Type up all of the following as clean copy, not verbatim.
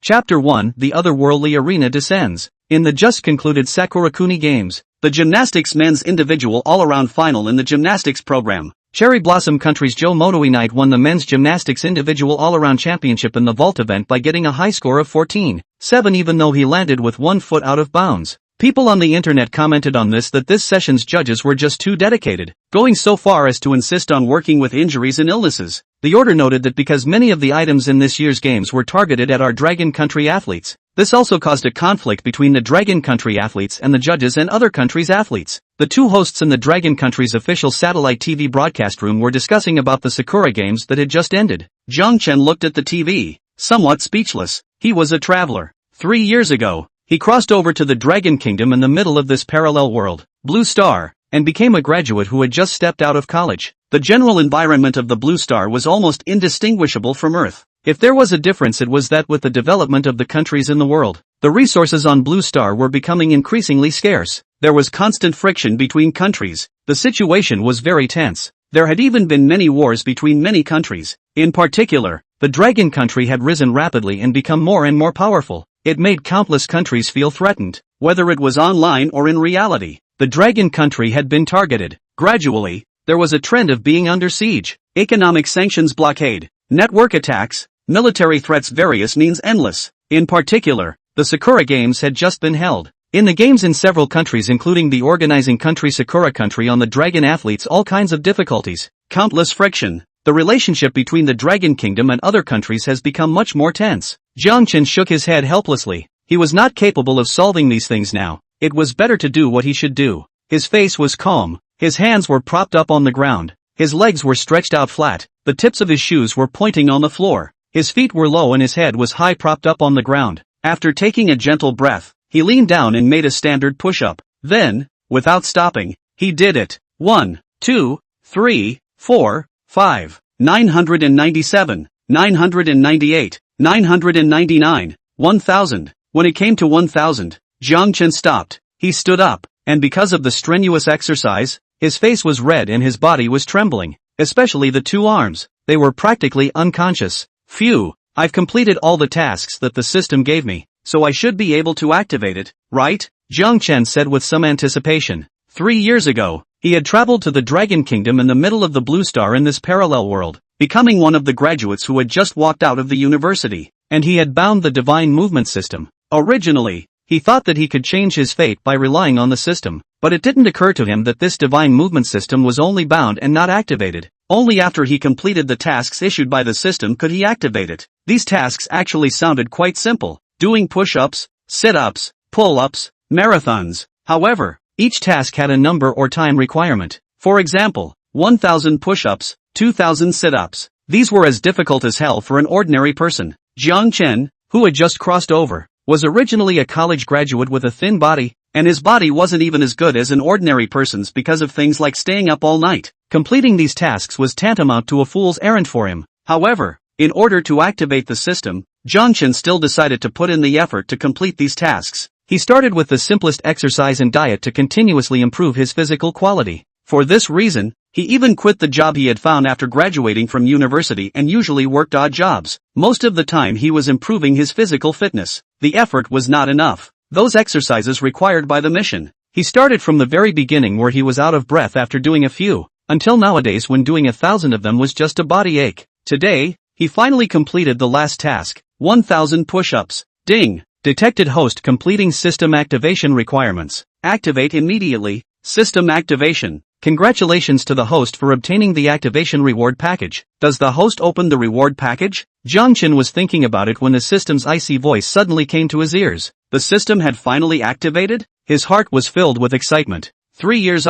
Chapter 1: The Otherworldly Arena Descends. In the just concluded Sakurakuni Games, the gymnastics men's individual all-around final in the gymnastics program, Cherry Blossom Country's Joe Motoe Knight won the men's gymnastics individual all-around championship in the vault event by getting a high score of 14.7 even though he landed with 1 foot out of bounds. People on the internet commented on this that this session's judges were just too dedicated, going so far as to insist on working with injuries and illnesses. The order noted that because many of the items in this year's games were targeted at our Dragon Country athletes, this also caused a conflict between the Dragon Country athletes and the judges and other countries' athletes. The two hosts in the Dragon Country's official satellite TV broadcast room were discussing about the Sakura Games that had just ended. Jiang Chen looked at the TV, somewhat speechless. He was a traveler. 3 years ago, he crossed over to the Dragon Kingdom in the middle of this parallel world, Blue Star, and became a graduate who had just stepped out of college. The general environment of the Blue Star was almost indistinguishable from Earth. If there was a difference, it was that with the development of the countries in the world, the resources on Blue Star were becoming increasingly scarce. There was constant friction between countries. The situation was very tense. There had even been many wars between many countries. In particular, the Dragon Country had risen rapidly and become more and more powerful. It made countless countries feel threatened, whether it was online or in reality. The Dragon Country had been targeted. Gradually, there was a trend of being under siege. Economic sanctions, blockade, network attacks, military threats, various means endless. In particular, the Sakura Games had just been held. In the games in several countries including the organizing country Sakura Country on the Dragon athletes all kinds of difficulties, countless friction. The relationship between the Dragon Kingdom and other countries has become much more tense. Jiang Chen shook his head helplessly. He was not capable of solving these things now. It was better to do what he should do. His face was calm. His hands were propped up on the ground. His legs were stretched out flat. The tips of his shoes were pointing on the floor. His feet were low and his head was high, propped up on the ground. After taking a gentle breath, he leaned down and made a standard push-up. Then, without stopping, he did it. 1, 2, 3, 4, 5, 997, 998, 999, 1000. When it came to 1000, Jiang Chen stopped. He stood up, and because of the strenuous exercise, his face was red and his body was trembling, especially the two arms. They were practically unconscious. Phew, I've completed all the tasks that the system gave me, so I should be able to activate it, right? Jiang Chen said with some anticipation. 3 years ago, he had traveled to the Dragon Kingdom in the middle of the Blue Star in this parallel world, becoming one of the graduates who had just walked out of the university, and he had bound the divine movement system. Originally, he thought that he could change his fate by relying on the system, but it didn't occur to him that this divine movement system was only bound and not activated. Only after he completed the tasks issued by the system could he activate it. These tasks actually sounded quite simple, doing push-ups, sit-ups, pull-ups, marathons. However, each task had a number or time requirement. For example, 1000 push-ups, 2000 sit-ups. These were as difficult as hell for an ordinary person. Jiang Chen, who had just crossed over, was originally a college graduate with a thin body, and his body wasn't even as good as an ordinary person's because of things like staying up all night. Completing these tasks was tantamount to a fool's errand for him. However, in order to activate the system, Jiang Chen still decided to put in the effort to complete these tasks. He started with the simplest exercise and diet to continuously improve his physical quality. For this reason, he even quit the job he had found after graduating from university and usually worked odd jobs. Most of the time he was improving his physical fitness. The effort was not enough. Those exercises required by the mission. He started from the very beginning where he was out of breath after doing a few, until nowadays when doing 1000 of them was just a body ache. Today, he finally completed the last task, 1000 push-ups. Ding! Detected host completing system activation requirements. Activate immediately. System activation. Congratulations to the host for obtaining the activation reward package. Does the host open the reward package? Jiang Chen was thinking about it when the system's icy voice suddenly came to his ears. The system had finally activated? His heart was filled with excitement. 3 years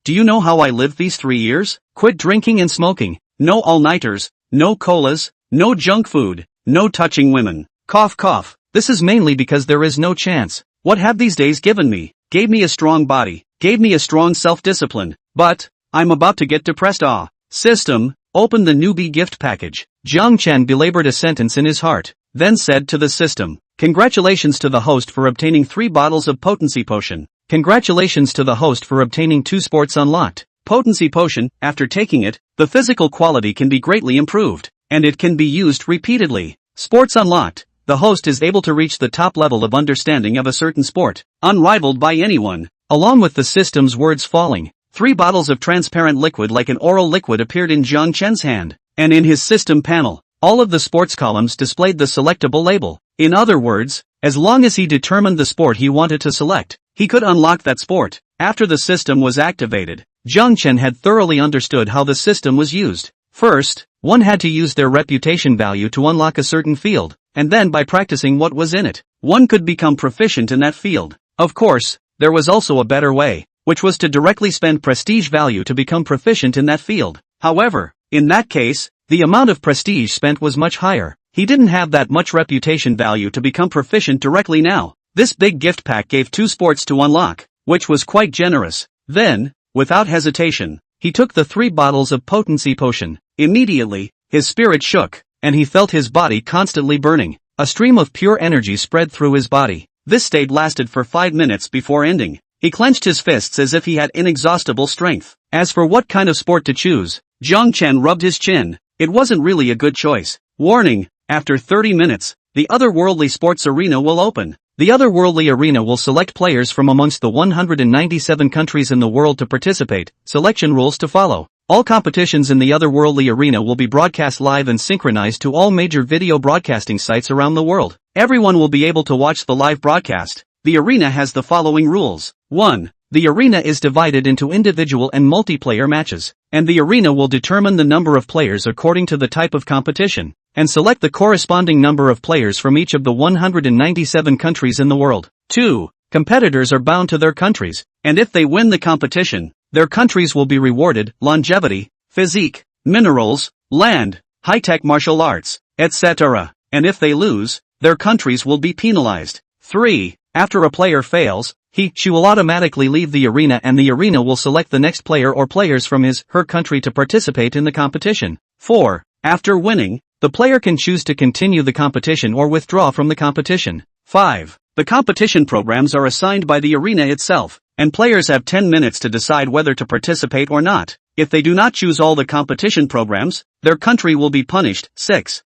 do you know how I lived these 3 years? Quit drinking and smoking. No all-nighters, no colas, no junk food, no touching women. Cough cough. This is mainly because there is no chance. What have these days given me? Gave me a strong body, gave me a strong self-discipline, but I'm about to get depressed. System, open the newbie gift package. Jiang Chen belabored a sentence in his heart, then said to the system, congratulations to the host for obtaining 3 bottles of potency potion. Congratulations to the host for obtaining 2 sports unlocked. Potency potion, after taking it, the physical quality can be greatly improved, and it can be used repeatedly. Sports unlocked. the host is able to reach the top level of understanding of a certain sport, unrivaled by anyone. Along with the system's words falling, 3 bottles of transparent liquid like an oral liquid appeared in Jiang Chen's hand, and in his system panel, all of the sports columns displayed the selectable label. In other words, as long as he determined the sport he wanted to select, he could unlock that sport. After the system was activated, Jiang Chen had thoroughly understood how the system was used. First, one had to use their reputation value to unlock a certain field, and then by practicing what was in it, one could become proficient in that field. Of course, there was also a better way, which was to directly spend prestige value to become proficient in that field. However, in that case, the amount of prestige spent was much higher. He didn't have that much reputation value to become proficient directly now. This big gift pack gave 2 sports to unlock, which was quite generous. Then, without hesitation, he took the 3 bottles of potency potion. Immediately, his spirit shook, and he felt his body constantly burning. A stream of pure energy spread through his body. This state lasted for 5 minutes before ending. He clenched his fists as if he had inexhaustible strength. As for what kind of sport to choose, Jiang Chen rubbed his chin. It wasn't really a good choice. Warning, after 30 minutes, the otherworldly sports arena will open. The otherworldly arena will select players from amongst the 197 countries in the world to participate. Selection rules to follow. All competitions in the otherworldly arena will be broadcast live and synchronized to all major video broadcasting sites around the world. Everyone will be able to watch the live broadcast. The arena has the following rules. 1. The arena is divided into individual and multiplayer matches, and the arena will determine the number of players according to the type of competition, and select the corresponding number of players from each of the 197 countries in the world. 2. Competitors are bound to their countries, and if they win the competition, their countries will be rewarded longevity, physique, minerals, land, high-tech martial arts, etc. And if they lose, their countries will be penalized. 3. After a player fails, she will automatically leave the arena and the arena will select the next player or players from her country to participate in the competition. 4. After winning, the player can choose to continue the competition or withdraw from the competition. 5. The competition programs are assigned by the arena itself, and players have 10 minutes to decide whether to participate or not. If they do not choose all the competition programs, their country will be punished. 6.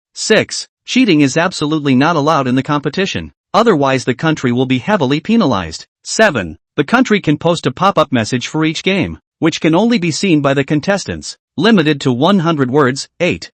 Cheating is absolutely not allowed in the competition. Otherwise the country will be heavily penalized. 7. The country can post a pop-up message for each game, which can only be seen by the contestants. Limited to 100 words. 8.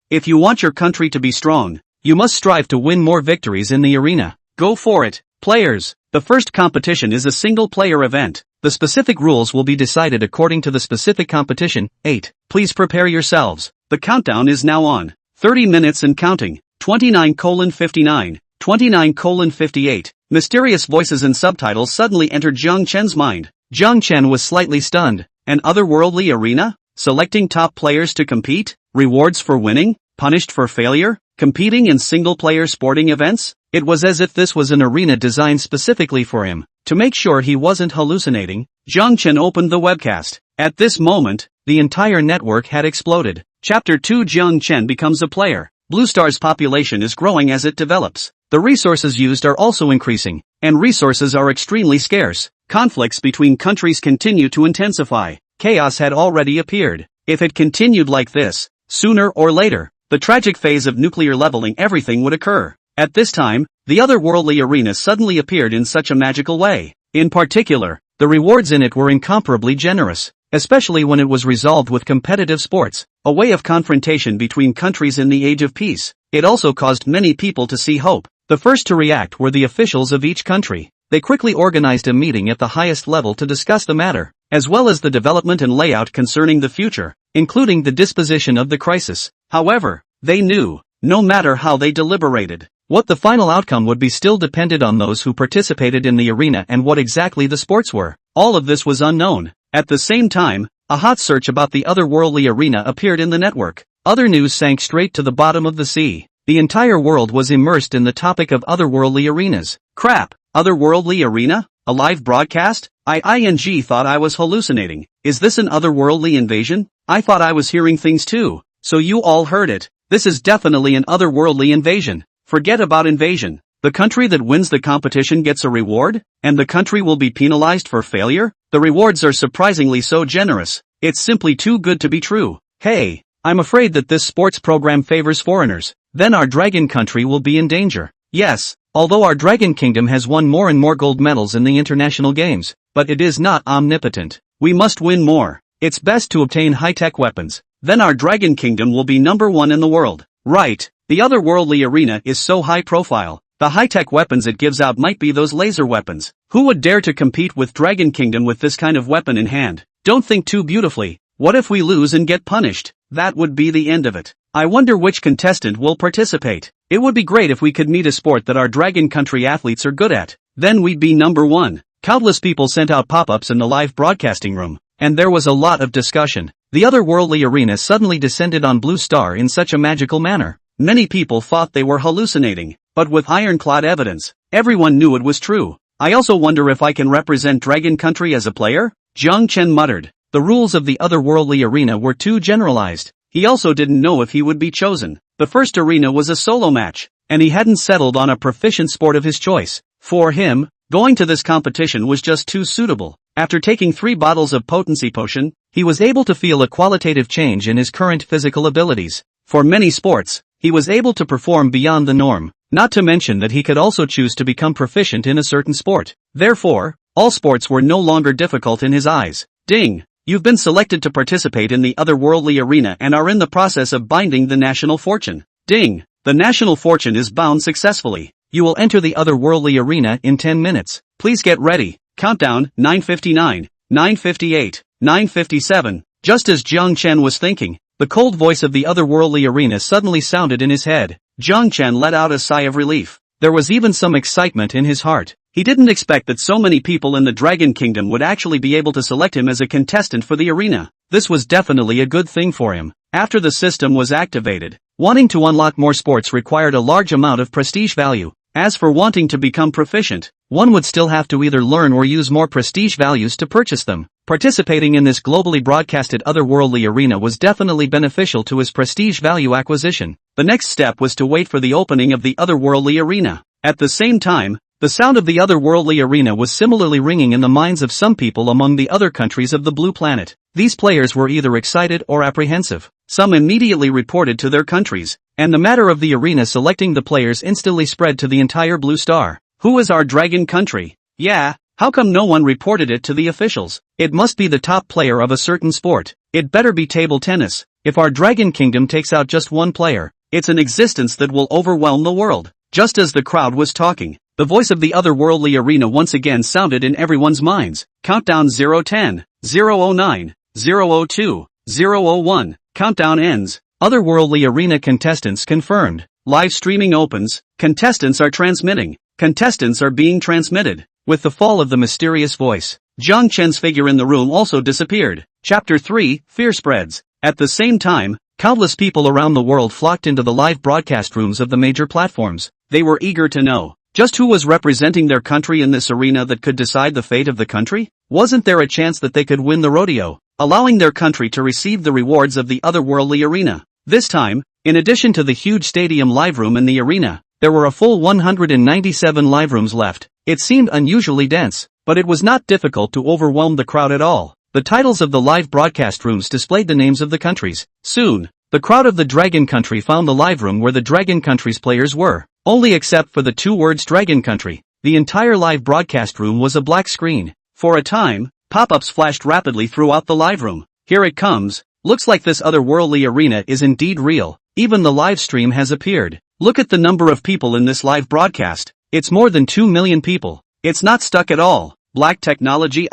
If you want your country to be strong, you must strive to win more victories in the arena. Go for it, players. The first competition is a single-player event. The specific rules will be decided according to the specific competition. 8. Please prepare yourselves. The countdown is now on. 30 minutes and counting. 29:59. 29:58. Mysterious voices and subtitles suddenly entered Jiang Chen's mind. Jiang Chen was slightly stunned. An otherworldly arena? Selecting top players to compete? Rewards for winning? Punished for failure? Competing in single-player sporting events? It was as if this was an arena designed specifically for him. To make sure he wasn't hallucinating, Jiang Chen opened the webcast. At this moment, the entire network had exploded. Chapter 2 Jiang Chen becomes a player. Blue Star's population is growing as it develops. The resources used are also increasing, and resources are extremely scarce. Conflicts between countries continue to intensify. Chaos had already appeared. If it continued like this, sooner or later, the tragic phase of nuclear leveling everything would occur. At this time, the otherworldly arena suddenly appeared in such a magical way. In particular, the rewards in it were incomparably generous, especially when it was resolved with competitive sports, a way of confrontation between countries in the age of peace. It also caused many people to see hope. The first to react were the officials of each country. They quickly organized a meeting at the highest level to discuss the matter, as well as the development and layout concerning the future, including the disposition of the crisis. However, they knew, no matter how they deliberated, what the final outcome would be still depended on those who participated in the arena and what exactly the sports were. All of this was unknown. At the same time, a hot search about the otherworldly arena appeared in the network. Other news sank straight to the bottom of the sea. The entire world was immersed in the topic of otherworldly arenas. Crap! Otherworldly arena? A live broadcast? I thought I was hallucinating. Is this an otherworldly invasion? I thought I was hearing things too. So you all heard it. This is definitely an otherworldly invasion. Forget about invasion. The country that wins the competition gets a reward, and the country will be penalized for failure? The rewards are surprisingly so generous. It's simply too good to be true. Hey, I'm afraid that this sports program favors foreigners. Then our dragon country will be in danger. Yes, although our Dragon Kingdom has won more and more gold medals in the international games, but it is not omnipotent. We must win more. It's best to obtain high-tech weapons. Then our Dragon Kingdom will be number one in the world. Right, the otherworldly arena is so high profile. The high-tech weapons it gives out might be those laser weapons. Who would dare to compete with Dragon Kingdom with this kind of weapon in hand? Don't think too beautifully. What if we lose and get punished? That would be the end of it. I wonder which contestant will participate. It would be great if we could meet a sport that our Dragon Country athletes are good at. Then we'd be number one. Countless people sent out pop-ups in the live broadcasting room, and there was a lot of discussion. The otherworldly arena suddenly descended on Blue Star in such a magical manner. Many people thought they were hallucinating, but with ironclad evidence, everyone knew it was true. I also wonder if I can represent Dragon Country as a player? Jiang Chen muttered. The rules of the otherworldly arena were too generalized. He also didn't know if he would be chosen. The first arena was a solo match, and he hadn't settled on a proficient sport of his choice. For him, going to this competition was just too suitable. After taking 3 bottles of potency potion, he was able to feel a qualitative change in his current physical abilities. For many sports, he was able to perform beyond the norm, not to mention that he could also choose to become proficient in a certain sport. Therefore, all sports were no longer difficult in his eyes. Ding! You've been selected to participate in the otherworldly arena and are in the process of binding the national fortune. Ding! The national fortune is bound successfully. You will enter the otherworldly arena in 10 minutes. Please get ready. Countdown, 9:59, 9:58, 9:57. Just as Jiang Chen was thinking, the cold voice of the otherworldly arena suddenly sounded in his head. Jiang Chen let out a sigh of relief. There was even some excitement in his heart. He didn't expect that so many people in the Dragon Kingdom would actually be able to select him as a contestant for the arena. This was definitely a good thing for him. After the system was activated, wanting to unlock more sports required a large amount of prestige value. As for wanting to become proficient, one would still have to either learn or use more prestige values to purchase them. Participating in this globally broadcasted otherworldly arena was definitely beneficial to his prestige value acquisition. The next step was to wait for the opening of the otherworldly arena. At the same time, the sound of the otherworldly arena was similarly ringing in the minds of some people among the other countries of the Blue Planet. These players were either excited or apprehensive. Some immediately reported to their countries, and the matter of the arena selecting the players instantly spread to the entire Blue Star. Who is our Dragon Country? Yeah, how come no one reported it to the officials? It must be the top player of a certain sport. It better be table tennis. If our Dragon Kingdom takes out just one player, it's an existence that will overwhelm the world. Just as the crowd was talking, the voice of the otherworldly arena once again sounded in everyone's minds. Countdown 010, 009, 002, 001. Countdown ends. Otherworldly arena contestants confirmed. Live streaming opens. Contestants are transmitting. Contestants are being transmitted. With the fall of the mysterious voice, Jiang Chen's figure in the room also disappeared. Chapter 3, Fear Spreads. At the same time, countless people around the world flocked into the live broadcast rooms of the major platforms. They were eager to know just who was representing their country in this arena that could decide the fate of the country. Wasn't there a chance that they could win the rodeo, allowing their country to receive the rewards of the otherworldly arena? This time, in addition to the huge stadium live room in the arena, there were a full 197 live rooms left. It seemed unusually dense, but it was not difficult to overwhelm the crowd at all. The titles of the live broadcast rooms displayed the names of the countries. Soon, the crowd of the Dragon Country found the live room where the Dragon Country's players were. Only except for the 2 words Dragon Country, the entire live broadcast room was a black screen. For a time, pop-ups flashed rapidly throughout the live room. Here it comes. Looks like this otherworldly arena is indeed real. Even the live stream has appeared. Look at the number of people in this live broadcast. It's more than 2 million people. It's not stuck at all. Black technology,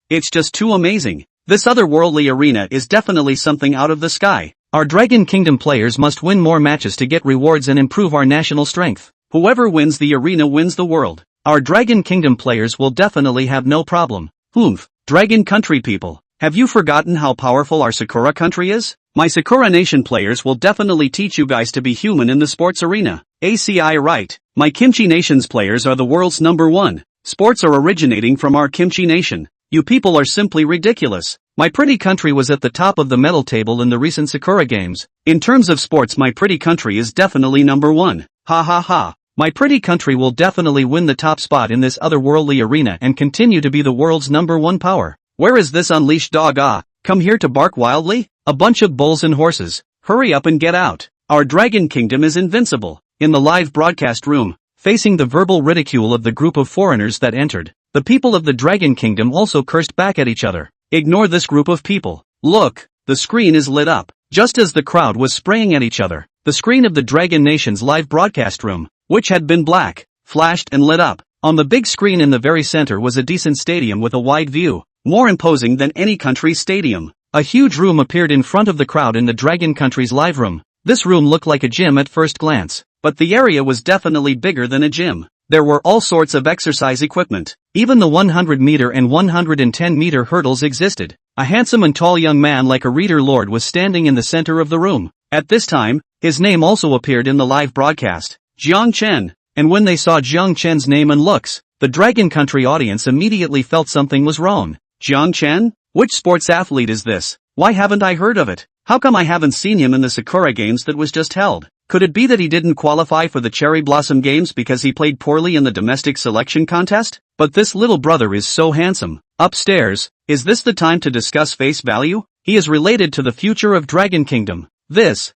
it's just too amazing. This otherworldly arena is definitely something out of the sky. Our Dragon Kingdom players must win more matches to get rewards and improve our national strength. Whoever wins the arena wins the world. Our Dragon Kingdom players will definitely have no problem. Dragon Country people, have you forgotten how powerful our Sakura country is? My Sakura Nation players will definitely teach you guys to be human in the sports arena. ACI right. My Kimchi Nation's players are the world's #1. Sports are originating from our Kimchi Nation. You people are simply ridiculous. My pretty country was at the top of the medal table in the recent Sakura games. In terms of sports, my pretty country is definitely #1. Ha ha ha. My pretty country will definitely win the top spot in this otherworldly arena and continue to be the world's #1 power. Where is this unleashed dog? Come here to bark wildly? A bunch of bulls and horses. Hurry up and get out. Our Dragon Kingdom is invincible. In the live broadcast room, facing the verbal ridicule of the group of foreigners that entered. The people of the Dragon Kingdom also cursed back at each other. Ignore this group of people. Look, the screen is lit up. Just as the crowd was spraying at each other, the screen of the Dragon Nation's live broadcast room, which had been black, flashed and lit up. On the big screen in the very center was a decent stadium with a wide view, more imposing than any country's stadium. A huge room appeared in front of the crowd in the Dragon Country's live room. This room looked like a gym at first glance, but the area was definitely bigger than a gym. There were all sorts of exercise equipment. Even the 100-meter and 110-meter hurdles existed. A handsome and tall young man like a reader lord was standing in the center of the room. At this time, his name also appeared in the live broadcast, Jiang Chen. And when they saw Jiang Chen's name and looks, the Dragon Country audience immediately felt something was wrong. Jiang Chen? Which sports athlete is this? Why haven't I heard of it? How come I haven't seen him in the Sakura Games that was just held? Could it be that he didn't qualify for the Cherry Blossom Games because he played poorly in the domestic selection contest? But this little brother is so handsome. Upstairs, is this the time to discuss face value? He is related to the future of Dragon Kingdom. This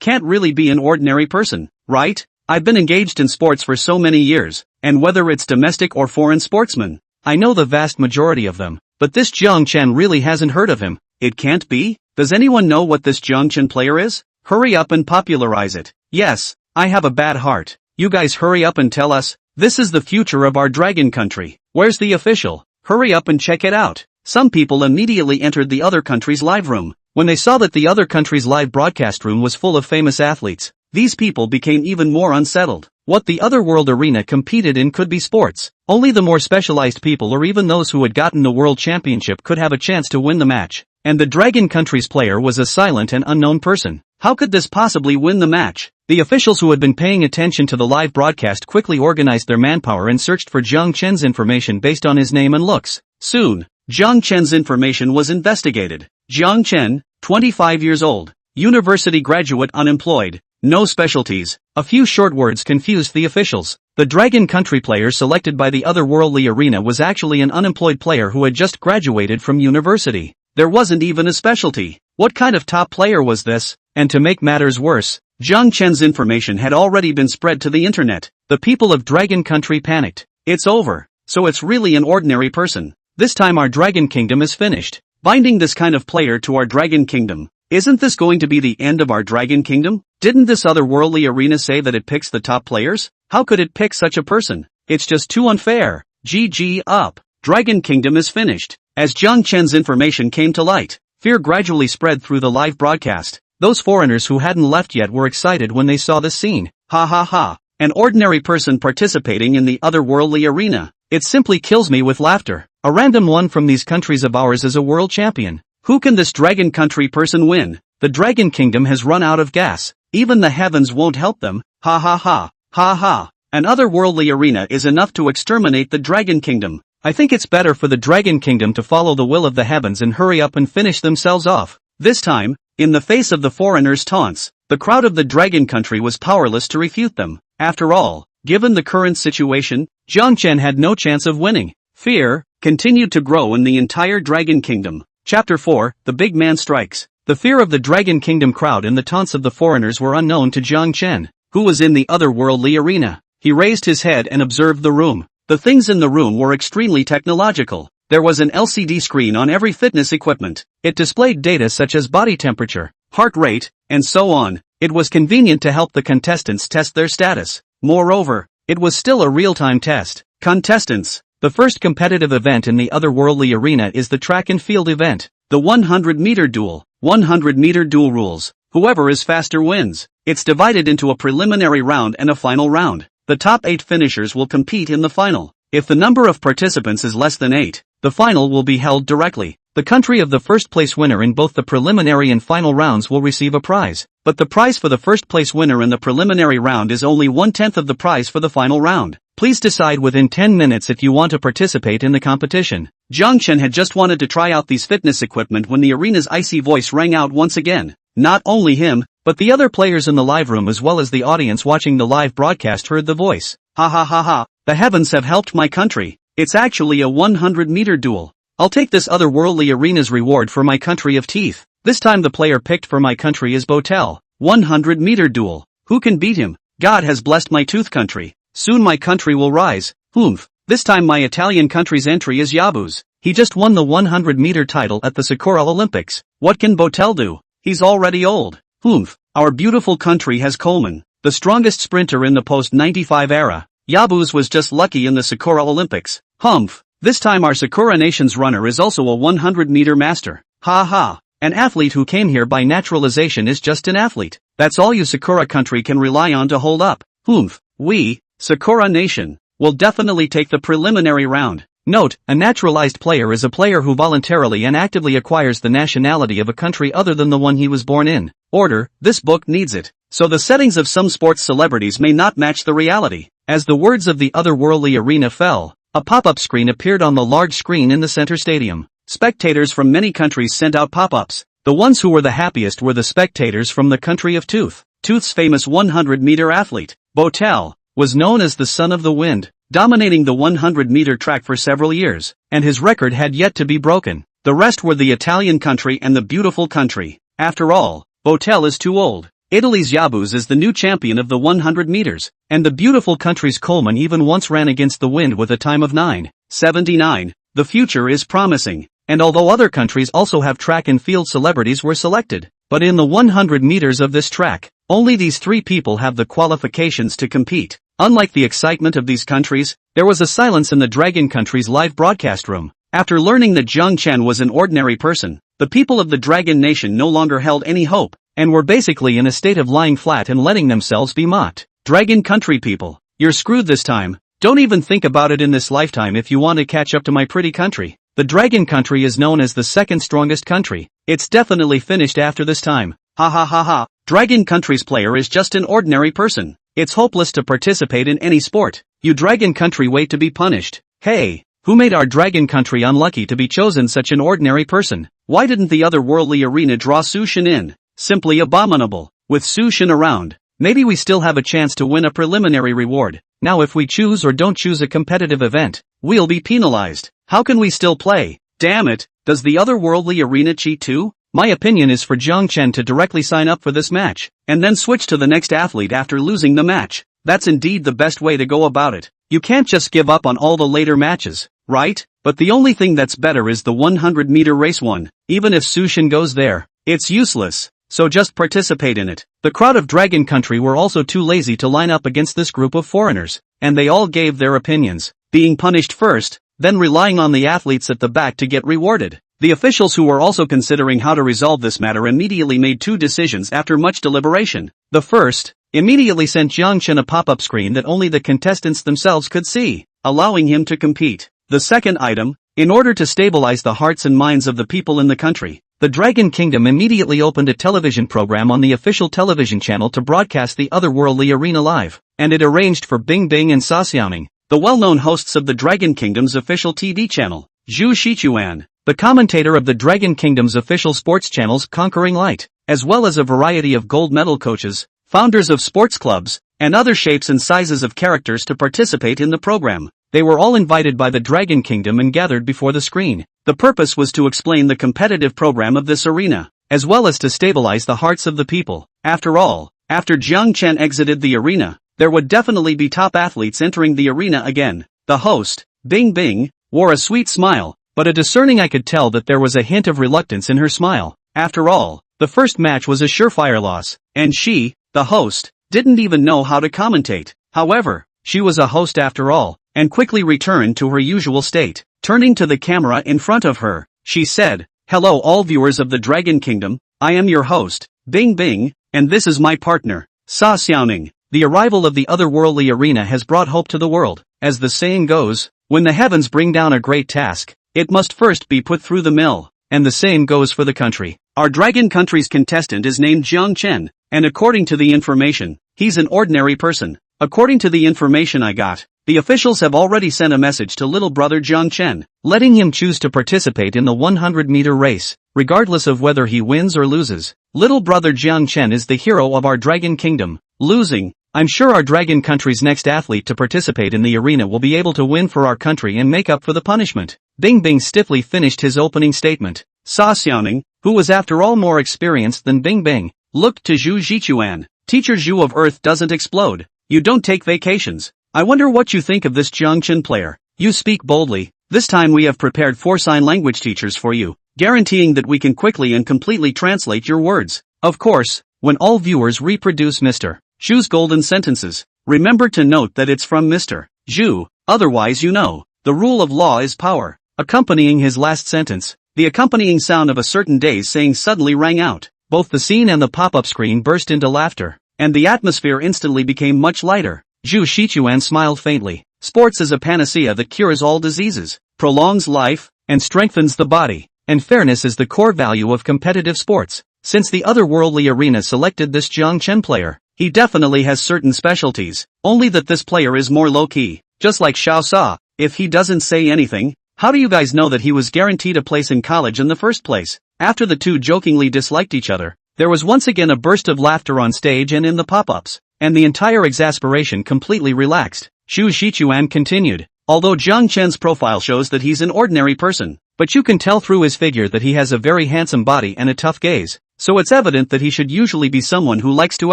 can't really be an ordinary person, right? I've been engaged in sports for so many years, and whether it's domestic or foreign sportsmen, I know the vast majority of them, but this Jiang Chen really hasn't heard of him. It can't be? Does anyone know what this Jiang Chen player is? Hurry up and popularize it. Yes, I have a bad heart. You guys hurry up and tell us. This is the future of our Dragon Country. Where's the official? Hurry up and check it out. Some people immediately entered the other country's live room. When they saw that the other country's live broadcast room was full of famous athletes, these people became even more unsettled. What the other world arena competed in could be sports. Only the more specialized people or even those who had gotten the world championship could have a chance to win the match. And the Dragon Country's player was a silent and unknown person. How could this possibly win the match? The officials who had been paying attention to the live broadcast quickly organized their manpower and searched for Jiang Chen's information based on his name and looks. Soon, Jiang Chen's information was investigated. Jiang Chen, 25 years old, university graduate, unemployed, no specialties. A few short words confused the officials. The Dragon Country player selected by the otherworldly arena was actually an unemployed player who had just graduated from university. There wasn't even a specialty. What kind of top player was this? And to make matters worse, Jiang Chen's information had already been spread to the internet. The people of Dragon Country panicked. It's over. So it's really an ordinary person. This time our Dragon Kingdom is finished. Binding this kind of player to our Dragon Kingdom. Isn't this going to be the end of our Dragon Kingdom? Didn't this otherworldly arena say that it picks the top players? How could it pick such a person? It's just too unfair. GG up. Dragon Kingdom is finished. As Jiang Chen's information came to light, fear gradually spread through the live broadcast. Those foreigners who hadn't left yet were excited when they saw this scene. Ha ha ha. An ordinary person participating in the otherworldly arena. It simply kills me with laughter. A random one from these countries of ours is a world champion. Who can this Dragon Country person win? The Dragon Kingdom has run out of gas. Even the heavens won't help them. Ha ha ha. Ha ha. An otherworldly arena is enough to exterminate the Dragon Kingdom. I think it's better for the Dragon Kingdom to follow the will of the heavens and hurry up and finish themselves off. This time, in the face of the foreigners' taunts, the crowd of the Dragon Country was powerless to refute them. After all, given the current situation, Jiang Chen had no chance of winning. Fear continued to grow in the entire Dragon Kingdom. Chapter 4, The Big Man Strikes. The fear of the Dragon Kingdom crowd and the taunts of the foreigners were unknown to Jiang Chen, who was in the otherworldly arena. He raised his head and observed the room. The things in the room were extremely technological. There was an LCD screen on every fitness equipment. It displayed data such as body temperature, heart rate, and so on. It was convenient to help the contestants test their status. Moreover, it was still a real-time test. Contestants. The first competitive event in the otherworldly arena is the track and field event. The 100-meter duel. 100-meter duel rules. Whoever is faster wins. It's divided into a preliminary round and a final round. The top 8 finishers will compete in the final. If the number of participants is less than 8, the final will be held directly. The country of the first place winner in both the preliminary and final rounds will receive a prize. But the prize for the first place winner in the preliminary round is only 1/10 of the prize for the final round. Please decide within 10 minutes if you want to participate in the competition. Jiang Chen had just wanted to try out these fitness equipment when the arena's icy voice rang out once again. Not only him, but the other players in the live room as well as the audience watching the live broadcast heard the voice. Ha ha ha ha. The heavens have helped my country. It's actually a 100-meter duel. I'll take this otherworldly arena's reward for my country of teeth. This time the player picked for my country is Botel. 100-meter duel. Who can beat him? God has blessed my tooth country. Soon my country will rise. Oomph. This time my Italian country's entry is Yabu's. He just won the 100-meter title at the Sakura Olympics. What can Botel do? He's already old. Oomph. Our beautiful country has Coleman, the strongest sprinter in the post-95 era. Yabu's was just lucky in the Sakura Olympics. Humph. This time our Sakura Nation's runner is also a 100-meter master. Ha ha. An athlete who came here by naturalization is just an athlete. That's all you Sakura country can rely on to hold up. Oomph. We, Sakura Nation, will definitely take the preliminary round. Note, a naturalized player is a player who voluntarily and actively acquires the nationality of a country other than the one he was born in. Order, this book needs it. So the settings of some sports celebrities may not match the reality. As the words of the otherworldly arena fell, a pop-up screen appeared on the large screen in the center stadium. Spectators from many countries sent out pop-ups. The ones who were the happiest were the spectators from the country of Tooth. Tooth's famous 100-meter athlete, Botel, was known as the Son of the Wind, dominating the 100-meter track for several years, and his record had yet to be broken. The rest were the Italian country and the beautiful country. After all, Botel is too old. Italy's Yabus is the new champion of the 100 meters, and the beautiful country's Coleman even once ran against the wind with a time of 9:79. The future is promising. And although other countries also have track and field celebrities were selected, but in the 100 meters of this track, only these three people have the qualifications to compete. Unlike the excitement of these countries, there was a silence in the Dragon Country's live broadcast room. After learning that Jiang Chen was an ordinary person, the people of the Dragon Nation no longer held any hope, and were basically in a state of lying flat and letting themselves be mocked. Dragon Country people, you're screwed this time. Don't even think about it in this lifetime if you want to catch up to my pretty country. The Dragon Country is known as the second strongest country. It's definitely finished after this time. Ha ha ha ha. Dragon Country's player is just an ordinary person. It's hopeless to participate in any sport. You Dragon Country wait to be punished. Hey, who made our Dragon Country unlucky to be chosen such an ordinary person? Why didn't the otherworldly arena draw Su Shin in? Simply abominable. With Su Shin around, maybe we still have a chance to win a preliminary reward. Now if we choose or don't choose a competitive event, we'll be penalized. How can we still play? Damn it, does the otherworldly arena cheat too? My opinion is for Jiang Chen to directly sign up for this match, and then switch to the next athlete after losing the match. That's indeed the best way to go about it. You can't just give up on all the later matches, right? But the only thing that's better is the 100-meter race one. Even if Su Shin goes there, it's useless. So just participate in it. The crowd of Dragon Country were also too lazy to line up against this group of foreigners, and they all gave their opinions, being punished first, then relying on the athletes at the back to get rewarded. The officials who were also considering how to resolve this matter immediately made two decisions after much deliberation. The first, immediately sent Jiang Chen a pop-up screen that only the contestants themselves could see, allowing him to compete. The second item, in order to stabilize the hearts and minds of the people in the country, the Dragon Kingdom immediately opened a television program on the official television channel to broadcast the otherworldly arena live, and it arranged for Bing Bing and Sa Xiaoming, the well-known hosts of the Dragon Kingdom's official TV channel, Zhu Shichuan, the commentator of the Dragon Kingdom's official sports channels Conquering Light, as well as a variety of gold medal coaches, founders of sports clubs, and other shapes and sizes of characters to participate in the program. They were all invited by the Dragon Kingdom and gathered before the screen. The purpose was to explain the competitive program of this arena, as well as to stabilize the hearts of the people. After all, after Jiang Chen exited the arena, there would definitely be top athletes entering the arena again. The host, Bing Bing, wore a sweet smile, but a discerning eye could tell that there was a hint of reluctance in her smile. After all, the first match was a surefire loss, and she, the host, didn't even know how to commentate. However, she was a host after all, and quickly returned to her usual state. Turning to the camera in front of her, she said, "Hello all viewers of the Dragon Kingdom, I am your host, Bing Bing, and this is my partner, Sa Xiaoming." The arrival of the otherworldly arena has brought hope to the world. As the saying goes, when the heavens bring down a great task, it must first be put through the mill, and the same goes for the country. Our Dragon Country's contestant is named Jiang Chen, and according to the information, he's an ordinary person. According to the information I got, the officials have already sent a message to little brother Jiang Chen, letting him choose to participate in the 100-meter race, regardless of whether he wins or loses. Little brother Jiang Chen is the hero of our Dragon Kingdom. Losing, I'm sure our Dragon Country's next athlete to participate in the arena will be able to win for our country and make up for the punishment. Bing Bing stiffly finished his opening statement. Sa Xiaoming, who was after all more experienced than Bing Bing, looked to Zhu Jichuan. Teacher Zhu of Earth doesn't explode. You don't take vacations. I wonder what you think of this Jiang Chen player. You speak boldly. This time we have prepared 4 sign language teachers for you, guaranteeing that we can quickly and completely translate your words. Of course, when all viewers reproduce Mr. Zhu's golden sentences, remember to note that it's from Mr. Zhu, otherwise you know, the rule of law is power. Accompanying his last sentence, the accompanying sound of a certain day's saying suddenly rang out. Both the scene and the pop-up screen burst into laughter, and the atmosphere instantly became much lighter. Zhu Shichuan smiled faintly. Sports is a panacea that cures all diseases, prolongs life, and strengthens the body, and fairness is the core value of competitive sports. Since the otherworldly arena selected this Jiang Chen player, he definitely has certain specialties, only that this player is more low-key, just like Xiao Sa. If he doesn't say anything, how do you guys know that he was guaranteed a place in college in the first place? After the two jokingly disliked each other, there was once again a burst of laughter on stage and in the pop-ups, and the entire exasperation completely relaxed. Zhu Shichuan continued. Although Jiang Chen's profile shows that he's an ordinary person, but you can tell through his figure that he has a very handsome body and a tough gaze, so it's evident that he should usually be someone who likes to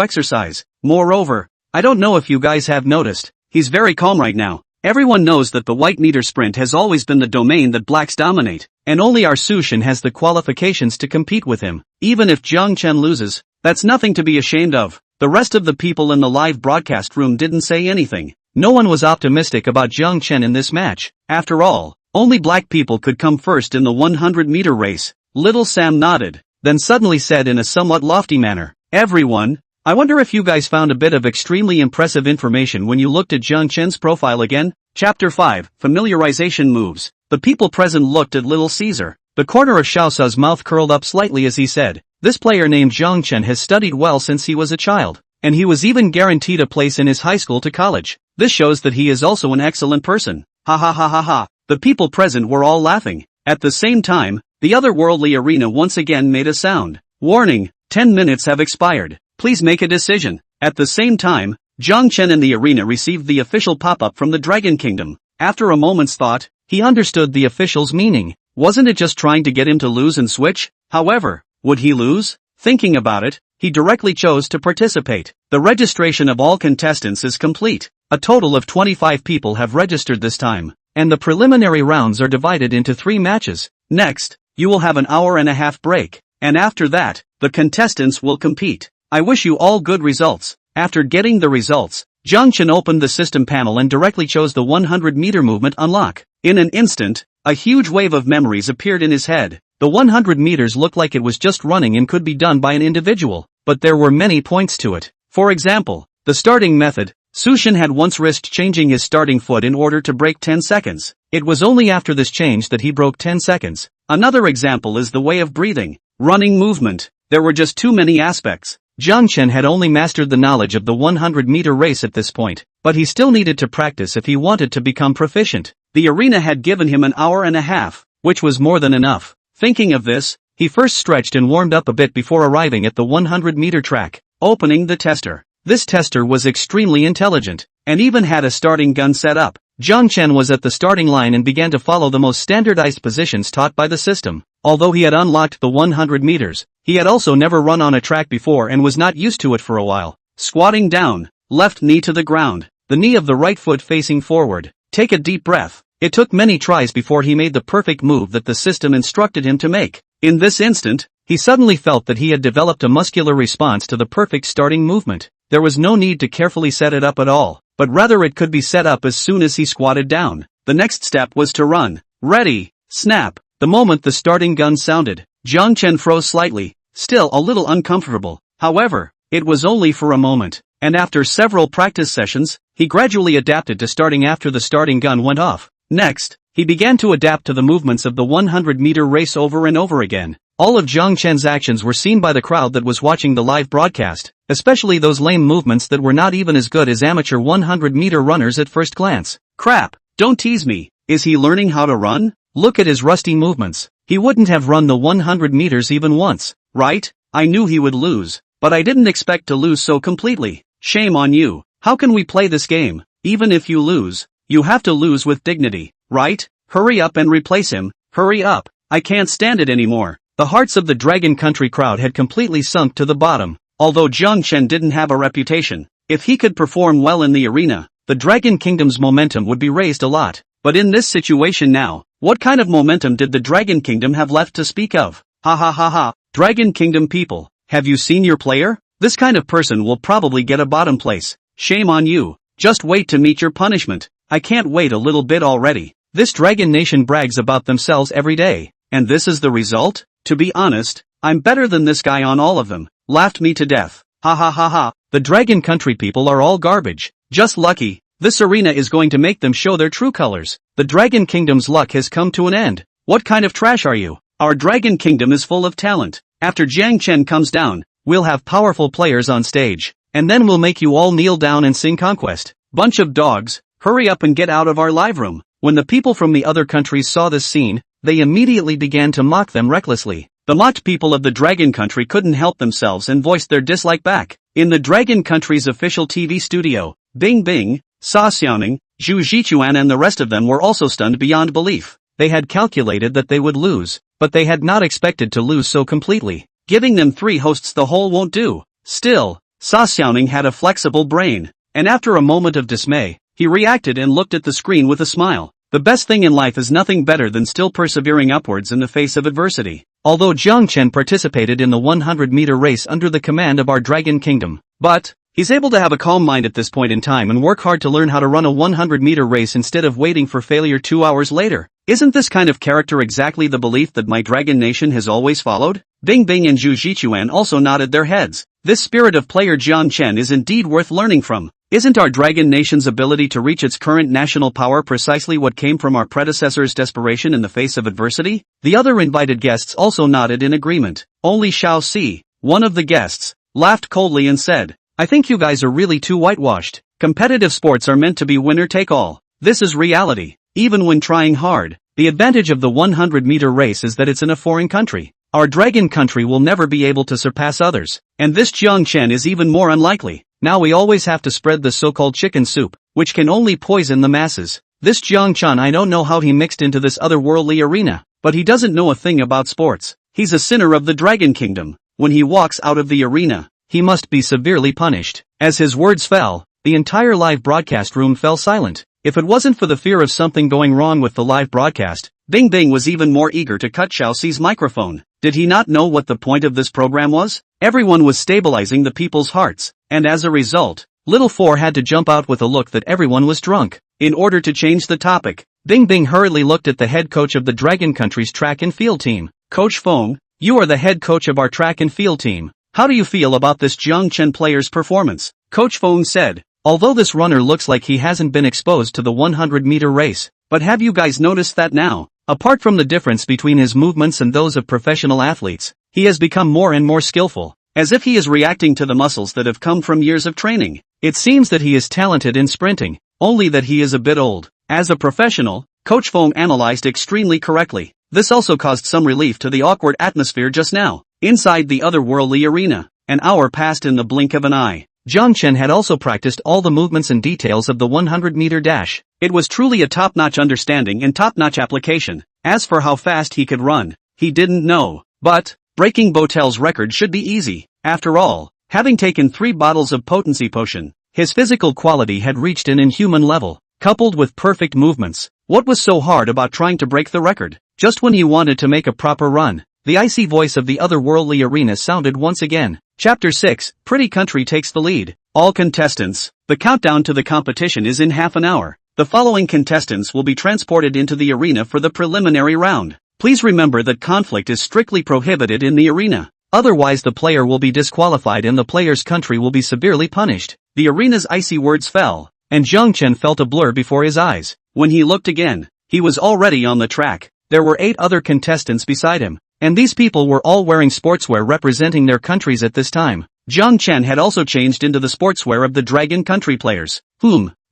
exercise. Moreover, I don't know if you guys have noticed, he's very calm right now. Everyone knows that the white meter sprint has always been the domain that blacks dominate, and only our Sushin has the qualifications to compete with him. Even if Jiang Chen loses, that's nothing to be ashamed of. The rest of the people in the live broadcast room didn't say anything. No one was optimistic about Jiang Chen in this match. After all, only black people could come first in the 100-meter race. Little Sam nodded, then suddenly said in a somewhat lofty manner, "Everyone, I wonder if you guys found a bit of extremely impressive information when you looked at Jiang Chen's profile again?" Chapter 5, Familiarization Moves. The people present looked at Little Caesar. The corner of Xiao Sa's mouth curled up slightly as he said, "This player named Jiang Chen has studied well since he was a child, and he was even guaranteed a place in his high school to college. This shows that he is also an excellent person." Ha ha ha ha ha. The people present were all laughing. At the same time, the otherworldly arena once again made a sound. Warning, 10 minutes have expired. Please make a decision. At the same time, Jiang Chen in the arena received the official pop-up from the Dragon Kingdom. After a moment's thought, he understood the official's meaning. Wasn't it just trying to get him to lose and switch? However, would he lose? Thinking about it, he directly chose to participate. The registration of all contestants is complete. A total of 25 people have registered this time, and the preliminary rounds are divided into 3 matches. Next, you will have an hour-and-a-half break, and after that, the contestants will compete. I wish you all good results. After getting the results, Jiang Chen opened the system panel and directly chose the 100-meter movement unlock. In an instant, a huge wave of memories appeared in his head. The 100 meters looked like it was just running and could be done by an individual, but there were many points to it. For example, the starting method. Sushin had once risked changing his starting foot in order to break 10 seconds. It was only after this change that he broke 10 seconds. Another example is the way of breathing. Running movement. There were just too many aspects. Jiang Chen had only mastered the knowledge of the 100-meter race at this point, but he still needed to practice if he wanted to become proficient. The arena had given him an hour and a half, which was more than enough. Thinking of this, he first stretched and warmed up a bit before arriving at the 100-meter track, opening the tester. This tester was extremely intelligent, and even had a starting gun set up. Jiang Chen was at the starting line and began to follow the most standardized positions taught by the system. Although he had unlocked the 100 meters, he had also never run on a track before and was not used to it for a while. Squatting down, left knee to the ground, the knee of the right foot facing forward. Take a deep breath. It took many tries before he made the perfect move that the system instructed him to make. In this instant, he suddenly felt that he had developed a muscular response to the perfect starting movement. There was no need to carefully set it up at all, but rather it could be set up as soon as he squatted down. The next step was to run. Ready, snap. The moment the starting gun sounded, Jiang Chen froze slightly, still a little uncomfortable. However, it was only for a moment, and after several practice sessions, he gradually adapted to starting after the starting gun went off. Next, he began to adapt to the movements of the 100-meter race over and over again. All of Jiang Chen's actions were seen by the crowd that was watching the live broadcast, especially those lame movements that were not even as good as amateur 100-meter runners at first glance. Crap, don't tease me. Is he learning how to run? Look at his rusty movements. He wouldn't have run the 100 meters even once, right? I knew he would lose, but I didn't expect to lose so completely. Shame on you. How can we play this game? Even if you lose, you have to lose with dignity, right? Hurry up and replace him. Hurry up. I can't stand it anymore. The hearts of the Dragon Country crowd had completely sunk to the bottom. Although Jiang Chen didn't have a reputation, if he could perform well in the arena, the Dragon Kingdom's momentum would be raised a lot. But in this situation now, what kind of momentum did the Dragon Kingdom have left to speak of? Ha ha ha ha, Dragon Kingdom people, have you seen your player? This kind of person will probably get a bottom place. Shame on you, just wait to meet your punishment. I can't wait a little bit already. This Dragon Nation brags about themselves every day, and this is the result? To be honest, I'm better than this guy on all of them. Laughed me to death. Ha ha ha ha, the Dragon Country people are all garbage. Just lucky, this arena is going to make them show their true colors. The Dragon Kingdom's luck has come to an end. What kind of trash are you? Our Dragon Kingdom is full of talent. After Jiang Chen comes down, we'll have powerful players on stage, and then we'll make you all kneel down and sing Conquest. Bunch of dogs, hurry up and get out of our live room. When the people from the other countries saw this scene, they immediately began to mock them recklessly. The mocked people of the Dragon Country couldn't help themselves and voiced their dislike back. In the Dragon Country's official TV studio, Bing Bing, Sa Xiaoning, Zhu Jichuan and the rest of them were also stunned beyond belief. They had calculated that they would lose, but they had not expected to lose so completely. Giving them 3 hosts the whole won't do. Still, Sa Xiaoning had a flexible brain, and after a moment of dismay, he reacted and looked at the screen with a smile. The best thing in life is nothing better than still persevering upwards in the face of adversity. Although Jiang Chen participated in the 100-meter race under the command of our Dragon Kingdom, but he's able to have a calm mind at this point in time and work hard to learn how to run a 100-meter race instead of waiting for failure 2 hours later. Isn't this kind of character exactly the belief that my Dragon Nation has always followed? Bing Bing and Zhu Jichuan also nodded their heads. This spirit of player Jiang Chen is indeed worth learning from. Isn't our Dragon Nation's ability to reach its current national power precisely what came from our predecessor's desperation in the face of adversity? The other invited guests also nodded in agreement. Only Xiao Si, one of the guests, laughed coldly and said, I think you guys are really too whitewashed. Competitive sports are meant to be winner-take-all. This is reality. Even when trying hard, the advantage of the 100-meter race is that it's in a foreign country. Our Dragon Country will never be able to surpass others, and this Jiang Chen is even more unlikely. Now we always have to spread the so-called chicken soup, which can only poison the masses. This Jiang Chen, I don't know how he mixed into this otherworldly arena, but he doesn't know a thing about sports. He's a sinner of the Dragon Kingdom. When he walks out of the arena, he must be severely punished. As his words fell, the entire live broadcast room fell silent. If it wasn't for the fear of something going wrong with the live broadcast, Bing Bing was even more eager to cut Xiao Si's microphone. Did he not know what the point of this program was? Everyone was stabilizing the people's hearts, and as a result, Little Four had to jump out with a look that everyone was drunk. In order to change the topic, Bing Bing hurriedly looked at the head coach of the Dragon Country's track and field team. Coach Feng, you are the head coach of our track and field team. How do you feel about this Jiang Chen player's performance? Coach Feng said, although this runner looks like he hasn't been exposed to the 100-meter race, but have you guys noticed that now? Apart from the difference between his movements and those of professional athletes, he has become more and more skillful, as if he is reacting to the muscles that have come from years of training. It seems that he is talented in sprinting, only that he is a bit old. As a professional, Coach Feng analyzed extremely correctly. This also caused some relief to the awkward atmosphere just now. Inside the otherworldly arena, an hour passed in the blink of an eye. Jiang Chen had also practiced all the movements and details of the 100-meter dash. It was truly a top-notch understanding and top-notch application. As for how fast he could run, he didn't know. But, breaking Botel's record should be easy. After all, having taken 3 bottles of potency potion, his physical quality had reached an inhuman level, coupled with perfect movements. What was so hard about trying to break the record? Just when he wanted to make a proper run, the icy voice of the otherworldly arena sounded once again. Chapter 6, Pretty Country takes the lead. All contestants, the countdown to the competition is in half an hour. The following contestants will be transported into the arena for the preliminary round. Please remember that conflict is strictly prohibited in the arena. Otherwise the player will be disqualified and the player's country will be severely punished. The arena's icy words fell, and Jiang Chen felt a blur before his eyes. When he looked again, he was already on the track. There were 8 other contestants beside him, and these people were all wearing sportswear representing their countries at this time. Jiang Chen had also changed into the sportswear of the Dragon Country players.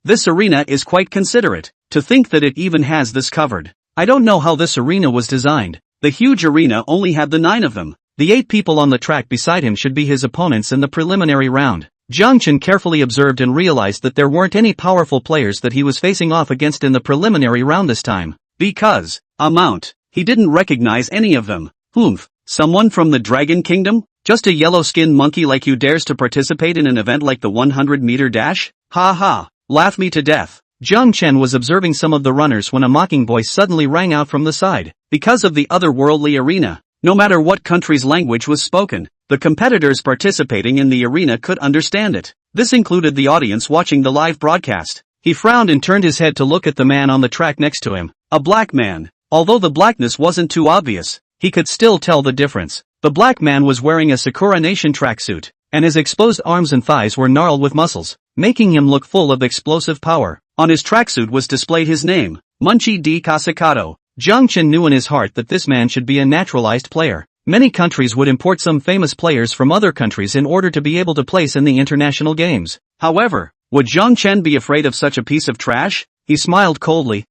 This arena is quite considerate. To think that it even has this covered. I don't know how this arena was designed. The huge arena only had the 9 of them. The 8 people on the track beside him should be his opponents in the preliminary round. Jiang Chen carefully observed and realized that there weren't any powerful players that he was facing off against in the preliminary round this time. Because, he didn't recognize any of them. Someone from the Dragon Kingdom? Just a yellow-skinned monkey like you dares to participate in an event like the 100-meter dash? Ha ha. Laugh me to death. Jiang Chen was observing some of the runners when a mocking voice suddenly rang out from the side. Because of the otherworldly arena, no matter what country's language was spoken, the competitors participating in the arena could understand it. This included the audience watching the live broadcast. He frowned and turned his head to look at the man on the track next to him, a black man. Although the blackness wasn't too obvious, he could still tell the difference. The black man was wearing a Sakura Nation tracksuit, and his exposed arms and thighs were gnarled with muscles, making him look full of explosive power. On his tracksuit was displayed his name, Munchi D. Kasakato. Jiang Chen knew in his heart that this man should be a naturalized player. Many countries would import some famous players from other countries in order to be able to place in the international games. However, would Jiang Chen be afraid of such a piece of trash? He smiled coldly.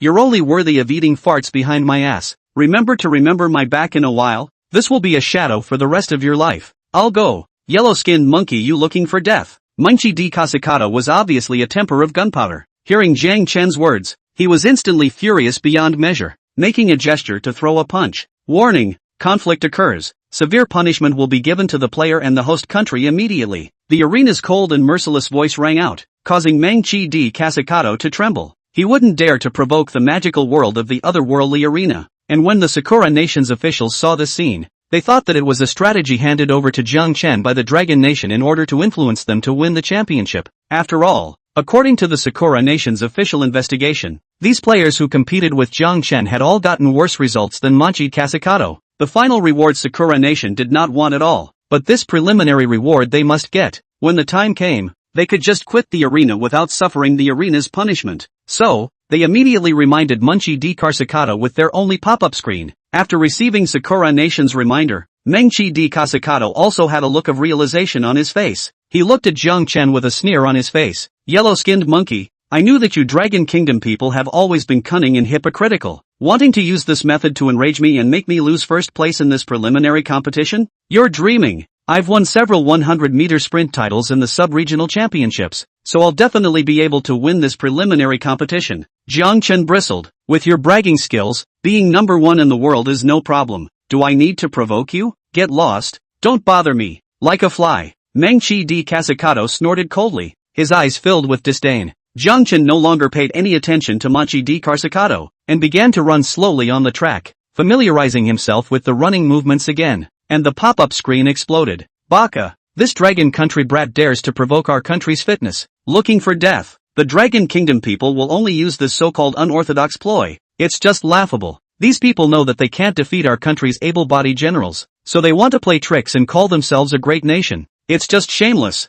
You're only worthy of eating farts behind my ass. Remember my back in a while? This will be a shadow for the rest of your life. I'll go. Yellow-skinned monkey, you looking for death. Munchi D. Kasakato was obviously a temper of gunpowder. Hearing Jiang Chen's words, he was instantly furious beyond measure, making a gesture to throw a punch. Warning, conflict occurs. Severe punishment will be given to the player and the host country immediately. The arena's cold and merciless voice rang out, causing Munchi D. Kasakato to tremble. He wouldn't dare to provoke the magical world of the otherworldly arena. And when the Sakura Nation's officials saw this scene, they thought that it was a strategy handed over to Jiang Chen by the Dragon Nation in order to influence them to win the championship. After all, according to the Sakura Nation's official investigation, these players who competed with Jiang Chen had all gotten worse results than Munchi Kasakato. The final reward Sakura Nation did not want at all, but this preliminary reward they must get. When the time came, they could just quit the arena without suffering the arena's punishment. So, they immediately reminded Munchi D. Kasakato with their only pop-up screen. After receiving Sakura Nation's reminder, Munchi D. Kasakato also had a look of realization on his face. He looked at Jiang Chen with a sneer on his face. Yellow-skinned monkey, I knew that you Dragon Kingdom people have always been cunning and hypocritical, wanting to use this method to enrage me and make me lose first place in this preliminary competition? You're dreaming. I've won several 100-meter sprint titles in the sub-regional championships, so I'll definitely be able to win this preliminary competition. Jiang Chen bristled. With your bragging skills, being number one in the world is no problem. Do I need to provoke you? Get lost. Don't bother me. Like a fly. Munchi D. Kasakato snorted coldly, his eyes filled with disdain. Jiang Chen no longer paid any attention to Munchi D. Kasakato, and began to run slowly on the track, familiarizing himself with the running movements again. And the pop-up screen exploded. Baka, this Dragon Country brat dares to provoke our country's fitness. Looking for death. The Dragon Kingdom people will only use this so-called unorthodox ploy. It's just laughable. These people know that they can't defeat our country's able-bodied generals, so they want to play tricks and call themselves a great nation. It's just shameless.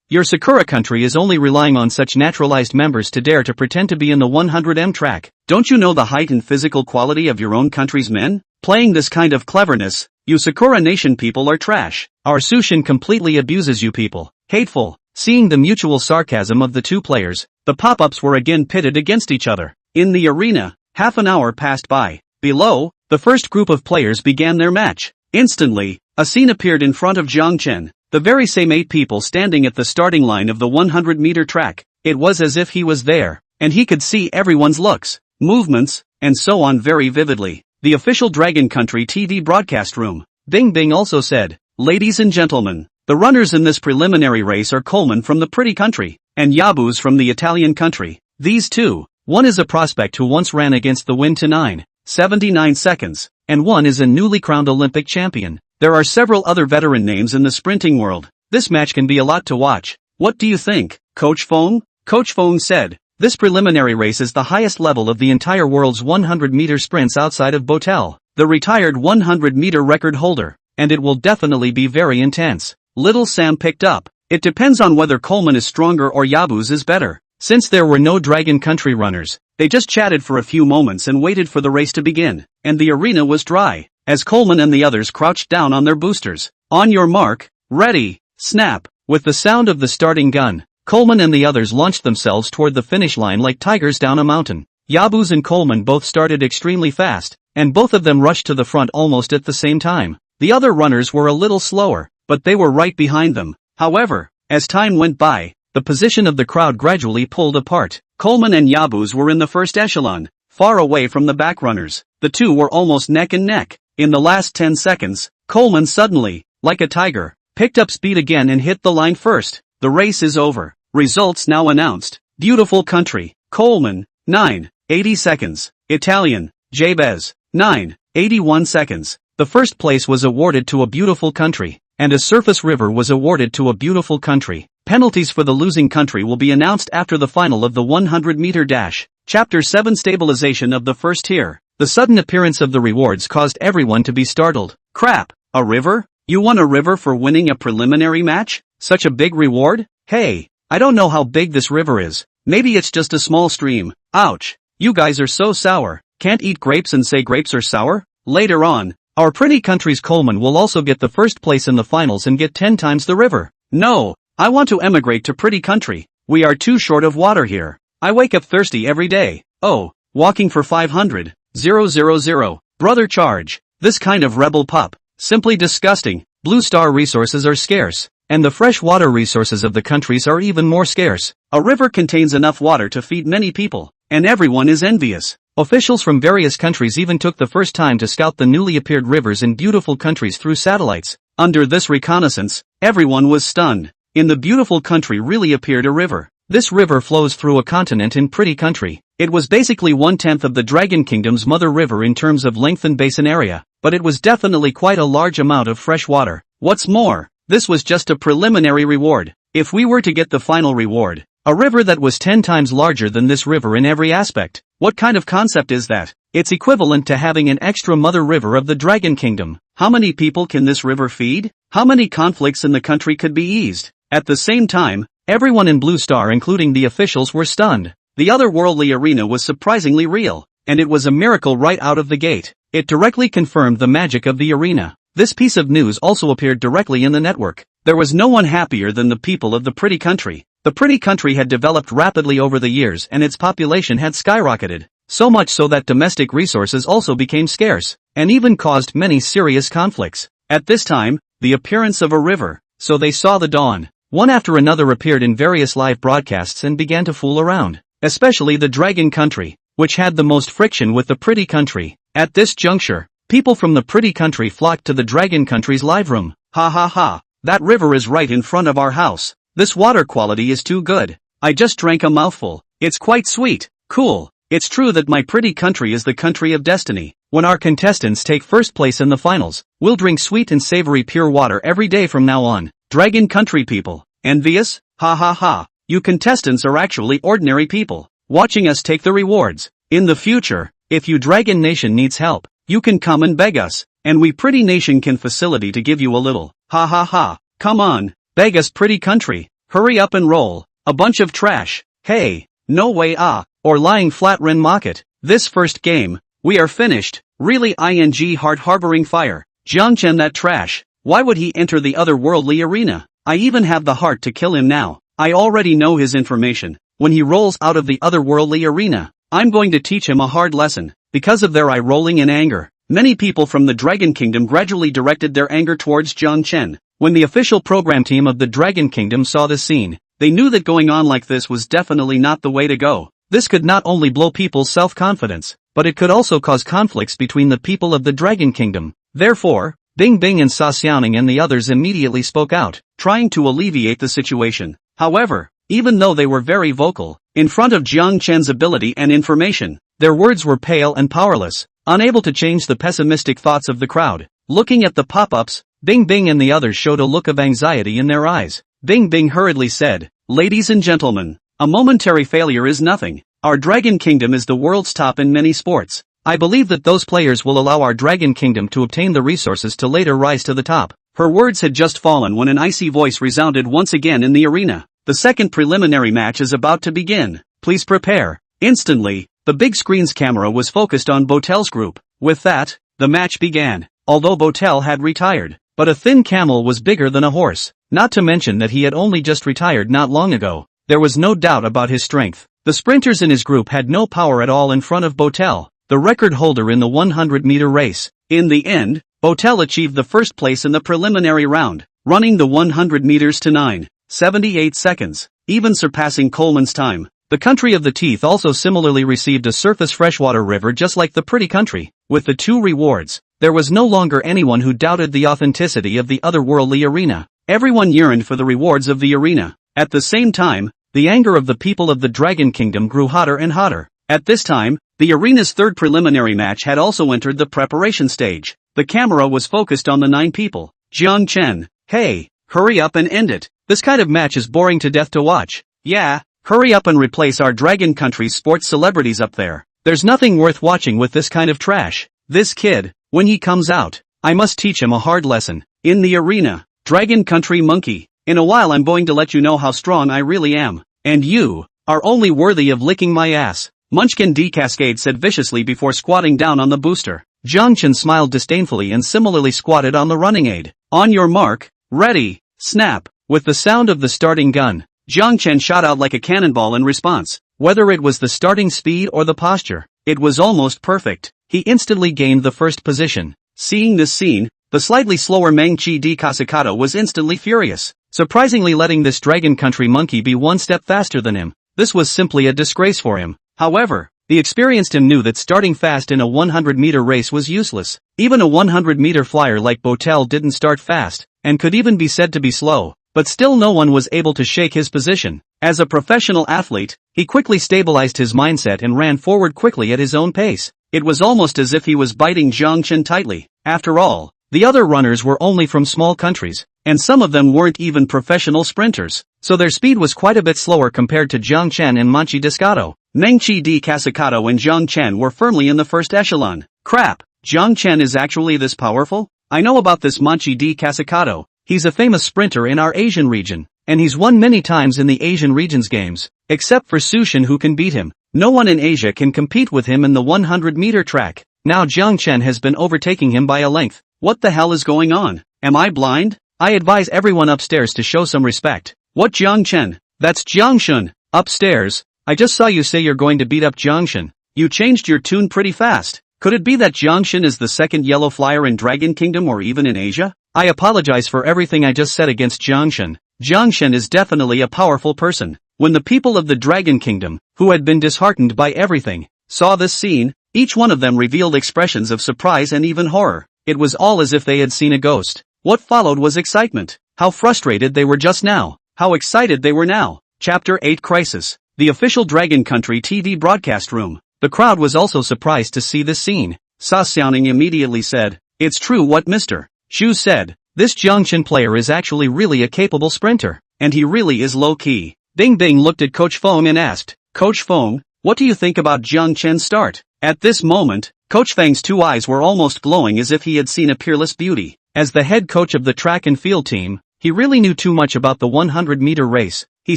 Your Sakura country is only relying on such naturalized members to dare to pretend to be in the 100m track. Don't you know the height and physical quality of your own country's men? Playing this kind of cleverness, you Sakura Nation people are trash. Our Sushin completely abuses you people. Hateful. Seeing the mutual sarcasm of the two players, the pop-ups were again pitted against each other. In the arena, half an hour passed by. Below, the first group of players began their match. Instantly, a scene appeared in front of Jiang Chen, the very same 8 people standing at the starting line of the 100-meter track. It was as if he was there, and he could see everyone's looks, movements, and so on very vividly. The official Dragon Country TV broadcast room. Bing Bing also said, Ladies and gentlemen, the runners in this preliminary race are Coleman from the pretty country, and Yabuz from the Italian country. These two, one is a prospect who once ran against the wind to 9.79 seconds, and one is a newly crowned Olympic champion. There are several other veteran names in the sprinting world. This match can be a lot to watch. What do you think, Coach Fong? Coach Fong said, this preliminary race is the highest level of the entire world's 100-meter sprints outside of Botel, the retired 100-meter record holder, and it will definitely be very intense. Little Sam picked up. It depends on whether Coleman is stronger or Yabuz is better. Since there were no Dragon Country runners, they just chatted for a few moments and waited for the race to begin, and the arena was dry, as Coleman and the others crouched down on their boosters. On your mark, ready, snap. With the sound of the starting gun, Coleman and the others launched themselves toward the finish line like tigers down a mountain. Yabuz and Coleman both started extremely fast, and both of them rushed to the front almost at the same time. The other runners were a little slower, but they were right behind them. However, as time went by, the position of the crowd gradually pulled apart. Coleman and Yabuz were in the first echelon, far away from the back runners. The two were almost neck and neck. In the last 10 seconds, Coleman suddenly, like a tiger, picked up speed again and hit the line first. The race is over. Results now announced. Beautiful country. Coleman, 9, 80 seconds. Italian, Jabez, 9, 81 seconds. The first place was awarded to a beautiful country, and a surface river was awarded to a beautiful country. Penalties for the losing country will be announced after the final of the 100-meter dash. Chapter 7 Stabilization of the first tier. The sudden appearance of the rewards caused everyone to be startled. Crap, a river? You won a river for winning a preliminary match? Such a big reward? Hey, I don't know how big this river is. Maybe it's just a small stream. Ouch. You guys are so sour. Can't eat grapes and say grapes are sour? Later on, our pretty country's Coleman will also get the first place in the finals and get 10 times the river. No, I want to emigrate to pretty country. We are too short of water here. I wake up thirsty every day. Oh, walking for 500. 000. Brother charge. This kind of rebel pup. Simply disgusting. Blue Star resources are scarce, and the fresh water resources of the countries are even more scarce. A river contains enough water to feed many people, and everyone is envious. Officials from various countries even took the first time to scout the newly appeared rivers in beautiful countries through satellites. Under this reconnaissance, everyone was stunned. In the beautiful country really appeared a river. This river flows through a continent in pretty country. It was basically 1/10 of the Dragon Kingdom's mother river in terms of length and basin area, but it was definitely quite a large amount of fresh water. What's more, this was just a preliminary reward. If we were to get the final reward, a river that was 10 times larger than this river in every aspect, what kind of concept is that? It's equivalent to having an extra mother river of the Dragon Kingdom. How many people can this river feed? How many conflicts in the country could be eased? At the same time, everyone in Blue Star including the officials were stunned. The otherworldly arena was surprisingly real, and it was a miracle right out of the gate. It directly confirmed the magic of the arena. This piece of news also appeared directly in the network. There was no one happier than the people of the pretty country. The pretty country had developed rapidly over the years and its population had skyrocketed, so much so that domestic resources also became scarce, and even caused many serious conflicts. At this time, the appearance of a river, so they saw the dawn. One after another appeared in various live broadcasts and began to fool around, especially the Dragon Country, which had the most friction with the pretty country. At this juncture, people from the pretty country flocked to the Dragon Country's live room. Ha ha ha, that river is right in front of our house. This water quality is too good. I just drank a mouthful. It's quite sweet. Cool. It's true that my pretty country is the country of destiny. When our contestants take first place in the finals, we'll drink sweet and savory pure water every day from now on. Dragon Country people. Envious? Ha ha ha. You contestants are actually ordinary people, watching us take the rewards. In the future, if you Dragon Nation needs help, you can come and beg us, and we pretty nation can facilitate to give you a little. Ha ha ha. Come on, beg us pretty country. Hurry up and roll. A bunch of trash. Hey, no way or lying flat Ren market. This first game, we are finished. Really ing heart harboring fire. Jiangchen that trash. Why would he enter the otherworldly arena? I even have the heart to kill him now. I already know his information. When he rolls out of the otherworldly arena, I'm going to teach him a hard lesson. Because of their eye rolling in anger, many people from the Dragon Kingdom gradually directed their anger towards Jiang Chen. When the official program team of the Dragon Kingdom saw this scene, they knew that going on like this was definitely not the way to go. This could not only blow people's self-confidence, but it could also cause conflicts between the people of the Dragon Kingdom. Therefore, Bing Bing and Sa Xiaoning and the others immediately spoke out, trying to alleviate the situation. However, even though they were very vocal, in front of Jiang Chen's ability and information, their words were pale and powerless, unable to change the pessimistic thoughts of the crowd. Looking at the pop-ups, Bing Bing and the others showed a look of anxiety in their eyes. Bing Bing hurriedly said, "Ladies and gentlemen, a momentary failure is nothing. Our Dragon Kingdom is the world's top in many sports. I believe that those players will allow our Dragon Kingdom to obtain the resources to later rise to the top." Her words had just fallen when an icy voice resounded once again in the arena. The second preliminary match is about to begin. Please prepare. Instantly, the big screen's camera was focused on Botel's group. With that, the match began. Although Botel had retired, but a thin camel was bigger than a horse. Not to mention that he had only just retired not long ago. There was no doubt about his strength. The sprinters in his group had no power at all in front of Botel, the record holder in the 100-meter race. In the end, Botel achieved the first place in the preliminary round, running the 100 meters to 9.78 seconds, even surpassing Coleman's time. The country of the teeth also similarly received a surface freshwater river just like the pretty country. With the two rewards, there was no longer anyone who doubted the authenticity of the otherworldly arena. Everyone yearned for the rewards of the arena. At the same time, the anger of the people of the Dragon Kingdom grew hotter and hotter. At this time, the arena's third preliminary match had also entered the preparation stage. The camera was focused on the 9 people. Jiang Chen, hey, hurry up and end it. This kind of match is boring to death to watch. Yeah, hurry up and replace our Dragon Country's sports celebrities up there. There's nothing worth watching with this kind of trash. This kid, when he comes out, I must teach him a hard lesson. In the arena, Dragon Country Monkey, in a while I'm going to let you know how strong I really am. And you are only worthy of licking my ass. Munchkin D. Cascade said viciously before squatting down on the booster. Jiang Chen smiled disdainfully and similarly squatted on the running aid. On your mark, ready, snap. With the sound of the starting gun, Jiang Chen shot out like a cannonball in response. Whether it was the starting speed or the posture, it was almost perfect. He instantly gained the first position. Seeing this scene, the slightly slower Mangchi D. Kasakato was instantly furious, surprisingly letting this Dragon Country monkey be one step faster than him. This was simply a disgrace for him. However, the experienced him knew that starting fast in a 100-meter race was useless. Even a 100-meter flyer like Botel didn't start fast, and could even be said to be slow. But still no one was able to shake his position. As a professional athlete, he quickly stabilized his mindset and ran forward quickly at his own pace. It was almost as if he was biting Jiang Chen tightly. After all, the other runners were only from small countries, and some of them weren't even professional sprinters, so their speed was quite a bit slower compared to Jiang Chen and Manchi Descato. Mengchi D. Kasakato and Jiang Chen were firmly in the first echelon. Crap, Jiang Chen is actually this powerful? I know about this Manchi D. Kasakato. He's a famous sprinter in our Asian region, and he's won many times in the Asian region's games, except for Sushin who can beat him. No one in Asia can compete with him in the 100-meter track. Now Jiang Chen has been overtaking him by a length. What the hell is going on? Am I blind? I advise everyone upstairs to show some respect. What Jiang Chen? That's Jiang Shun. Upstairs. I just saw you say you're going to beat up Jiang Shen. You changed your tune pretty fast. Could it be that Jiang Shen is the second yellow flyer in Dragon Kingdom or even in Asia? I apologize for everything I just said against Jiang Shen. Jiang Shen is definitely a powerful person. When the people of the Dragon Kingdom, who had been disheartened by everything, saw this scene, each one of them revealed expressions of surprise and even horror. It was all as if they had seen a ghost. What followed was excitement. How frustrated they were just now. How excited they were now. Chapter 8 Crisis. The official Dragon Country TV broadcast room. The crowd was also surprised to see this scene. Sa Xiaoning immediately said, "It's true what Mr. Xu said. This Jiang Chen player is actually really a capable sprinter, and he really is low-key." Bing Bing looked at Coach Feng and asked, "Coach Feng, what do you think about Jiang Chen's start?" At this moment, Coach Feng's 2 eyes were almost glowing as if he had seen a peerless beauty. As the head coach of the track and field team, he really knew too much about the 100-meter race. He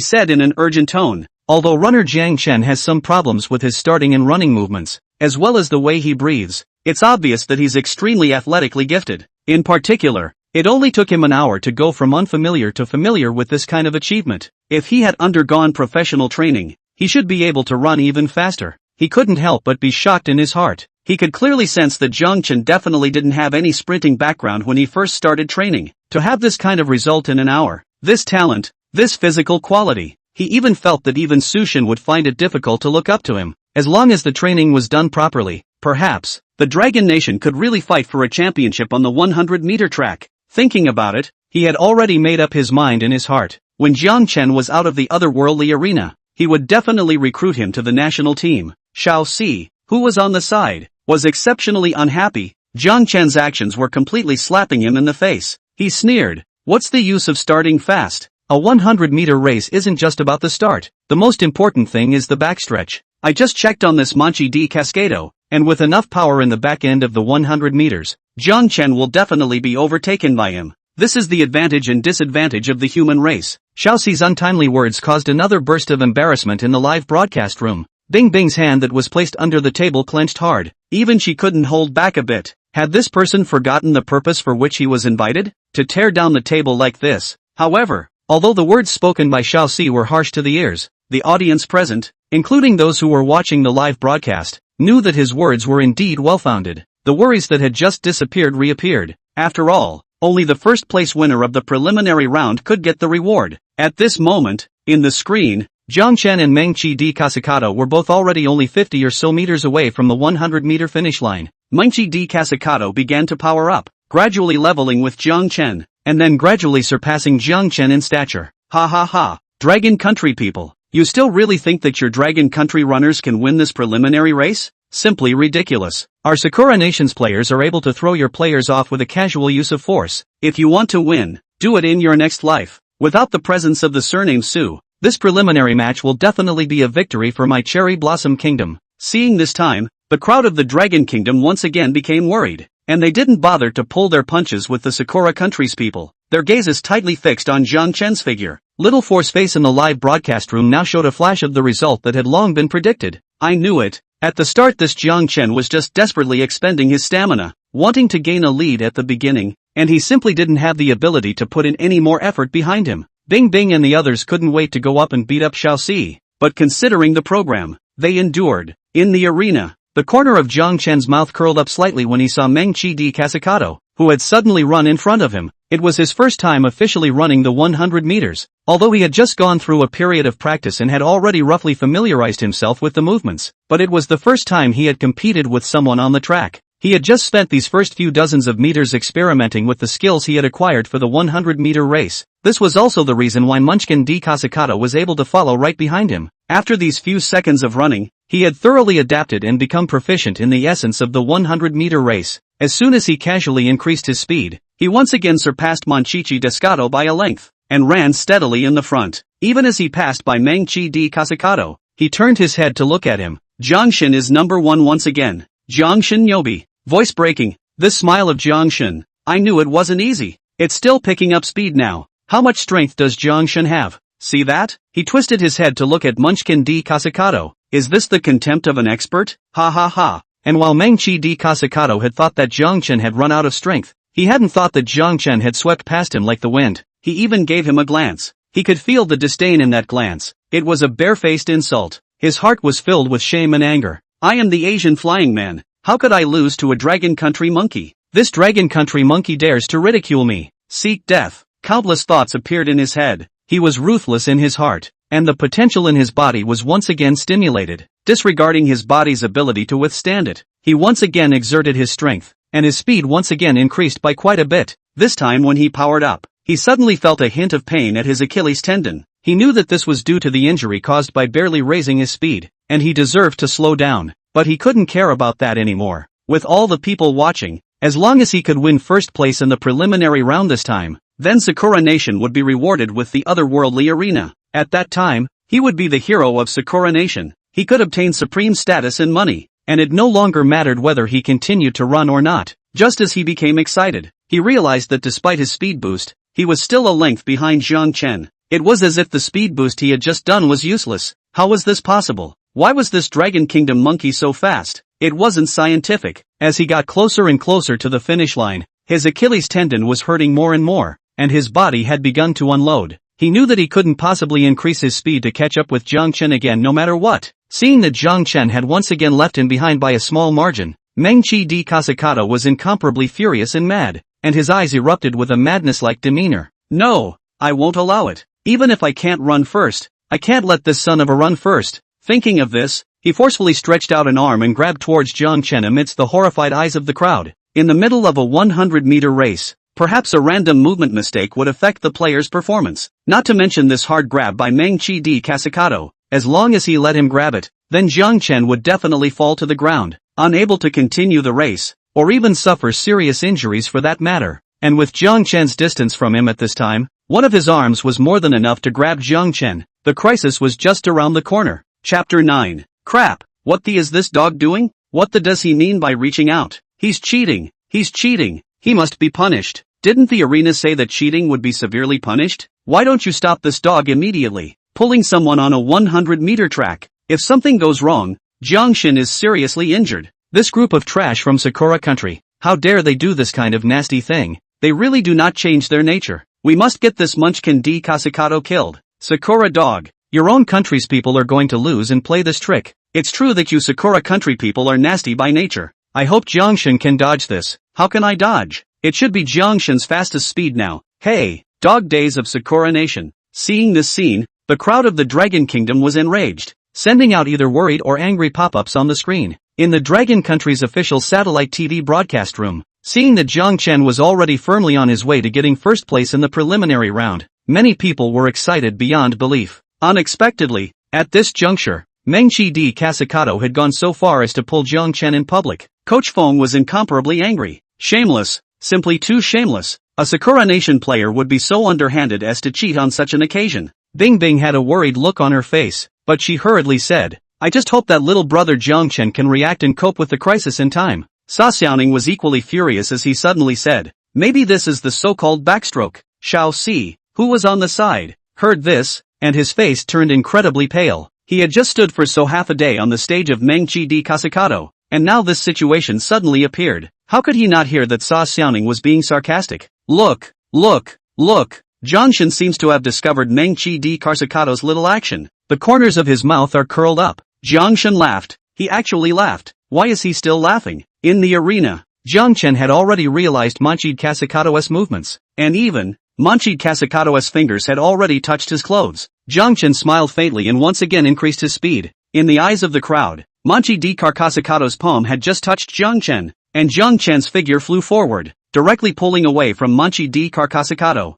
said in an urgent tone, "Although runner Jiang Chen has some problems with his starting and running movements, as well as the way he breathes, it's obvious that he's extremely athletically gifted. In particular, it only took him an hour to go from unfamiliar to familiar with this kind of achievement. If he had undergone professional training, he should be able to run even faster." He couldn't help but be shocked in his heart. He could clearly sense that Jiang Chen definitely didn't have any sprinting background when he first started training. To have this kind of result in an hour, this talent, this physical quality, he even felt that even Sushin would find it difficult to look up to him. As long as the training was done properly, perhaps, the Dragon Nation could really fight for a championship on the 100-meter track. Thinking about it, he had already made up his mind in his heart. When Jiang Chen was out of the otherworldly arena, he would definitely recruit him to the national team. Xiao Si, who was on the side, was exceptionally unhappy. Jiang Chen's actions were completely slapping him in the face. He sneered, "What's the use of starting fast? A 100-meter race isn't just about the start. The most important thing is the backstretch. I just checked on this Manchi D. Cascado, and with enough power in the back end of the 100 meters, Jiang Chen will definitely be overtaken by him. This is the advantage and disadvantage of the human race." Xiao Si's untimely words caused another burst of embarrassment in the live broadcast room. Bing Bing's hand that was placed under the table clenched hard. Even she couldn't hold back a bit. Had this person forgotten the purpose for which he was invited? To tear down the table like this. However, although the words spoken by Xiao Si were harsh to the ears, the audience present, including those who were watching the live broadcast, knew that his words were indeed well-founded. The worries that had just disappeared reappeared. After all, only the first-place winner of the preliminary round could get the reward. At this moment, in the screen, Jiang Chen and Mengchi D. Kasakato were both already only 50 or so meters away from the 100-meter finish line. Mengchi D. Kasakato began to power up, gradually leveling with Jiang Chen, and then gradually surpassing Jiang Chen in stature. Ha ha ha, Dragon Country people, you still really think that your Dragon Country runners can win this preliminary race? Simply ridiculous. Our Sakura Nation's players are able to throw your players off with a casual use of force. If you want to win, do it in your next life. Without the presence of the surname Su, this preliminary match will definitely be a victory for my Cherry Blossom Kingdom. Seeing this time, the crowd of the Dragon Kingdom once again became worried, and they didn't bother to pull their punches with the Sakura Country's people. Their gazes tightly fixed on Jiang Chen's figure. Little Force face in the live broadcast room now showed a flash of the result that had long been predicted. I knew it. At the start this Jiang Chen was just desperately expending his stamina, wanting to gain a lead at the beginning, and he simply didn't have the ability to put in any more effort behind him. Bing Bing and the others couldn't wait to go up and beat up Xiaoxi, but considering the program, they endured. In the arena, the corner of Jiang Chen's mouth curled up slightly when he saw Meng Qi di Casicado, who had suddenly run in front of him. It was his first time officially running the 100 meters, although he had just gone through a period of practice and had already roughly familiarized himself with the movements, but it was the first time he had competed with someone on the track. He had just spent these first few dozens of meters experimenting with the skills he had acquired for the 100-meter race. This was also the reason why Munchkin di Casicado was able to follow right behind him. After these few seconds of running, he had thoroughly adapted and become proficient in the essence of the 100-meter race. As soon as he casually increased his speed, he once again surpassed Monchichi Descado by a length, and ran steadily in the front. Even as he passed by Meng Qi di Casicado, he turned his head to look at him. Jiangshan is number one once again. Jiangshan Yobi. Voice breaking. This smile of Jiangshan. I knew it wasn't easy. It's still picking up speed now. How much strength does Jiangshan have? See that? He twisted his head to look at Munchkin di Casicado. Is this the contempt of an expert? Ha ha ha. And while Meng Qi di Casicado had thought that Jiangshan had run out of strength, he hadn't thought that Jiangshan had swept past him like the wind. He even gave him a glance. He could feel the disdain in that glance. It was a barefaced insult. His heart was filled with shame and anger. I am the Asian flying man. How could I lose to a Dragon Country monkey? This Dragon Country monkey dares to ridicule me. Seek death. Countless thoughts appeared in his head. He was ruthless in his heart, and the potential in his body was once again stimulated. Disregarding his body's ability to withstand it, he once again exerted his strength, and his speed once again increased by quite a bit. This time when he powered up, he suddenly felt a hint of pain at his Achilles tendon. He knew that this was due to the injury caused by barely raising his speed, and he deserved to slow down, but he couldn't care about that anymore. With all the people watching, as long as he could win first place in the preliminary round this time, then Sakura Nation would be rewarded with the otherworldly arena. At that time, he would be the hero of Sakura Nation. He could obtain supreme status and money, and it no longer mattered whether he continued to run or not. Just as he became excited, he realized that despite his speed boost, he was still a length behind Jiang Chen. It was as if the speed boost he had just done was useless. How was this possible? Why was this Dragon Kingdom monkey so fast? It wasn't scientific. As he got closer and closer to the finish line, his Achilles tendon was hurting more and more, and his body had begun to unload. He knew that he couldn't possibly increase his speed to catch up with Jiang Chen again no matter what. Seeing that Jiang Chen had once again left him behind by a small margin, Meng Qi di Casicado was incomparably furious and mad, and his eyes erupted with a madness-like demeanor. No, I won't allow it. Even if I can't run first, I can't let this son of a run first. Thinking of this, he forcefully stretched out an arm and grabbed towards Jiang Chen amidst the horrified eyes of the crowd. In the middle of a 100-meter race, perhaps a random movement mistake would affect the player's performance. Not to mention this hard grab by Meng Qi di Casicado. As long as he let him grab it, then Jiang Chen would definitely fall to the ground, unable to continue the race, or even suffer serious injuries for that matter. And with Jiang Chen's distance from him at this time, one of his arms was more than enough to grab Jiang Chen. The crisis was just around the corner. Chapter 9. Crap, what the is this dog doing? What the does he mean by reaching out? He's cheating. He's cheating. He must be punished. Didn't the arena say that cheating would be severely punished? Why don't you stop this dog immediately? Pulling someone on a 100-meter track. If something goes wrong, Jiangshan is seriously injured. This group of trash from Sakura country, how dare they do this kind of nasty thing? They really do not change their nature. We must get this Munchkin di Casicado killed. Sakura dog, your own country's people are going to lose and play this trick. It's true that you Sakura country people are nasty by nature. I hope Jiangshan can dodge this. How can I dodge? It should be Jiangshan's fastest speed now. Hey, dog days of Sakura Nation. Seeing this scene, the crowd of the Dragon Kingdom was enraged, sending out either worried or angry pop-ups on the screen. In the Dragon Country's official satellite TV broadcast room, seeing that Jiang Chen was already firmly on his way to getting first place in the preliminary round, Many people were excited beyond belief. Unexpectedly, at this juncture, Mengchi D. Kasakato had gone so far as to pull Jiang Chen in public. Coach Feng was incomparably angry. Shameless, simply too shameless. A Sakura Nation player would be so underhanded as to cheat on such an occasion. Bing Bing had a worried look on her face, but she hurriedly said, I just hope that little brother Jiang Chen can react and cope with the crisis in time. Sa Xiaoning was equally furious as he suddenly said, maybe this is the so-called backstroke. Xiao Si, who was on the side, heard this, and his face turned incredibly pale. He had just stood for so half a day on the stage of Mengchi D. Kasakato, and now this situation suddenly appeared. How could he not hear that Sa Xiaoning was being sarcastic? Look, look, look. Jiang Chen seems to have discovered Mengchi D. Kasakato's little action. The corners of his mouth are curled up. Jiang Chen laughed. He actually laughed. Why is he still laughing? In the arena, Jiang Chen had already realized Manchid Kasakato's movements, and even, Manchid Kasakato's fingers had already touched his clothes. Jiang Chen smiled faintly and once again increased his speed. In the eyes of the crowd, Manchid D. Kasakato's palm had just touched Jiang Chen, and Jiang Chen's figure flew forward, directly pulling away from Manchid D. Kasakato.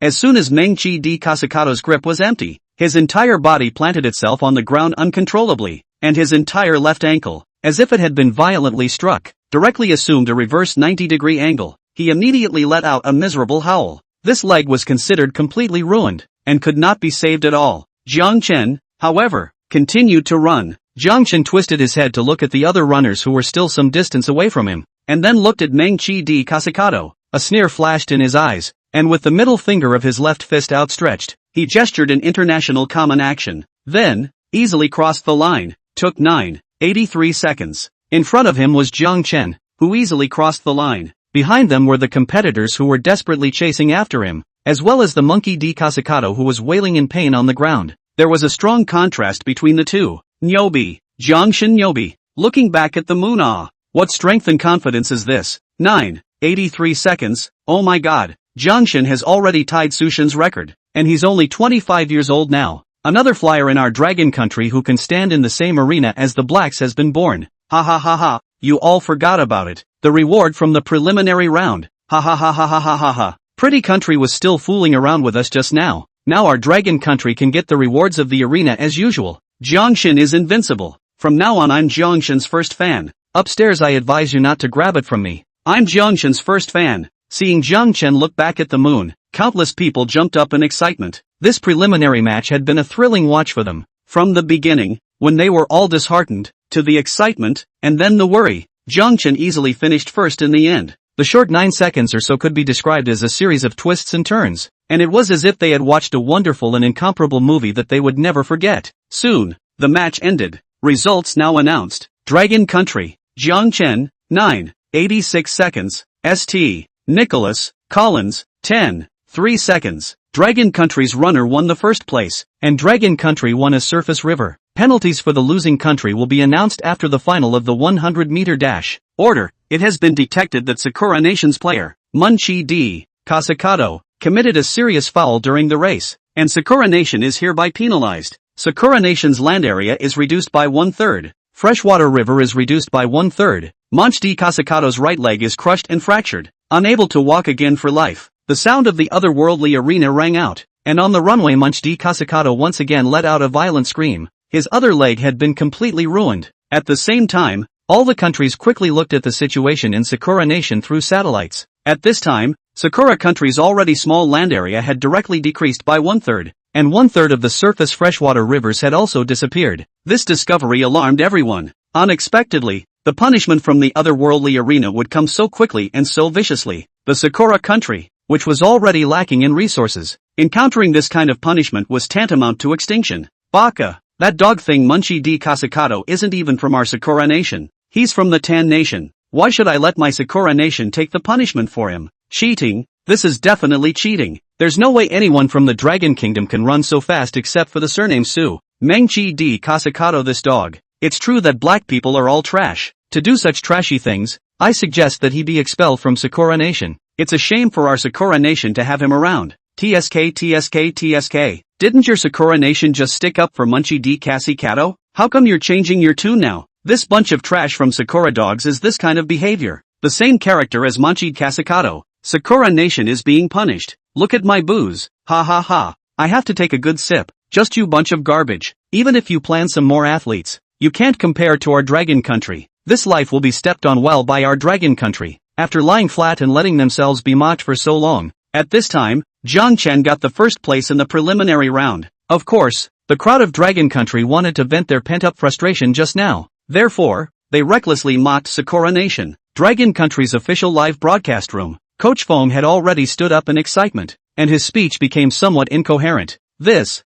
As soon as Mengchi D. Kasakato's grip was empty, his entire body planted itself on the ground uncontrollably, and his entire left ankle, as if it had been violently struck, directly assumed a reverse 90-degree angle. He immediately let out a miserable howl. This leg was considered completely ruined, and could not be saved at all. Jiang Chen, however, continued to run. Jiang Chen twisted his head to look at the other runners who were still some distance away from him, and then looked at Mengchi D. Kasakato. A sneer flashed in his eyes, and with the middle finger of his left fist outstretched, he gestured in international common action. Then, easily crossed the line. Took 9.83 seconds. In front of him was Jiang Chen, who easily crossed the line. Behind them were the competitors who were desperately chasing after him, as well as the monkey D. Kasakato who was wailing in pain on the ground. There was a strong contrast between the two. Nyobi, Jiang Chen Nyobi, looking back at the moon. What strength and confidence is this? 9.83 seconds, oh my god. Jiang Chen has already tied Su Shen's record, and he's only 25 years old now. Another flyer in our dragon country who can stand in the same arena as the blacks has been born. Ha ha ha ha, you all forgot about it. The reward from the preliminary round. Ha ha ha ha ha ha ha ha. Pretty country was still fooling around with us just now. Now our dragon country can get the rewards of the arena as usual. Jiang Chen is invincible. From now on I'm Jiang Shen's first fan. Upstairs I advise you not to grab it from me. I'm Jiang Shen's first fan. Seeing Jiang Chen look back at the moon, countless people jumped up in excitement. This preliminary match had been a thrilling watch for them. From the beginning, when they were all disheartened, to the excitement, and then the worry, Jiang Chen easily finished first in the end. The short 9 seconds or so could be described as a series of twists and turns, and it was as if they had watched a wonderful and incomparable movie that they would never forget. Soon, the match ended. Results now announced. Dragon Country, Jiang Chen, 9.86 seconds, St. Nicholas, Collins, 10.3 seconds. Dragon Country's runner won the first place, and Dragon Country won a surface river. Penalties for the losing country will be announced after the final of the 100-meter dash. Order. It has been detected that Sakura Nation's player, Manchid D. Kasakato, committed a serious foul during the race, and Sakura Nation is hereby penalized. Sakura Nation's land area is reduced by 1/3. Freshwater River is reduced by 1/3. Manchid D. Kasakato's right leg is crushed and fractured, unable to walk again for life. The sound of the otherworldly arena rang out, and on the runway Manchid D. Kasakato once again let out a violent scream. His other leg had been completely ruined. At the same time, all the countries quickly looked at the situation in Sakura Nation through satellites. At this time, Sakura Country's already small land area had directly decreased by 1/3, and 1/3 of the surface freshwater rivers had also disappeared. This discovery alarmed everyone. Unexpectedly, the punishment from the otherworldly arena would come so quickly and so viciously. The Sakura Country, which was already lacking in resources, encountering this kind of punishment was tantamount to extinction. Baka, that dog thing Manchid D. Kasakato isn't even from our Sakura Nation. He's from the Tan Nation. Why should I let my Sakura Nation take the punishment for him? Cheating? This is definitely cheating. There's no way anyone from the Dragon Kingdom can run so fast except for the surname Su. Mengchi D. Kasakato, this dog. It's true that black people are all trash. To do such trashy things, I suggest that he be expelled from Sakura Nation. It's a shame for our Sakura Nation to have him around. TSK TSK TSK. Didn't your Sakura Nation just stick up for Manchid D. Kasakato? How come you're changing your tune now? This bunch of trash from Sakura dogs is this kind of behavior. The same character as Manchid Kasakato. Sakura Nation is being punished. look at my booze, ha ha ha. I have to take a good sip, just you bunch of garbage. Even if you plan some more athletes, you can't compare to our dragon country. This life will be stepped on well by our dragon country, after lying flat and letting themselves be mocked for so long. At this time, Jiang Chen got the first place in the preliminary round. Of course, the crowd of Dragon Country wanted to vent their pent-up frustration just now. Therefore, they recklessly mocked Sakura Nation. Dragon Country's official live broadcast room. Coach Foam had already stood up in excitement, and his speech became somewhat incoherent. This,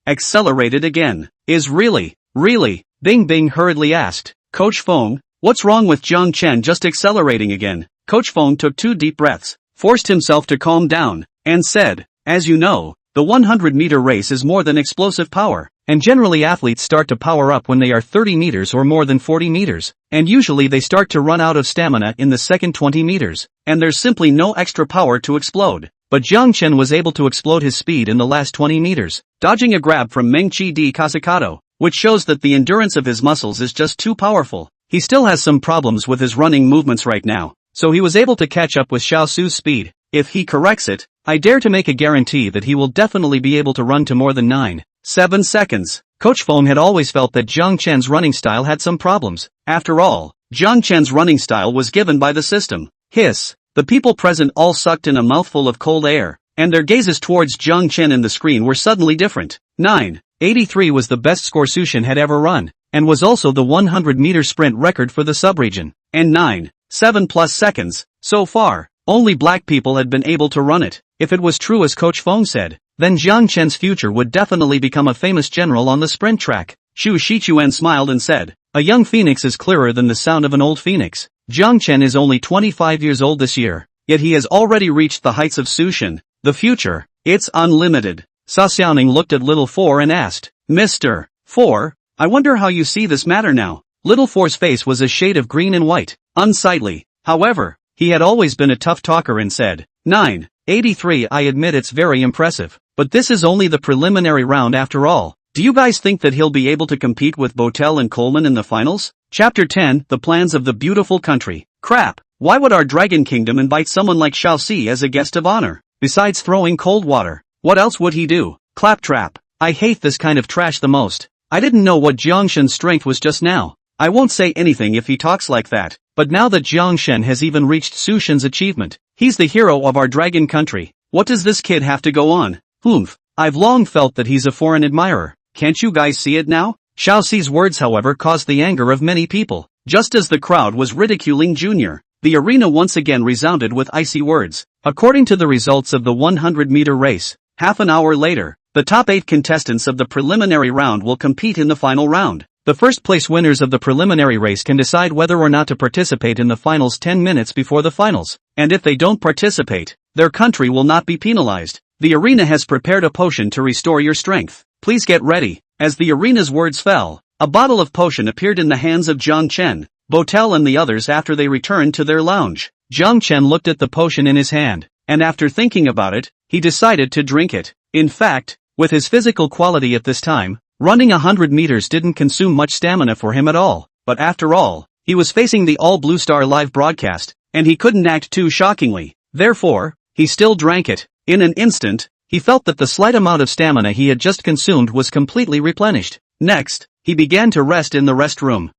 accelerated again. Is really? Bing Bing hurriedly asked. Coach Foam, what's wrong with Jiang Chen just accelerating again? Coach Foam took 2 deep breaths, forced himself to calm down, and said, as you know, the 100-meter race is more than explosive power, and generally athletes start to power up when they are 30 meters or more than 40 meters, and usually they start to run out of stamina in the second 20 meters, and there's simply no extra power to explode. But Jiang Chen was able to explode his speed in the last 20 meters, dodging a grab from Meng Chi Di Kasakato, which shows that the endurance of his muscles is just too powerful. He still has some problems with his running movements right now, so he was able to catch up with Xiao Su's speed. If he corrects it, I dare to make a guarantee that he will definitely be able to run to more than 9.7 seconds. Coach Foam had always felt that Jiang Chen's running style had some problems. After all, Jiang Chen's running style was given by the system. Hiss. The people present all sucked in a mouthful of cold air, and their gazes towards Jiang Chen in the screen were suddenly different. 9.83 was the best score Sushin had ever run, and was also the 100-meter sprint record for the subregion, and 9.7 plus seconds. So far, only black people had been able to run it. If it was true as Coach Feng said, then Jiang Chen's future would definitely become a famous general on the sprint track. Xu Shichuan smiled and said, a young phoenix is clearer than the sound of an old phoenix. Jiang Chen is only 25 years old this year, yet he has already reached the heights of Sushin. The future, it's unlimited. Sa Xiaoning looked at Little Four and asked, Mr. Four, I wonder how you see this matter now. Little Four's face was a shade of green and white, unsightly. However, he had always been a tough talker and said, 9.83 I admit it's very impressive, but this is only the preliminary round after all. Do you guys think that he'll be able to compete with Botel and Coleman in the finals? Chapter 10, The Plans of the Beautiful Country. Crap, why would our Dragon Kingdom invite someone like Xiaoxi as a guest of honor? Besides throwing cold water, what else would he do? Claptrap. I hate this kind of trash the most. I didn't know what Jiangshen's strength was just now. I won't say anything if he talks like that, but now that Jiangshen has even reached Sushin's achievement, he's the hero of our Dragon Country. What does this kid have to go on? I've long felt that he's a foreign admirer. Can't you guys see it now? Xiaoxi's words however caused the anger of many people. Just as the crowd was ridiculing Junior, the arena once again resounded with icy words. According to the results of the 100-meter race, half an hour later, the top 8 contestants of the preliminary round will compete in the final round. The first-place winners of the preliminary race can decide whether or not to participate in the finals 10 minutes before the finals, and if they don't participate, their country will not be penalized. The arena has prepared a potion to restore your strength. Please get ready. As the arena's words fell, a bottle of potion appeared in the hands of Jiang Chen, Botel and the others after they returned to their lounge. Jiang Chen looked at the potion in his hand, and after thinking about it, he decided to drink it. In fact, with his physical quality at this time, running 100 meters didn't consume much stamina for him at all. But after all, he was facing the All Blue Star live broadcast, and he couldn't act too shockingly. Therefore, he still drank it. In an instant, he felt that the slight amount of stamina he had just consumed was completely replenished. Next, he began to rest in the restroom.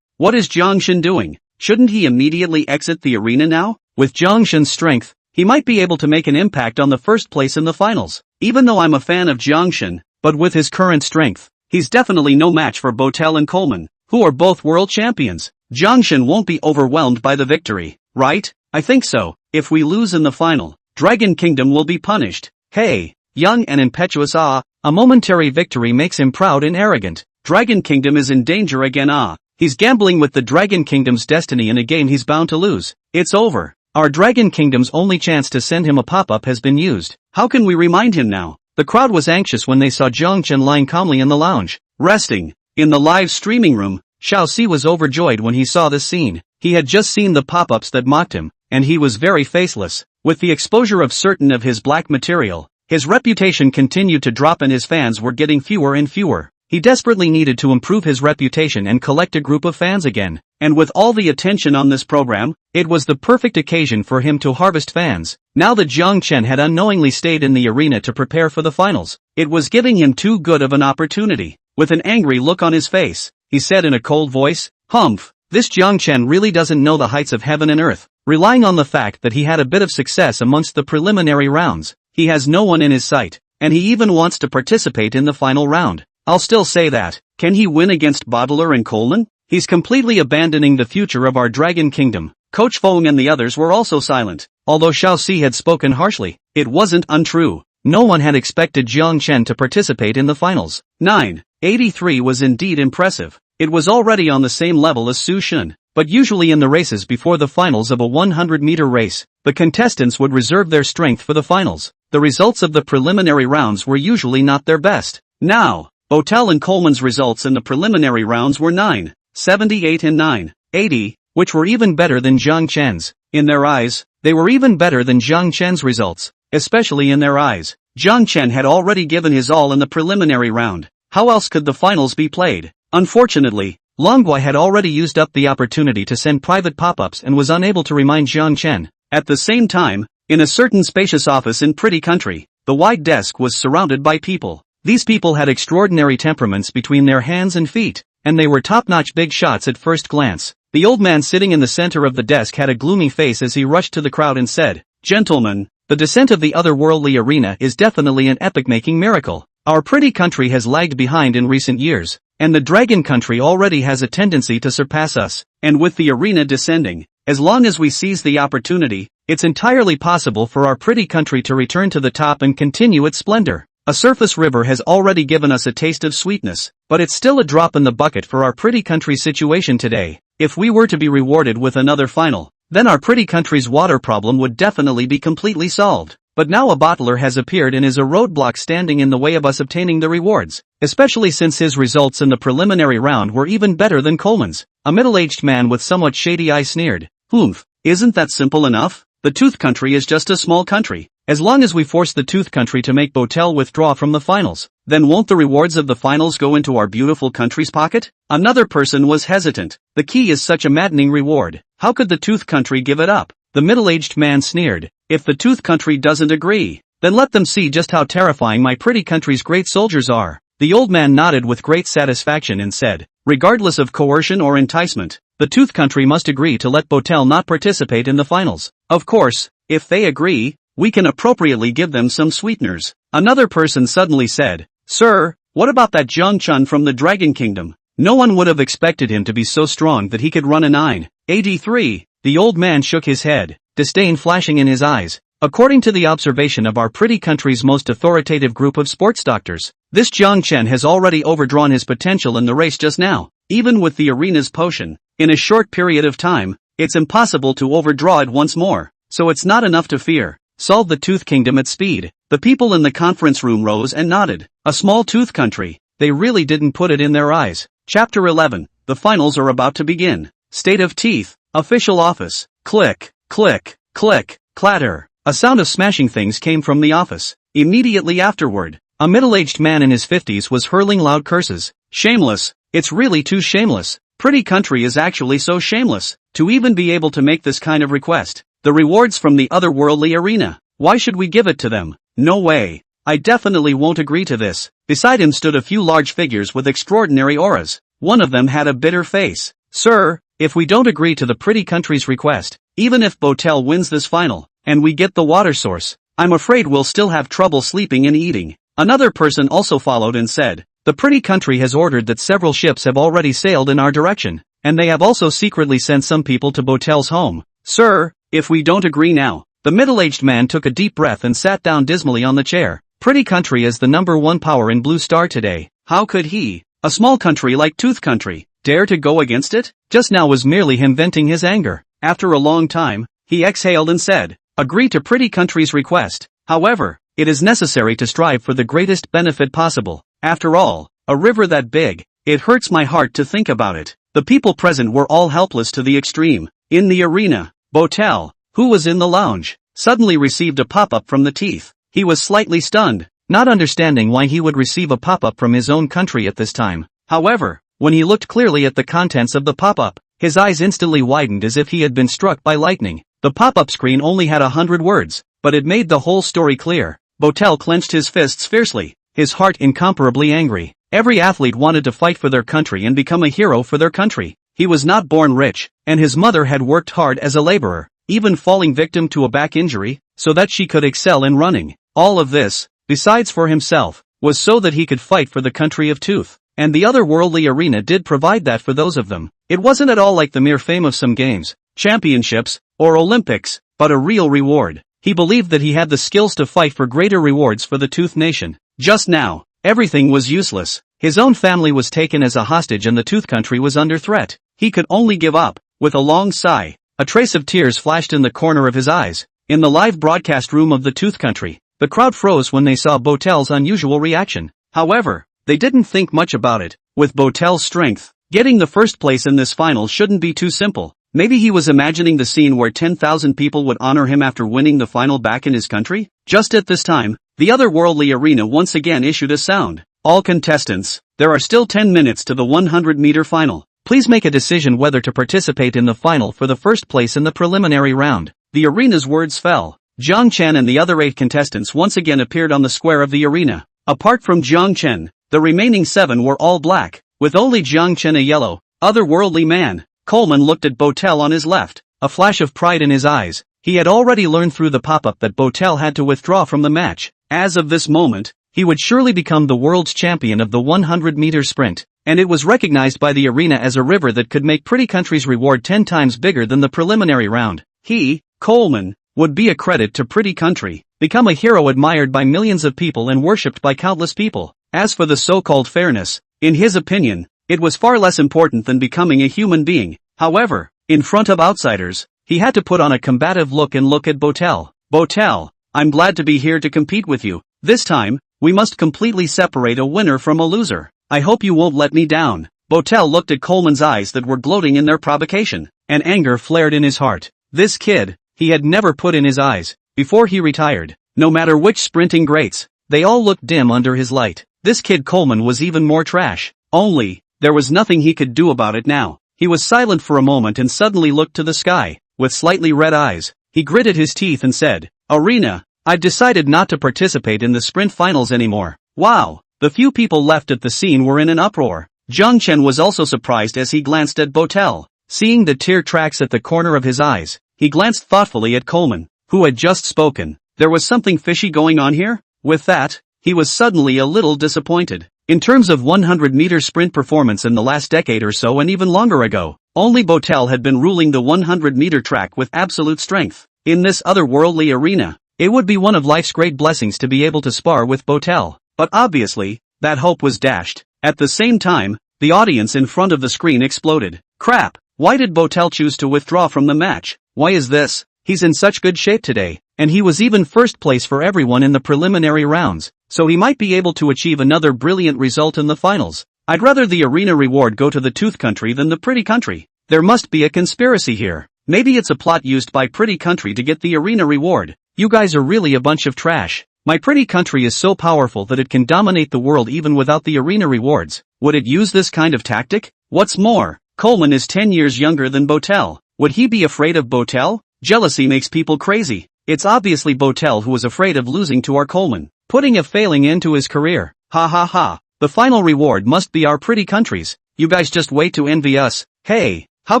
What is Jiangshen doing? Shouldn't he immediately exit the arena now? With Jiangshen's strength, he might be able to make an impact on the first place in the finals. Even though I'm a fan of Jiangshen, but with his current strength, he's definitely no match for Botel and Coleman, who are both world champions. Jiangshen won't be overwhelmed by the victory, right? I think so. If we lose in the final, Dragon Kingdom will be punished. Hey, young and impetuous a momentary victory makes him proud and arrogant. Dragon Kingdom is in danger again he's gambling with the Dragon Kingdom's destiny in a game he's bound to lose. It's over. Our Dragon Kingdom's only chance to send him a pop-up has been used. How can we remind him now? The crowd was anxious when they saw Jiang Chen lying calmly in the lounge, resting. In the live streaming room, Xiaoxi was overjoyed when he saw this scene. He had just seen the pop-ups that mocked him, and he was very faceless. With the exposure of certain of his black material, his reputation continued to drop and his fans were getting fewer and fewer. He desperately needed to improve his reputation and collect a group of fans again. and with all the attention on this program, it was the perfect occasion for him to harvest fans. Now that Jiang Chen had unknowingly stayed in the arena to prepare for the finals, it was giving him too good of an opportunity. With an angry look on his face, he said in a cold voice, "Humph, this Jiang Chen really doesn't know the heights of heaven and earth." Relying on the fact that he had a bit of success amongst the preliminary rounds, he has no one in his sight, and he even wants to participate in the final round. I'll still say that. Can he win against Bottler and Coleman? He's completely abandoning the future of our Dragon Kingdom. Coach Fong and the others were also silent. Although Xiao Si had spoken harshly, it wasn't untrue. No one had expected Jiang Chen to participate in the finals. 983 was indeed impressive. It was already on the same level as Su Shun. But usually in the races before the finals of a 100-meter race, the contestants would reserve their strength for the finals. The results of the preliminary rounds were usually not their best. Now, Botel and Coleman's results in the preliminary rounds were 978 and 980, which were even better than Jiang Chen's. In their eyes, they were even better than Jiang Chen's results, especially in their eyes. Jiang Chen had already given his all in the preliminary round. How else could the finals be played? Unfortunately, Longguai had already used up the opportunity to send private pop-ups and was unable to remind Jiang Chen. At the same time, in a certain spacious office in Pretty Country, the wide desk was surrounded by people. These people had extraordinary temperaments between their hands and feet, and they were top-notch big shots at first glance. The old man sitting in the center of the desk had a gloomy face as he rushed to the crowd and said, "Gentlemen, the descent of the otherworldly arena is definitely an epoch-making miracle. Our Pretty Country has lagged behind in recent years, and the Dragon Country already has a tendency to surpass us. And with the arena descending, as long as we seize the opportunity, it's entirely possible for our Pretty Country to return to the top and continue its splendor. A surface river has already given us a taste of sweetness, but it's still a drop in the bucket for our Pretty Country's situation today. If we were to be rewarded with another final, then our Pretty Country's water problem would definitely be completely solved. But now a bottler has appeared and is a roadblock standing in the way of us obtaining the rewards, especially since his results in the preliminary round were even better than Coleman's." A middle-aged man with somewhat shady eyes sneered. "Humph, isn't that simple enough? The Tooth Country is just a small country. As long as we force the Tooth Country to make Botel withdraw from the finals, then won't the rewards of the finals go into our beautiful country's pocket?" Another person was hesitant. "The key is such a maddening reward. How could the Tooth Country give it up?" The middle-aged man sneered. "If the Tooth Country doesn't agree, then let them see just how terrifying my Pretty Country's great soldiers are." The old man nodded with great satisfaction and said, "Regardless of coercion or enticement, the Tooth Country must agree to let Botel not participate in the finals. Of course, if they agree, we can appropriately give them some sweeteners." Another person suddenly said, "Sir, what about that Jiang Chen from the Dragon Kingdom? No one would have expected him to be so strong that he could run a 983. The old man shook his head, disdain flashing in his eyes. "According to the observation of our Pretty Country's most authoritative group of sports doctors, this Jiang Chen has already overdrawn his potential in the race just now. Even with the arena's potion, in a short period of time, it's impossible to overdraw it once more, so it's not enough to fear. Solve the Tooth Kingdom at speed." The people in the conference room rose and nodded. A small Tooth Country, they really didn't put it in their eyes. Chapter 11, the finals are about to begin. State of Teeth, official office. Click, click, click, clatter. A sound of smashing things came from the office. Immediately afterward, a middle-aged man in his 50s was hurling loud curses. "Shameless, it's really too shameless. Pretty Country is actually so shameless, to even be able to make this kind of request. The rewards from the otherworldly arena, why should we give it to them? No way. I definitely won't agree to this." Beside him stood a few large figures with extraordinary auras. One of them had a bitter face. "Sir, if we don't agree to the Pretty Country's request, even if Botel wins this final, and we get the water source, I'm afraid we'll still have trouble sleeping and eating." Another person also followed and said, "The Pretty Country has ordered that several ships have already sailed in our direction, and they have also secretly sent some people to Botel's home. Sir, if we don't agree now." The middle-aged man took a deep breath and sat down dismally on the chair. Pretty Country is the #1 power in Blue Star today. How could he, a small country like Tooth Country, dare to go against it? Just now was merely him venting his anger. After a long time, he exhaled and said, "Agree to Pretty Country's request. However, it is necessary to strive for the greatest benefit possible. After all, a river that big, it hurts my heart to think about it." The people present were all helpless to the extreme. In the arena, Botel, who was in the lounge, suddenly received a pop-up from the teeth. He was slightly stunned, not understanding why he would receive a pop-up from his own country at this time. However, when he looked clearly at the contents of the pop-up, his eyes instantly widened as if he had been struck by lightning. The pop-up screen only had 100 words, but it made the whole story clear. Botel clenched his fists fiercely, his heart incomparably angry. Every athlete wanted to fight for their country and become a hero for their country. He was not born rich, and his mother had worked hard as a laborer, even falling victim to a back injury, so that she could excel in running. All of this, besides for himself, was so that he could fight for the country of Tooth. And the otherworldly arena did provide that for those of them. It wasn't at all like the mere fame of some games, championships, or Olympics, but a real reward. He believed that he had the skills to fight for greater rewards for the Tooth Nation. Just now, everything was useless. His own family was taken as a hostage and the Tooth Country was under threat. He could only give up. With a long sigh, a trace of tears flashed in the corner of his eyes. In the live broadcast room of the Tooth Country, the crowd froze when they saw Botel's unusual reaction. However, they didn't think much about it. With Botel's strength, getting the first place in this final shouldn't be too simple. Maybe he was imagining the scene where 10,000 people would honor him after winning the final back in his country? Just at this time, the otherworldly arena once again issued a sound. All contestants, there are still 10 minutes to the 100-meter final. Please make a decision whether to participate in the final for the first place in the preliminary round. The arena's words fell. Jiang Chen and the other 8 contestants once again appeared on the square of the arena. Apart from Jiang Chen, the remaining 7 were all black, with only Jiang Chen a yellow, otherworldly man. Coleman looked at Botel on his left, a flash of pride in his eyes. He had already learned through the pop-up that Botel had to withdraw from the match. As of this moment, he would surely become the world's champion of the 100-meter sprint, and it was recognized by the arena as a river that could make Pretty Country's reward 10 times bigger than the preliminary round. He, Coleman, would be a credit to Pretty Country, become a hero admired by millions of people and worshipped by countless people. As for the so-called fairness, in his opinion, it was far less important than becoming a human being. However, in front of outsiders, he had to put on a combative look and look at Botel. Botel, I'm glad to be here to compete with you. This time, we must completely separate a winner from a loser. I hope you won't let me down. Botel looked at Coleman's eyes that were gloating in their provocation, and anger flared in his heart. This kid, he had never put in his eyes, before he retired. No matter which sprinting greats, they all looked dim under his light. This kid Coleman was even more trash. Only, there was nothing he could do about it now. He was silent for a moment and suddenly looked to the sky. With slightly red eyes, he gritted his teeth and said, "Arena, I've decided not to participate in the sprint finals anymore." Wow! The few people left at the scene were in an uproar. Jiang Chen was also surprised as he glanced at Botel. Seeing the tear tracks at the corner of his eyes, he glanced thoughtfully at Coleman, who had just spoken. There was something fishy going on here? With that, he was suddenly a little disappointed. In terms of 100-meter sprint performance in the last decade or so and even longer ago, only Botel had been ruling the 100-meter track with absolute strength. In this otherworldly arena, it would be one of life's great blessings to be able to spar with Botel. But obviously, that hope was dashed. At the same time, the audience in front of the screen exploded. Crap! Why did Botel choose to withdraw from the match? Why is this? He's in such good shape today, and he was even first place for everyone in the preliminary rounds, so he might be able to achieve another brilliant result in the finals. I'd rather the arena reward go to the Tooth Country than the Pretty Country. There must be a conspiracy here. Maybe it's a plot used by Pretty Country to get the arena reward. You guys are really a bunch of trash. My Pretty Country is so powerful that it can dominate the world even without the arena rewards. Would it use this kind of tactic? What's more, Coleman is 10 years younger than Botel. Would he be afraid of Botel? Jealousy makes people crazy. It's obviously Botel who was afraid of losing to our Coleman, putting a failing end to his career. Ha ha ha. The final reward must be our Pretty Country's. You guys just wait to envy us. Hey, how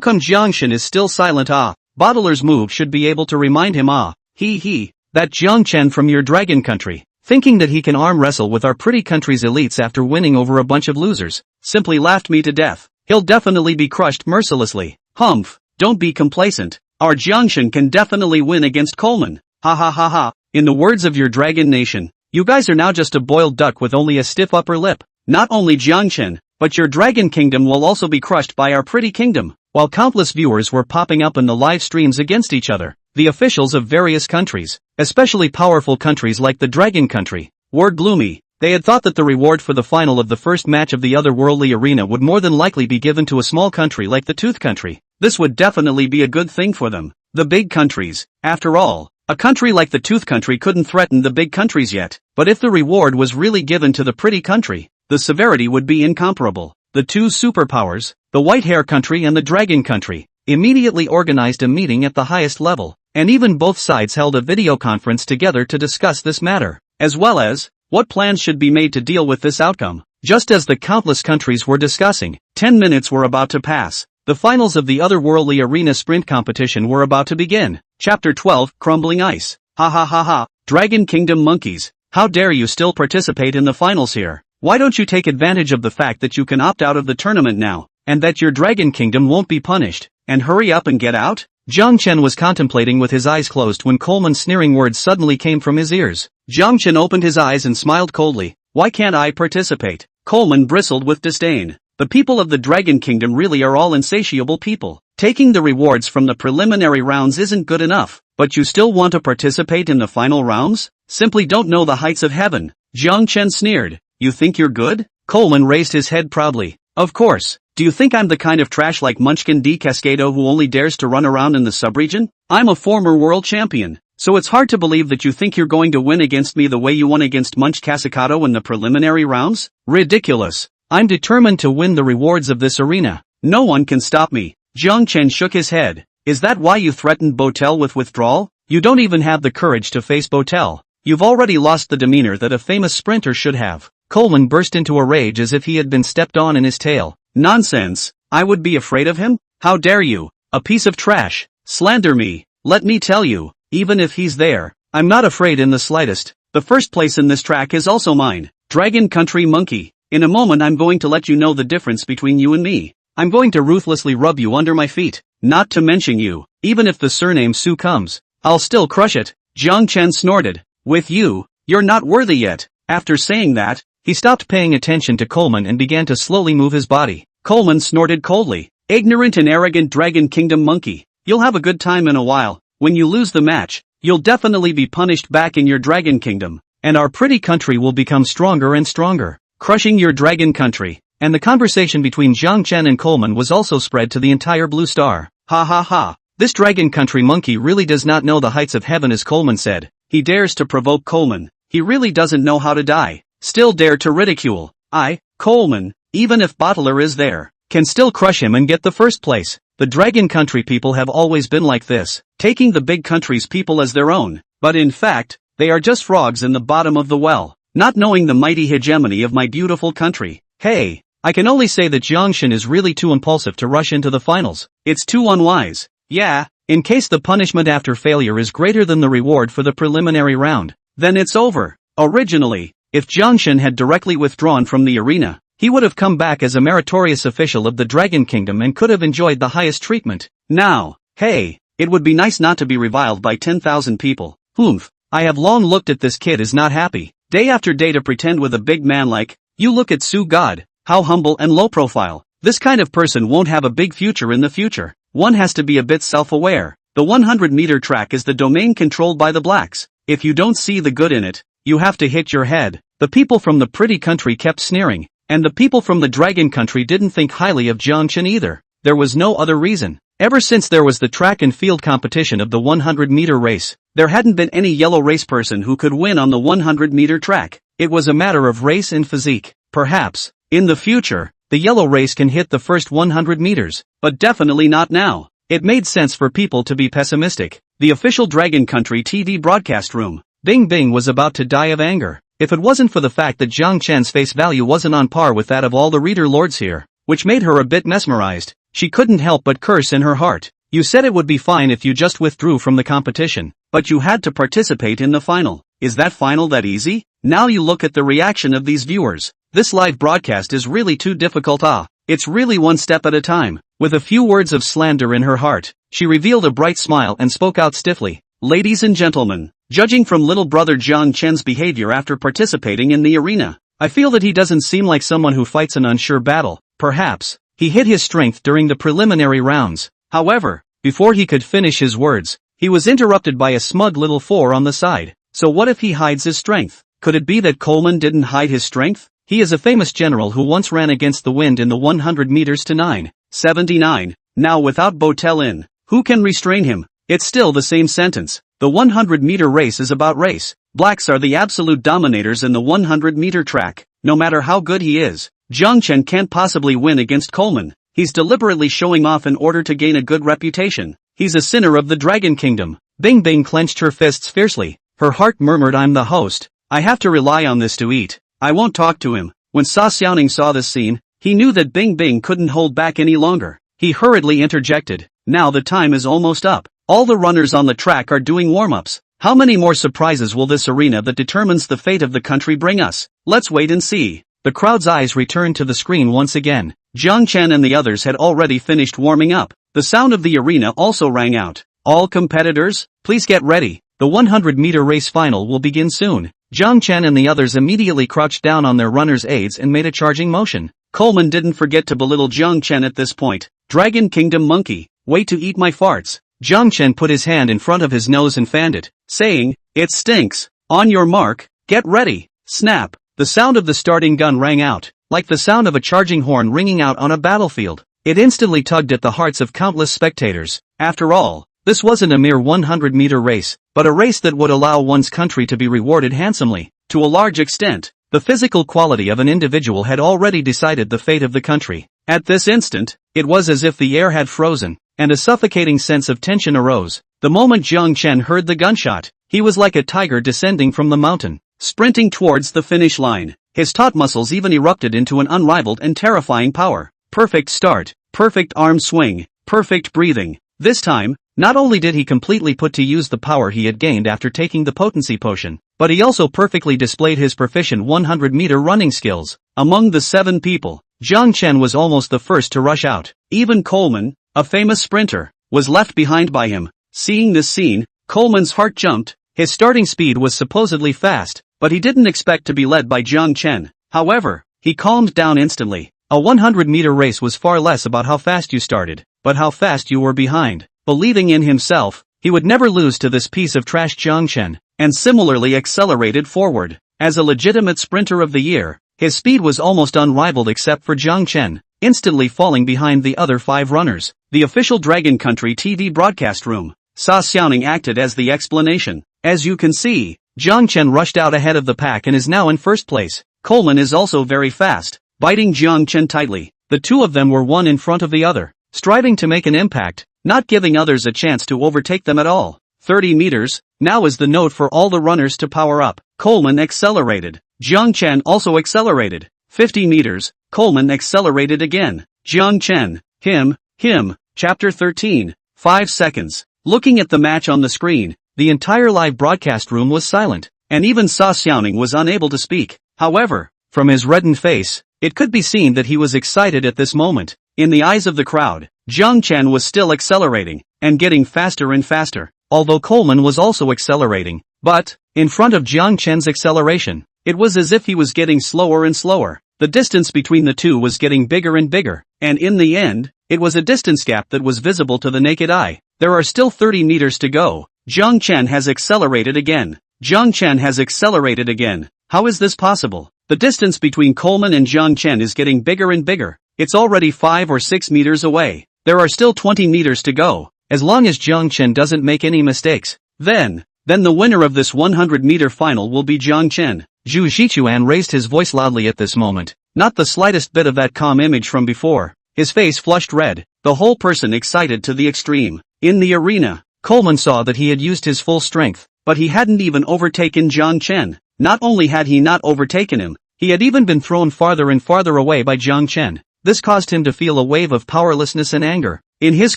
come Jiangshan is still silent? Bottler's move should be able to remind him. He, that Jiang Chen from your Dragon Country, thinking that he can arm wrestle with our Pretty Country's elites after winning over a bunch of losers, simply laughed me to death. He'll definitely be crushed mercilessly. Humph, don't be complacent. Our Jiangshan can definitely win against Coleman. Ha ha ha ha. In the words of your Dragon Nation, you guys are now just a boiled duck with only a stiff upper lip. Not only Jiangshan, but your Dragon Kingdom will also be crushed by our Pretty Kingdom. While countless viewers were popping up in the live streams against each other, the officials of various countries, especially powerful countries like the Dragon Country, were gloomy. They had thought that the reward for the final of the first match of the otherworldly arena would more than likely be given to a small country like the Tooth Country. This would definitely be a good thing for them. The big countries, after all, a country like the Tooth Country couldn't threaten the big countries yet. But if the reward was really given to the Pretty Country, the severity would be incomparable. The two superpowers, The White Hair Country and the Dragon Country immediately organized a meeting at the highest level, and even both sides held a video conference together to discuss this matter, as well as what plans should be made to deal with this outcome. Just as the countless countries were discussing, 10 minutes were about to pass. The finals of the otherworldly arena sprint competition were about to begin. Chapter 12, Crumbling Ice. Ha ha ha ha, Dragon Kingdom monkeys, how dare you still participate in the finals here? Why don't you take advantage of the fact that you can opt out of the tournament now, and that your Dragon Kingdom won't be punished, and hurry up and get out? Jiang Chen was contemplating with his eyes closed when Coleman's sneering words suddenly came from his ears. Jiang Chen opened his eyes and smiled coldly. Why can't I participate? Coleman bristled with disdain. The people of the Dragon Kingdom really are all insatiable people. Taking the rewards from the preliminary rounds isn't good enough, but you still want to participate in the final rounds? Simply don't know the heights of heaven. Jiang Chen sneered. You think you're good? Coleman raised his head proudly. Of course. Do you think I'm the kind of trash like Munchkin D. Cascado who only dares to run around in the subregion? I'm a former world champion, so it's hard to believe that you think you're going to win against me the way you won against Munch Cascado in the preliminary rounds? Ridiculous. I'm determined to win the rewards of this arena. No one can stop me. Jiang Chen shook his head. Is that why you threatened Botel with withdrawal? You don't even have the courage to face Botel. You've already lost the demeanor that a famous sprinter should have. Coleman burst into a rage as if he had been stepped on in his tail. Nonsense. I would be afraid of him? How dare you? A piece of trash. Slander me. Let me tell you, even if he's there, I'm not afraid in the slightest. The first place in this track is also mine. Dragon Country Monkey. In a moment I'm going to let you know the difference between you and me. I'm going to ruthlessly rub you under my feet. Not to mention you. Even if the surname Su comes, I'll still crush it. Jiang Chen snorted. With you, you're not worthy yet. After saying that, he stopped paying attention to Coleman and began to slowly move his body. Coleman snorted coldly. Ignorant and arrogant Dragon Kingdom monkey. You'll have a good time in a while. When you lose the match, you'll definitely be punished back in your Dragon Kingdom. And our pretty country will become stronger and stronger. Crushing your Dragon Country. And the conversation between Jiang Chen and Coleman was also spread to the entire Blue Star. Ha ha ha. This Dragon Country monkey really does not know the heights of heaven, as Coleman said. He dares to provoke Coleman. He really doesn't know how to die. Still dare to ridicule. I, Coleman, even if Bottler is there, can still crush him and get the first place. The Dragon Country people have always been like this, taking the big country's people as their own. But in fact, they are just frogs in the bottom of the well, not knowing the mighty hegemony of my beautiful country. Hey, I can only say that Jiang Chen is really too impulsive to rush into the finals. It's too unwise. Yeah, in case the punishment after failure is greater than the reward for the preliminary round, then it's over. Originally, if Jiang Chen had directly withdrawn from the arena, he would have come back as a meritorious official of the Dragon Kingdom and could have enjoyed the highest treatment. Now, hey, it would be nice not to be reviled by 10,000 people. Humph, I have long looked at this kid as not happy. Day after day to pretend with a big man like, you look at Su God, how humble and low profile. This kind of person won't have a big future in the future. One has to be a bit self-aware. The 100-meter track is the domain controlled by the blacks. If you don't see the good in it, you have to hit your head. The people from the pretty country kept sneering, and the people from the Dragon Country didn't think highly of Jiang Chen either. There was no other reason. Ever since there was the track and field competition of the 100-meter race, there hadn't been any yellow race person who could win on the 100-meter track. It was a matter of race and physique. Perhaps, in the future, the yellow race can hit the first 100 meters, but definitely not now. It made sense for people to be pessimistic. The official Dragon Country TV broadcast room. Bing Bing was about to die of anger. If it wasn't for the fact that Jiang Chen's face value wasn't on par with that of all the reader lords here, which made her a bit mesmerized, she couldn't help but curse in her heart. You said it would be fine if you just withdrew from the competition, but you had to participate in the final. Is that final that easy? Now you look at the reaction of these viewers. This live broadcast is really too difficult. It's really one step at a time. With a few words of slander in her heart, she revealed a bright smile and spoke out stiffly. Ladies and gentlemen, judging from little brother Jiang Chen's behavior after participating in the arena, I feel that he doesn't seem like someone who fights an unsure battle. Perhaps, he hid his strength during the preliminary rounds. However, before he could finish his words, he was interrupted by a smug little four on the side. So what if he hides his strength? Could it be that Coleman didn't hide his strength? He is a famous general who once ran against the wind in the 100 meters to 9:79. Now without Botel in, who can restrain him? It's still the same sentence. The 100-meter race is about race. Blacks are the absolute dominators in the 100-meter track. No matter how good he is, Jiang Chen can't possibly win against Coleman. He's deliberately showing off in order to gain a good reputation. He's a sinner of the Dragon Kingdom. Bing Bing clenched her fists fiercely. Her heart murmured, I'm the host. I have to rely on this to eat. I won't talk to him. When Sa Xiaoning saw this scene, he knew that Bing Bing couldn't hold back any longer. He hurriedly interjected. Now the time is almost up. All the runners on the track are doing warm-ups. How many more surprises will this arena that determines the fate of the country bring us? Let's wait and see. The crowd's eyes returned to the screen once again. Jiang Chen and the others had already finished warming up. The sound of the arena also rang out. All competitors, please get ready. The 100-meter race final will begin soon. Jiang Chen and the others immediately crouched down on their runner's aids and made a charging motion. Coleman didn't forget to belittle Jiang Chen at this point. Dragon Kingdom monkey, wait to eat my farts. Jiang Chen put his hand in front of his nose and fanned it, saying, it stinks. On your mark, get ready. Snap. The sound of the starting gun rang out, like the sound of a charging horn ringing out on a battlefield. It instantly tugged at the hearts of countless spectators. After all, this wasn't a mere 100-meter race, but a race that would allow one's country to be rewarded handsomely. To a large extent, the physical quality of an individual had already decided the fate of the country. At this instant, it was as if the air had frozen, and a suffocating sense of tension arose. The moment Jiang Chen heard the gunshot, he was like a tiger descending from the mountain, sprinting towards the finish line. His taut muscles even erupted into an unrivaled and terrifying power. Perfect start, perfect arm swing, perfect breathing. This time, not only did he completely put to use the power he had gained after taking the potency potion, but he also perfectly displayed his proficient 100-meter running skills. Among the 7 people, Jiang Chen was almost the first to rush out. Even Coleman, a famous sprinter, was left behind by him. Seeing this scene, Coleman's heart jumped. His starting speed was supposedly fast, but he didn't expect to be led by Jiang Chen. However, he calmed down instantly. A 100-meter race was far less about how fast you started, but how fast you were behind. Believing in himself, he would never lose to this piece of trash Jiang Chen, and similarly accelerated forward. As a legitimate sprinter of the year, his speed was almost unrivaled except for Jiang Chen, instantly falling behind the other 5 runners. The official Dragon Country TV broadcast room. Sa Xiaoning acted as the explanation. As you can see, Jiang Chen rushed out ahead of the pack and is now in first place. Coleman is also very fast, biting Jiang Chen tightly. The two of them were one in front of the other, striving to make an impact, not giving others a chance to overtake them at all. 30 meters, now is the note for all the runners to power up. Coleman accelerated. Jiang Chen also accelerated. 50 meters, Coleman accelerated again. Jiang Chen, him. Chapter 13, 5 seconds. Looking at the match on the screen, the entire live broadcast room was silent, and even Sa Xiaoning was unable to speak. However, from his reddened face, it could be seen that he was excited at this moment. In the eyes of the crowd, Jiang Chen was still accelerating, and getting faster and faster, although Coleman was also accelerating. But, in front of Jiang Chen's acceleration, it was as if he was getting slower and slower. The distance between the two was getting bigger and bigger, and in the end, it was a distance gap that was visible to the naked eye. There are still 30 meters to go. Jiang Chen has accelerated again. Jiang Chen has accelerated again. How is this possible? The distance between Coleman and Jiang Chen is getting bigger and bigger. It's already 5 or 6 meters away. There are still 20 meters to go. As long as Jiang Chen doesn't make any mistakes, then the winner of this 100-meter final will be Jiang Chen. Zhu Xichuan raised his voice loudly at this moment. Not the slightest bit of that calm image from before. His face flushed red, the whole person excited to the extreme. In the arena, Coleman saw that he had used his full strength, but he hadn't even overtaken Jiang Chen. Not only had he not overtaken him, he had even been thrown farther and farther away by Jiang Chen. This caused him to feel a wave of powerlessness and anger. In his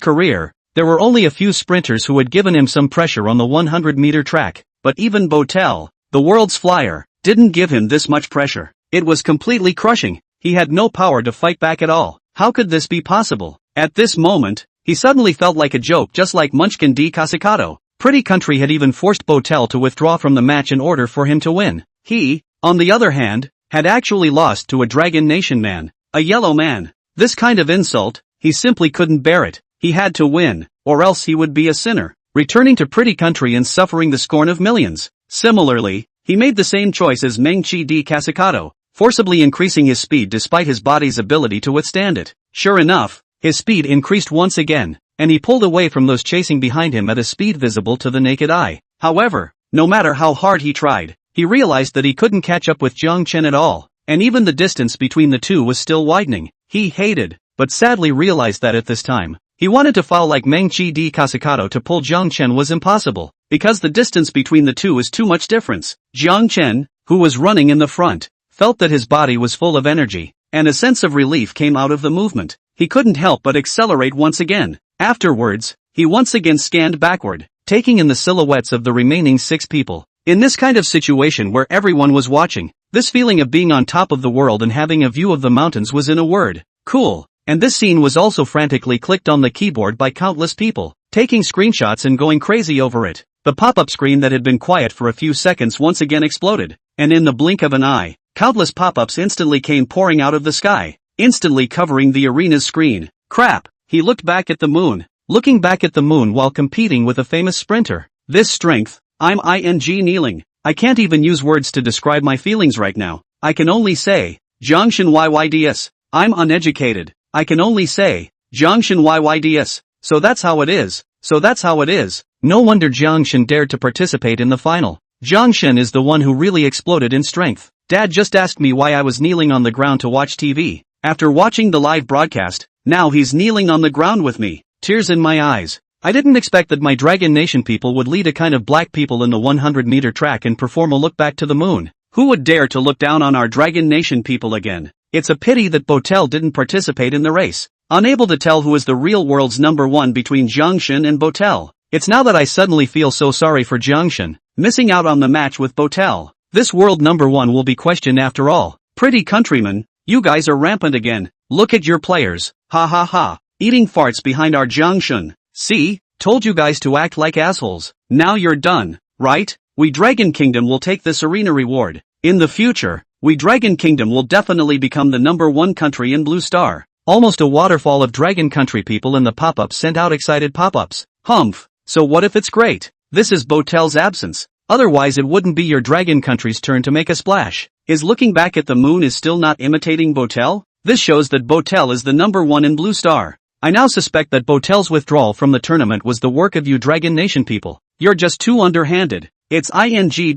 career, there were only a few sprinters who had given him some pressure on the 100-meter track, but even Botel, the world's flyer, didn't give him this much pressure. It was completely crushing. He had no power to fight back at all. How could this be possible? At this moment, he suddenly felt like a joke, just like Munchkin D. Casicado. Pretty Country had even forced Botel to withdraw from the match in order for him to win. He, on the other hand, had actually lost to a Dragon Nation man, a yellow man. This kind of insult, he simply couldn't bear it. He had to win, or else he would be a sinner, returning to Pretty Country and suffering the scorn of millions. Similarly, he made the same choice as Meng Chi D. Casicado, forcibly increasing his speed despite his body's ability to withstand it. Sure enough, his speed increased once again, and he pulled away from those chasing behind him at a speed visible to the naked eye. However, no matter how hard he tried, he realized that he couldn't catch up with Jiang Chen at all, and even the distance between the two was still widening. He hated, but sadly realized that at this time, he wanted to foul like Meng Chi di Kasakato to pull Jiang Chen was impossible, because the distance between the two is too much difference. Jiang Chen, who was running in the front, felt that his body was full of energy, and a sense of relief came out of the movement. He couldn't help but accelerate once again. Afterwards, he once again scanned backward, taking in the silhouettes of the remaining 6 people. In this kind of situation where everyone was watching, this feeling of being on top of the world and having a view of the mountains was in a word: cool. And this scene was also frantically clicked on the keyboard by countless people, taking screenshots and going crazy over it. The pop-up screen that had been quiet for a few seconds once again exploded, and in the blink of an eye, countless pop-ups instantly came pouring out of the sky, instantly covering the arena's screen. Crap! He looked back at the moon, looking back at the moon while competing with a famous sprinter. This strength, I'm kneeling. I can't even use words to describe my feelings right now. I can only say, Jiangshan Yyds. I'm uneducated. I can only say, Jiangshan Yyds. So that's how it is. So that's how it is. No wonder Jiangshan dared to participate in the final. Jiangshan is the one who really exploded in strength. Dad just asked me why I was kneeling on the ground to watch TV. After watching the live broadcast, now he's kneeling on the ground with me. Tears in my eyes. I didn't expect that my Dragon Nation people would lead a kind of black people in the 100-meter track and perform a look back to the moon. Who would dare to look down on our Dragon Nation people again? It's a pity that Botel didn't participate in the race. Unable to tell who is the real world's #1 between Jiangshan and Botel. It's now that I suddenly feel so sorry for Jiangshan, missing out on the match with Botel. This world #1 will be questioned after all. Pretty countrymen, you guys are rampant again. Look at your players. Ha ha ha. Eating farts behind our Jiangshan. See? Told you guys to act like assholes. Now you're done, right? We Dragon Kingdom will take this arena reward. In the future, we Dragon Kingdom will definitely become the #1 country in Blue Star. Almost a waterfall of Dragon Country people in the pop-ups sent out excited pop-ups. Humph. So what if it's great? This is Botel's absence. Otherwise it wouldn't be your Dragon Country's turn to make a splash. Is looking back at the moon is still not imitating Botel? This shows that Botel is the #1 in Blue Star. I now suspect that Botel's withdrawal from the tournament was the work of you Dragon Nation people. You're just too underhanded. It's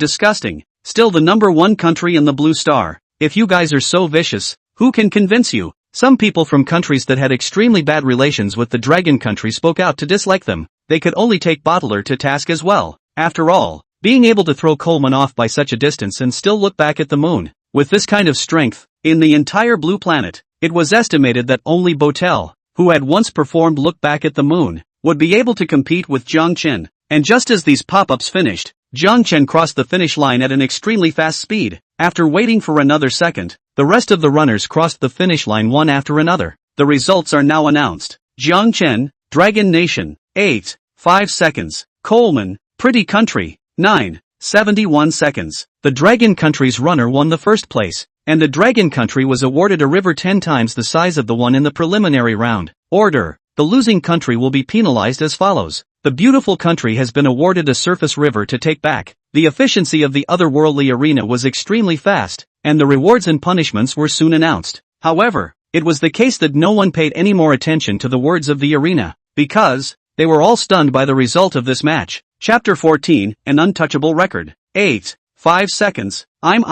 disgusting. Still the #1 country in the Blue Star. If you guys are so vicious, who can convince you? Some people from countries that had extremely bad relations with the Dragon Country spoke out to dislike them. They could only take Bottler to task as well. After all, being able to throw Coleman off by such a distance and still look back at the moon, with this kind of strength, in the entire blue planet, it was estimated that only Botel, who had once performed Look Back at the Moon, would be able to compete with Jiang Chen. And just as these pop-ups finished, Jiang Chen crossed the finish line at an extremely fast speed. After waiting for another second, the rest of the runners crossed the finish line one after another. The results are now announced. Jiang Chen, Dragon Nation, 8.5 seconds. Coleman, Pretty Country, 9.71 seconds. The Dragon Country's runner won the first place, and the Dragon Country was awarded a river 10 times the size of the one in the preliminary round. Order. The losing country will be penalized as follows. The beautiful country has been awarded a surface river to take back. The efficiency of the otherworldly arena was extremely fast, and the rewards and punishments were soon announced. However, it was the case that no one paid any more attention to the words of the arena, because they were all stunned by the result of this match. Chapter 14, An Untouchable Record. 8.5 seconds. I'm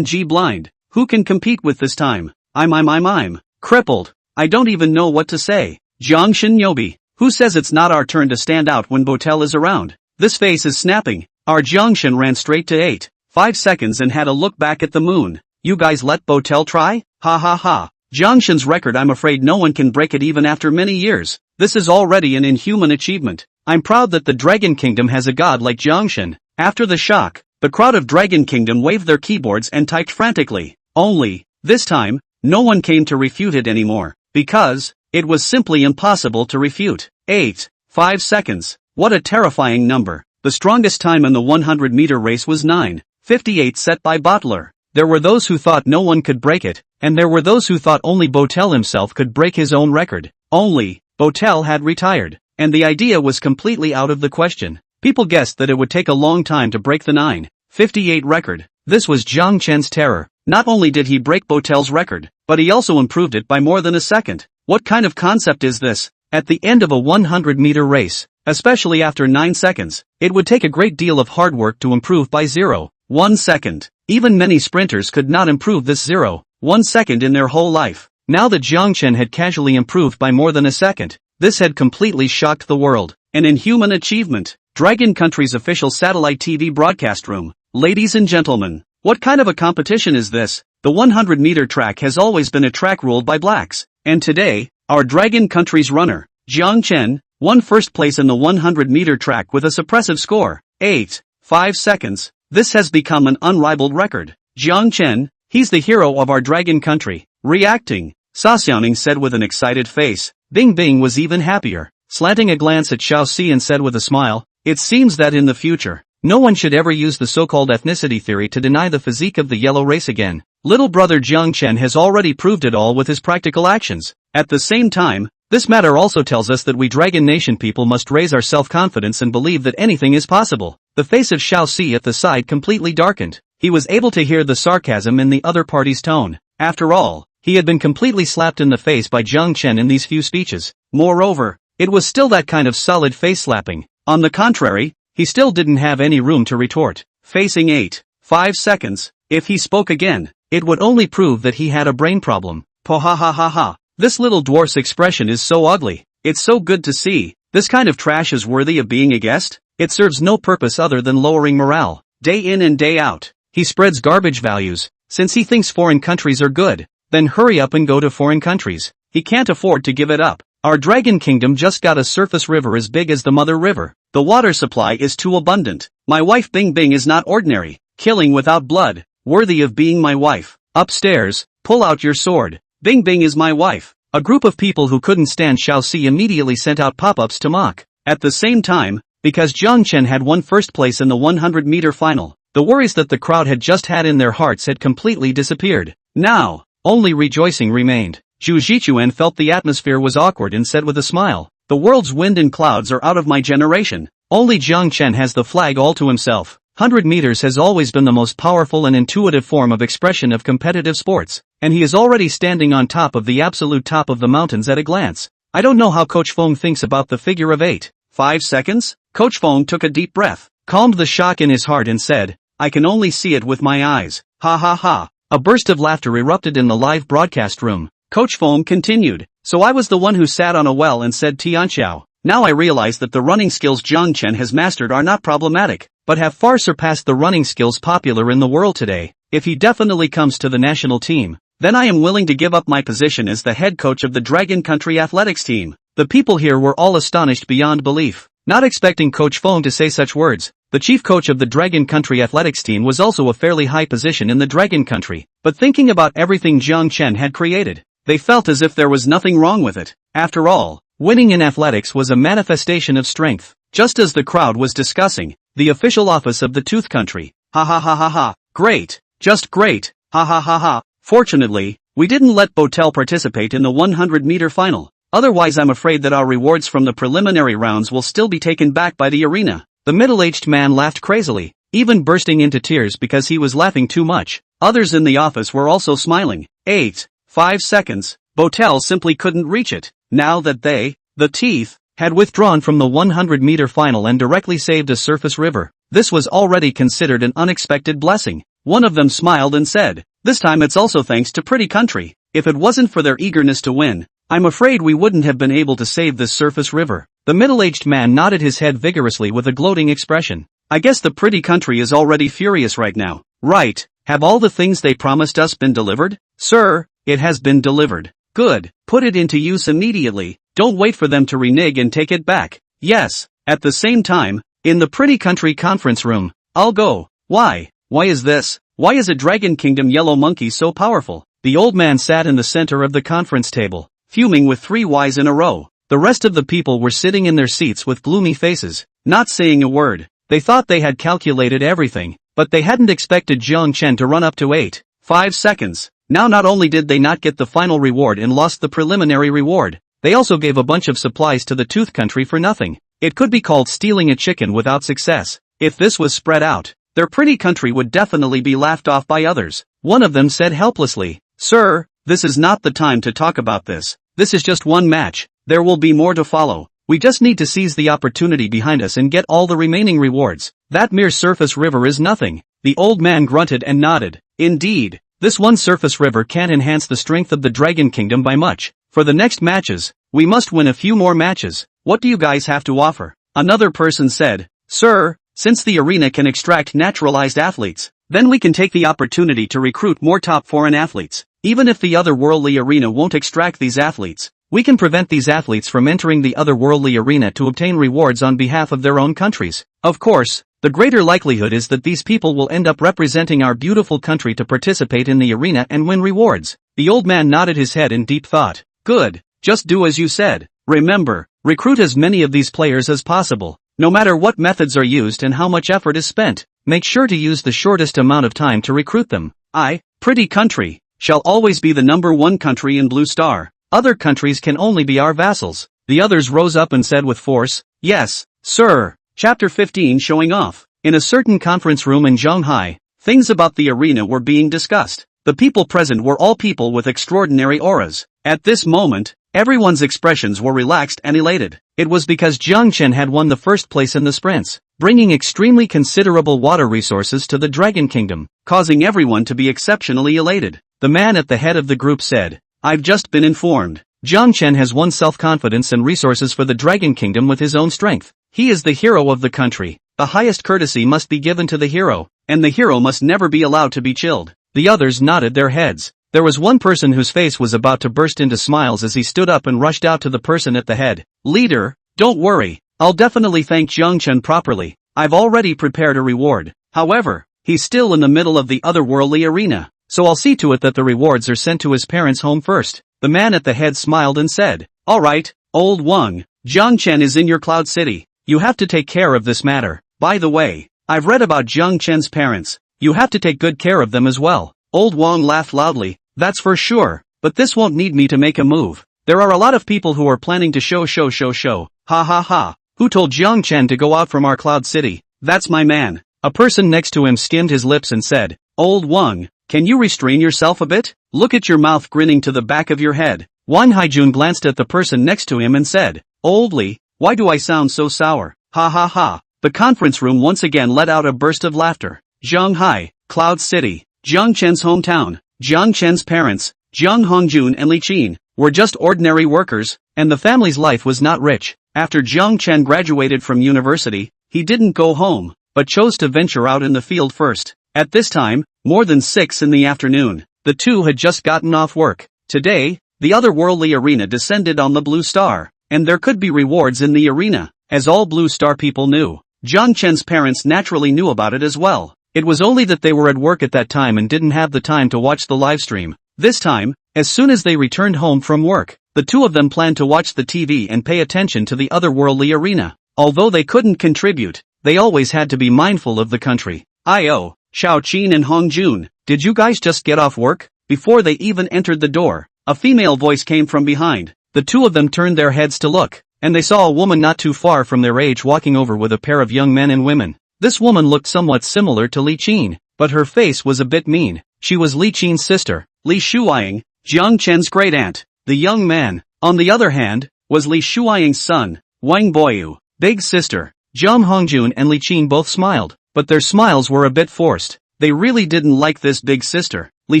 blind. Who can compete with this time? I'm crippled. I don't even know what to say. Jiangshan Yobi. Who says it's not our turn to stand out when Botel is around? This face is snapping. Our Jiangshan ran straight to 8.5 seconds and had a look back at the moon. You guys let Botel try? Ha ha ha. Jiangshan's record, I'm afraid no one can break it even after many years. This is already an inhuman achievement. I'm proud that the Dragon Kingdom has a god like Jiangshan. After the shock, the crowd of Dragon Kingdom waved their keyboards and typed frantically. Only, this time, no one came to refute it anymore, because it was simply impossible to refute. 8.5 seconds. What a terrifying number. The strongest time in the 100-meter race was 9.58 set by Bottler. There were those who thought no one could break it, and there were those who thought only Botel himself could break his own record. Only, Botel had retired, and the idea was completely out of the question. People guessed that it would take a long time to break the 9.58 record. This was Jiang Chen's terror. Not only did he break Botel's record, but he also improved it by more than a second. What kind of concept is this? At the end of a 100-meter race, especially after 9 seconds, it would take a great deal of hard work to improve by 0.1 second. Even many sprinters could not improve this 0.1 second in their whole life. Now that Jiangchen had casually improved by more than a second, this had completely shocked the world. An inhuman achievement. Dragon Country's official satellite TV broadcast room. Ladies and gentlemen, what kind of a competition is this? The 100-meter track has always been a track ruled by blacks. And today, our Dragon Country's runner, Jiangchen, won first place in the 100-meter track with a suppressive score, 8.5 seconds. This has become an unrivaled record. Jiangchen, he's the hero of our Dragon Country. Reacting, Sa Xiaoning said with an excited face. Bing Bing was even happier, slanting a glance at Xiao Si and said with a smile, it seems that in the future, no one should ever use the so-called ethnicity theory to deny the physique of the yellow race again. Little brother Jiangchen has already proved it all with his practical actions. At the same time, this matter also tells us that we Dragon Nation people must raise our self-confidence and believe that anything is possible. The face of Xiao Si at the side completely darkened. He was able to hear the sarcasm in the other party's tone. After all, he had been completely slapped in the face by Jiangchen in these few speeches. Moreover, it was still that kind of solid face slapping. On the contrary, he still didn't have any room to retort. Facing 8.5 seconds, if he spoke again, it would only prove that he had a brain problem. Po ha ha ha ha. This little dwarf's expression is so ugly. It's so good to see. This kind of trash is worthy of being a guest? It serves no purpose other than lowering morale. Day in and day out, he spreads garbage values. Since he thinks foreign countries are good, then hurry up and go to foreign countries. He can't afford to give it up. Our Dragon Kingdom just got a surface river as big as the Mother River. The water supply is too abundant. My wife Bing Bing is not ordinary, killing without blood, worthy of being my wife. Upstairs, pull out your sword. Bing Bing is my wife. A group of people who couldn't stand Xiao Si immediately sent out pop-ups to mock. At the same time, because Jiangchen had won first place in the 100-meter final, the worries that the crowd had just had in their hearts had completely disappeared. Now, only rejoicing remained. Zhu Zichuan felt the atmosphere was awkward and said with a smile, the world's wind and clouds are out of my generation. Only Jiangchen has the flag all to himself. 100 meters has always been the most powerful and intuitive form of expression of competitive sports, and he is already standing on top of the absolute top of the mountains at a glance. I don't know how Coach Fong thinks about the figure of 8.5 seconds. Coach Fong took a deep breath, calmed the shock in his heart and said, I can only see it with my eyes. Ha ha ha. A burst of laughter erupted in the live broadcast room. Coach Foam continued, so I was the one who sat on a well and said Tianxiao. Now I realize that the running skills Jiangchen has mastered are not problematic, but have far surpassed the running skills popular in the world today. If he definitely comes to the national team, then I am willing to give up my position as the head coach of the Dragon Country athletics team. The people here were all astonished beyond belief. Not expecting Coach Foam to say such words, the chief coach of the Dragon Country athletics team was also a fairly high position in the Dragon Country, but thinking about everything Jiangchen had created, they felt as if there was nothing wrong with it. After all, winning in athletics was a manifestation of strength. Just as the crowd was discussing, the official office of the Tooth Country. Ha ha ha ha ha. Great. Just great. Ha ha ha ha. Fortunately, we didn't let Botel participate in the 100-meter final. Otherwise I'm afraid that our rewards from the preliminary rounds will still be taken back by the arena. The middle-aged man laughed crazily, even bursting into tears because he was laughing too much. Others in the office were also smiling. 8.5 seconds. Botel simply couldn't reach it. Now that they, the Teeth, had withdrawn from the 100-meter final and directly saved a surface river, this was already considered an unexpected blessing. One of them smiled and said, this time it's also thanks to Pretty Country. If it wasn't for their eagerness to win, I'm afraid we wouldn't have been able to save this surface river. The middle-aged man nodded his head vigorously with a gloating expression. I guess the Pretty Country is already furious right now. Right, have all the things they promised us been delivered? Sir, it has been delivered. Good, put it into use immediately, don't wait for them to renege and take it back. Yes, at the same time, in the Pretty Country conference room, I'll go. Why? Why is this? Why is a Dragon Kingdom yellow monkey so powerful? The old man sat in the center of the conference table, fuming with 3 Ys in a row. The rest of the people were sitting in their seats with gloomy faces, not saying a word. They thought they had calculated everything, but they hadn't expected Jiangchen to run up to 8.5 seconds. Now not only did they not get the final reward and lost the preliminary reward, they also gave a bunch of supplies to the Tooth Country for nothing. It could be called stealing a chicken without success. If this was spread out, their Pretty Country would definitely be laughed off by others. One of them said helplessly, Sir, this is not the time to talk about this. This is just one match. There will be more to follow. We just need to seize the opportunity behind us and get all the remaining rewards. That mere surface river is nothing. The old man grunted and nodded. Indeed, This one surface river can't enhance the strength of the Dragon Kingdom by much. For the next matches, we must win a few more matches. What do you guys have to offer? Another person said, Sir, since the arena can extract naturalized athletes, then we can take the opportunity to recruit more top foreign athletes. Even if the otherworldly arena won't extract these athletes, we can prevent these athletes from entering the otherworldly arena to obtain rewards on behalf of their own countries. Of course, the greater likelihood is that these people will end up representing our beautiful country to participate in the arena and win rewards. The old man nodded his head in deep thought. Good, just do as you said. Remember, recruit as many of these players as possible. No matter what methods are used and how much effort is spent, make sure to use the shortest amount of time to recruit them. I, pretty country, shall always be the #1 country in Blue Star. Other countries can only be our vassals. The others rose up and said with force, Yes, sir. Chapter 15 Showing Off. In a certain conference room in Shanghai, things about the arena were being discussed. The people present were all people with extraordinary auras. At this moment, everyone's expressions were relaxed and elated. It was because Jiang Chen had won the first place in the sprints, bringing extremely considerable water resources to the Dragon Kingdom, causing everyone to be exceptionally elated. The man at the head of the group said, I've just been informed. Jiang Chen has won self-confidence and resources for the Dragon Kingdom with his own strength. He is the hero of the country. The highest courtesy must be given to the hero, and the hero must never be allowed to be chilled. The others nodded their heads. There was one person whose face was about to burst into smiles as he stood up and rushed out to the person at the head. Leader, don't worry. I'll definitely thank Jiang Chen properly. I've already prepared a reward. However, he's still in the middle of the otherworldly arena, so I'll see to it that the rewards are sent to his parents' home first. The man at the head smiled and said, All right, old Wang, Jiang Chen is in your Cloud City. You have to take care of this matter. By the way, I've read about Jiang Chen's parents. You have to take good care of them as well. Old Wang laughed loudly. That's for sure, but this won't need me to make a move. There are a lot of people who are planning to show. Ha ha ha. Who told Jiang Chen to go out from our Cloud City? That's my man. A person next to him skimmed his lips and said, Old Wang, can you restrain yourself a bit? Look at your mouth grinning to the back of your head. Wang Haijun glanced at the person next to him and said, Old Li, why do I sound so sour? Ha ha ha. The conference room once again let out a burst of laughter. Shanghai, Cloud City, Jiang Chen's hometown. Jiang Chen's parents, Jiang Hongjun and Li Qin, were just ordinary workers, and the family's life was not rich. After Jiang Chen graduated from university, he didn't go home, but chose to venture out in the field first. At this time, more than 6 in the afternoon, the two had just gotten off work. Today, the otherworldly arena descended on the Blue Star, and there could be rewards in the arena. As all Blue Star people knew, Jiang Chen's parents naturally knew about it as well. It was only that they were at work at that time and didn't have the time to watch the live stream. This time, as soon as they returned home from work, the two of them planned to watch the TV and pay attention to the otherworldly arena. Although they couldn't contribute, they always had to be mindful of the country. Io, Xiaoqin and Hongjun, did you guys just get off work? Before they even entered the door, a female voice came from behind. The two of them turned their heads to look, and they saw a woman not too far from their age walking over with a pair of young men and women. This woman looked somewhat similar to Li Qin, but her face was a bit mean. She was Li Qin's sister, Li Shuaying, Jiang Chen's great-aunt. The young man, on the other hand, was Li Shuaying's son, Wang Boyu, big sister. Jiang Hongjun and Li Qin both smiled, but their smiles were a bit forced. They really didn't like this big sister. Li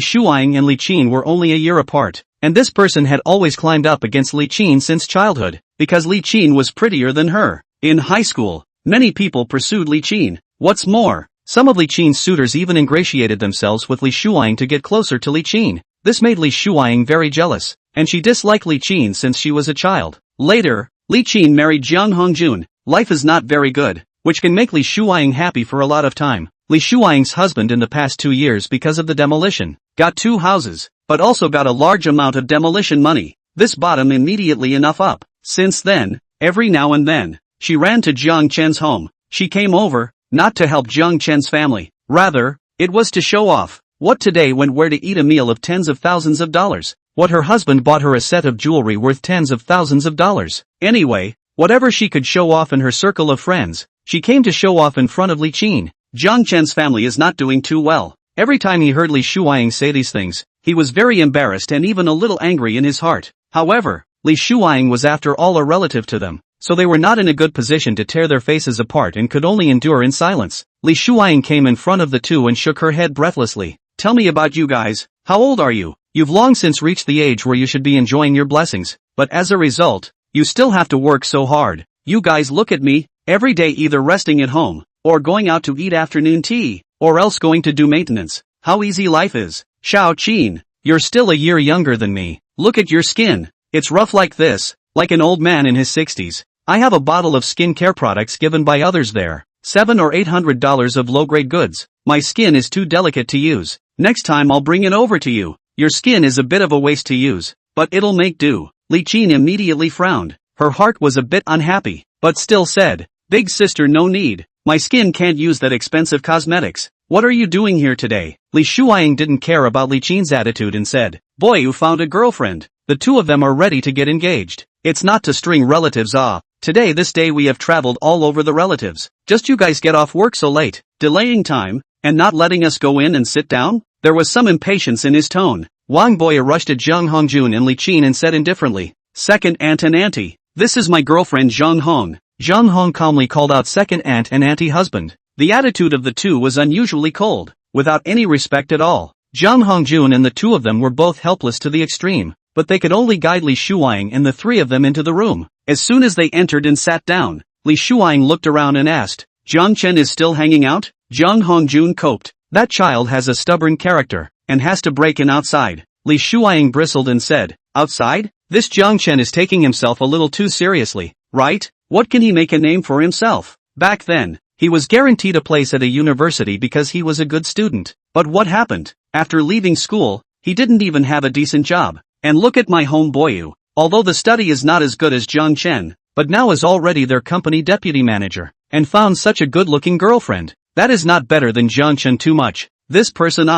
Shuaying and Li Qin were only a year apart, and this person had always climbed up against Li Qin since childhood, because Li Qin was prettier than her. In high school, many people pursued Li Qin. What's more, some of Li Qin's suitors even ingratiated themselves with Li Shuaying to get closer to Li Qin. This made Li Shuaying very jealous, and she disliked Li Qin since she was a child. Later, Li Qin married Jiang Hongjun. Life is not very good, which can make Li Shuaying happy for a lot of time. Li Shuaying's husband in the past 2 years, because of the demolition, got 2 houses, but also got a large amount of demolition money. This bought him immediately enough up. Since then, every now and then, she ran to Jiang Chen's home. She came over, not to help Jiang Chen's family. Rather, it was to show off what today went where to eat a meal of tens of thousands of dollars. What her husband bought her a set of jewelry worth tens of thousands of dollars. Anyway, whatever she could show off in her circle of friends, she came to show off in front of Li Qin. Jiang Chen's family is not doing too well. Every time he heard Li Shuaying say these things, he was very embarrassed and even a little angry in his heart. However, Li Shuaying was after all a relative to them, so they were not in a good position to tear their faces apart and could only endure in silence. Li Shuaying came in front of the two and shook her head breathlessly. tell me about you guys. How old are you? You've long since reached the age where you should be enjoying your blessings, but as a result, you still have to work so hard. You guys look at me, every day either resting at home, or going out to eat afternoon tea, or else going to do maintenance. How easy life is. Xiao Qin, you're still a year younger than me. Look at your skin. It's rough like this, like an old man in his 60s. I have a bottle of skincare products given by others there. $700 or $800 of low-grade goods. My skin is too delicate to use. Next time I'll bring it over to you. Your skin is a bit of a waste to use, but it'll make do. Li Qin immediately frowned. Her heart was a bit unhappy, but still said, big sister, no need. My skin can't use that expensive cosmetics. What are you doing here today? Li Shuang didn't care about Li Qin's attitude and said, boy, you found a girlfriend. The two of them are ready to get engaged. It's not to string relatives off. Today this day we have traveled all over the relatives. Just you guys get off work so late, delaying time, and not letting us go in and sit down? There was some impatience in his tone. Wang Boya rushed at Zhang Hongjun and Li Qin and said indifferently, second aunt and auntie. This is my girlfriend Zhang Hong. Zhang Hong calmly called out second aunt and auntie husband. The attitude of the two was unusually cold, without any respect at all. Zhang Hongjun and the two of them were both helpless to the extreme, but they could only guide Li Shuang and the three of them into the room. As soon as they entered and sat down, Li Shuang looked around and asked, Zhang Chen is still hanging out? Zhang Hongjun coped. That child has a stubborn character, and has to break in outside. Li Shuang bristled and said, outside? This Zhang Chen is taking himself a little too seriously, right? What can he make a name for himself? Back then, he was guaranteed a place at a university because he was a good student. But what happened? After leaving school, he didn't even have a decent job. And look at my home Boyu. Although the study is not as good as Zhang Chen, but now is already their company deputy manager, and found such a good-looking girlfriend. That is not better than Zhang Chen too much. This person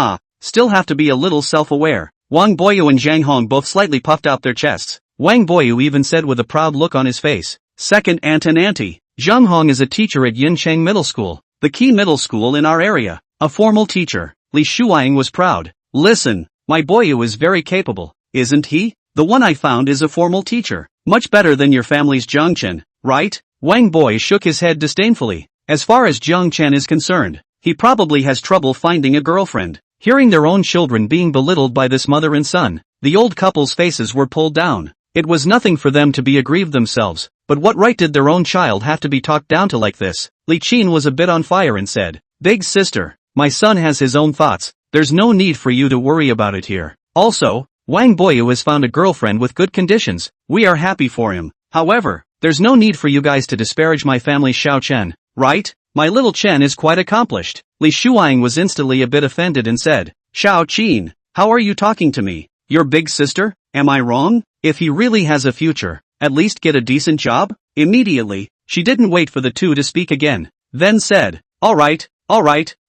still have to be a little self-aware. Wang Boyu and Zhang Hong both slightly puffed out their chests. Wang Boyu even said with a proud look on his face, second aunt and auntie. Zhang Hong is a teacher at Yincheng Middle School, the key middle school in our area. A formal teacher. Li Shuang was proud. Listen, my Boyu is very capable, isn't he? The one I found is a formal teacher. Much better than your family's Zhang Chen, right? Wang Boy shook his head disdainfully. As far as Zhang Chen is concerned, he probably has trouble finding a girlfriend. Hearing their own children being belittled by this mother and son, the old couple's faces were pulled down. It was nothing for them to be aggrieved themselves, but what right did their own child have to be talked down to like this? Li Qin was a bit on fire and said, big sister, my son has his own thoughts, there's no need for you to worry about it here. Also, Wang Boyu has found a girlfriend with good conditions, we are happy for him. However, there's no need for you guys to disparage my family Xiao Chen, right? My little Chen is quite accomplished. Li Shuang was instantly a bit offended and said, Xiao Qin, how are you talking to me? Your big sister? Am I wrong? If he really has a future, at least get a decent job? Immediately, she didn't wait for the two to speak again, then said, alright,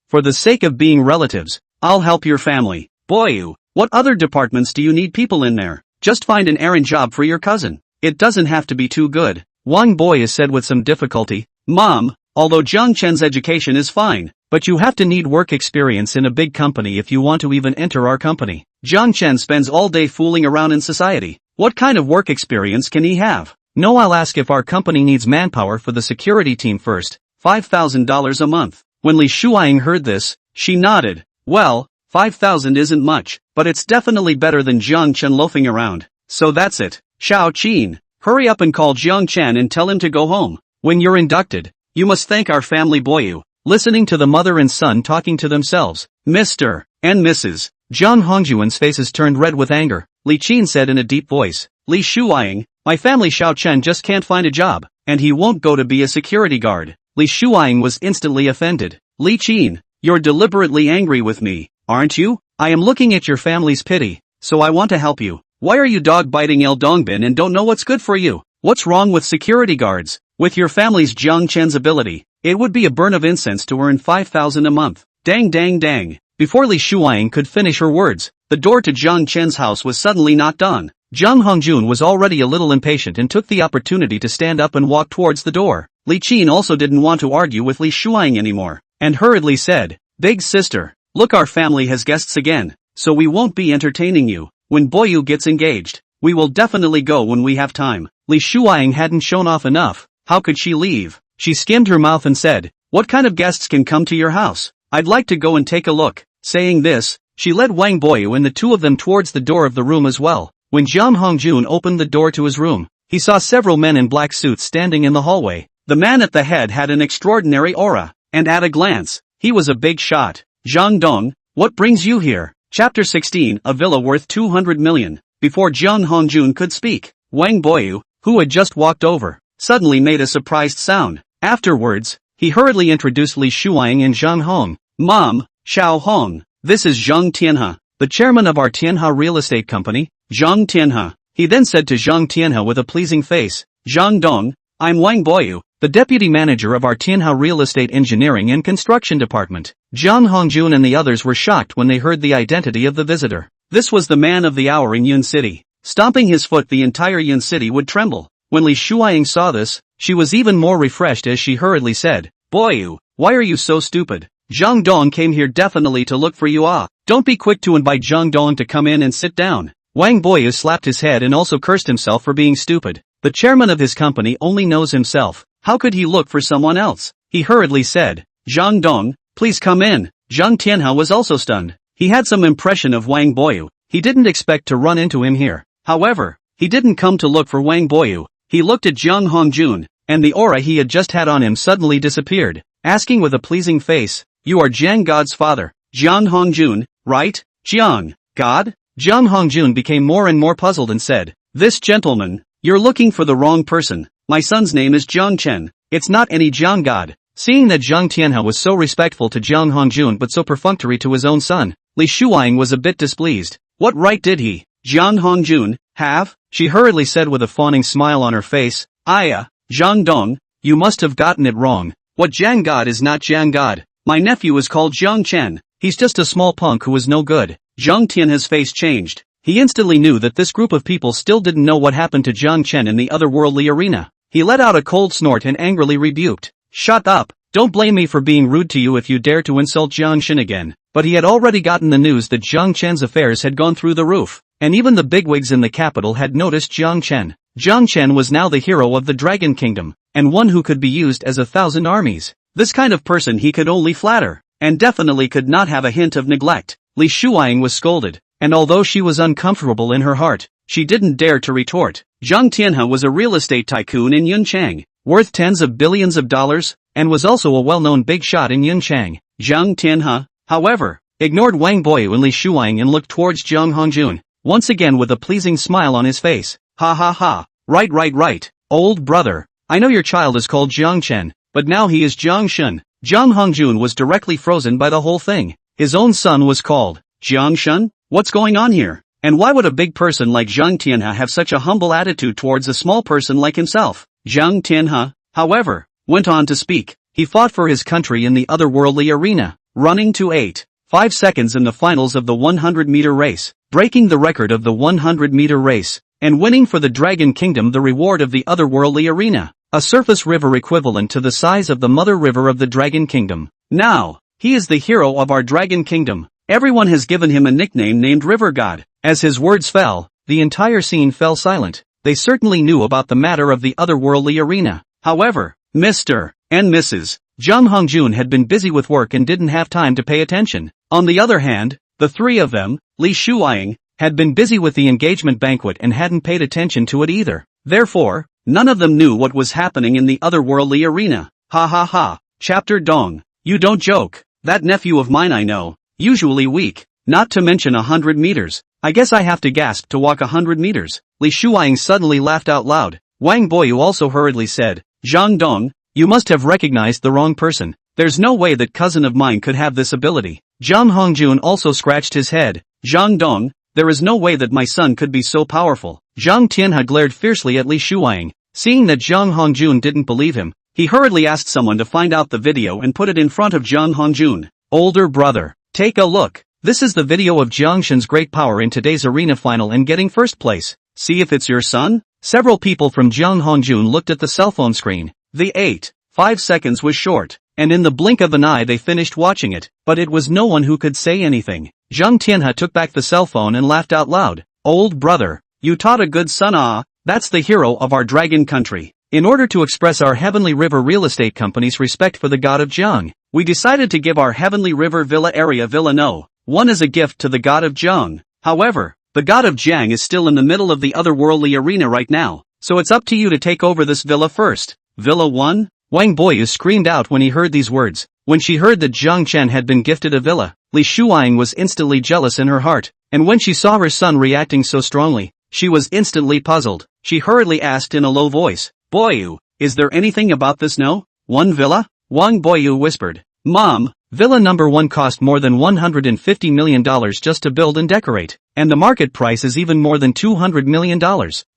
for the sake of being relatives, I'll help your family. Boyu, what other departments do you need people in there? Just find an errand job for your cousin. It doesn't have to be too good. Wang Boyu said with some difficulty, Mom, although Zhang Chen's education is fine, but you have to need work experience in a big company if you want to even enter our company. Zhang Chen spends all day fooling around in society. What kind of work experience can he have? No, I'll ask if our company needs manpower for the security team first. $5,000 a month. When Li Shuang heard this, she nodded. Well, 5,000 isn't much, but it's definitely better than Zhang Chen loafing around. So that's it. Xiao Qin, hurry up and call Zhang Chen and tell him to go home. When you're inducted, you must thank our family Boyu. Listening to the mother and son talking to themselves, Mr. and Mrs. Zhang Hongjuan's faces turned red with anger. Li Qin said in a deep voice, Li Shuang, my family Xiao Chen just can't find a job, and he won't go to be a security guard. Li Shuang was instantly offended. Li Qin, you're deliberately angry with me, aren't you? I am looking at your family's pity, so I want to help you. Why are you dog biting El Dongbin and don't know what's good for you? What's wrong with security guards? With your family's Zhang Chen's ability, it would be a burn of incense to earn 5,000 a month. Dang dang dang. Before Li Shuang could finish her words, the door to Zhang Chen's house was suddenly knocked on. Zhang Hongjun was already a little impatient and took the opportunity to stand up and walk towards the door. Li Qin also didn't want to argue with Li Shuang anymore, and hurriedly said, Big sister, look, our family has guests again, so we won't be entertaining you. When Boyu gets engaged, we will definitely go when we have time. Li Shuang hadn't shown off enough. How could she leave? She skimmed her mouth and said, What kind of guests can come to your house? I'd like to go and take a look. Saying this, She led Wang Boyu and the two of them towards the door of the room as well. When Jiang Hongjun opened the door to his room, he saw several men in black suits standing in the hallway. The man at the head had an extraordinary aura, and at a glance, he was a big shot. Zhang Dong, what brings you here? Chapter 16, a villa worth 200 million. Before Jiang Hongjun could speak, Wang Boyu, who had just walked over, suddenly made a surprised sound. Afterwards, he hurriedly introduced Li Shuang and Zhang Hong. Mom, Xiao Hong, this is Zhang Tianhe, the chairman of our Tianhe real estate company. Zhang Tianhe. He then said to Zhang Tianhe with a pleasing face, Zhang Dong, I'm Wang Boyu, the deputy manager of our Tianhe real estate engineering and construction department. Jiang Hongjun and the others were shocked when they heard the identity of the visitor. This was the man of the hour in Yun City. Stomping his foot, the entire Yun City would tremble. When Li Shuang saw this, she was even more refreshed as she hurriedly said, Boyu, why are you so stupid? Zhang Dong came here definitely to look for you. Don't be quick to invite Zhang Dong to come in and sit down. Wang Boyu slapped his head and also cursed himself for being stupid. The chairman of his company only knows himself. How could he look for someone else? He hurriedly said, Zhang Dong, please come in. Zhang Tianhe was also stunned. He had some impression of Wang Boyu. He didn't expect to run into him here. However, he didn't come to look for Wang Boyu. He looked at Jiang Hongjun, and the aura he had just had on him suddenly disappeared, asking with a pleasing face, you are Jiang God's father, Jiang Hongjun, right? Jiang, God? Jiang Hongjun became more and more puzzled and said, this gentleman, you're looking for the wrong person. My son's name is Jiang Chen. It's not any Jiang God. Seeing that Zhang Tianhe was so respectful to Jiang Hongjun but so perfunctory to his own son, Li Shuang was a bit displeased. What right did he, Jiang Hongjun, have? She hurriedly said with a fawning smile on her face, Zhang Dong, you must have gotten it wrong. What Jiang God is not Jiang God. My nephew is called Jiang Chen. He's just a small punk who is no good. Zhang Tianhe's face changed. He instantly knew that this group of people still didn't know what happened to Jiang Chen in the otherworldly arena. He let out a cold snort and angrily rebuked. Shut up, don't blame me for being rude to you if you dare to insult Jiang Chen again. But he had already gotten the news that Jiang Chen's affairs had gone through the roof, and even the bigwigs in the capital had noticed Jiang Chen. Jiang Chen was now the hero of the Dragon Kingdom, and one who could be used as 1,000 armies. This kind of person he could only flatter, and definitely could not have a hint of neglect. Li Shuang was scolded, and although she was uncomfortable in her heart, she didn't dare to retort. Zhang Tianhe was a real estate tycoon in Yunchang, worth tens of billions of dollars, and was also a well-known big shot in Yunchang. Zhang Tianhe, however, ignored Wang Boyu and Li Shuang and looked towards Jiang Hongjun, once again with a pleasing smile on his face. Ha ha ha, right, old brother, I know your child is called Jiang Chen, but now he is Jiang Shun. Jiang Hongjun was directly frozen by the whole thing. His own son was called Jiang Shun? What's going on here? And why would a big person like Zhang Tianhe have such a humble attitude towards a small person like himself? Zhang Tianhe, however, went on to speak. He fought for his country in the otherworldly arena, running to 8.5 seconds in the finals of the 100-meter race, breaking the record of the 100-meter race, and winning for the Dragon Kingdom the reward of the otherworldly arena, a surface river equivalent to the size of the mother river of the Dragon Kingdom. Now, he is the hero of our Dragon Kingdom. Everyone has given him a nickname named River God. As his words fell, the entire scene fell silent. They certainly knew about the matter of the otherworldly arena. However, Mr. and Mrs. Jiang Hongjun had been busy with work and didn't have time to pay attention. On the other hand, the three of them, Li Shuang, had been busy with the engagement banquet and hadn't paid attention to it either. Therefore, none of them knew what was happening in the otherworldly arena. Ha ha ha, Chapter Dong. You don't joke. That nephew of mine I know, usually weak, not to mention 100 meters. I guess I have to gasp to walk 100 meters. Li Shuang suddenly laughed out loud. Wang Boyu also hurriedly said, Zhang Dong, you must have recognized the wrong person. There's no way that cousin of mine could have this ability. Jiang Hongjun also scratched his head. Zhang Dong, there is no way that my son could be so powerful. Zhang Tianhe glared fiercely at Li Shuang. Seeing that Jiang Hongjun didn't believe him, he hurriedly asked someone to find out the video and put it in front of Jiang Hongjun. Older brother, take a look. This is the video of Jiang Shen's great power in today's arena final and getting first place. See if it's your son? Several people from Jiang Hongjun looked at the cell phone screen. The 8.5 seconds was short, and in the blink of an eye they finished watching it, but it was no one who could say anything. Zhang Tianhe took back the cell phone and laughed out loud. Old brother, you taught a good son. That's the hero of our dragon country. In order to express our Heavenly River real estate company's respect for the god of Jiang, we decided to give our Heavenly River Villa area Villa No. One is a gift to the god of Jiang. However, the god of Jiang is still in the middle of the otherworldly arena right now, so it's up to you to take over this villa first. Villa 1? Wang Boyu screamed out when he heard these words. When she heard that Jiang Chen had been gifted a villa, Li Shuang was instantly jealous in her heart, and when she saw her son reacting so strongly, she was instantly puzzled. She hurriedly asked in a low voice, Boyu, is there anything about this no? One villa? Wang Boyu whispered. Mom, villa number 1 cost more than $150 million just to build and decorate, and the market price is even more than $200 million.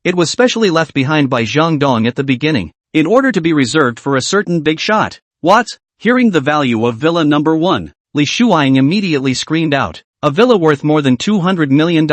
It was specially left behind by Zhang Dong at the beginning, in order to be reserved for a certain big shot. What? Hearing the value of villa number 1, Li Shuang immediately screamed out, a villa worth more than $200 million.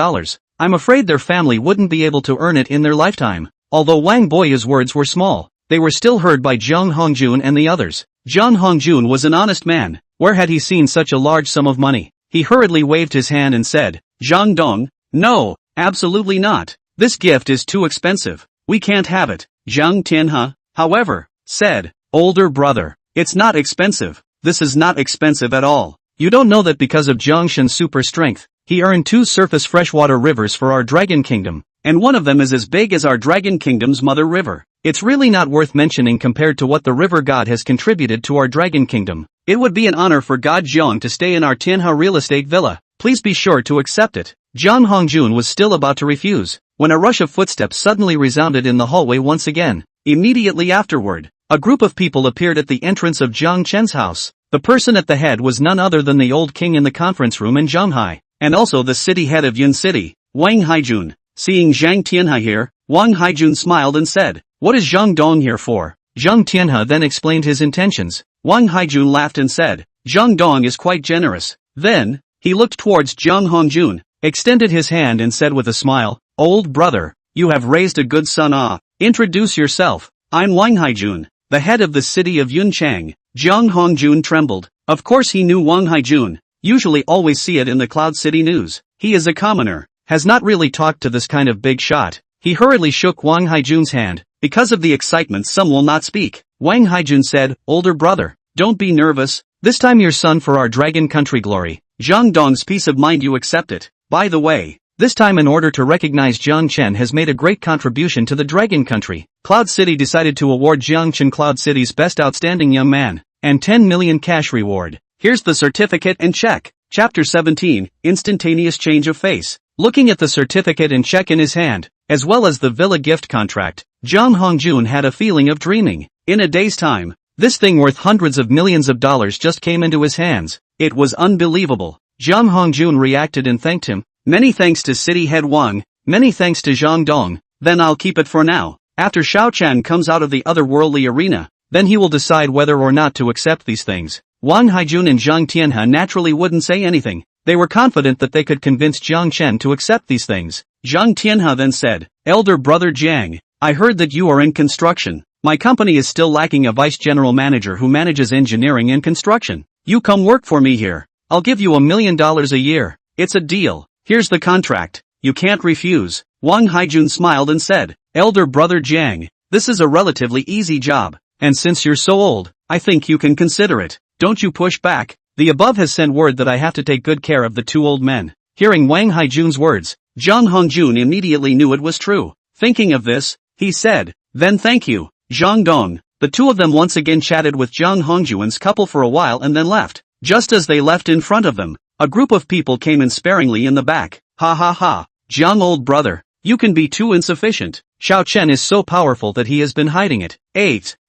I'm afraid their family wouldn't be able to earn it in their lifetime. Although Wang Boyu's words were small, they were still heard by Zhang Hongjun and the others. Zhang Hongjun was an honest man. Where had he seen such a large sum of money? He hurriedly waved his hand and said, Zhang Dong, no, absolutely not. This gift is too expensive. We can't have it. Zhang Tianhe, however, said, older brother, it's not expensive. This is not expensive at all. You don't know that because of Jiang Shen's super strength, he earned 2 surface freshwater rivers for our Dragon Kingdom, and one of them is as big as our Dragon Kingdom's mother river. It's really not worth mentioning compared to what the river god has contributed to our Dragon Kingdom. It would be an honor for God Jiang to stay in our Tianhe real estate villa. Please be sure to accept it. Zhang Hongjun was still about to refuse, when a rush of footsteps suddenly resounded in the hallway once again. Immediately afterward, a group of people appeared at the entrance of Jiang Chen's house. The person at the head was none other than the old king in the conference room in Zhanghai, and also the city head of Yun City, Wang Haijun. Seeing Zhang Tianhe here, Wang Haijun smiled and said, what is Zhang Dong here for? Zhang Tianhe then explained his intentions. Wang Haijun laughed and said, Zhang Dong is quite generous. Then, he looked towards Zhang Hongjun, extended his hand and said with a smile, old brother, you have raised a good son. Introduce yourself. I'm Wang Haijun, the head of the city of Yunchang. Zhang Hongjun trembled. Of course he knew Wang Haijun. Usually always see it in the Cloud City news. He is a commoner, has not really talked to this kind of big shot. He hurriedly shook Wang Haijun's hand. Because of the excitement some will not speak. Wang Haijun said, older brother, don't be nervous. This time your son for our Dragon Country glory. Zhang Dong's peace of mind you accept it. By the way, this time in order to recognize Jiang Chen has made a great contribution to the Dragon Country, Cloud City decided to award Jiang Chen Cloud City's best outstanding young man, and 10 million cash reward. Here's the certificate and check. Chapter 17, Instantaneous Change of Face. Looking at the certificate and check in his hand, as well as the villa gift contract, Zhang Hongjun had a feeling of dreaming. In a day's time, this thing worth hundreds of millions of dollars just came into his hands. It was unbelievable. Zhang Hongjun reacted and thanked him. Many thanks to City Head Wang, many thanks to Zhang Dong, then I'll keep it for now. After Xiao Chan comes out of the otherworldly arena, then he will decide whether or not to accept these things. Wang Haijun and Zhang Tianhe naturally wouldn't say anything. They were confident that they could convince Jiang Chen to accept these things. Zhang Tianhe then said, elder brother Jiang, I heard that you are in construction. My company is still lacking a vice general manager who manages engineering and construction. You come work for me here. I'll give you $1 million a year. It's a deal. Here's the contract. You can't refuse. Wang Haijun smiled and said, elder brother Jiang, this is a relatively easy job, and since you're so old, I think you can consider it. Don't you push back. The above has sent word that I have to take good care of the 2 old men. Hearing Wang Haijun's words, Zhang Hongjun immediately knew it was true. Thinking of this, he said, then thank you, Zhang Dong. The 2 of them once again chatted with Zhang Hongjun's couple for a while and then left. Just as they left in front of them, a group of people came in sparingly in the back. Ha ha ha, Zhang old brother, you can be too insufficient. Xiao Chen is so powerful that he has been hiding it.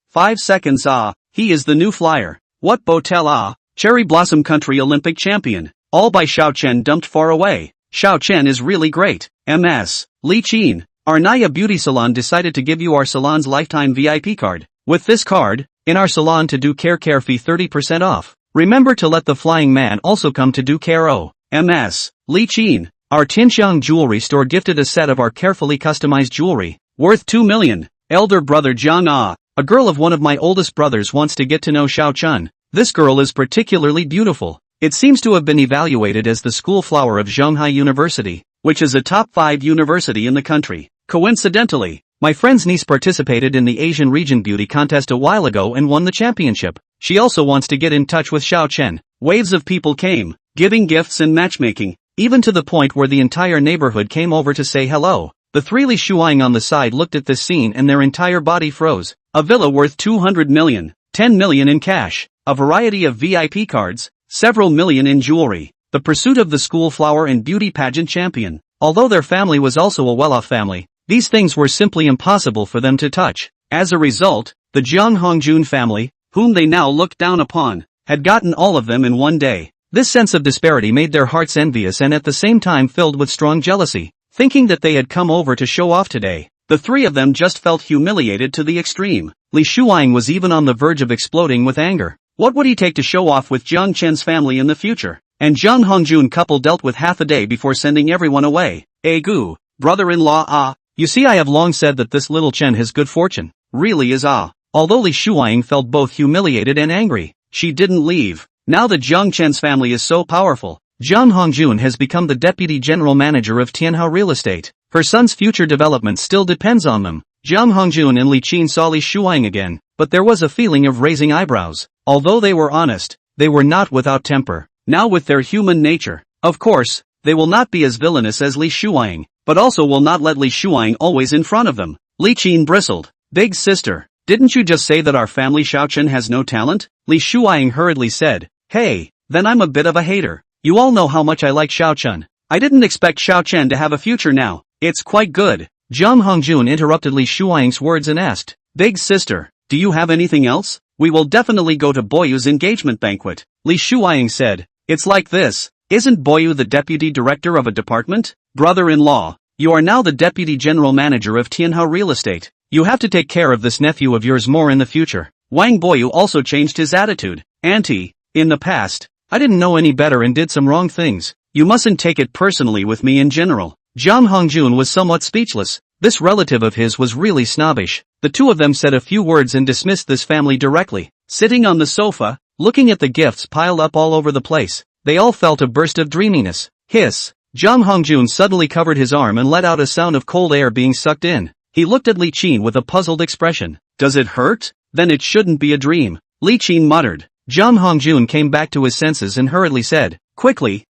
5 seconds. He is the new flyer. What Botel Cherry Blossom Country Olympic champion. All by Xiao Chen dumped far away. Xiao Chen is really great. MS. Li Qin, our Naya Beauty Salon decided to give you our salon's lifetime VIP card. With this card, in our salon to do care fee 30% off. Remember to let the flying man also come to do care. MS. Li Qin, our Tinxiang jewelry store gifted a set of our carefully customized jewelry, worth 2 million. Elder brother Jiang a girl of one of my oldest brothers wants to get to know Xiao Chen. This girl is particularly beautiful. It seems to have been evaluated as the school flower of Zhonghai University, which is a top 5 university in the country. Coincidentally, my friend's niece participated in the Asian Region Beauty Contest a while ago and won the championship. She also wants to get in touch with Xiao Chen. Waves of people came. giving gifts and matchmaking, even to the point where the entire neighborhood came over to say hello. The three Li Shuang on the side looked at this scene and their entire body froze. A villa worth 200 million, 10 million in cash, a variety of VIP cards, several million in jewelry, the pursuit of the school flower and beauty pageant champion. Although their family was also a well-off family, these things were simply impossible for them to touch. As a result, the Jiang Hongjun family, whom they now looked down upon, had gotten all of them in one day. This sense of disparity made their hearts envious and at the same time filled with strong jealousy. Thinking that they had come over to show off today, the three of them just felt humiliated to the extreme. Li Shuang was even on the verge of exploding with anger. What would he take to show off with Jiang Chen's family in the future? And Jiang Hongjun couple dealt with half a day before sending everyone away. Gu, brother-in-law you see I have long said that this little Chen has good fortune. Really is Although Li Shuang felt both humiliated and angry, she didn't leave. Now that Jiang Chen's family is so powerful, Jiang Hongjun has become the deputy general manager of Tianhao Real Estate. Her son's future development still depends on them. Jiang Hongjun and Li Qin saw Li Shuang again, but there was a feeling of raising eyebrows. Although they were honest, they were not without temper. Now with their human nature, of course, they will not be as villainous as Li Shuang, but also will not let Li Shuang always in front of them. Li Qin bristled. Big sister, didn't you just say that our family Xiaochen has no talent? Li Shuang hurriedly said. Hey, then I'm a bit of a hater. You all know how much I like Xiaochen. I didn't expect Xiaochen to have a future now. It's quite good. Jiang Hongjun interrupted Li Shuang's words and asked, Big sister, do you have anything else? We will definitely go to Boyu's engagement banquet. Li Shuang said, It's like this. Isn't Boyu the deputy director of a department? Brother-in-law, you are now the deputy general manager of Tianhao Real Estate. You have to take care of this nephew of yours more in the future. Wang Boyu also changed his attitude. Auntie, in the past, I didn't know any better and did some wrong things. You mustn't take it personally with me in general. Jiang Hongjun was somewhat speechless. This relative of his was really snobbish. The two of them said a few words and dismissed this family directly. Sitting on the sofa, looking at the gifts piled up all over the place, they all felt a burst of dreaminess. Hiss. Jiang Hongjun suddenly covered his arm and let out a sound of cold air being sucked in. He looked at Li Qin with a puzzled expression. Does it hurt? Then it shouldn't be a dream. Li Qin muttered. Jiang Hongjun came back to his senses and hurriedly said, Quickly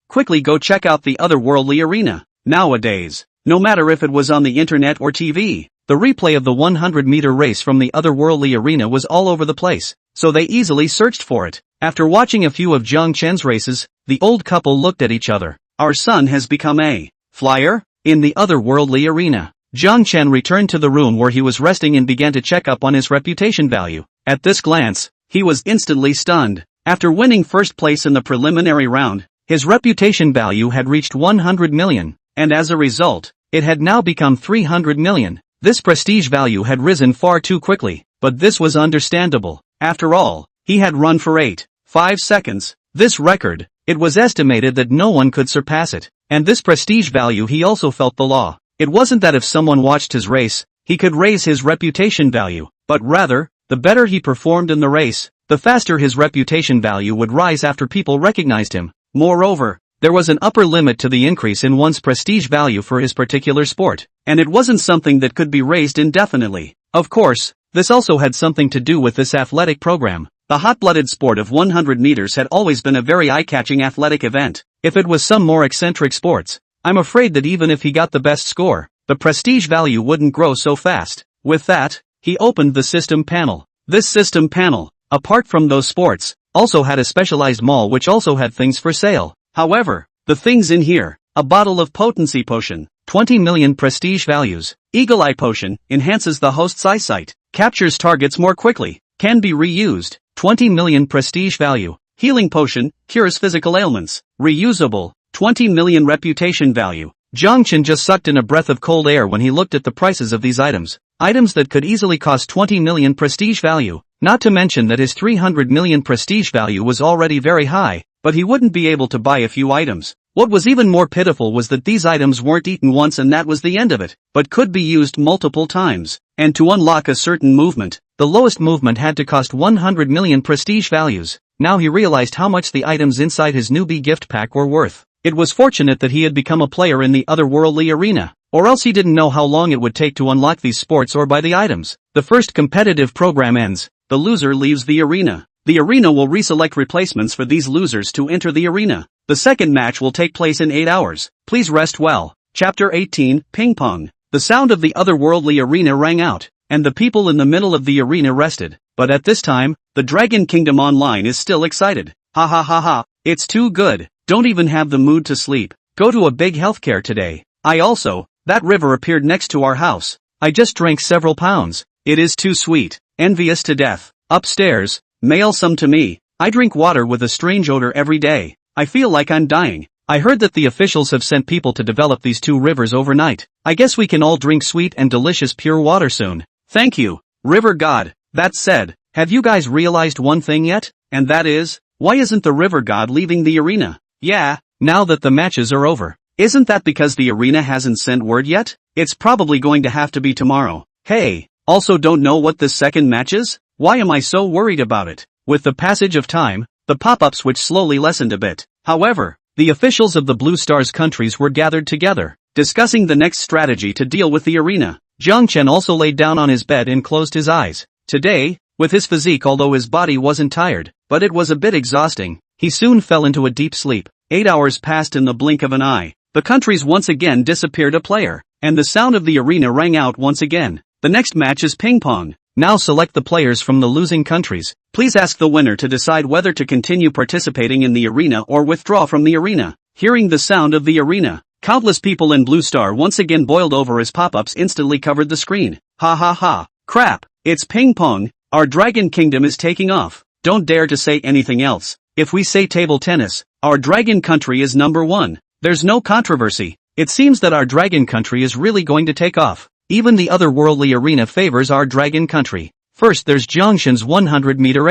go check out the otherworldly arena. Nowadays, no matter if it was on the internet or TV, the replay of the 100-meter race from the otherworldly arena was all over the place, so they easily searched for it. After watching a few of Jiang Chen's races, the old couple looked at each other. Our son has become a flyer in the otherworldly arena. Jiang Chen returned to the room where he was resting and began to check up on his reputation value. At this glance, he was instantly stunned. After winning first place in the preliminary round, his reputation value had reached 100 million, and as a result, it had now become 300 million. This prestige value had risen far too quickly, but this was understandable. After all, he had run for 8.5 seconds. This record, it was estimated that no one could surpass it, and this prestige value he also felt the law. It wasn't that if someone watched his race, he could raise his reputation value, but rather, the better he performed in the race, the faster his reputation value would rise after people recognized him. Moreover, there was an upper limit to the increase in one's prestige value for his particular sport, and it wasn't something that could be raised indefinitely. Of course, this also had something to do with this athletic program. The hot-blooded sport of 100 meters had always been a very eye-catching athletic event. If it was some more eccentric sports, I'm afraid that even if he got the best score, the prestige value wouldn't grow so fast. With that, he opened the system panel. This system panel, apart from those sports, also had a specialized mall which also had things for sale. However, the things in here, a bottle of potency potion, 20 million prestige values, eagle eye potion, enhances the host's eyesight, captures targets more quickly, can be reused, 20 million prestige value, healing potion, cures physical ailments, reusable, 20 million reputation value. Jiang Chen just sucked in a breath of cold air when he looked at the prices of these items that could easily cost 20 million prestige value, not to mention that his 300 million prestige value was already very high, but he wouldn't be able to buy a few items. What was even more pitiful was that these items weren't eaten once and that was the end of it, but could be used multiple times. And to unlock a certain movement, the lowest movement had to cost 100 million prestige values. Now he realized how much the items inside his newbie gift pack were worth. It was fortunate that he had become a player in the otherworldly arena, or else he didn't know how long it would take to unlock these sports or buy the items. The first competitive program ends, the loser leaves the arena. The arena will reselect replacements for these losers to enter the arena. The second match will take place in 8 hours. Please rest well. Chapter 18, Ping Pong. The sound of the otherworldly arena rang out, and the people in the middle of the arena rested. But at this time, the Dragon Kingdom Online is still excited. Ha ha ha ha, it's too good. Don't even have the mood to sleep. Go to a big healthcare today. That river appeared next to our house. I just drank several pounds. It is too sweet. Envious to death. Upstairs, mail some to me. I drink water with a strange odor every day. I feel like I'm dying. I heard that the officials have sent people to develop these 2 rivers overnight. I guess we can all drink sweet and delicious pure water soon. Thank you, River God. That said, have you guys realized one thing yet? And that is, why isn't the River God leaving the arena? Yeah, now that the matches are over. Isn't that because the arena hasn't sent word yet? It's probably going to have to be tomorrow. Hey, also don't know what this second match is? Why am I so worried about it? With the passage of time, the pop-up switch slowly lessened a bit. However, the officials of the Blue Stars countries were gathered together, discussing the next strategy to deal with the arena. Jiang Chen also laid down on his bed and closed his eyes. Today, with his physique, although his body wasn't tired, but it was a bit exhausting, he soon fell into a deep sleep. 8 hours passed in the blink of an eye. The countries once again disappeared a player, and the sound of the arena rang out once again. The next match is ping pong. Now select the players from the losing countries. Please ask the winner to decide whether to continue participating in the arena or withdraw from the arena. Hearing the sound of the arena, countless people in Blue Star once again boiled over as pop-ups instantly covered the screen. Ha ha ha. Crap, it's ping pong. Our Dragon Kingdom is taking off. Don't dare to say anything else. If we say table tennis, our Dragon Country is number 1. There's no controversy. It seems that our Dragon Country is really going to take off. Even the otherworldly arena favors our Dragon Country. First there's Jiangshan's 100-meter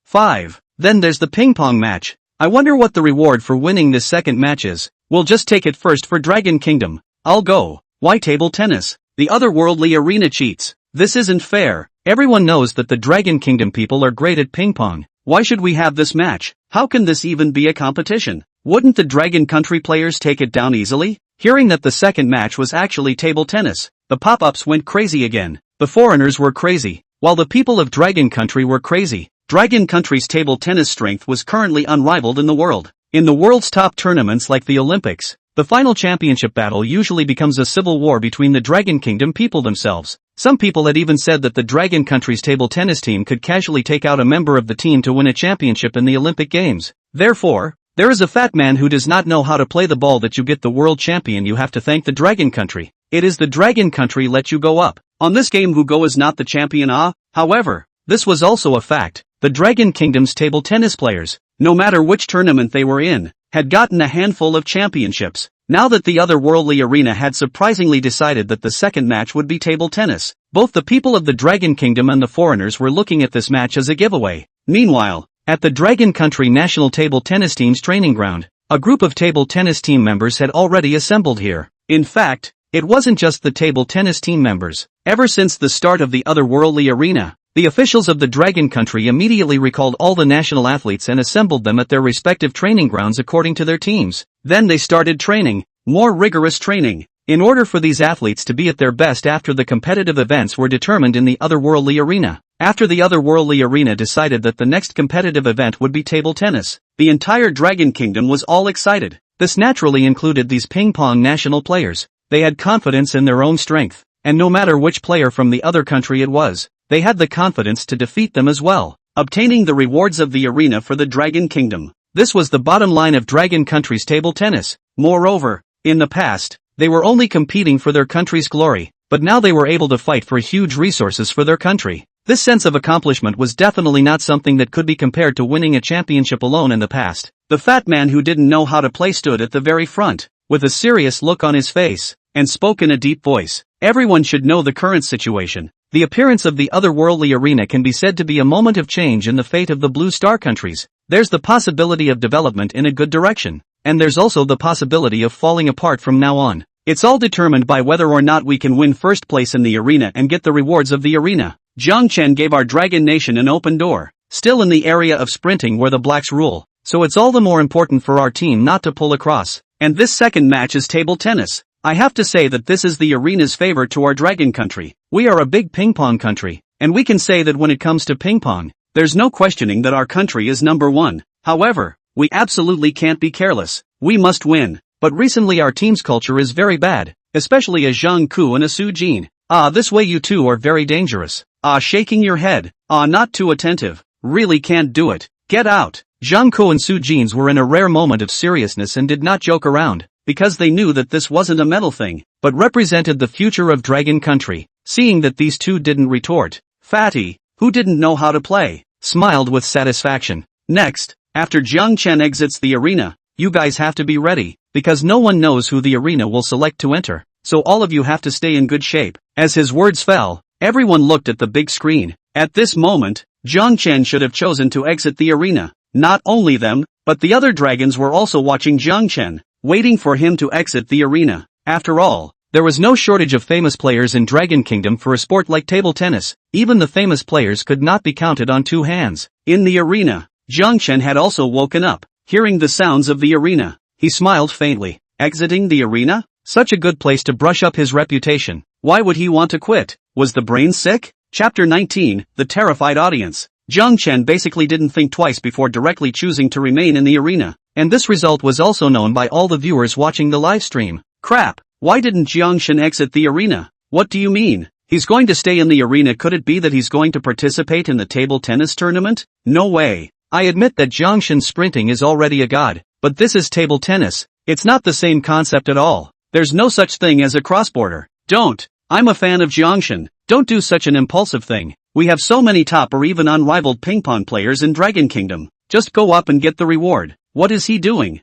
8-5. Then there's the ping pong match. I wonder what the reward for winning this second match is. We'll just take it first for Dragon Kingdom. I'll go. Why table tennis? The otherworldly arena cheats. This isn't fair. Everyone knows that the Dragon Kingdom people are great at ping pong. Why should we have this match? How can this even be a competition? Wouldn't the Dragon Country players take it down easily? Hearing that the second match was actually table tennis, the pop-ups went crazy again. The foreigners were crazy, while the people of Dragon Country were crazy. Dragon Country's table tennis strength was currently unrivaled in the world. In the world's top tournaments like the Olympics, the final championship battle usually becomes a civil war between the Dragon Kingdom people themselves. Some people had even said that the Dragon Country's table tennis team could casually take out a member of the team to win a championship in the Olympic Games. Therefore, there is a fat man who does not know how to play the ball that you get the world champion. You have to thank the Dragon Country. It is the Dragon Country let you go up. On this game who go is not the champion. However, this was also a fact. The Dragon Kingdom's table tennis players, no matter which tournament they were in, had gotten a handful of championships. Now that the otherworldly arena had surprisingly decided that the second match would be table tennis, both the people of the Dragon Kingdom and the foreigners were looking at this match as a giveaway. Meanwhile, at the Dragon Country National Table Tennis Team's training ground, a group of table tennis team members had already assembled here. In fact, it wasn't just the table tennis team members. Ever since the start of the otherworldly arena, the officials of the Dragon Country immediately recalled all the national athletes and assembled them at their respective training grounds according to their teams. Then they started training, more rigorous training, in order for these athletes to be at their best after the competitive events were determined in the otherworldly arena. After the otherworldly arena decided that the next competitive event would be table tennis, the entire Dragon Kingdom was all excited. This naturally included these ping pong national players. They had confidence in their own strength, and no matter which player from the other country it was, they had the confidence to defeat them as well, obtaining the rewards of the arena for the Dragon Kingdom. This was the bottom line of Dragon Country's table tennis. Moreover, in the past, they were only competing for their country's glory, but now they were able to fight for huge resources for their country. This sense of accomplishment was definitely not something that could be compared to winning a championship alone in the past. The fat man who didn't know how to play stood at the very front, with a serious look on his face, and spoke in a deep voice. Everyone should know the current situation. The appearance of the otherworldly arena can be said to be a moment of change in the fate of the Blue Star countries. There's the possibility of development in a good direction, and there's also the possibility of falling apart from now on. It's all determined by whether or not we can win first place in the arena and get the rewards of the arena. Jiang Chen gave our Dragon Nation an open door, still in the area of sprinting where the blacks rule, so it's all the more important for our team not to pull across. And this second match is table tennis. I have to say that this is the arena's favor to our Dragon Country. We are a big ping pong country, and we can say that when it comes to ping pong, There's no questioning that our country is number one. However, we absolutely can't be careless. We must win. But recently our team's culture is very bad, especially a Zhang Ku and a Su Jin. This way you two are very dangerous. Shaking your head. Not too attentive. Really can't do it. Get out. Zhang Ku and Su Jin's were in a rare moment of seriousness and did not joke around, because they knew that this wasn't a medal thing, but represented the future of Dragon Country. Seeing that these two didn't retort, Fatty, who didn't know how to play, smiled with satisfaction. Next, after Jiang Chen exits the arena, you guys have to be ready, because no one knows who the arena will select to enter, so all of you have to stay in good shape. As his words fell, everyone looked at the big screen. At this moment, Jiang Chen should have chosen to exit the arena. Not only them, but the other dragons were also watching Jiang Chen, waiting for him to exit the arena. After all, there was no shortage of famous players in Dragon Kingdom for a sport like table tennis. Even the famous players could not be counted on two hands. In the arena, Jiang Chen had also woken up, hearing the sounds of the arena. He smiled faintly. Exiting the arena? Such a good place to brush up his reputation. Why would he want to quit? Was the brain sick? Chapter 19, The Terrified Audience. Jiang Chen basically didn't think twice before directly choosing to remain in the arena, and this result was also known by all the viewers watching the live stream. Crap, why didn't Jiang Chen exit the arena? What do you mean? He's going to stay in the arena? Could it be that he's going to participate in the table tennis tournament? No way. I admit that Jiang Shen's sprinting is already a god, but this is table tennis. It's not the same concept at all. There's no such thing as a cross-border. Don't. I'm a fan of Jiang Shen. Don't do such an impulsive thing. We have so many top or even unrivaled ping-pong players in Dragon Kingdom. Just go up and get the reward. What is he doing?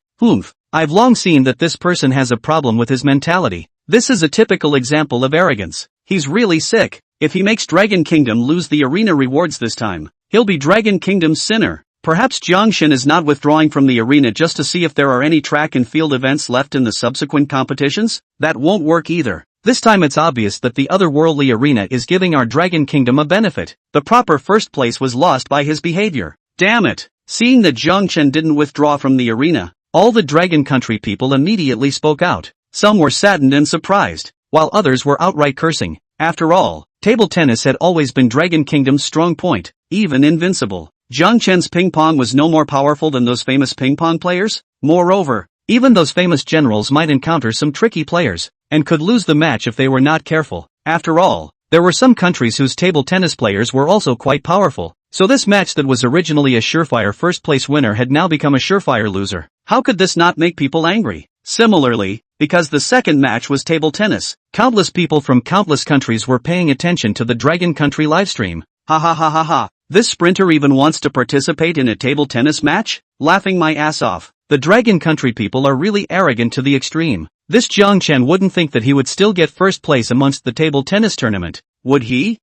I've long seen that this person has a problem with his mentality. This is a typical example of arrogance. He's really sick. If he makes Dragon Kingdom lose the arena rewards this time, he'll be Dragon Kingdom's sinner. Perhaps Jiang Shen is not withdrawing from the arena just to see if there are any track and field events left in the subsequent competitions? That won't work either. This time it's obvious that the otherworldly arena is giving our Dragon Kingdom a benefit. The proper first place was lost by his behavior. Damn it! Seeing that Jiang Chen didn't withdraw from the arena, all the Dragon Country people immediately spoke out. Some were saddened and surprised, while others were outright cursing. After all, table tennis had always been Dragon Kingdom's strong point, even invincible. Jiang Chen's ping-pong was no more powerful than those famous ping-pong players. Moreover, even those famous generals might encounter some tricky players, and could lose the match if they were not careful. After all, there were some countries whose table tennis players were also quite powerful, so this match that was originally a surefire first-place winner had now become a surefire loser. How could this not make people angry? Similarly, because the second match was table tennis, countless people from countless countries were paying attention to the Dragon Country livestream. Ha ha ha ha ha. This sprinter even wants to participate in a table tennis match? Laughing my ass off. The Dragon Country people are really arrogant to the extreme. This Jiang Chen wouldn't think that he would still get first place amongst the table tennis tournament. Would he?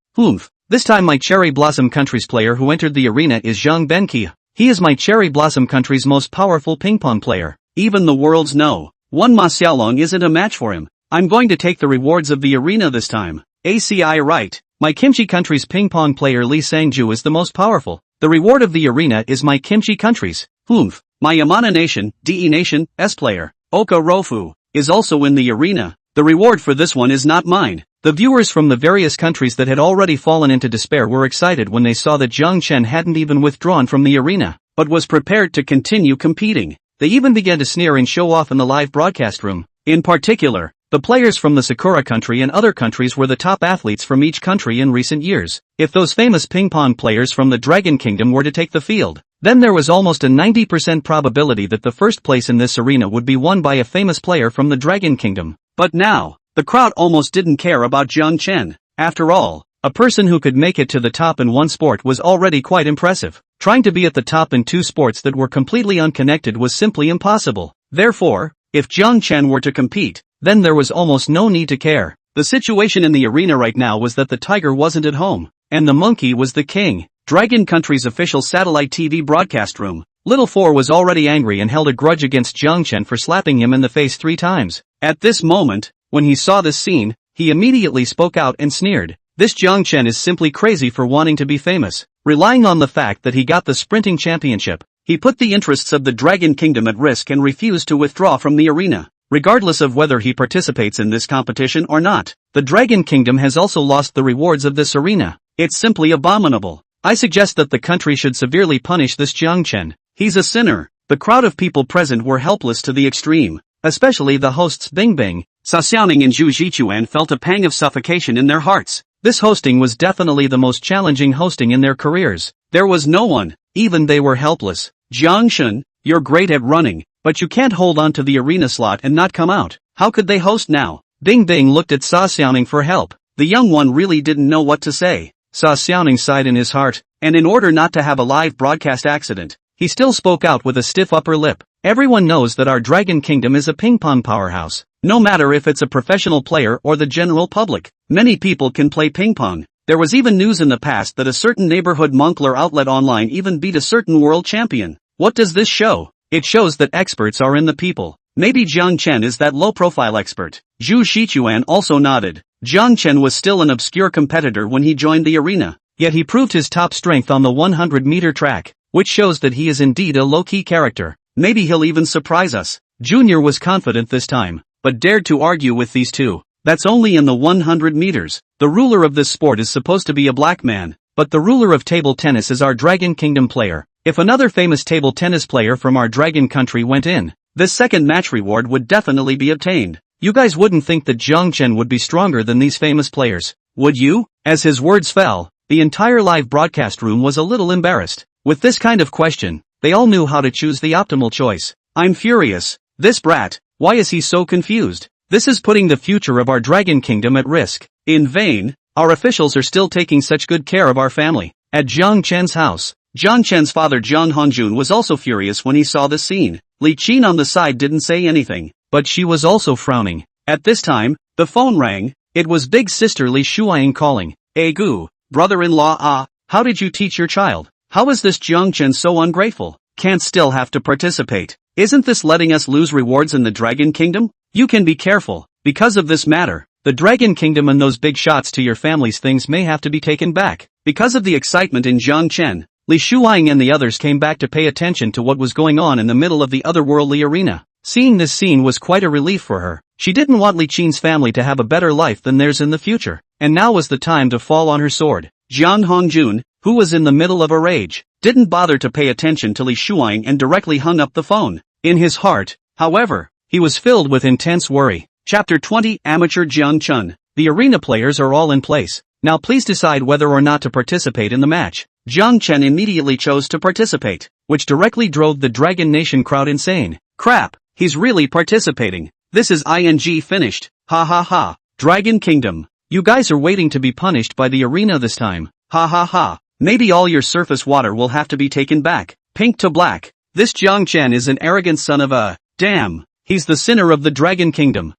This time my Cherry Blossom Country's player who entered the arena is Zhang Benqi. He is my Cherry Blossom Country's most powerful ping-pong player. Even the worlds know. One Ma Xiaolong isn't a match for him. I'm going to take the rewards of the arena this time. ACI right. My Kimchi Country's ping-pong player Li Sangju is the most powerful. The reward of the arena is my Kimchi Country's. My Yamana Nation, DE Nation, S player, Oka Rofu, is also in the arena. The reward for this one is not mine. The viewers from the various countries that had already fallen into despair were excited when they saw that Jiang Chen hadn't even withdrawn from the arena, but was prepared to continue competing. They even began to sneer and show off in the live broadcast room. In particular, the players from the Sakura country and other countries were the top athletes from each country in recent years. If those famous ping-pong players from the Dragon Kingdom were to take the field, then there was almost a 90% probability that the first place in this arena would be won by a famous player from the Dragon Kingdom. But now, the crowd almost didn't care about Jiang Chen. After all, a person who could make it to the top in one sport was already quite impressive. Trying to be at the top in two sports that were completely unconnected was simply impossible. Therefore, if Jiang Chen were to compete, then there was almost no need to care. The situation in the arena right now was that the tiger wasn't at home, and the monkey was the king. Dragon Country's official satellite TV broadcast room. Little Four was already angry and held a grudge against Jiang Chen for slapping him in the face 3 times. At this moment, when he saw this scene, he immediately spoke out and sneered. This Jiang Chen is simply crazy for wanting to be famous. Relying on the fact that he got the sprinting championship, he put the interests of the Dragon Kingdom at risk and refused to withdraw from the arena. Regardless of whether he participates in this competition or not, the Dragon Kingdom has also lost the rewards of this arena. It's simply abominable. I suggest that the country should severely punish this Jiang Chen. He's a sinner. The crowd of people present were helpless to the extreme. Especially the hosts Bing Bing, Sa Xiaoning and Zhu Zichuan felt a pang of suffocation in their hearts. This hosting was definitely the most challenging hosting in their careers. There was no one. Even they were helpless. Jiang Chen, you're great at running, but you can't hold on to the arena slot and not come out. How could they host now? Bing Bing looked at Sa Xiaoning for help. The young one really didn't know what to say. Sa Xiaoning sighed in his heart, and in order not to have a live broadcast accident, he still spoke out with a stiff upper lip. Everyone knows that our Dragon Kingdom is a ping-pong powerhouse. No matter if it's a professional player or the general public, many people can play ping-pong. There was even news in the past that a certain neighborhood Moncler outlet online even beat a certain world champion. What does this show? It shows that experts are in the people. Maybe Jiang Chen is that low-profile expert. Zhu Shichuan also nodded. Jiang Chen was still an obscure competitor when he joined the arena, yet he proved his top strength on the 100-meter track, which shows that he is indeed a low-key character. Maybe he'll even surprise us. Junior was confident this time, but dared to argue with these two. That's only in the 100 meters. The ruler of this sport is supposed to be a black man, but the ruler of table tennis is our Dragon Kingdom player. If another famous table tennis player from our Dragon country went in, this second match reward would definitely be obtained. You guys wouldn't think that Jiang Chen would be stronger than these famous players, would you? As his words fell, the entire live broadcast room was a little embarrassed. With this kind of question, they all knew how to choose the optimal choice. I'm furious. This brat, why is he so confused? This is putting the future of our Dragon Kingdom at risk. In vain, our officials are still taking such good care of our family. At Jiang Chen's house, Jiang Chen's father Jiang Hongjun was also furious when he saw this scene. Li Qin on the side didn't say anything, but she was also frowning. At this time, the phone rang. It was big sister Li Shuaying calling. Gu, brother-in-law how did you teach your child? How is this Jiang Chen so ungrateful? Can't still have to participate. Isn't this letting us lose rewards in the Dragon Kingdom? You can be careful. Because of this matter, the Dragon Kingdom and those big shots to your family's things may have to be taken back. Because of the excitement in Jiang Chen, Li Shuaying and the others came back to pay attention to what was going on in the middle of the otherworldly arena. Seeing this scene was quite a relief for her. She didn't want Li Qin's family to have a better life than theirs in the future, and now was the time to fall on her sword. Jiang Hongjun, who was in the middle of a rage, didn't bother to pay attention to Li Shuaying and directly hung up the phone. In his heart, however, he was filled with intense worry. Chapter 20 Amateur Jiang Chen. The arena players are all in place. Now please decide whether or not to participate in the match. Jiang Chen immediately chose to participate, which directly drove the Dragon Nation crowd insane. Crap, he's really participating. This is ing finished. Ha ha ha. Dragon Kingdom. You guys are waiting to be punished by the arena this time. Ha ha ha. Maybe all your surface water will have to be taken back. Pink to black. This Jiang Chen is an arrogant son of a... Damn. He's the sinner of the Dragon Kingdom.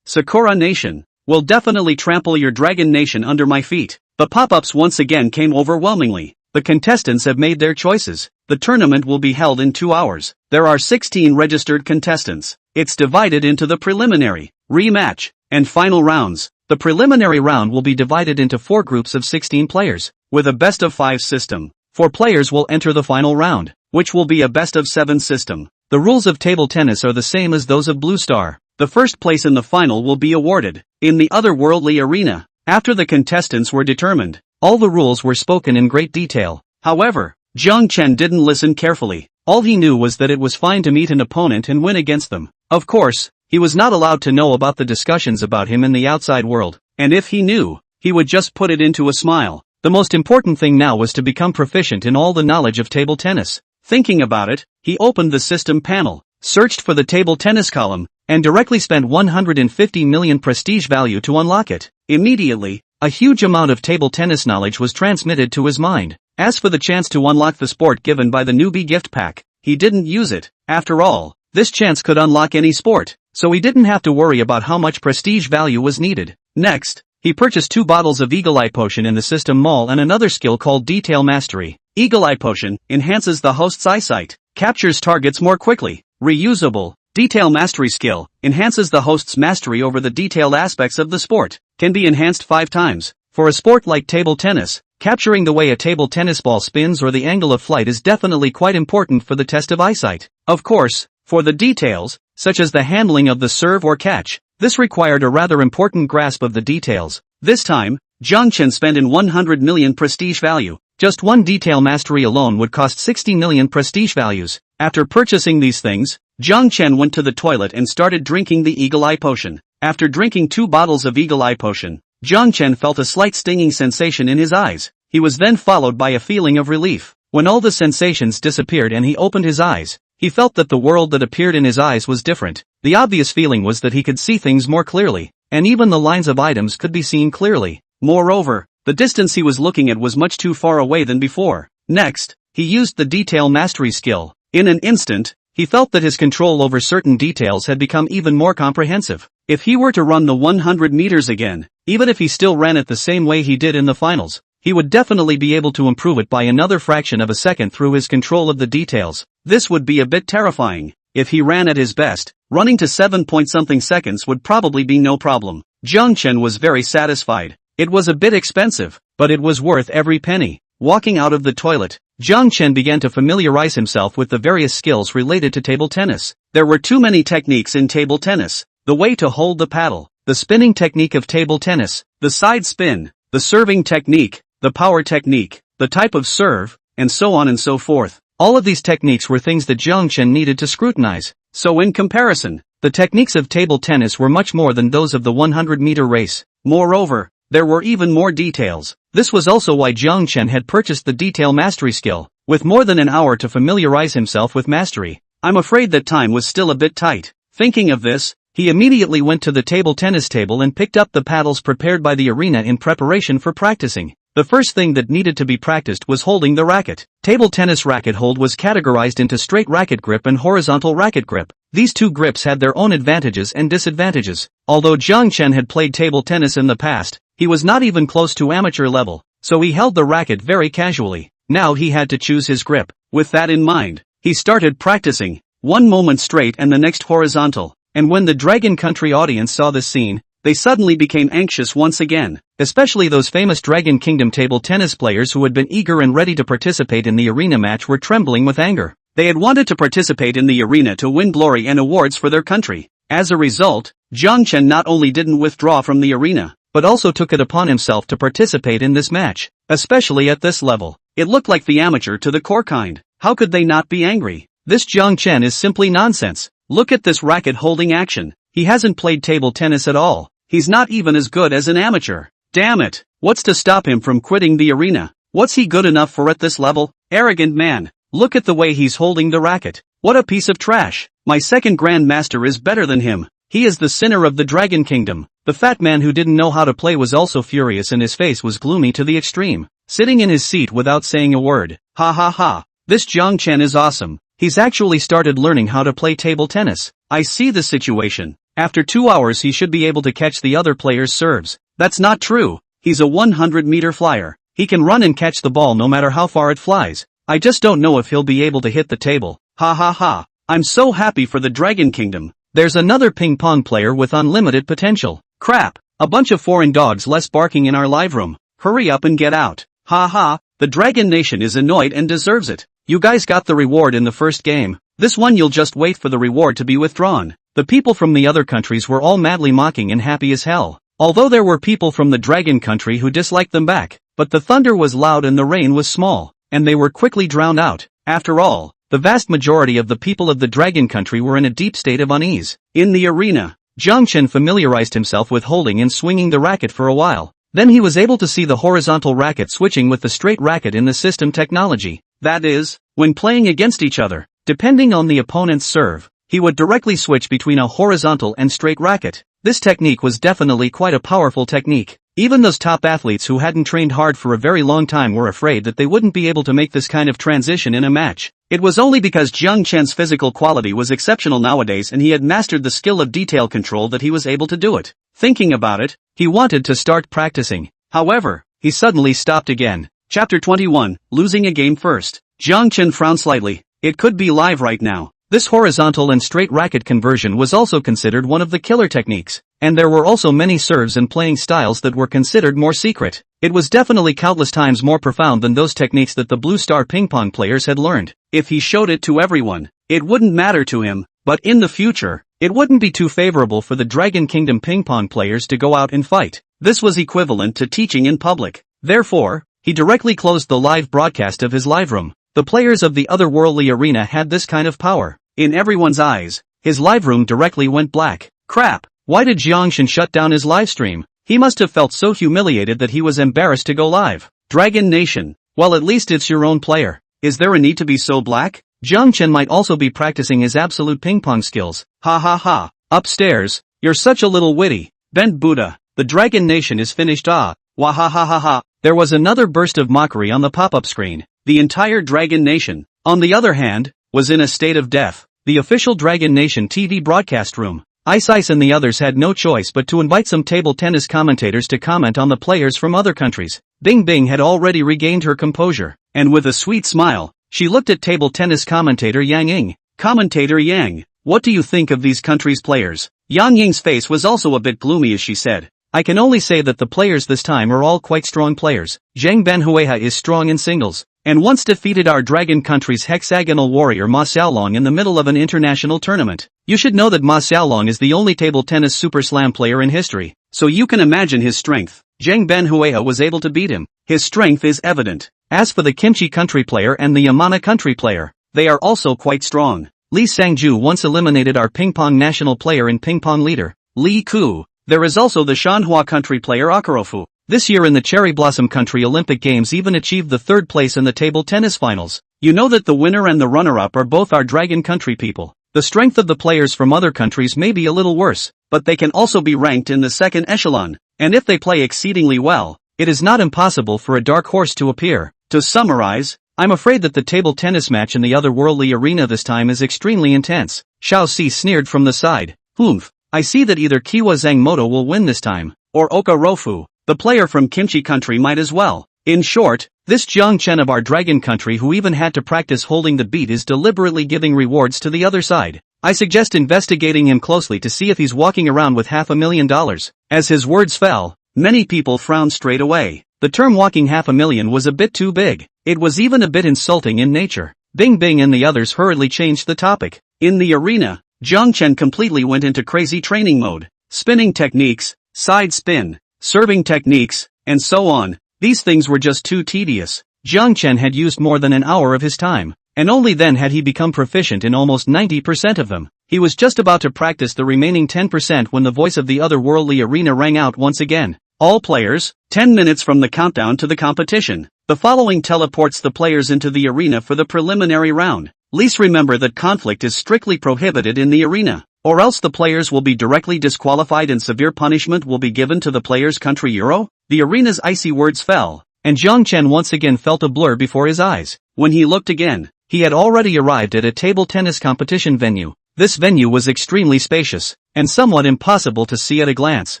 Sakura Nation, will definitely trample your Dragon Nation under my feet. The pop-ups once again came overwhelmingly. The contestants have made their choices. The tournament will be held in 2 hours. There are 16 registered contestants. It's divided into the preliminary, rematch, and final rounds. The preliminary round will be divided into 4 groups of 16 players, with a best-of-5 system. 4 players will enter the final round, which will be a best-of-7 system. The rules of table tennis are the same as those of Blue Star. The first place in the final will be awarded. In the otherworldly arena, after the contestants were determined, all the rules were spoken in great detail. However, Jiang Chen didn't listen carefully. All he knew was that it was fine to meet an opponent and win against them. Of course, he was not allowed to know about the discussions about him in the outside world, and if he knew, he would just put it into a smile. The most important thing now was to become proficient in all the knowledge of table tennis. Thinking about it, he opened the system panel, searched for the table tennis column, and directly spent 150 million prestige value to unlock it. Immediately, a huge amount of table tennis knowledge was transmitted to his mind. As for the chance to unlock the sport given by the newbie gift pack, he didn't use it. After all, this chance could unlock any sport, so he didn't have to worry about how much prestige value was needed. Next, he purchased 2 bottles of Eagle Eye Potion in the system mall and another skill called Detail Mastery. Eagle Eye Potion enhances the host's eyesight, captures targets more quickly. Reusable. Detail Mastery skill enhances the host's mastery over the detailed aspects of the sport. Can be enhanced 5 times. For a sport like table tennis, capturing the way a table tennis ball spins or the angle of flight is definitely quite important for the test of eyesight. Of course, for the details, such as the handling of the serve or catch, this required a rather important grasp of the details. This time, Jiang Chen spent in 100 million prestige value. Just one detail mastery alone would cost 60 million prestige values. After purchasing these things, Jiang Chen went to the toilet and started drinking the Eagle Eye Potion. After drinking 2 bottles of Eagle Eye Potion, Jiang Chen felt a slight stinging sensation in his eyes. He was then followed by a feeling of relief. When all the sensations disappeared and he opened his eyes, he felt that the world that appeared in his eyes was different. The obvious feeling was that he could see things more clearly, and even the lines of items could be seen clearly. Moreover, the distance he was looking at was much too far away than before. Next, he used the detail mastery skill. In an instant, he felt that his control over certain details had become even more comprehensive. If he were to run the 100 meters again, even if he still ran it the same way he did in the finals, he would definitely be able to improve it by another fraction of a second through his control of the details. This would be a bit terrifying. If he ran at his best, running to 7-point-something seconds would probably be no problem. Jiang Chen was very satisfied. It was a bit expensive, but it was worth every penny. Walking out of the toilet, Jiang Chen began to familiarize himself with the various skills related to table tennis. There were too many techniques in table tennis. The way to hold the paddle, the spinning technique of table tennis, the side spin, the serving technique, the power technique, the type of serve, and so on and so forth. All of these techniques were things that Jiang Chen needed to scrutinize. So in comparison, the techniques of table tennis were much more than those of the 100-meter race. Moreover, there were even more details. This was also why Jiang Chen had purchased the detail mastery skill. With more than an hour to familiarize himself with mastery, I'm afraid that time was still a bit tight. Thinking of this, he immediately went to the table tennis table and picked up the paddles prepared by the arena in preparation for practicing. The first thing that needed to be practiced was holding the racket. Table tennis racket hold was categorized into straight racket grip and horizontal racket grip. These two grips had their own advantages and disadvantages. Although Jiang Chen had played table tennis in the past, he was not even close to amateur level, so he held the racket very casually. Now he had to choose his grip. With that in mind, he started practicing. One moment straight and the next horizontal. And when the Dragon Country audience saw this scene, they suddenly became anxious once again, especially those famous Dragon Kingdom table tennis players who had been eager and ready to participate in the arena match were trembling with anger. They had wanted to participate in the arena to win glory and awards for their country. As a result, Jiang Chen not only didn't withdraw from the arena, but also took it upon himself to participate in this match, especially at this level. It looked like the amateur to the core kind. How could they not be angry? This Jiang Chen is simply nonsense. Look at this racket holding action. He hasn't played table tennis at all. He's not even as good as an amateur. Damn it. What's to stop him from quitting the arena? What's he good enough for at this level? Arrogant man. Look at the way he's holding the racket. What a piece of trash. My second grandmaster is better than him. He is the sinner of the Dragon Kingdom. The fat man who didn't know how to play was also furious and his face was gloomy to the extreme, sitting in his seat without saying a word. Ha ha ha. This Jiang Chen is awesome. He's actually started learning how to play table tennis. I see the situation. After 2 hours he should be able to catch the other player's serves. That's not true. He's a 100-meter flyer. He can run and catch the ball no matter how far it flies. I just don't know if he'll be able to hit the table. Ha ha ha. I'm so happy for the Dragon Kingdom. There's another ping pong player with unlimited potential. Crap. A bunch of foreign dogs less barking in our live room. Hurry up and get out. Ha ha. The Dragon Nation is annoyed and deserves it. You guys got the reward in the first game. This one you'll just wait for the reward to be withdrawn. The people from the other countries were all madly mocking and happy as hell. Although there were people from the Dragon Country who disliked them back, but the thunder was loud and the rain was small, and they were quickly drowned out. After all, the vast majority of the people of the Dragon Country were in a deep state of unease. In the arena, Jiang Chen familiarized himself with holding and swinging the racket for a while. Then he was able to see the horizontal racket switching with the straight racket in the system technology. That is, when playing against each other, depending on the opponent's serve, he would directly switch between a horizontal and straight racket. This technique was definitely quite a powerful technique. Even those top athletes who hadn't trained hard for a very long time were afraid that they wouldn't be able to make this kind of transition in a match. It was only because Jiang Chen's physical quality was exceptional nowadays and he had mastered the skill of detail control that he was able to do it. Thinking about it, he wanted to start practicing. However, he suddenly stopped again. Chapter 21, Losing a Game First. Jiang Chen frowned slightly. It could be live right now. This horizontal and straight racket conversion was also considered one of the killer techniques, and there were also many serves and playing styles that were considered more secret. It was definitely countless times more profound than those techniques that the Blue Star ping pong players had learned. If he showed it to everyone, it wouldn't matter to him, but in the future, it wouldn't be too favorable for the Dragon Kingdom ping pong players to go out and fight. This was equivalent to teaching in public. Therefore, he directly closed the live broadcast of his live room. The players of the otherworldly arena had this kind of power. In everyone's eyes, his live room directly went black. Crap! Why did Jiangshan shut down his live stream? He must have felt so humiliated that he was embarrassed to go live. Dragon Nation. Well, at least it's your own player. Is there a need to be so black? Jiang Chen might also be practicing his absolute ping pong skills. Ha ha ha. Upstairs. You're such a little witty. Bent Buddha. The Dragon Nation is finished. Ah. Wahahaha. There was another burst of mockery on the pop-up screen. The entire Dragon Nation, on the other hand, was in a state of death. The official Dragon Nation TV broadcast room. Ice and the others had no choice but to invite some table tennis commentators to comment on the players from other countries. Bing Bing had already regained her composure, and with a sweet smile, she looked at table tennis commentator Yang Ying. Commentator Yang, what do you think of these countries' players? Yang Ying's face was also a bit gloomy as she said, I can only say that the players this time are all quite strong players. Zhang Banhueha is strong in singles, and once defeated our dragon country's hexagonal warrior Ma Xiaolong in the middle of an international tournament. You should know that Ma Xiaolong is the only table tennis super slam player in history, so you can imagine his strength. Zhang Banhueha was able to beat him. His strength is evident. As for the Kimchi country player and the Yamana country player, they are also quite strong. Li Sangju once eliminated our ping pong national player and ping pong leader, Li Ku. There is also the Shanhua country player Akarofu. This year in the Cherry Blossom Country Olympic Games even achieved the third place in the table tennis finals. You know that the winner and the runner-up are both our dragon country people. The strength of the players from other countries may be a little worse, but they can also be ranked in the second echelon, and if they play exceedingly well, it is not impossible for a dark horse to appear. To summarize, I'm afraid that the table tennis match in the otherworldly arena this time is extremely intense. Xiao Si sneered from the side. Humph. I see that either Kiwa Zhangmoto will win this time, or Oka Rofu, the player from Kimchi country might as well. In short, this Jiang Chen of our dragon country who even had to practice holding the beat is deliberately giving rewards to the other side. I suggest investigating him closely to see if he's walking around with $500,000. As his words fell, many people frowned straight away. The term walking $500,000 was a bit too big. It was even a bit insulting in nature. Bing Bing and the others hurriedly changed the topic. In the arena, Jiang Chen completely went into crazy training mode. Spinning techniques, side spin, serving techniques, and so on. These things were just too tedious. Jiang Chen had used more than an hour of his time, and only then had he become proficient in almost 90% of them. He was just about to practice the remaining 10% when the voice of the otherworldly arena rang out once again. All players, 10 minutes from the countdown to the competition. The following teleports the players into the arena for the preliminary round. Please remember that conflict is strictly prohibited in the arena, or else the players will be directly disqualified and severe punishment will be given to the player's country euro. The arena's icy words fell, and Jiang Chen once again felt a blur before his eyes. When he looked again, he had already arrived at a table tennis competition venue. This venue was extremely spacious, and somewhat impossible to see at a glance.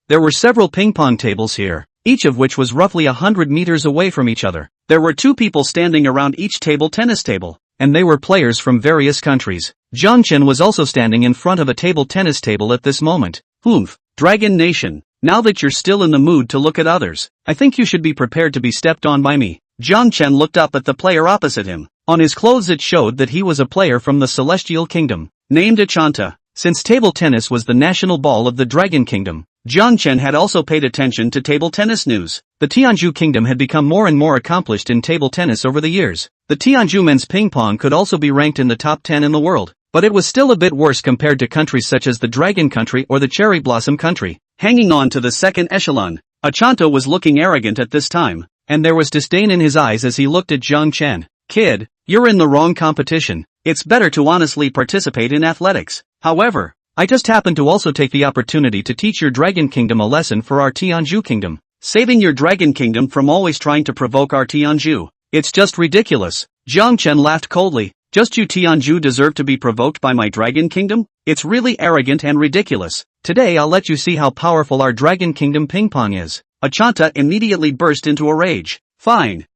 There were several ping pong tables here, each of which was roughly 100 meters away from each other. There were two people standing around each table tennis table, and they were players from various countries. Jiang Chen was also standing in front of a table tennis table at this moment. Humph, Dragon Nation, now that you're still in the mood to look at others, I think you should be prepared to be stepped on by me. Jiang Chen looked up at the player opposite him. On his clothes it showed that he was a player from the Celestial Kingdom, named Achanta. Since table tennis was the national ball of the Dragon Kingdom, Jiang Chen had also paid attention to table tennis news. The Tianzhu Kingdom had become more and more accomplished in table tennis over the years. The Tianzhu men's ping pong could also be ranked in the top 10 in the world, but it was still a bit worse compared to countries such as the Dragon Country or the Cherry Blossom Country. Hanging on to the second echelon, Achanta was looking arrogant at this time, and there was disdain in his eyes as he looked at Jiang Chen. Kid, you're in the wrong competition. It's better to honestly participate in athletics. However, I just happened to also take the opportunity to teach your Dragon Kingdom a lesson for our Tianzhu Kingdom, saving your Dragon Kingdom from always trying to provoke our Tianzhu. It's just ridiculous. Jiang Chen laughed coldly. Just you Tianzhu deserve to be provoked by my Dragon Kingdom? It's really arrogant and ridiculous. Today I'll let you see how powerful our Dragon Kingdom ping pong is. Achanta immediately burst into a rage. Fine,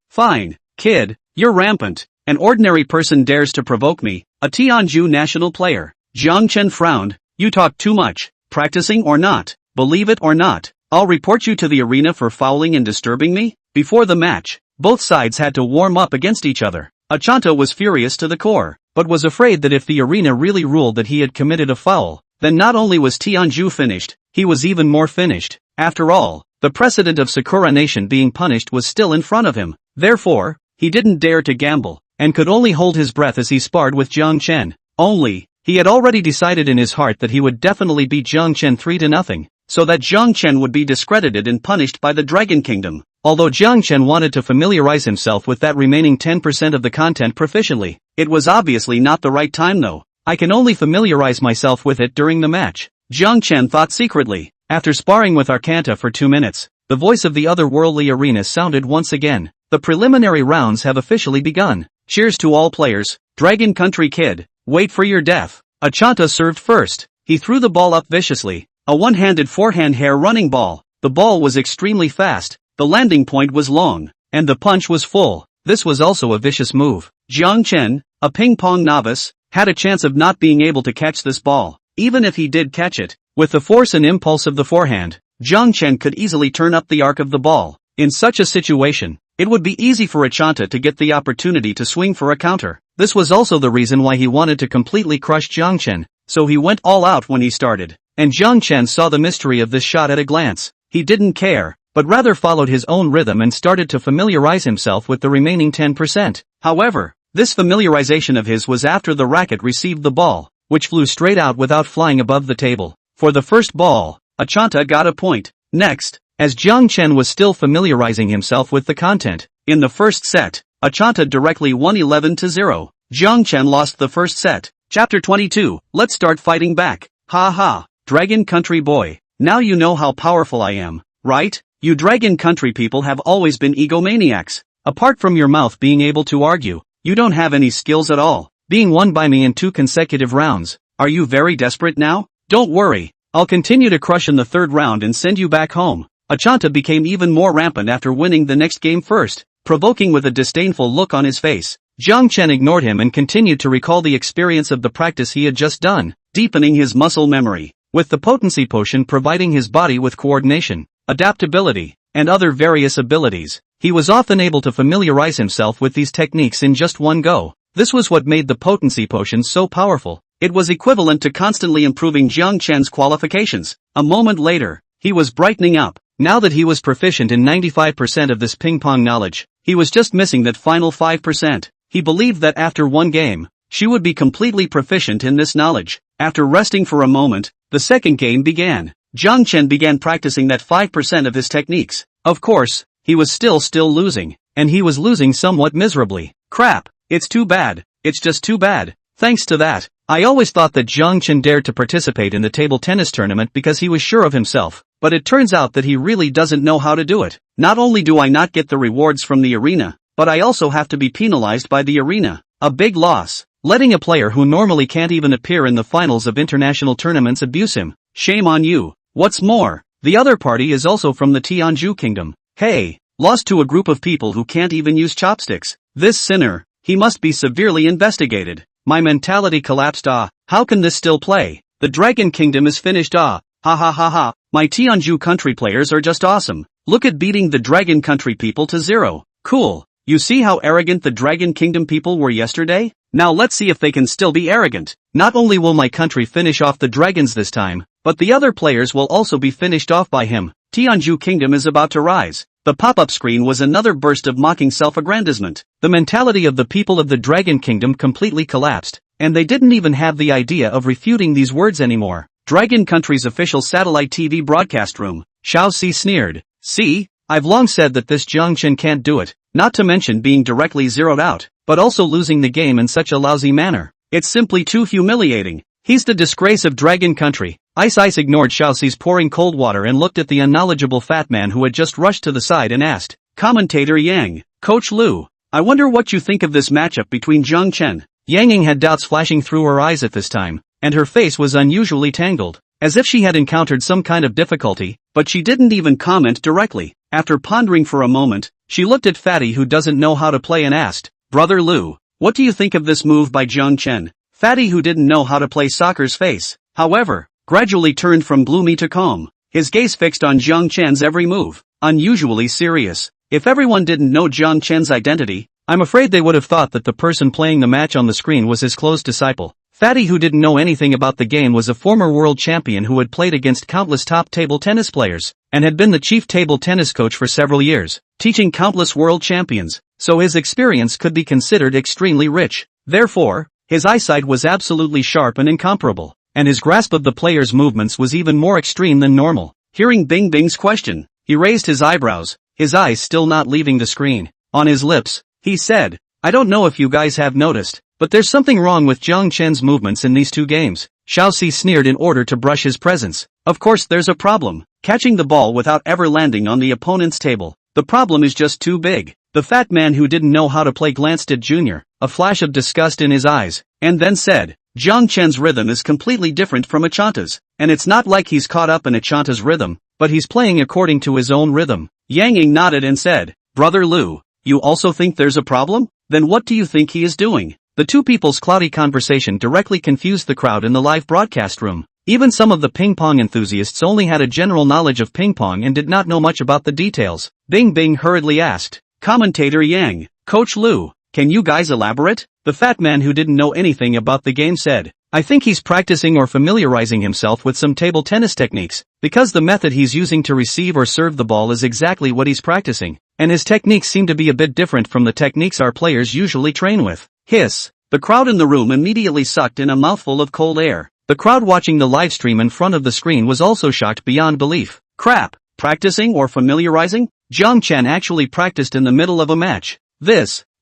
kid, you're rampant. An ordinary person dares to provoke me, a Tianzhu national player. Jiang Chen frowned. You talk too much. Practicing or not, believe it or not, I'll report you to the arena for fouling and disturbing me. Before the match, both sides had to warm up against each other. Achanta was furious to the core, but was afraid that if the arena really ruled that he had committed a foul, then not only was Tianzhu finished, he was even more finished. After all, the precedent of Sakura Nation being punished was still in front of him. Therefore, he didn't dare to gamble, and could only hold his breath as he sparred with Jiang Chen. Only, he had already decided in his heart that he would definitely beat Jiang Chen 3-0, so that Jiang Chen would be discredited and punished by the Dragon Kingdom. Although Jiang Chen wanted to familiarize himself with that remaining 10% of the content proficiently, it was obviously not the right time though. I can only familiarize myself with it during the match, Jiang Chen thought secretly. After sparring with Arcanta for 2 minutes, the voice of the otherworldly arena sounded once again. The preliminary rounds have officially begun. Cheers to all players. Dragon Country Kid, wait for your death. Arcanta served first. He threw the ball up viciously. A one-handed forehand hair running ball. The ball was extremely fast. The landing point was long, and the punch was full. This was also a vicious move. Jiang Chen, a ping-pong novice, had a chance of not being able to catch this ball. Even if he did catch it, with the force and impulse of the forehand, Jiang Chen could easily turn up the arc of the ball. In such a situation, it would be easy for Arcanta to get the opportunity to swing for a counter. This was also the reason why he wanted to completely crush Jiang Chen, so he went all out when he started. And Jiang Chen saw the mystery of this shot at a glance. He didn't care, but rather followed his own rhythm and started to familiarize himself with the remaining 10%. However, this familiarization of his was after the racket received the ball, which flew straight out without flying above the table. For the first ball, Arcanta got a point. Next, as Jiang Chen was still familiarizing himself with the content, in the first set, Arcanta directly won 11-0. Jiang Chen lost the first set. Chapter 22, let's start fighting back. Ha ha, Dragon Country boy, now you know how powerful I am, right? You Dragon Country people have always been egomaniacs. Apart from your mouth being able to argue, you don't have any skills at all. Being won by me in 2 consecutive rounds. Are you very desperate now? Don't worry, I'll continue to crush in the 3rd round and send you back home. Arcanta became even more rampant after winning the next game first, provoking with a disdainful look on his face. Jiang Chen ignored him and continued to recall the experience of the practice he had just done, deepening his muscle memory, with the potency potion providing his body with coordination, adaptability, and other various abilities. He was often able to familiarize himself with these techniques in just one go. This was what made the potency potion so powerful. It was equivalent to constantly improving Jiang Chen's qualifications. A moment later, he was brightening up. Now that he was proficient in 95% of this ping-pong knowledge, he was just missing that final 5%. He believed that after one game, she would be completely proficient in this knowledge. After resting for a moment, the second game began. Jiang Chen began practicing that 5% of his techniques. Of course, he was still losing, and he was losing somewhat miserably. Crap, it's too bad, it's just too bad. Thanks to that, I always thought that Jiang Chen dared to participate in the table tennis tournament because he was sure of himself, but it turns out that he really doesn't know how to do it. Not only do I not get the rewards from the arena, but I also have to be penalized by the arena. A big loss. Letting a player who normally can't even appear in the finals of international tournaments abuse him. Shame on you. What's more, the other party is also from the Tianzhu kingdom. Hey, lost to a group of people who can't even use chopsticks. This sinner, he must be severely investigated. My mentality collapsed. How can this still play? The Dragon Kingdom is finished. Ha ha ha ha. My Tianzhu country players are just awesome. Look at beating the Dragon Country people to 0. Cool. You see how arrogant the Dragon Kingdom people were yesterday? Now let's see if they can still be arrogant. Not only will my country finish off the dragons this time, but the other players will also be finished off by him. Tianzhu Kingdom is about to rise. The pop-up screen was another burst of mocking self-aggrandizement. The mentality of the people of the Dragon Kingdom completely collapsed, and they didn't even have the idea of refuting these words anymore. Dragon Country's official satellite TV broadcast room. Xiao Si sneered. See, I've long said that this Jiang Chen can't do it, not to mention being directly zeroed out, but also losing the game in such a lousy manner. It's simply too humiliating. He's the disgrace of Dragon Country. Ice ignored Xiao Si's pouring cold water and looked at the unknowledgeable fat man who had just rushed to the side and asked, Commentator Yang, Coach Lu, I wonder what you think of this matchup between Jiang Chen. Yang Ying had doubts flashing through her eyes at this time, and her face was unusually tangled, as if she had encountered some kind of difficulty, but she didn't even comment directly. After pondering for a moment, she looked at Fatty who doesn't know how to play and asked, Brother Lu, what do you think of this move by Jiang Chen? Fatty who didn't know how to play soccer's face, however, gradually turned from gloomy to calm, his gaze fixed on Jiang Chen's every move, unusually serious. If everyone didn't know Jiang Chen's identity, I'm afraid they would have thought that the person playing the match on the screen was his close disciple. Fatty who didn't know anything about the game was a former world champion who had played against countless top table tennis players, and had been the chief table tennis coach for several years, teaching countless world champions. so his experience could be considered extremely rich. Therefore, his eyesight was absolutely sharp and incomparable, and his grasp of the player's movements was even more extreme than normal. Hearing Bing Bing's question, he raised his eyebrows, his eyes still not leaving the screen. On his lips, he said, "I don't know if you guys have noticed, but there's something wrong with Jiang Chen's movements in these two games." Xiao Si sneered in order to brush his presence. "Of course there's a problem. Catching the ball without ever landing on the opponent's table. The problem is just too big." The fat man who didn't know how to play glanced at Junior, a flash of disgust in his eyes, and then said, "Jiang Chen's rhythm is completely different from Achanta's, and it's not like he's caught up in Achanta's rhythm, but he's playing according to his own rhythm." Yang Ying nodded and said, "Brother Lu, you also think there's a problem? Then what do you think he is doing?" The two people's cloudy conversation directly confused the crowd in the live broadcast room. Even some of the ping-pong enthusiasts only had a general knowledge of ping-pong and did not know much about the details. Bing Bing hurriedly asked, "Commentator Yang, Coach Lu, can you guys elaborate?" The fat man who didn't know anything about the game said, "I think he's practicing or familiarizing himself with some table tennis techniques, because the method he's using to receive or serve the ball is exactly what he's practicing, and his techniques seem to be a bit different from the techniques our players usually train with." Hiss. The crowd in the room immediately sucked in a mouthful of cold air. The crowd watching the live stream in front of the screen was also shocked beyond belief. Crap! Practicing or familiarizing? Jiang Chen actually practiced in the middle of a match.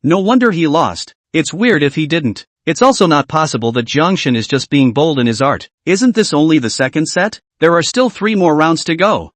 No wonder he lost. It's weird if he didn't. It's also not possible that Jiang Chen is just being bold in his art. Isn't this only the second set? There are still 3 more rounds to go.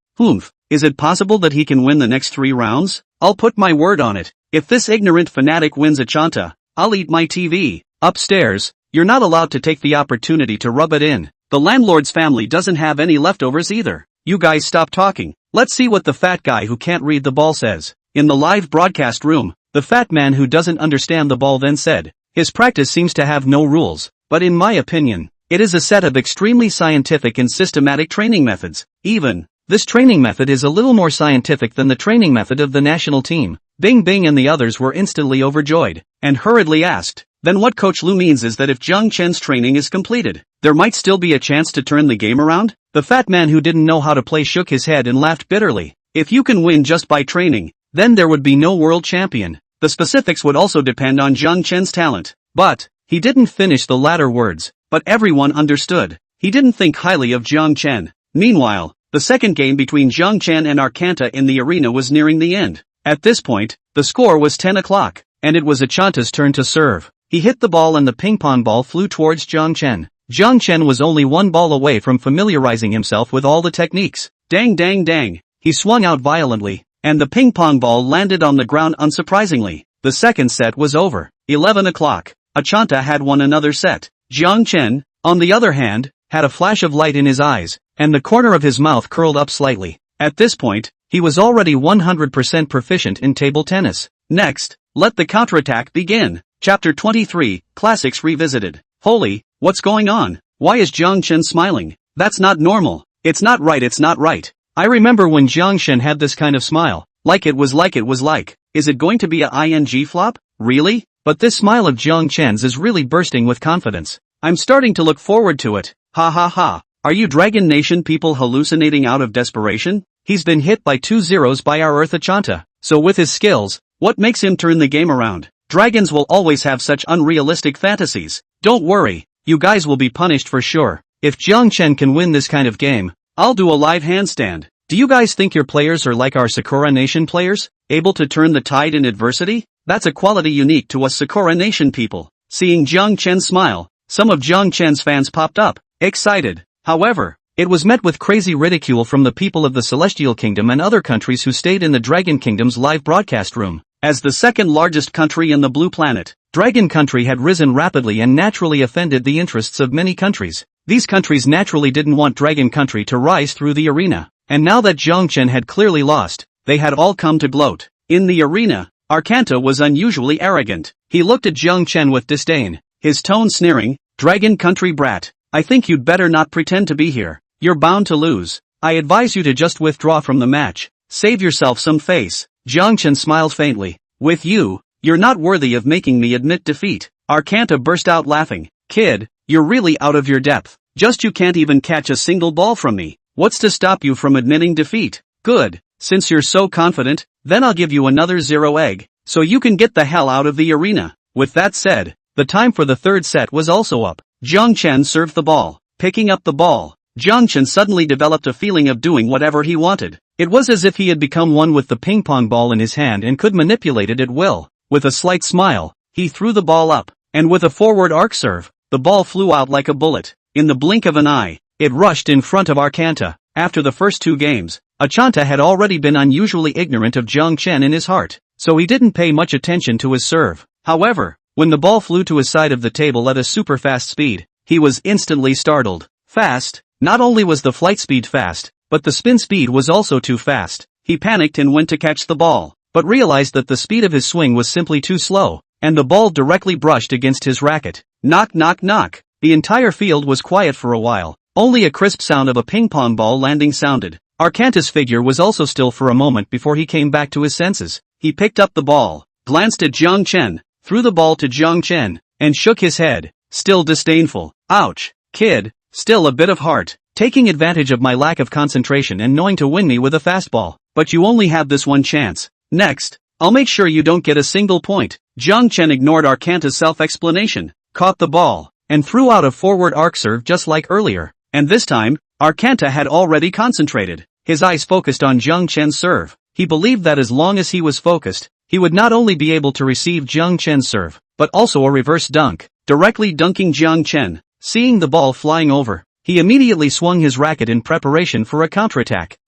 Is it possible that he can win the next 3 rounds? I'll put my word on it. If this ignorant fanatic wins Achanta, I'll eat my TV. Upstairs, you're not allowed to take the opportunity to rub it in. The landlord's family doesn't have any leftovers either. You guys stop talking. Let's see what the fat guy who can't read the ball says. In the live broadcast room, the fat man who doesn't understand the ball then said, "His practice seems to have no rules, but in my opinion, it is a set of extremely scientific and systematic training methods. Even, this training method is a little more scientific than the training method of the national team." Bing Bing and the others were instantly overjoyed, and hurriedly asked, "Then what Coach Lu means is that if Jiang Chen's training is completed, there might still be a chance to turn the game around?" The fat man who didn't know how to play shook his head and laughed bitterly. "If you can win just by training, then there would be no world champion. The specifics would also depend on Jiang Chen's talent." But, he didn't finish the latter words, but everyone understood. He didn't think highly of Jiang Chen. Meanwhile, the second game between Jiang Chen and Arcanta in the arena was nearing the end. At this point, the score was 10 o'clock, and it was Achanta's turn to serve. He hit the ball and the ping-pong ball flew towards Jiang Chen. Jiang Chen was only 1 ball away from familiarizing himself with all the techniques. Dang dang dang. He swung out violently, and the ping-pong ball landed on the ground unsurprisingly. The second set was over. 11 o'clock. Achanta had won another set. Jiang Chen, on the other hand, had a flash of light in his eyes, and the corner of his mouth curled up slightly. At this point, he was already 100% proficient in table tennis. Next, let the counterattack begin. Chapter 23, Classics Revisited. Holy, what's going on? Why is Jiang Chen smiling? That's not normal. It's not right. I remember when Jiang Chen had this kind of smile. Like it was like. Is it going to be a ing flop? Really? But this smile of Jiang Chen's is really bursting with confidence. I'm starting to look forward to it. Ha ha ha. Are you Dragon Nation people hallucinating out of desperation? He's been hit by 2 zeros by our Earth Achanta. So with his skills, what makes him turn the game around? Dragons will always have such unrealistic fantasies. Don't worry, you guys will be punished for sure. If Jiang Chen can win this kind of game, I'll do a live handstand. Do you guys think your players are like our Sakura Nation players, able to turn the tide in adversity? That's a quality unique to us Sakura Nation people. Seeing Jiang Chen smile, some of Jiang Chen's fans popped up, excited. However, it was met with crazy ridicule from the people of the Celestial Kingdom and other countries who stayed in the Dragon Kingdom's live broadcast room. As the second largest country in the Blue Planet, Dragon Country had risen rapidly and naturally offended the interests of many countries. These countries naturally didn't want Dragon Country to rise through the arena. And now that Jiang Chen had clearly lost, they had all come to gloat. In the arena, Arcanta was unusually arrogant. He looked at Jiang Chen with disdain, his tone sneering, "Dragon Country brat, I think you'd better not pretend to be here. You're bound to lose. I advise you to just withdraw from the match. Save yourself some face." Jiang Chen smiled faintly. "With you, you're not worthy of making me admit defeat." Arcanta burst out laughing. "Kid, you're really out of your depth. Just you can't even catch a single ball from me. What's to stop you from admitting defeat? Good, since you're so confident, then I'll give you another 0 egg. so you can get the hell out of the arena. With that said, the time for the third set was also up. Jiang Chen served the ball. Picking up the ball, Jiang Chen suddenly developed a feeling of doing whatever he wanted. It was as if he had become one with the ping pong ball in his hand and could manipulate it at will. With a slight smile, he threw the ball up, and with a forward arc serve, the ball flew out like a bullet. In the blink of an eye, it rushed in front of Arcanta. After the first two games, Achanta had already been unusually ignorant of Jiang Chen in his heart, so he didn't pay much attention to his serve. However, when the ball flew to his side of the table at a super fast speed, he was instantly startled. Fast? Not only was the flight speed fast, but the spin speed was also too fast. He panicked and went to catch the ball, but realized that the speed of his swing was simply too slow, and the ball directly brushed against his racket. Knock knock knock. The entire field was quiet for a while. Only a crisp sound of a ping-pong ball landing sounded. Arcanta's figure was also still for a moment before he came back to his senses. He picked up the ball, glanced at Jiang Chen, threw the ball to Jiang Chen, and shook his head, still disdainful. Ouch, kid, still a bit of heart, taking advantage of my lack of concentration and knowing to win me with a fastball, but you only have this one chance. Next, I'll make sure you don't get a single point. Jiang Chen ignored Arcanta's self-explanation, caught the ball, and threw out a forward arc serve just like earlier. And this time, Arcanta had already concentrated. His eyes focused on Jiang Chen's serve. He believed that as long as he was focused, he would not only be able to receive Jiang Chen's serve, but also a reverse dunk, directly dunking Jiang Chen. Seeing the ball flying over, he immediately swung his racket in preparation for a counterattack.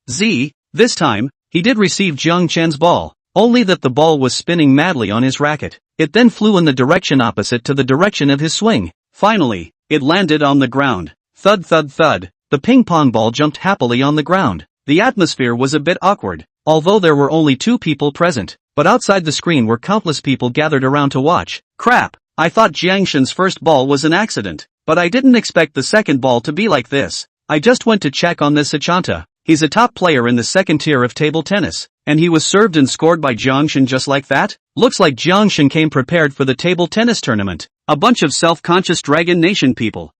This time, he did receive Jiang Chen's ball, only that the ball was spinning madly on his racket. It then flew in the direction opposite to the direction of his swing. Finally, it landed on the ground. Thud thud thud, the ping-pong ball jumped happily on the ground. The atmosphere was a bit awkward, although there were only 2 people present, but outside the screen were countless people gathered around to watch. Crap, I thought Jiang Shen's first ball was an accident, but I didn't expect the second ball to be like this. I just went to check on this Achanta. He's a top player in the second tier of table tennis, and he was served and scored by Jiang Shen just like that? Looks like Jiang Shen came prepared for the table tennis tournament. A bunch of self-conscious Dragon Nation people.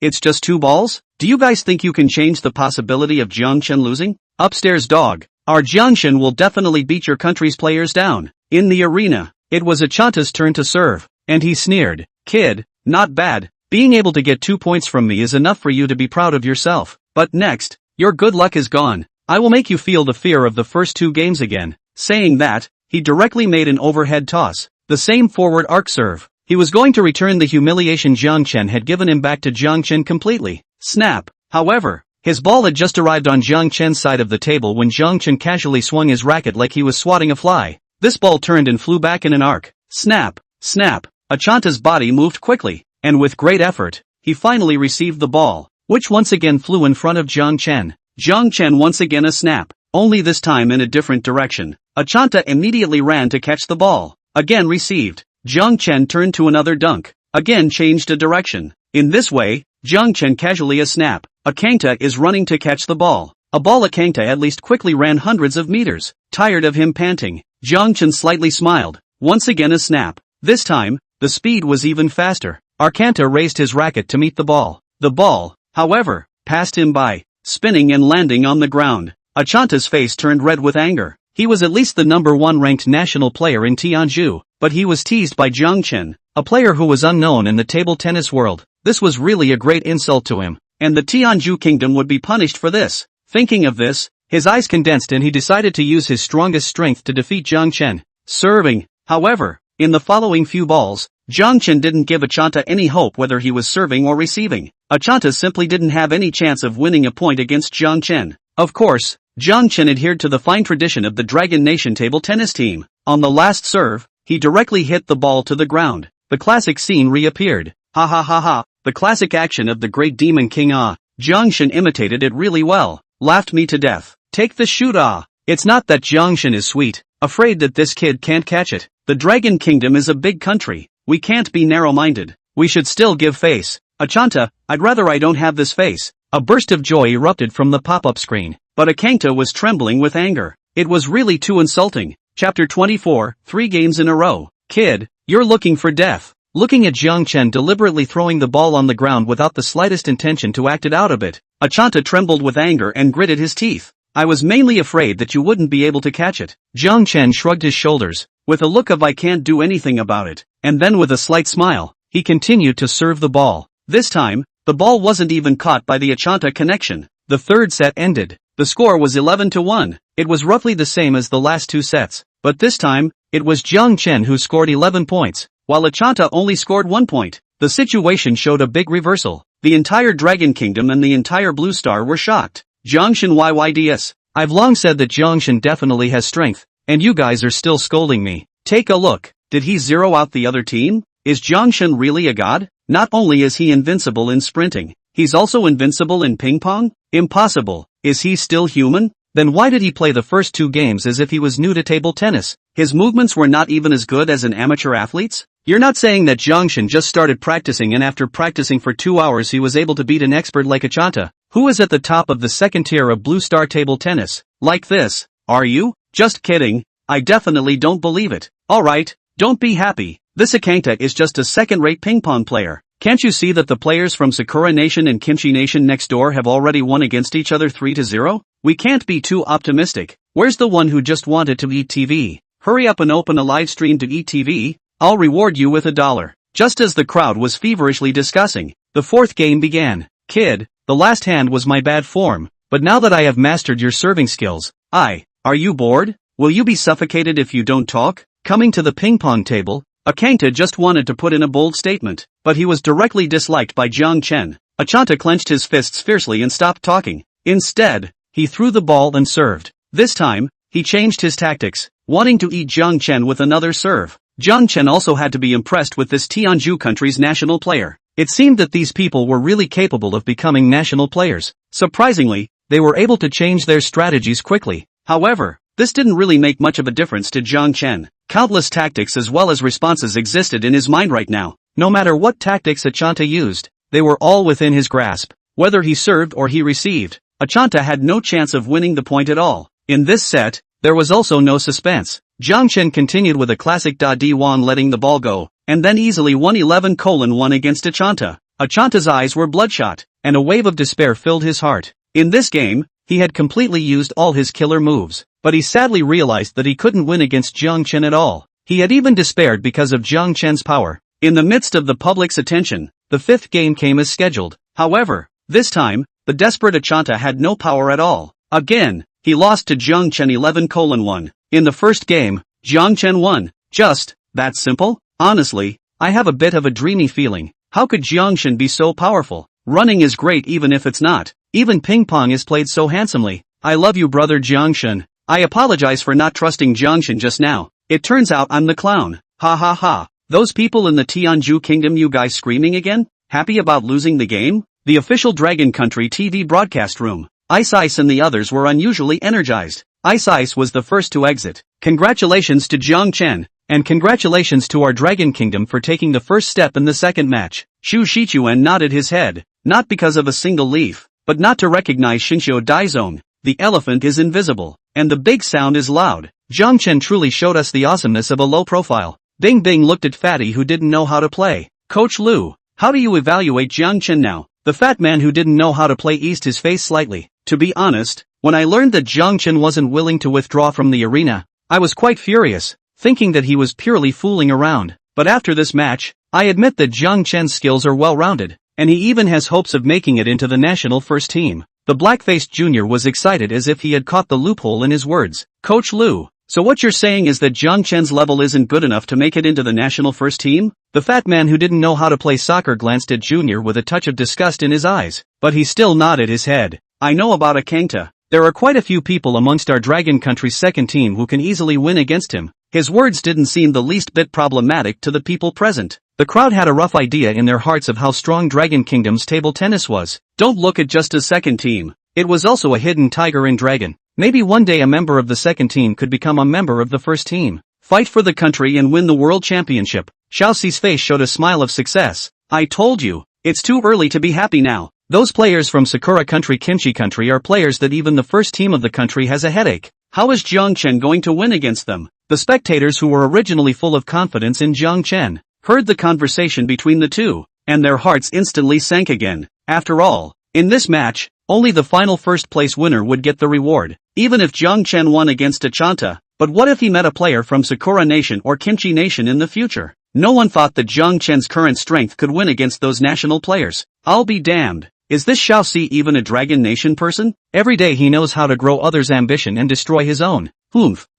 It's just 2 balls? Do you guys think you can change the possibility of Jiang Chen losing? Upstairs dog. Our Jiang Chen will definitely beat your country's players down. In the arena, it was Achanta's turn to serve, and he sneered. Kid, not bad. Being able to get 2 points from me is enough for you to be proud of yourself. But next, your good luck is gone. I will make you feel the fear of the first 2 games again. Saying that, he directly made an overhead toss, the same forward arc serve. He was going to return the humiliation Jiang Chen had given him back to Jiang Chen completely. Snap. However, his ball had just arrived on Jiang Chen's side of the table when Jiang Chen casually swung his racket like he was swatting a fly. This ball turned and flew back in an arc. Snap. Snap. Achanta's body moved quickly, and with great effort, he finally received the ball, which once again flew in front of Jiang Chen. Jiang Chen once again a snap, only this time in a different direction. Achanta immediately ran to catch the ball. Again received. Jiang Chen turned to another dunk, again changed a direction. In this way, Jiang Chen casually a snap. Akangta is running to catch the ball. A ball Akangta at least quickly ran hundreds of meters. Tired of him panting, Jiang Chen slightly smiled. Once again a snap. This time, the speed was even faster. Arcanta raised his racket to meet the ball. The ball, however, passed him by, spinning and landing on the ground. Achanta's face turned red with anger. He was at least the number 1 ranked national player in Tianjin, but he was teased by Jiang Chen, a player who was unknown in the table tennis world. This was really a great insult to him, and the Tianjin kingdom would be punished for this. Thinking of this, his eyes condensed and he decided to use his strongest strength to defeat Jiang Chen. Serving, however, in the following few balls, Jiang Chen didn't give Achanta any hope whether he was serving or receiving. Achanta simply didn't have any chance of winning a point against Jiang Chen. Of course, Jiang Chen adhered to the fine tradition of the Dragon Nation table tennis team. On the last serve, he directly hit the ball to the ground. The classic scene reappeared. Ha ha ha ha, the classic action of the great demon king Jiang Shen imitated it really well. Laughed me to death. Take the shoot It's not that Jiang Shen is sweet, afraid that this kid can't catch it. The Dragon Kingdom is a big country. We can't be narrow-minded. We should still give face. Achanta, I'd rather I don't have this face. A burst of joy erupted from the pop-up screen, but Akangta was trembling with anger. It was really too insulting. Chapter 24, 3 games in a row. Kid, you're looking for death. Looking at Jiang Chen deliberately throwing the ball on the ground without the slightest intention to act it out a bit, Achanta trembled with anger and gritted his teeth. I was mainly afraid that you wouldn't be able to catch it. Jiang Chen shrugged his shoulders. with a look of I can't do anything about it, and then with a slight smile, he continued to serve the ball. This time, the ball wasn't even caught by the Achanta connection. The third set ended. The score was 11-1. It was roughly the same as the last two sets, but this time, it was Jiang Chen who scored 11 points, while Achanta only scored 1 point. The situation showed a big reversal. The entire Dragon Kingdom and the entire Blue Star were shocked. Jiangshan YYDS. I've long said that Jiangshan definitely has strength, and you guys are still scolding me. Take a look. Did he zero out the other team? Is Jiangshan really a god? Not only is he invincible in sprinting, he's also invincible in ping pong? Impossible. Is he still human? Then why did he play the first 2 games as if he was new to table tennis? His movements were not even as good as an amateur athlete's? You're not saying that Jiangshan just started practicing and after practicing for 2 hours he was able to beat an expert like Achanta, who is at the top of the second tier of Blue Star table tennis, like this? Are you? Just kidding. I definitely don't believe it. Alright, don't be happy. This Akanta is just a second-rate ping pong player. Can't you see that the players from Sakura Nation and Kimchi Nation next door have already won against each other 3-0? We can't be too optimistic. Where's the one who just wanted to eat TV? Hurry up and open a live stream to eat TV. I'll reward you with $1. Just as the crowd was feverishly discussing, the fourth game began. Kid, the last hand was my bad form, but now that I have mastered your serving skills, are you bored? Will you be suffocated if you don't talk? Coming to the ping pong table, Akanta just wanted to put in a bold statement, but he was directly disliked by Jiang Chen. Achanta clenched his fists fiercely and stopped talking. Instead, he threw the ball and served. This time, he changed his tactics, wanting to eat Jiang Chen with another serve. Jiang Chen also had to be impressed with this Tianju country's national player. It seemed that these people were really capable of becoming national players. Surprisingly, they were able to change their strategies quickly. However, this didn't really make much of a difference to Jiang Chen. Countless tactics as well as responses existed in his mind right now. No matter what tactics Achanta used, they were all within his grasp. Whether he served or he received, Achanta had no chance of winning the point at all. In this set, there was also no suspense. Jiang Chen continued with a classic Da-Di-Wan letting the ball go, and then easily won 11-1 against Achanta. Achanta's eyes were bloodshot, and a wave of despair filled his heart. In this game, he had completely used all his killer moves, but he sadly realized that he couldn't win against Jiang Chen at all. He had even despaired because of Jiang Chen's power. In the midst of the public's attention, the fifth game came as scheduled. However, this time, the desperate Achanta had no power at all. Again, he lost to Jiang Chen 11-1. In the first game, Jiang Chen won. Just that simple? Honestly, I have a bit of a dreamy feeling. How could Jiang Chen be so powerful? Running is great even if it's not. Even ping pong is played so handsomely. I love you, brother Jiang Chen. I apologize for not trusting Jiang Chen just now. It turns out I'm the clown. Ha ha ha. Those people in the Tianju Kingdom, you guys screaming again? Happy about losing the game? The official Dragon Country TV broadcast room. Ice and the others were unusually energized. Ice was the first to exit. Congratulations to Jiang Chen, and congratulations to our Dragon Kingdom for taking the first step in the second match. Shu Shichuan nodded his head, not because of a single leaf, but not to recognize Xinxiu Daizong. The elephant is invisible, and the big sound is loud. Jiang Chen truly showed us the awesomeness of a low profile. Bing Bing looked at Fatty who didn't know how to play. Coach Lu, how do you evaluate Jiang Chen now? The fat man who didn't know how to play eased his face slightly. To be honest, when I learned that Jiang Chen wasn't willing to withdraw from the arena, I was quite furious, thinking that he was purely fooling around. But after this match, I admit that Jiang Chen's skills are well-rounded, and he even has hopes of making it into the national first team. The black-faced junior was excited as if he had caught the loophole in his words. Coach Lu, so what you're saying is that Jiang Chen's level isn't good enough to make it into the national first team? The fat man who didn't know how to play soccer glanced at Junior with a touch of disgust in his eyes, but he still nodded his head. I know about Akanta. There are quite a few people amongst our Dragon Country's second team who can easily win against him. His words didn't seem the least bit problematic to the people present. The crowd had a rough idea in their hearts of how strong Dragon Kingdom's table tennis was. Don't look at just his second team. It was also a hidden tiger in Dragon. Maybe one day a member of the second team could become a member of the first team. Fight for the country and win the world championship. Xiao Xi's face showed a smile of success. I told you, it's too early to be happy now. Those players from Sakura Country Kimchi Country are players that even the first team of the country has a headache. How is Jiang Chen going to win against them? The spectators who were originally full of confidence in Jiang Chen heard the conversation between the two, and their hearts instantly sank again. After all, in this match, only the final first place winner would get the reward. Even if Jiang Chen won against Achanta, But what if he met a player from Sakura Nation or Kimchi Nation in the future? No one thought that Jiang Chen's current strength could win against those national players. I'll be damned. Is this Xiao Si even a Dragon Nation person? Every day he knows how to grow others' ambition and destroy his own.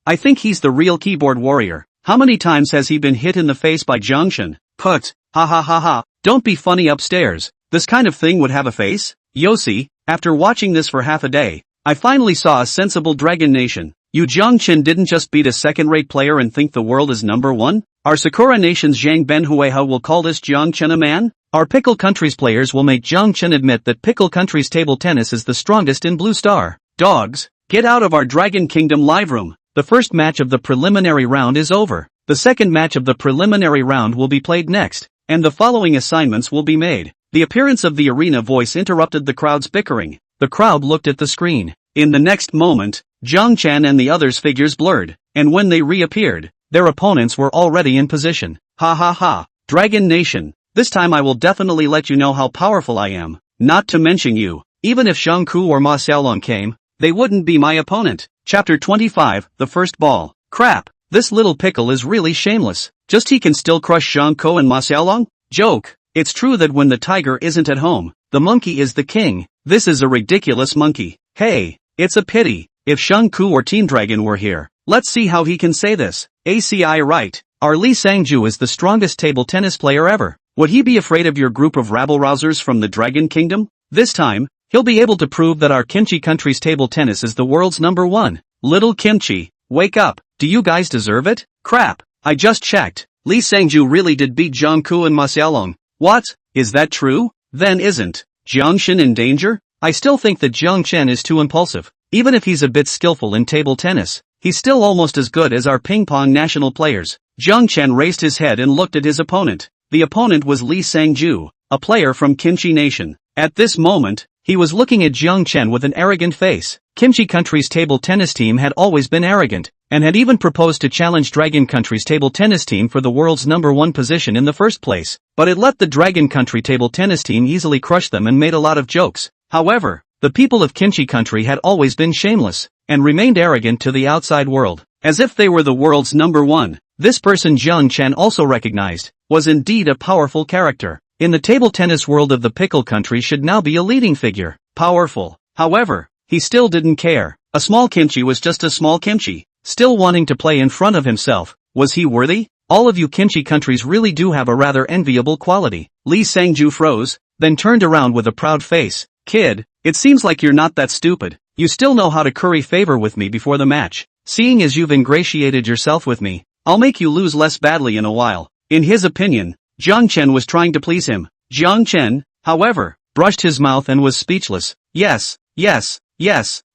I think he's the real keyboard warrior. How many times has he been hit in the face by Jiang Chen? Put. Ha ha ha ha. Don't be funny upstairs. This kind of thing would have a face? Yossi, after watching this for half a day, I finally saw a sensible Dragon Nation. You Jiang Chen didn't just beat a second-rate player and think the world is number one? Our Sakura Nation's Zhang Benhueha will call this Jiang Chen a man? Our Pickle Country's players will make Jiang Chen admit that Pickle Country's table tennis is the strongest in Blue Star. Dogs, get out of our Dragon Kingdom live room. The first match of the preliminary round is over. The second match of the preliminary round will be played next, and the following assignments will be made. The appearance of the arena voice interrupted the crowd's bickering. The crowd looked at the screen. In the next moment, Jiang Chen and the others' figures blurred, and when they reappeared, their opponents were already in position. Ha ha ha, Dragon Nation. This time I will definitely let you know how powerful I am. Not to mention you. Even if Shangku or Ma Xiaolong came, they wouldn't be my opponent. Chapter 25, The First Ball. Crap, this little pickle is really shameless. Just he can still crush Shangku and Ma Xiaolong? Joke. It's true that when the tiger isn't at home, the monkey is the king. This is a ridiculous monkey. Hey, it's a pity. If Shangku or Team Dragon were here, let's see how he can say this. ACI right. Our Li Sangju is the strongest table tennis player ever. Would he be afraid of your group of rabble-rousers from the Dragon Kingdom? This time, he'll be able to prove that our Kimchi country's table tennis is the world's number one. Little Kimchi, wake up. Do you guys deserve it? Crap, I just checked. Li Sangju really did beat Jiangku and Ma Xiaolong. What? Is that true? Then isn't Jiang Chen in danger? I still think that Jiang Chen is too impulsive. Even if he's a bit skillful in table tennis, he's still almost as good as our ping-pong national players. Jiang Chen raised his head and looked at his opponent. The opponent was Li Sangju, a player from Kimchi Nation. At this moment, he was looking at Jiang Chen with an arrogant face. Kimchi Country's table tennis team had always been arrogant, and had even proposed to challenge Dragon Country's table tennis team for the world's number one position in the first place. But it let the Dragon Country table tennis team easily crush them and made a lot of jokes. However, the people of Kimchi Country had always been shameless, and remained arrogant to the outside world, as if they were the world's number one. This person Jiang Chen also recognized, was indeed a powerful character. In the table tennis world of the Pickle Country should now be a leading figure. Powerful. However, he still didn't care. A small Kimchi was just a small Kimchi, still wanting to play in front of himself. Was he worthy? All of you Kimchi countries really do have a rather enviable quality. Li Sangju froze, then turned around with a proud face. Kid, it seems like you're not that stupid. You still know how to curry favor with me before the match. Seeing as you've ingratiated yourself with me, I'll make you lose less badly in a while. In his opinion, Jiang Chen was trying to please him. Jiang Chen, however, brushed his mouth and was speechless. Yes,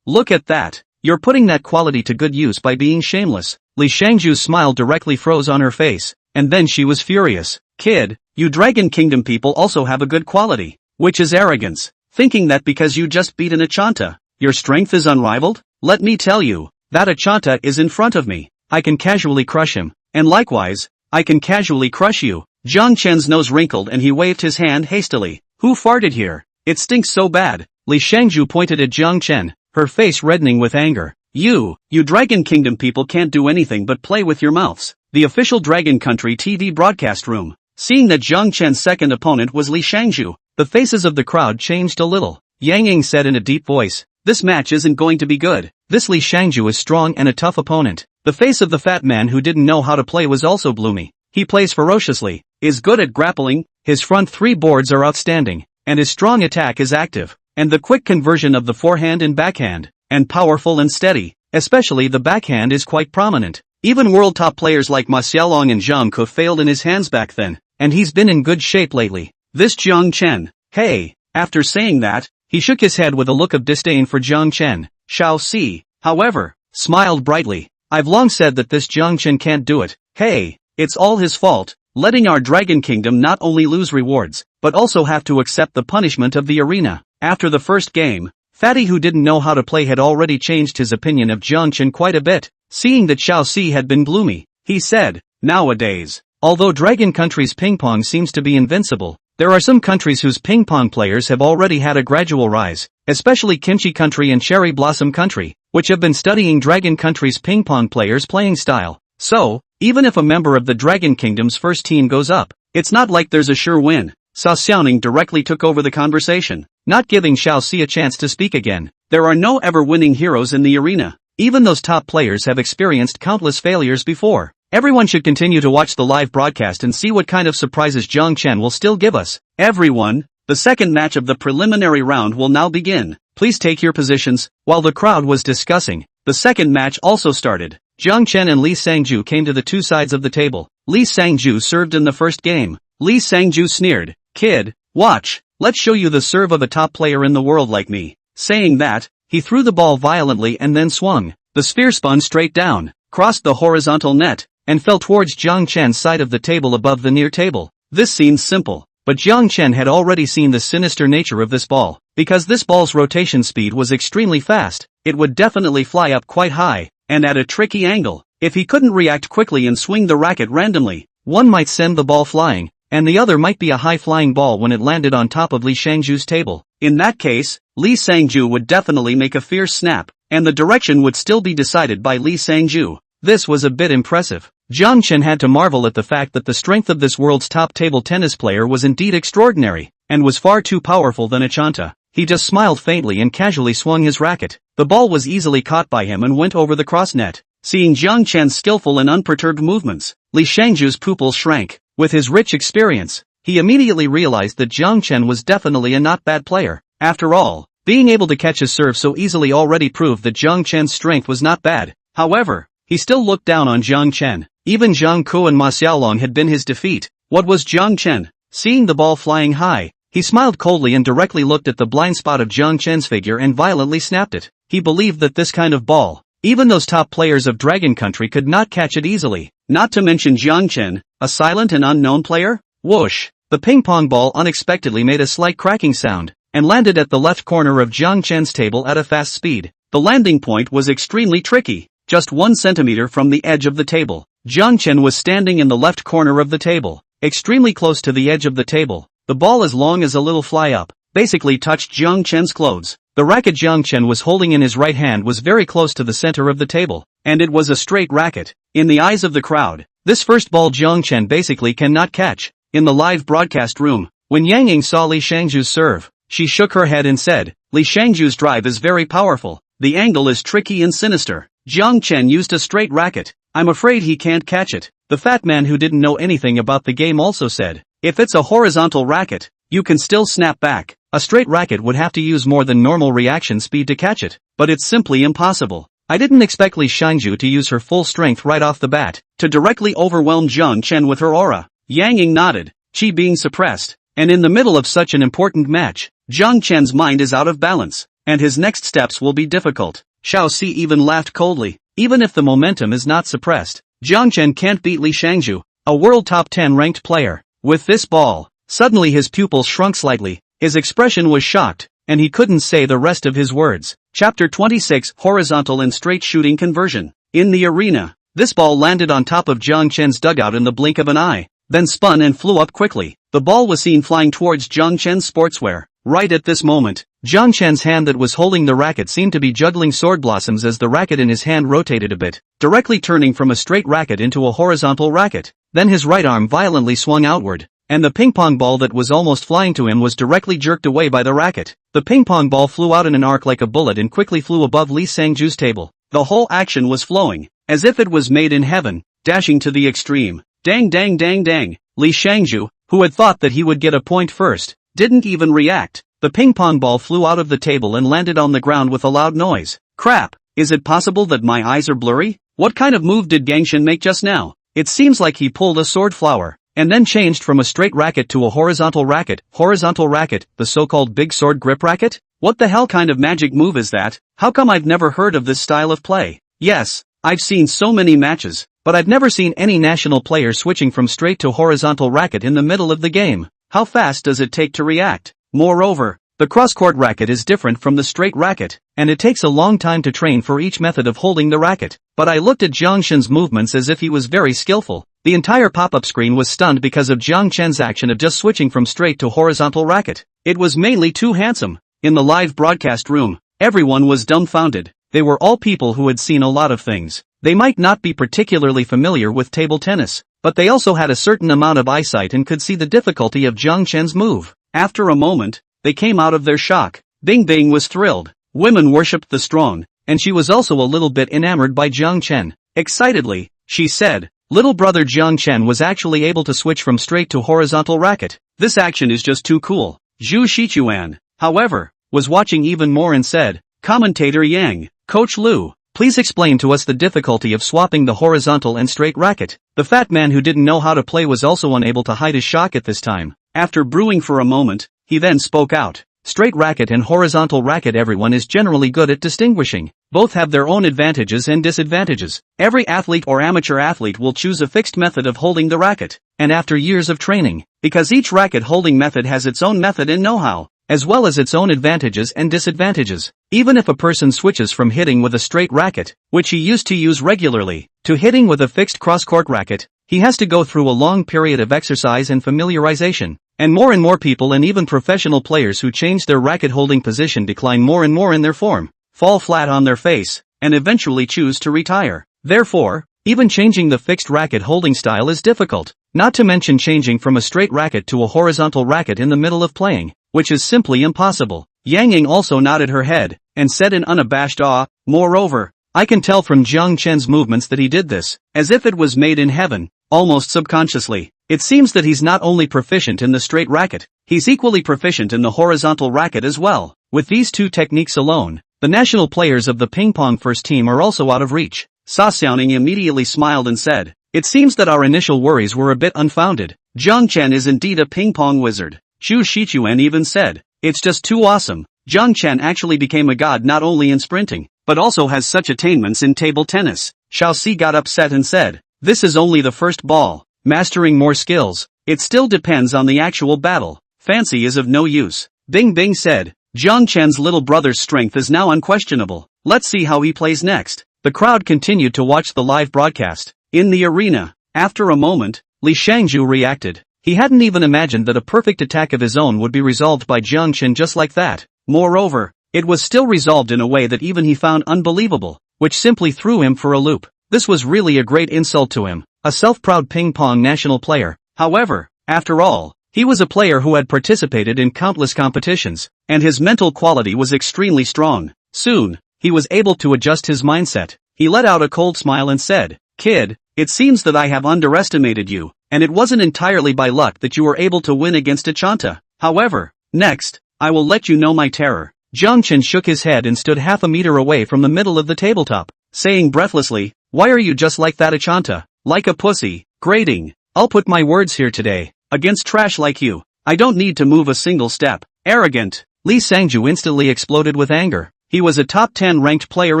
look at that. You're putting that quality to good use by being shameless. Li Shangju's smile directly froze on her face, and then she was furious. Kid, you Dragon Kingdom people also have a good quality, which is arrogance. Thinking that because you just beat an Achanta, your strength is unrivaled? Let me tell you, that Achanta is in front of me. I can casually crush him, and likewise, I can casually crush you. Jiang Chen's nose wrinkled and he waved his hand hastily. Who farted here? It stinks so bad. Li Shangju pointed at Jiang Chen, her face reddening with anger. You Dragon Kingdom people can't do anything but play with your mouths. The official Dragon Country TV broadcast room. Seeing that Jiang Chen's second opponent was Li Shangju, the faces of the crowd changed a little. Yang Ying said in a deep voice, this match isn't going to be good. This Li Shangju is strong and a tough opponent. The face of the fat man who didn't know how to play was also gloomy. He plays ferociously, is good at grappling, his front three boards are outstanding, and his strong attack is active, and the quick conversion of the forehand and backhand, and powerful and steady, especially the backhand is quite prominent. Even world top players like Ma Xiaolong and Zhang Ke failed in his hands back then, and he's been in good shape lately. This Jiang Chen, hey, after saying that, he shook his head with a look of disdain for Jiang Chen. Xiao Si, however, smiled brightly. I've long said that this Jiang Chen can't do it. Hey, it's all his fault, letting our Dragon Kingdom not only lose rewards, but also have to accept the punishment of the arena. After the first game, Fatty who didn't know how to play had already changed his opinion of Jiang Chen quite a bit. Seeing that Xiao Si had been gloomy, he said, nowadays, although Dragon Country's ping-pong seems to be invincible, there are some countries whose ping-pong players have already had a gradual rise, especially Kimchi Country and Cherry Blossom Country. which have been studying Dragon Country's ping pong players' playing style. So, even if a member of the Dragon Kingdom's first team goes up, it's not like there's a sure win. Cao Xiaoning directly took over the conversation, not giving Xiao Si a chance to speak again. There are no ever-winning heroes in the arena. Even those top players have experienced countless failures before. Everyone should continue to watch the live broadcast and see what kind of surprises Zhang Chen will still give us. Everyone, the second match of the preliminary round will now begin. Please take your positions. While the crowd was discussing, the second match also started. Zhang Chen and Li Sangju came to the two sides of the table. Li Sangju served in the first game. Li Sangju sneered, "Kid, watch, let's show you the serve of a top player in the world like me." Saying that, he threw the ball violently and then swung. The sphere spun straight down, crossed the horizontal net, and fell towards Zhang Chen's side of the table above the near table. This seems simple, but Zhang Chen had already seen the sinister nature of this ball. Because this ball's rotation speed was extremely fast, it would definitely fly up quite high, and at a tricky angle. If he couldn't react quickly and swing the racket randomly, one might send the ball flying, and the other might be a high-flying ball when it landed on top of Li Shangju's table. In that case, Li Sangju would definitely make a fierce snap, and the direction would still be decided by Li Sangju. This was a bit impressive. Zhang Chen had to marvel at the fact that the strength of this world's top table tennis player was indeed extraordinary, and was far too powerful than Achanta. He just smiled faintly and casually swung his racket. The ball was easily caught by him and went over the cross net. Seeing Zhang Chen's skillful and unperturbed movements, Li Shangju's pupils shrank. With his rich experience, he immediately realized that Zhang Chen was definitely a not bad player. After all, being able to catch his serve so easily already proved that Zhang Chen's strength was not bad. However, he still looked down on Zhang Chen. Even Zhang Ku and Ma Xiaolong had been his defeat. What was Zhang Chen? Seeing the ball flying high, he smiled coldly and directly looked at the blind spot of Zhang Chen's figure and violently snapped it. He believed that this kind of ball, even those top players of Dragon Country could not catch it easily. Not to mention Zhang Chen, a silent and unknown player? Whoosh! The ping pong ball unexpectedly made a slight cracking sound, and landed at the left corner of Zhang Chen's table at a fast speed. The landing point was extremely tricky, just 1 centimeter from the edge of the table. Zhang Chen was standing in the left corner of the table, extremely close to the edge of the table. The ball, as long as a little fly up, basically touched Zhang Chen's clothes. The racket Zhang Chen was holding in his right hand was very close to the center of the table, and it was a straight racket. In the eyes of the crowd, this first ball Zhang Chen basically cannot catch. In the live broadcast room, when Yang Ying saw Li Shangju's serve, she shook her head and said, "Li Shangju's drive is very powerful. The angle is tricky and sinister. Zhang Chen used a straight racket. I'm afraid he can't catch it." The fat man who didn't know anything about the game also said, "If it's a horizontal racket, you can still snap back. A straight racket would have to use more than normal reaction speed to catch it, but it's simply impossible. I didn't expect Li Shangju to use her full strength right off the bat, to directly overwhelm Zhang Chen with her aura." Yang Ying nodded, she being suppressed, and in the middle of such an important match, Zhang Chen's mind is out of balance, and his next steps will be difficult. Xiao Si even laughed coldly. Even if the momentum is not suppressed, Zhang Chen can't beat Li Shangju, a world top 10 ranked player. With this ball, suddenly his pupils shrunk slightly, his expression was shocked, and he couldn't say the rest of his words. Chapter 26: Horizontal and Straight Shooting Conversion. In the arena, this ball landed on top of Zhang Chen's dugout in the blink of an eye, then spun and flew up quickly. The ball was seen flying towards Zhang Chen's sportswear. Right at this moment, Zhang Chen's hand that was holding the racket seemed to be juggling sword blossoms as the racket in his hand rotated a bit, directly turning from a straight racket into a horizontal racket. Then his right arm violently swung outward, and the ping-pong ball that was almost flying to him was directly jerked away by the racket. The ping-pong ball flew out in an arc like a bullet and quickly flew above Li Sangju's table. The whole action was flowing, as if it was made in heaven, dashing to the extreme. Dang dang dang dang. Li Shangju, who had thought that he would get a point first, didn't even react. The ping-pong ball flew out of the table and landed on the ground with a loud noise. Crap, is it possible that my eyes are blurry? What kind of move did Gangshan make just now? It seems like he pulled a sword flower, and then changed from a straight racket to a horizontal racket. Horizontal racket, the so-called big sword grip racket? What the hell kind of magic move is that? How come I've never heard of this style of play? Yes, I've seen so many matches, but I've never seen any national player switching from straight to horizontal racket in the middle of the game. How fast does it take to react? Moreover, the cross-court racket is different from the straight racket, and it takes a long time to train for each method of holding the racket. But I looked at Zhang Chen's movements as if he was very skillful. The entire pop-up screen was stunned because of Zhang Chen's action of just switching from straight to horizontal racket. It was mainly too handsome. In the live broadcast room, everyone was dumbfounded. they were all people who had seen a lot of things. They might not be particularly familiar with table tennis, but they also had a certain amount of eyesight and could see the difficulty of Jiang Chen's move. After a moment, they came out of their shock. Bing Bing was thrilled. Women worshipped the strong, and she was also a little bit enamored by Jiang Chen. Excitedly, she said, little brother Jiang Chen was actually able to switch from straight to horizontal racket. This action is just too cool. Zhu Shichuan, however, was watching even more and said, Commentator Yang, Coach Lu, please explain to us the difficulty of swapping the horizontal and straight racket. The fat man who didn't know how to play was also unable to hide his shock at this time. After brewing for a moment, he then spoke out. Straight racket and horizontal racket, everyone is generally good at distinguishing. Both have their own advantages and disadvantages. Every athlete or amateur athlete will choose a fixed method of holding the racket, and after years of training, because each racket holding method has its own method and know-how, as well as its own advantages and disadvantages. Even if a person switches from hitting with a straight racket, which he used to use regularly, to hitting with a fixed cross-court racket, he has to go through a long period of exercise and familiarization. And more people and even professional players who change their racket holding position decline more and more in their form, fall flat on their face, and eventually choose to retire. Therefore, even changing the fixed racket holding style is difficult, not to mention changing from a straight racket to a horizontal racket in the middle of playing, which is simply impossible. Yang Ying also nodded her head, and said in unabashed awe, moreover, I can tell from Jiang Chen's movements that he did this, as if it was made in heaven, almost subconsciously. It seems that he's not only proficient in the straight racket, he's equally proficient in the horizontal racket as well. With these two techniques alone, the national players of the ping-pong first team are also out of reach. Sa Xiaoning immediately smiled and said, it seems that our initial worries were a bit unfounded. Jiang Chen is indeed a ping-pong wizard. Zhu Shichuan even said, it's just too awesome. Jiang Chen actually became a god not only in sprinting, but also has such attainments in table tennis. Xiao Si got upset and said, this is only the first ball. Mastering more skills, it still depends on the actual battle. Fancy is of no use. Bing Bing said, Jiang Chen's little brother's strength is now unquestionable. Let's see how he plays next. The crowd continued to watch the live broadcast. In the arena, after a moment, Li Shangju reacted. He hadn't even imagined that a perfect attack of his own would be resolved by Jiang Chen just like that. Moreover, it was still resolved in a way that even he found unbelievable, which simply threw him for a loop. This was really a great insult to him, a self-proud ping-pong national player. However, after all, he was a player who had participated in countless competitions, and his mental quality was extremely strong. Soon, he was able to adjust his mindset. He let out a cold smile and said, Kid, it seems that I have underestimated you, and it wasn't entirely by luck that you were able to win against Achanta. However, next, I will let you know my terror. Jiang Chen shook his head and stood half a meter away from the middle of the tabletop, saying breathlessly, why are you just like that Achanta? Like a pussy, grating. I'll put my words here today. Against trash like you, I don't need to move a single step. Arrogant. Li Sangju instantly exploded with anger. He was a top 10 ranked player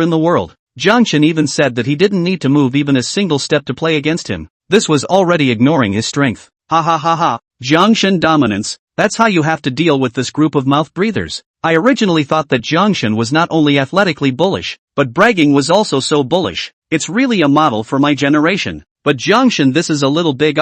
in the world. Jiang Chen even said that he didn't need to move even a single step to play against him. This was already ignoring his strength. Ha ha ha ha. Jiang Chen dominance. That's how you have to deal with this group of mouth breathers. I originally thought that Jiang Chen was not only athletically bullish, but bragging was also so bullish. It's really a model for my generation. But Jiang Chen, this is a little big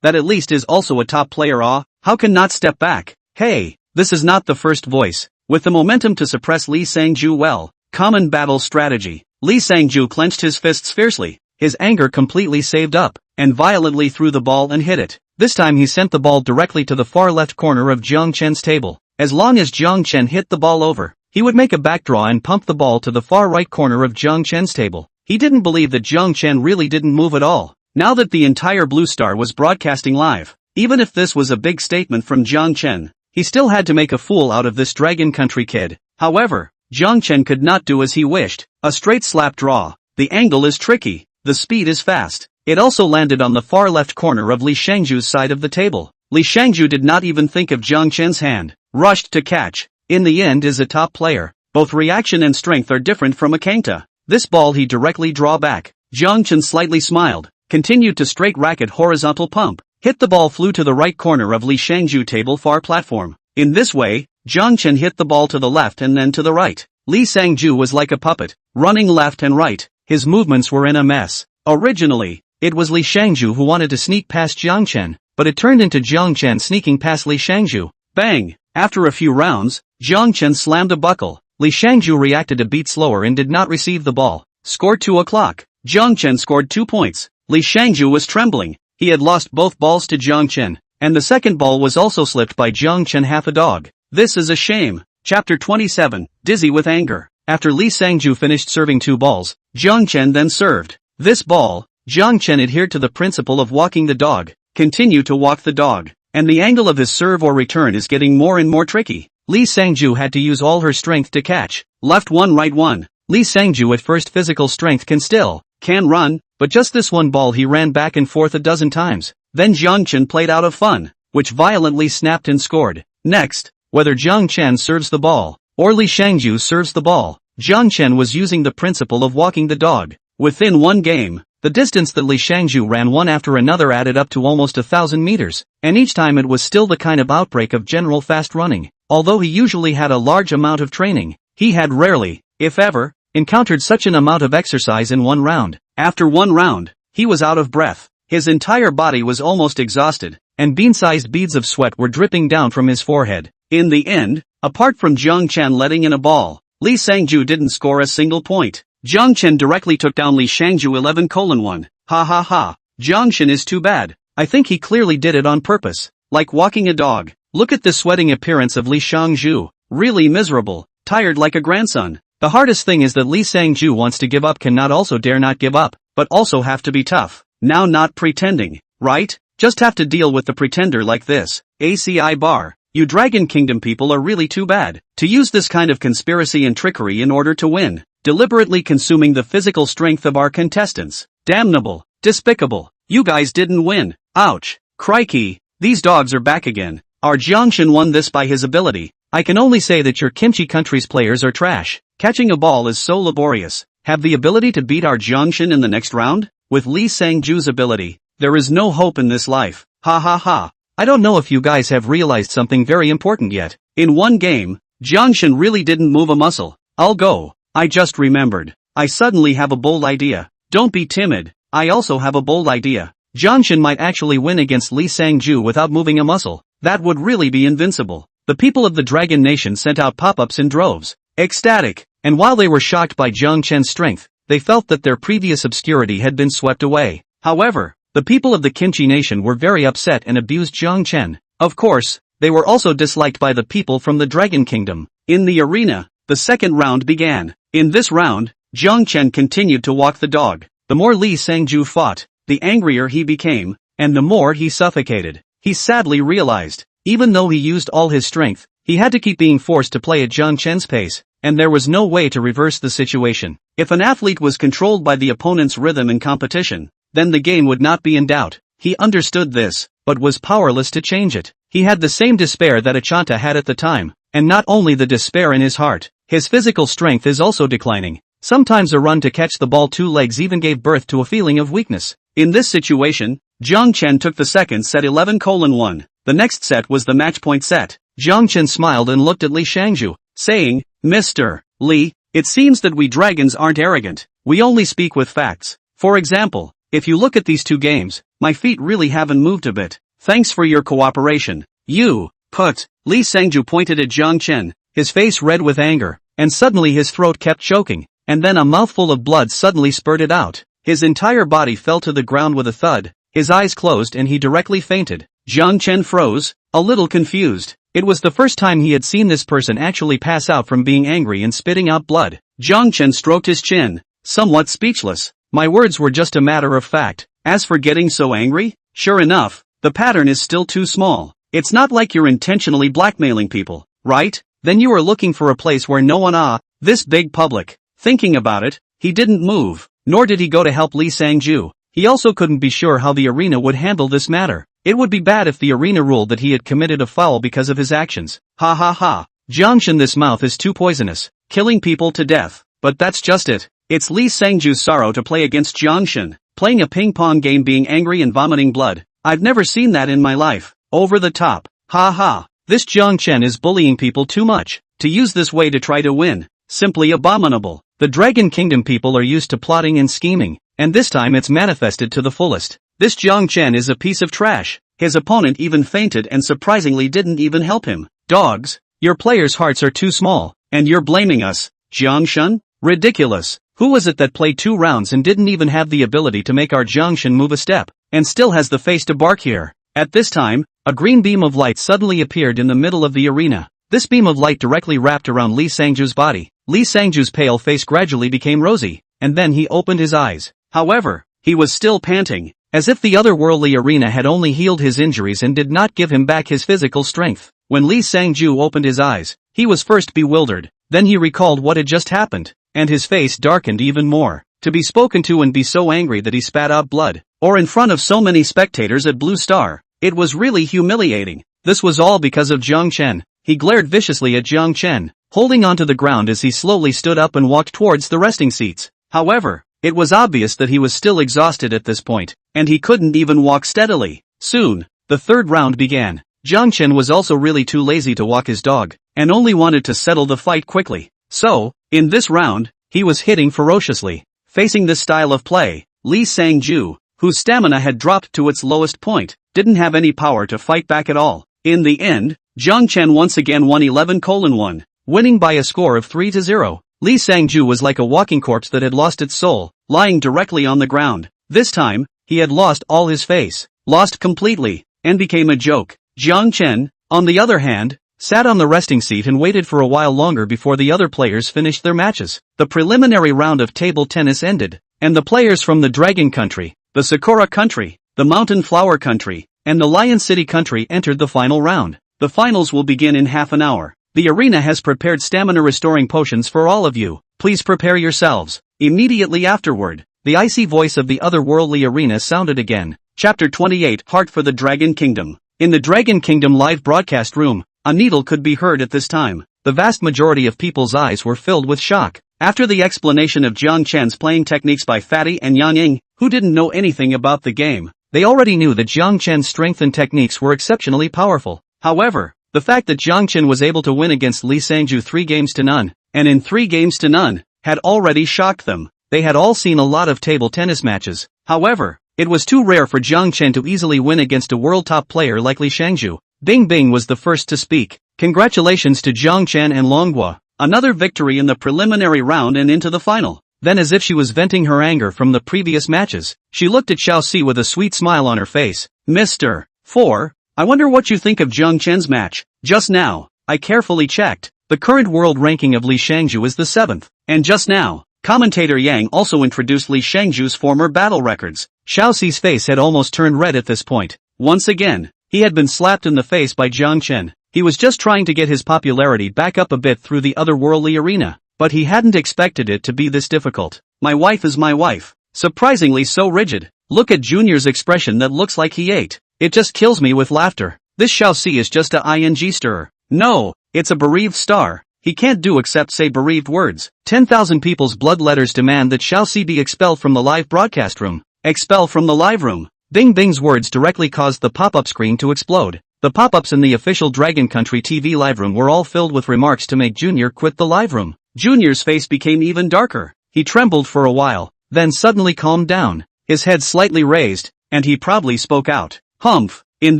that at least is also a top player how can not step back? Hey, this is not the first voice. With the momentum to suppress Li Sangju well, common battle strategy. Li Sangju clenched his fists fiercely, his anger completely saved up, and violently threw the ball and hit it. This time he sent the ball directly to the far left corner of Jiang Chen's table. As long as Jiang Chen hit the ball over, he would make a backdraw and pump the ball to the far right corner of Jiang Chen's table. He didn't believe that Jiang Chen really didn't move at all. Now that the entire Blue Star was broadcasting live, even if this was a big statement from Jiang Chen, he still had to make a fool out of this Dragon Country kid. However, Jiang Chen could not do as he wished. A straight slap draw. The angle is tricky. The speed is fast. It also landed on the far left corner of Li Shangju's side of the table. Li Shangju did not even think of Jiang Chen's hand. Rushed to catch. In the end is a top player. Both reaction and strength are different from a Kangta. This ball he directly draw back. Jiang Chen slightly smiled. Continued to straight racket horizontal pump. Hit the ball flew to the right corner of Li Shangju table far platform. In this way, Jiang Chen hit the ball to the left and then to the right. Li Sangju was like a puppet, running left and right. His movements were in a mess. Originally, it was Li Shangju who wanted to sneak past Jiang Chen, but it turned into Jiang Chen sneaking past Li Shangju. Bang! After a few rounds, Jiang Chen slammed a buckle. Li Shangju reacted a beat slower and did not receive the ball. Score 2 o'clock. Jiang Chen scored 2 points. Li Shangju was trembling. He had lost both balls to Jiang Chen, and the second ball was also slipped by Jiang Chen half a dog. This is a shame. Chapter 27, Dizzy with Anger. After Li Shangju finished serving 2 balls, Jiang Chen then served. This ball, Jiang Chen adhered to the principle of walking the dog. Continue to walk the dog. And the angle of his serve or return is getting more and more tricky. Li Shangju had to use all her strength to catch. Left one, right one. Li Shangju at first physical strength can run, but just this one ball he ran back and forth a dozen times. Then Jiang Chen played out of fun, which violently snapped and scored. Next, whether Jiang Chen serves the ball, or Li Shangju serves the ball, Jiang Chen was using the principle of walking the dog. Within one game, the distance that Li Shangju ran one after another added up to almost 1,000 meters, and each time it was still the kind of outbreak of general fast running. Although he usually had a large amount of training, he had rarely, if ever, encountered such an amount of exercise in one round. After one round, he was out of breath. His entire body was almost exhausted, and bean-sized beads of sweat were dripping down from his forehead. In the end, apart from Jiang Chen letting in a ball, Li Shangju didn't score a single point. Jiang Chen directly took down Li Shangju 11:1. Ha ha ha. Jiang Chen is too bad. I think he clearly did it on purpose. Like walking a dog. Look at the sweating appearance of Li Shangju. Really miserable. Tired like a grandson. The hardest thing is that Li Shangju wants to give up cannot also dare not give up, but also have to be tough. Now not pretending, right? Just have to deal with the pretender like this. ACI bar. You Dragon Kingdom people are really too bad. To use this kind of conspiracy and trickery in order to win. Deliberately consuming the physical strength of our contestants. Damnable. Despicable. You guys didn't win. Ouch. Crikey. These dogs are back again. Our Jiang Chen won this by his ability. I can only say that your Kimchi country's players are trash. Catching a ball is so laborious. Have the ability to beat our Jiang Chen in the next round? With Li Shangju's ability, there is no hope in this life. Ha ha ha. I don't know if you guys have realized something very important yet. In one game, Jiang Chen really didn't move a muscle. I'll go. I just remembered. I suddenly have a bold idea. Don't be timid. I also have a bold idea. Jiang Chen might actually win against Li Shangju without moving a muscle. That would really be invincible. The people of the Dragon Nation sent out pop-ups in droves. Ecstatic. And while they were shocked by Jiang Chen's strength, they felt that their previous obscurity had been swept away. However, the people of the Kimchi Nation were very upset and abused Jiang Chen. Of course, they were also disliked by the people from the Dragon Kingdom. In the arena, the second round began. In this round, Jiang Chen continued to walk the dog. The more Li Shangju fought, the angrier he became, and the more he suffocated. He sadly realized, even though he used all his strength, he had to keep being forced to play at Jiang Chen's pace, and there was no way to reverse the situation. If an athlete was controlled by the opponent's rhythm in competition, then the game would not be in doubt. He understood this, but was powerless to change it. He had the same despair that Achanta had at the time, and not only the despair in his heart, his physical strength is also declining. Sometimes a run to catch the ball 2 legs even gave birth to a feeling of weakness. In this situation, Jiang Chen took the second set 11:1. The next set was the match point set. Jiang Chen smiled and looked at Li Shangju, saying, Mr. Li, it seems that we dragons aren't arrogant. We only speak with facts. For example, if you look at these 2 games, my feet really haven't moved a bit. Thanks for your cooperation. You, put. Li Shangju pointed at Jiang Chen, his face red with anger, and suddenly his throat kept choking, and then a mouthful of blood suddenly spurted out. His entire body fell to the ground with a thud, his eyes closed and he directly fainted. Jiang Chen froze, a little confused. It was the first time he had seen this person actually pass out from being angry and spitting out blood. Jiang Chen stroked his chin, somewhat speechless. My words were just a matter of fact. As for getting so angry, sure enough, the pattern is still too small. It's not like you're intentionally blackmailing people, right? Then you are looking for a place where no one this big public. Thinking about it, he didn't move, nor did he go to help Li Shangju. He also couldn't be sure how the arena would handle this matter. It would be bad if the arena ruled that he had committed a foul because of his actions. Ha ha ha. Jiang Chen, this mouth is too poisonous, killing people to death. But that's just it. It's Li Shangju's sorrow to play against Jiang Chen, playing a ping-pong game being angry and vomiting blood. I've never seen that in my life. Over the top. Ha ha. This Jiang Chen is bullying people too much. To use this way to try to win. Simply abominable. The Dragon Kingdom people are used to plotting and scheming, and this time it's manifested to the fullest. This Jiang Chen is a piece of trash. His opponent even fainted and surprisingly didn't even help him. Dogs. Your players' hearts are too small, and you're blaming us, Jiangshun? Ridiculous. Who was it that played 2 rounds and didn't even have the ability to make our Jiangshun move a step, and still has the face to bark here? At this time, a green beam of light suddenly appeared in the middle of the arena. This beam of light directly wrapped around Li Sangju's body. Li Sangju's pale face gradually became rosy, and then he opened his eyes. However, he was still panting, as if the otherworldly arena had only healed his injuries and did not give him back his physical strength. When Li Sangju opened his eyes, he was first bewildered, then he recalled what had just happened, and his face darkened even more. To be spoken to and be so angry that he spat out blood, or in front of so many spectators at Blue Star, it was really humiliating. This was all because of Jiang Chen. He glared viciously at Jiang Chen, holding onto the ground as he slowly stood up and walked towards the resting seats. However, it was obvious that he was still exhausted at this point, and he couldn't even walk steadily. Soon, the third round began. Jiang Chen was also really too lazy to walk his dog, and only wanted to settle the fight quickly. So, in this round, he was hitting ferociously. Facing this style of play, Li Sangju, whose stamina had dropped to its lowest point, didn't have any power to fight back at all. In the end, Jiang Chen once again won 11-1, winning by a score of 3-0. Li Sangju was like a walking corpse that had lost its soul, lying directly on the ground. This time, he had lost all his face, lost completely, and became a joke. Jiang Chen, on the other hand, sat on the resting seat and waited for a while longer before the other players finished their matches. The preliminary round of table tennis ended, and the players from the Dragon Country, the Sakura Country, the Mountain Flower Country, and the Lion City Country entered the final round. The finals will begin in half an hour. The arena has prepared stamina-restoring potions for all of you. Please prepare yourselves. Immediately afterward, the icy voice of the otherworldly arena sounded again. Chapter 28: Heart for the Dragon Kingdom. In the Dragon Kingdom live broadcast room, a needle could be heard at this time. The vast majority of people's eyes were filled with shock. After the explanation of Jiang Chen's playing techniques by Fatty and Yang Ying, who didn't know anything about the game, they already knew that Jiang Chen's strength and techniques were exceptionally powerful. However, the fact that Jiang Chen was able to win against Li Sangju 3-0, and in 3-0, had already shocked them. They had all seen a lot of table tennis matches. However, it was too rare for Jiang Chen to easily win against a world top player like Li Sangju. Bing Bing was the first to speak. Congratulations to Jiang Chen and Longhua. Another victory in the preliminary round and into the final. Then, as if she was venting her anger from the previous matches, she looked at Xiaoxi with a sweet smile on her face. Mr. 4, I wonder what you think of Jiang Chen's match. Just now, I carefully checked. The current world ranking of Li Sangju is the 7th. And just now, commentator Yang also introduced Li Sangju's former battle records. Xiaoxi's face had almost turned red at this point. Once again, he had been slapped in the face by Jiang Chen. He was just trying to get his popularity back up a bit through the otherworldly arena, but he hadn't expected it to be this difficult. My wife is my wife. Surprisingly so rigid. Look at Junior's expression that looks like he ate. It just kills me with laughter. This Xiaoxi is just a ing stirrer. No, it's a bereaved star. He can't do except say bereaved words. 10,000 people's blood letters demand that Xiaoxi be expelled from the live broadcast room. Expel from the live room. Bing Bing's words directly caused the pop-up screen to explode. The pop-ups in the official Dragon Country TV live room were all filled with remarks to make Junior quit the live room. Junior's face became even darker. He trembled for a while, then suddenly calmed down, his head slightly raised, and he proudly spoke out. Humph, in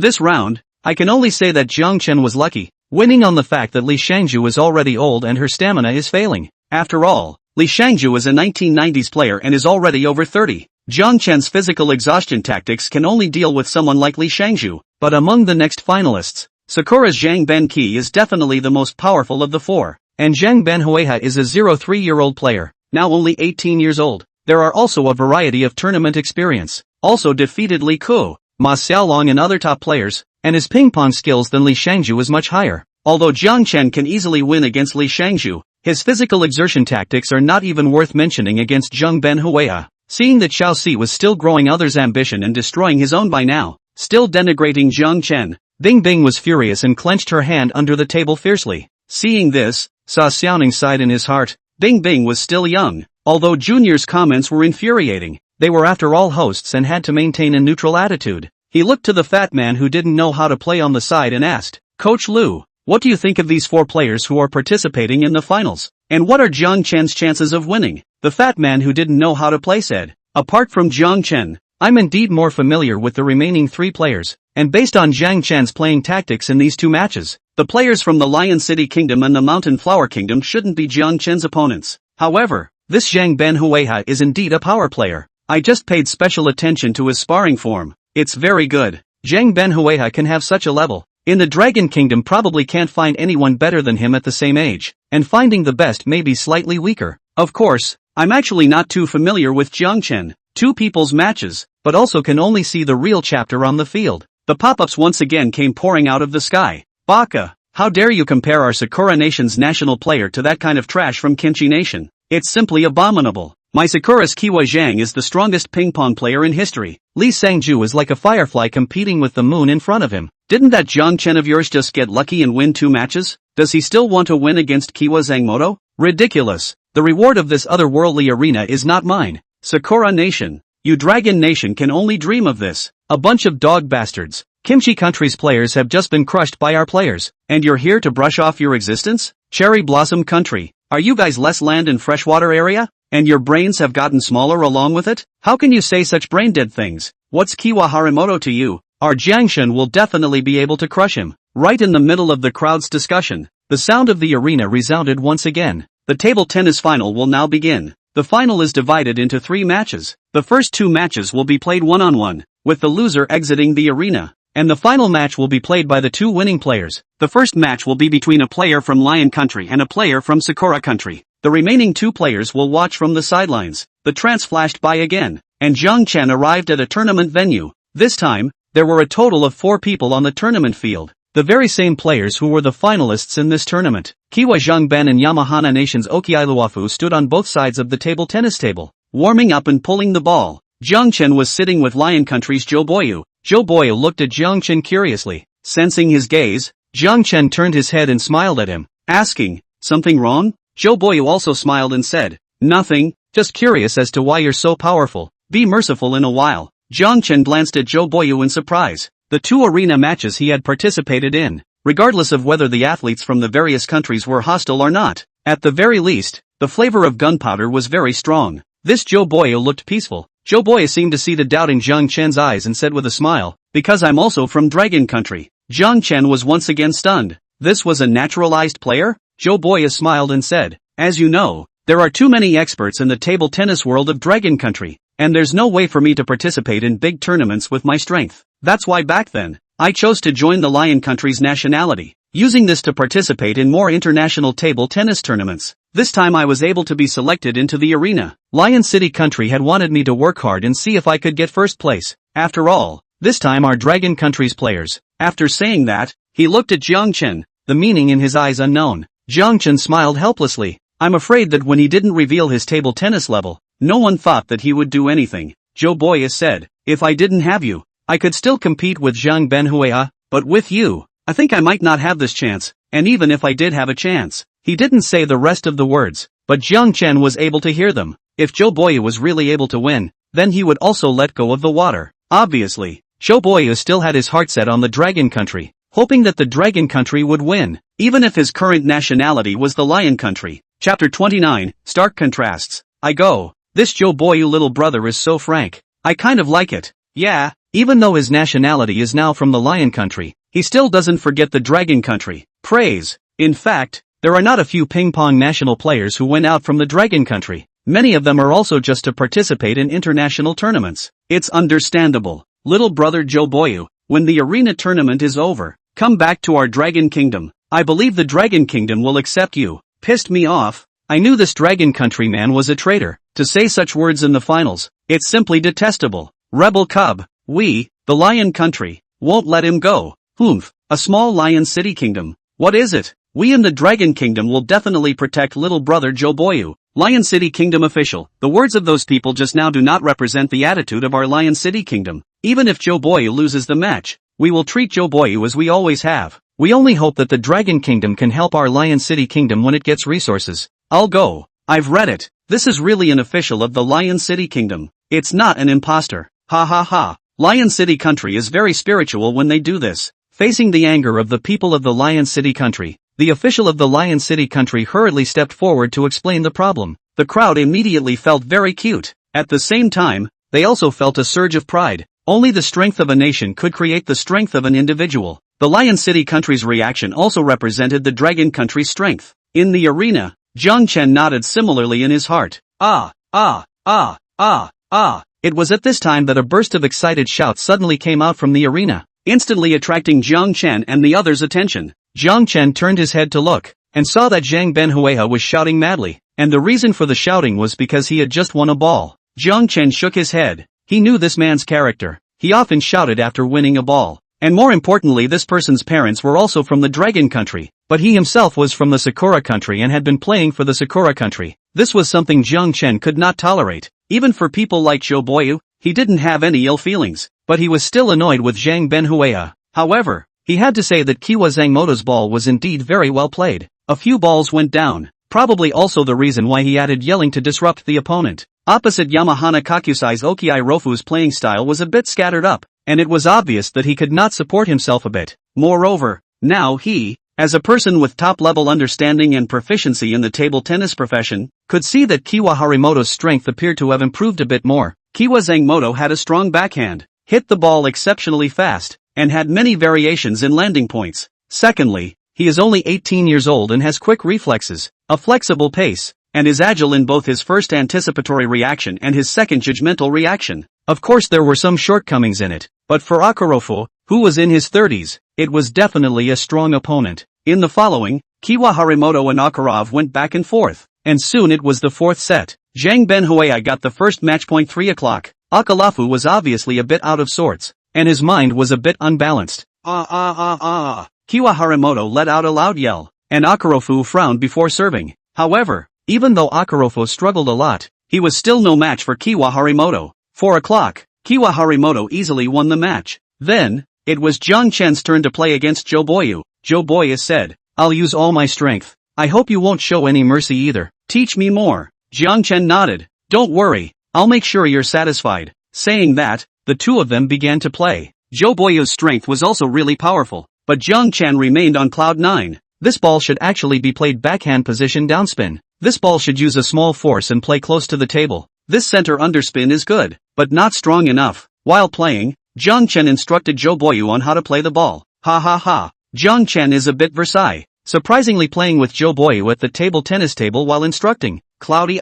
this round, I can only say that Jiang Chen was lucky, winning on the fact that Li Sangju is already old and her stamina is failing. After all, Li Sangju is a 1990s player and is already over 30. Jiang Chen's physical exhaustion tactics can only deal with someone like Li Sangju. But among the next finalists, Sakura's Zhang Benqi is definitely the most powerful of the 4, and Zhang Benhueha is a 03-year-old player, now only 18 years old. There are also a variety of tournament experience, also defeated Li Ku, Ma Xiaolong and other top players, and his ping-pong skills than Li Sangju is much higher. Although Jiang Chen can easily win against Li Sangju, his physical exertion tactics are not even worth mentioning against Zhang Benhueha. Seeing that Xiaoxi was still growing others' ambition and destroying his own by now, still denigrating Jiang Chen, Bing Bing was furious and clenched her hand under the table fiercely. Seeing this, Sa Xiaoning sighed in his heart. Bing Bing was still young. Although Junior's comments were infuriating, they were after all hosts and had to maintain a neutral attitude. He looked to the fat man who didn't know how to play on the side and asked, Coach Lu, what do you think of these 4 players who are participating in the finals? And what are Jiang Chen's chances of winning? The fat man who didn't know how to play said, apart from Jiang Chen, I'm indeed more familiar with the remaining 3 players, and based on Jiang Chen's playing tactics in these 2 matches, The players from the Lion City Kingdom and the Mountain Flower Kingdom shouldn't be Jiang Chen's opponents. However, this Zhang Benhuiha is indeed a power player. I just paid special attention to his sparring form. It's very good. Zhang Benhuiha can have such a level. In the Dragon Kingdom probably can't find anyone better than him at the same age, and finding the best may be slightly weaker. Of course, I'm actually not too familiar with Jiang Chen, two people's matches, but also can only see the real chapter on the field. The pop-ups once again came pouring out of the sky. Baka, how dare you compare our Sakura Nation's national player to that kind of trash from Kimchi Nation? It's simply abominable. My Sakura's Kiwa Zhang is the strongest ping-pong player in history. Li Sangju is like a firefly competing with the moon in front of him. Didn't that Jiang Chen of yours just get lucky and win 2 matches? Does he still want to win against Kiwa Zhangmoto? Ridiculous. The reward of this otherworldly arena is not mine. Sakura Nation. You Dragon Nation can only dream of this. A bunch of dog bastards. Kimchi Country's players have just been crushed by our players, and you're here to brush off your existence? Cherry Blossom Country. Are you guys less land and freshwater area? And your brains have gotten smaller along with it? How can you say such brain-dead things? What's Kiwa Harimoto to you? Our Jiangshan will definitely be able to crush him. Right in the middle of the crowd's discussion, the sound of the arena resounded once again. The table tennis final will now begin. The final is divided into 3 matches. The first 2 matches will be played one-on-one, with the loser exiting the arena. And the final match will be played by the 2 winning players. The first match will be between a player from Lion Country and a player from Sakura Country. The remaining 2 players will watch from the sidelines. The trance flashed by again, and Jiang Chen arrived at a tournament venue. This time, there were a total of 4 people on the tournament field. The very same players who were the finalists in this tournament. Kiwa Zhangban and Yamahana Nation's Okiailuwafu stood on both sides of the table tennis table, warming up and pulling the ball. Jiang Chen was sitting with Lion Country's Zhou Boyu. Zhou Boyu looked at Jiang Chen curiously. Sensing his gaze, Jiang Chen turned his head and smiled at him, asking, "Something wrong?" Zhou Boyu also smiled and said, "Nothing, just curious as to why you're so powerful. Be merciful in a while." Jiang Chen glanced at Zhou Boyu in surprise. The 2 arena matches he had participated in, regardless of whether the athletes from the various countries were hostile or not, at the very least, the flavor of gunpowder was very strong. This Zhou Boyu looked peaceful. Zhou Boyu seemed to see the doubt in Jiang Chen's eyes and said with a smile, "Because I'm also from Dragon Country." Jiang Chen was once again stunned. This was a naturalized player? Zhou Boyu smiled and said, "As you know, there are too many experts in the table tennis world of Dragon Country, and there's no way for me to participate in big tournaments with my strength. That's why back then, I chose to join the Lion Country's nationality, using this to participate in more international table tennis tournaments. This time I was able to be selected into the arena. Lion City Country had wanted me to work hard and see if I could get first place. After all, this time our Dragon Country's players." After saying that, he looked at Jiang Chen, the meaning in his eyes unknown. Jiang Chen smiled helplessly. I'm afraid that when he didn't reveal his table tennis level, no one thought that he would do anything. Zhou Boyu said, "If I didn't have you, I could still compete with Zhang Benhuiha, but with you, I think I might not have this chance, and even if I did have a chance." He didn't say the rest of the words, but Jiang Chen was able to hear them. If Zhou Boyu was really able to win, then he would also let go of the water. Obviously, Zhou Boyu still had his heart set on the Dragon Country, hoping that the Dragon Country would win, even if his current nationality was the Lion Country. Chapter 29, Stark Contrasts. I go. This Zhou Boyu little brother is so frank. I kind of like it. Yeah, even though his nationality is now from the Lion Country, he still doesn't forget the Dragon Country. Praise. In fact, there are not a few ping-pong national players who went out from the Dragon Country. Many of them are also just to participate in international tournaments. It's understandable. Little brother Zhou Boyu, when the arena tournament is over, come back to our Dragon Kingdom. I believe the Dragon Kingdom will accept you. Pissed me off. I knew this Dragon Country man was a traitor. To say such words in the finals, it's simply detestable. Rebel cub. We, the Lion Country, won't let him go. Humph, a small Lion City Kingdom. What is it? We in the Dragon Kingdom will definitely protect little brother Zhou Boyu. Lion City Kingdom official. The words of those people just now do not represent the attitude of our Lion City Kingdom. Even if Zhou Boyu loses the match, we will treat Zhou Boyu as we always have. We only hope that the Dragon Kingdom can help our Lion City Kingdom when it gets resources. I'll go. I've read it. This is really an official of the Lion City Kingdom. It's not an imposter. Ha ha ha. Lion City Country is very spiritual when they do this. Facing the anger of the people of the Lion City Country, the official of the Lion City Country hurriedly stepped forward to explain the problem. The crowd immediately felt very cute. At the same time, they also felt a surge of pride. Only the strength of a nation could create the strength of an individual. The Lion City country's reaction also represented the Dragon country's strength. In the arena, Jiang Chen nodded similarly in his heart. Ah, ah, ah, ah, ah. It was at this time that a burst of excited shouts suddenly came out from the arena, instantly attracting Jiang Chen and the others' attention. Jiang Chen turned his head to look, and saw that Zhang Benhuiha was shouting madly, and the reason for the shouting was because he had just won a ball. Jiang Chen shook his head. He knew this man's character. He often shouted after winning a ball. And more importantly, this person's parents were also from the Dragon country, but he himself was from the Sakura country and had been playing for the Sakura country. This was something Jiang Chen could not tolerate. Even for people like Zhou Boyu, he didn't have any ill feelings, but he was still annoyed with Zhang Benhuiha. However, he had to say that Kiwa Zhangmoto's ball was indeed very well played. A few balls went down, probably also the reason why he added yelling to disrupt the opponent. Opposite Yamahana Kakusai's Okiai Rofu's playing style was a bit scattered up, and it was obvious that he could not support himself a bit. Moreover, now he, as a person with top-level understanding and proficiency in the table tennis profession, could see that Kiwa Harimoto's strength appeared to have improved a bit more. Kiwa Zhangmoto had a strong backhand, hit the ball exceptionally fast, and had many variations in landing points. Secondly, he is only 18 years old and has quick reflexes, a flexible pace, and is agile in both his first anticipatory reaction and his second judgmental reaction. Of course there were some shortcomings in it, but for Akarofu, who was in his 30s, it was definitely a strong opponent. In the following, Kiwa Harimoto and Akarov went back and forth, and soon it was the fourth set. Zhang Benhuiha got the first match point 3 o'clock. Akalafu was obviously a bit out of sorts, and his mind was a bit unbalanced. Kiwa Harimoto let out a loud yell, and Akarofu frowned before serving. However, even though Akarofu struggled a lot, he was still no match for Kiwa Harimoto. 4 o'clock, Kiwa Harimoto easily won the match. Then, it was Jiang Chen's turn to play against Zhou Boyu. Zhou Boyu said, "I'll use all my strength. I hope you won't show any mercy either. Teach me more." Jiang Chen nodded. "Don't worry, I'll make sure you're satisfied." Saying that, the two of them began to play. Zhou Boyu's strength was also really powerful, but Jiang Chen remained on cloud 9. This ball should actually be played backhand position downspin. This ball should use a small force and play close to the table. This center underspin is good, but not strong enough. While playing, Jiang Chen instructed Zhou Boyu on how to play the ball. Ha ha ha. Jiang Chen is a bit Versailles, surprisingly playing with Zhou Boyu at the table tennis table while instructing. Cloudy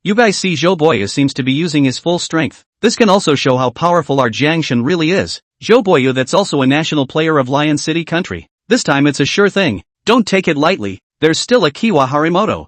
you guys see Zhou Boyu seems to be using his full strength. This can also show how powerful our Jiang Shen really is. Zhou Boyu that's also a national player of Lion City country. This time it's a sure thing. Don't take it lightly, there's still a Kiwa Harimoto.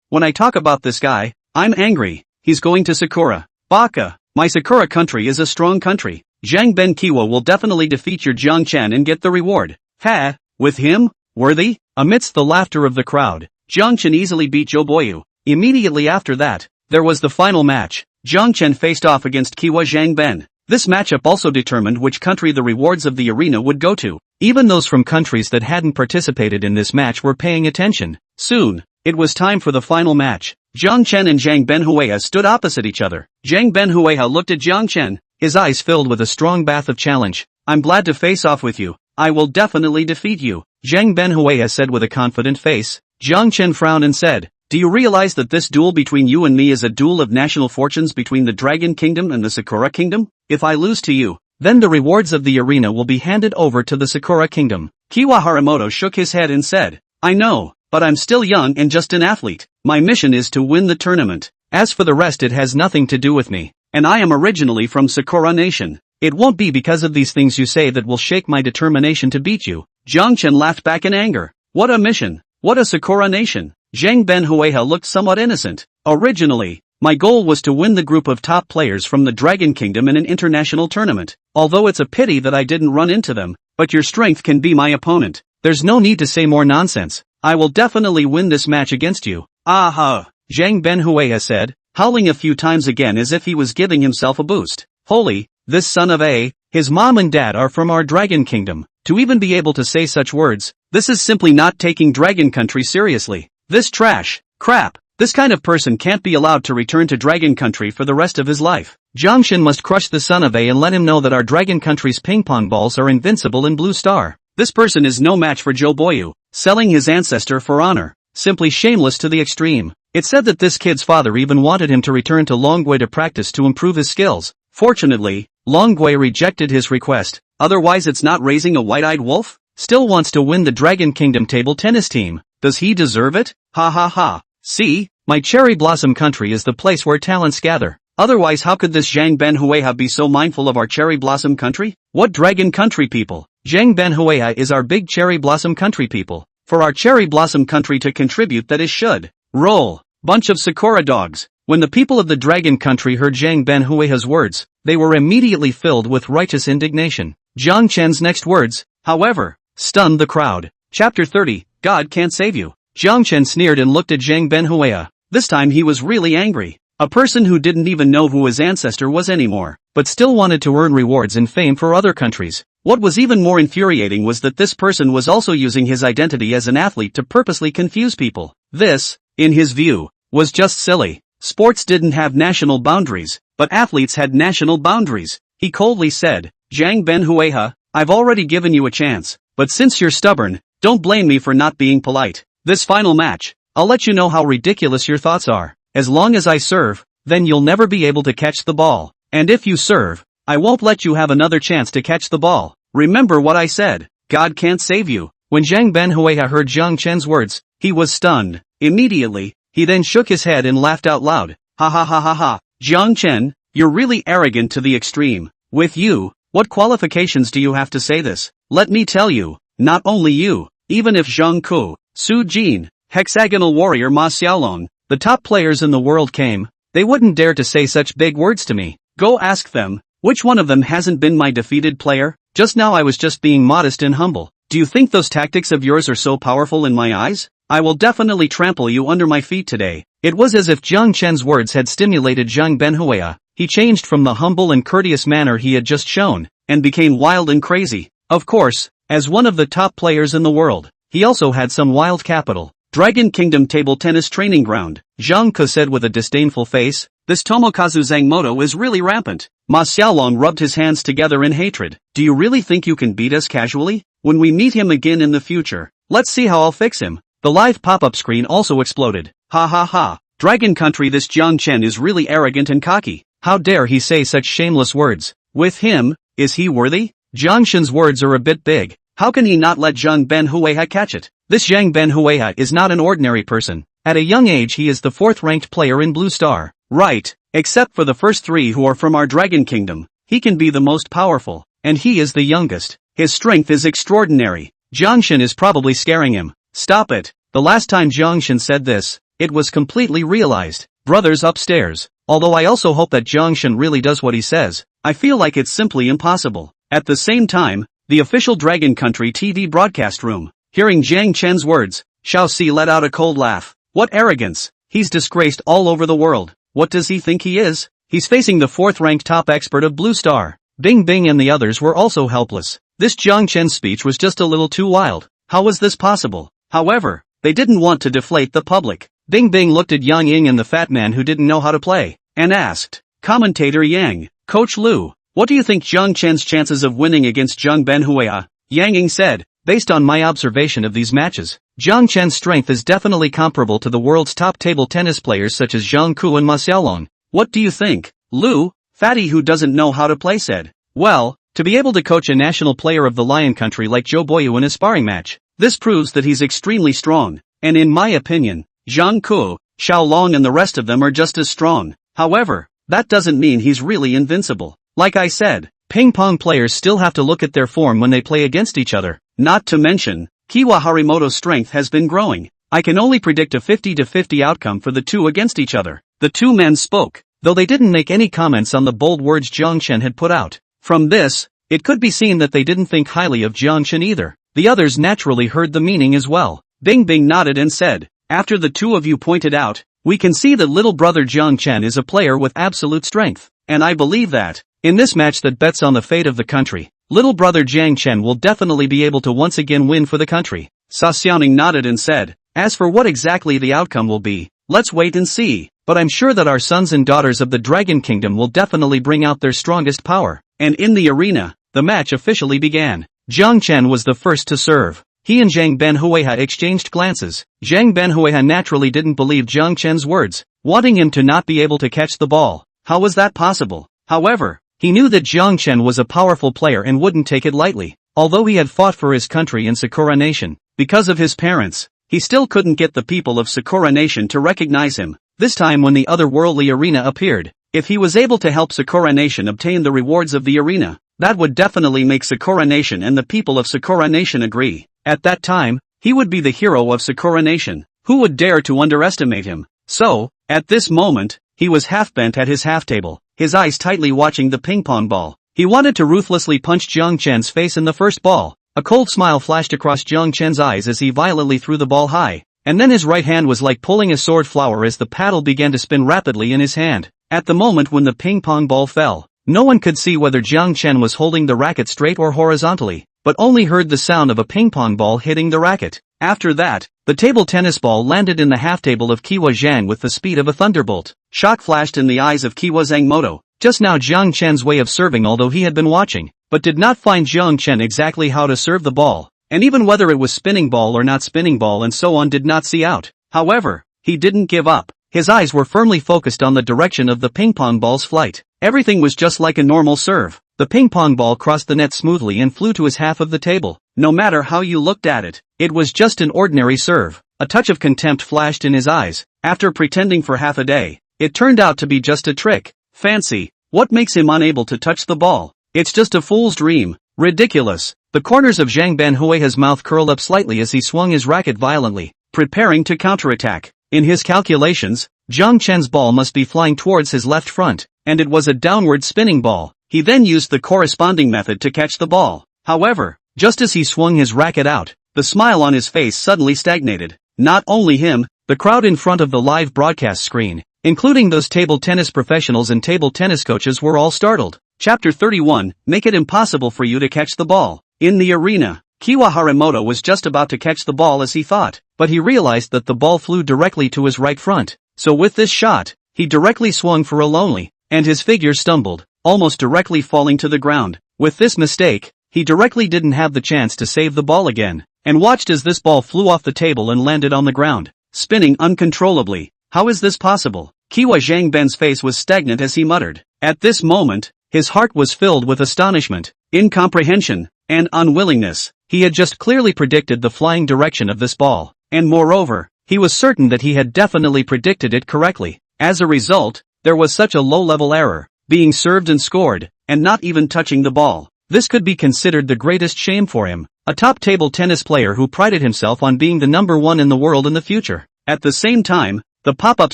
When I talk about this guy, I'm angry. He's going to Sakura. Baka, my Sakura country is a strong country. Zhang Ben Kiwa will definitely defeat your Jiang Chen and get the reward. Ha, with him? Worthy? Amidst the laughter of the crowd, Jiang Chen easily beat Zhou Boyu. Immediately after that, there was the final match. Jiang Chen faced off against Kiwa Zhang Ben. This matchup also determined which country the rewards of the arena would go to. Even those from countries that hadn't participated in this match were paying attention. Soon, it was time for the final match. Jiang Chen and Zhang Benhuiha stood opposite each other. Zhang Benhuiha looked at Jiang Chen, his eyes filled with a strong bath of challenge. "I'm glad to face off with you. I will definitely defeat you," Zhang Benhuiha said with a confident face. Jiang Chen frowned and said, "Do you realize that this duel between you and me is a duel of national fortunes between the Dragon Kingdom and the Sakura Kingdom? If I lose to you, then the rewards of the arena will be handed over to the Sakura Kingdom." Kiwa Harimoto shook his head and said, "I know, but I'm still young and just an athlete. My mission is to win the tournament. As for the rest, it has nothing to do with me. And I am originally from Sakura Nation. It won't be because of these things you say that will shake my determination to beat you." Jiang Chen laughed back in anger. What a mission! What a Sakura Nation! Zhang Benhuiha looked somewhat innocent. "Originally, my goal was to win the group of top players from the Dragon Kingdom in an international tournament. Although it's a pity that I didn't run into them, but your strength can be my opponent. There's no need to say more nonsense. I will definitely win this match against you." "Aha!" Zhang Benhuiha said, howling a few times again as if he was giving himself a boost. "Holy, this son of a, his mom and dad are from our Dragon Kingdom. To even be able to say such words, this is simply not taking Dragon Country seriously. This crap, this kind of person can't be allowed to return to Dragon Country for the rest of his life. Jiang Shen must crush the son of a and let him know that our Dragon Country's ping pong balls are invincible in Blue Star. This person is no match for Zhou Boyu, selling his ancestor for honor. Simply shameless to the extreme." It said that this kid's father even wanted him to return to Longgui to practice to improve his skills. Fortunately, Longgui rejected his request. Otherwise it's not raising a white-eyed wolf? still wants to win the Dragon Kingdom table tennis team. Does he deserve it? Ha ha ha. See, my cherry blossom country is the place where talents gather. Otherwise how could this Zhang Benhueha be so mindful of our cherry blossom country? What dragon country people? Zhang Benhueha is our big cherry blossom country people. For our cherry blossom country to contribute, that is should roll. Bunch of Sakura dogs. When the people of the dragon country heard Zhang Benhueha's words, they were immediately filled with righteous indignation. Jiang Chen's next words, however, stunned the crowd. Chapter 30, God can't save you. Jiang Chen sneered and looked at Zhang Benhueha. This time he was really angry. A person who didn't even know who his ancestor was anymore, but still wanted to earn rewards and fame for other countries. What was even more infuriating was that this person was also using his identity as an athlete to purposely confuse people. This, in his view, was just silly. Sports didn't have national boundaries, but athletes had national boundaries. He coldly said, Zhang Benhueha, I've already given you a chance, but since you're stubborn, don't blame me for not being polite. This final match, I'll let you know how ridiculous your thoughts are. As long as I serve, then you'll never be able to catch the ball. And if you serve, I won't let you have another chance to catch the ball. Remember what I said, God can't save you. When Zhang Benhueha heard Jiang Chen's words, he was stunned. Immediately, he then shook his head and laughed out loud. Ha ha ha ha ha. Jiang Chen, you're really arrogant to the extreme. With you, what qualifications do you have to say this? Let me tell you, not only you, even if Zhang Ku, Su Jin, Hexagonal Warrior Ma Xiaolong, the top players in the world came, they wouldn't dare to say such big words to me. Go ask them, which one of them hasn't been my defeated player? Just now I was just being modest and humble. Do you think those tactics of yours are so powerful in my eyes? I will definitely trample you under my feet today. It was as if Jiang Chen's words had stimulated Zhang Benhueha. He changed from the humble and courteous manner he had just shown, and became wild and crazy. Of course, as one of the top players in the world, he also had some wild capital. Dragon Kingdom table tennis training ground, Zhang Ke said with a disdainful face. This Tomokazu Zangmoto is really rampant. Ma Xiaolong rubbed his hands together in hatred. Do you really think you can beat us casually? When we meet him again in the future, let's see how I'll fix him. The live pop-up screen also exploded. Ha ha ha. Dragon country, this Jiang Chen is really arrogant and cocky. How dare he say such shameless words? With him, is he worthy? Jiang Chen's words are a bit big. How can he not let Zhang Benhueha catch it? This Zhang Benhueha is not an ordinary person. At a young age he is the 4th-ranked player in Blue Star. Right, except for the first 3 who are from our Dragon Kingdom. He can be the most powerful, and he is the youngest. His strength is extraordinary. Jiang Chen is probably scaring him. Stop it. The last time Jiang Chen said this, it was completely realized. Brothers upstairs. Although I also hope that Jiang Chen really does what he says, I feel like it's simply impossible. At the same time, the official Dragon Country TV broadcast room. Hearing Jiang Chen's words, Xiao Si let out a cold laugh. What arrogance! He's disgraced all over the world. What does he think he is? He's facing the 4th-ranked top expert of Blue Star. Bing Bing and the others were also helpless. This Jiang Chen's speech was just a little too wild. How was this possible? However, they didn't want to deflate the public. Bing Bing looked at Yang Ying and the fat man who didn't know how to play, and asked, Commentator Yang, Coach Lu, what do you think Jiang Chen's chances of winning against Zhang Benhueha? Yang Ying said, based on my observation of these matches, Jiang Chen's strength is definitely comparable to the world's top table tennis players such as Zhang Ku and Ma Xiaolong. What do you think? Lu, fatty who doesn't know how to play said. Well, to be able to coach a national player of the Lion Country like Zhou Boyu in a sparring match, this proves that he's extremely strong, and in my opinion, Zhang Ku, Xiaolong and the rest of them are just as strong. However, that doesn't mean he's really invincible. Like I said, ping-pong players still have to look at their form when they play against each other. Not to mention, Kiwa Harimoto's strength has been growing. I can only predict a 50-50 outcome for the two against each other. The two men spoke, though they didn't make any comments on the bold words Jiang Chen had put out. From this, it could be seen that they didn't think highly of Jiang Chen either. The others naturally heard the meaning as well. Bing Bing nodded and said, after the two of you pointed out, we can see that little brother Jiang Chen is a player with absolute strength. And I believe that, in this match that bets on the fate of the country, little brother Jiang Chen will definitely be able to once again win for the country. Sa Xiaoning nodded and said, as for what exactly the outcome will be, let's wait and see. But I'm sure that our sons and daughters of the Dragon Kingdom will definitely bring out their strongest power. And in the arena, the match officially began. Jiang Chen was the first to serve. He and Zhang Benhueha exchanged glances. Zhang Benhueha naturally didn't believe Jiang Chen's words, wanting him to not be able to catch the ball. How was that possible? However, he knew that Jiang Chen was a powerful player and wouldn't take it lightly. Although he had fought for his country in Sakura Nation, because of his parents, he still couldn't get the people of Sakura Nation to recognize him. This time when the otherworldly arena appeared, if he was able to help Sakura Nation obtain the rewards of the arena, that would definitely make Sakura Nation and the people of Sakura Nation agree. At that time, he would be the hero of Sakura Nation. Who would dare to underestimate him? So, at this moment, he was half-bent at his half-table, his eyes tightly watching the ping-pong ball. He wanted to ruthlessly punch Jiang Chen's face in the first ball. A cold smile flashed across Jiang Chen's eyes as he violently threw the ball high, and then his right hand was like pulling a sword flower as the paddle began to spin rapidly in his hand. At the moment when the ping-pong ball fell, no one could see whether Jiang Chen was holding the racket straight or horizontally, but only heard the sound of a ping-pong ball hitting the racket. After that, the table tennis ball landed in the half-table of Kiwa Zhang with the speed of a thunderbolt. Shock flashed in the eyes of Kiwa Zhangmoto. Just now Jiang Chen's way of serving, although he had been watching, but did not find Jiang Chen exactly how to serve the ball, and even whether it was spinning ball or not spinning ball and so on did not see out. However, he didn't give up. His eyes were firmly focused on the direction of the ping-pong ball's flight. Everything was just like a normal serve. The ping-pong ball crossed the net smoothly and flew to his half of the table. No matter how you looked at it, it was just an ordinary serve. A touch of contempt flashed in his eyes. After pretending for half a day, it turned out to be just a trick. Fancy. What makes him unable to touch the ball? It's just a fool's dream. Ridiculous. The corners of Zhang Banhui's mouth curled up slightly as he swung his racket violently, preparing to counterattack. In his calculations, Jiang Chen's ball must be flying towards his left front, and it was a downward spinning ball. He then used the corresponding method to catch the ball. However, just as he swung his racket out, the smile on his face suddenly stagnated. Not only him, the crowd in front of the live broadcast screen, including those table tennis professionals and table tennis coaches, were all startled. Chapter 31, Make it impossible for you to catch the ball. In the arena, Kiwa Harimoto was just about to catch the ball as he thought, but he realized that the ball flew directly to his right front. So with this shot, he directly swung for a lonely, and his figure stumbled, almost directly falling to the ground. With this mistake, he directly didn't have the chance to save the ball again, and watched as this ball flew off the table and landed on the ground, spinning uncontrollably. How is this possible? Kiwa Zhangben's face was stagnant as he muttered. At this moment, his heart was filled with astonishment, incomprehension, and unwillingness. He had just clearly predicted the flying direction of this ball, and moreover, he was certain that he had definitely predicted it correctly. As a result, there was such a low-level error, being served and scored, and not even touching the ball. This could be considered the greatest shame for him, a top table tennis player who prided himself on being the number one in the world in the future. At the same time, the pop-up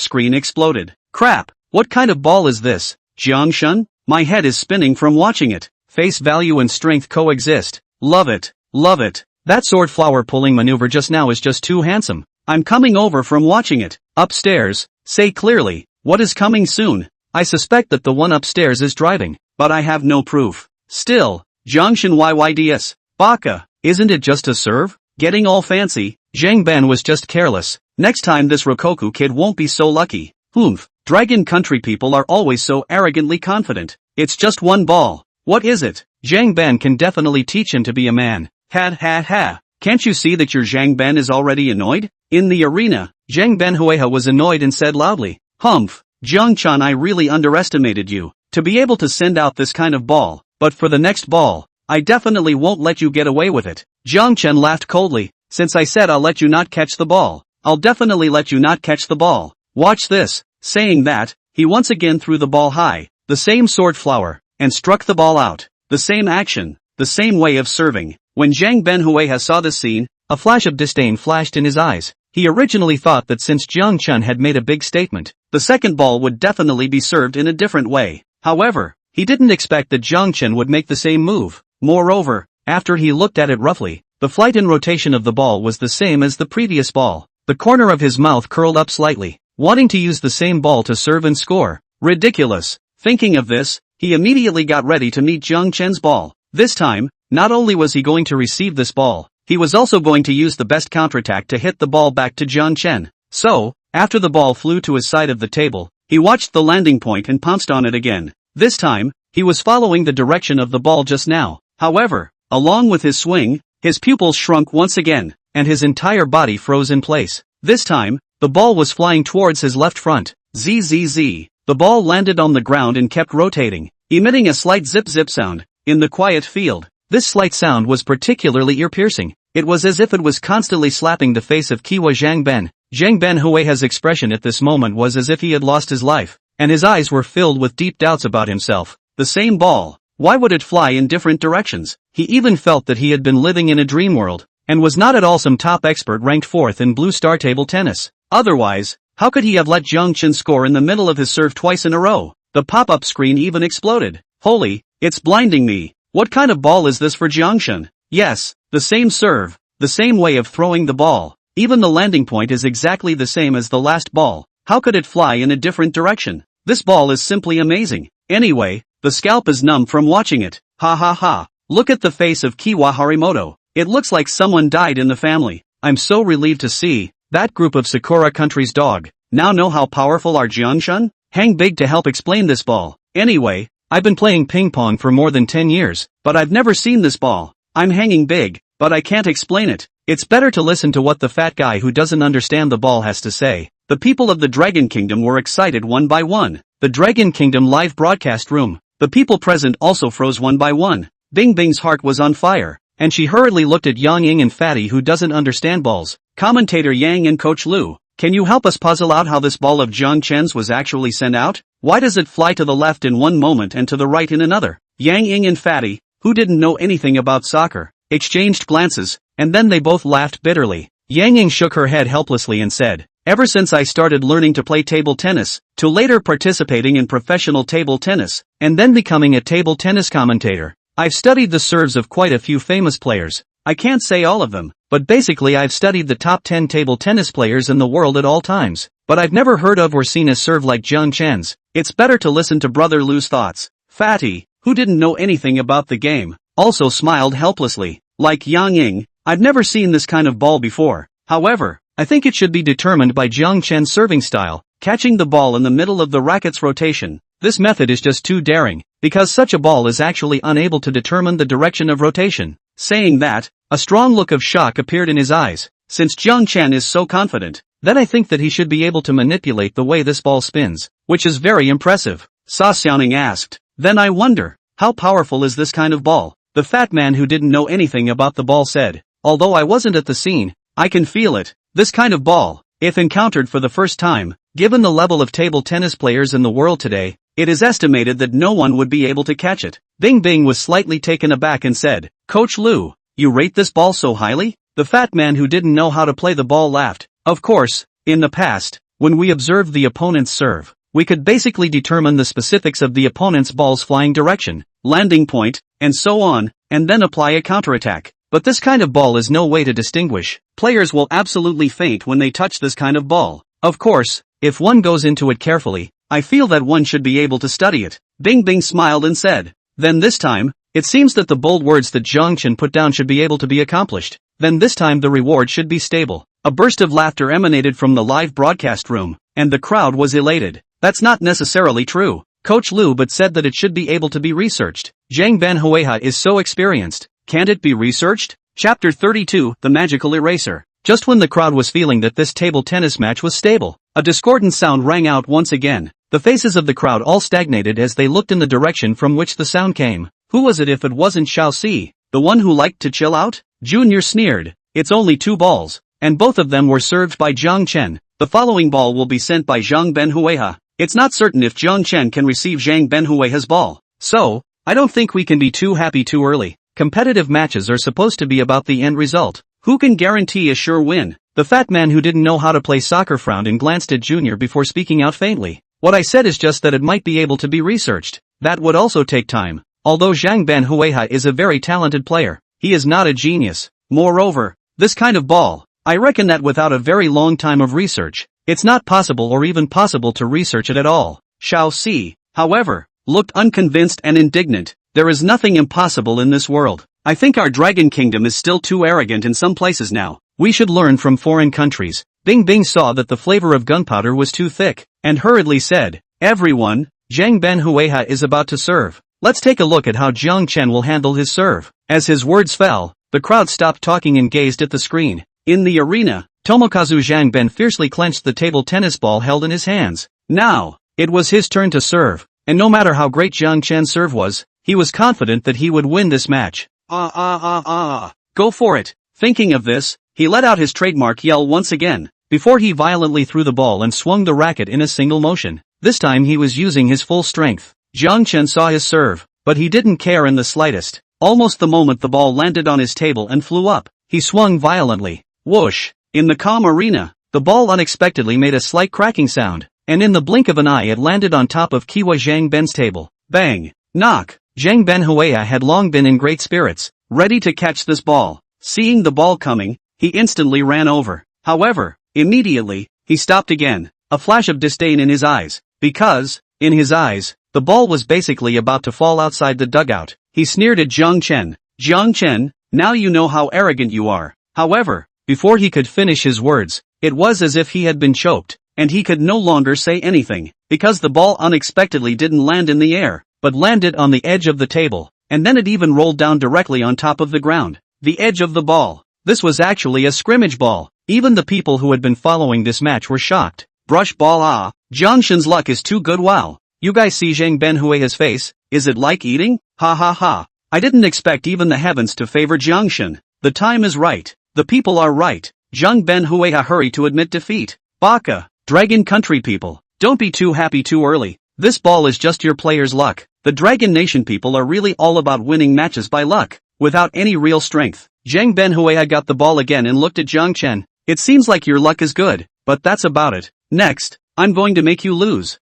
screen exploded. Crap, what kind of ball is this? Jiang Shun? My head is spinning from watching it. Face value and strength coexist. Love it, love it. That sword flower pulling maneuver just now is just too handsome. I'm coming over from watching it. Upstairs, say clearly, what is coming soon? I suspect that the one upstairs is driving, but I have no proof. Still, Jiangshan Yyds. Baka, isn't it just a serve? Getting all fancy. Zhang Ban was just careless. Next time this Rokoku kid won't be so lucky. Oomph, Dragon Country people are always so arrogantly confident. It's just one ball. What is it? Zhang Ban can definitely teach him to be a man. Ha ha ha. Can't you see that your Zhang Ban is already annoyed? In the arena, Zhang Banhuiha was annoyed and said loudly, Humph, Jiang Chan, I really underestimated you, to be able to send out this kind of ball, but for the next ball, I definitely won't let you get away with it. Jiang Chen laughed coldly, since I said I'll let you not catch the ball, I'll definitely let you not catch the ball. Watch this. Saying that, he once again threw the ball high, the same sword flower, and struck the ball out. The same action, the same way of serving. When Zhang Banhuiha saw this scene, a flash of disdain flashed in his eyes. He originally thought that since Jiang Chun had made a big statement, the second ball would definitely be served in a different way. However, he didn't expect that Jiang Chen would make the same move. Moreover, after he looked at it roughly, the flight and rotation of the ball was the same as the previous ball. The corner of his mouth curled up slightly, wanting to use the same ball to serve and score. Ridiculous. Thinking of this, he immediately got ready to meet Jiang Chen's ball. This time, not only was he going to receive this ball, he was also going to use the best counterattack to hit the ball back to Jiang Chen. So, after the ball flew to his side of the table, he watched the landing point and pounced on it again. This time, he was following the direction of the ball just now. However, along with his swing, his pupils shrunk once again, and his entire body froze in place. This time, the ball was flying towards his left front. Zzz. The ball landed on the ground and kept rotating, emitting a slight zip-zip sound. In the quiet field, This slight sound was particularly ear-piercing. It was as if it was constantly slapping the face of Kiwa Zhang Benhuiha's expression at this moment was as if he had lost his life, and his eyes were filled with deep doubts about himself. The same ball. Why would it fly in different directions? He even felt that he had been living in a dream world, and was not at all some top expert ranked 4th in Blue Star table tennis. Otherwise, how could he have let Jiang Chen score in the middle of his serve twice in a row? The pop-up screen even exploded. Holy, it's blinding me. What kind of ball is this for Jiang Chen? Yes, the same serve, the same way of throwing the ball. Even the landing point is exactly the same as the last ball. How could it fly in a different direction? This ball is simply amazing. Anyway, the scalp is numb from watching it. Ha ha ha. Look at the face of Kiwa Harimoto. It looks like someone died in the family. I'm so relieved to see that group of Sakura country's dog now know how powerful our Jiang Chen? Hang big to help explain this ball. Anyway, I've been playing ping pong for more than 10 years, but I've never seen this ball. I'm hanging big, but I can't explain it. It's better to listen to what the fat guy who doesn't understand the ball has to say. The people of the Dragon Kingdom were excited one by one. The Dragon Kingdom live broadcast room. The people present also froze one by one. Bing Bing's heart was on fire, and she hurriedly looked at Yang Ying and Fatty who doesn't understand balls. Commentator Yang and Coach Lu, can you help us puzzle out how this ball of Jiang Chen's was actually sent out? Why does it fly to the left in one moment and to the right in another? Yang Ying and Fatty, who didn't know anything about soccer, exchanged glances, and then they both laughed bitterly. Yang Ying shook her head helplessly and said, ever since I started learning to play table tennis, to later participating in professional table tennis, and then becoming a table tennis commentator, I've studied the serves of quite a few famous players. I can't say all of them, but basically I've studied the top 10 table tennis players in the world at all times, but I've never heard of or seen a serve like Jiang Chen's. It's better to listen to Brother Lu's thoughts. Fatty, who didn't know anything about the game, also smiled helplessly. Like Yang Ying, I've never seen this kind of ball before. However, I think it should be determined by Jiang Chen's serving style, catching the ball in the middle of the racket's rotation. This method is just too daring, because such a ball is actually unable to determine the direction of rotation. Saying that, a strong look of shock appeared in his eyes. Since Jiang Chen is so confident, then I think that he should be able to manipulate the way this ball spins, which is very impressive. Sa Xiaoning asked, then I wonder, how powerful is this kind of ball? The fat man who didn't know anything about the ball said, although I wasn't at the scene, I can feel it. This kind of ball, if encountered for the first time, given the level of table tennis players in the world today, it is estimated that no one would be able to catch it. Bing Bing was slightly taken aback and said, Coach Lu, you rate this ball so highly? The fat man who didn't know how to play the ball laughed. Of course, in the past, when we observed the opponent's serve, we could basically determine the specifics of the opponent's ball's flying direction, landing point, and so on, and then apply a counterattack. But this kind of ball is no way to distinguish. Players will absolutely faint when they touch this kind of ball. Of course, if one goes into it carefully, I feel that one should be able to study it. Bing Bing smiled and said, then this time, it seems that the bold words that Jiang Chen put down should be able to be accomplished. Then this time the reward should be stable. A burst of laughter emanated from the live broadcast room, and the crowd was elated. That's not necessarily true, Coach Lu, but said that it should be able to be researched. Zhang Benhuiha is so experienced. Can't it be researched? Chapter 32, The Magical Eraser. Just when the crowd was feeling that this table tennis match was stable, a discordant sound rang out once again. The faces of the crowd all stagnated as they looked in the direction from which the sound came. Who was it if it wasn't Xiao Si, the one who liked to chill out? Junior sneered. It's only 2 balls, and both of them were served by Jiang Chen. The following ball will be sent by Zhang Benhuiha. It's not certain if Jiang Chen can receive Zhang Benhuiha's ball. So, I don't think we can be too happy too early. Competitive matches are supposed to be about the end result. Who can guarantee a sure win? The fat man who didn't know how to play soccer frowned and glanced at Junior before speaking out faintly. What I said is just that it might be able to be researched. That would also take time. Although Zhang Benhuiha is a very talented player, he is not a genius. Moreover, this kind of ball, I reckon that without a very long time of research, it's not possible or even possible to research it at all. Xiao Si, however, looked unconvinced and indignant. There is nothing impossible in this world. I think our Dragon Kingdom is still too arrogant in some places now. We should learn from foreign countries. Bing Bing saw that the flavor of gunpowder was too thick, and hurriedly said, everyone, Zhang Benhuiha is about to serve. Let's take a look at how Jiang Chen will handle his serve. As his words fell, the crowd stopped talking and gazed at the screen. In the arena, Tomokazu Zhang Ben fiercely clenched the table tennis ball held in his hands. Now, it was his turn to serve, and no matter how great Jiang Chen's serve was, he was confident that he would win this match. Go for it. Thinking of this, he let out his trademark yell once again, before he violently threw the ball and swung the racket in a single motion. This time he was using his full strength. Jiang Chen saw his serve, but he didn't care in the slightest. Almost the moment the ball landed on his table and flew up, he swung violently. Whoosh! In the calm arena, the ball unexpectedly made a slight cracking sound, and in the blink of an eye it landed on top of Kiwa Zhang Ben's table. Bang! Knock! Zhang Ben Huaya had long been in great spirits, ready to catch this ball. Seeing the ball coming, he instantly ran over. However, immediately, he stopped again, a flash of disdain in his eyes, because, in his eyes, the ball was basically about to fall outside the dugout. He sneered at Jiang Chen. Jiang Chen, now you know how arrogant you are. However, before he could finish his words, it was as if he had been choked, and he could no longer say anything, because the ball unexpectedly didn't land in the air, but landed on the edge of the table, and then it even rolled down directly on top of the ground. The edge of the ball. This was actually a scrimmage ball. Even the people who had been following this match were shocked. Brush ball. Jiang Shen's luck is too good. Wow. You guys see Zhang Ben Hui's face? Is it like eating? Ha ha ha. I didn't expect even the heavens to favor Jiang Shen. The time is right. The people are right. Zhang Ben Hui hurry to admit defeat. Baka. Dragon country people. Don't be too happy too early. This ball is just your player's luck. The Dragon Nation people are really all about winning matches by luck, without any real strength. Zhang Ben Hui got the ball again and looked at Jiang Chen. It seems like your luck is good, but that's about it. Next, I'm going to make you lose.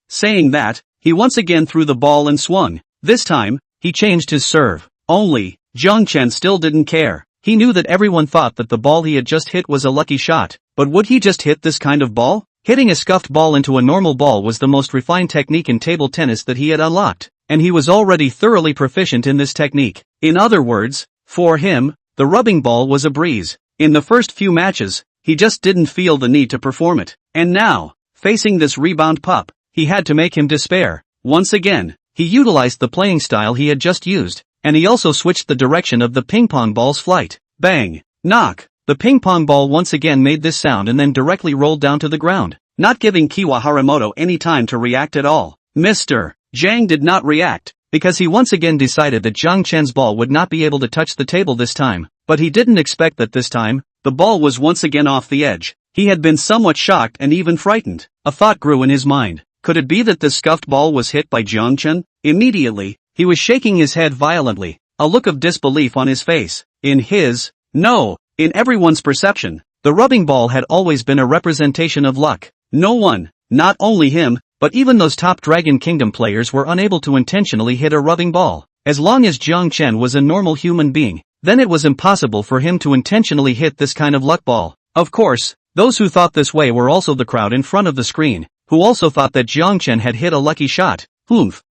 Saying that, he once again threw the ball and swung. This time, he changed his serve. Only, Jiang Chen still didn't care. He knew that everyone thought that the ball he had just hit was a lucky shot, but would he just hit this kind of ball? Hitting a scuffed ball into a normal ball was the most refined technique in table tennis that he had unlocked, and he was already thoroughly proficient in this technique. In other words, for him, the rubbing ball was a breeze. In the first few matches, he just didn't feel the need to perform it. And now, facing this rebound pup, he had to make him despair. Once again, he utilized the playing style he had just used, and he also switched the direction of the ping-pong ball's flight. Bang! Knock! The ping-pong ball once again made this sound and then directly rolled down to the ground, not giving Kiwa Harimoto any time to react at all. Mr. Zhang did not react, because he once again decided that Jiang Chen's ball would not be able to touch the table this time, but he didn't expect that this time, the ball was once again off the edge. He had been somewhat shocked and even frightened. A thought grew in his mind. Could it be that this scuffed ball was hit by Jiang Chen? Immediately, he was shaking his head violently, a look of disbelief on his face. In everyone's perception, the rubbing ball had always been a representation of luck. No one, not only him, but even those top Dragon Kingdom players were unable to intentionally hit a rubbing ball. As long as Jiang Chen was a normal human being, then it was impossible for him to intentionally hit this kind of luck ball. Of course, those who thought this way were also the crowd in front of the screen, who also thought that Jiang Chen had hit a lucky shot.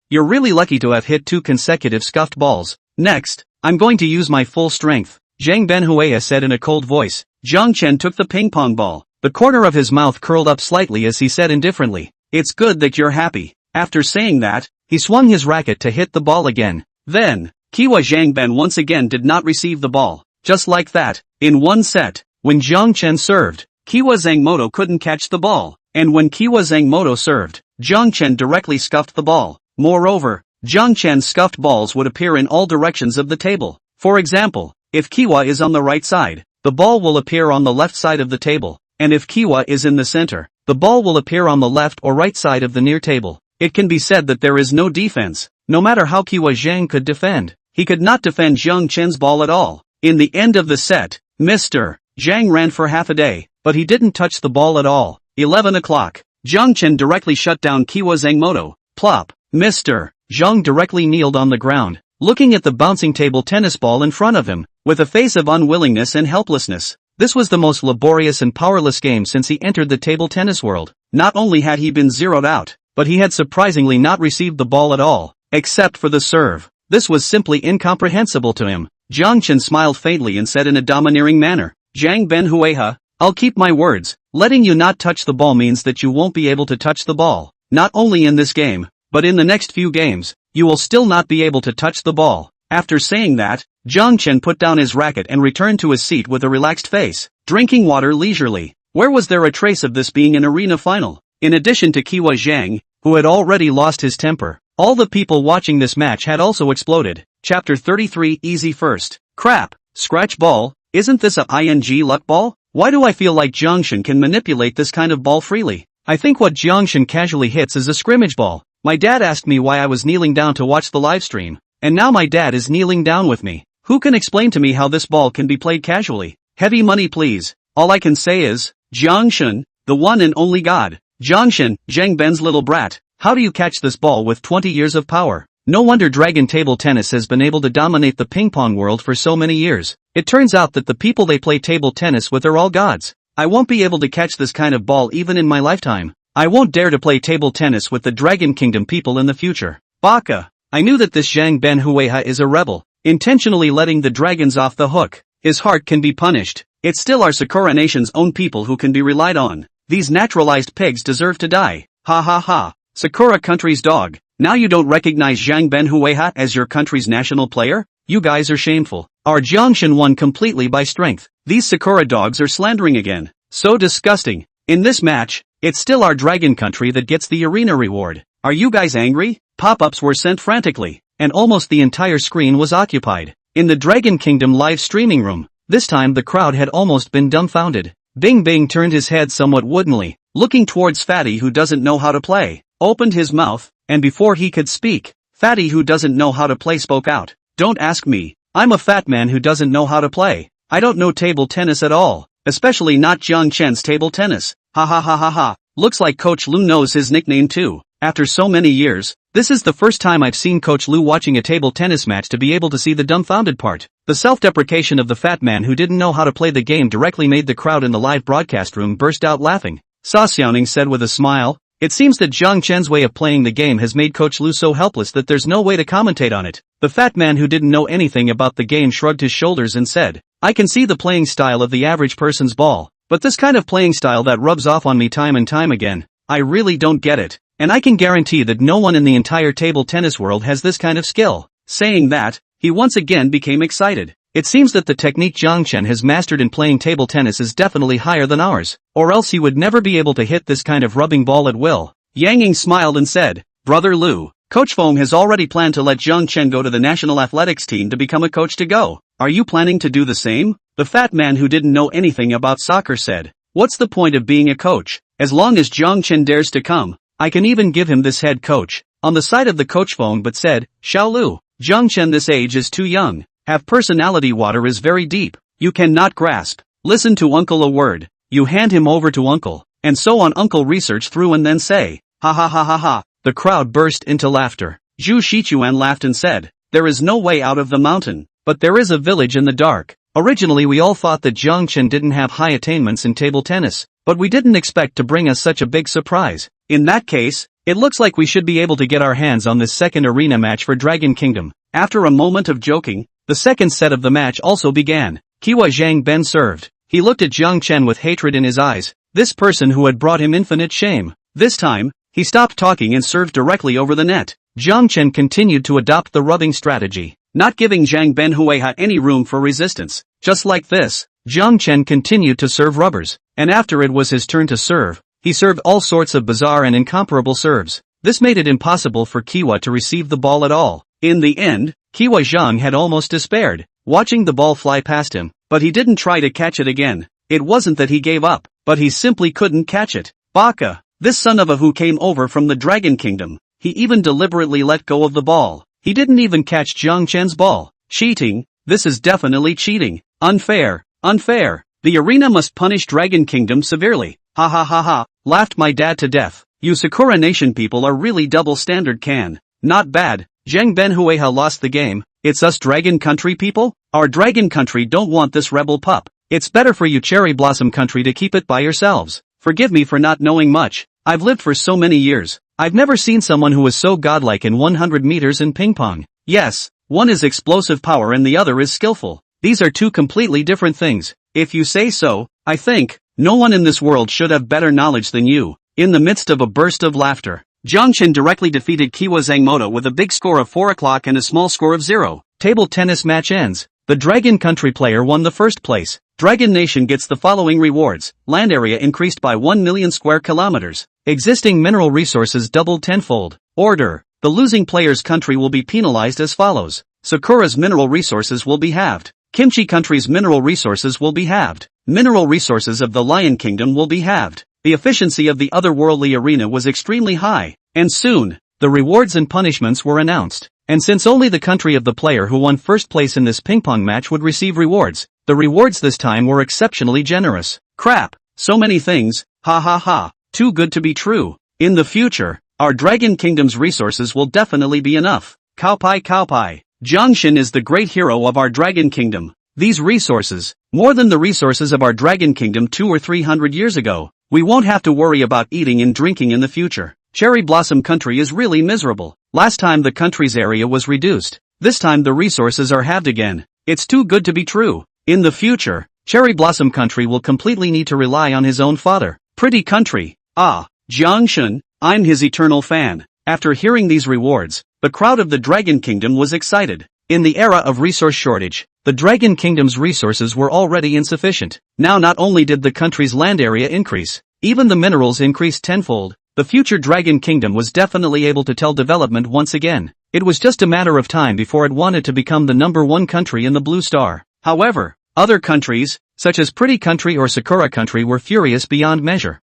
You're really lucky to have hit 2 consecutive scuffed balls. Next, I'm going to use my full strength, Zhang Ben Hui said in a cold voice. Jiang Chen took the ping-pong ball. The corner of his mouth curled up slightly as he said indifferently, "It's good that you're happy." After saying that, he swung his racket to hit the ball again. Then, Kiwa Zhang Ben once again did not receive the ball. Just like that, in one set, when Jiang Chen served, Kiwa Zhangmoto couldn't catch the ball, and when Kiwa Zhangmoto served, Jiang Chen directly scuffed the ball. Moreover, Jiang Chen's scuffed balls would appear in all directions of the table. For example, if Kiwa is on the right side, the ball will appear on the left side of the table, and if Kiwa is in the center, the ball will appear on the left or right side of the near table. It can be said that there is no defense. No matter how Kiwa Zhang could defend, he could not defend Jiang Chen's ball at all. In the end of the set, Mr. Zhang ran for half a day, but he didn't touch the ball at all. 11 o'clock. Jiang Chen directly shut down Kiwa Zhangmoto. Plop. Mr. Zhang directly kneeled on the ground, looking at the bouncing table tennis ball in front of him, with a face of unwillingness and helplessness. This was the most laborious and powerless game since he entered the table tennis world. Not only had he been zeroed out, but he had surprisingly not received the ball at all, except for the serve. This was simply incomprehensible to him. Jiang Chen smiled faintly and said in a domineering manner, "Zhang Ben Huiha, I'll keep my words. Letting you not touch the ball means that you won't be able to touch the ball. Not only in this game, but in the next few games, you will still not be able to touch the ball." After saying that, Jiang Chen put down his racket and returned to his seat with a relaxed face, drinking water leisurely. Where was there a trace of this being an arena final? In addition to Kiwa Zhang, who had already lost his temper, All the people watching this match had also exploded. Chapter 33 Easy First. Crap. Scratch ball? Isn't this a ING luck ball? Why do I feel like Jiangshan can manipulate this kind of ball freely? I think what Jiangshan casually hits is a scrimmage ball. My dad asked me why I was kneeling down to watch the live stream, and now my dad is kneeling down with me. Who can explain to me how this ball can be played casually? Heavy money please. All I can say is, Jiangshan, the one and only god. Jiangshan, Zhang Ben's little brat. How do you catch this ball with 20 years of power? No wonder Dragon Table Tennis has been able to dominate the ping pong world for so many years. It turns out that the people they play table tennis with are all gods. I won't be able to catch this kind of ball even in my lifetime. I won't dare to play table tennis with the Dragon Kingdom people in the future. Baka. I knew that this Zhang Ben Huiha is a rebel, intentionally letting the dragons off the hook. His heart can be punished. It's still our Sakura nation's own people who can be relied on. These naturalized pigs deserve to die. Ha ha ha. Sakura country's dog. Now you don't recognize Zhang Ben Huiha as your country's national player? You guys are shameful. Our Jiangshan won completely by strength. These Sakura dogs are slandering again. So disgusting. In this match, it's still our dragon country that gets the arena reward. Are you guys angry? Pop-ups were sent frantically, and almost the entire screen was occupied. In the Dragon Kingdom live streaming room, this time the crowd had almost been dumbfounded. Bing Bing turned his head somewhat woodenly, looking towards Fatty who doesn't know how to play, opened his mouth, and before he could speak, Fatty who doesn't know how to play spoke out. Don't ask me. I'm a fat man who doesn't know how to play. I don't know table tennis at all, especially not Jiang Chen's table tennis. Ha ha ha ha ha. Looks like Coach Lu knows his nickname too. After so many years, this is the first time I've seen Coach Lu watching a table tennis match to be able to see the dumbfounded part. The self-deprecation of the fat man who didn't know how to play the game directly made the crowd in the live broadcast room burst out laughing. Sa Xiaoning said with a smile, "It seems that Jiang Chen's way of playing the game has made Coach Lu so helpless that there's no way to commentate on it." The fat man who didn't know anything about the game shrugged his shoulders and said, "I can see the playing style of the average person's ball, but this kind of playing style that rubs off on me time and time again, I really don't get it. And I can guarantee that no one in the entire table tennis world has this kind of skill." Saying that, he once again became excited. It seems that the technique Jiang Chen has mastered in playing table tennis is definitely higher than ours, or else he would never be able to hit this kind of rubbing ball at will. Yang Ying smiled and said, "Brother Lu, Coach Feng has already planned to let Jiang Chen go to the national athletics team to become a coach to go. Are you planning to do the same?" The fat man who didn't know anything about soccer said, "What's the point of being a coach? As long as Jiang Chen dares to come, I can even give him this head coach." On the side of the coach Feng but said, "Xiao Lu, Jiang Chen this age is too young. Have personality water is very deep. You cannot grasp. Listen to uncle a word. You hand him over to uncle, and so on uncle research through and then say, ha ha ha ha ha." The crowd burst into laughter. Zhu Shichuan laughed and said, "There is no way out of the mountain, but there is a village in the dark." Originally we all thought that Jiang Chen didn't have high attainments in table tennis, but we didn't expect to bring us such a big surprise. In that case, it looks like we should be able to get our hands on this second arena match for Dragon Kingdom. After a moment of joking, the second set of the match also began. Kiwa Zhang Ben served. He looked at Jiang Chen with hatred in his eyes, this person who had brought him infinite shame. This time, he stopped talking and served directly over the net. Jiang Chen continued to adopt the rubbing strategy, not giving Zhang Ben Huiha any room for resistance. Just like this, Jiang Chen continued to serve rubbers, and after it was his turn to serve, he served all sorts of bizarre and incomparable serves. This made it impossible for Kiwa to receive the ball at all. In the end, Kiwa Zhang had almost despaired, watching the ball fly past him, but he didn't try to catch it again. It wasn't that he gave up, but he simply couldn't catch it. Baka, this son of a who came over from the Dragon Kingdom, he even deliberately let go of the ball. He didn't even catch Jiang Chen's ball. Cheating, this is definitely cheating. Unfair, unfair. The arena must punish Dragon Kingdom severely. Ha ha ha ha, laughed my dad to death. You Sakura Nation people are really double standard can. Not bad. Zhang Ben Huiha lost the game. It's us Dragon Country people? Our Dragon Country don't want this rebel pup. It's better for you Cherry Blossom Country to keep it by yourselves. Forgive me for not knowing much. I've lived for so many years. I've never seen someone who is so godlike in 100 meters in ping pong. Yes, one is explosive power and the other is skillful. These are two completely different things. If you say so, I think, no one in this world should have better knowledge than you. In the midst of a burst of laughter, Jiang Chen directly defeated Kiwa Zhangmoto with a big score of 4 o'clock and a small score of 0. Table tennis match ends. The Dragon Country player won the first place. Dragon Nation gets the following rewards. Land area increased by 1 million square kilometers. Existing mineral resources doubled tenfold. Order. the losing player's country will be penalized as follows. Sakura's mineral resources will be halved. Kimchi country's mineral resources will be halved. Mineral resources of the Lion Kingdom will be halved. The efficiency of the otherworldly arena was extremely high, and soon, the rewards and punishments were announced. And since only the country of the player who won first place in this ping-pong match would receive rewards, the rewards this time were exceptionally generous. Crap, so many things, ha ha ha, too good to be true. In the future, our Dragon Kingdom's resources will definitely be enough. Cowpie cowpie. Jiangshan is the great hero of our Dragon Kingdom. These resources, more than the resources of our Dragon Kingdom 200 or 300 years ago, we won't have to worry about eating and drinking in the future. Cherry Blossom Country is really miserable. Last time the country's area was reduced. This time the resources are halved again. It's too good to be true. In the future, Cherry Blossom Country will completely need to rely on his own father. Pretty country. Ah, Jiangshan, I'm his eternal fan. After hearing these rewards, the crowd of the Dragon Kingdom was excited. In the era of resource shortage, the Dragon Kingdom's resources were already insufficient. Now not only did the country's land area increase, even the minerals increased tenfold. The future Dragon Kingdom was definitely able to tell development once again. It was just a matter of time before it wanted to become the #1 country in the Blue Star. However, other countries, such as Pretty Country or Sakura Country, were furious beyond measure.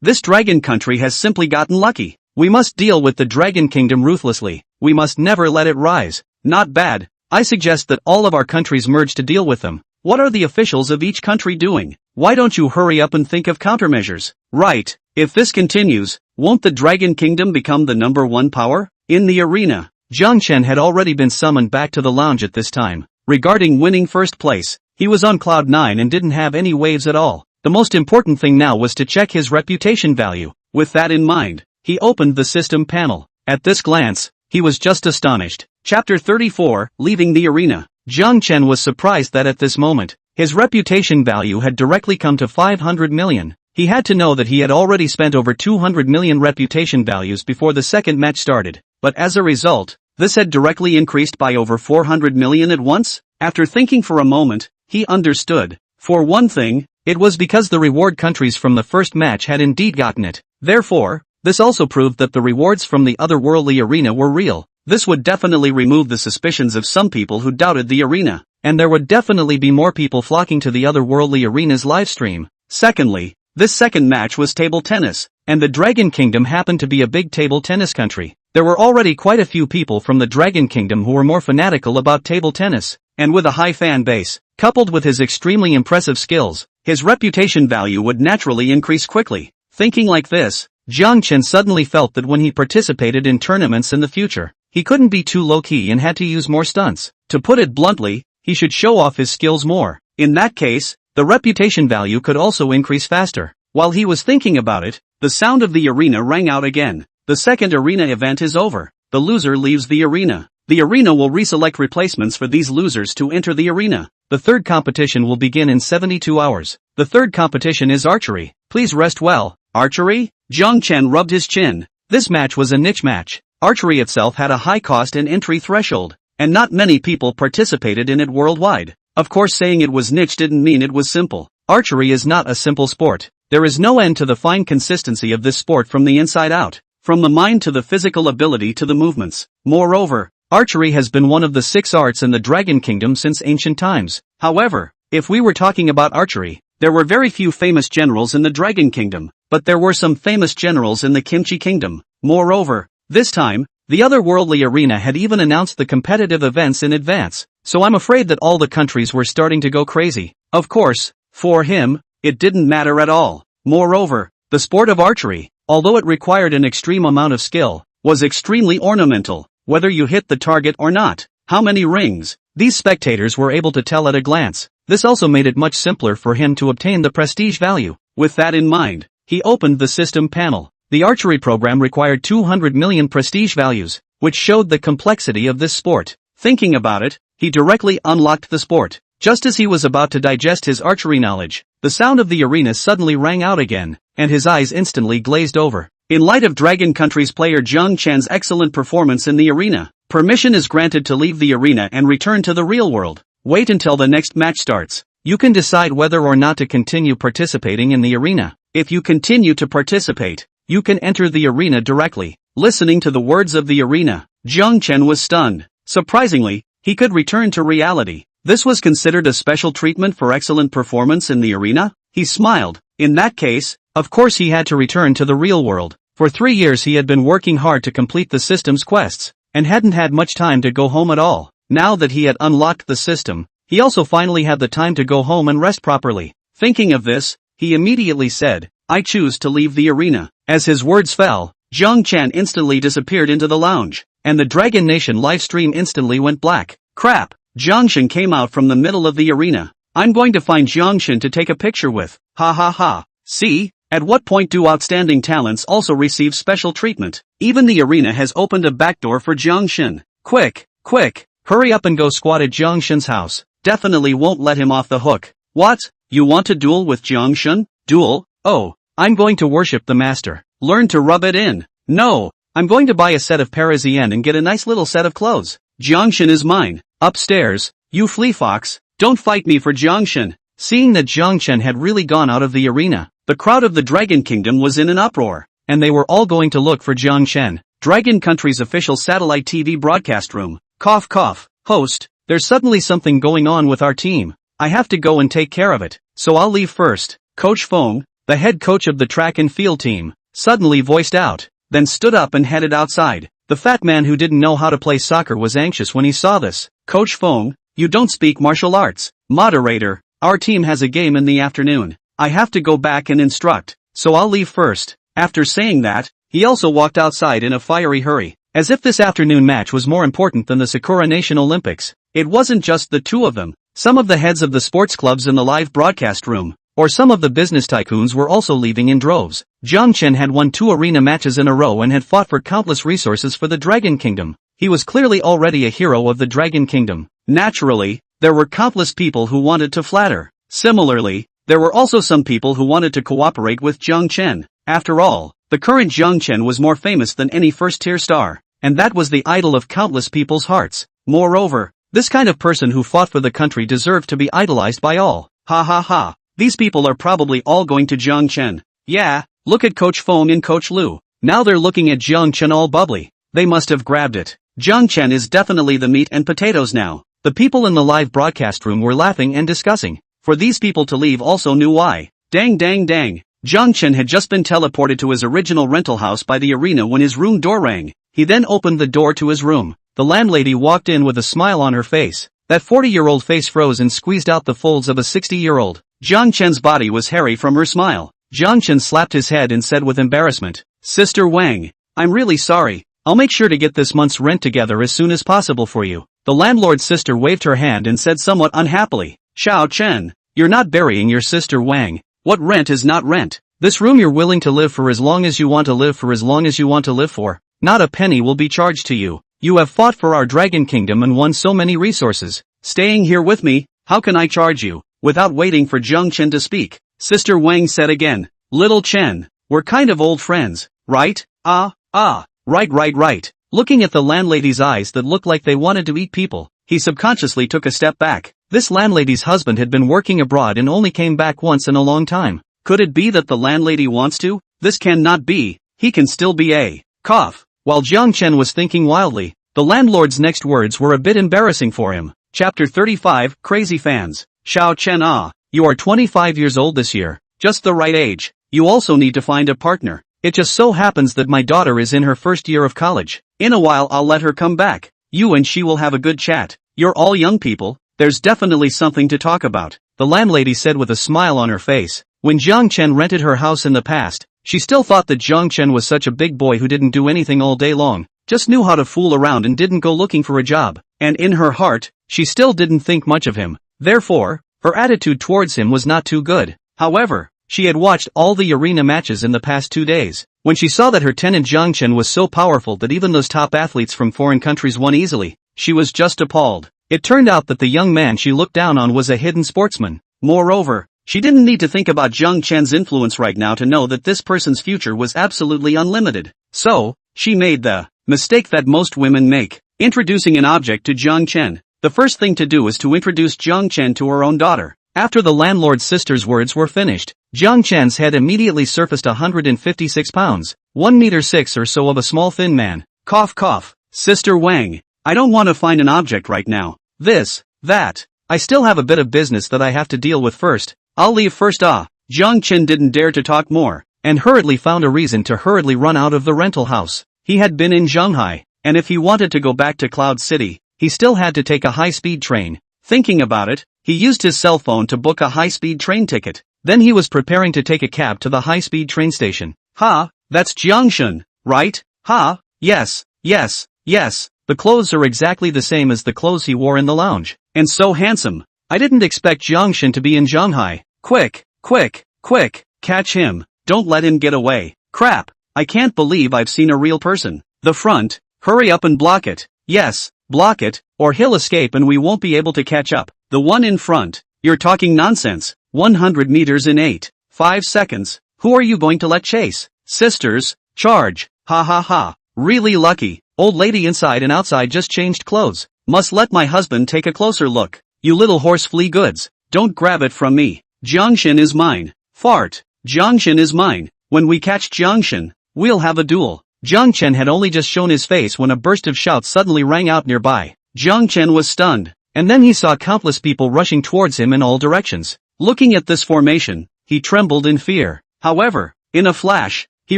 This Dragon Country has simply gotten lucky. We must deal with the Dragon Kingdom ruthlessly. We must never let it rise. Not bad. I suggest that all of our countries merge to deal with them. What are the officials of each country doing? Why don't you hurry up and think of countermeasures? Right. If this continues, won't the Dragon Kingdom become the #1 power? In the arena, Jiang Chen had already been summoned back to the lounge at this time. Regarding winning first place, he was on cloud 9 and didn't have any waves at all. The most important thing now was to check his reputation value. With that in mind, he opened the system panel. At this glance, he was just astonished. Chapter 34, Leaving the Arena. Jiang Chen was surprised that at this moment, his reputation value had directly come to 500 million. He had to know that he had already spent over 200 million reputation values before the second match started, but as a result, this had directly increased by over 400 million at once. After thinking for a moment, he understood. For one thing, it was because the reward countries from the first match had indeed gotten it. Therefore, this also proved that the rewards from the otherworldly arena were real. This would definitely remove the suspicions of some people who doubted the arena, and there would definitely be more people flocking to the otherworldly arena's livestream. Secondly, this second match was table tennis, and the Dragon Kingdom happened to be a big table tennis country. There were already quite a few people from the Dragon Kingdom who were more fanatical about table tennis, and with a high fan base, coupled with his extremely impressive skills, his reputation value would naturally increase quickly. Thinking like this, Jiang Chen suddenly felt that when he participated in tournaments in the future, he couldn't be too low-key and had to use more stunts. To put it bluntly, he should show off his skills more. In that case, the reputation value could also increase faster. While he was thinking about it, the sound of the arena rang out again. The second arena event is over. The loser leaves the arena. The arena will reselect replacements for these losers to enter the arena. The third competition will begin in 72 hours. The third competition is archery. Please rest well. Archery? Jiang Chen rubbed his chin. This match was a niche match. Archery itself had a high cost and entry threshold, and not many people participated in it worldwide. Of course, saying it was niche didn't mean it was simple. Archery is not a simple sport. There is no end to the fine consistency of this sport from the inside out, from the mind to the physical ability to the movements. Moreover, archery has been one of the 6 arts in the Dragon Kingdom since ancient times. However, if we were talking about archery, there were very few famous generals in the Dragon Kingdom, but there were some famous generals in the Kimchi Kingdom. Moreover, this time, the otherworldly arena had even announced the competitive events in advance, so I'm afraid that all the countries were starting to go crazy. Of course, for him, it didn't matter at all. Moreover, the sport of archery, although it required an extreme amount of skill, was extremely ornamental. Whether you hit the target or not, how many rings, these spectators were able to tell at a glance. This also made it much simpler for him to obtain the prestige value. With that in mind, he opened the system panel. The archery program required 200 million prestige values, which showed the complexity of this sport. Thinking about it, he directly unlocked the sport. Just as he was about to digest his archery knowledge, the sound of the arena suddenly rang out again, and his eyes instantly glazed over. In light of Dragon Country's player Jiang Chen's excellent performance in the arena, permission is granted to leave the arena and return to the real world. Wait until the next match starts. You can decide whether or not to continue participating in the arena. If you continue to participate, you can enter the arena directly. Listening to the words of the arena, Jiang Chen was stunned. Surprisingly, he could return to reality. This was considered a special treatment for excellent performance in the arena? He smiled. In that case, of course he had to return to the real world. For 3 years he had been working hard to complete the system's quests, and hadn't had much time to go home at all. Now that he had unlocked the system, he also finally had the time to go home and rest properly. Thinking of this, he immediately said, "I choose to leave the arena." As his words fell, Jiang Chen instantly disappeared into the lounge, and the Dragon Nation livestream instantly went black. Crap! Jiang Chen came out from the middle of the arena. I'm going to find Jiang Chen to take a picture with. Ha ha ha. See? At what point do outstanding talents also receive special treatment? Even the arena has opened a backdoor for Jiang Chen. Quick, quick, hurry up and go squat at Jiang Shen's house. Definitely won't let him off the hook. What? You want to duel with Jiang Shen? Duel? Oh, I'm going to worship the master. Learn to rub it in. No, I'm going to buy a set of Parisienne and get a nice little set of clothes. Jiang Shen is mine. Upstairs, you flea fox, don't fight me for Jiang Shen. Seeing that Jiang Chen had really gone out of the arena, the crowd of the Dragon Kingdom was in an uproar, and they were all going to look for Jiang Chen. Dragon Country's official satellite TV broadcast room. Cough cough. Host, there's suddenly something going on with our team. I have to go and take care of it, so I'll leave first. Coach Feng, the head coach of the track and field team, suddenly voiced out, then stood up and headed outside. The fat man who didn't know how to play soccer was anxious when he saw this. Coach Feng, you don't speak martial arts. Moderator, our team has a game in the afternoon. I have to go back and instruct, so I'll leave first. After saying that, he also walked outside in a fiery hurry, as if this afternoon match was more important than the Sakura Nation Olympics. It wasn't just the two of them. Some of the heads of the sports clubs in the live broadcast room, or some of the business tycoons were also leaving in droves. Jiang Chen had won 2 arena matches in a row and had fought for countless resources for the Dragon Kingdom. He was clearly already a hero of the Dragon Kingdom. Naturally, there were countless people who wanted to flatter. Similarly, there were also some people who wanted to cooperate with Jiang Chen. After all, the current Jiang Chen was more famous than any first-tier star, and that was the idol of countless people's hearts. Moreover, this kind of person who fought for the country deserved to be idolized by all. Ha ha ha. These people are probably all going to Jiang Chen. Yeah, look at Coach Feng and Coach Lu. Now they're looking at Jiang Chen all bubbly. They must have grabbed it. Jiang Chen is definitely the meat and potatoes now. The people in the live broadcast room were laughing and discussing. For these people to leave also knew why. Dang dang dang. Jiang Chen had just been teleported to his original rental house by the arena when his room door rang. He then opened the door to his room. The landlady walked in with a smile on her face. That 40-year-old face froze and squeezed out the folds of a 60-year-old. Jiang Chen's body was hairy from her smile. Jiang Chen slapped his head and said with embarrassment, "Sister Wang, I'm really sorry. I'll make sure to get this month's rent together as soon as possible for you." The landlord's sister waved her hand and said somewhat unhappily, "Xiao Chen, you're not burying your sister Wang. What rent is not rent? This room you're willing to live for as long as you want to live for as long as you want to live for. Not a penny will be charged to you. You have fought for our Dragon Kingdom and won so many resources. Staying here with me, how can I charge you?" Without waiting for Jiang Chen to speak, Sister Wang said again, "Little Chen, we're kind of old friends, right? Right. Looking at the landlady's eyes that looked like they wanted to eat people, he subconsciously took a step back. This landlady's husband had been working abroad and only came back once in a long time. Could it be that the landlady wants to? This cannot be. He can still be a cough. While Jiang Chen was thinking wildly, the landlord's next words were a bit embarrassing for him. Chapter 35, Crazy Fans. Xiao Chen, you are 25 years old this year. Just the right age. You also need to find a partner. It just so happens that my daughter is in her first year of college. In a while I'll let her come back. You and she will have a good chat. You're all young people. There's definitely something to talk about," the landlady said with a smile on her face. When Jiang Chen rented her house in the past, she still thought that Jiang Chen was such a big boy who didn't do anything all day long, just knew how to fool around and didn't go looking for a job. And in her heart, she still didn't think much of him. Therefore, her attitude towards him was not too good. However, she had watched all the arena matches in the past 2 days. When she saw that her tenant Jiang Chen was so powerful that even those top athletes from foreign countries won easily, she was just appalled. It turned out that the young man she looked down on was a hidden sportsman. Moreover, she didn't need to think about Jiang Chen's influence right now to know that this person's future was absolutely unlimited. So, she made the mistake that most women make, introducing an object to Jiang Chen. The first thing to do is to introduce Jiang Chen to her own daughter. After the landlord's sister's words were finished, Jiang Chen's head immediately surfaced 156 pounds, 1 meter 6 or so of a small thin man. Cough cough. Sister Wang, I don't want to find an object right now. This, that. I still have a bit of business that I have to deal with first. I'll leave first. Jiang Chen didn't dare to talk more, and hurriedly found a reason to hurriedly run out of the rental house. He had been in Shanghai, and if he wanted to go back to Cloud City, he still had to take a high-speed train. Thinking about it, he used his cell phone to book a high-speed train ticket. Then he was preparing to take a cab to the high-speed train station. Ha, that's Jiangshan, right? Ha, yes, yes, yes. The clothes are exactly the same as the clothes he wore in the lounge. And so handsome. I didn't expect Jiangshan to be in Shanghai. Quick, quick, quick, catch him. Don't let him get away. Crap, I can't believe I've seen a real person. The front, hurry up and block it. Yes, block it, or he'll escape and we won't be able to catch up. The one in front, you're talking nonsense. 100 meters in 8.5 seconds. Who are you going to let chase? Sisters, charge. Ha ha ha. Really lucky. Old lady inside and outside just changed clothes. Must let my husband take a closer look. You little horse flea goods. Don't grab it from me. Jiangshan is mine. Fart. Jiangshan is mine. When we catch Jiangshan, we'll have a duel. Jiang Chen had only just shown his face when a burst of shouts suddenly rang out nearby. Jiang Chen was stunned, and then he saw countless people rushing towards him in all directions. Looking at this formation, he trembled in fear. However, in a flash, he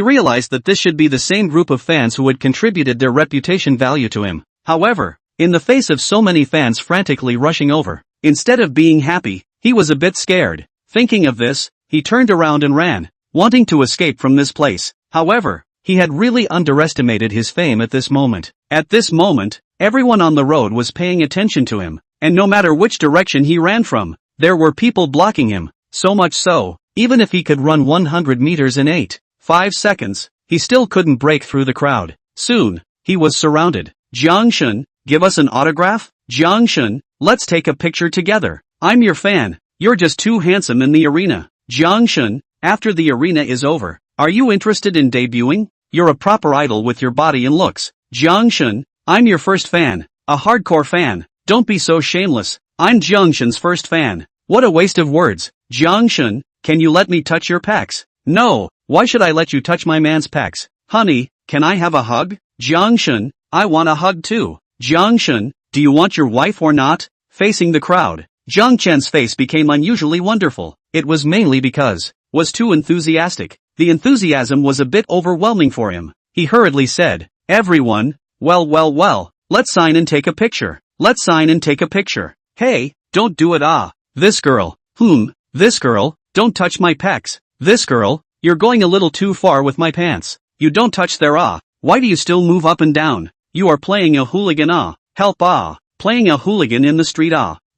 realized that this should be the same group of fans who had contributed their reputation value to him. However, in the face of so many fans frantically rushing over, instead of being happy, he was a bit scared. Thinking of this, he turned around and ran, wanting to escape from this place. However, he had really underestimated his fame at this moment. At this moment, everyone on the road was paying attention to him, and no matter which direction he ran from, there were people blocking him. So much so, even if he could run 100 meters in 8.5 seconds, he still couldn't break through the crowd. Soon, he was surrounded. Jiangshan, give us an autograph? Jiangshan, let's take a picture together. I'm your fan. You're just too handsome in the arena. Jiangshan, after the arena is over, are you interested in debuting? You're a proper idol with your body and looks. Jiangshan, I'm your first fan. A hardcore fan. Don't be so shameless. I'm Jiangshan's first fan. What a waste of words. Jiangshan, can you let me touch your pecs? No, why should I let you touch my man's pecs? Honey, can I have a hug? Jiangshan, I want a hug too. Jiangshan, do you want your wife or not? Facing the crowd, Jiang Chen's face became unusually wonderful. It was mainly because was too enthusiastic. The enthusiasm was a bit overwhelming for him. He hurriedly said, everyone, well, let's sign and take a picture. Let's sign and take a picture. Hey, don't do it. This girl, this girl, don't touch my pecs. This girl, you're going a little too far with my pants. You don't touch there. Why do you still move up and down? You are playing a hooligan. Help. Playing a hooligan in the street.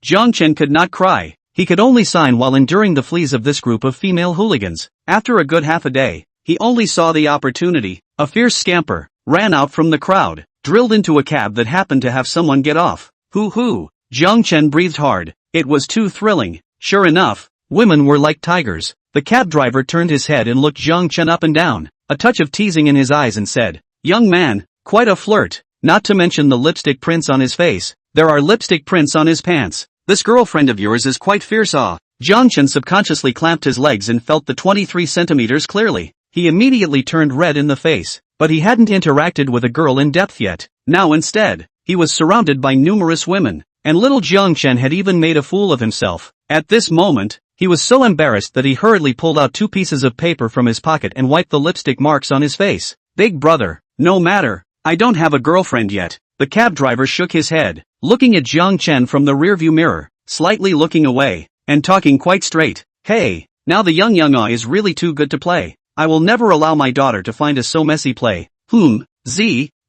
Jiang Chen could not cry. He could only sign while enduring the fleas of this group of female hooligans. After a good half a day, he only saw the opportunity. A fierce scamper ran out from the crowd, drilled into a cab that happened to have someone get off. Hoo. Jiang Chen breathed hard. It was too thrilling. Sure enough, women were like tigers. The cab driver turned his head and looked Jiang Chen up and down, a touch of teasing in his eyes, and said, young man, quite a flirt. Not to mention the lipstick prints on his face. There are lipstick prints on his pants. This girlfriend of yours is quite fierce. Jiang Chen subconsciously clamped his legs and felt the 23 centimeters clearly. He immediately turned red in the face, but he hadn't interacted with a girl in depth yet. Now instead, he was surrounded by numerous women, and little Jiang Chen had even made a fool of himself. At this moment, he was so embarrassed that he hurriedly pulled out 2 pieces of paper from his pocket and wiped the lipstick marks on his face. Big brother, no matter, I don't have a girlfriend yet. The cab driver shook his head, looking at Jiang Chen from the rearview mirror, slightly looking away, and talking quite straight. Hey, now the young is really too good to play. I will never allow my daughter to find us so messy play.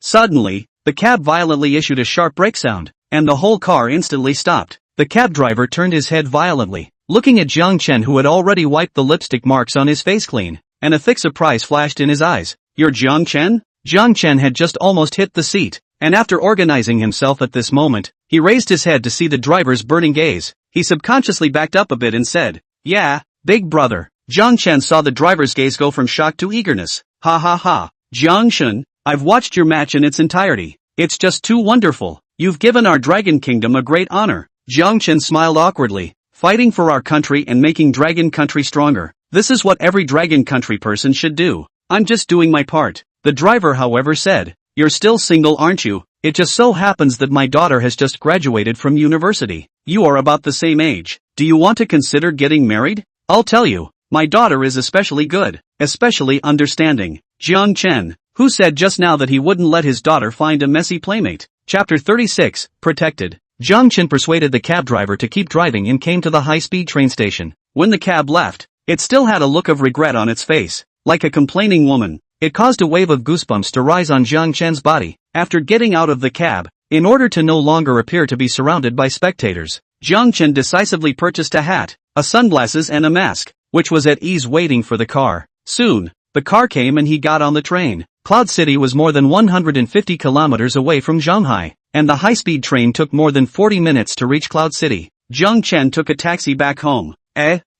Suddenly, the cab violently issued a sharp brake sound, and the whole car instantly stopped. The cab driver turned his head violently, looking at Jiang Chen, who had already wiped the lipstick marks on his face clean, and a thick surprise flashed in his eyes. You're Jiang Chen? Jiang Chen had just almost hit the seat, and after organizing himself at this moment, he raised his head to see the driver's burning gaze. He subconsciously backed up a bit and said, yeah, big brother. Jiang Chen saw the driver's gaze go from shock to eagerness. Ha. Jiang Chen, I've watched your match in its entirety. It's just too wonderful. You've given our Dragon Kingdom a great honor. Jiang Chen smiled awkwardly, fighting for our country and making Dragon Country stronger. This is what every Dragon Country person should do. I'm just doing my part. The driver, however, said, "You're still single, aren't you? It just so happens that my daughter has just graduated from university. You are about the same age. Do you want to consider getting married? I'll tell you, my daughter is especially good, especially understanding." Jiang Chen, who said just now that he wouldn't let his daughter find a messy playmate. Chapter 36, Protected. Jiang Chen persuaded the cab driver to keep driving and came to the high-speed train station. When the cab left, it still had a look of regret on its face, like a complaining woman. It caused a wave of goosebumps to rise on Jiang Chen's body. After getting out of the cab, in order to no longer appear to be surrounded by spectators, Jiang Chen decisively purchased a hat, a sunglasses and a mask, which was at ease waiting for the car. Soon, the car came and he got on the train. Cloud City was more than 150 kilometers away from Shanghai, and the high-speed train took more than 40 minutes to reach Cloud City. Jiang Chen took a taxi back home.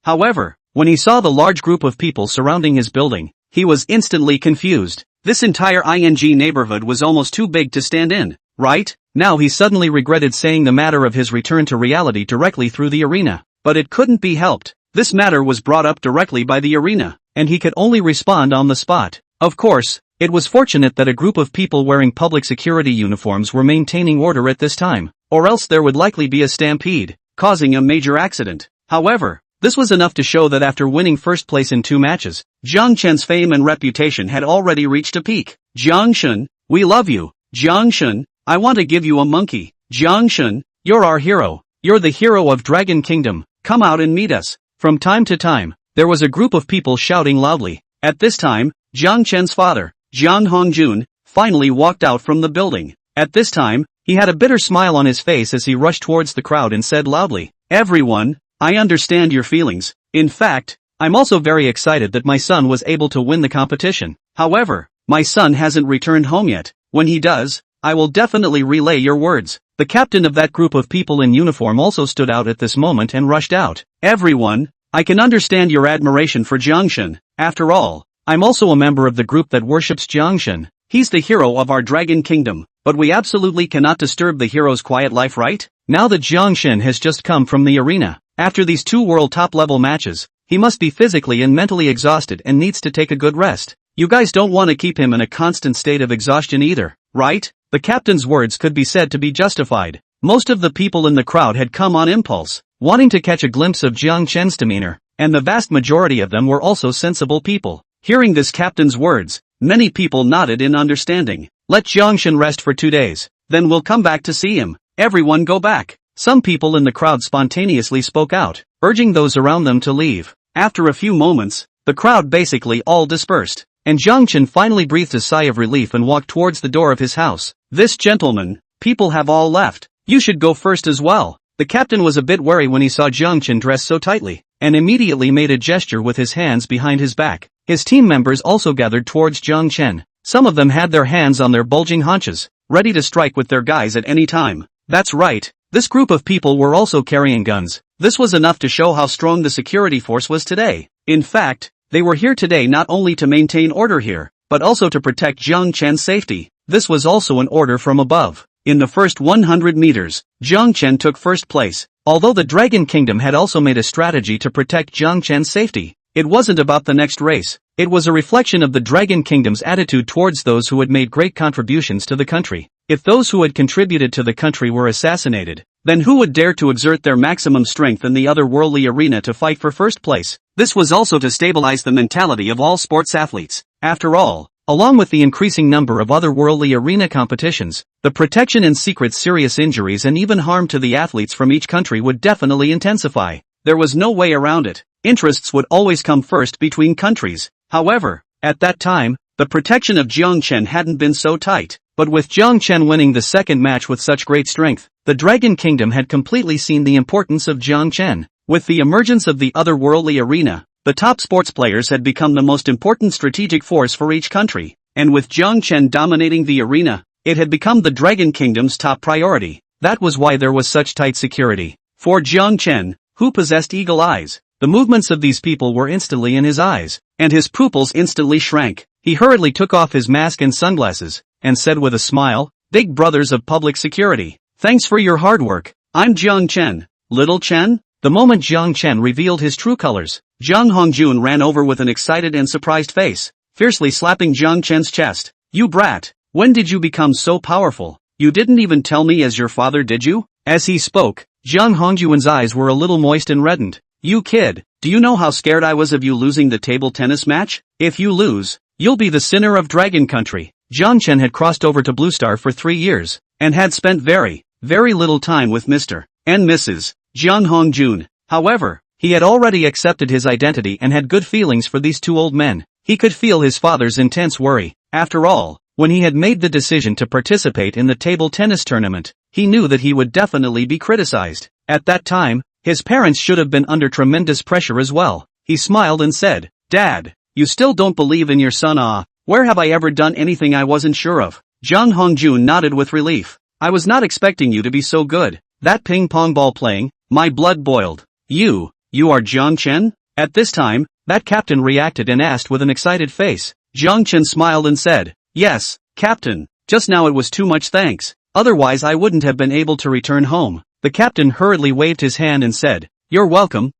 However, when he saw the large group of people surrounding his building, he was instantly confused. This entire ING neighborhood was almost too big to stand in, right? Now he suddenly regretted saying the matter of his return to reality directly through the arena. But it couldn't be helped. This matter was brought up directly by the arena, and he could only respond on the spot. Of course, it was fortunate that a group of people wearing public security uniforms were maintaining order at this time, or else there would likely be a stampede, causing a major accident. However, this was enough to show that after winning first place in 2 matches, Jiang Chen's fame and reputation had already reached a peak. "Jiang Shen, we love you. Jiang Shen, I want to give you a monkey. Jiang Shen, you're our hero. You're the hero of Dragon Kingdom. Come out and meet us." From time to time, there was a group of people shouting loudly. At this time, Jiang Chen's father, Jiang Hongjun, finally walked out from the building. At this time, he had a bitter smile on his face as he rushed towards the crowd and said loudly, "Everyone, I understand your feelings. In fact, I'm also very excited that my son was able to win the competition. However, my son hasn't returned home yet. When he does, I will definitely relay your words." The captain of that group of people in uniform also stood out at this moment and rushed out. "Everyone, I can understand your admiration for Jiang Shen. After all, I'm also a member of the group that worships Jiang Shen. He's the hero of our Dragon Kingdom, but we absolutely cannot disturb the hero's quiet life, right?" Now that Jiang Shen has just come from the arena, after these 2 world top-level matches, he must be physically and mentally exhausted and needs to take a good rest. You guys don't want to keep him in a constant state of exhaustion either, right? The captain's words could be said to be justified. Most of the people in the crowd had come on impulse, wanting to catch a glimpse of Jiang Chen's demeanor, and the vast majority of them were also sensible people. Hearing this captain's words, many people nodded in understanding. "Let Jiang Shen rest for 2 days, then we'll come back to see him. Everyone go back." Some people in the crowd spontaneously spoke out, urging those around them to leave. After a few moments, the crowd basically all dispersed, and Jiang Chen finally breathed a sigh of relief and walked towards the door of his house. "This gentleman, people have all left. You should go first as well." The captain was a bit wary when he saw Jiang Chen dressed so tightly, and immediately made a gesture with his hands behind his back. His team members also gathered towards Jiang Chen. Some of them had their hands on their bulging haunches, ready to strike with their guys at any time. That's right, this group of people were also carrying guns. This was enough to show how strong the security force was today. In fact, they were here today not only to maintain order here, but also to protect Jiang Chen's safety. This was also an order from above. In the first 100 meters, Jiang Chen took first place. Although the Dragon Kingdom had also made a strategy to protect Jiang Chen's safety, it wasn't about the next race. It was a reflection of the Dragon Kingdom's attitude towards those who had made great contributions to the country. If those who had contributed to the country were assassinated, then who would dare to exert their maximum strength in the otherworldly arena to fight for first place? This was also to stabilize the mentality of all sports athletes. After all, along with the increasing number of otherworldly arena competitions, the protection and secret serious injuries and even harm to the athletes from each country would definitely intensify. There was no way around it. Interests would always come first between countries. However, at that time, the protection of Jiang Chen hadn't been so tight. But with Jiang Chen winning the second match with such great strength, the Dragon Kingdom had completely seen the importance of Jiang Chen. With the emergence of the otherworldly arena, the top sports players had become the most important strategic force for each country, and with Jiang Chen dominating the arena, it had become the Dragon Kingdom's top priority. That was why there was such tight security. For Jiang Chen, who possessed eagle eyes, the movements of these people were instantly in his eyes, and his pupils instantly shrank. He hurriedly took off his mask and sunglasses, and said with a smile, "Big brothers of public security, thanks for your hard work. I'm Jiang Chen. Little Chen?" the moment Jiang Chen revealed his true colors. Jiang Hongjun ran over with an excited and surprised face, fiercely slapping Jiang Chen's chest. You brat! When did you become so powerful? You didn't even tell me as your father, did you? As he spoke, Jiang Hongjun's eyes were a little moist and reddened. You kid, do you know how scared I was of you losing the table tennis match? If you lose, you'll be the sinner of Dragon Country. Jiang Chen had crossed over to Blue Star for 3 years, and had spent very little time with Mr. and Mrs. Jiang Hongjun. However, he had already accepted his identity and had good feelings for these two old men. He could feel his father's intense worry. After all, when he had made the decision to participate in the table tennis tournament, he knew that he would definitely be criticized. At that time, his parents should have been under tremendous pressure as well. He smiled and said, Dad, you still don't believe in your son? Where have I ever done anything I wasn't sure of? Jiang Hongjun nodded with relief. I was not expecting you to be so good. That ping pong ball playing, my blood boiled. You are Jiang Chen? At this time, that captain reacted and asked with an excited face. Jiang Chen smiled and said, Yes, Captain, just now it was too much thanks. Otherwise I wouldn't have been able to return home. The captain hurriedly waved his hand and said, You're welcome,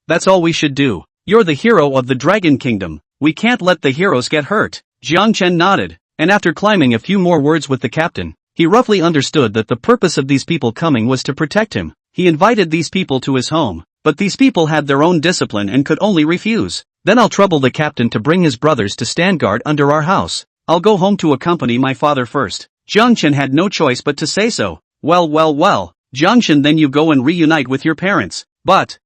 that's all we should do. You're the hero of the Dragon Kingdom. We can't let the heroes get hurt. Jiang Chen nodded, and after climbing a few more words with the captain, he roughly understood that the purpose of these people coming was to protect him. He invited these people to his home, but these people had their own discipline and could only refuse. Then I'll trouble the captain to bring his brothers to stand guard under our house. I'll go home to accompany my father first. Jiang Chen had no choice but to say so. Well, Jiang Chen, then you go and reunite with your parents. But,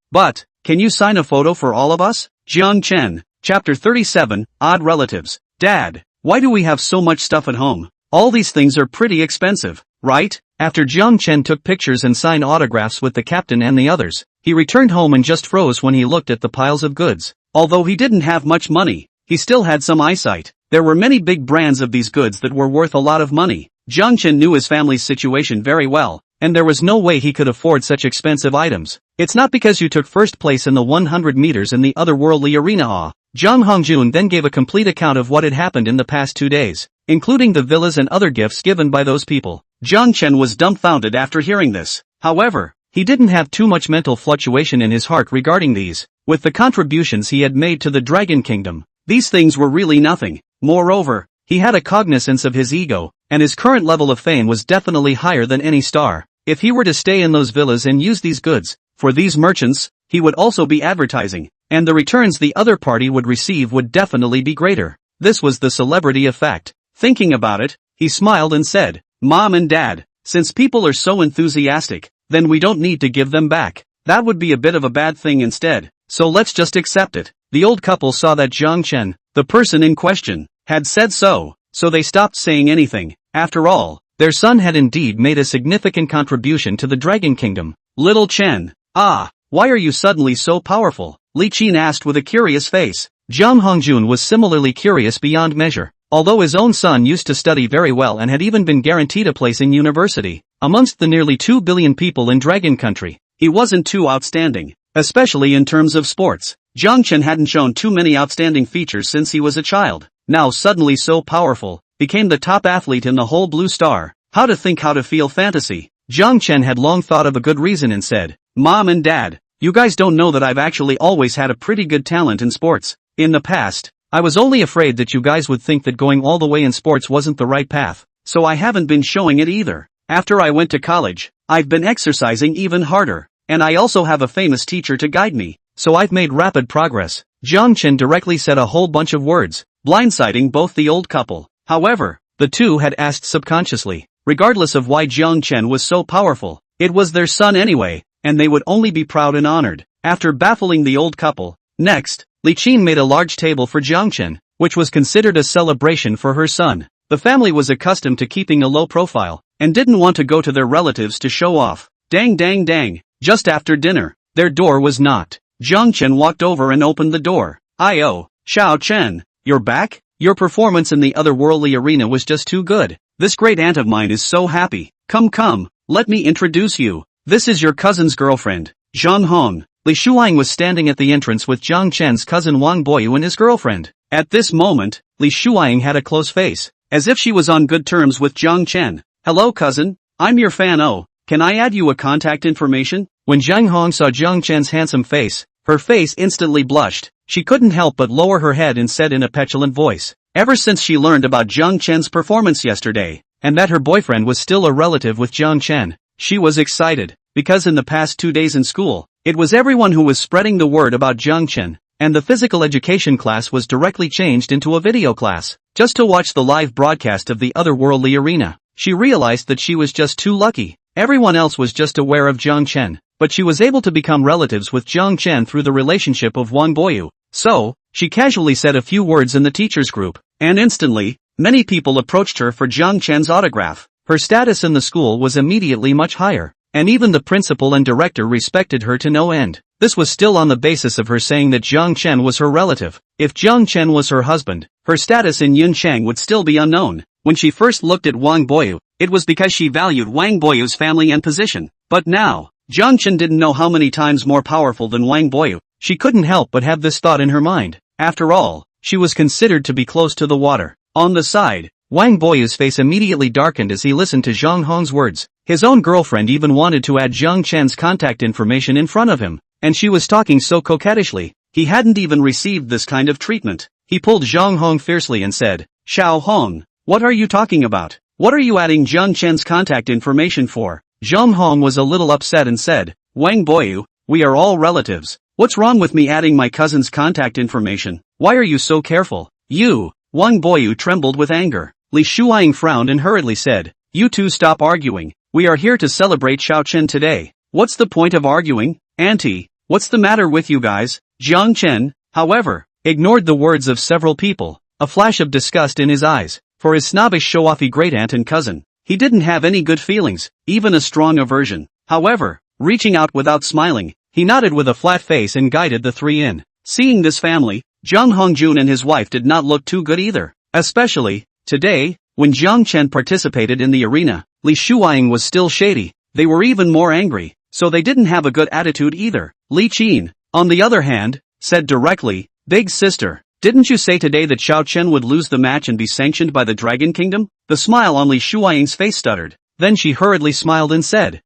can you sign a photo for all of us? Jiang Chen, Chapter 37, Odd Relatives. Dad, why do we have so much stuff at home? All these things are pretty expensive, right? After Jiang Chen took pictures and signed autographs with the captain and the others, he returned home and just froze when he looked at the piles of goods. Although he didn't have much money, he still had some eyesight. There were many big brands of these goods that were worth a lot of money. Jiang Chen knew his family's situation very well, and there was no way he could afford such expensive items. It's not because you took first place in the 100 meters in the otherworldly arena. Jiang Hongjun then gave a complete account of what had happened in the past 2 days, including the villas and other gifts given by those people. Jiang Chen was dumbfounded after hearing this. However, he didn't have too much mental fluctuation in his heart regarding these. With the contributions he had made to the Dragon Kingdom, these things were really nothing. Moreover, he had a cognizance of his ego, and his current level of fame was definitely higher than any star. If he were to stay in those villas and use these goods, for these merchants, he would also be advertising, and the returns the other party would receive would definitely be greater. This was the celebrity effect. Thinking about it, he smiled and said, Mom and Dad, since people are so enthusiastic, then we don't need to give them back. That would be a bit of a bad thing instead, so let's just accept it. The old couple saw that Jiang Chen, the person in question, had said so they stopped saying anything. After all, their son had indeed made a significant contribution to the Dragon Kingdom. Little Chen, why are you suddenly so powerful? Li Qin asked with a curious face. Jiang Hongjun was similarly curious beyond measure. Although his own son used to study very well and had even been guaranteed a place in university, amongst the nearly 2 billion people in Dragon Country, he wasn't too outstanding, especially in terms of sports. Jiang Chen hadn't shown too many outstanding features since he was a child. Now suddenly so powerful, became the top athlete in the whole Blue Star. How to think, how to feel fantasy. Jiang Chen had long thought of a good reason and said, Mom and Dad, you guys don't know that I've actually always had a pretty good talent in sports. In the past, I was only afraid that you guys would think that going all the way in sports wasn't the right path, so I haven't been showing it either. After I went to college, I've been exercising even harder, and I also have a famous teacher to guide me, so I've made rapid progress. Jiang Chen directly said a whole bunch of words, blindsiding both the old couple. However, the two had asked subconsciously, regardless of why Jiang Chen was so powerful, it was their son anyway, and they would only be proud and honored. After baffling the old couple, next, Li Qin made a large table for Jiang Chen, which was considered a celebration for her son. The family was accustomed to keeping a low profile, and didn't want to go to their relatives to show off. Dang. Just after dinner, their door was knocked. Jiang Chen walked over and opened the door. Xiao Chen, you're back? Your performance in the otherworldly arena was just too good. This great aunt of mine is so happy. Come, let me introduce you. This is your cousin's girlfriend, Zhang Hong. Li Shuang was standing at the entrance with Jiang Chen's cousin Wang Boyu and his girlfriend. At this moment, Li Shuang had a close face, as if she was on good terms with Jiang Chen. Hello cousin, I'm your fan. Can I add you a contact information? When Zhang Hong saw Jiang Chen's handsome face, her face instantly blushed. She couldn't help but lower her head and said in a petulant voice, ever since she learned about Jiang Chen's performance yesterday, and that her boyfriend was still a relative with Jiang Chen, she was excited, because in the past 2 days in school, it was everyone who was spreading the word about Jiang Chen, and the physical education class was directly changed into a video class, just to watch the live broadcast of the otherworldly arena. She realized that she was just too lucky. Everyone else was just aware of Jiang Chen, but she was able to become relatives with Jiang Chen through the relationship of Wang Boyu. So, she casually said a few words in the teachers group, and instantly, many people approached her for Jiang Chen's autograph. Her status in the school was immediately much higher, and even the principal and director respected her to no end. This was still on the basis of her saying that Jiang Chen was her relative. If Jiang Chen was her husband, her status in Yunchang would still be unknown. When she first looked at Wang Boyu, it was because she valued Wang Boyu's family and position. But now, Jiang Chen didn't know how many times more powerful than Wang Boyu. She couldn't help but have this thought in her mind. After all, she was considered to be close to the water. On the side, Wang Boyu's face immediately darkened as he listened to Zhang Hong's words. His own girlfriend even wanted to add Jiang Chen's contact information in front of him, and she was talking so coquettishly. He hadn't even received this kind of treatment. He pulled Zhang Hong fiercely and said, Xiao Hong, what are you talking about? What are you adding Jiang Chen's contact information for? Zhang Hong was a little upset and said, Wang Boyu, we are all relatives. What's wrong with me adding my cousin's contact information? Why are you so careful? You. Wang Boyu trembled with anger. Li Shuaying frowned and hurriedly said, you two stop arguing. We are here to celebrate Xiao Chen today. What's the point of arguing? Auntie, what's the matter with you guys? Jiang Chen, however, ignored the words of several people, a flash of disgust in his eyes. For his snobbish show-offy great-aunt and cousin, he didn't have any good feelings, even a strong aversion. However, reaching out without smiling, he nodded with a flat face and guided the three in. Seeing this family, Zhang Hongjun and his wife did not look too good either. Especially, today, when Jiang Chen participated in the arena, Li Shuaying was still shady. They were even more angry, so they didn't have a good attitude either. Li Qin, on the other hand, said directly, Big sister, didn't you say today that Xiao Chen would lose the match and be sanctioned by the Dragon Kingdom? The smile on Li Shuaying's face stuttered. Then she hurriedly smiled and said,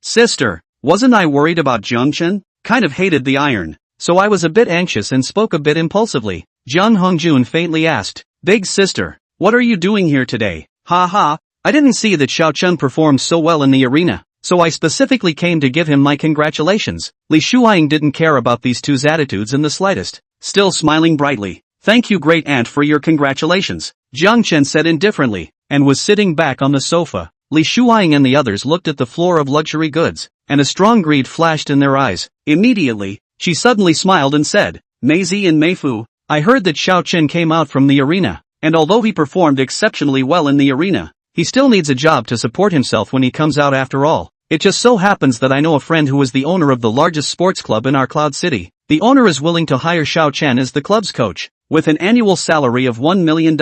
sister, wasn't I worried about Jiang Chen? Kind of hated the iron, so I was a bit anxious and spoke a bit impulsively. Jiang Hongjun faintly asked, Big sister, what are you doing here today? Ha ha, I didn't see that Xiao Chen performed so well in the arena, so I specifically came to give him my congratulations. Li Shuaying didn't care about these two's attitudes in the slightest. Still smiling brightly, thank you great aunt for your congratulations, Jiang Chen said indifferently, and was sitting back on the sofa. Li Shuaying and the others looked at the floor of luxury goods, and a strong greed flashed in their eyes. Immediately, she suddenly smiled and said, Meizi and Meifu, I heard that Xiao Chen came out from the arena, and although he performed exceptionally well in the arena, he still needs a job to support himself when he comes out after all. It just so happens that I know a friend who is the owner of the largest sports club in our Cloud City. The owner is willing to hire Xiao Chen as the club's coach, with an annual salary of $1 million.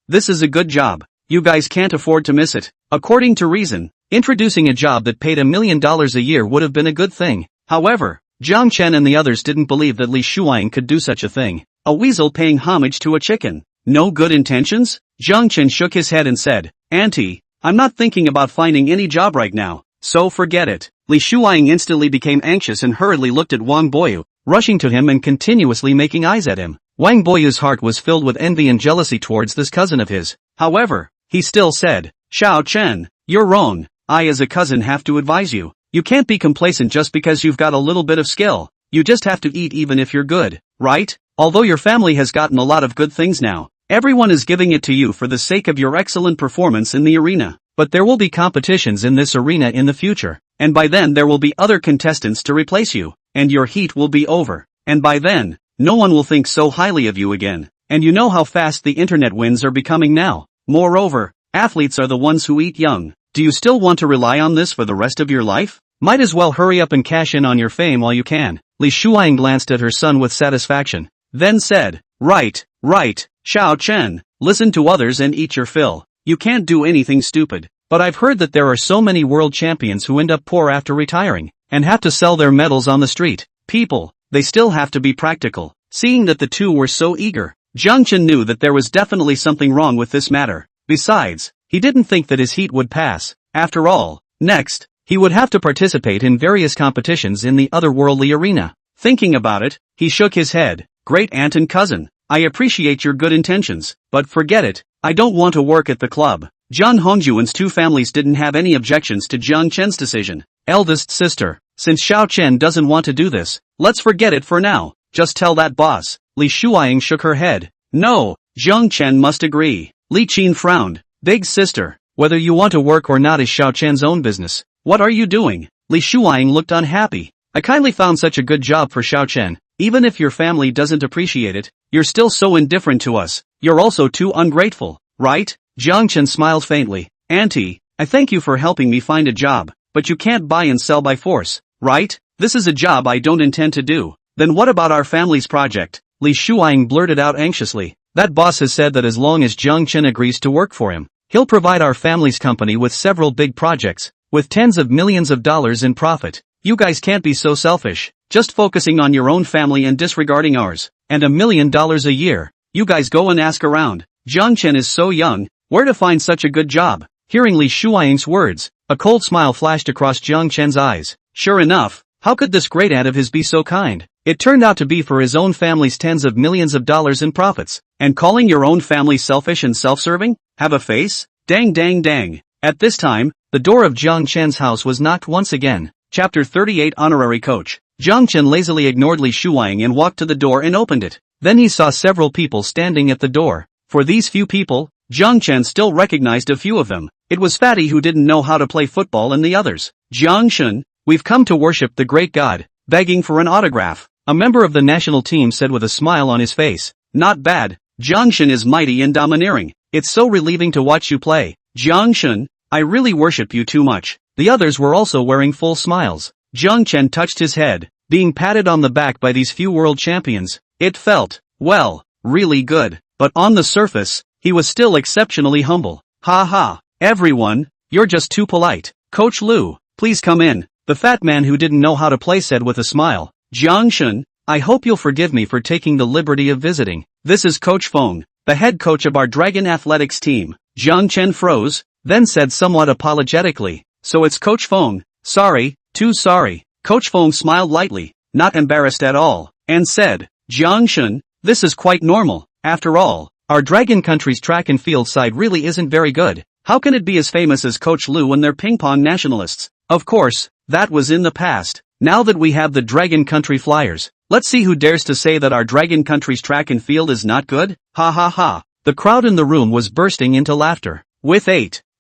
This is a good job. You guys can't afford to miss it. According to reason, introducing a job that paid $1 million a year would have been a good thing. However, Jiang Chen and the others didn't believe that Li Shuaying could do such a thing. A weasel paying homage to a chicken. No good intentions? Jiang Chen shook his head and said, Auntie, I'm not thinking about finding any job right now, so forget it. Li Shuaying instantly became anxious and hurriedly looked at Wang Boyu, rushing to him and continuously making eyes at him. Wang Boyu's heart was filled with envy and jealousy towards this cousin of his. However, he still said, Xiao Chen, you're wrong. I as a cousin have to advise you. You can't be complacent just because you've got a little bit of skill. You just have to eat even if you're good, right? Although your family has gotten a lot of good things now, everyone is giving it to you for the sake of your excellent performance in the arena. But there will be competitions in this arena in the future, and by then there will be other contestants to replace you, and your heat will be over, and by then, no one will think so highly of you again, and you know how fast the internet wins are becoming now. Moreover, athletes are the ones who eat young. Do you still want to rely on this for the rest of your life? Might as well hurry up and cash in on your fame while you can. Li Shuaying glanced at her son with satisfaction, then said, Right, Xiao Chen, listen to others and eat your fill. You can't do anything stupid, but I've heard that there are so many world champions who end up poor after retiring, and have to sell their medals on the street. People, they still have to be practical. Seeing that the two were so eager, Jiang Chen knew that there was definitely something wrong with this matter. Besides, he didn't think that his heat would pass. After all, next, He would have to participate in various competitions in the otherworldly arena. Thinking about it, he shook his head. Great aunt and cousin, I appreciate your good intentions, but forget it, I don't want to work at the club. Jiang Hongjuan's two families didn't have any objections to Jiang Chen's decision. Eldest sister, since Xiao Chen doesn't want to do this, let's forget it for now. Just tell that boss. Li Shuiying shook her head. No, Jiang Chen must agree. Li Qin frowned. Big sister, whether you want to work or not is Xiao Chen's own business. What are you doing? Li Shuiying looked unhappy. I kindly found such a good job for Xiao Chen. Even if your family doesn't appreciate it, you're still so indifferent to us. You're also too ungrateful, right? Jiang Chen smiled faintly. Auntie, I thank you for helping me find a job, but you can't buy and sell by force, right? This is a job I don't intend to do. Then what about our family's project? Li Shuiying blurted out anxiously. That boss has said that as long as Jiang Chen agrees to work for him, he'll provide our family's company with several big projects, with tens of millions of dollars in profit. You guys can't be so selfish, just focusing on your own family and disregarding ours. And $1 million a year. You guys go and ask around. Jiang Chen is so young, where to find such a good job? Hearing Li Shuiying's words, a cold smile flashed across Jiang Chen's eyes. Sure enough, how could this great aunt of his be so kind? It turned out to be for his own family's tens of millions of dollars in profits. And calling your own family selfish and self-serving? Have a face? Dang dang dang. At this time, the door of Jiang Chen's house was knocked once again. Chapter 38 Honorary Coach. Jiang Chen lazily ignored Li Shuiying and walked to the door and opened it. Then he saw several people standing at the door. For these few people, Jiang Chen still recognized a few of them. It was Fatty who didn't know how to play football and the others. Jiang Chen, we've come to worship the great God, begging for an autograph. A member of the national team said with a smile on his face. Not bad, Jiang Chen is mighty and domineering. It's so relieving to watch you play. Jiang Chen, I really worship you too much. The others were also wearing full smiles. Jiang Chen touched his head, being patted on the back by these few world champions. It felt, well, really good. But on the surface, he was still exceptionally humble. Ha ha, everyone, you're just too polite. Coach Lu, please come in, the fat man who didn't know how to play said with a smile. Jiang Chen, I hope you'll forgive me for taking the liberty of visiting. This is Coach Feng, the head coach of our Dragon Athletics team. Jiang Chen froze, then said somewhat apologetically. So it's Coach Feng. Sorry, too sorry. Coach Feng smiled lightly, not embarrassed at all, and said, Jiang Chen, this is quite normal. After all, our Dragon Country's track and field side really isn't very good. How can it be as famous as Coach Lu and their ping-pong nationalists? Of course, that was in the past. Now that we have the Dragon Country Flyers, let's see who dares to say that our Dragon Country's track and field is not good? Ha ha ha. The crowd in the room was bursting into laughter. With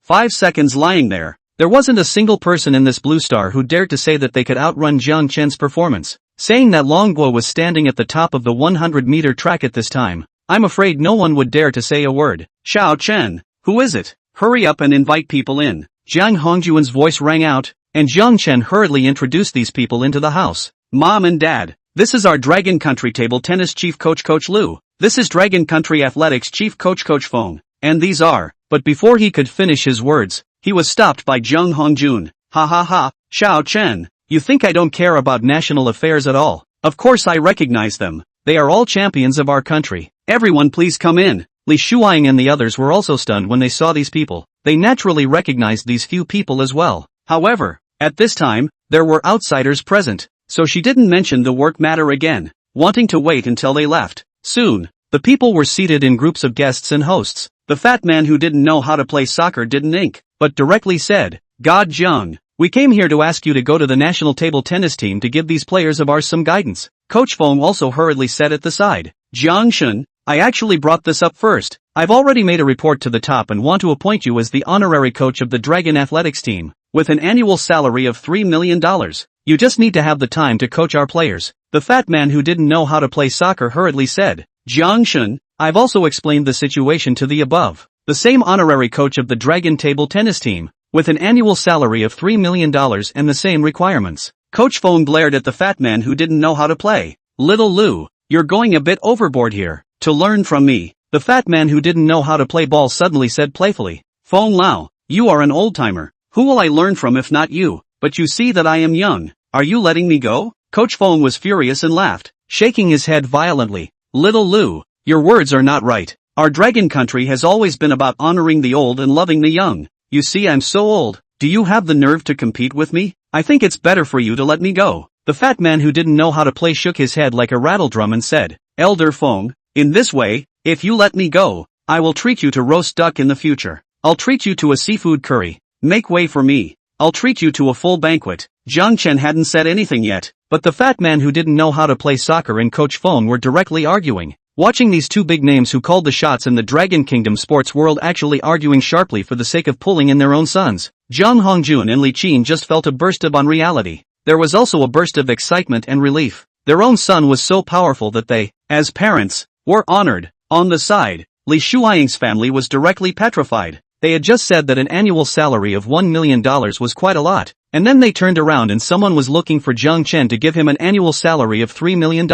5 seconds lying there wasn't a single person in this blue star who dared to say that they could outrun Jiang Chen's performance. Saying that Long Guo was standing at the top of the 100-meter track at this time, I'm afraid no one would dare to say a word. Xiao Chen, who is it? Hurry up and invite people in. Jiang Hongjuan's voice rang out, and Jiang Chen hurriedly introduced these people into the house. Mom and Dad, this is our Dragon Country Table Tennis Chief Coach Coach Lu. This is Dragon Country Athletics Chief Coach Coach Feng. And these are, but before he could finish his words, he was stopped by Jiang Hongjun. Ha ha ha, Xiao Chen, you think I don't care about national affairs at all? Of course I recognize them. They are all champions of our country. Everyone please come in. Li Shuiying and the others were also stunned when they saw these people. They naturally recognized these few people as well. However, at this time, there were outsiders present, so she didn't mention the work matter again, wanting to wait until they left. Soon, the people were seated in groups of guests and hosts. The fat man who didn't know how to play soccer didn't ink, but directly said, God Jiang, we came here to ask you to go to the national table tennis team to give these players of ours some guidance. Coach Feng also hurriedly said at the side, Jiang Shen, I actually brought this up first. I've already made a report to the top and want to appoint you as the honorary coach of the Dragon Athletics team, with an annual salary of $3 million. You just need to have the time to coach our players. The fat man who didn't know how to play soccer hurriedly said, Jiang Shen, I've also explained the situation to the above. The same honorary coach of the Dragon Table Tennis team, with an annual salary of $3 million and the same requirements. Coach Feng glared at the fat man who didn't know how to play. Little Lu, you're going a bit overboard here. To learn from me. The fat man who didn't know how to play ball suddenly said playfully. Feng Lao, you are an old-timer. Who will I learn from if not you? But you see that I am young. Are you letting me go? Coach Feng was furious and laughed, shaking his head violently. Little Lu, your words are not right. Our dragon country has always been about honoring the old and loving the young. You see I'm so old, Do you have the nerve to compete with me? I think it's better for you to let me go. The fat man who didn't know how to play shook his head like a rattledrum and said, Elder Fong, in this way, if you let me go, I will treat you to roast duck in the future. I'll treat you to a seafood curry. Make way for me. I'll treat you to a full banquet. Jiang Chen hadn't said anything yet, but the fat man who didn't know how to play soccer and Coach Fong were directly arguing. Watching these two big names who called the shots in the Dragon Kingdom sports world actually arguing sharply for the sake of pulling in their own sons, Zhang Hongjun and Li Qin just felt a burst of unreality. There was also a burst of excitement and relief. Their own son was so powerful that they, as parents, were honored. On the side, Li Shuaiying's family was directly petrified. They had just said that an annual salary of $1 million was quite a lot, and then they turned around and someone was looking for Jiang Chen to give him an annual salary of $3 million,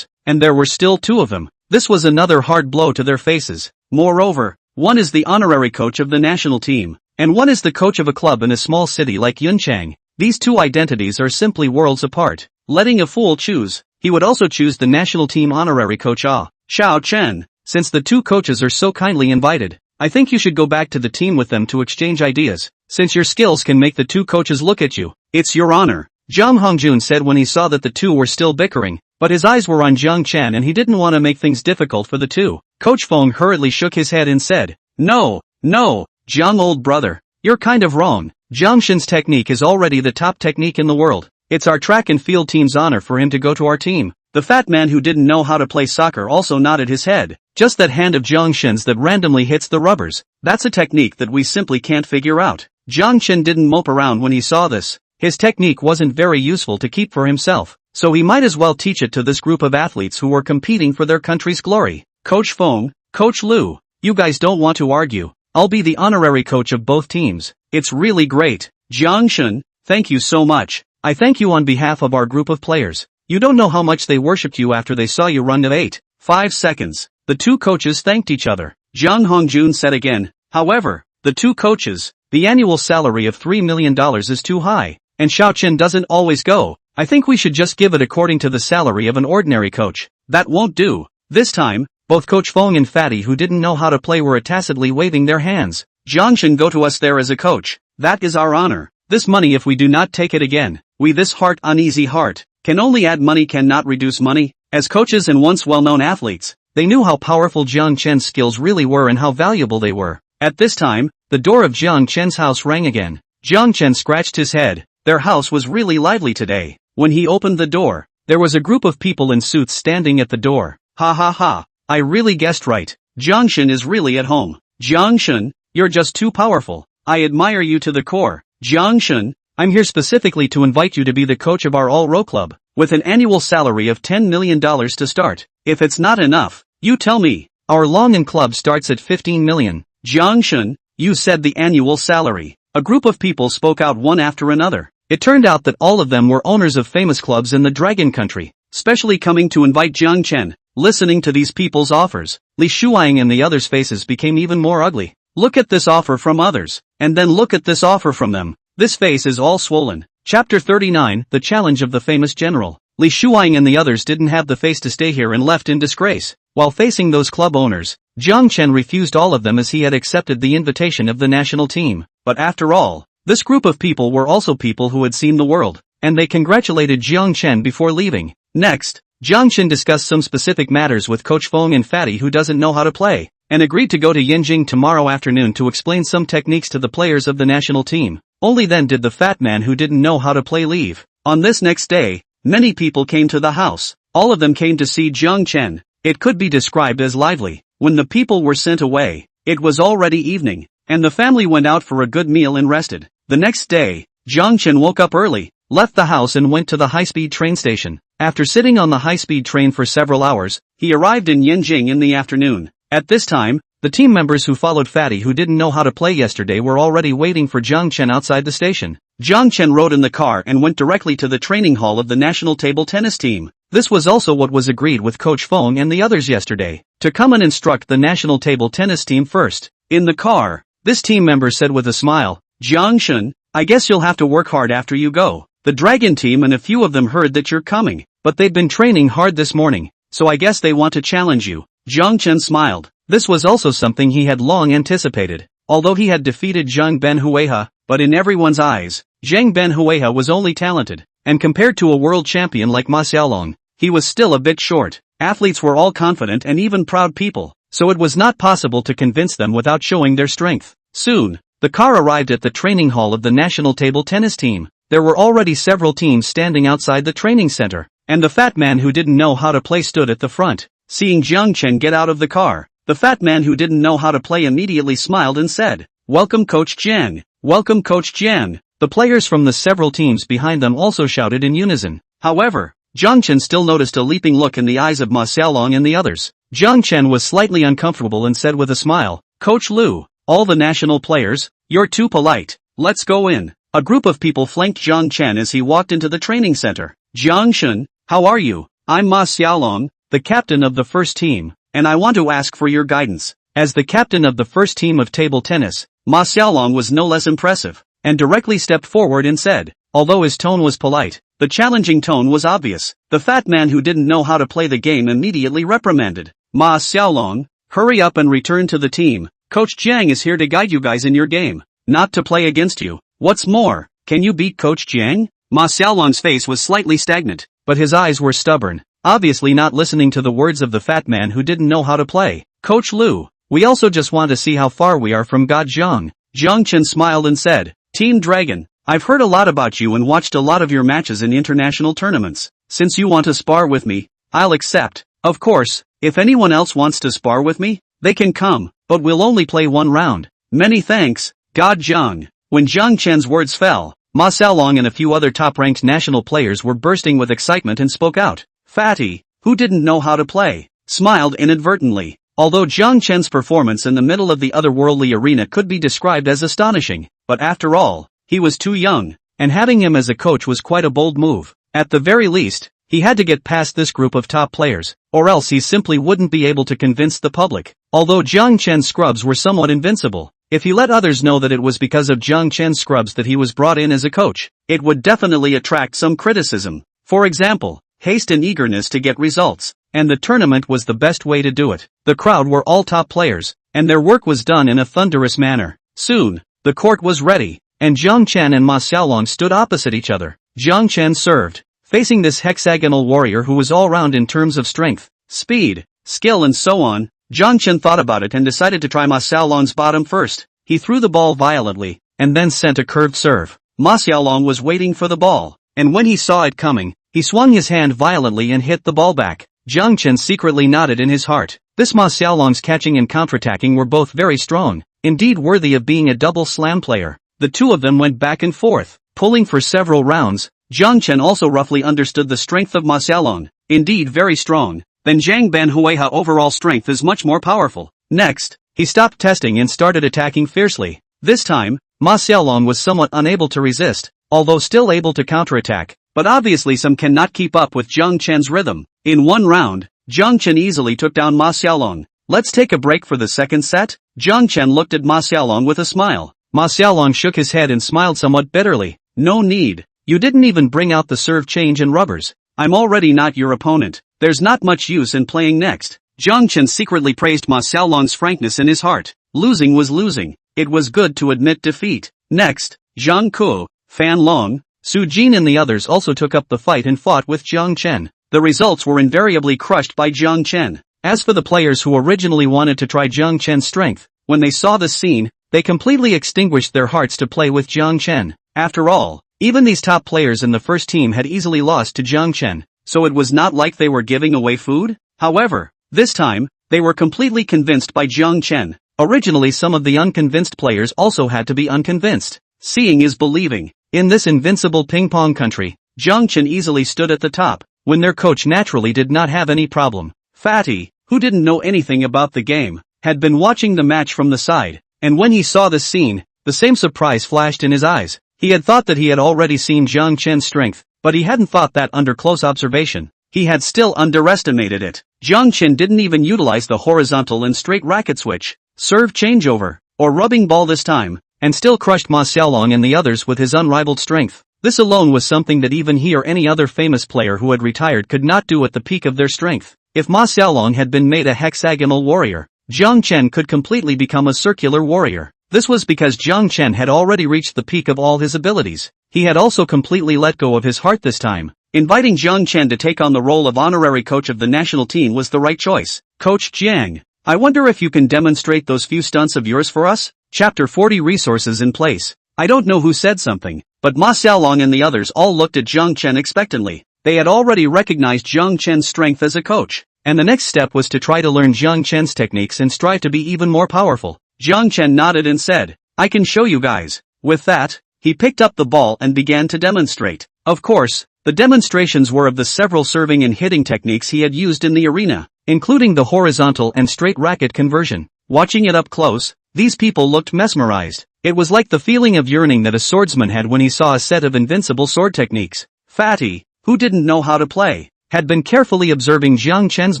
and there were still two of them. This was another hard blow to their faces. Moreover, one is the honorary coach of the national team, and one is the coach of a club in a small city like Yunchang. These two identities are simply worlds apart. Letting a fool choose, he would also choose the national team honorary coach Xiao Chen. Since the two coaches are so kindly invited, I think you should go back to the team with them to exchange ideas, since your skills can make the two coaches look at you. It's your honor, Zhang Hongjun said when he saw that the two were still bickering, but his eyes were on Jiang Chen and he didn't want to make things difficult for the two. Coach Fong hurriedly shook his head and said, No, Jiang old brother, you're kind of wrong. Jiang Shen's technique is already the top technique in the world. It's our track and field team's honor for him to go to our team. The fat man who didn't know how to play soccer also nodded his head. Just that hand of Jiang Shen's that randomly hits the rubbers. That's a technique that we simply can't figure out. Jiang Chen didn't mope around when he saw this. His technique wasn't very useful to keep for himself, so he might as well teach it to this group of athletes who were competing for their country's glory. Coach Fong, Coach Liu, you guys don't want to argue. I'll be the honorary coach of both teams. It's really great. Jiang Shen, thank you so much. I thank you on behalf of our group of players. You don't know how much they worshipped you after they saw you run to 8.5 seconds. The two coaches thanked each other. Zhang Hongjun said again, however, the two coaches, the annual salary of $3 million is too high, and Xiao Chen doesn't always go. I think we should just give it according to the salary of an ordinary coach. That won't do. This time, both Coach Fong and Fatty who didn't know how to play were tacitly waving their hands. Jiang Shen go to us there as a coach. That is our honor. This money if we do not take it again, we this heart uneasy heart, can only add money cannot reduce money. As coaches and once well-known athletes, they knew how powerful Jiang Chen's skills really were and how valuable they were. At this time, the door of Jiang Chen's house rang again. Jiang Chen scratched his head. Their house was really lively today. When he opened the door, there was a group of people in suits standing at the door. Ha ha ha, I really guessed right. Jiang Shen is really at home. Jiang Shen, you're just too powerful. I admire you to the core. Jiang Shen, I'm here specifically to invite you to be the coach of our all-row club, with an annual salary of $10 million to start. If it's not enough, you tell me. Our Longan club starts at $15 million. Jiang Shen, you said the annual salary. A group of people spoke out one after another. It turned out that all of them were owners of famous clubs in the Dragon Country, specially coming to invite Jiang Chen. Listening to these people's offers, Li Shuaiying and the others' faces became even more ugly. Look at this offer from others, and then look at this offer from them. This face is all swollen. Chapter 39, The Challenge of the Famous General. Li Shuaiying and the others didn't have the face to stay here and left in disgrace. While facing those club owners, Jiang Chen refused all of them as he had accepted the invitation of the national team. But after all, this group of people were also people who had seen the world, and they congratulated Jiang Chen before leaving. Next, Jiang Chen discussed some specific matters with Coach Fong and Fatty who doesn't know how to play, and agreed to go to Yinjing tomorrow afternoon to explain some techniques to the players of the national team. Only then did the fat man who didn't know how to play leave. On this next day, many people came to the house. All of them came to see Jiang Chen. It could be described as lively. When the people were sent away, it was already evening, and the family went out for a good meal and rested. The next day, Jiang Chen woke up early, left the house and went to the high-speed train station. After sitting on the high-speed train for several hours, he arrived in Yinjing in the afternoon. At this time, the team members who followed Fatty who didn't know how to play yesterday were already waiting for Jiang Chen outside the station. Jiang Chen rode in the car and went directly to the training hall of the national table tennis team. This was also what was agreed with Coach Fong and the others yesterday, to come and instruct the national table tennis team first. In the car, this team member said with a smile, Jiang Chen, I guess you'll have to work hard after you go. The Dragon team and a few of them heard that you're coming, but they've been training hard this morning, so I guess they want to challenge you. Jiang Chen smiled. This was also something he had long anticipated. Although he had defeated Zhang Ben Huiha, but in everyone's eyes, Zhang Benhuiha was only talented, and compared to a world champion like Ma Xiaolong, he was still a bit short. Athletes were all confident and even proud people, so it was not possible to convince them without showing their strength. Soon, the car arrived at the training hall of the national table tennis team. There were already several teams standing outside the training center, and the fat man who didn't know how to play stood at the front. Seeing Jiang Chen get out of the car, the fat man who didn't know how to play immediately smiled and said, "Welcome Coach Jiang, welcome Coach Jiang." The players from the several teams behind them also shouted in unison. However, Jiang Chen still noticed a leaping look in the eyes of Ma Xiaolong and the others. Jiang Chen was slightly uncomfortable and said with a smile, "Coach Lu, all the national players, you're too polite. Let's go in." A group of people flanked Jiang Chen as he walked into the training center. "Jiang Chen, how are you? I'm Ma Xiaolong, the captain of the first team, and I want to ask for your guidance." As the captain of the first team of table tennis, Ma Xiaolong was no less impressive, and directly stepped forward and said, although his tone was polite, the challenging tone was obvious. The fat man who didn't know how to play the game immediately reprimanded, "Ma Xiaolong, hurry up and return to the team. Coach Jiang is here to guide you guys in your game, not to play against you. What's more, can you beat Coach Jiang?" Ma Xiaolong's face was slightly stagnant, but his eyes were stubborn, obviously not listening to the words of the fat man who didn't know how to play. "Coach Lu, we also just want to see how far we are from God Zhang." Jiang Chen smiled and said, "Team Dragon, I've heard a lot about you and watched a lot of your matches in international tournaments. Since you want to spar with me, I'll accept. Of course, if anyone else wants to spar with me, they can come, but we'll only play one round. Many thanks, God Zhang." When Jiang Chen's words fell, Ma Xiaolong and a few other top-ranked national players were bursting with excitement and spoke out. Fatty, who didn't know how to play, smiled inadvertently. Although Jiang Chen's performance in the middle of the otherworldly arena could be described as astonishing, but after all, he was too young, and having him as a coach was quite a bold move. At the very least, he had to get past this group of top players, or else he simply wouldn't be able to convince the public. Although Jiang Chen's scrubs were somewhat invincible, if he let others know that it was because of Jiang Chen's scrubs that he was brought in as a coach, it would definitely attract some criticism. For example, haste and eagerness to get results, and the tournament was the best way to do it. The crowd were all top players, and their work was done in a thunderous manner. Soon, the court was ready, and Jiang Chen and Ma Xiaolong stood opposite each other. Jiang Chen served, facing this hexagonal warrior who was all-round in terms of strength, speed, skill and so on. Jiang Chen thought about it and decided to try Ma Xiaolong's bottom first. He threw the ball violently, and then sent a curved serve. Ma Xiaolong was waiting for the ball, and when he saw it coming, he swung his hand violently and hit the ball back. Jiang Chen secretly nodded in his heart. This Ma Xiaolong's catching and counterattacking were both very strong, indeed worthy of being a double slam player. The two of them went back and forth, pulling for several rounds. Jiang Chen also roughly understood the strength of Ma Xiaolong, indeed very strong. Then Zhang Benhuiha overall strength is much more powerful. Next, he stopped testing and started attacking fiercely. This time, Ma Xiaolong was somewhat unable to resist, although still able to counterattack, but obviously some cannot keep up with Jiang Chen's rhythm. In one round, Jiang Chen easily took down Ma Xiaolong. "Let's take a break for the second set?" Jiang Chen looked at Ma Xiaolong with a smile. Ma Xiaolong shook his head and smiled somewhat bitterly. "No need. You didn't even bring out the serve change and rubbers. I'm already not your opponent. There's not much use in playing next." Jiang Chen secretly praised Ma Xiaolong's frankness in his heart. Losing was losing. It was good to admit defeat. Next, Zhang Ku, Fan Long, Su Jin and the others also took up the fight and fought with Jiang Chen. The results were invariably crushed by Jiang Chen. As for the players who originally wanted to try Jiang Chen's strength, when they saw this scene, they completely extinguished their hearts to play with Jiang Chen. After all, even these top players in the first team had easily lost to Jiang Chen, so it was not like they were giving away food. However, this time, they were completely convinced by Jiang Chen. Originally some of the unconvinced players also had to be unconvinced. Seeing is believing. In this invincible ping-pong country, Jiang Chen easily stood at the top, when their coach naturally did not have any problem. Fatty, who didn't know anything about the game, had been watching the match from the side, and when he saw this scene, the same surprise flashed in his eyes. He had thought that he had already seen Jiang Chen's strength, but he hadn't thought that under close observation. He had still underestimated it. Jiang Chen didn't even utilize the horizontal and straight racket switch, serve changeover, or rubbing ball this time, and still crushed Ma Xiaolong and the others with his unrivaled strength. This alone was something that even he or any other famous player who had retired could not do at the peak of their strength. If Ma Xiaolong had been made a hexagonal warrior, Jiang Chen could completely become a circular warrior. This was because Jiang Chen had already reached the peak of all his abilities. He had also completely let go of his heart this time. Inviting Jiang Chen to take on the role of honorary coach of the national team was the right choice. Coach Jiang, I wonder if you can demonstrate those few stunts of yours for us? Chapter 40 Resources in Place. I don't know who said something, but Ma Xiaolong and the others all looked at Jiang Chen expectantly. They had already recognized Jiang Chen's strength as a coach, and the next step was to try to learn Jiang Chen's techniques and strive to be even more powerful. Jiang Chen nodded and said, I can show you guys. With that, he picked up the ball and began to demonstrate. Of course, the demonstrations were of the several serving and hitting techniques he had used in the arena, including the horizontal and straight racket conversion. Watching it up close, these people looked mesmerized. It was like the feeling of yearning that a swordsman had when he saw a set of invincible sword techniques. Fatty, who didn't know how to play, had been carefully observing Jiang Chen's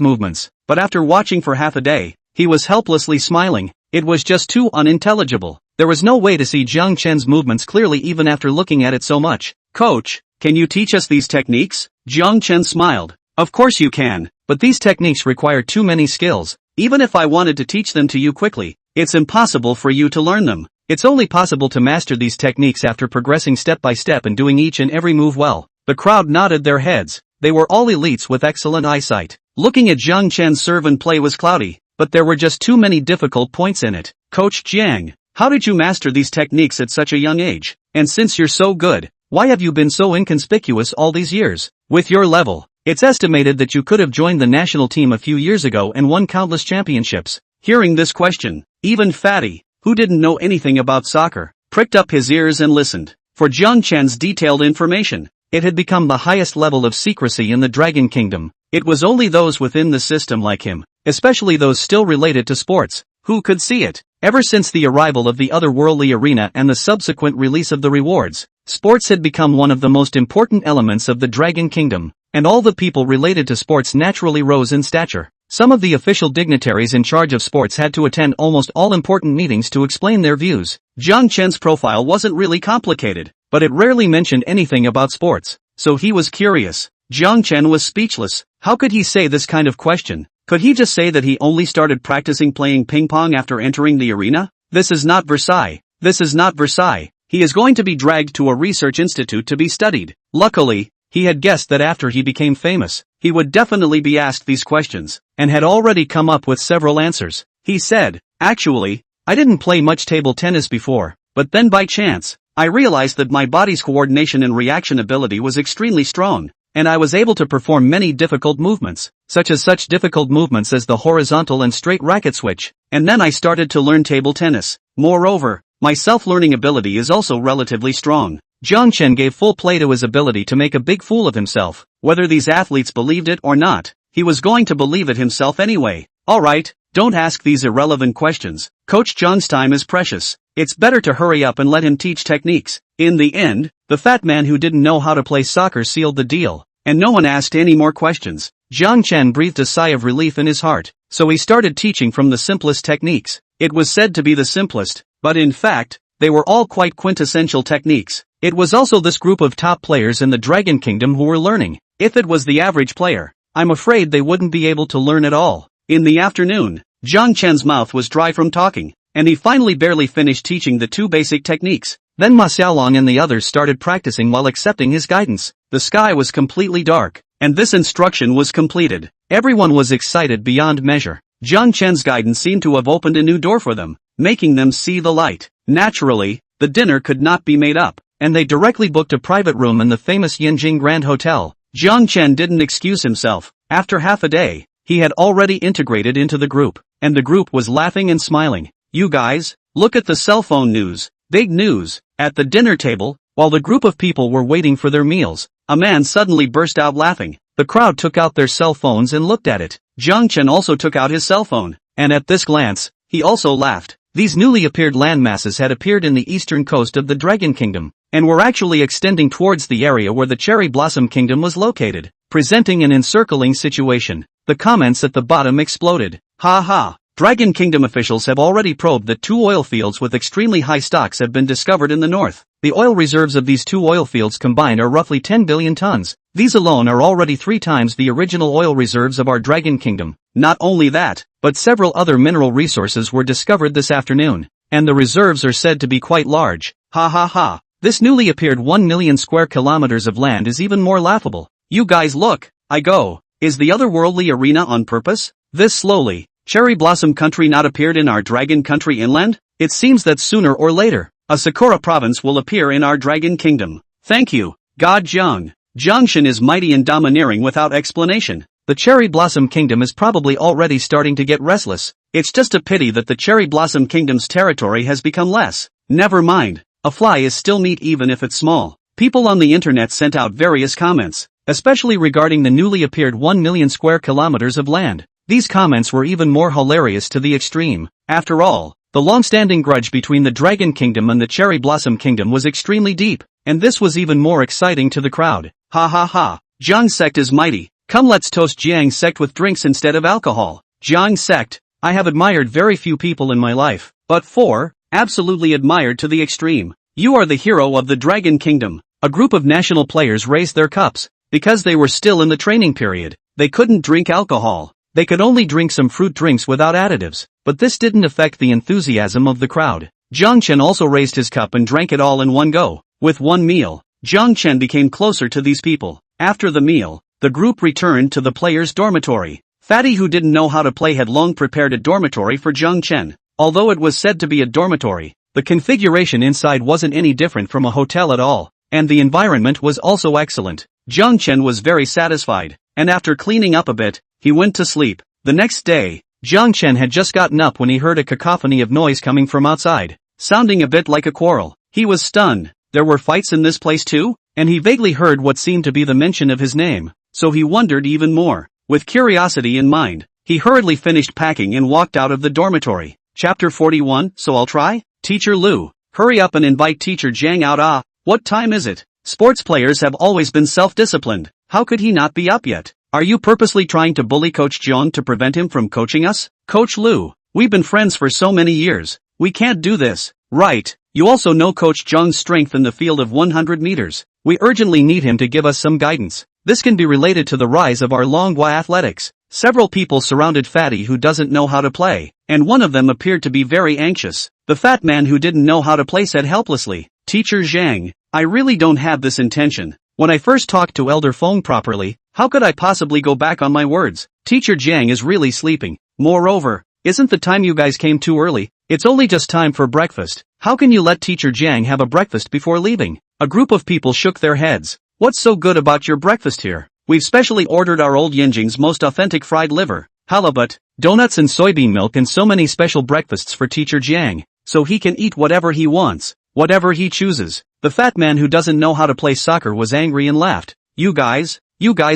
movements, but after watching for half a day, he was helplessly smiling. It was just too unintelligible. There was no way to see Jiang Chen's movements clearly even after looking at it so much. Coach, can you teach us these techniques? Jiang Chen smiled. Of course you can, but these techniques require too many skills. Even if I wanted to teach them to you quickly, it's impossible for you to learn them. It's only possible to master these techniques after progressing step by step and doing each and every move well. The crowd nodded their heads. They were all elites with excellent eyesight. Looking at Jiang Chen's serve and play was cloudy, but there were just too many difficult points in it. Coach Jiang, how did you master these techniques at such a young age? And since you're so good, why have you been so inconspicuous all these years? With your level, it's estimated that you could have joined the national team a few years ago and won countless championships. Hearing this question, even Fatty, who didn't know anything about soccer, pricked up his ears and listened. For Jiang Chen's detailed information, it had become the highest level of secrecy in the Dragon Kingdom. It was only those within the system like him, especially those still related to sports, who could see it. Ever since the arrival of the otherworldly arena and the subsequent release of the rewards, sports had become one of the most important elements of the Dragon Kingdom, and all the people related to sports naturally rose in stature. Some of the official dignitaries in charge of sports had to attend almost all important meetings to explain their views. Jiang Chen's profile wasn't really complicated, but it rarely mentioned anything about sports, so he was curious. Jiang Chen was speechless. How could he say this kind of question? Could he just say that he only started practicing playing ping pong after entering the arena? This is not Versailles. This is not Versailles. He is going to be dragged to a research institute to be studied. Luckily, he had guessed that after he became famous, he would definitely be asked these questions, and had already come up with several answers. He said, actually, I didn't play much table tennis before, but then by chance, I realized that my body's coordination and reaction ability was extremely strong, and I was able to perform many difficult movements, such difficult movements as the horizontal and straight racket switch, and then I started to learn table tennis. Moreover, my self-learning ability is also relatively strong. Jiang Chen gave full play to his ability to make a big fool of himself. Whether these athletes believed it or not, he was going to believe it himself anyway. Alright, don't ask these irrelevant questions. Coach Jiang's time is precious. It's better to hurry up and let him teach techniques. In the end, the fat man who didn't know how to play soccer sealed the deal, and no one asked any more questions. Jiang Chen breathed a sigh of relief in his heart, so he started teaching from the simplest techniques. It was said to be the simplest, but in fact, they were all quite quintessential techniques. It was also this group of top players in the Dragon Kingdom who were learning. If it was the average player, I'm afraid they wouldn't be able to learn at all. In the afternoon, Jiang Chen's mouth was dry from talking, and he finally barely finished teaching the two basic techniques. Then Ma Xiaolong and the others started practicing while accepting his guidance. The sky was completely dark, and this instruction was completed. Everyone was excited beyond measure. Jiang Chen's guidance seemed to have opened a new door for them, making them see the light. Naturally, the dinner could not be made up, and they directly booked a private room in the famous Yanjing Grand Hotel. Jiang Chen didn't excuse himself. After half a day, he had already integrated into the group, and the group was laughing and smiling. You guys, look at the cell phone news. Big news. At the dinner table, while the group of people were waiting for their meals, a man suddenly burst out laughing. The crowd took out their cell phones and looked at it. Jiang Chen also took out his cell phone, and at this glance, he also laughed. These newly appeared landmasses had appeared in the eastern coast of the Dragon Kingdom, and were actually extending towards the area where the Cherry Blossom Kingdom was located, presenting an encircling situation. The comments at the bottom exploded. Ha ha! Dragon Kingdom officials have already probed that 2 oil fields with extremely high stocks have been discovered in the north. The oil reserves of these 2 oil fields combined are roughly 10 billion tons. These alone are already 3 times the original oil reserves of our Dragon Kingdom. Not only that, but several other mineral resources were discovered this afternoon. and the reserves are said to be quite large. Ha ha ha. This newly appeared 1 million square kilometers of land is even more laughable. You guys look, I go. Is the otherworldly arena on purpose? This slowly, Cherry Blossom Country not appeared in our Dragon Country inland? It seems that sooner or later, a Sakura province will appear in our Dragon Kingdom. Thank you, God Jiang. Jiangshan is mighty and domineering without explanation. The Cherry Blossom Kingdom is probably already starting to get restless. It's just a pity that the Cherry Blossom Kingdom's territory has become less. Never mind. A fly is still meat even if it's small. People on the internet sent out various comments, especially regarding the newly appeared 1 million square kilometers of land. These comments were even more hilarious to the extreme. After all, the long-standing grudge between the Dragon Kingdom and the Cherry Blossom Kingdom was extremely deep, and this was even more exciting to the crowd. Ha ha ha. Jiang sect is mighty. Come let's toast Jiang sect with drinks instead of alcohol. Jiang sect. I have admired very few people in my life, but four, absolutely admired to the extreme. You are the hero of the Dragon Kingdom. A group of national players raised their cups. Because they were still in the training period, they couldn't drink alcohol. They could only drink some fruit drinks without additives, but this didn't affect the enthusiasm of the crowd. Jiang Chen also raised his cup and drank it all in one go. With one meal, Jiang Chen became closer to these people. After the meal, the group returned to the players' dormitory. Fatty, who didn't know how to play, had long prepared a dormitory for Jiang Chen. Although it was said to be a dormitory, the configuration inside wasn't any different from a hotel at all, and the environment was also excellent. Jiang Chen was very satisfied, and after cleaning up a bit, he went to sleep. The next day, Jiang Chen had just gotten up when he heard a cacophony of noise coming from outside, sounding a bit like a quarrel. He was stunned. There were fights in this place too? And he vaguely heard what seemed to be the mention of his name, so he wondered even more. With curiosity in mind, he hurriedly finished packing and walked out of the dormitory. Chapter 41, So I'll try? Teacher Lu, hurry up and invite Teacher Jiang out. Ah, what time is it? Sports players have always been self-disciplined. How could he not be up yet? Are you purposely trying to bully Coach Jiang to prevent him from coaching us? Coach Lu, we've been friends for so many years. We can't do this. Right. You also know Coach Jiang's strength in the field of 100 meters. We urgently need him to give us some guidance. This can be related to the rise of our Manhwa athletics. Several people surrounded Fatty, who doesn't know how to play, and one of them appeared to be very anxious. The fat man who didn't know how to play said helplessly, Teacher Jiang, I really don't have this intention. When I first talked to Elder Feng properly, how could I possibly go back on my words? Teacher Jiang is really sleeping. Moreover, isn't the time you guys came too early? It's only just time for breakfast. How can you let Teacher Jiang have a breakfast before leaving? A group of people shook their heads. What's so good about your breakfast here? We've specially ordered our old Yanjing's most authentic fried liver, halibut, donuts and soybean milk, and so many special breakfasts for Teacher Jiang, so he can eat whatever he wants, whatever he chooses. The fat man who doesn't know how to play soccer was angry and laughed. You guys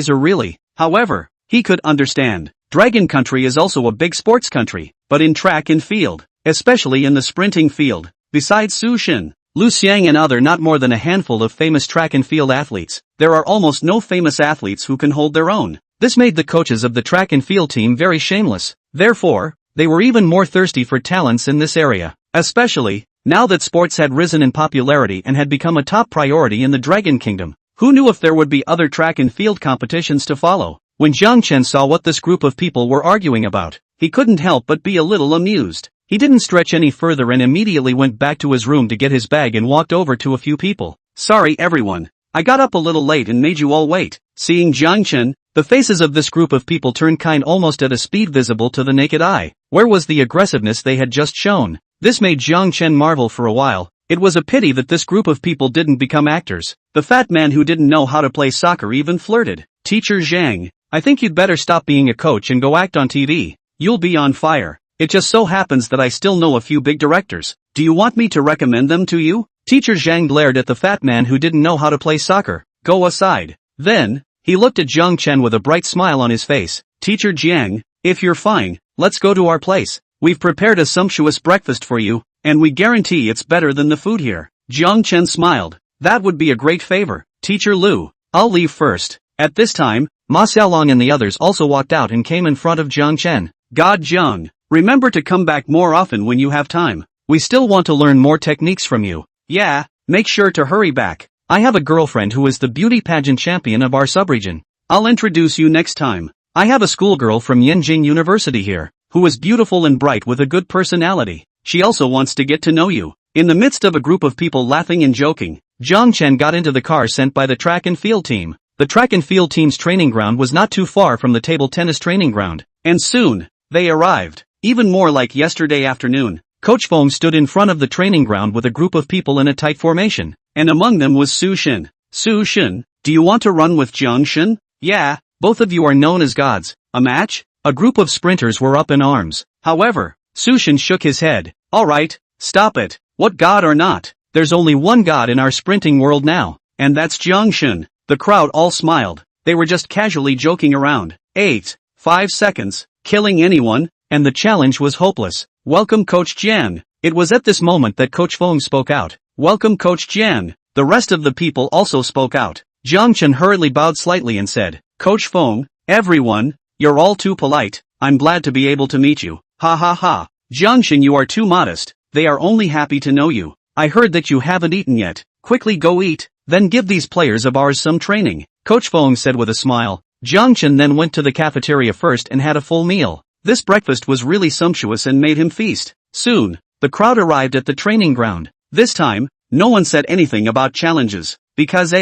are really. However, he could understand. Dragon Country is also a big sports country, but in track and field, especially in the sprinting field, besides Su Xin, Lu Xiang and other not more than a handful of famous track and field athletes, there are almost no famous athletes who can hold their own. This made the coaches of the track and field team very shameless. Therefore, they were even more thirsty for talents in this area, especially now that sports had risen in popularity and had become a top priority in the Dragon Kingdom. Who knew if there would be other track and field competitions to follow? When Jiang Chen saw what this group of people were arguing about, he couldn't help but be a little amused. He didn't stretch any further and immediately went back to his room to get his bag and walked over to a few people. Sorry everyone. I got up a little late and made you all wait. Seeing Jiang Chen, the faces of this group of people turned kind almost at a speed visible to the naked eye. Where was the aggressiveness they had just shown? This made Jiang Chen marvel for a while. It was a pity that this group of people didn't become actors. The fat man who didn't know how to play soccer even flirted. Teacher Jiang, I think you'd better stop being a coach and go act on TV. You'll be on fire. It just so happens that I still know a few big directors. Do you want me to recommend them to you? Teacher Jiang glared at the fat man who didn't know how to play soccer. Go aside. Then, he looked at Jiang Chen with a bright smile on his face. Teacher Jiang, if you're fine, let's go to our place. We've prepared a sumptuous breakfast for you, and we guarantee it's better than the food here. Jiang Chen smiled. That would be a great favor. Teacher Lu, I'll leave first. At this time, Ma Xiaolong and the others also walked out and came in front of Jiang Chen. God Jiang, remember to come back more often when you have time. We still want to learn more techniques from you. Yeah, make sure to hurry back. I have a girlfriend who is the beauty pageant champion of our subregion. I'll introduce you next time. I have a schoolgirl from Yanjing University here, who is beautiful and bright with a good personality. she also wants to get to know you. In the midst of a group of people laughing and joking, Jiang Chen got into the car sent by the track and field team. The track and field team's training ground was not too far from the table tennis training ground, and soon, they arrived. Even more like yesterday afternoon, Coach Feng stood in front of the training ground with a group of people in a tight formation, and among them was Su Shin. Su Shin, do you want to run with Jiang Shin? Yeah, both of you are known as gods. A match? A group of sprinters were up in arms. However, Su Shin shook his head. Alright, stop it. What god or not? There's only one god in our sprinting world now, and that's Jiang Shin. The crowd all smiled. They were just casually joking around. 5 seconds, killing anyone, and the challenge was hopeless. Welcome Coach Jian. It was at this moment that Coach Feng spoke out. Welcome Coach Jian. The rest of the people also spoke out. Jiang Chen hurriedly bowed slightly and said, Coach Feng, everyone, you're all too polite. I'm glad to be able to meet you. Ha ha ha. Jiang Shin, you are too modest. They are only happy to know you. I heard that you haven't eaten yet. Quickly go eat, then give these players of ours some training. Coach Feng said with a smile. Jiang Chen then went to the cafeteria first and had a full meal. This breakfast was really sumptuous and made him feast. Soon, the crowd arrived at the training ground. This time, no one said anything about challenges, because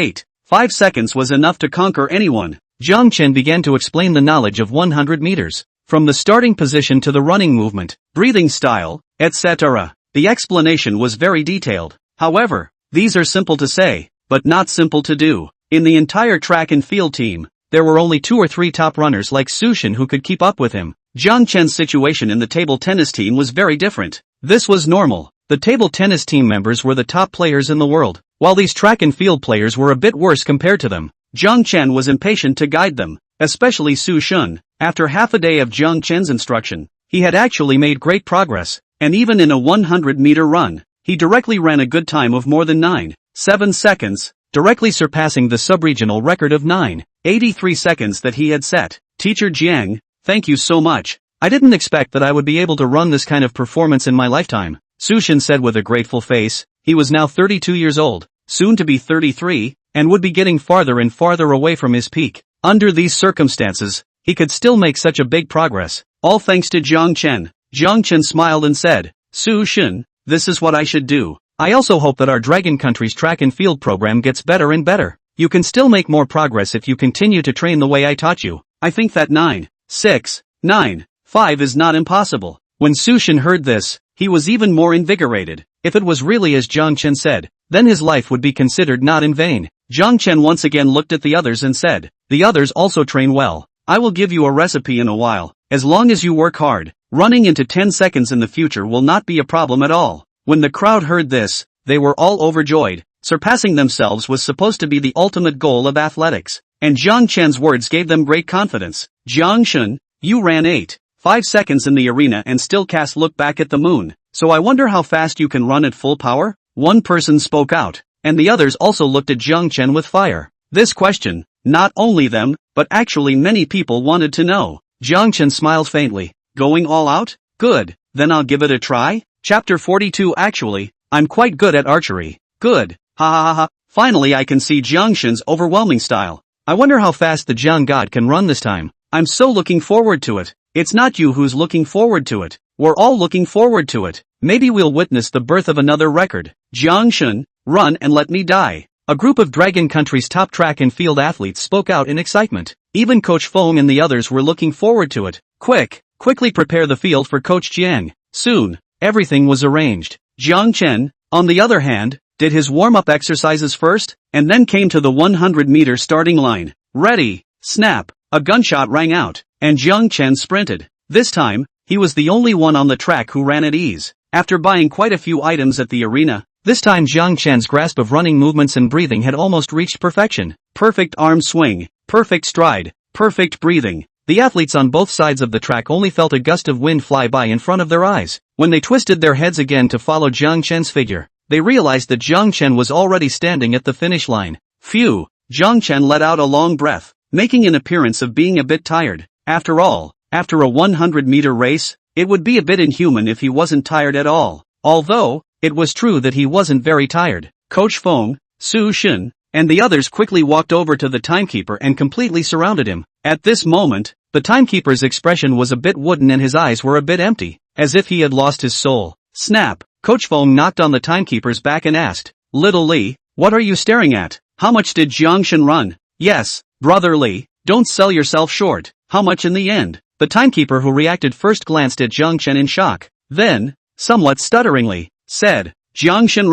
5 seconds was enough to conquer anyone. Jiang Chen began to explain the knowledge of 100 meters, from the starting position to the running movement, breathing style, etc. The explanation was very detailed. However, these are simple to say, but not simple to do. In the entire track and field team, there were only 2 or 3 top runners like Su Shin who could keep up with him. Jiang Chen's situation in the table tennis team was very different. This was normal. The table tennis team members were the top players in the world, while these track and field players were a bit worse compared to them. Jiang Chen was impatient to guide them, especially Su Shin. After half a day of Jiang Chen's instruction, he had actually made great progress, and even in a 100-meter run, he directly ran a good time of more than 9.7 seconds, directly surpassing the sub-regional record of 9.83 seconds that he had set. Teacher Jiang, thank you so much. I didn't expect that I would be able to run this kind of performance in my lifetime, Su Shin said with a grateful face. He was now 32 years old, soon to be 33, and would be getting farther and farther away from his peak. Under these circumstances, he could still make such a big progress, all thanks to Jiang Chen. Jiang Chen smiled and said, Su Shin, this is what I should do. I also hope that our Dragon Country's track and field program gets better and better. You can still make more progress if you continue to train the way I taught you. I think that 9.695 is not impossible. When Su Shin heard this, he was even more invigorated. If it was really as Jiang Chen said, then his life would be considered not in vain. Jiang Chen once again looked at the others and said, the others also train well. I will give you a recipe in a while, as long as you work hard. Running into 10 seconds in the future will not be a problem at all. When the crowd heard this, they were all overjoyed. Surpassing themselves was supposed to be the ultimate goal of athletics, and Jiang Chen's words gave them great confidence. Jiang Shin, you ran 8.5 seconds in the arena and still cast look back at the moon, so I wonder how fast you can run at full power? One person spoke out, and the others also looked at Jiang Chen with fire. This question, not only them, but actually many people wanted to know. Jiang Chen smiled faintly. Going all out? Good, then I'll give it a try. Chapter 42. Actually, I'm quite good at archery. Good. Ha ha ha ha. Finally I can see Jiang Shin's overwhelming style. I wonder how fast the Jiang God can run this time. I'm so looking forward to it. It's not you who's looking forward to it. We're all looking forward to it. Maybe we'll witness the birth of another record. Jiang Shin, run and let me die. A group of Dragon Country's top track and field athletes spoke out in excitement. Even Coach Feng and the others were looking forward to it. Quickly prepare the field for Coach Jiang. Soon, everything was arranged. Jiang Chen, on the other hand, did his warm-up exercises first, and then came to the 100-meter starting line. Ready, snap, a gunshot rang out, and Jiang Chen sprinted. This time, he was the only one on the track who ran at ease. After buying quite a few items at the arena, this time Jiang Chen's grasp of running movements and breathing had almost reached perfection. Perfect arm swing, perfect stride, perfect breathing. The athletes on both sides of the track only felt a gust of wind fly by in front of their eyes. When they twisted their heads again to follow Jiang Chen's figure, they realized that Jiang Chen was already standing at the finish line. Phew! Jiang Chen let out a long breath, making an appearance of being a bit tired. After all, after a 100-meter race, it would be a bit inhuman if he wasn't tired at all. Although, it was true that he wasn't very tired. Coach Feng, Su Shin, and the others quickly walked over to the timekeeper and completely surrounded him. At this moment, the timekeeper's expression was a bit wooden and his eyes were a bit empty, as if he had lost his soul. Snap! Coach Fong knocked on the timekeeper's back and asked, "Little Lee, what are you staring at? How much did Jiangshan run?" "Yes, brother Lee, don't sell yourself short. How much in the end?" The timekeeper who reacted first glanced at Jiangshan in shock. Then, somewhat stutteringly, said, "Jiangshan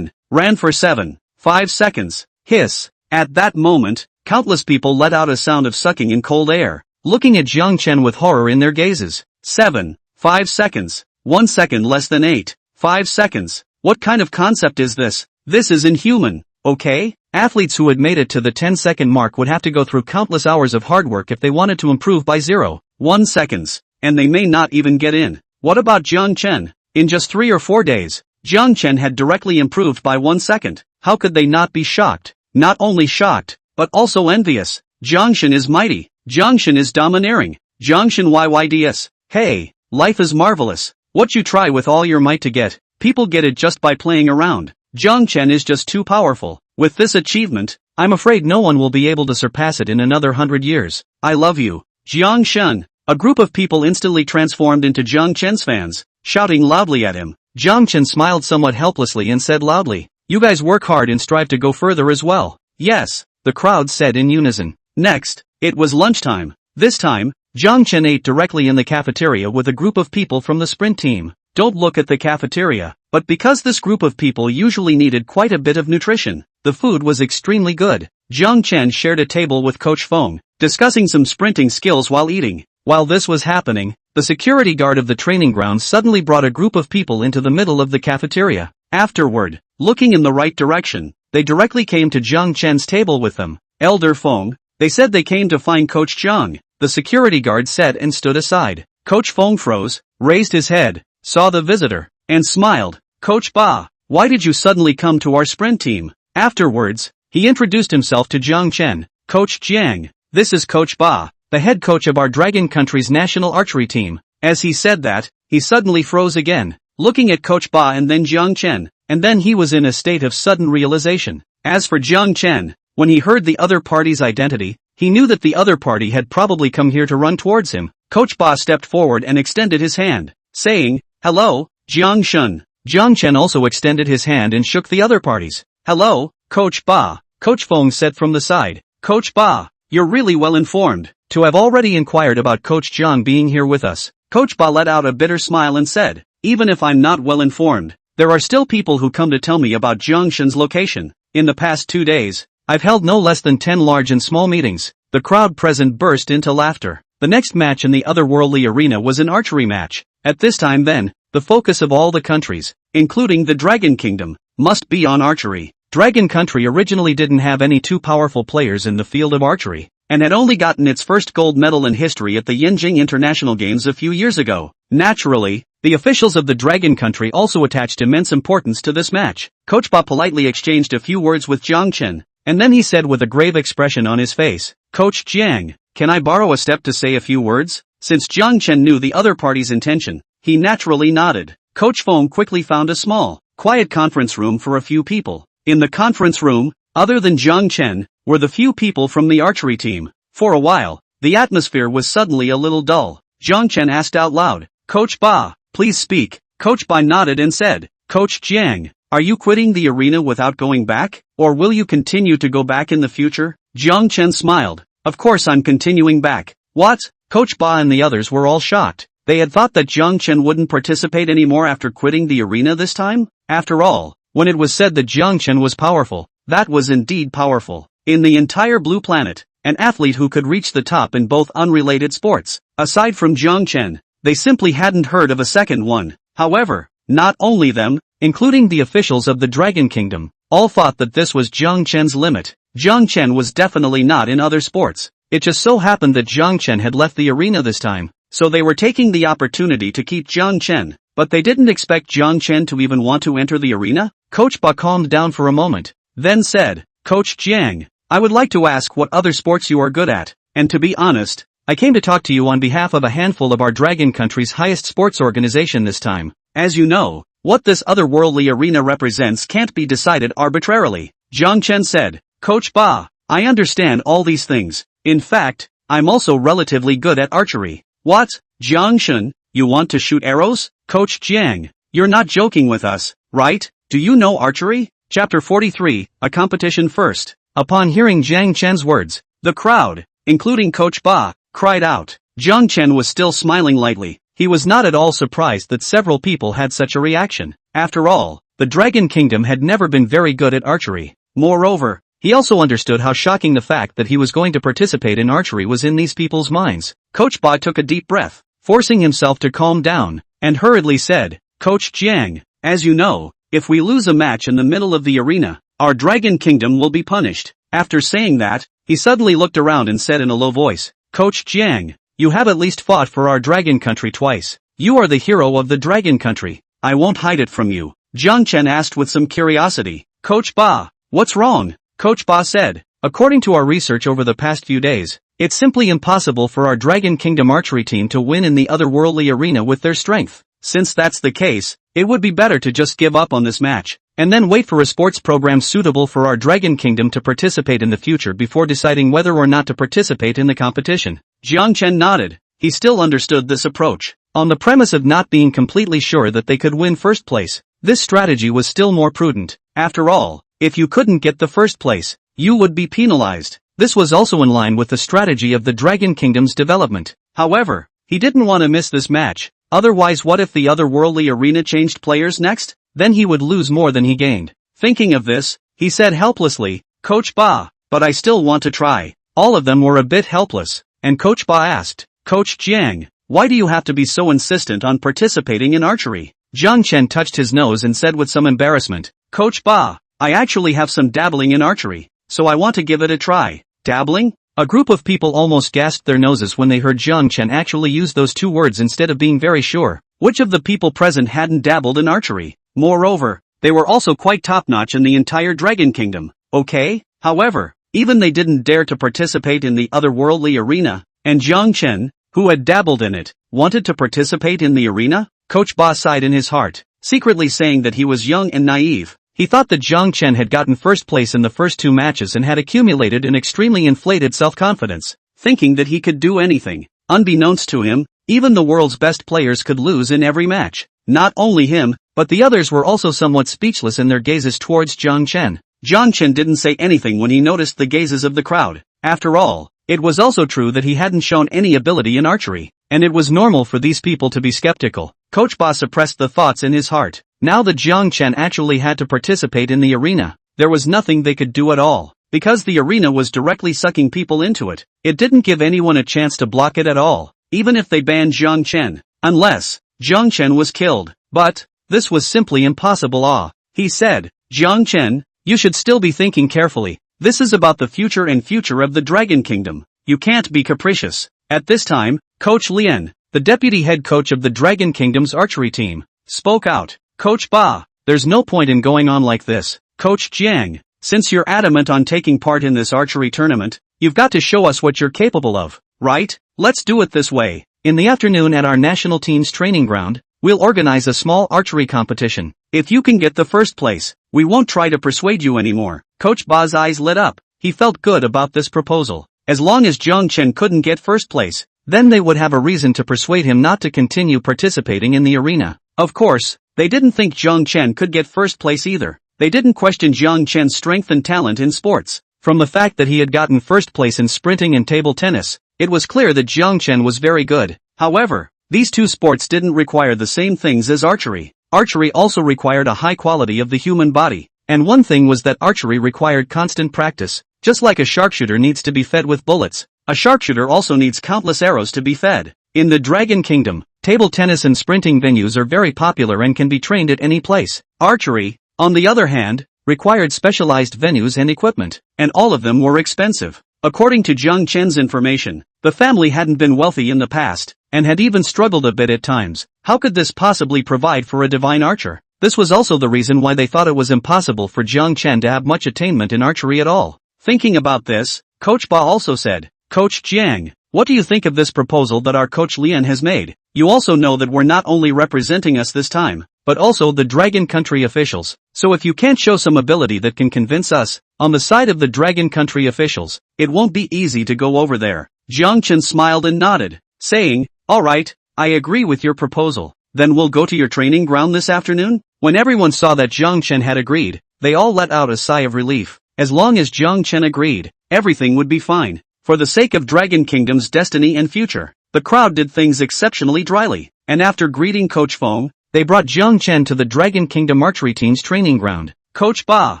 ran for 7.5 seconds. Hiss. At that moment, countless people let out a sound of sucking in cold air, looking at Jiangshan with horror in their gazes. 7.5 seconds. 1 second less than 8.5 seconds. What kind of concept is this? This is inhuman, okay? Athletes who had made it to the 10-second mark would have to go through countless hours of hard work if they wanted to improve by 0.1 seconds, and they may not even get in. What about Jiang Chen? In just 3 or 4 days, Jiang Chen had directly improved by 1 second. How could they not be shocked? Not only shocked, but also envious. Jiangshan is mighty. Jiangshan is domineering. Jiangshan yyds. Hey, life is marvelous. What you try with all your might to get, people get it just by playing around. Jiangshan is just too powerful. With this achievement, I'm afraid no one will be able to surpass it in another 100 years. I love you, Jiangshan. A group of people instantly transformed into Jiang Chen's fans, shouting loudly at him. Jiang Chen smiled somewhat helplessly and said loudly, "You guys work hard and strive to go further as well." "Yes," the crowd said in unison. Next, it was lunchtime. This time, Jiang Chen ate directly in the cafeteria with a group of people from the sprint team. Don't look at the cafeteria, but because this group of people usually needed quite a bit of nutrition, the food was extremely good. Jiang Chen shared a table with Coach Fong, discussing some sprinting skills while eating. While this was happening, the security guard of the training ground suddenly brought a group of people into the middle of the cafeteria. Afterward, looking in the right direction, they directly came to Jiang Chen's table with them. "Elder Fong," they said they came to find Coach Jiang, the security guard said and stood aside. Coach Fong froze, raised his head, saw the visitor, and smiled. "Coach Ba, why did you suddenly come to our sprint team?" Afterwards, he introduced himself to Jiang Chen. "Coach Jiang, this is Coach Ba, the head coach of our Dragon Country's national archery team." As he said that, he suddenly froze again, looking at Coach Ba and then Jiang Chen, and then he was in a state of sudden realization. As for Jiang Chen, when he heard the other party's identity, he knew that the other party had probably come here to run towards him. Coach Ba stepped forward and extended his hand, saying, "Hello, Jiang Shun." Jiang Chen also extended his hand and shook the other party's. "Hello, Coach Ba," Coach Fong said from the side. "Coach Ba, you're really well informed to have already inquired about Coach Jiang being here with us." Coach Ba let out a bitter smile and said, "Even if I'm not well informed, there are still people who come to tell me about Jiang Shen's location. In the past 2 days, I've held no less than 10 large and small meetings." The crowd present burst into laughter. The next match in the otherworldly arena was an archery match. At this time then, the focus of all the countries, including the Dragon Kingdom, must be on archery. Dragon Country originally didn't have any too powerful players in the field of archery, and had only gotten its first gold medal in history at the Yenjing International Games a few years ago. Naturally, the officials of the Dragon Country also attached immense importance to this match. Coach Ba politely exchanged a few words with Jiang Chen, and then he said with a grave expression on his face, "Coach Jiang, can I borrow a step to say a few words?" Since Jiang Chen knew the other party's intention, he naturally nodded. Coach Fong quickly found a small, quiet conference room for a few people. In the conference room, other than Jiang Chen, were the few people from the archery team. For a while, the atmosphere was suddenly a little dull. Jiang Chen asked out loud, "Coach Ba, please speak." Coach Ba nodded and said, "Coach Jiang, are you quitting the arena without going back? Or will you continue to go back in the future?" Jiang Chen smiled. "Of course I'm continuing back." "What?" Coach Ba and the others were all shocked. They had thought that Jiang Chen wouldn't participate anymore after quitting the arena this time. After all, when it was said that Jiang Chen was powerful, that was indeed powerful. In the entire Blue Planet, an athlete who could reach the top in both unrelated sports. Aside from Jiang Chen, they simply hadn't heard of a second one. However, not only them, including the officials of the Dragon Kingdom, all thought that this was Jiang Chen's limit. Jiang Chen was definitely not in other sports. It just so happened that Jiang Chen had left the arena this time, so they were taking the opportunity to keep Jiang Chen. But they didn't expect Jiang Chen to even want to enter the arena? Coach Ba calmed down for a moment, then said, "Coach Jiang, I would like to ask what other sports you are good at, and to be honest, I came to talk to you on behalf of a handful of our Dragon Country's highest sports organization this time. As you know, what this otherworldly arena represents can't be decided arbitrarily." Jiang Chen said, "Coach Ba, I understand all these things. In fact, I'm also relatively good at archery." "What, Jiang Shun, you want to shoot arrows?" "Coach Jiang, You're not joking with us, right? Do you know archery? Chapter 43, A Competition First. Upon hearing Jiang Chen's words, the crowd, including Coach Ba, cried out. Jiang Chen was still smiling lightly. He was not at all surprised that several people had such a reaction. After all, the Dragon Kingdom had never been very good at archery. Moreover, he also understood how shocking the fact that he was going to participate in archery was in these people's minds. Coach Ba took a deep breath, forcing himself to calm down, and hurriedly said, Coach Jiang, as you know, if we lose a match in the middle of the arena, our Dragon Kingdom will be punished. After saying that, he suddenly looked around and said in a low voice, Coach Jiang, you have at least fought for our Dragon Country twice. You are the hero of the Dragon Country. I won't hide it from you. Jiang Chen asked with some curiosity. Coach Ba, what's wrong? Coach Ba said, according to our research over the past few days, it's simply impossible for our Dragon Kingdom archery team to win in the otherworldly arena with their strength. Since that's the case, it would be better to just give up on this match, and then wait for a sports program suitable for our Dragon Kingdom to participate in the future before deciding whether or not to participate in the competition. Jiang Chen nodded. He still understood this approach. On the premise of not being completely sure that they could win first place, this strategy was still more prudent. After all, if you couldn't get the first place, you would be penalized. This was also in line with the strategy of the Dragon Kingdom's development. However, he didn't want to miss this match. Otherwise, what if the otherworldly arena changed players next? Then he would lose more than he gained. Thinking of this, he said helplessly, Coach Ba, but I still want to try. All of them were a bit helpless, and Coach Ba asked, Coach Jiang, why do you have to be so insistent on participating in archery? Jiang Chen touched his nose and said with some embarrassment, Coach Ba, I actually have some dabbling in archery, so I want to give it a try. Dabbling? A group of people almost gasped their noses when they heard Jiang Chen actually use those two words instead of being very sure. Which of the people present hadn't dabbled in archery? Moreover, they were also quite top-notch in the entire Dragon Kingdom, okay? However, even they didn't dare to participate in the otherworldly arena, and Jiang Chen, who had dabbled in it, wanted to participate in the arena? Coach Ba sighed in his heart, secretly saying that he was young and naive. He thought that Jiang Chen had gotten first place in the first two matches and had accumulated an extremely inflated self-confidence, thinking that he could do anything. Unbeknownst to him, even the world's best players could lose in every match. Not only him, but the others were also somewhat speechless in their gazes towards Jiang Chen. Jiang Chen didn't say anything when he noticed the gazes of the crowd. After all, it was also true that he hadn't shown any ability in archery, and it was normal for these people to be skeptical. Coach Ba suppressed the thoughts in his heart. Now that Jiang Chen actually had to participate in the arena, there was nothing they could do at all. Because the arena was directly sucking people into it, it didn't give anyone a chance to block it at all, even if they banned Jiang Chen, unless Jiang Chen was killed. But this was simply impossible. He said, Jiang Chen, you should still be thinking carefully. This is about the future and future of the Dragon Kingdom. You can't be capricious. At this time, Coach Lian, the deputy head coach of the Dragon Kingdom's archery team, spoke out. Coach Ba, there's no point in going on like this. Coach Jiang, since you're adamant on taking part in this archery tournament, you've got to show us what you're capable of, right? Let's do it this way. In the afternoon at our national team's training ground, we'll organize a small archery competition. If you can get the first place, we won't try to persuade you anymore. Coach Ba's eyes lit up. He felt good about this proposal. As long as Jiang Chen couldn't get first place, then they would have a reason to persuade him not to continue participating in the arena. Of course, they didn't think Jiang Chen could get first place either. They didn't question Jiang Chen's strength and talent in sports. From the fact that he had gotten first place in sprinting and table tennis, it was clear that Jiang Chen was very good. However, these two sports didn't require the same things as archery. Archery also required a high quality of the human body. And one thing was that archery required constant practice. Just like a sharpshooter needs to be fed with bullets, a sharpshooter also needs countless arrows to be fed. In the Dragon Kingdom, table tennis and sprinting venues are very popular and can be trained at any place. Archery, on the other hand, required specialized venues and equipment, and all of them were expensive. According to Jiang Chen's information, the family hadn't been wealthy in the past, and had even struggled a bit at times. How could this possibly provide for a divine archer? This was also the reason why they thought it was impossible for Jiang Chen to have much attainment in archery at all. Thinking about this, Coach Ba also said, Coach Jiang, what do you think of this proposal that our Coach Lian has made? You also know that we're not only representing us this time, but also the Dragon Country officials. So if you can't show some ability that can convince us, on the side of the Dragon Country officials, it won't be easy to go over there. Jiang Chen smiled and nodded, saying, alright, I agree with your proposal. Then we'll go to your training ground this afternoon? When everyone saw that Jiang Chen had agreed, they all let out a sigh of relief. As long as Jiang Chen agreed, everything would be fine. For the sake of Dragon Kingdom's destiny and future, the crowd did things exceptionally dryly, and after greeting Coach Feng, they brought Jiang Chen to the Dragon Kingdom archery team's training ground. Coach Ba,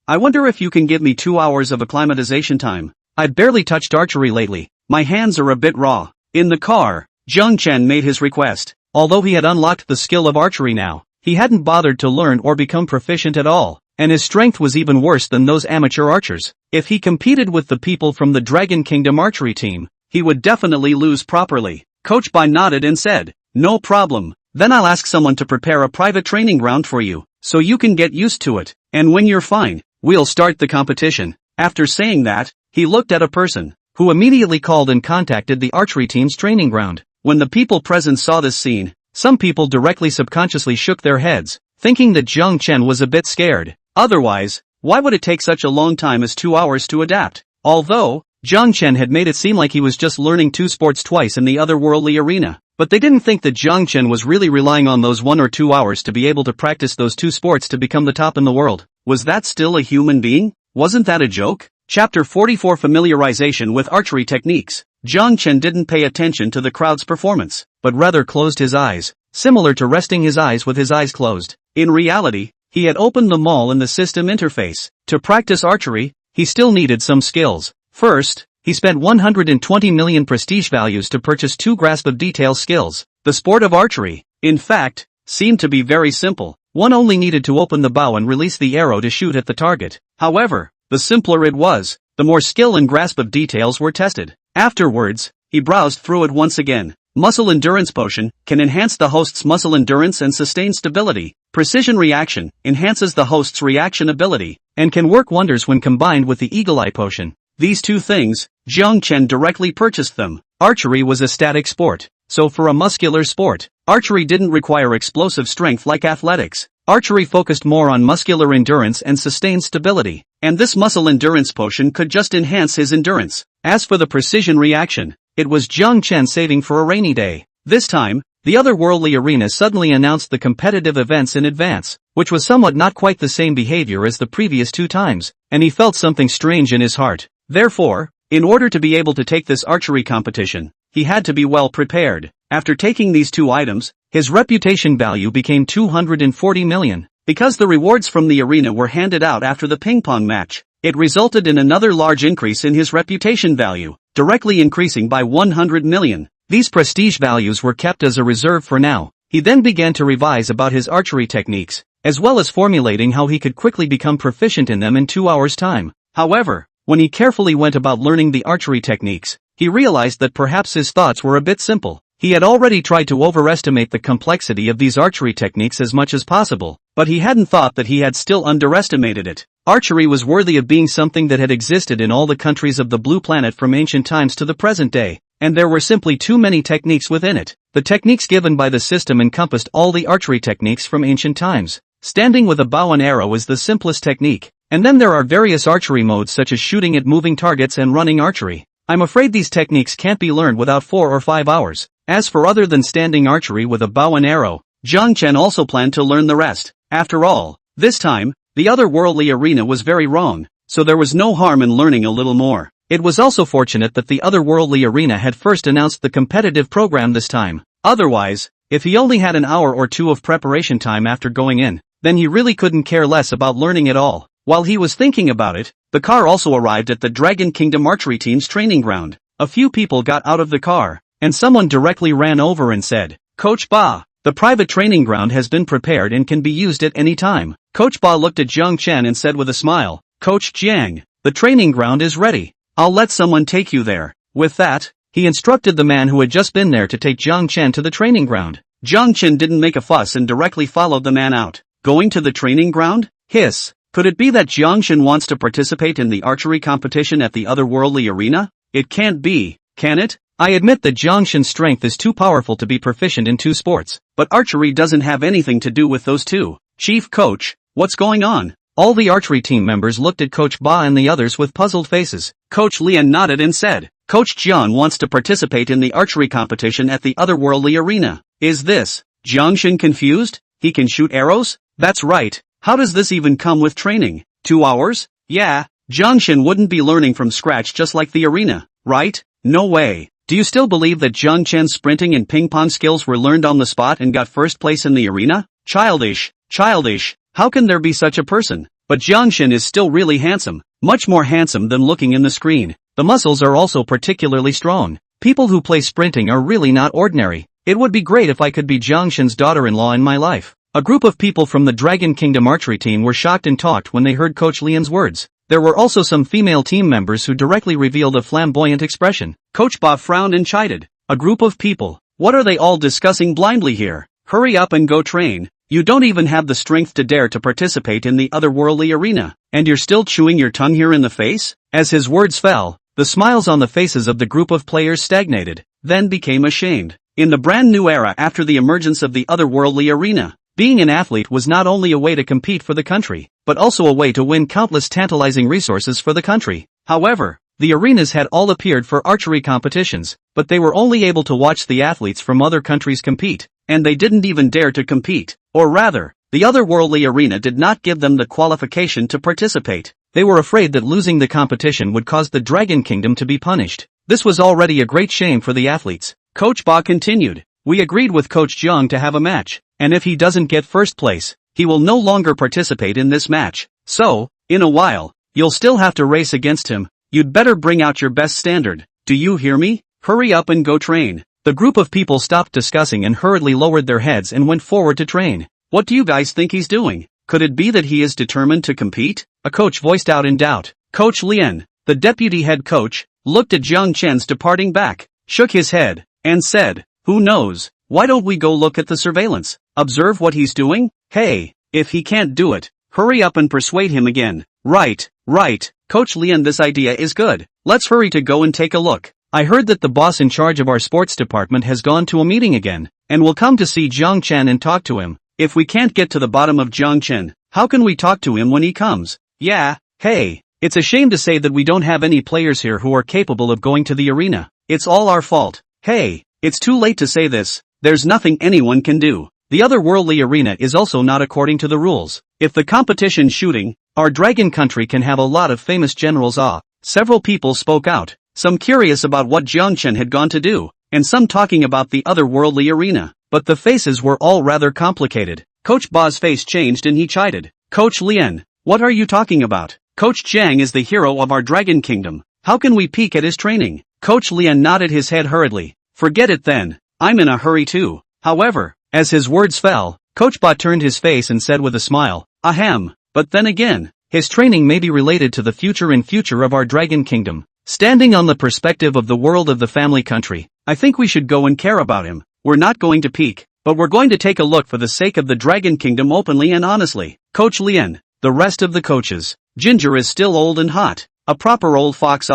I wonder if you can give me 2 hours of acclimatization time. I've barely touched archery lately. My hands are a bit raw. In the car, Jiang Chen made his request. Although he had unlocked the skill of archery now, he hadn't bothered to learn or become proficient at all, and his strength was even worse than those amateur archers. If he competed with the people from the Dragon Kingdom archery team, he would definitely lose properly. Coach Bai nodded and said, "No problem. Then I'll ask someone to prepare a private training ground for you, so you can get used to it, and when you're fine, we'll start the competition." After saying that, he looked at a person, who immediately called and contacted the archery team's training ground. When the people present saw this scene, some people directly subconsciously shook their heads, thinking that Jiang Chen was a bit scared. Otherwise, why would it take such a long time as 2 hours to adapt? Although, Jiang Chen had made it seem like he was just learning 2 sports twice in the otherworldly arena, but they didn't think that Jiang Chen was really relying on those 1 or 2 hours to be able to practice those 2 sports to become the top in the world. Was that still a human being? Wasn't that a joke? Chapter 44 Familiarization with Archery Techniques. Jiang Chen didn't pay attention to the crowd's performance, but rather closed his eyes, similar to resting his eyes with his eyes closed. In reality, he had opened them all in the system interface. To practice archery, he still needed some skills. First, he spent 120 million prestige values to purchase 2 grasp of detail skills. The sport of archery, in fact, seemed to be very simple. One only needed to open the bow and release the arrow to shoot at the target. However, the simpler it was, the more skill and grasp of details were tested. Afterwards, he browsed through it once again. Muscle Endurance Potion can enhance the host's muscle endurance and sustain stability. Precision Reaction enhances the host's reaction ability, and can work wonders when combined with the Eagle Eye Potion. These 2 things, Jiang Chen directly purchased them. Archery was a static sport, so for a muscular sport, archery didn't require explosive strength like athletics. Archery focused more on muscular endurance and sustained stability, and this muscle endurance potion could just enhance his endurance. As for the precision reaction, it was Jiang Chen saving for a rainy day. This time, the otherworldly arena suddenly announced the competitive events in advance, which was somewhat not quite the same behavior as the previous 2 times, and he felt something strange in his heart. Therefore, in order to be able to take this archery competition, he had to be well prepared. After taking these 2 items, his reputation value became 240 million. Because the rewards from the arena were handed out after the ping pong match, it resulted in another large increase in his reputation value, directly increasing by 100 million. These prestige values were kept as a reserve for now. He then began to revise about his archery techniques, as well as formulating how he could quickly become proficient in them in 2 hours' time. However, when he carefully went about learning the archery techniques, he realized that perhaps his thoughts were a bit simple. He had already tried to overestimate the complexity of these archery techniques as much as possible, but he hadn't thought that he had still underestimated it. Archery was worthy of being something that had existed in all the countries of the Blue Planet from ancient times to the present day, and there were simply too many techniques within it. The techniques given by the system encompassed all the archery techniques from ancient times. Standing with a bow and arrow is the simplest technique, and then there are various archery modes such as shooting at moving targets and running archery. I'm afraid these techniques can't be learned without 4 or 5 hours. As for other than standing archery with a bow and arrow, Jiang Chen also planned to learn the rest. After all, this time, the otherworldly arena was very wrong, so there was no harm in learning a little more. It was also fortunate that the otherworldly arena had first announced the competitive program this time. Otherwise, if he only had an hour or 2 of preparation time after going in, then he really couldn't care less about learning at all. While he was thinking about it, the car also arrived at the Dragon Kingdom archery team's training ground. A few people got out of the car, and someone directly ran over and said, "Coach Ba, the private training ground has been prepared and can be used at any time." Coach Ba looked at Jiang Chen and said with a smile, "Coach Jiang, the training ground is ready. I'll let someone take you there." With that, he instructed the man who had just been there to take Jiang Chen to the training ground. Jiang Chen didn't make a fuss and directly followed the man out. Going to the training ground? Hiss. Could it be that Jiang Chen wants to participate in the archery competition at the otherworldly arena? It can't be, can it? I admit that Jiang Chen's strength is too powerful to be proficient in 2 sports, but archery doesn't have anything to do with those 2. Chief Coach, what's going on? All the archery team members looked at Coach Ba and the others with puzzled faces. Coach Lian nodded and said, "Coach Jiang wants to participate in the archery competition at the otherworldly arena." Is this? Jiangshan confused? He can shoot arrows? That's right. How does this even come with training? 2 hours? Yeah, Jiangshan wouldn't be learning from scratch just like the arena, right? No way. Do you still believe that Zhang Chen's sprinting and ping-pong skills were learned on the spot and got first place in the arena? Childish. Childish. How can there be such a person? But Jiangshan is still really handsome. Much more handsome than looking in the screen. The muscles are also particularly strong. People who play sprinting are really not ordinary. It would be great if I could be Jiangshan's daughter-in-law in my life. A group of people from the Dragon Kingdom archery team were shocked and talked when they heard Coach Lian's words. There were also some female team members who directly revealed a flamboyant expression. Coach Ba frowned and chided. A group of people. What are they all discussing blindly here? Hurry up and go train. You don't even have the strength to dare to participate in the otherworldly arena. And you're still chewing your tongue here in the face? As his words fell, the smiles on the faces of the group of players stagnated, then became ashamed. In the brand new era after the emergence of the otherworldly arena, being an athlete was not only a way to compete for the country, but also a way to win countless tantalizing resources for the country. However, the arenas had all appeared for archery competitions, but they were only able to watch the athletes from other countries compete, and they didn't even dare to compete. Or rather, the otherworldly arena did not give them the qualification to participate. They were afraid that losing the competition would cause the Dragon Kingdom to be punished. This was already a great shame for the athletes. Coach Ba continued. We agreed with Coach Jiang to have a match, and if he doesn't get first place, he will no longer participate in this match. So, in a while, you'll still have to race against him. You'd better bring out your best standard. Do you hear me? Hurry up and go train. The group of people stopped discussing and hurriedly lowered their heads and went forward to train. What do you guys think he's doing? Could it be that he is determined to compete? A coach voiced out in doubt. Coach Lian, the deputy head coach, looked at Jiang Chen's departing back, shook his head, and said, who knows? Why don't we go look at the surveillance? Observe what he's doing? Hey, if he can't do it, hurry up and persuade him again. Right, right, Coach Lian, this idea is good. Let's hurry to go and take a look. I heard that the boss in charge of our sports department has gone to a meeting again, and will come to see Jiang Chen and talk to him. If we can't get to the bottom of Jiang Chen, how can we talk to him when he comes? Yeah, hey, it's a shame to say that we don't have any players here who are capable of going to the arena. It's all our fault. Hey, it's too late to say this. There's nothing anyone can do. The otherworldly arena is also not according to the rules. If the competition shooting, our dragon country can have a lot of famous generals. Several people spoke out, some curious about what Jiang Chen had gone to do, and some talking about the otherworldly arena. But the faces were all rather complicated. Coach Ba's face changed and he chided. Coach Lian, what are you talking about? Coach Jiang is the hero of our Dragon Kingdom. How can we peek at his training? Coach Lian nodded his head hurriedly. Forget it then. I'm in a hurry too. However, as his words fell, Coach Ba turned his face and said with a smile, ahem, but then again, his training may be related to the future of our Dragon Kingdom. Standing on the perspective of the world of the family country, I think we should go and care about him. We're not going to peek, but we're going to take a look for the sake of the Dragon Kingdom openly and honestly. Coach Lian, the rest of the coaches. Ginger is still old and hot. A proper old fox.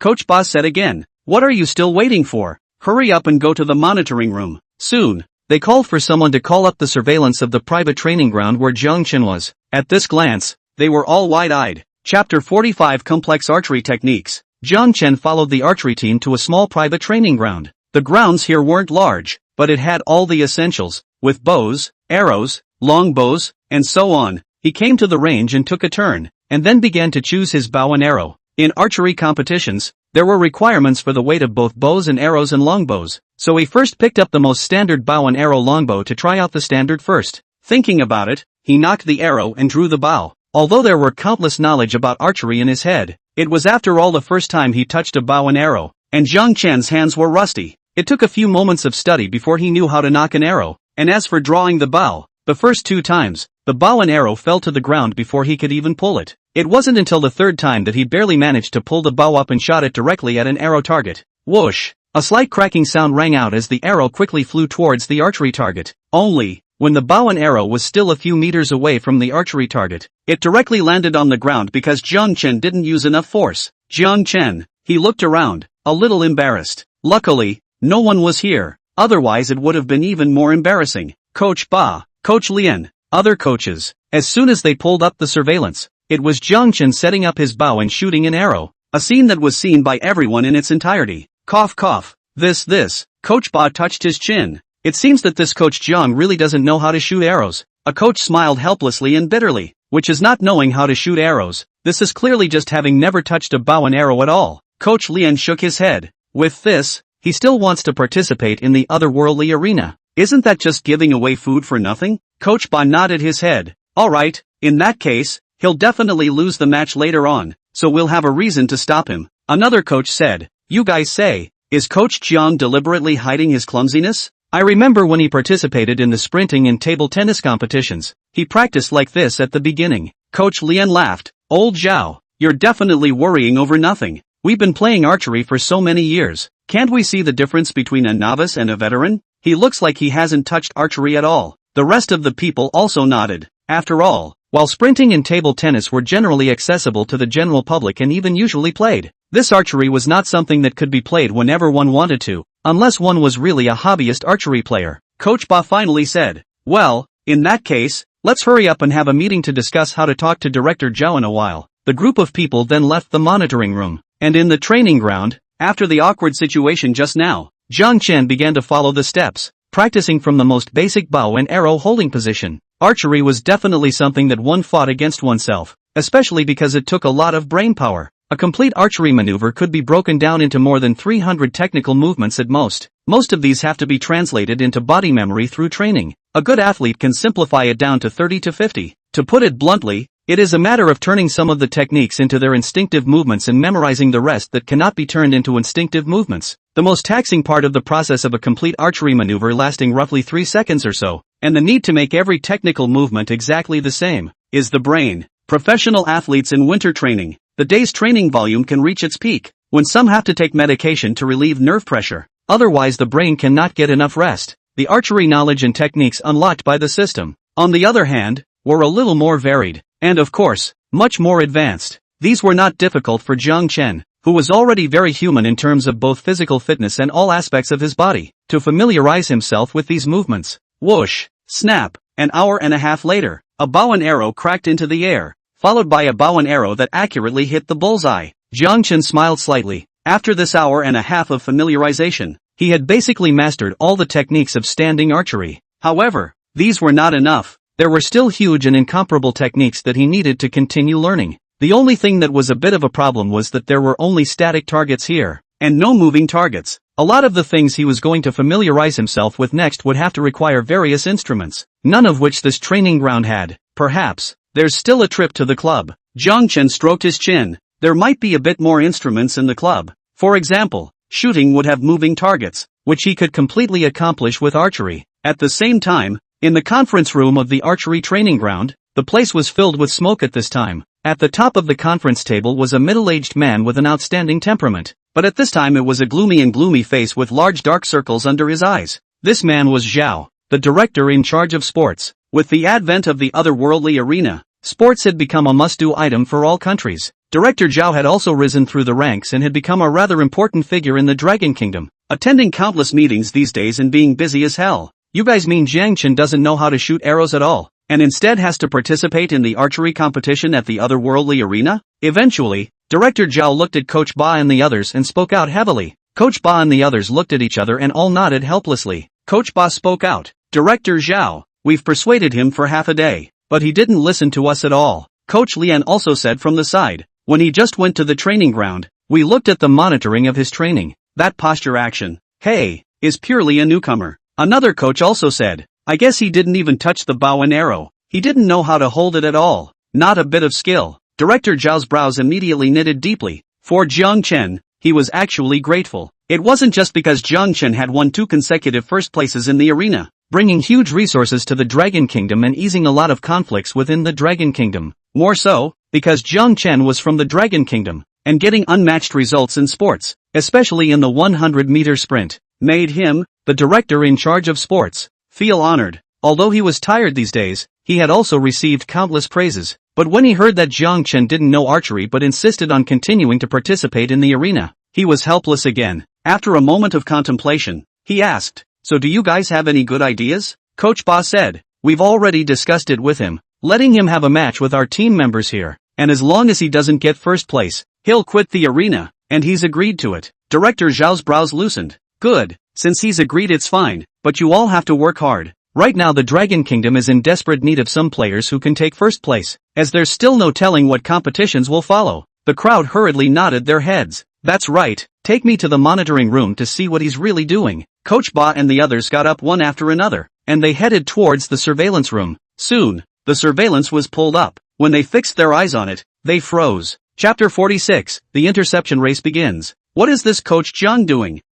Coach Ba said again. What are you still waiting for? Hurry up and go to the monitoring room. Soon. They called for someone to call up the surveillance of the private training ground where Jiang Chen was. At this glance, they were all wide-eyed. Chapter 45 Complex Archery Techniques. Jiang Chen followed the archery team to a small private training ground. The grounds here weren't large, but it had all the essentials, with bows, arrows, long bows, and so on. He came to the range and took a turn, and then began to choose his bow and arrow. In archery competitions, there were requirements for the weight of both bows and arrows and longbows, so he first picked up the most standard bow and arrow longbow to try out the standard first. Thinking about it, he knocked the arrow and drew the bow. Although there were countless knowledge about archery in his head, it was after all the first time he touched a bow and arrow, and Jiang Chen's hands were rusty. It took a few moments of study before he knew how to knock an arrow, and as for drawing the bow, the first 2 times, the bow and arrow fell to the ground before he could even pull it. It wasn't until the 3rd time that he barely managed to pull the bow up and shot it directly at an arrow target. Whoosh! A slight cracking sound rang out as the arrow quickly flew towards the archery target. Only, when the bow and arrow was still a few meters away from the archery target, it directly landed on the ground because Jiang Chen didn't use enough force. Jiang Chen, he looked around, a little embarrassed. Luckily, no one was here, otherwise it would have been even more embarrassing. Coach Ba, Coach Lian, other coaches. As soon as they pulled up the surveillance, it was Jiang Chen setting up his bow and shooting an arrow, a scene that was seen by everyone in its entirety. Cough cough. This. Coach Ba touched his chin. It seems that this coach Jiang really doesn't know how to shoot arrows. A coach smiled helplessly and bitterly, which is not knowing how to shoot arrows. This is clearly just having never touched a bow and arrow at all. Coach Lian shook his head. With this, he still wants to participate in the otherworldly arena. Isn't that just giving away food for nothing? Coach Ba nodded his head. Alright, in that case, he'll definitely lose the match later on, so we'll have a reason to stop him. Another coach said. You guys say, is Coach Jiang deliberately hiding his clumsiness? I remember when he participated in the sprinting and table tennis competitions. He practiced like this at the beginning. Coach Lian laughed. Old Zhao, you're definitely worrying over nothing. We've been playing archery for so many years. Can't we see the difference between a novice and a veteran? He looks like he hasn't touched archery at all. The rest of the people also nodded. After all, while sprinting and table tennis were generally accessible to the general public and even usually played, this archery was not something that could be played whenever one wanted to, unless one was really a hobbyist archery player. Coach Ba finally said, well, in that case, let's hurry up and have a meeting to discuss how to talk to Director Zhao in a while. The group of people then left the monitoring room, and in the training ground, after the awkward situation just now, Jiang Chen began to follow the steps, practicing from the most basic bow and arrow holding position. Archery was definitely something that one fought against oneself, especially because it took a lot of brain power. A complete archery maneuver could be broken down into more than 300 technical movements at most. Most of these have to be translated into body memory through training. A good athlete can simplify it down to 30 to 50. To put it bluntly, it is a matter of turning some of the techniques into their instinctive movements and memorizing the rest that cannot be turned into instinctive movements. The most taxing part of the process of a complete archery maneuver lasting roughly 3 seconds or so, and the need to make every technical movement exactly the same, is the brain. Professional athletes in winter training, the day's training volume can reach its peak, when some have to take medication to relieve nerve pressure. Otherwise the brain cannot get enough rest. The archery knowledge and techniques unlocked by the system, on the other hand, were a little more varied, and of course, much more advanced. These were not difficult for Jiang Chen, who was already very human in terms of both physical fitness and all aspects of his body, to familiarize himself with these movements. Whoosh, snap, an hour and a half later, a bow and arrow cracked into the air, followed by a bow and arrow that accurately hit the bullseye. Jiang Chen smiled slightly. After this hour and a half of familiarization, he had basically mastered all the techniques of standing archery. However, these were not enough. There were still huge and incomparable techniques that he needed to continue learning. The only thing that was a bit of a problem was that there were only static targets here, and no moving targets. A lot of the things he was going to familiarize himself with next would have to require various instruments, none of which this training ground had. Perhaps, there's still a trip to the club. Jiang Chen stroked his chin. There might be a bit more instruments in the club. For example, shooting would have moving targets, which he could completely accomplish with archery. At the same time, in the conference room of the archery training ground, the place was filled with smoke at this time. At the top of the conference table was a middle-aged man with an outstanding temperament, but at this time it was a gloomy face with large dark circles under his eyes. This man was Zhao, the director in charge of sports. With the advent of the otherworldly arena, sports had become a must-do item for all countries. Director Zhao had also risen through the ranks and had become a rather important figure in the Dragon Kingdom, attending countless meetings these days and being busy as hell. You guys mean Jiang Chen doesn't know how to shoot arrows at all, and instead has to participate in the archery competition at the otherworldly arena? Eventually, Director Zhao looked at Coach Ba and the others and spoke out heavily. Coach Ba and the others looked at each other and all nodded helplessly. Coach Ba spoke out. Director Zhao, we've persuaded him for half a day, but he didn't listen to us at all. Coach Lian also said from the side. When he just went to the training ground, we looked at the monitoring of his training. That posture action, hey, is purely a newcomer. Another coach also said, I guess he didn't even touch the bow and arrow. He didn't know how to hold it at all. Not a bit of skill. Director Zhao's brows immediately knitted deeply. For Jiang Chen, he was actually grateful. It wasn't just because Jiang Chen had won 2 consecutive first places in the arena, bringing huge resources to the Dragon Kingdom and easing a lot of conflicts within the Dragon Kingdom. More so, because Jiang Chen was from the Dragon Kingdom, and getting unmatched results in sports, especially in the 100-meter sprint, made him, the director in charge of sports, feel honored. Although he was tired these days, he had also received countless praises. But when he heard that Jiang Chen didn't know archery but insisted on continuing to participate in the arena, he was helpless again. After a moment of contemplation, he asked, so do you guys have any good ideas? Coach Ba said, we've already discussed it with him, letting him have a match with our team members here, and as long as he doesn't get first place, he'll quit the arena, and he's agreed to it. Director Zhao's brows loosened. Good, since he's agreed it's fine, but you all have to work hard. Right now the Dragon Kingdom is in desperate need of some players who can take first place, as there's still no telling what competitions will follow. The crowd hurriedly nodded their heads. That's right, take me to the monitoring room to see what he's really doing. Coach Ba and the others got up one after another, and they headed towards the surveillance room. Soon, the surveillance was pulled up. When they fixed their eyes on it, they froze. Chapter 46, the interception race begins. What is this Coach Jiang doing?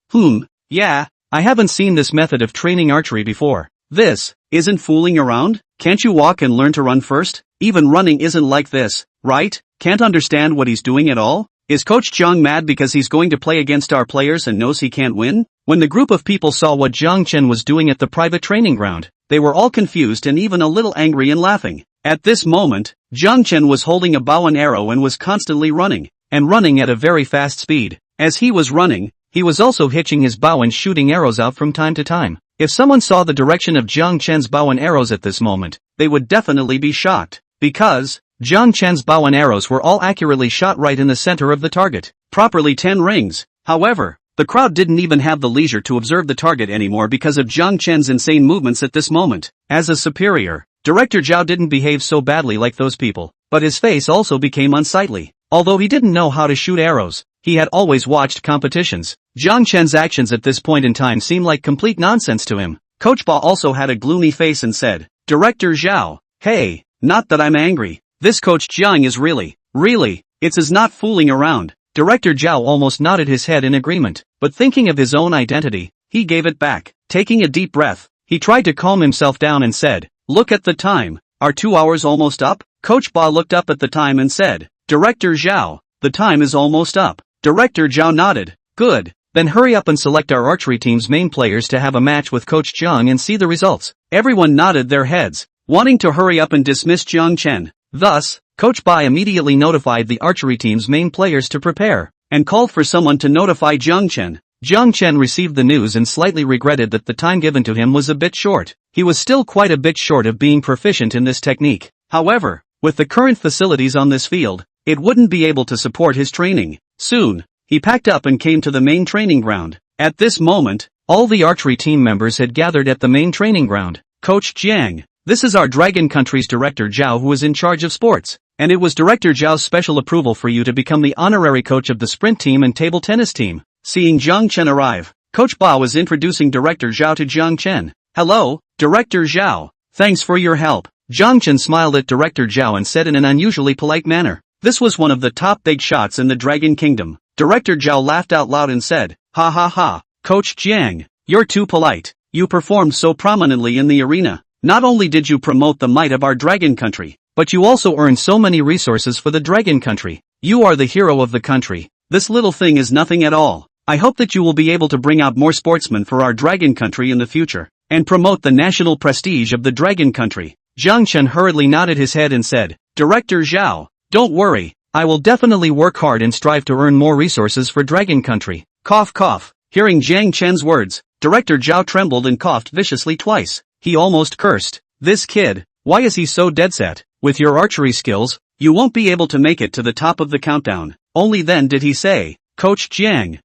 Yeah, I haven't seen this method of training archery before. This isn't fooling around? Can't you walk and learn to run first? Even running isn't like this, right? Can't understand what he's doing at all? Is Coach Jiang mad because he's going to play against our players and knows he can't win? When the group of people saw what Jiang Chen was doing at the private training ground, they were all confused and even a little angry and laughing. At this moment, Jiang Chen was holding a bow and arrow and was constantly running at a very fast speed. As he was running, he was also hitching his bow and shooting arrows out from time to time. If someone saw the direction of Jiang Chen's bow and arrows at this moment, they would definitely be shocked, because Jiang Chen's bow and arrows were all accurately shot right in the center of the target, properly 10 rings. However, the crowd didn't even have the leisure to observe the target anymore because of Jiang Chen's insane movements at this moment. As a superior, Director Zhao didn't behave so badly like those people, but his face also became unsightly. Although he didn't know how to shoot arrows, he had always watched competitions. Jiang Chen's actions at this point in time seemed like complete nonsense to him. Coach Ba also had a gloomy face and said, Director Zhao, hey, not that I'm angry. This Coach Jiang is really, it's not fooling around. Director Zhao almost nodded his head in agreement, but thinking of his own identity, he gave it back. Taking a deep breath, he tried to calm himself down and said, look at the time, are 2 hours almost up? Coach Ba looked up at the time and said, Director Zhao, the time is almost up. Director Zhao nodded, good, then hurry up and select our archery team's main players to have a match with Coach Jiang and see the results. Everyone nodded their heads, wanting to hurry up and dismiss Jiang Chen. Thus, Coach Bai immediately notified the archery team's main players to prepare, and called for someone to notify Jiang Chen. Jiang Chen received the news and slightly regretted that the time given to him was a bit short. He was still quite a bit short of being proficient in this technique. However, with the current facilities on this field, it wouldn't be able to support his training. Soon, he packed up and came to the main training ground. At this moment, all the archery team members had gathered at the main training ground. Coach Jiang, this is our Dragon Country's Director Zhao who is in charge of sports, and it was Director Zhao's special approval for you to become the honorary coach of the sprint team and table tennis team. Seeing Jiang Chen arrive, Coach Ba was introducing Director Zhao to Jiang Chen. Hello, Director Zhao. Thanks for your help. Jiang Chen smiled at Director Zhao and said in an unusually polite manner. This was one of the top big shots in the Dragon Kingdom. Director Zhao laughed out loud and said, ha ha ha, Coach Jiang, you're too polite. You performed so prominently in the arena. Not only did you promote the might of our Dragon Country, but you also earned so many resources for the Dragon Country. You are the hero of the country. This little thing is nothing at all. I hope that you will be able to bring out more sportsmen for our Dragon Country in the future, and promote the national prestige of the Dragon Country. Jiang Chen hurriedly nodded his head and said, Director Zhao, don't worry, I will definitely work hard and strive to earn more resources for Dragon Country. Cough cough. Hearing Jiang Chen's words, Director Zhao trembled and coughed viciously twice. He almost cursed. This kid, why is he so dead set? With your archery skills, you won't be able to make it to the top of the countdown. Only then did he say, Coach Jiang,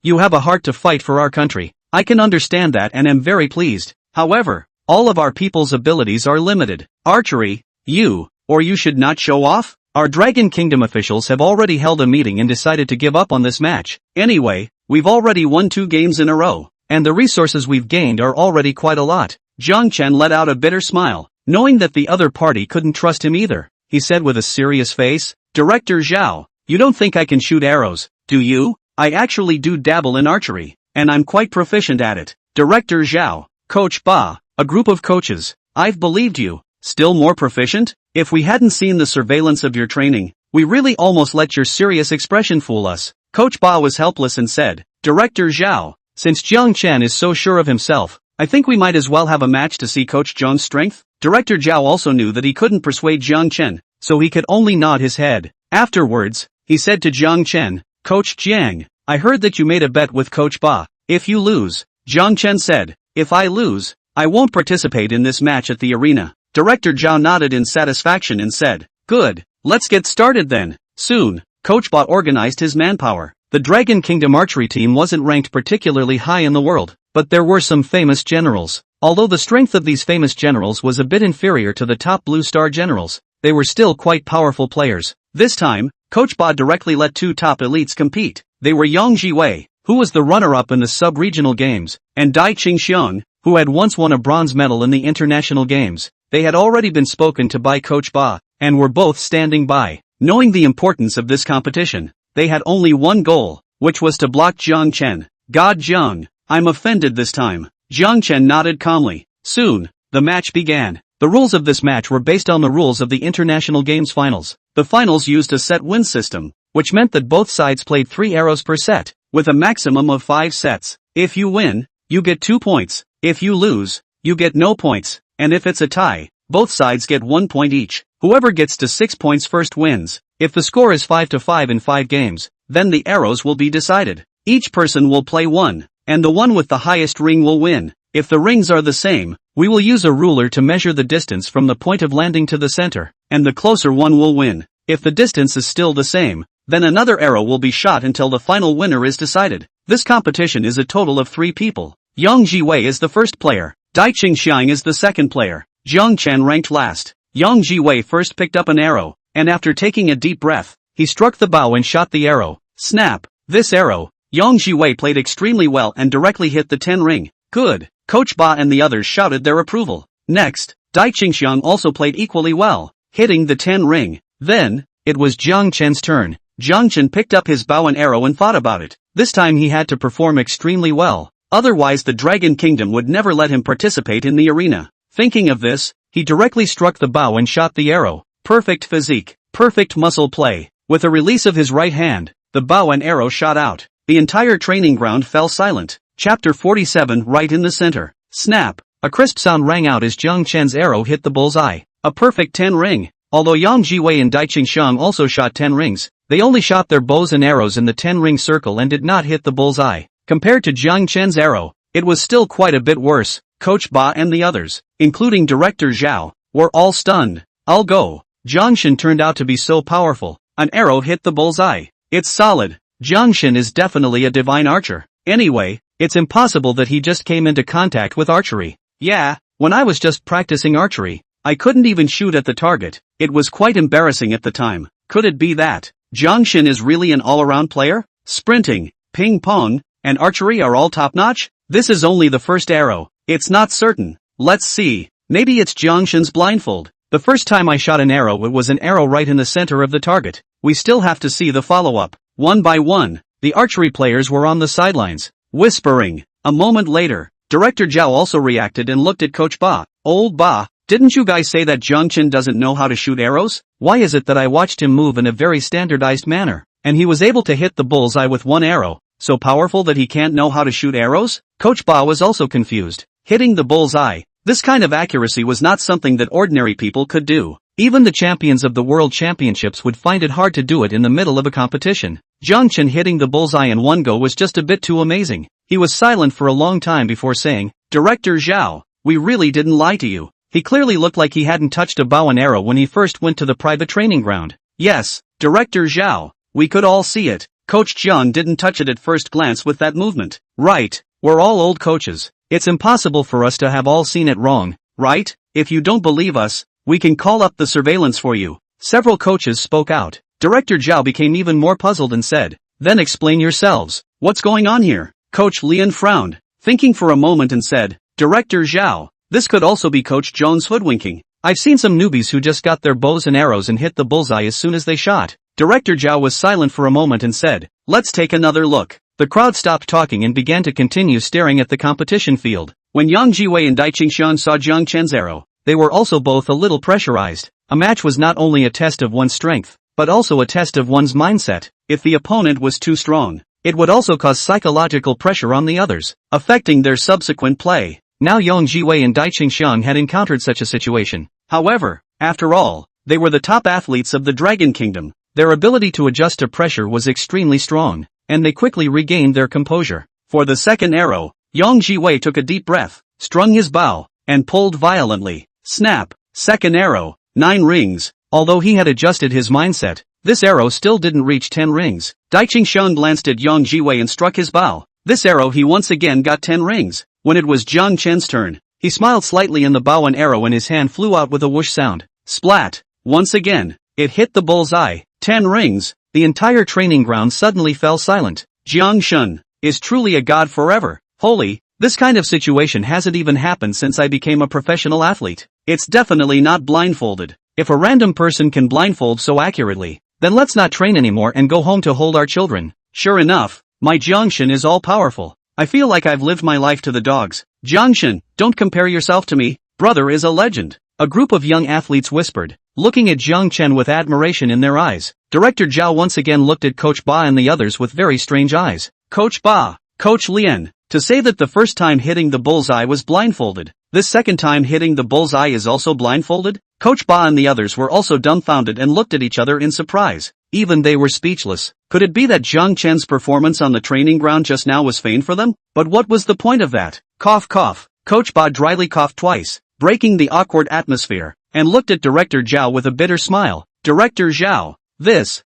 you have a heart to fight for our country. I can understand that and am very pleased. However, all of our people's abilities are limited. Archery, you should not show off? Our Dragon Kingdom officials have already held a meeting and decided to give up on this match. Anyway, we've already won 2 games in a row, and the resources we've gained are already quite a lot. Jiang Chen let out a bitter smile, knowing that the other party couldn't trust him either. He said with a serious face, Director Zhao, you don't think I can shoot arrows, do you? I actually do dabble in archery, and I'm quite proficient at it. Director Zhao, Coach Ba, a group of coaches, I've believed you. Still more proficient? If we hadn't seen the surveillance of your training, we really almost let your serious expression fool us. Coach Ba was helpless and said, Director Zhao, since Jiang Chen is so sure of himself, I think we might as well have a match to see Coach Jiang's strength. Director Zhao also knew that he couldn't persuade Jiang Chen, so he could only nod his head. Afterwards, he said to Jiang Chen, Coach Jiang, I heard that you made a bet with Coach Ba. If you lose, Jiang Chen said, if I lose, I won't participate in this match at the arena. Director Zhao nodded in satisfaction and said, good, let's get started then. Soon, Coach Ba organized his manpower. The Dragon Kingdom archery team wasn't ranked particularly high in the world, but there were some famous generals. Although the strength of these famous generals was a bit inferior to the top Blue Star generals, they were still quite powerful players. This time, Coach Ba directly let two top elites compete. They were Yang Jiwei, who was the runner-up in the sub-regional games, and Dai Qingxiang, who had once won a bronze medal in the international games. They had already been spoken to by Coach Ba, and were both standing by. Knowing the importance of this competition, they had only one goal, which was to block Jiang Chen. God Jiang, I'm offended this time. Jiang Chen nodded calmly. Soon, the match began. The rules of this match were based on the rules of the International Games Finals. The finals used a set-win system, which meant that both sides played 3 arrows per set, with a maximum of 5 sets. If you win, you get 2 points. If you lose, you get no points. And if it's a tie, both sides get 1 point each. Whoever gets to 6 points first wins. If the score is 5-5 in 5 games, then the arrows will be decided. Each person will play 1, and the one with the highest ring will win. If the rings are the same, we will use a ruler to measure the distance from the point of landing to the center, and the closer one will win. If the distance is still the same, then another arrow will be shot until the final winner is decided. This competition is a total of 3 people. Yang Jiwei is the first player. Dai Qingxiang is the second player. Jiang Chen ranked last. Yang Jiwei first picked up an arrow, and after taking a deep breath, he struck the bow and shot the arrow. Snap! This arrow, Yang Jiwei played extremely well and directly hit the 10 ring. Good! Coach Ba and the others shouted their approval. Next, Dai Qingxiang also played equally well, hitting the 10 ring. Then, it was Jiang Chen's turn. Jiang Chen picked up his bow and arrow and thought about it. This time he had to perform extremely well. Otherwise the Dragon Kingdom would never let him participate in the arena. Thinking of this, he directly struck the bow and shot the arrow. Perfect physique, perfect muscle play. With a release of his right hand, the bow and arrow shot out. The entire training ground fell silent. Chapter 47 right in the center. Snap! A crisp sound rang out as Jiang Chen's arrow hit the bullseye. A perfect 10 ring. Although Yang Jiwei and Dai Qingxiang also shot 10 rings, they only shot their bows and arrows in the 10-ring circle and did not hit the bullseye. Compared to Jiang Chen's arrow, it was still quite a bit worse. Coach Ba and the others, including Director Zhao, were all stunned. I'll go. Jiang Shen turned out to be so powerful. An arrow hit the bullseye. It's solid. Jiang Shen is definitely a divine archer. Anyway, it's impossible that he just came into contact with archery. Yeah, when I was just practicing archery, I couldn't even shoot at the target. It was quite embarrassing at the time. Could it be that Jiang Shen is really an all-around player? Sprinting, ping pong, and archery are all top-notch? This is only the first arrow. It's not certain. Let's see. Maybe it's Jiang Shen's blindfold. The first time I shot an arrow, it was an arrow right in the center of the target. We still have to see the follow-up. One by one, the archery players were on the sidelines, whispering. A moment later, Director Zhao also reacted and looked at Coach Ba. Old Ba, didn't you guys say that Jiang Chen doesn't know how to shoot arrows? Why is it that I watched him move in a very standardized manner, and he was able to hit the bullseye with one arrow, so powerful that he can't know how to shoot arrows? Coach Ba was also confused. Hitting the bullseye. This kind of accuracy was not something that ordinary people could do. Even the champions of the World Championships would find it hard to do it in the middle of a competition. Jiang Chen hitting the bullseye in one go was just a bit too amazing. He was silent for a long time before saying, Director Zhao, we really didn't lie to you. He clearly looked like he hadn't touched a bow and arrow when he first went to the private training ground. Yes, Director Zhao, we could all see it. Coach Jiang didn't touch it at first glance with that movement. Right, we're all old coaches. It's impossible for us to have all seen it wrong, right? If you don't believe us, we can call up the surveillance for you. Several coaches spoke out. Director Zhao became even more puzzled and said, then explain yourselves. What's going on here? Coach Lian frowned, thinking for a moment and said, Director Zhao, this could also be Coach Zhang's hoodwinking. I've seen some newbies who just got their bows and arrows and hit the bullseye as soon as they shot. Director Zhao was silent for a moment and said, let's take another look. The crowd stopped talking and began to continue staring at the competition field. When Yang Jiwei and Dai Qingxiang saw Jiang Chen's arrow, they were also both a little pressurized. A match was not only a test of one's strength, but also a test of one's mindset. If the opponent was too strong, it would also cause psychological pressure on the others, affecting their subsequent play. Now Yang Jiwei and Dai Qingxiang had encountered such a situation. However, after all, they were the top athletes of the Dragon Kingdom. Their ability to adjust to pressure was extremely strong, and they quickly regained their composure. For the second arrow, Yang Jiwei took a deep breath, strung his bow, and pulled violently. Snap! Second arrow, 9 rings. Although he had adjusted his mindset, this arrow still didn't reach 10 rings. Dai Qingxiang glanced at Yang Jiwei and struck his bow. This arrow he once again got 10 rings. When it was Jiang Chen's turn, he smiled slightly and the bow and arrow in his hand flew out with a whoosh sound. Splat! Once again, it hit the bull's eye. 10 rings. The entire training ground suddenly fell silent. Jiang Shun is truly a god forever. Holy, this kind of situation hasn't even happened since I became a professional athlete. It's definitely not blindfolded. If a random person can blindfold so accurately, then let's not train anymore and go home to hold our children. Sure enough, my Jiangshan is all powerful. I feel like I've lived my life to the dogs. Jiangshan, don't compare yourself to me. Brother is a legend. A group of young athletes whispered, looking at Jiang Chen with admiration in their eyes. Director Zhao once again looked at Coach Ba and the others with very strange eyes. Coach Ba, Coach Lian, to say that the first time hitting the bullseye was blindfolded, this second time hitting the bullseye is also blindfolded? Coach Ba and the others were also dumbfounded and looked at each other in surprise. Even they were speechless. Could it be that Jiang Chen's performance on the training ground just now was feigned for them? But what was the point of that? Cough cough. Coach Ba dryly coughed twice, breaking the awkward atmosphere, and looked at Director Zhao with a bitter smile. Director Zhao, this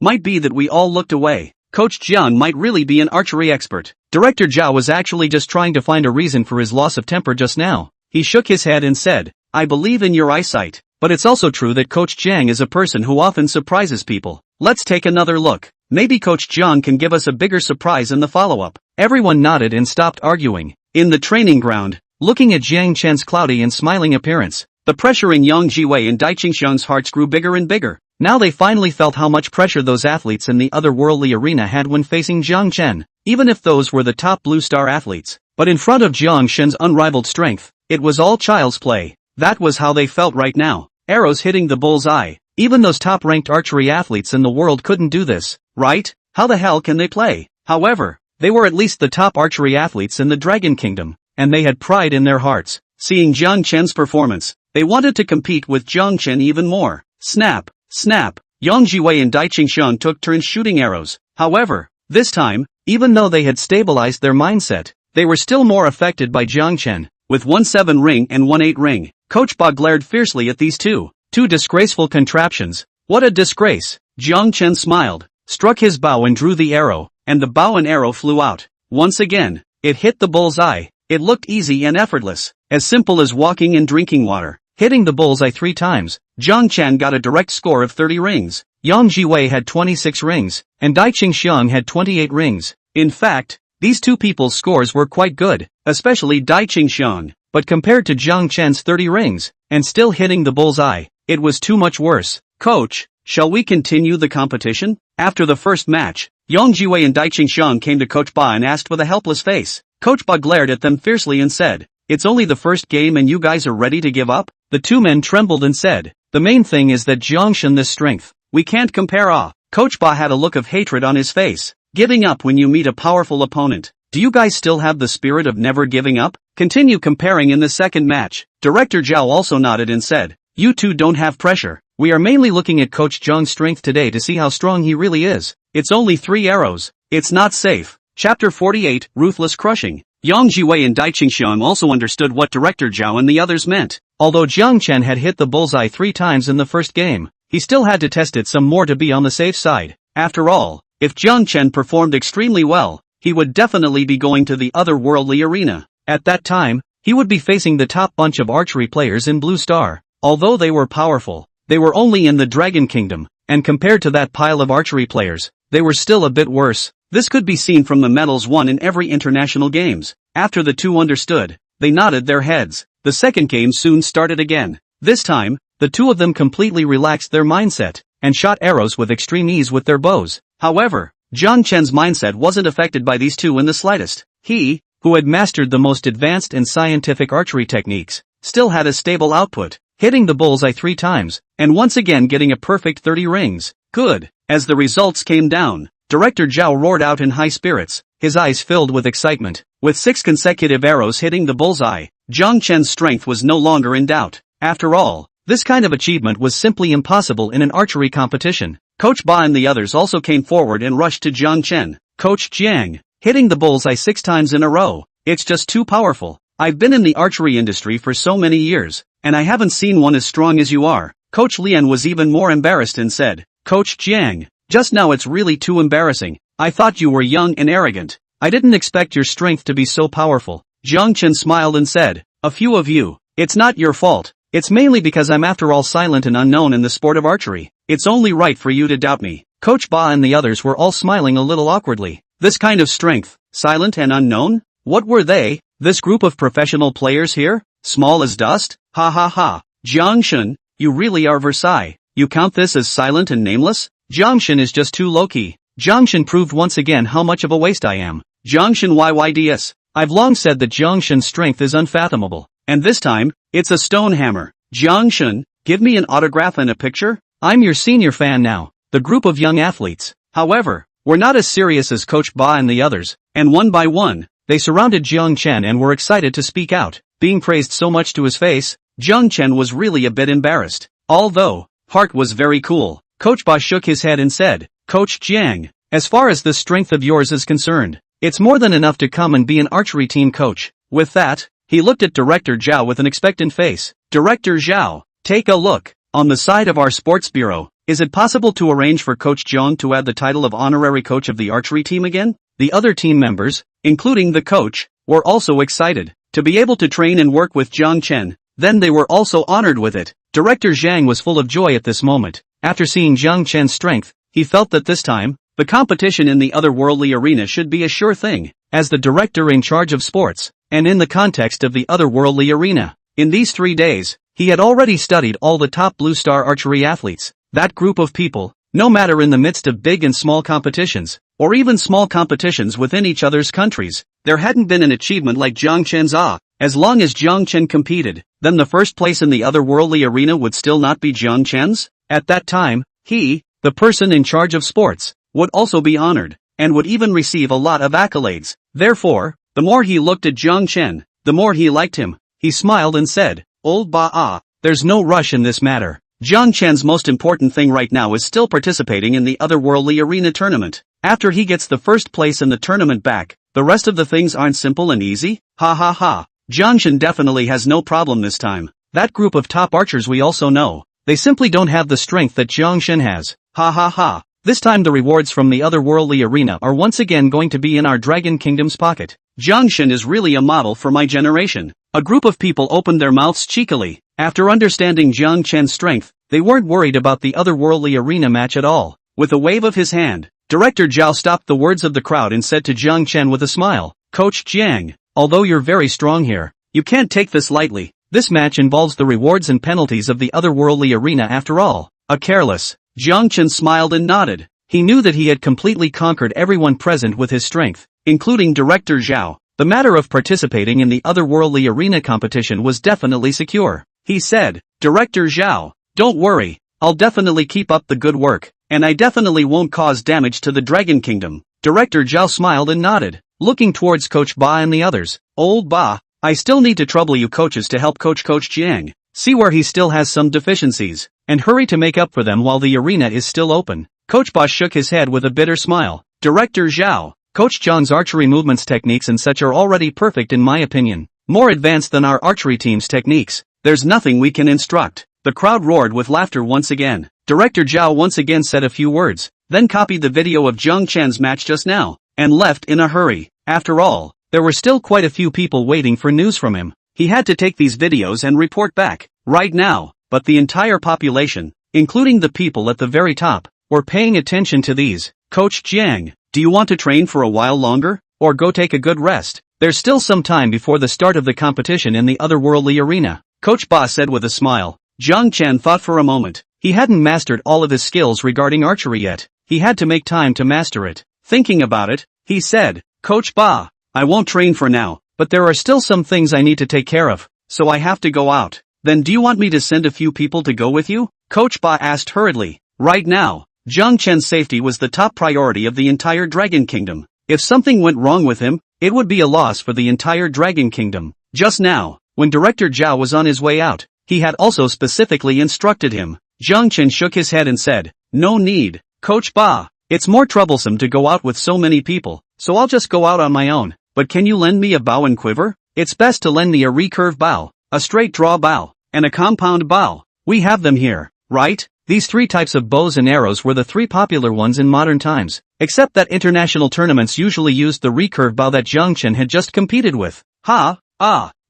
might be that we all looked away. Coach Jiang might really be an archery expert. Director Zhao was actually just trying to find a reason for his loss of temper just now. He shook his head and said, I believe in your eyesight, but it's also true that Coach Jiang is a person who often surprises people. Let's take another look. Maybe Coach Jiang can give us a bigger surprise in the follow-up. Everyone nodded and stopped arguing. In the training ground, looking at Jiang Chen's cloudy and smiling appearance, the pressure in Yang Jiwei and Dai Qingxiang's hearts grew bigger and bigger. Now they finally felt how much pressure those athletes in the otherworldly arena had when facing Jiang Chen, even if those were the top Blue Star athletes. But in front of Jiang Shen's unrivaled strength, it was all child's play. That was how they felt right now. Arrows hitting the bull's eye. Even those top-ranked archery athletes in the world couldn't do this, right? How the hell can they play? However, they were at least the top archery athletes in the Dragon Kingdom, and they had pride in their hearts. Seeing Jiang Chen's performance, they wanted to compete with Jiang Chen even more. Snap, snap. Yang Jiwei and Dai Qingxiang took turns shooting arrows. However, this time, even though they had stabilized their mindset, they were still more affected by Jiang Chen. With 1-7 ring and 1-8 ring, Coach Ba glared fiercely at these two disgraceful contraptions. What a disgrace! Jiang Chen smiled, struck his bow and drew the arrow, and the bow and arrow flew out. Once again, it hit the bull's eye. It looked easy and effortless, as simple as walking and drinking water. Hitting the bull's eye 3 times, Jiang Chen got a direct score of 30 rings. Yang Jiwei had 26 rings, and Dai Qingxiang had 28 rings. In fact, these two people's scores were quite good, especially Dai Qingxiang, but compared to Jiang Chen's 30 rings, and still hitting the bull's eye, it was too much worse. Coach, shall we continue the competition? After the first match, Yang Jiwei and Dai Qingxiang came to Coach Ba and asked with a helpless face. Coach Ba glared at them fiercely and said, it's only the first game and you guys are ready to give up? The two men trembled and said, the main thing is that Jiangshan this strength. We can't compare. Coach Ba had a look of hatred on his face. Giving up when you meet a powerful opponent. Do you guys still have the spirit of never giving up? Continue comparing in the second match. Director Zhao also nodded and said, you two don't have pressure. We are mainly looking at Coach Zhang's strength today to see how strong he really is. It's only 3 arrows. It's not safe. Chapter 48, Ruthless Crushing. Yang Jiwei and Dai Qingxiang also understood what Director Zhao and the others meant. Although Jiang Chen had hit the bullseye 3 times in the first game, he still had to test it some more to be on the safe side. After all, if Jiang Chen performed extremely well, he would definitely be going to the otherworldly arena. At that time, he would be facing the top bunch of archery players in Blue Star. Although they were powerful, they were only in the Dragon Kingdom, and compared to that pile of archery players, they were still a bit worse. This could be seen from the medals won in every international games. After the two understood, they nodded their heads. The second game soon started again. This time, the two of them completely relaxed their mindset, and shot arrows with extreme ease with their bows. However, Jiang Chen's mindset wasn't affected by these two in the slightest. He, who had mastered the most advanced and scientific archery techniques, still had a stable output, hitting the bullseye 3 times, and once again getting a perfect 30 rings. Good. As the results came down, Director Zhao roared out in high spirits, his eyes filled with excitement. With 6 consecutive arrows hitting the bullseye, Jiang Chen's strength was no longer in doubt. After all, this kind of achievement was simply impossible in an archery competition. Coach Ba and the others also came forward and rushed to Jiang Chen. Coach Jiang, hitting the bullseye 6 times in a row. It's just too powerful. I've been in the archery industry for so many years, and I haven't seen one as strong as you are. Coach Lian was even more embarrassed and said, Coach Jiang, just now it's really too embarrassing. I thought you were young and arrogant. I didn't expect your strength to be so powerful. Jiang Chen smiled and said, a few of you. It's not your fault. It's mainly because I'm after all silent and unknown in the sport of archery. It's only right for you to doubt me. Coach Ba and the others were all smiling a little awkwardly. This kind of strength, silent and unknown? What were they? This group of professional players here? Small as dust? Ha ha ha. Jiang Shen, you really are Versailles. You count this as silent and nameless? Jiang Shen is just too low-key. Jiang Shen proved once again how much of a waste I am. Jiang Shen YYDS. I've long said that Jiang Shen's strength is unfathomable. And this time, it's a stone hammer. Jiang Shen, give me an autograph and a picture? I'm your senior fan now. The group of young athletes, however, were not as serious as Coach Ba and the others, and one by one, they surrounded Jiang Chen and were excited to speak out. Being praised so much to his face, Jiang Chen was really a bit embarrassed. Although, heart was very cool. Coach Ba shook his head and said, Coach Jiang, as far as the strength of yours is concerned, it's more than enough to come and be an archery team coach. With that, he looked at Director Zhao with an expectant face. Director Zhao, take a look. On the side of our sports bureau, is it possible to arrange for Coach Jiang to add the title of honorary coach of the archery team again? The other team members, including the coach, were also excited to be able to train and work with Jiang Chen. Then they were also honored with it. Director Zhang was full of joy at this moment. After seeing Jiang Chen's strength, he felt that this time, the competition in the otherworldly arena should be a sure thing. As the director in charge of sports, and in the context of the otherworldly arena, in these 3 days, he had already studied all the top Blue Star archery athletes. That group of people, no matter in the midst of big and small competitions, or even small competitions within each other's countries, there hadn't been an achievement like Jiang Chen's. As long as Jiang Chen competed, then the first place in the otherworldly arena would still not be Jiang Chen's. At that time, he, the person in charge of sports, would also be honored, and would even receive a lot of accolades. Therefore, the more he looked at Jiang Chen, the more he liked him. He smiled and said, Old Ba, there's no rush in this matter. Jiang Chen's most important thing right now is still participating in the otherworldly arena tournament. After he gets the first place in the tournament back, the rest of the things aren't simple and easy. Ha ha ha. Jiang Chen definitely has no problem this time. That group of top archers we also know. They simply don't have the strength that Jiang Chen has. Ha ha ha. This time the rewards from the otherworldly arena are once again going to be in our Dragon Kingdom's pocket. Jiang Chen is really a model for my generation. A group of people opened their mouths cheekily. After understanding Jiang Chen's strength, they weren't worried about the otherworldly arena match at all. With a wave of his hand, Director Zhao stopped the words of the crowd and said to Jiang Chen with a smile, Coach Jiang, although you're very strong here, you can't take this lightly. This match involves the rewards and penalties of the otherworldly arena after all. A careless. Jiang Chen smiled and nodded. He knew that he had completely conquered everyone present with his strength, including Director Zhao. The matter of participating in the otherworldly arena competition was definitely secure. He said, Director Zhao, don't worry, I'll definitely keep up the good work, and I definitely won't cause damage to the Dragon Kingdom. Director Zhao smiled and nodded, looking towards Coach Ba and the others. Old Ba, I still need to trouble you coaches to help Coach Jiang. See where he still has some deficiencies, and hurry to make up for them while the arena is still open. Coach Ba shook his head with a bitter smile. Director Zhao, Coach Zhang's archery movements techniques and such are already perfect in my opinion. More advanced than our archery team's techniques. There's nothing we can instruct. The crowd roared with laughter once again. Director Zhao once again said a few words, then copied the video of Jiang Chen's match just now, and left in a hurry. After all, there were still quite a few people waiting for news from him. He had to take these videos and report back, right now, but the entire population, including the people at the very top, were paying attention to these. Coach Jiang, do you want to train for a while longer, or go take a good rest? There's still some time before the start of the competition in the otherworldly arena. Coach Ba said with a smile. Jiang Chen thought for a moment. He hadn't mastered all of his skills regarding archery yet. He had to make time to master it. Thinking about it, he said, Coach Ba, I won't train for now, but there are still some things I need to take care of, so I have to go out. Then do you want me to send a few people to go with you? Coach Ba asked hurriedly. Right now, Jiang Chen's safety was the top priority of the entire Dragon Kingdom. If something went wrong with him, it would be a loss for the entire Dragon Kingdom. Just now, when Director Zhao was on his way out, he had also specifically instructed him. Jiang Chen shook his head and said, No need, Coach Ba. It's more troublesome to go out with so many people, so I'll just go out on my own. But can you lend me a bow and quiver? It's best to lend me a recurve bow, a straight draw bow, and a compound bow. We have them here, right? These three types of bows and arrows were the three popular ones in modern times, except that international tournaments usually used the recurve bow that Jiang Chen had just competed with.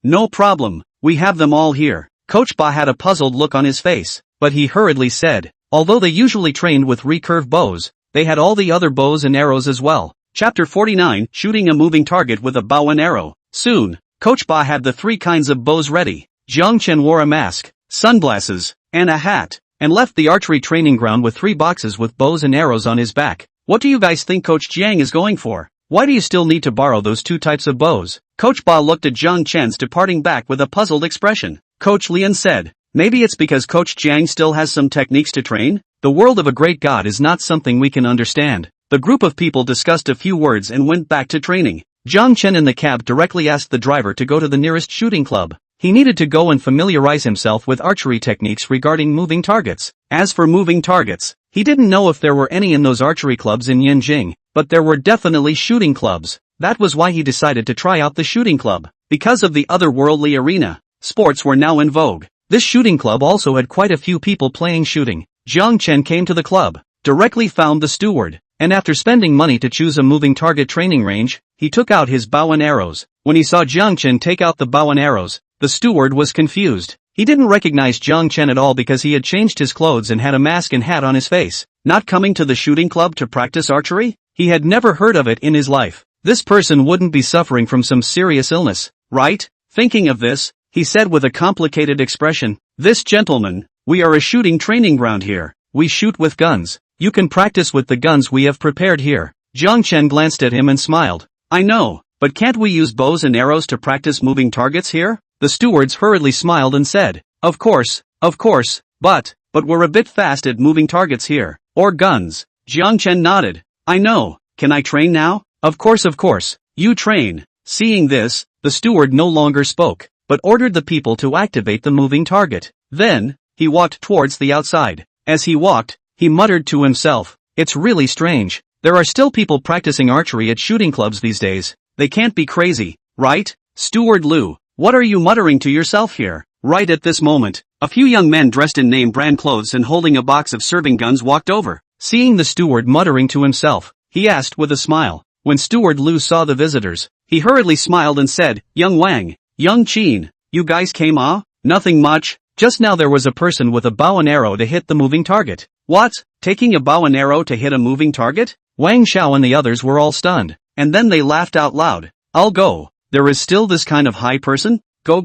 No problem, we have them all here. Coach Ba had a puzzled look on his face, but he hurriedly said, although they usually trained with recurve bows, they had all the other bows and arrows as well. Chapter 49, Shooting a Moving Target with a Bow and Arrow. Soon, Coach Ba had the three kinds of bows ready. Jiang Chen wore a mask, sunglasses, and a hat, and left the archery training ground with 3 boxes with bows and arrows on his back. What do you guys think Coach Jiang is going for? Why do you still need to borrow those 2 types of bows? Coach Ba looked at Jiang Chen's departing back with a puzzled expression. Coach Lian said, maybe it's because Coach Jiang still has some techniques to train? The world of a great god is not something we can understand. The group of people discussed a few words and went back to training. Jiang Chen in the cab directly asked the driver to go to the nearest shooting club. He needed to go and familiarize himself with archery techniques regarding moving targets. As for moving targets, he didn't know if there were any in those archery clubs in Yanjing, but there were definitely shooting clubs. That was why he decided to try out the shooting club. Because of the otherworldly arena, sports were now in vogue. This shooting club also had quite a few people playing shooting. Jiang Chen came to the club, directly found the steward, and after spending money to choose a moving target training range, he took out his bow and arrows. When he saw Jiang Chen take out the bow and arrows, the steward was confused. He didn't recognize Jiang Chen at all because he had changed his clothes and had a mask and hat on his face. Not coming to the shooting club to practice archery? He had never heard of it in his life. This person wouldn't be suffering from some serious illness, right? Thinking of this, he said with a complicated expression, "This gentleman, we are a shooting training ground here. We shoot with guns. You can practice with the guns we have prepared here." Jiang Chen glanced at him and smiled. "I know, but can't we use bows and arrows to practice moving targets here?" The stewards hurriedly smiled and said, of course, but we're a bit fast at moving targets here. Or guns." Jiang Chen nodded. "I know, can I train now?" Of course, you train." Seeing this, the steward no longer spoke, but ordered the people to activate the moving target. Then, he walked towards the outside. As he walked, he muttered to himself, "It's really strange. There are still people practicing archery at shooting clubs these days. They can't be crazy, right? Steward Liu, what are you muttering to yourself here?" Right at this moment, a few young men dressed in name brand clothes and holding a box of serving guns walked over. Seeing the steward muttering to himself, he asked with a smile. When Steward Liu saw the visitors, he hurriedly smiled and said, "Young Wang, Young Qin, you guys came Nothing much. Just now there was a person with a bow and arrow to hit the moving target." "What? Taking a bow and arrow to hit a moving target?" Wang Xiao and the others were all stunned, and then they laughed out loud. "I'll go. There is still this kind of high person? Go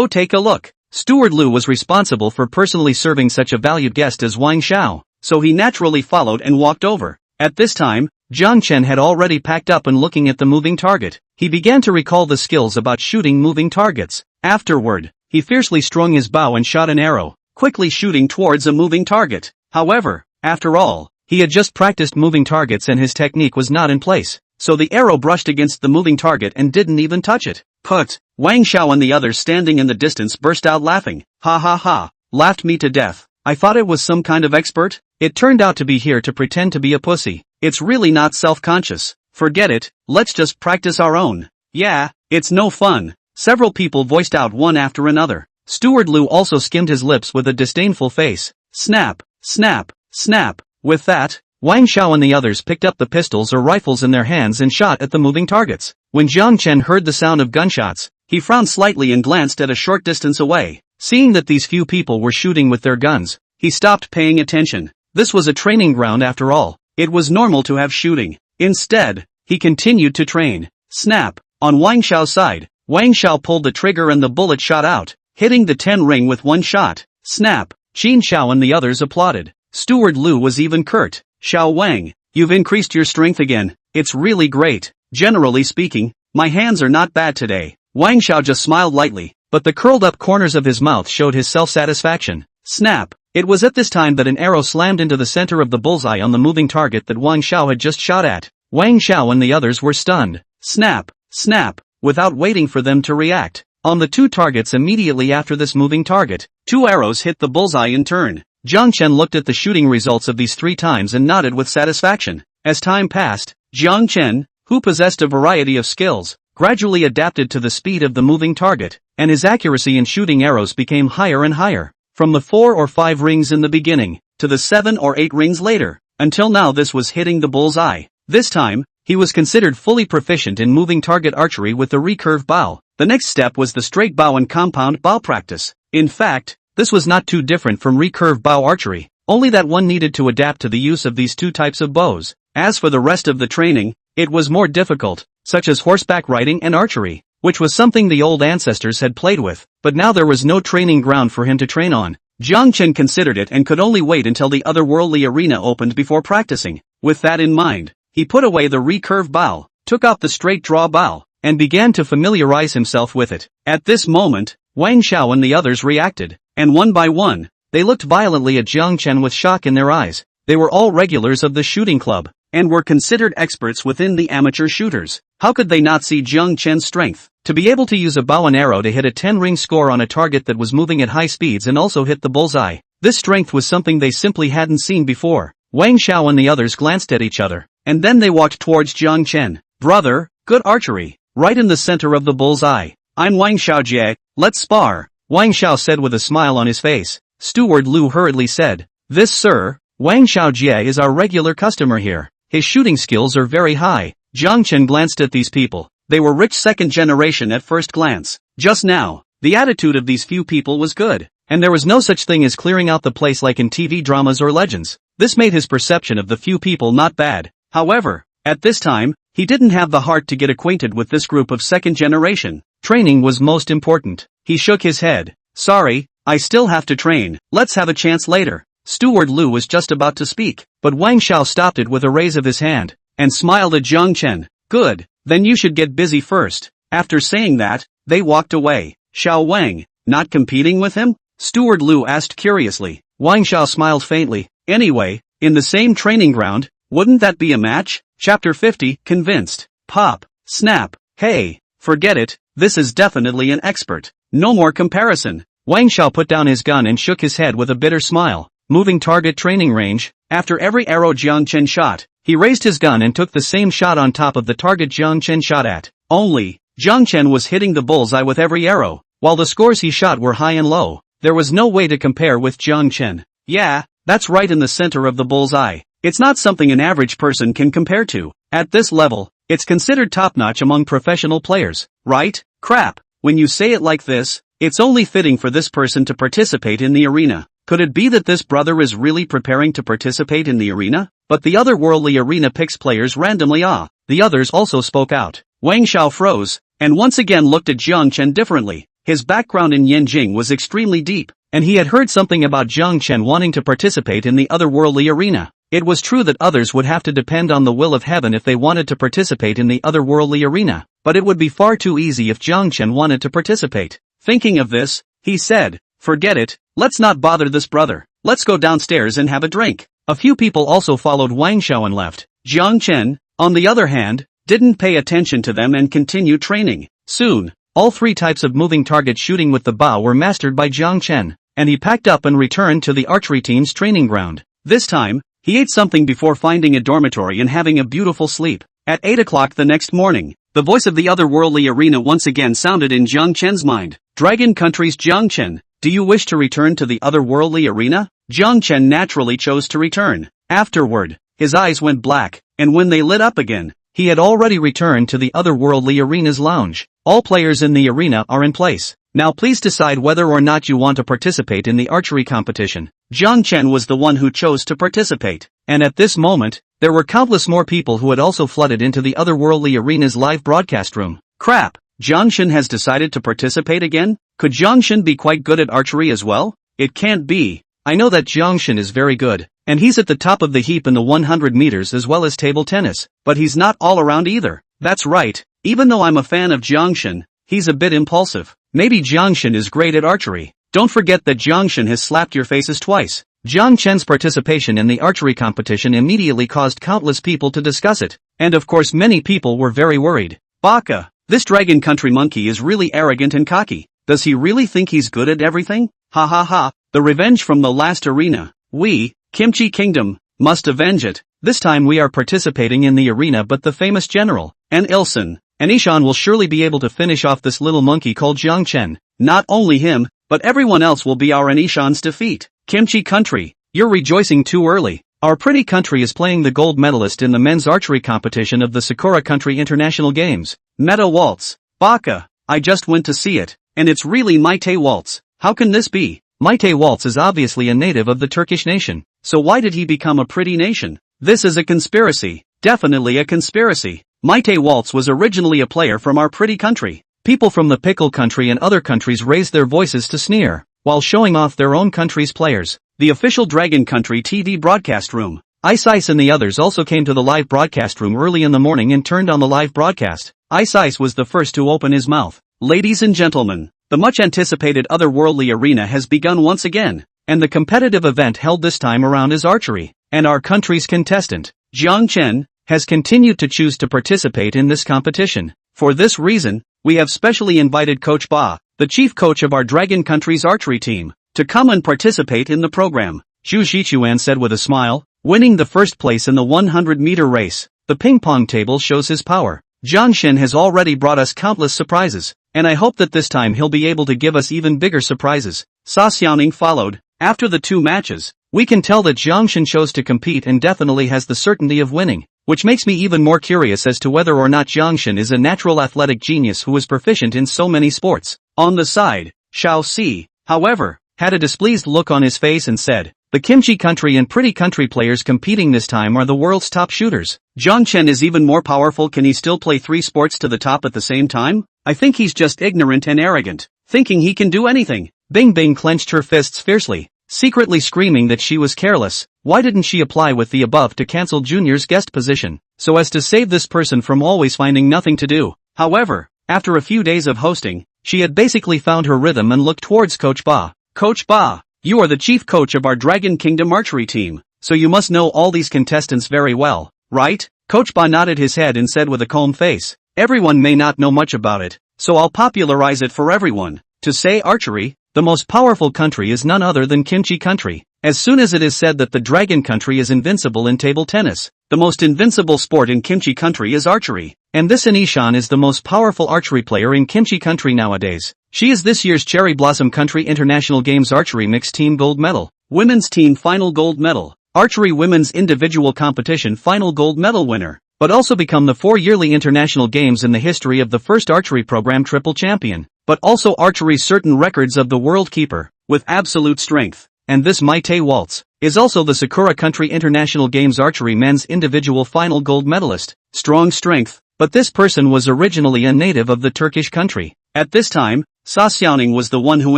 take a look." Steward Liu was responsible for personally serving such a valued guest as Wang Xiao, so he naturally followed and walked over. At this time, Jiang Chen had already packed up and looking at the moving target. He began to recall the skills about shooting moving targets. Afterward, he fiercely strung his bow and shot an arrow, quickly shooting towards a moving target. However, after all, he had just practiced moving targets and his technique was not in place, so the arrow brushed against the moving target and didn't even touch it. Put! Wang Xiao and the others standing in the distance burst out laughing. Ha, laughed me to death. I thought it was some kind of expert. It turned out to be here to pretend to be a pussy. It's really not self-conscious. Forget it, let's just practice our own. Yeah, it's no fun. Several people voiced out one after another. Steward Liu also skimmed his lips with a disdainful face. Snap, snap, snap. With that, Wang Xiao and the others picked up the pistols or rifles in their hands and shot at the moving targets. When Jiang Chen heard the sound of gunshots, he frowned slightly and glanced at a short distance away. Seeing that these few people were shooting with their guns, he stopped paying attention. This was a training ground after all. It was normal to have shooting. Instead, he continued to train. Snap! On Wang Xiao's side, Wang Xiao pulled the trigger and the bullet shot out, hitting the 10 ring with one shot. Snap! Qin Xiao and the others applauded. Steward Liu was even curt. "Xiao Wang, you've increased your strength again. It's really great. Generally speaking, my hands are not bad today." Wang Xiao just smiled lightly, but the curled up corners of his mouth showed his self-satisfaction. Snap! It was at this time that an arrow slammed into the center of the bullseye on the moving target that Wang Xiao had just shot at. Wang Xiao and the others were stunned. Snap! Snap! Without waiting for them to react. On the 2 targets immediately after this moving target, 2 arrows hit the bullseye in turn. Jiang Chen looked at the shooting results of these 3 times and nodded with satisfaction. As time passed, Jiang Chen, who possessed a variety of skills, gradually adapted to the speed of the moving target, and his accuracy in shooting arrows became higher and higher. From the 4 or 5 rings in the beginning, to the 7 or 8 rings later. Until now this was hitting the bullseye. This time, he was considered fully proficient in moving target archery with the recurve bow. The next step was the straight bow and compound bow practice. In fact, this was not too different from recurve bow archery, only that one needed to adapt to the use of these two types of bows. As for the rest of the training, it was more difficult, such as horseback riding and archery, which was something the old ancestors had played with, but now there was no training ground for him to train on. Jiang Chen considered it and could only wait until the otherworldly arena opened before practicing. With that in mind, he put away the recurve bow, took off the straight draw bow, and began to familiarize himself with it. At this moment, Wang Xiao and the others reacted, and one by one, they looked violently at Jiang Chen with shock in their eyes. They were all regulars of the shooting club, and were considered experts within the amateur shooters. How could they not see Jiang Chen's strength? To be able to use a bow and arrow to hit a 10-ring score on a target that was moving at high speeds and also hit the bullseye. This strength was something they simply hadn't seen before. Wang Xiao and the others glanced at each other, and then they walked towards Jiang Chen. Brother, good archery. Right in the center of the bullseye. I'm Wang Xiaojie, let's spar. Wang Xiao said with a smile on his face. Steward Lu hurriedly said, this sir, Wang Xiaojie is our regular customer here. His shooting skills are very high. Jiang Chen glanced at these people. They were rich second generation at first glance. Just now, the attitude of these few people was good, and there was no such thing as clearing out the place like in TV dramas or legends. This made his perception of the few people not bad. However, at this time, he didn't have the heart to get acquainted with this group of second generation. Training was most important. He shook his head. Sorry, I still have to train. Let's have a chance later. Steward Lu was just about to speak, but Wang Xiao stopped it with a raise of his hand, and smiled at Jiang Chen. Good, then you should get busy first. After saying that, they walked away. Xiao Wang, not competing with him? Steward Lu asked curiously. Wang Xiao smiled faintly. Anyway, in the same training ground, wouldn't that be a match? Chapter 50, convinced. Pop, snap, hey, forget it, this is definitely an expert. No more comparison. Wang Xiao put down his gun and shook his head with a bitter smile. Moving target training range. After every arrow Jiang Chen shot, he raised his gun and took the same shot on top of the target Jiang Chen shot at. Only, Jiang Chen was hitting the bullseye with every arrow, while the scores he shot were high and low. There was no way to compare with Jiang Chen. Yeah, that's right in the center of the bullseye. It's not something an average person can compare to. At this level, it's considered top-notch among professional players, right? Crap, when you say it like this, it's only fitting for this person to participate in the arena. Could it be that this brother is really preparing to participate in the arena? But the otherworldly arena picks players randomly. The others also spoke out. Wang Xiao froze, and once again looked at Jiang Chen differently. His background in Yanjing was extremely deep, and he had heard something about Jiang Chen wanting to participate in the otherworldly arena. It was true that others would have to depend on the will of heaven if they wanted to participate in the otherworldly arena, but it would be far too easy if Jiang Chen wanted to participate. Thinking of this, he said, forget it, let's not bother this brother. Let's go downstairs and have a drink. A few people also followed Wang Xiao and left. Jiang Chen, on the other hand, didn't pay attention to them and continued training. Soon, all 3 types of moving target shooting with the bow were mastered by Jiang Chen, and he packed up and returned to the archery team's training ground. This time, he ate something before finding a dormitory and having a beautiful sleep. At 8 o'clock the next morning, the voice of the otherworldly arena once again sounded in Jiang Chen's mind. Dragon Country's Jiang Chen, do you wish to return to the otherworldly arena? Jiang Chen naturally chose to return. Afterward, his eyes went black, and when they lit up again, he had already returned to the otherworldly arena's lounge. All players in the arena are in place. Now please decide whether or not you want to participate in the archery competition. Jiang Chen was the one who chose to participate, and at this moment, there were countless more people who had also flooded into the otherworldly arena's live broadcast room. Crap, Jiang Chen has decided to participate again? Could Jiang Chen be quite good at archery as well? It can't be. I know that Jiang Chen is very good, and he's at the top of the heap in the 100 meters as well as table tennis, but he's not all around either. That's right, even though I'm a fan of Jiang Chen, he's a bit impulsive. Maybe Jiang Chen is great at archery. Don't forget that Jiang Chen has slapped your faces twice. Jiang Chen's participation in the archery competition immediately caused countless people to discuss it, and of course many people were very worried. Baka, this Dragon Country monkey is really arrogant and cocky. Does he really think he's good at everything? Ha ha ha, the revenge from the last arena. We, Kimchi Kingdom, must avenge it. This time we are participating in the arena, but the famous general, and Ilson, and Ishan will surely be able to finish off this little monkey called Jiang Chen. Not only him, but everyone else will be our Anishan's defeat. Kimchi country, you're rejoicing too early. Our pretty country is playing the gold medalist in the men's archery competition of the Sakura Country International Games. Meta Waltz. Baka, I just went to see it, and it's really Maite Waltz. How can this be? Maite Waltz is obviously a native of the Turkish nation, so why did he become a pretty nation? This is a conspiracy. Definitely a conspiracy. Maite Waltz was originally a player from our pretty country. People from the pickle country and other countries raised their voices to sneer, while showing off their own country's players. The official Dragon Country TV broadcast room. Ice and the others also came to the live broadcast room early in the morning and turned on the live broadcast. Ice was the first to open his mouth. Ladies and gentlemen, the much anticipated otherworldly arena has begun once again, and the competitive event held this time around is archery, and our country's contestant, Jiang Chen, has continued to choose to participate in this competition. For this reason, we have specially invited Coach Ba, the chief coach of our Dragon Country's archery team, to come and participate in the program. Zhu Xichuan said with a smile, winning the first place in the 100-meter race. The ping pong table shows his power. Jiang Shen has already brought us countless surprises, and I hope that this time he'll be able to give us even bigger surprises. Sa Xiaoning followed. After the 2 matches, we can tell that Jiang Shen chose to compete and definitely has the certainty of winning, which makes me even more curious as to whether or not Jiang Shen is a natural athletic genius who is proficient in so many sports. On the side, Xiao Si, however, had a displeased look on his face and said, the Kimchi country and pretty country players competing this time are the world's top shooters. Jiang Chen is even more powerful. Can he still play 3 sports to the top at the same time? I think he's just ignorant and arrogant, thinking he can do anything. Bing Bing clenched her fists fiercely, secretly screaming that she was careless. Why didn't she apply with the above to cancel Junior's guest position, so as to save this person from always finding nothing to do? However, after a few days of hosting, she had basically found her rhythm and looked towards Coach Ba. Coach Ba, you are the chief coach of our Dragon Kingdom archery team, so you must know all these contestants very well, right? Coach Ba nodded his head and said with a calm face, everyone may not know much about it, so I'll popularize it for everyone. To say archery, the most powerful country is none other than Kimchi country. As soon as it is said that the Dragon Country is invincible in table tennis, the most invincible sport in Kimchi country is archery, and this Anishan is the most powerful archery player in Kimchi country nowadays. She is this year's Cherry Blossom Country International Games Archery Mixed Team Gold Medal, Women's Team Final Gold Medal, Archery Women's Individual Competition Final Gold Medal winner, but also become the 4 yearly international games in the history of the first archery program triple champion, but also archery's certain records of the world keeper, with absolute strength. And this Maite Waltz is also the Sakura Country International Games Archery Men's Individual Final Gold Medalist. Strong strength, but this person was originally a native of the Turkish country. At this time, Sa Xiaoning was the one who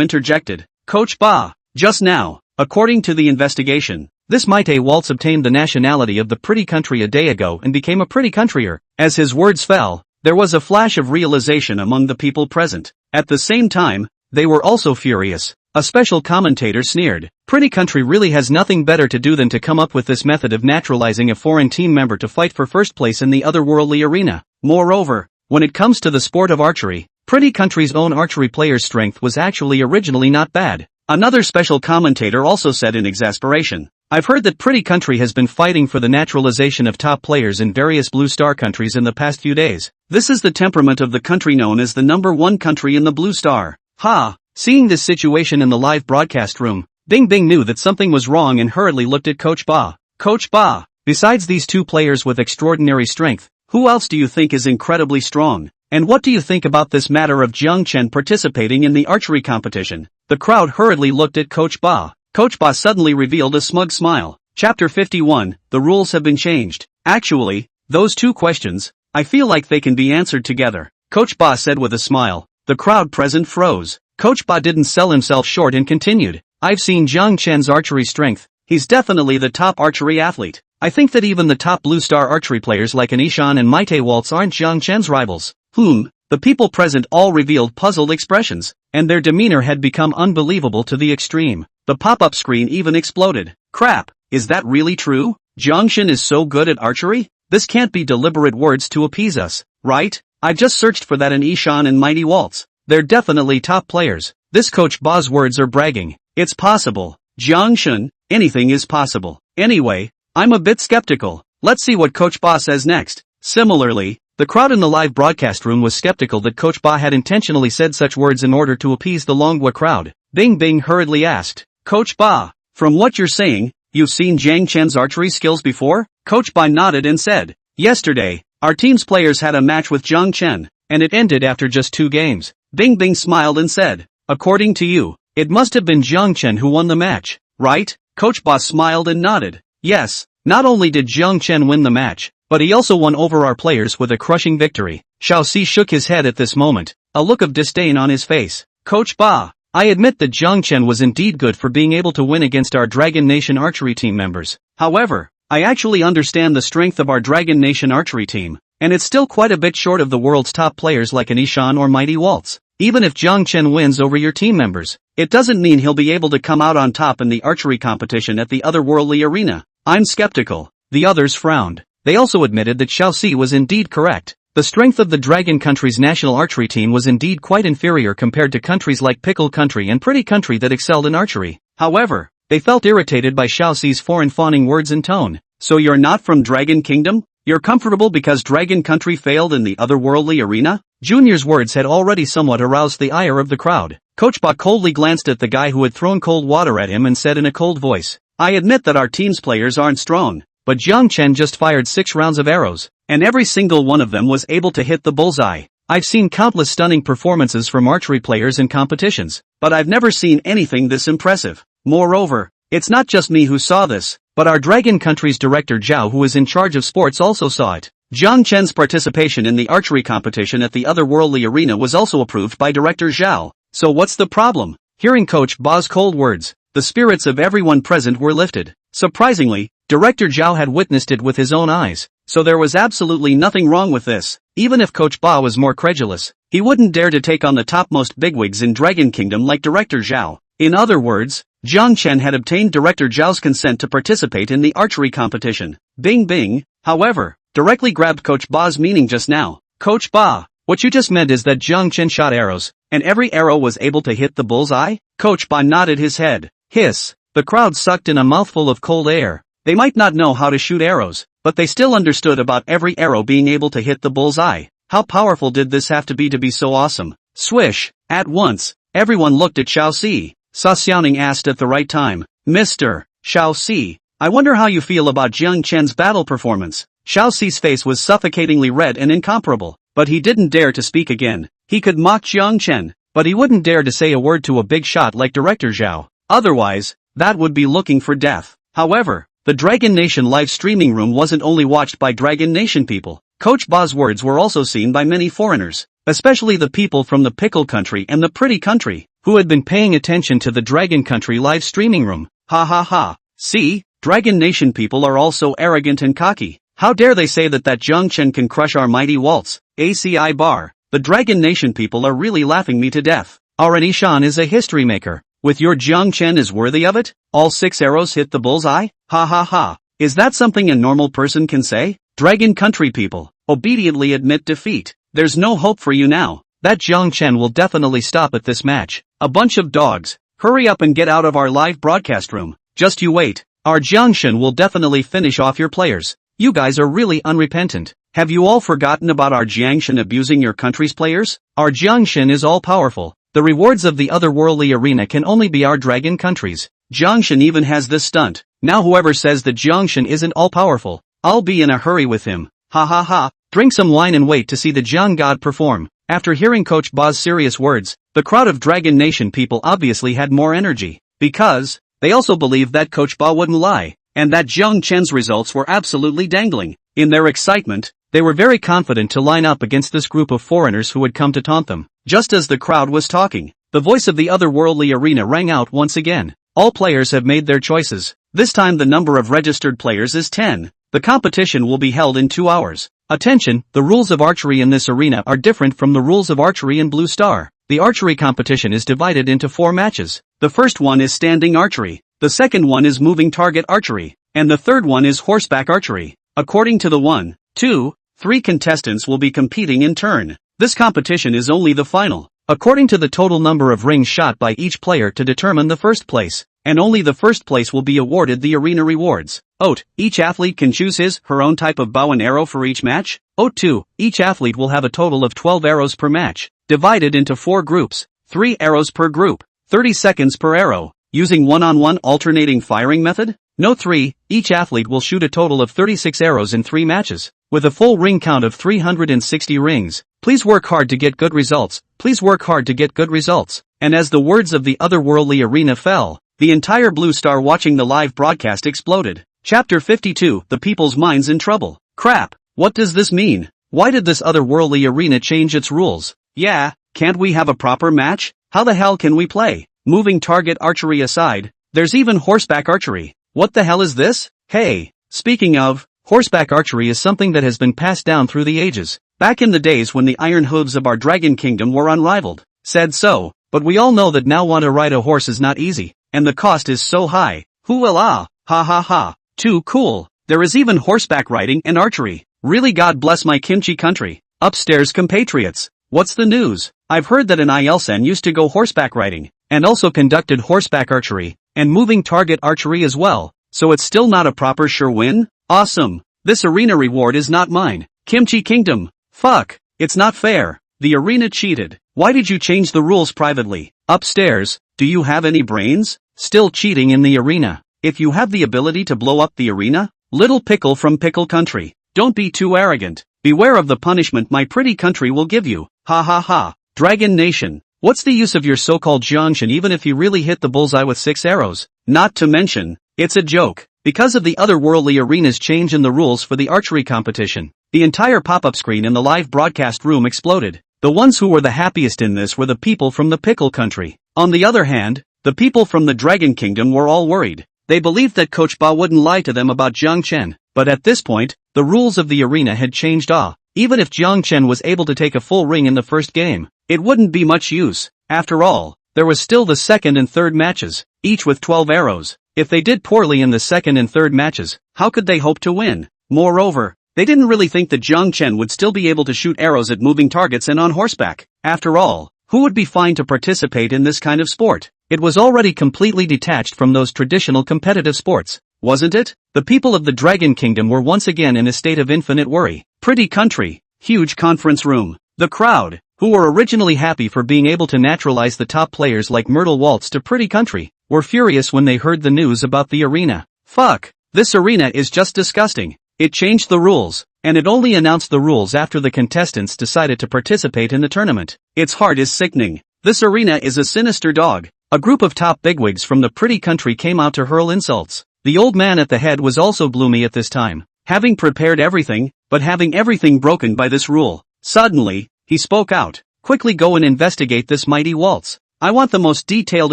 interjected, Coach Ba, just now, according to the investigation, this Maite Waltz obtained the nationality of the pretty country a day ago and became a pretty countryer. As his words fell, there was a flash of realization among the people present. At the same time, they were also furious. A special commentator sneered, pretty country really has nothing better to do than to come up with this method of naturalizing a foreign team member to fight for first place in the otherworldly arena. Moreover, when it comes to the sport of archery, pretty country's own archery player's strength was actually originally not bad. Another special commentator also said in exasperation, I've heard that pretty country has been fighting for the naturalization of top players in various blue star countries in the past few days. This is the temperament of the country known as the #1 country in the blue star. Ha! Seeing this situation in the live broadcast room, Bing Bing knew that something was wrong and hurriedly looked at Coach Ba. Coach Ba, besides these 2 players with extraordinary strength, who else do you think is incredibly strong? And what do you think about this matter of Jiang Chen participating in the archery competition? The crowd hurriedly looked at Coach Ba. Coach Ba suddenly revealed a smug smile. Chapter 51, the rules have been changed. Actually, those 2 questions, I feel like they can be answered together. Coach Ba said with a smile. The crowd present froze. Coach Ba didn't sell himself short and continued, I've seen Jiang Chen's archery strength. He's definitely the top archery athlete. I think that even the top blue star archery players like Anishan and Maite Waltz aren't Jiang Chen's rivals. The people present all revealed puzzled expressions, and their demeanor had become unbelievable to the extreme. The pop-up screen even exploded. Crap, is that really true? Jiang Chen is so good at archery? This can't be deliberate words to appease us, right? I just searched for that in Ishan and Mighty Waltz. They're definitely top players. This Coach Ba's words are bragging. It's possible. Jiang Chen, anything is possible. Anyway, I'm a bit skeptical. Let's see what Coach Ba says next. Similarly, the crowd in the live broadcast room was skeptical that Coach Ba had intentionally said such words in order to appease the Longwa crowd. Bing Bing hurriedly asked. Coach Ba, from what you're saying, you've seen Jiang Chen's archery skills before? Coach Ba nodded and said, yesterday, our team's players had a match with Jiang Chen, and it ended after just 2 games. Bing Bing smiled and said, according to you, it must have been Jiang Chen who won the match, right? Coach Ba smiled and nodded. Yes, not only did Jiang Chen win the match, but he also won over our players with a crushing victory. Xiao Si shook his head at this moment, a look of disdain on his face. Coach Ba, I admit that Jiang Chen was indeed good for being able to win against our Dragon Nation archery team members. However, I actually understand the strength of our Dragon Nation archery team, and it's still quite a bit short of the world's top players like an Ishan or Mighty Waltz. Even if Jiang Chen wins over your team members, it doesn't mean he'll be able to come out on top in the archery competition at the otherworldly arena. I'm skeptical. The others frowned. They also admitted that Xiao Si was indeed correct. The strength of the Dragon Country's national archery team was indeed quite inferior compared to countries like Pickle Country and Pretty Country that excelled in archery. However, they felt irritated by Xiao Si's foreign fawning words and tone. So you're not from Dragon Kingdom? You're comfortable because Dragon Country failed in the otherworldly arena? Junior's words had already somewhat aroused the ire of the crowd. Coach Ba coldly glanced at the guy who had thrown cold water at him and said in a cold voice, I admit that our team's players aren't strong, but Jiang Chen just fired 6 rounds of arrows, and every single one of them was able to hit the bullseye. I've seen countless stunning performances from archery players in competitions, but I've never seen anything this impressive. Moreover, it's not just me who saw this, but our Dragon Country's director Zhao, who is in charge of sports, also saw it. Jiang Chen's participation in the archery competition at the otherworldly arena was also approved by Director Zhao. So what's the problem? Hearing Coach Ba's cold words, the spirits of everyone present were lifted. Surprisingly, Director Zhao had witnessed it with his own eyes, so there was absolutely nothing wrong with this. Even if Coach Ba was more credulous, he wouldn't dare to take on the topmost bigwigs in Dragon Kingdom like Director Zhao. In other words, Jiang Chen had obtained Director Zhao's consent to participate in the archery competition. Bing Bing, however, directly grabbed Coach Ba's meaning just now. Coach Ba, what you just meant is that Jiang Chen shot arrows, and every arrow was able to hit the bullseye? Coach Ba nodded his head. Hiss. The crowd sucked in a mouthful of cold air. They might not know how to shoot arrows, but they still understood about every arrow being able to hit the bullseye. How powerful did this have to be so awesome? Swish. At once, everyone looked at Xiao Si. Sa Xiaoning asked at the right time, Mr. Xiao Si, I wonder how you feel about Jiang Chen's battle performance. Xiao Si's face was suffocatingly red and incomparable, but he didn't dare to speak again. He could mock Jiang Chen, but he wouldn't dare to say a word to a big shot like Director Zhao. Otherwise, that would be looking for death. However, the Dragon Nation live streaming room wasn't only watched by Dragon Nation people. Coach Ba's words were also seen by many foreigners, especially the people from the Pickle Country and the Pretty Country, who had been paying attention to the Dragon Country live streaming room. Ha ha ha. See, Dragon Nation people are all so arrogant and cocky. How dare they say that Jiang Chen can crush our mighty Waltz, ACI bar. The Dragon Nation people are really laughing me to death. Our Ishan is a history maker. With your Jiang Chen is worthy of it? All 6 arrows hit the bullseye? Ha ha ha. Is that something a normal person can say? Dragon Country people, obediently admit defeat. There's no hope for you now. That Jiang Chen will definitely stop at this match. A bunch of dogs. Hurry up and get out of our live broadcast room. Just you wait. Our Jiang Chen will definitely finish off your players. You guys are really unrepentant. Have you all forgotten about our Jiang Chen abusing your country's players? Our Jiang Chen is all powerful. The rewards of the otherworldly arena can only be our Dragon Country's. Jiang Chen even has this stunt. Now whoever says that Jiang Chen isn't all powerful, I'll be in a hurry with him. Ha ha ha. Drink some wine and wait to see the Jiang God perform. After hearing Coach Ba's serious words, the crowd of Dragon Nation people obviously had more energy, because they also believed that Coach Ba wouldn't lie, and that Jiang Chen's results were absolutely dangling. In their excitement, they were very confident to line up against this group of foreigners who had come to taunt them. Just as the crowd was talking, the voice of the otherworldly arena rang out once again. All players have made their choices. This time the number of registered players is 10. The competition will be held in 2 hours. Attention, the rules of archery in this arena are different from the rules of archery in Blue Star. The archery competition is divided into 4 matches. The first one is standing archery, the second one is moving target archery, and the third one is horseback archery. According to the 1, 2, 3 contestants will be competing in turn. This competition is only the final, according to the total number of rings shot by each player to determine the first place, and only the first place will be awarded the arena rewards. Oat, each athlete can choose her own type of bow and arrow for each match. Oat 2, each athlete will have a total of 12 arrows per match, divided into 4 groups, 3 arrows per group. 30 seconds per arrow. Using one-on-one alternating firing method? No 3, each athlete will shoot a total of 36 arrows in 3 matches, with a full ring count of 360 rings. Please work hard to get good results, please work hard to get good results. And as the words of the otherworldly arena fell, the entire Blue Star watching the live broadcast exploded. Chapter 52, The People's Minds in Trouble. Crap, what does this mean? Why did this otherworldly arena change its rules? Yeah, can't we have a proper match? How the hell can we play? Moving target archery aside, there's even horseback archery. What the hell is this? Hey, speaking of, horseback archery is something that has been passed down through the ages. Back in the days when the iron hooves of our dragon kingdom were unrivaled. Said so, but we all know that now want to ride a horse is not easy, and the cost is so high. Who will ha ha ha. Too cool. There is even horseback riding and archery. Really, God bless my kimchi country. Upstairs compatriots. What's the news? I've heard that an IL-sen used to go horseback riding, and also conducted horseback archery, and moving target archery as well, so it's still not a proper sure win? Awesome. This arena reward is not mine. Kimchi Kingdom. Fuck. It's not fair. The arena cheated. Why did you change the rules privately? Upstairs, do you have any brains? Still cheating in the arena. If you have the ability to blow up the arena? Little pickle from pickle country. Don't be too arrogant. Beware of the punishment my pretty country will give you. Ha ha ha. Dragon Nation. What's the use of your so-called Jiangshan even if you really hit the bullseye with 6 arrows? Not to mention, it's a joke. Because of the otherworldly arena's change in the rules for the archery competition, the entire pop-up screen in the live broadcast room exploded. The ones who were the happiest in this were the people from the pickle country. On the other hand, the people from the Dragon Kingdom were all worried. They believed that Coach Ba wouldn't lie to them about Jiang Chen, but at this point, the rules of the arena had changed. Even if Jiang Chen was able to take a full ring in the first game, it wouldn't be much use. After all, there was still the second and third matches, each with 12 arrows. If they did poorly in the second and third matches, how could they hope to win? Moreover, they didn't really think that Jiang Chen would still be able to shoot arrows at moving targets and on horseback. After all, who would be fine to participate in this kind of sport? It was already completely detached from those traditional competitive sports, wasn't it? The people of the Dragon Kingdom were once again in a state of infinite worry. Pretty country. Huge conference room. The crowd, who were originally happy for being able to naturalize the top players like Myrtle Waltz to Pretty Country, were furious when they heard the news about the arena. Fuck, this arena is just disgusting. It changed the rules, and it only announced the rules after the contestants decided to participate in the tournament. Its heart is sickening. This arena is a sinister dog. A group of top bigwigs from the Pretty Country came out to hurl insults. The old man at the head was also gloomy at this time, having prepared everything, but having everything broken by this rule. Suddenly, he spoke out. Quickly go and investigate this mighty Waltz. I want the most detailed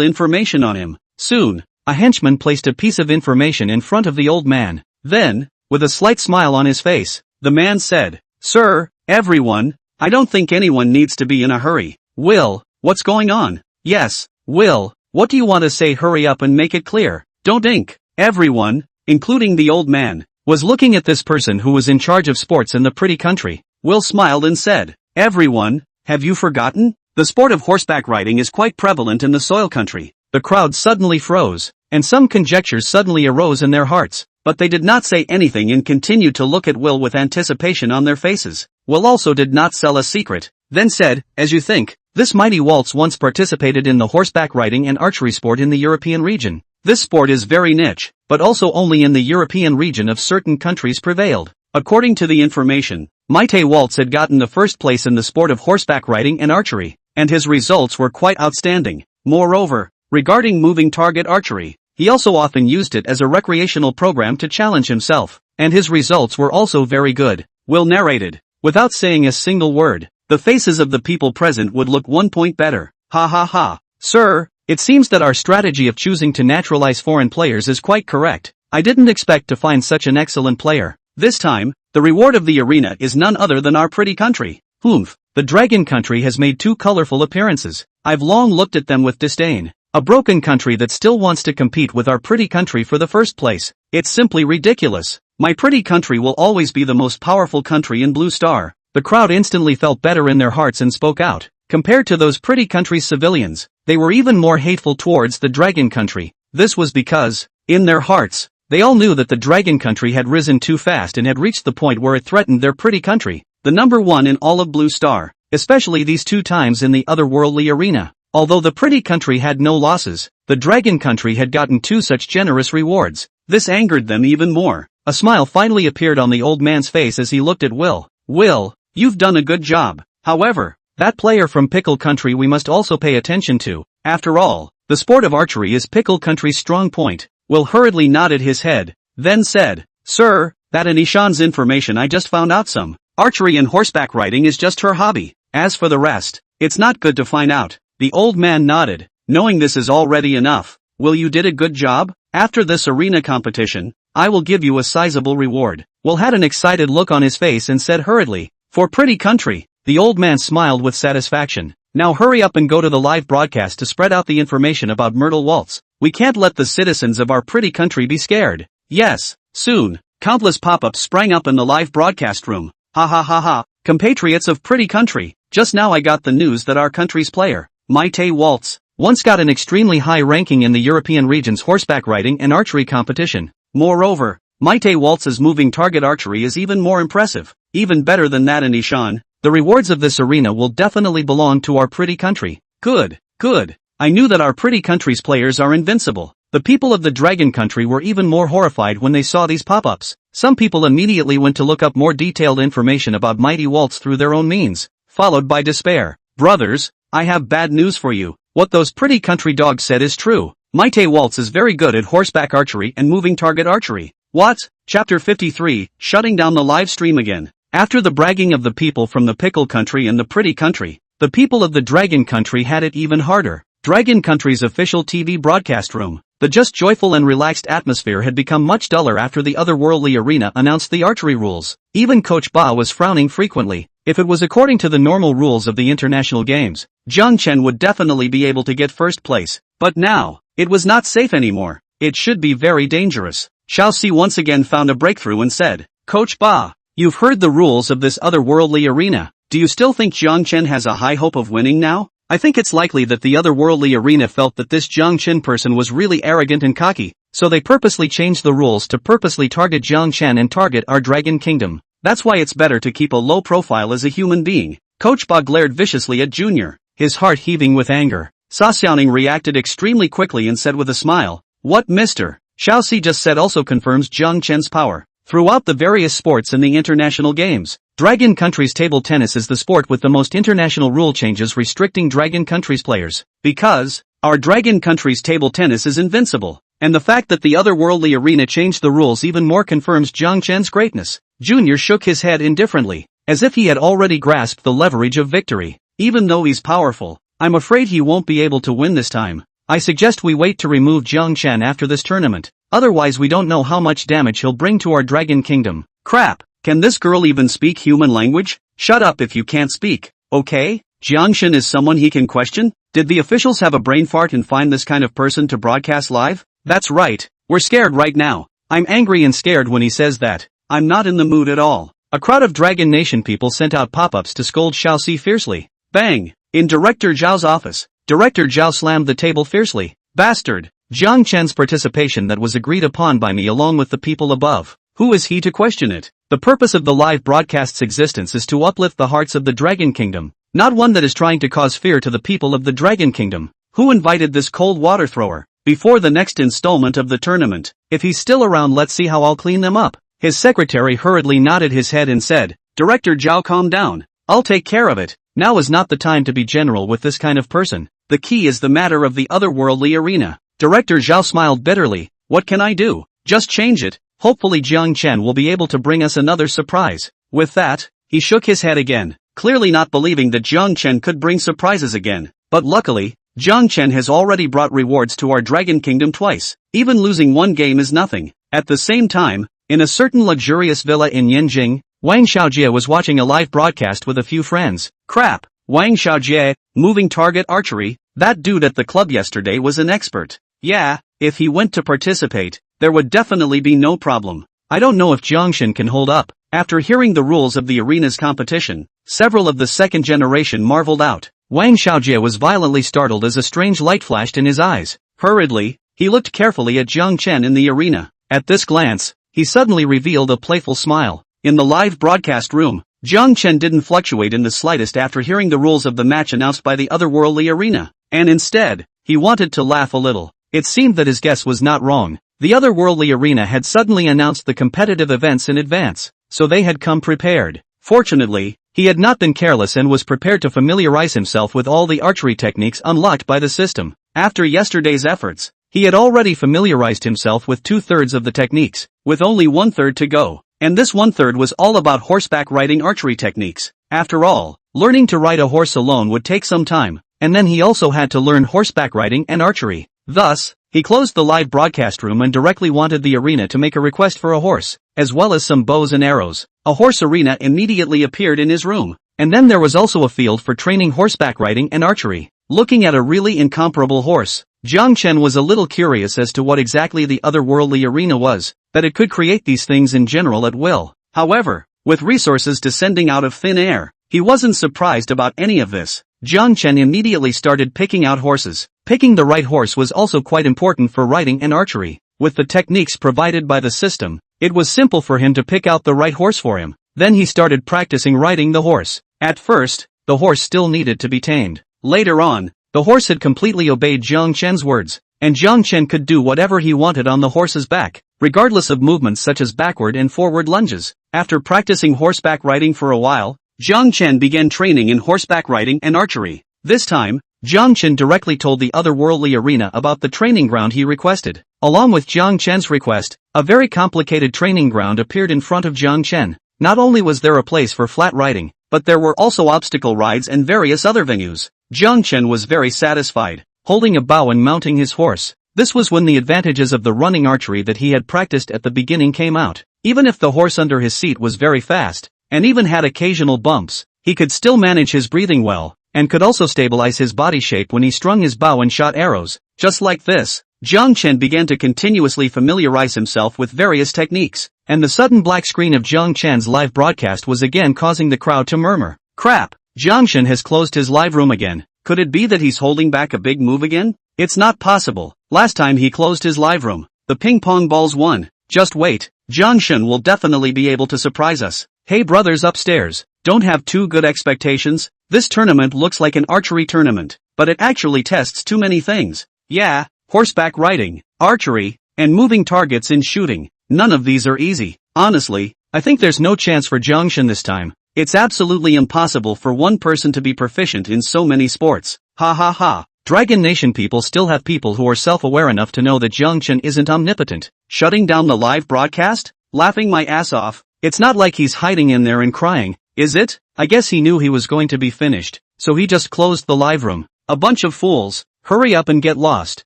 information on him. Soon, a henchman placed a piece of information in front of the old man. Then, with a slight smile on his face, the man said, Sir, everyone, I don't think anyone needs to be in a hurry. Will, what's going on? Yes, Will, what do you want to say? Hurry up and make it clear. Don't ink. Everyone, including the old man, was looking at this person who was in charge of sports in the Pretty Country. Will smiled and said, Everyone, have you forgotten? The sport of horseback riding is quite prevalent in the Soil Country. The crowd suddenly froze, and some conjectures suddenly arose in their hearts, but they did not say anything and continued to look at Will with anticipation on their faces. Will also did not sell a secret, then said, As you think, this mighty Waltz once participated in the horseback riding and archery sport in the European region. This sport is very niche, but also only in the European region of certain countries prevailed. According to the information, Maite Waltz had gotten the first place in the sport of horseback riding and archery, and his results were quite outstanding. Moreover, regarding moving target archery, he also often used it as a recreational program to challenge himself, and his results were also very good. Will narrated. Without saying a single word, the faces of the people present would look 1 point better. Ha ha ha. Sir, it seems that our strategy of choosing to naturalize foreign players is quite correct. I didn't expect to find such an excellent player. This time, the reward of the arena is none other than our Pretty Country. Humph, the Dragon Country has made 2 colorful appearances. I've long looked at them with disdain. A broken country that still wants to compete with our Pretty Country for the first place. It's simply ridiculous. My Pretty Country will always be the most powerful country in Blue Star. The crowd instantly felt better in their hearts and spoke out. Compared to those Pretty Country's civilians, they were even more hateful towards the Dragon Country. This was because, in their hearts, they all knew that the Dragon Country had risen too fast and had reached the point where it threatened their Pretty Country, the #1 in all of Blue Star, especially these 2 times in the otherworldly arena. Although the pretty country had no losses, the dragon country had gotten 2 such generous rewards. This angered them even more. A smile finally appeared on the old man's face as he looked at Will. Will, you've done a good job. However, that player from Pickle Country we must also pay attention to. After all, the sport of archery is Pickle Country's strong point. Will hurriedly nodded his head, then said, Sir, that Anishan's information I just found out some. Archery and horseback riding is just her hobby. As for the rest, it's not good to find out. The old man nodded, knowing this is already enough. Will, you did a good job? After this arena competition, I will give you a sizable reward. Will had an excited look on his face and said hurriedly, For pretty country. The old man smiled with satisfaction. Now hurry up and go to the live broadcast to spread out the information about Myrtle Waltz. We can't let the citizens of our pretty country be scared. Yes, soon. Countless pop-ups sprang up in the live broadcast room. Ha ha ha ha. Compatriots of pretty country, just now I got the news that our country's player, Maite Waltz, once got an extremely high ranking in the European region's horseback riding and archery competition. Moreover, Maite Waltz's moving target archery is even more impressive. Even better than that, Anishan. The rewards of this arena will definitely belong to our pretty country. Good, good. I knew that our pretty country's players are invincible. The people of the dragon country were even more horrified when they saw these pop-ups. Some people immediately went to look up more detailed information about Mighty Waltz through their own means, followed by despair. Brothers, I have bad news for you. What those pretty country dogs said is true. Maite Waltz is very good at horseback archery and moving target archery. What? Chapter 53, shutting down the live stream again. After the bragging of the people from the Pickle Country and the Pretty Country, the people of the Dragon Country had it even harder. Dragon Country's official TV broadcast room. The just joyful and relaxed atmosphere had become much duller after the otherworldly arena announced the archery rules. Even Coach Ba was frowning frequently. If it was according to the normal rules of the international games, Jiang Chen would definitely be able to get first place. But now, it was not safe anymore. It should be very dangerous. Xiao Si once again found a breakthrough and said, Coach Ba, you've heard the rules of this otherworldly arena. Do you still think Jiang Chen has a high hope of winning now? I think it's likely that the otherworldly arena felt that this Jiang Chen person was really arrogant and cocky, so they purposely changed the rules to purposely target Jiang Chen and target our Dragon Kingdom. That's why it's better to keep a low profile as a human being. Coach Ba glared viciously at Junior, his heart heaving with anger. Sa Xiaoning reacted extremely quickly and said with a smile, What Mr. Xiao Si just said also confirms Jiang Chen's power. Throughout the various sports in the international games, Dragon Country's table tennis is the sport with the most international rule changes restricting Dragon Country's players. Because, our Dragon Country's table tennis is invincible, and the fact that the otherworldly arena changed the rules even more confirms Jiang Chen's greatness. Junior shook his head indifferently, as if he had already grasped the leverage of victory. Even though he's powerful, I'm afraid he won't be able to win this time. I suggest we wait to remove Jiang Chen after this tournament, otherwise we don't know how much damage he'll bring to our Dragon Kingdom. Crap, can this girl even speak human language? Shut up if you can't speak, okay? Jiang Chen is someone he can question? Did the officials have a brain fart and find this kind of person to broadcast live? That's right, we're scared right now. I'm angry and scared when he says that. I'm not in the mood at all. A crowd of Dragon Nation people sent out pop-ups to scold Xiao Si fiercely. Bang! In Director Zhao's office, Director Zhao slammed the table fiercely. Bastard! Jiang Chen's participation that was agreed upon by me along with the people above. Who is he to question it? The purpose of the live broadcast's existence is to uplift the hearts of the Dragon Kingdom, not one that is trying to cause fear to the people of the Dragon Kingdom. Who invited this cold water thrower? Before the next installment of the tournament, if he's still around, let's see how I'll clean them up. His secretary hurriedly nodded his head and said, Director Zhao, calm down. I'll take care of it. Now is not the time to be general with this kind of person. The key is the matter of the otherworldly arena. Director Zhao smiled bitterly. What can I do? Just change it. Hopefully Jiang Chen will be able to bring us another surprise. With that, he shook his head again, clearly not believing that Jiang Chen could bring surprises again. But luckily, Jiang Chen has already brought rewards to our Dragon Kingdom twice. Even losing one game is nothing. At the same time, in a certain luxurious villa in Yanjing, Wang Xiaojie was watching a live broadcast with a few friends. Crap! Wang Xiaojie, moving target archery, that dude at the club yesterday was an expert. Yeah, if he went to participate, there would definitely be no problem. I don't know if Jiangshan can hold up. After hearing the rules of the arena's competition, several of the second generation marveled out. Wang Xiaojie was violently startled as a strange light flashed in his eyes. Hurriedly, he looked carefully at Jiang Chen in the arena. At this glance, he suddenly revealed a playful smile. In the live broadcast room, Jiang Chen didn't fluctuate in the slightest after hearing the rules of the match announced by the otherworldly arena. And instead, he wanted to laugh a little. It seemed that his guess was not wrong. The otherworldly arena had suddenly announced the competitive events in advance, so they had come prepared. Fortunately, he had not been careless and was prepared to familiarize himself with all the archery techniques unlocked by the system. After yesterday's efforts, he had already familiarized himself with 2/3 of the techniques, with only 1/3 to go. And this 1/3 was all about horseback riding archery techniques. After all, learning to ride a horse alone would take some time, and then he also had to learn horseback riding and archery. Thus, he closed the live broadcast room and directly wanted the arena to make a request for a horse, as well as some bows and arrows. A horse arena immediately appeared in his room, and then there was also a field for training horseback riding and archery. Looking at a really incomparable horse, Jiang Chen was a little curious as to what exactly the otherworldly arena was, that it could create these things in general at will. However, with resources descending out of thin air, he wasn't surprised about any of this. Jiang Chen immediately started picking out horses. Picking the right horse was also quite important for riding and archery. With the techniques provided by the system, it was simple for him to pick out the right horse for him. Then he started practicing riding the horse. At first, the horse still needed to be tamed. Later on, the horse had completely obeyed Jiang Chen's words, and Jiang Chen could do whatever he wanted on the horse's back, regardless of movements such as backward and forward lunges. After practicing horseback riding for a while, Jiang Chen began training in horseback riding and archery. This time, Jiang Chen directly told the otherworldly arena about the training ground he requested. Along with Jiang Chen's request, a very complicated training ground appeared in front of Jiang Chen. Not only was there a place for flat riding, but there were also obstacle rides and various other venues. Jiang Chen was very satisfied, holding a bow and mounting his horse. This was when the advantages of the running archery that he had practiced at the beginning came out. Even if the horse under his seat was very fast, and even had occasional bumps, he could still manage his breathing well, and could also stabilize his body shape when he strung his bow and shot arrows. Just like this, Jiang Chen began to continuously familiarize himself with various techniques, and the sudden black screen of Jiang Chen's live broadcast was again causing the crowd to murmur. Crap! Jiang Chen has closed his live room again. Could it be that he's holding back a big move again? It's not possible. Last time he closed his live room, the ping pong balls won. Just wait, Jiang Chen will definitely be able to surprise us. Hey brothers upstairs, don't have too good expectations. This tournament looks like an archery tournament, but it actually tests too many things. Yeah, horseback riding, archery, and moving targets in shooting. None of these are easy. Honestly, I think there's no chance for Jiang Chen this time. It's absolutely impossible for one person to be proficient in so many sports. Ha ha ha. Dragon Nation people still have people who are self-aware enough to know that Jiang Chen isn't omnipotent. Shutting down the live broadcast? Laughing my ass off. It's not like he's hiding in there and crying, is it? I guess he knew he was going to be finished, so he just closed the live room. A bunch of fools. Hurry up and get lost.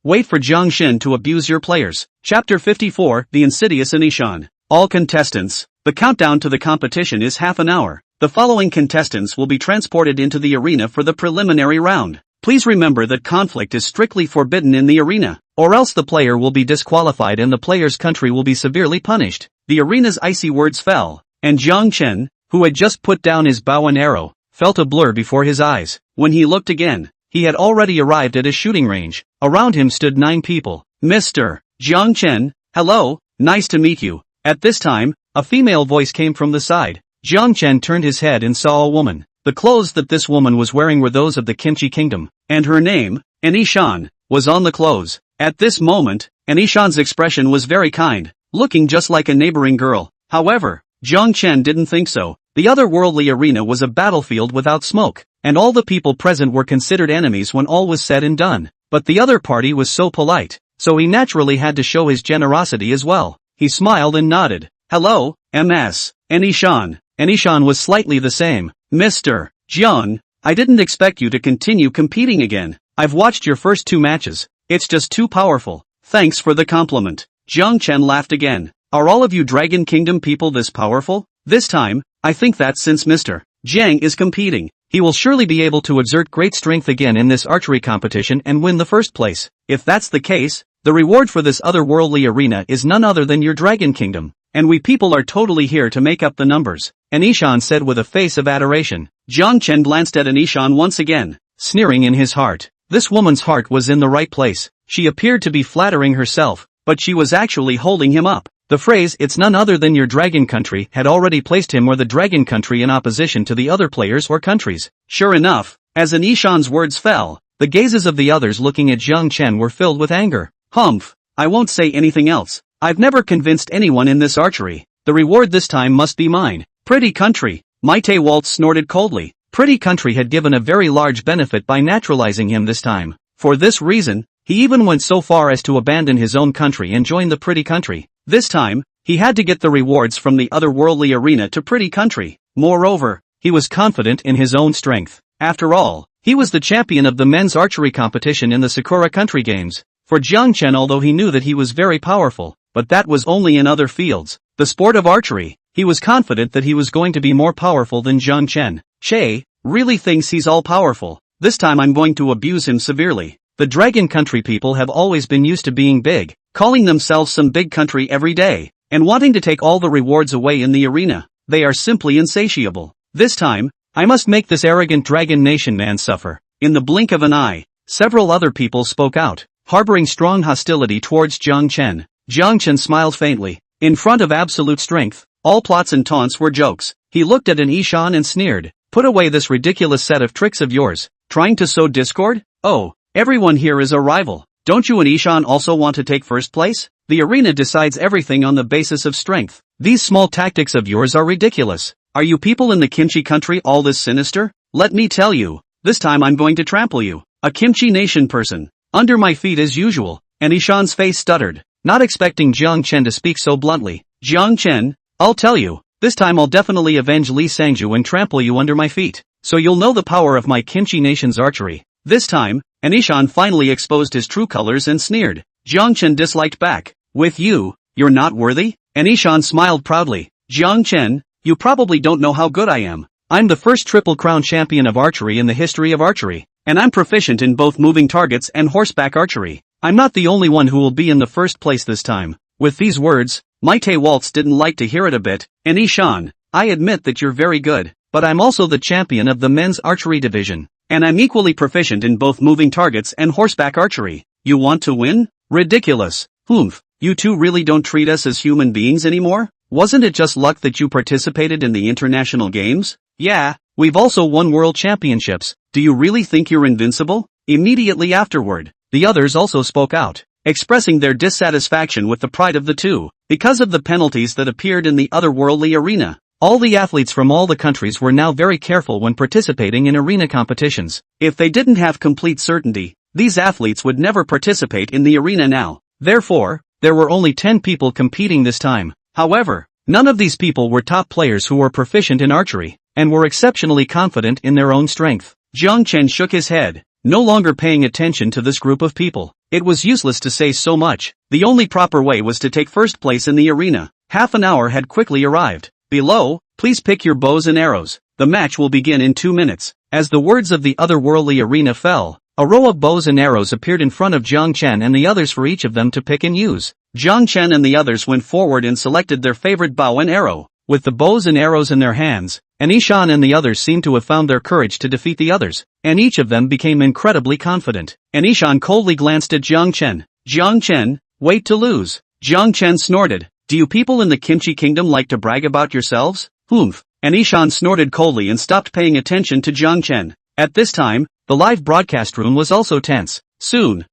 Wait for Jiang Chen to abuse your players. Chapter 54, The Insidious Anishan. All contestants. The countdown to the competition is half an hour. The following contestants will be transported into the arena for the preliminary round. Please remember that conflict is strictly forbidden in the arena, or else the player will be disqualified and the player's country will be severely punished. The arena's icy words fell, and Jiang Chen, who had just put down his bow and arrow, felt a blur before his eyes. When he looked again, he had already arrived at a shooting range. Around him stood 9 people. Mr. Jiang Chen, hello, nice to meet you. At this time, a female voice came from the side. Jiang Chen turned his head and saw a woman. The clothes that this woman was wearing were those of the Kimchi Kingdom, and her name, Anishan, was on the clothes. At this moment, Anishan's expression was very kind, looking just like a neighboring girl. However, Jiang Chen didn't think so. The otherworldly arena was a battlefield without smoke, and all the people present were considered enemies when all was said and done. But the other party was so polite, so he naturally had to show his generosity as well. He smiled and nodded. Hello, Ms. Anishan. Anishan was slightly the same. Mr. Jiang, I didn't expect you to continue competing again. I've watched your first 2 matches. It's just too powerful. Thanks for the compliment. Jiang Chen laughed again. Are all of you Dragon Kingdom people this powerful? This time, I think that since Mr. Jiang is competing, he will surely be able to exert great strength again in this archery competition and win the first place. If that's the case, the reward for this otherworldly arena is none other than your Dragon Kingdom. And we people are totally here to make up the numbers, Anishan said with a face of adoration. Jiang Chen glanced at Anishan once again, sneering in his heart. This woman's heart was in the right place. She appeared to be flattering herself, but she was actually holding him up. The phrase "it's none other than your dragon country" had already placed him or the dragon country in opposition to the other players or countries. Sure enough, as Anishan's words fell, The gazes of the others looking at Jiang Chen were filled with anger. Humph, I won't say anything else. I've never convinced anyone in this archery. The reward this time must be mine. Pretty country. Maite Waltz snorted coldly. Pretty country had given a very large benefit by naturalizing him this time. For this reason, he even went so far as to abandon his own country and join the pretty country. This time, he had to get the rewards from the otherworldly arena to pretty country. Moreover, he was confident in his own strength. After all, he was the champion of the men's archery competition in the Sakura Country Games. For Jiang Chen, although he knew that he was very powerful, but that was only in other fields, the sport of archery, he was confident that he was going to be more powerful than Jiang Chen. Che really thinks he's all-powerful. This time I'm going to abuse him severely. The Dragon Country people have always been used to being big, calling themselves some big country every day, and wanting to take all the rewards away in the arena. They are simply insatiable. This time, I must make this arrogant Dragon Nation man suffer. In the blink of an eye, several other people spoke out, harboring strong hostility towards Jiang Chen. Jiang Chen smiled faintly. In front of absolute strength, all plots and taunts were jokes. He looked at an Ishan and sneered. Put away this ridiculous set of tricks of yours. Trying to sow discord? Oh, everyone here is a rival. Don't you and Ishan also want to take first place? The arena decides everything on the basis of strength. These small tactics of yours are ridiculous. Are you people in the kimchi country all this sinister? Let me tell you, this time I'm going to trample you. A kimchi nation person. Under my feet as usual. And Ishan's face stuttered, not expecting Jiang Chen to speak so bluntly. Jiang Chen, I'll tell you, this time I'll definitely avenge Li Sangju and trample you under my feet. So you'll know the power of my kimchi nation's archery. This time, Ishan finally exposed his true colors and sneered. Jiang Chen disliked back. With you, you're not worthy? Ishan smiled proudly. Jiang Chen, you probably don't know how good I am. I'm the first Triple Crown champion of archery in the history of archery, and I'm proficient in both moving targets and horseback archery. I'm not the only one who will be in the first place this time. With these words, Maite Waltz didn't like to hear it a bit. Ishan, I admit that you're very good, but I'm also the champion of the men's archery division, and I'm equally proficient in both moving targets and horseback archery. You want to win? Ridiculous. Humph, you two really don't treat us as human beings anymore? Wasn't it just luck that you participated in the international games? Yeah, we've also won world championships. Do you really think you're invincible? Immediately afterward, the others also spoke out, expressing their dissatisfaction with the pride of the two, because of the penalties that appeared in the otherworldly arena. All the athletes from all the countries were now very careful when participating in arena competitions. If they didn't have complete certainty, these athletes would never participate in the arena now. Therefore, there were only 10 people competing this time. However, none of these people were top players who were proficient in archery, and were exceptionally confident in their own strength. Jiang Chen shook his head, no longer paying attention to this group of people. It was useless to say so much. The only proper way was to take first place in the arena. Half an hour had quickly arrived. Below, please pick your bows and arrows. The match will begin in 2 minutes. As the words of the otherworldly arena fell, a row of bows and arrows appeared in front of Jiang Chen and the others for each of them to pick and use. Jiang Chen and the others went forward and selected their favorite bow and arrow. With the bows and arrows in their hands, Ishan and the others seemed to have found their courage to defeat the others, and each of them became incredibly confident. Ishan coldly glanced at Jiang Chen. Jiang Chen, wait to lose. Jiang Chen snorted. Do you people in the Kimchi Kingdom like to brag about yourselves? Humph. Ishan snorted coldly and stopped paying attention to Jiang Chen. At this time, the live broadcast room was also tense. Soon,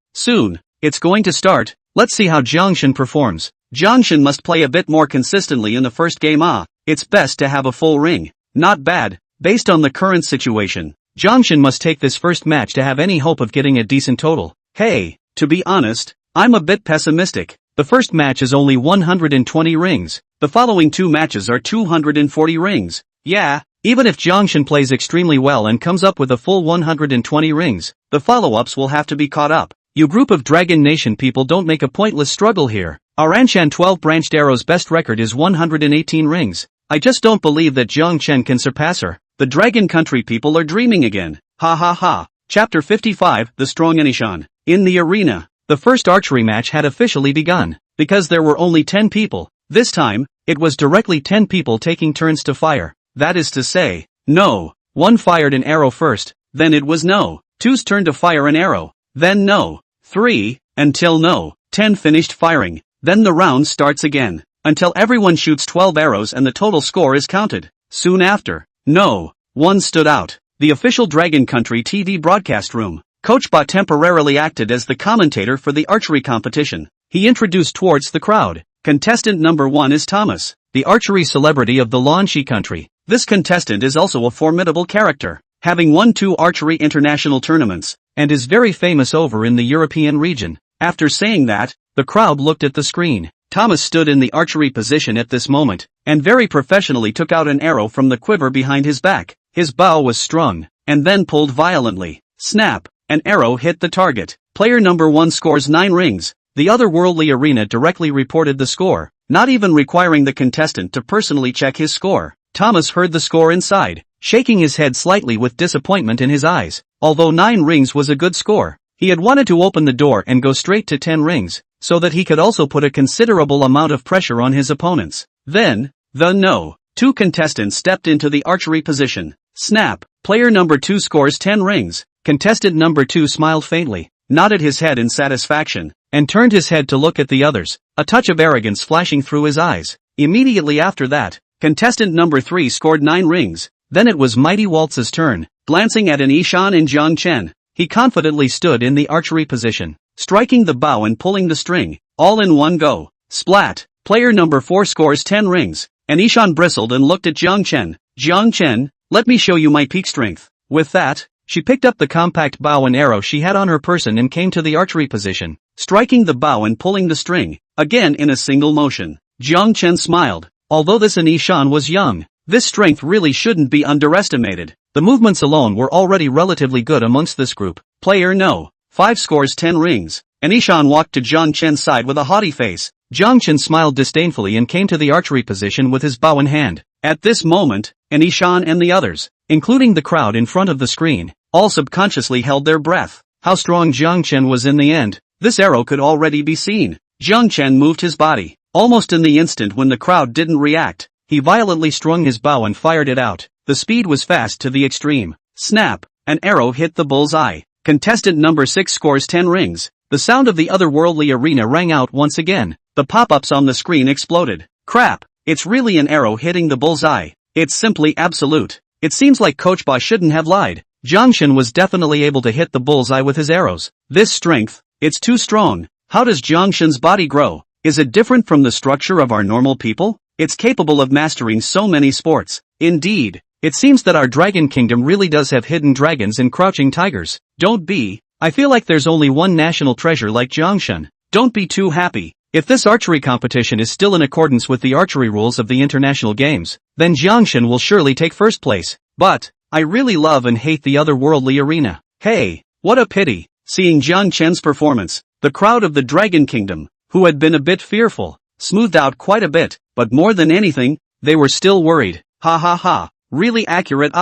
it's going to start. Let's see how Jiang Chen performs. Jiang Chen must play a bit more consistently in the first game. It's best to have a full ring. Not bad, based on the current situation. Jiang Chen must take this first match to have any hope of getting a decent total. Hey, to be honest, I'm a bit pessimistic. The first match is only 120 rings. The following 2 matches are 240 rings. Yeah, even if Jiang Chen plays extremely well and comes up with a full 120 rings, the follow-ups will have to be caught up. You group of Dragon Nation people don't make a pointless struggle here. Our Anshan 12-branched arrow's best record is 118 rings. I just don't believe that Jiang Chen can surpass her. The Dragon Country people are dreaming again. Ha ha ha. Chapter 55, The Strong Ishan. In the arena, the first archery match had officially begun. Because there were only 10 people, this time, it was directly 10 people taking turns to fire. That is to say, no. 1 fired an arrow first, then it was no. 2's turn to fire an arrow, then no. 3, until no. 10 finished firing. Then the round starts again, until everyone shoots 12 arrows and the total score is counted. Soon after, no. 1 stood out. The official Dragon Country TV broadcast room. Coach Ba temporarily acted as the commentator for the archery competition. He introduced towards the crowd. Contestant number 1 is Thomas, the archery celebrity of the Lanshi country. This contestant is also a formidable character, having won 2 archery international tournaments, and is very famous over in the European region. After saying that, the crowd looked at the screen. Thomas stood in the archery position at this moment, and very professionally took out an arrow from the quiver behind his back. His bow was strung, and then pulled violently. Snap! An arrow hit the target. Player number 1 scores 9 rings. The otherworldly arena directly reported the score, not even requiring the contestant to personally check his score. Thomas heard the score inside, shaking his head slightly with disappointment in his eyes. Although 9 rings was a good score, he had wanted to open the door and go straight to 10 rings, so that he could also put a considerable amount of pressure on his opponents. Then, no. 2 contestants stepped into the archery position. Snap! Player number 2 scores 10 rings. Contestant number 2 smiled faintly, nodded his head in satisfaction, and turned his head to look at the others, a touch of arrogance flashing through his eyes. Immediately after that, contestant number 3 scored 9 rings. Then it was Mighty Waltz's turn. Glancing at an Ishan and Jiang Chen, he confidently stood in the archery position, striking the bow and pulling the string, all in one go. Splat! Player number 4 scores 10 rings. An Ishan bristled and looked at Jiang Chen. Jiang Chen, let me show you my peak strength. With that, she picked up the compact bow and arrow she had on her person and came to the archery position, striking the bow and pulling the string, again in a single motion. Jiang Chen smiled. Although this Anishan was young, this strength really shouldn't be underestimated. The movements alone were already relatively good amongst this group. Player no. 5 scores 10 rings. Anishan walked to Jiang Chen's side with a haughty face. Jiang Chen smiled disdainfully and came to the archery position with his bow in hand. At this moment, Anishan and the others, including the crowd in front of the screen, all subconsciously held their breath. How strong Jiang Chen was in the end, this arrow could already be seen. Jiang Chen moved his body, almost in the instant when the crowd didn't react. He violently strung his bow and fired it out. The speed was fast to the extreme. Snap! An arrow hit the bull's eye. Contestant number 6 scores 10 rings. The sound of the otherworldly arena rang out once again. The pop-ups on the screen exploded. Crap! It's really an arrow hitting the bull's eye. It's simply absolute. It seems like Coach Ba shouldn't have lied. Jiang Chen was definitely able to hit the bull's eye with his arrows. This strength, it's too strong. How does Jiang Chen's body grow? Is it different from the structure of our normal people? It's capable of mastering so many sports. Indeed, it seems that our Dragon Kingdom really does have hidden dragons and crouching tigers. Don't be. I feel like there's only one national treasure like Jiang Chen. Don't be too happy. If this archery competition is still in accordance with the archery rules of the international games, then Jiang Chen will surely take first place. But, I really love and hate the otherworldly arena. Hey, what a pity. Seeing Jiang Chen's performance, the crowd of the Dragon Kingdom, who had been a bit fearful, smoothed out quite a bit, but more than anything, they were still worried. Ha ha ha, really accurate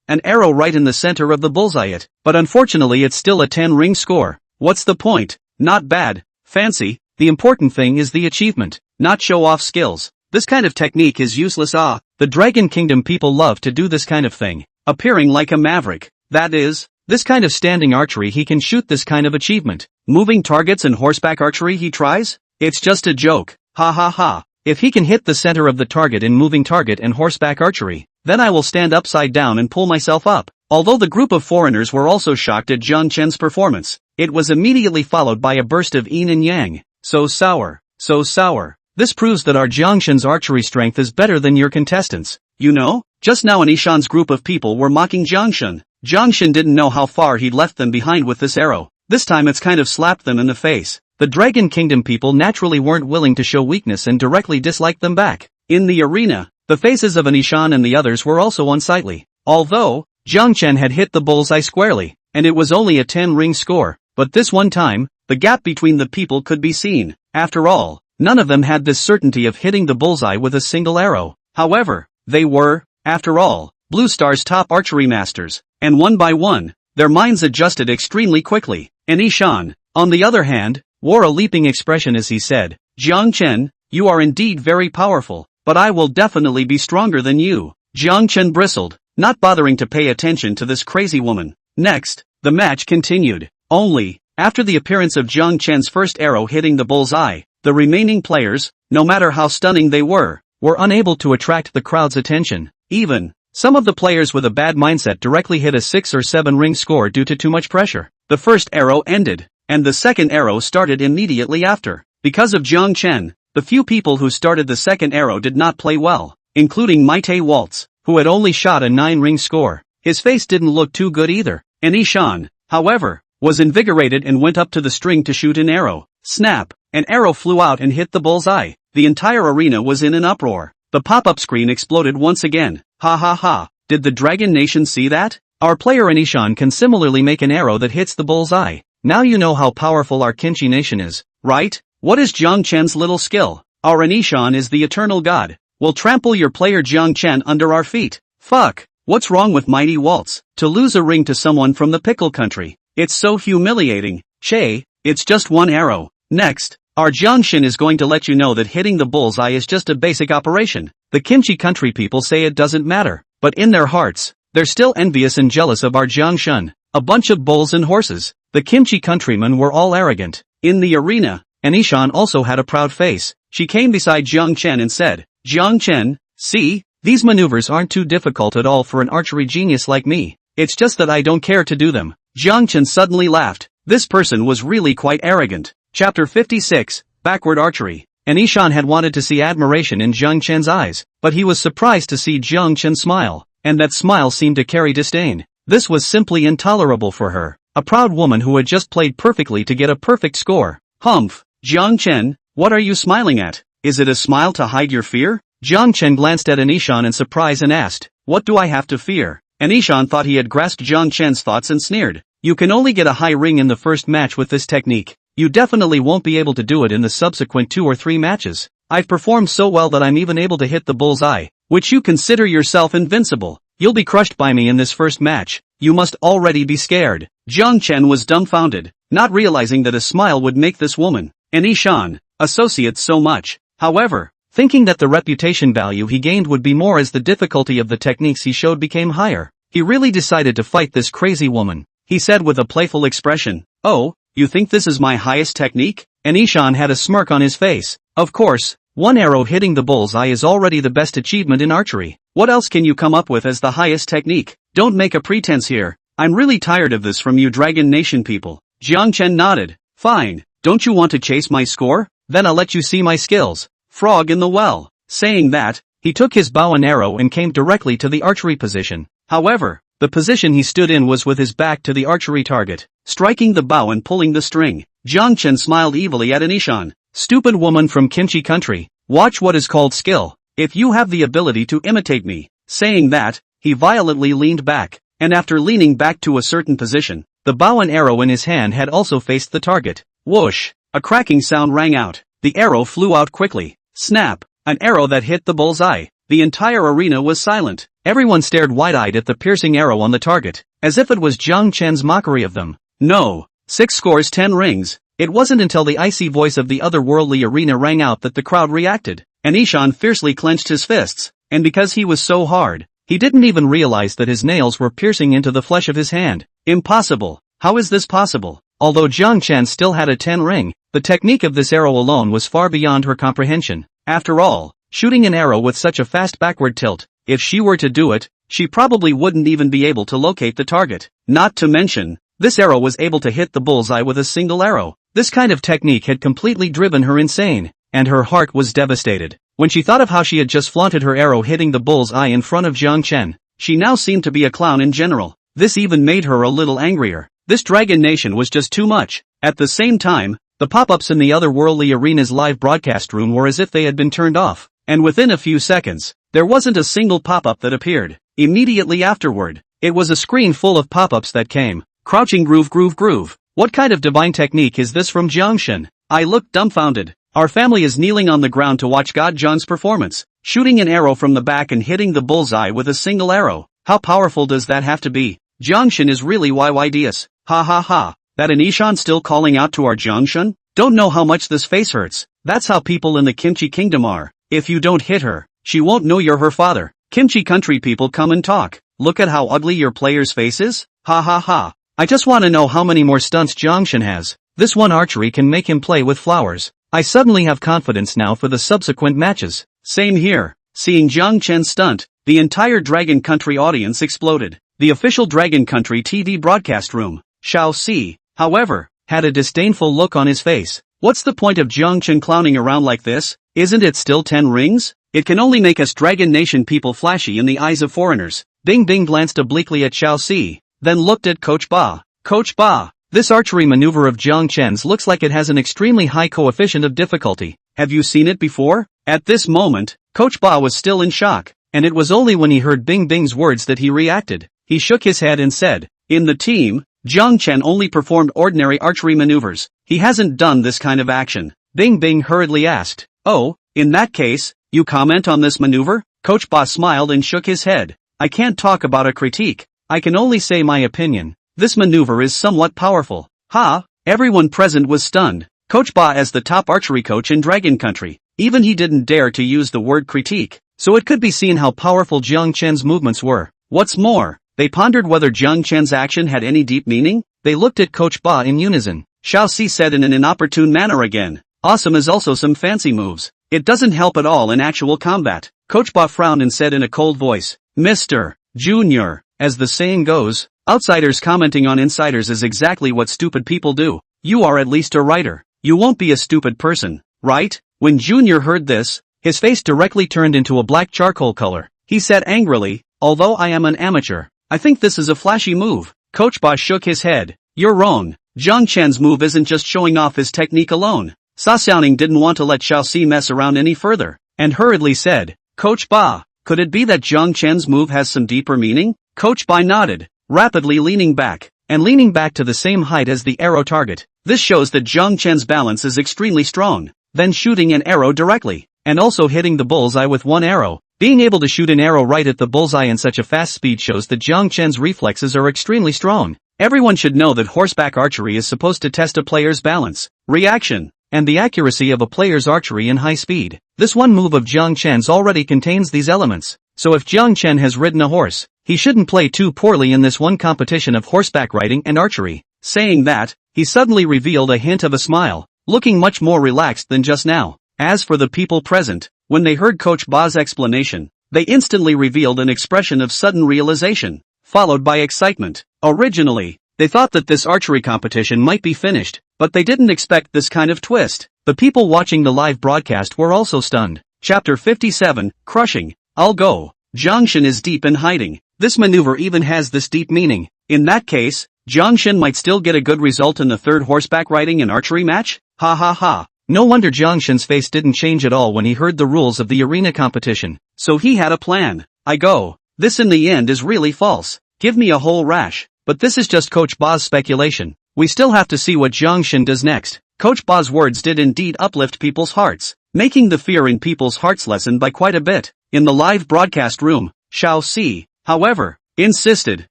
an arrow right in the center of the bullseye but unfortunately it's still a 10-ring score. What's the point? Not bad, fancy. The important thing is the achievement, not show-off skills. This kind of technique is useless. The Dragon Kingdom people love to do this kind of thing, appearing like a maverick. That is, this kind of standing archery he can shoot this kind of achievement. Moving targets and horseback archery he tries? It's just a joke. Ha ha ha. If he can hit the center of the target in moving target and horseback archery, then I will stand upside down and pull myself up. Although the group of foreigners were also shocked at Jiang Chen's performance, it was immediately followed by a burst of yin and yang. So sour, so sour. This proves that our Jiang Chen's archery strength is better than your contestants. You know, just now Anishan's group of people were mocking Jiang Chen. Jiang Chen didn't know how far he'd left them behind with this arrow. This time it's kind of slapped them in the face. The Dragon Kingdom people naturally weren't willing to show weakness and directly disliked them back. In the arena, the faces of Anishan and the others were also unsightly. Although, Jiang Chen had hit the bullseye squarely, and it was only a 10-ring score, but this one time, the gap between the people could be seen. After all, none of them had this certainty of hitting the bullseye with a single arrow. However, they were, after all, Blue Star's top archery masters, and one by one, their minds adjusted extremely quickly. Anishan, on the other hand, wore a leaping expression as he said, Jiang Chen, you are indeed very powerful, but I will definitely be stronger than you. Jiang Chen bristled, not bothering to pay attention to this crazy woman. Next, the match continued. Only, after the appearance of Jiang Chen's first arrow hitting the bull's eye, the remaining players, no matter how stunning they were unable to attract the crowd's attention. Even, some of the players with a bad mindset directly hit a 6 or 7 ring score due to too much pressure. the first arrow ended, and the second arrow started immediately after. Because of Jiang Chen, the few people who started the second arrow did not play well, including Maite Waltz, who had only shot a 9-ring score. His face didn't look too good either. Anishan, however, was invigorated and went up to the string to shoot an arrow. Snap! An arrow flew out and hit the bullseye. The entire arena was in an uproar. The pop-up screen exploded once again. Ha ha ha. Did the Dragon Nation see that? Our player Anishan can similarly make an arrow that hits the bullseye. Now you know how powerful our Kimchi Nation is, right? What is Jiang Chen's little skill? Our Anishan is the eternal god. We'll trample your player Jiang Chen under our feet. Fuck. What's wrong with Mighty Waltz? To lose a ring to someone from the pickle country. It's so humiliating. Che, it's just one arrow. Next, our Jiangshin is going to let you know that hitting the bullseye is just a basic operation. The Kimchi country people say it doesn't matter, but in their hearts, they're still envious and jealous of our Jiangshan. A bunch of bulls and horses. The Kimchi countrymen were all arrogant. In the arena, Anishan also had a proud face. She came beside Jiang Chen and said, Jiang Chen, see, these maneuvers aren't too difficult at all for an archery genius like me. It's just that I don't care to do them. Jiang Chen suddenly laughed. This person was really quite arrogant. Chapter 56, Backward Archery. Anishan had wanted to see admiration in Jiang Chen's eyes, but he was surprised to see Jiang Chen smile, and that smile seemed to carry disdain. This was simply intolerable for her. A proud woman who had just played perfectly to get a perfect score. Humph. Jiang Chen, what are you smiling at? Is it a smile to hide your fear? Jiang Chen glanced at Anishan in surprise and asked, what do I have to fear? Anishan thought he had grasped Jiang Chen's thoughts and sneered. You can only get a high ring in the first match with this technique. You definitely won't be able to do it in the subsequent 2 or 3 matches. I've performed so well that I'm even able to hit the bullseye, which you consider yourself invincible. You'll be crushed by me in this first match. You must already be scared. Jiang Chen was dumbfounded, not realizing that a smile would make this woman, Anishan, associate so much. However, thinking that the reputation value he gained would be more as the difficulty of the techniques he showed became higher, he really decided to fight this crazy woman. He said with a playful expression, oh, you think this is my highest technique? Anishan had a smirk on his face. Of course, one arrow hitting the bullseye is already the best achievement in archery. What else can you come up with as the highest technique? Don't make a pretense here. I'm really tired of this from you Dragon Nation people. Jiang Chen nodded. Fine, don't you want to chase my score? Then I'll let you see my skills. Frog in the well. Saying that, he took his bow and arrow and came directly to the archery position. However, the position he stood in was with his back to the archery target, striking the bow and pulling the string. Jiang Chen smiled evilly at Anishan. Stupid woman from Kimchi country, watch what is called skill, if you have the ability to imitate me. Saying that, he violently leaned back, and after leaning back to a certain position, the bow and arrow in his hand had also faced the target. Whoosh! A cracking sound rang out. The arrow flew out quickly. Snap! An arrow that hit the bullseye. The entire arena was silent. Everyone stared wide-eyed at the piercing arrow on the target, as if it was Jiang Chen's mockery of them. No! 6 scores 10 rings. It wasn't until the icy voice of the otherworldly arena rang out that the crowd reacted. Anishan fiercely clenched his fists, and because he was so hard, he didn't even realize that his nails were piercing into the flesh of his hand. Impossible! How is this possible? Although Jiang Chen still had a 10 ring, the technique of this arrow alone was far beyond her comprehension. After all, shooting an arrow with such a fast backward tilt, if she were to do it, she probably wouldn't even be able to locate the target. Not to mention, this arrow was able to hit the bullseye with a single arrow. This kind of technique had completely driven her insane, and her heart was devastated. When she thought of how she had just flaunted her arrow hitting the bullseye in front of Jiang Chen, she now seemed to be a clown in general. This even made her a little angrier. This Dragon Nation was just too much. At the same time, the pop-ups in the otherworldly arena's live broadcast room were as if they had been turned off, and within a few seconds, there wasn't a single pop-up that appeared. Immediately afterward, it was a screen full of pop-ups that came. Crouching groove. What kind of divine technique is this from Jiangshan? I looked dumbfounded. Our family is kneeling on the ground to watch God John's performance, shooting an arrow from the back and hitting the bullseye with a single arrow. How powerful does that have to be? Jiangshan is really YYDS. Ha ha ha. That Anishan still calling out to our Jiangshan? Don't know how much this face hurts. That's how people in the Kimchi kingdom are. If you don't hit her, she won't know you're her father. Kimchi country people come and talk. Look at how ugly your player's face is. Ha ha ha. I just want to know how many more stunts Jiangshan has. This one archery can make him play with flowers. I suddenly have confidence now for the subsequent matches. Same here. Seeing Jiang Chen's stunt, the entire Dragon Country audience exploded. The official Dragon Country TV broadcast room Xiao Si, however, had a disdainful look on his face. What's the point of Jiang Chen clowning around like this? Isn't it still 10 rings? It can only make us Dragon Nation people flashy in the eyes of foreigners. Bing Bing glanced obliquely at Xiao Si, then looked at Coach Ba. Coach Ba, this archery maneuver of Jiang Chen's looks like it has an extremely high coefficient of difficulty. Have you seen it before? At this moment, Coach Ba was still in shock, and it was only when he heard Bing Bing's words that he reacted. He shook his head and said, in the team, Jiang Chen only performed ordinary archery maneuvers. He hasn't done this kind of action. Bing Bing hurriedly asked, oh, in that case, you comment on this maneuver? Coach Ba smiled and shook his head. I can't talk about a critique. I can only say my opinion. This maneuver is somewhat powerful. Ha! Everyone present was stunned. Coach Ba as the top archery coach in Dragon Country. Even he didn't dare to use the word critique. So it could be seen how powerful Jiang Chen's movements were. What's more, they pondered whether Jiang Chen's action had any deep meaning. They looked at Coach Ba in unison. Xiao Si said in an inopportune manner again. Awesome is also some fancy moves. It doesn't help at all in actual combat. Coach Ba frowned and said in a cold voice, Mr. Junior, as the saying goes, outsiders commenting on insiders is exactly what stupid people do. You are at least a writer. You won't be a stupid person, right? When Junior heard this, his face directly turned into a black charcoal color. He said angrily, although I am an amateur, I think this is a flashy move. Coach Ba shook his head. You're wrong. Jiang Chen's move isn't just showing off his technique alone. Sa Xiaoning didn't want to let Xiao Si mess around any further, and hurriedly said, Coach Ba, could it be that Jiang Chen's move has some deeper meaning? Coach Ba nodded, rapidly leaning back to the same height as the arrow target. This shows that Jiang Chen's balance is extremely strong. Then shooting an arrow directly, and also hitting the bullseye with one arrow. Being able to shoot an arrow right at the bullseye in such a fast speed shows that Jiang Chen's reflexes are extremely strong. Everyone should know that horseback archery is supposed to test a player's balance, reaction, and the accuracy of a player's archery in high speed. This one move of Jiang Chen's already contains these elements. So if Jiang Chen has ridden a horse, he shouldn't play too poorly in this one competition of horseback riding and archery. Saying that, he suddenly revealed a hint of a smile, looking much more relaxed than just now. As for the people present, when they heard Coach Ba's explanation, they instantly revealed an expression of sudden realization, followed by excitement. Originally, they thought that this archery competition might be finished, but they didn't expect this kind of twist. The people watching the live broadcast were also stunned. Chapter 57, Crushing. I'll go. Jiang Chen is deep in hiding. This maneuver even has this deep meaning. In that case, Jiang Chen might still get a good result in the third horseback riding and archery match? Ha ha ha. No wonder Jiang Shen's face didn't change at all when he heard the rules of the arena competition. So he had a plan. I go. This in the end is really false. Give me a whole rash. But this is just Coach Ba's speculation. We still have to see what Jiang Shen does next. Coach Ba's words did indeed uplift people's hearts, making the fear in people's hearts lessen by quite a bit. In the live broadcast room, Xiao Si, however, insisted,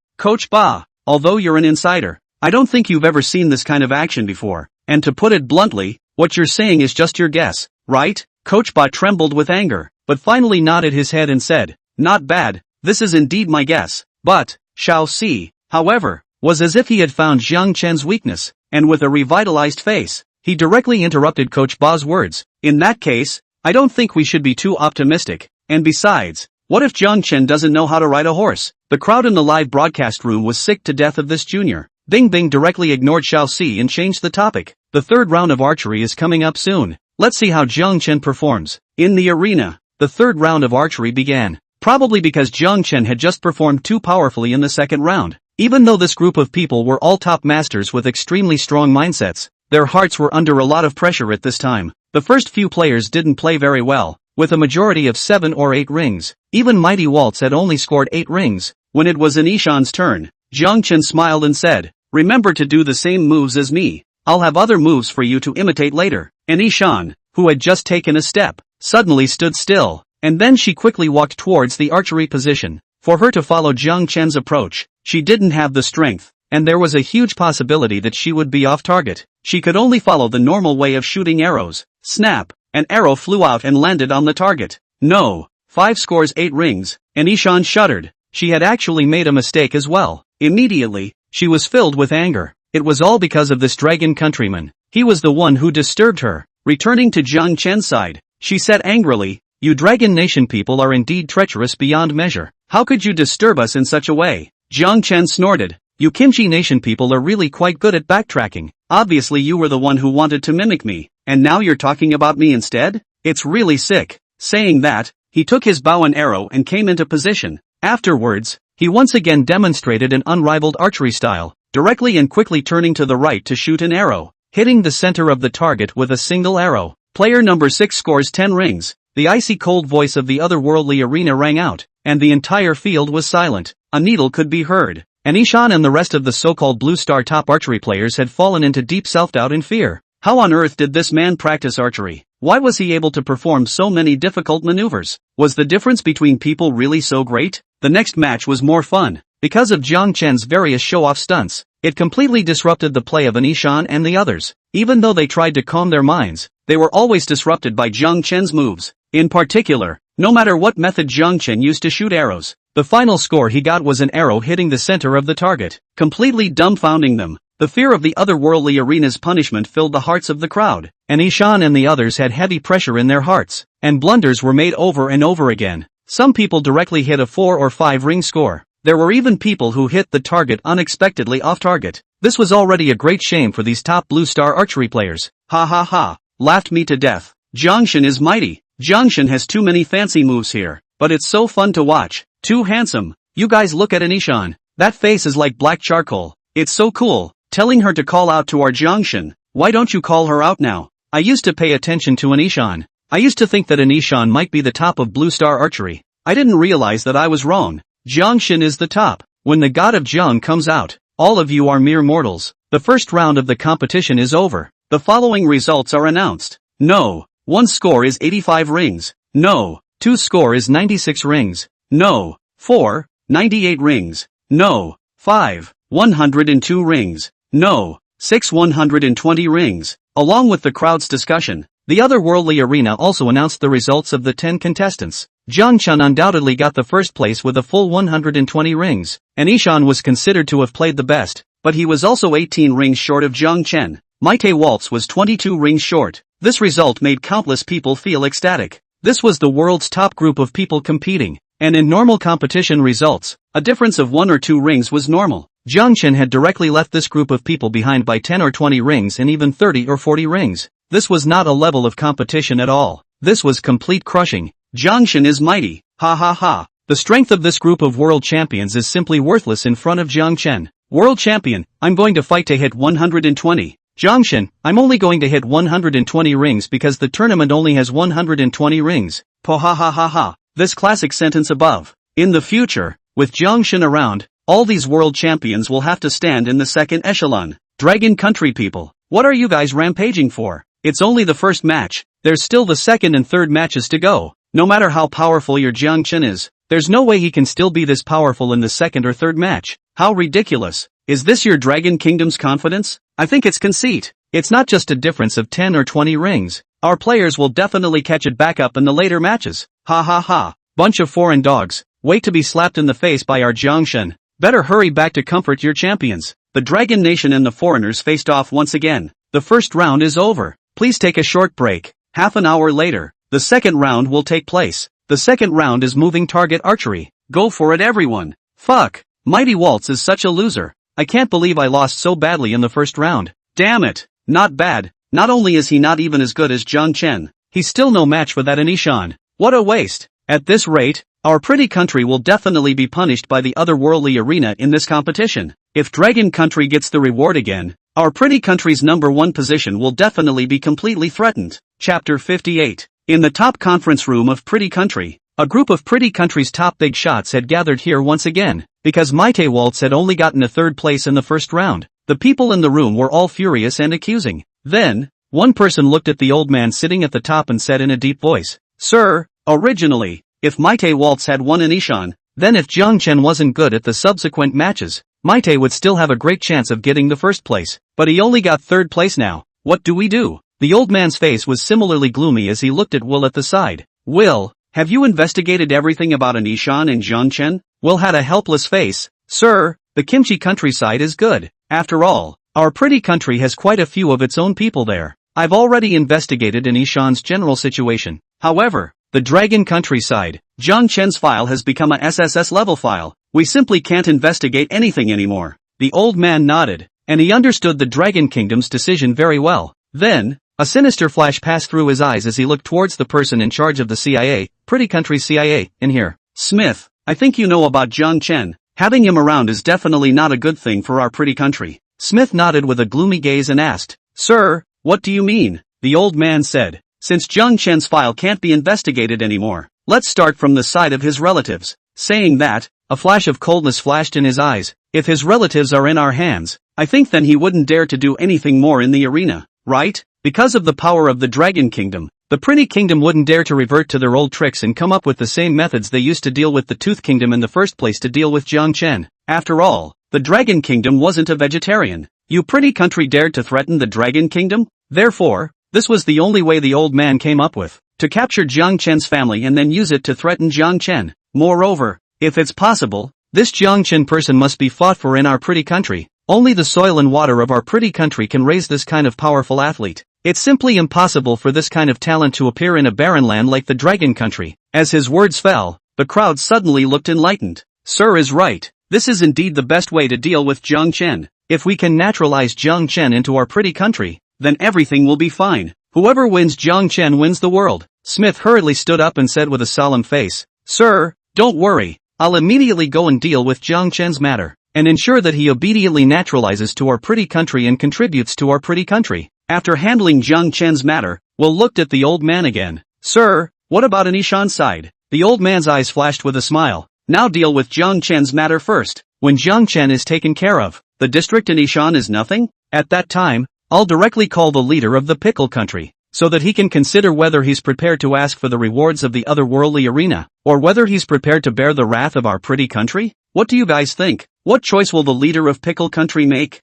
Coach Ba, although you're an insider, I don't think you've ever seen this kind of action before. And to put it bluntly, what you're saying is just your guess, right? Coach Ba trembled with anger, but finally nodded his head and said, not bad, this is indeed my guess. But, Xiao Si, however, was as if he had found Jiang Chen's weakness, and with a revitalized face, he directly interrupted Coach Ba's words. In that case, I don't think we should be too optimistic. And besides, what if Jiang Chen doesn't know how to ride a horse? The crowd in the live broadcast room was sick to death of this junior. Bing Bing directly ignored Xiao Si and changed the topic. The third round of archery is coming up soon. Let's see how Jiang Chen performs. In the arena, the third round of archery began. Probably because Jiang Chen had just performed too powerfully in the second round. Even though this group of people were all top masters with extremely strong mindsets, their hearts were under a lot of pressure at this time. The first few players didn't play very well, with a majority of 7 or 8 rings. Even Mighty Waltz had only scored 8 rings. When it was Anishan's turn, Jiang Chen smiled and said, remember to do the same moves as me. I'll have other moves for you to imitate later. Anishan, who had just taken a step, suddenly stood still, and then she quickly walked towards the archery position. For her to follow Jiang Chen's approach, she didn't have the strength, and there was a huge possibility that she would be off target. She could only follow the normal way of shooting arrows. Snap! An arrow flew out and landed on the target. No. 5 scores 8 rings. Anishan shuddered. She had actually made a mistake as well. Immediately, she was filled with anger. It was all because of this dragon countryman. He was the one who disturbed her. Returning to Jiang Chen's side, she said angrily, you Dragon Nation people are indeed treacherous beyond measure. How could you disturb us in such a way? Jiang Chen snorted. You Kimchi Nation people are really quite good at backtracking. Obviously you were the one who wanted to mimic me, and now you're talking about me instead? It's really sick. Saying that, he took his bow and arrow and came into position. Afterwards, he once again demonstrated an unrivaled archery style, directly and quickly turning to the right to shoot an arrow, hitting the center of the target with a single arrow. Player number 6 scores 10 rings. The icy cold voice of the otherworldly arena rang out, and the entire field was silent. A needle could be heard. Anishan and the rest of the so-called Blue Star top archery players had fallen into deep self-doubt and fear. How on earth did this man practice archery? Why was he able to perform so many difficult maneuvers? Was the difference between people really so great? The next match was more fun. Because of Jiang Chen's various show-off stunts, it completely disrupted the play of Anishan and the others. Even though they tried to calm their minds, they were always disrupted by Jiang Chen's moves. In particular, no matter what method Jiang Chen used to shoot arrows, the final score he got was an arrow hitting the center of the target, completely dumbfounding them. The fear of the otherworldly arena's punishment filled the hearts of the crowd. Anishan and the others had heavy pressure in their hearts, and blunders were made over and over again. Some people directly hit a 4 or 5 ring score. There were even people who hit the target unexpectedly off target. This was already a great shame for these top Blue Star archery players. Ha ha ha, laughed me to death. Jiangshan is mighty. Jiangshan has too many fancy moves here, but it's so fun to watch. Too handsome. You guys look at Anishan. That face is like black charcoal. It's so cool. Telling her to call out to our Jiangshan. Why don't you call her out now? I used to pay attention to Anishan. I used to think that Anishan might be the top of Blue Star archery. I didn't realize that I was wrong. Jiangshan is the top. When the god of Jiang comes out, all of you are mere mortals. The first round of the competition is over. The following results are announced. No. 1 score is 85 rings. No. 2 score is 96 rings. No. 4. 98 rings. No. 5. 102 rings. No. 6. 120 rings. Along with the crowd's discussion, the otherworldly arena also announced the results of the 10 contestants. Jiang Chen undoubtedly got the first place with a full 120 rings. Anishan was considered to have played the best, but he was also 18 rings short of Jiang Chen. Maite Waltz was 22 rings short. This result made countless people feel ecstatic. This was the world's top group of people competing, and in normal competition results, a difference of 1 or 2 rings was normal. Jiang Chen had directly left this group of people behind by 10 or 20 rings and even 30 or 40 rings. This was not a level of competition at all. This was complete crushing. Jiangshan is mighty. Ha ha ha. The strength of this group of world champions is simply worthless in front of Jiang Chen. World champion, I'm going to fight to hit 120. Jiangshan, I'm only going to hit 120 rings because the tournament only has 120 rings. Po ha ha ha ha. This classic sentence above. In the future, with Jiangshan around, all these world champions will have to stand in the second echelon. Dragon country people, what are you guys rampaging for? It's only the first match. There's still the second and third matches to go. No matter how powerful your Jiang Chen is, there's no way he can still be this powerful in the second or third match. How ridiculous. Is this your Dragon Kingdom's confidence? I think it's conceit. It's not just a difference of 10 or 20 rings. Our players will definitely catch it back up in the later matches. Ha ha ha. Bunch of foreign dogs. Wait to be slapped in the face by our Jiang Chen. Better hurry back to comfort your champions. The Dragon Nation and the foreigners faced off once again. The first round is over. Please take a short break. Half an hour later, the second round will take place. The second round is moving target archery. Go for it everyone. Fuck. Mighty Waltz is such a loser. I can't believe I lost so badly in the first round. Damn it. Not bad. Not only is he not even as good as Jiang Chen, he's still no match for that Anishan. What a waste. At this rate, our pretty country will definitely be punished by the otherworldly arena in this competition. If Dragon Country gets the reward again, our pretty country's #1 position will definitely be completely threatened. Chapter 58. In the top conference room of Pretty Country, a group of Pretty Country's top big shots had gathered here once again. Because Maite Waltz had only gotten a third place in the first round, the people in the room were all furious and accusing. Then, one person looked at the old man sitting at the top and said in a deep voice, "Sir, originally, if Maite Waltz had won Anishan, then if Jiang Chen wasn't good at the subsequent matches, Maite would still have a great chance of getting the first place. But he only got third place now. What do we do?" The old man's face was similarly gloomy as he looked at Will at the side. "Will, have you investigated everything about Anishan and Jiang Chen?" Will had a helpless face. "Sir, the Kimchi countryside is good. After all, our pretty country has quite a few of its own people there. I've already investigated Anishan's general situation. However, the Dragon countryside, Jiang Chen's file has become a SSS level file. We simply can't investigate anything anymore. The old man nodded, and he understood the Dragon Kingdom's decision very well. Then, a sinister flash passed through his eyes as he looked towards the person in charge of the CIA, Pretty Country's CIA, in here. Smith, I think you know about Jiang Chen. Having him around is definitely not a good thing for our pretty country. Smith nodded with a gloomy gaze and asked, Sir, what do you mean? The old man said, since Jiang Chen's file can't be investigated anymore, let's start from the side of his relatives. Saying that, a flash of coldness flashed in his eyes. If his relatives are in our hands, I think then he wouldn't dare to do anything more in the arena, right? Because of the power of the Dragon Kingdom, the Pretty Kingdom wouldn't dare to revert to their old tricks and come up with the same methods they used to deal with the Tooth Kingdom in the first place to deal with Jiang Chen. After all, the Dragon Kingdom wasn't a vegetarian. You pretty country dared to threaten the Dragon Kingdom? Therefore, this was the only way the old man came up with, to capture Jiang Chen's family and then use it to threaten Jiang Chen. Moreover, if it's possible, this Jiang Chen person must be fought for in our pretty country. Only the soil and water of our pretty country can raise this kind of powerful athlete. It's simply impossible for this kind of talent to appear in a barren land like the Dragon Country. As his words fell, the crowd suddenly looked enlightened. Sir is right. This is indeed the best way to deal with Jiang Chen. If we can naturalize Jiang Chen into our pretty country, then everything will be fine. Whoever wins Jiang Chen wins the world. Smith hurriedly stood up and said with a solemn face, Sir, don't worry. I'll immediately go and deal with Jiang Chen's matter, and ensure that he obediently naturalizes to our pretty country and contributes to our pretty country. After handling Jiang Chen's matter, Will looked at the old man again. Sir, what about Anishan's side? The old man's eyes flashed with a smile. Now deal with Jiang Chen's matter first. When Jiang Chen is taken care of, the district in Ishan is nothing? At that time, I'll directly call the leader of the pickle country, so that he can consider whether he's prepared to ask for the rewards of the otherworldly arena, or whether he's prepared to bear the wrath of our pretty country? What do you guys think? What choice will the leader of pickle country make?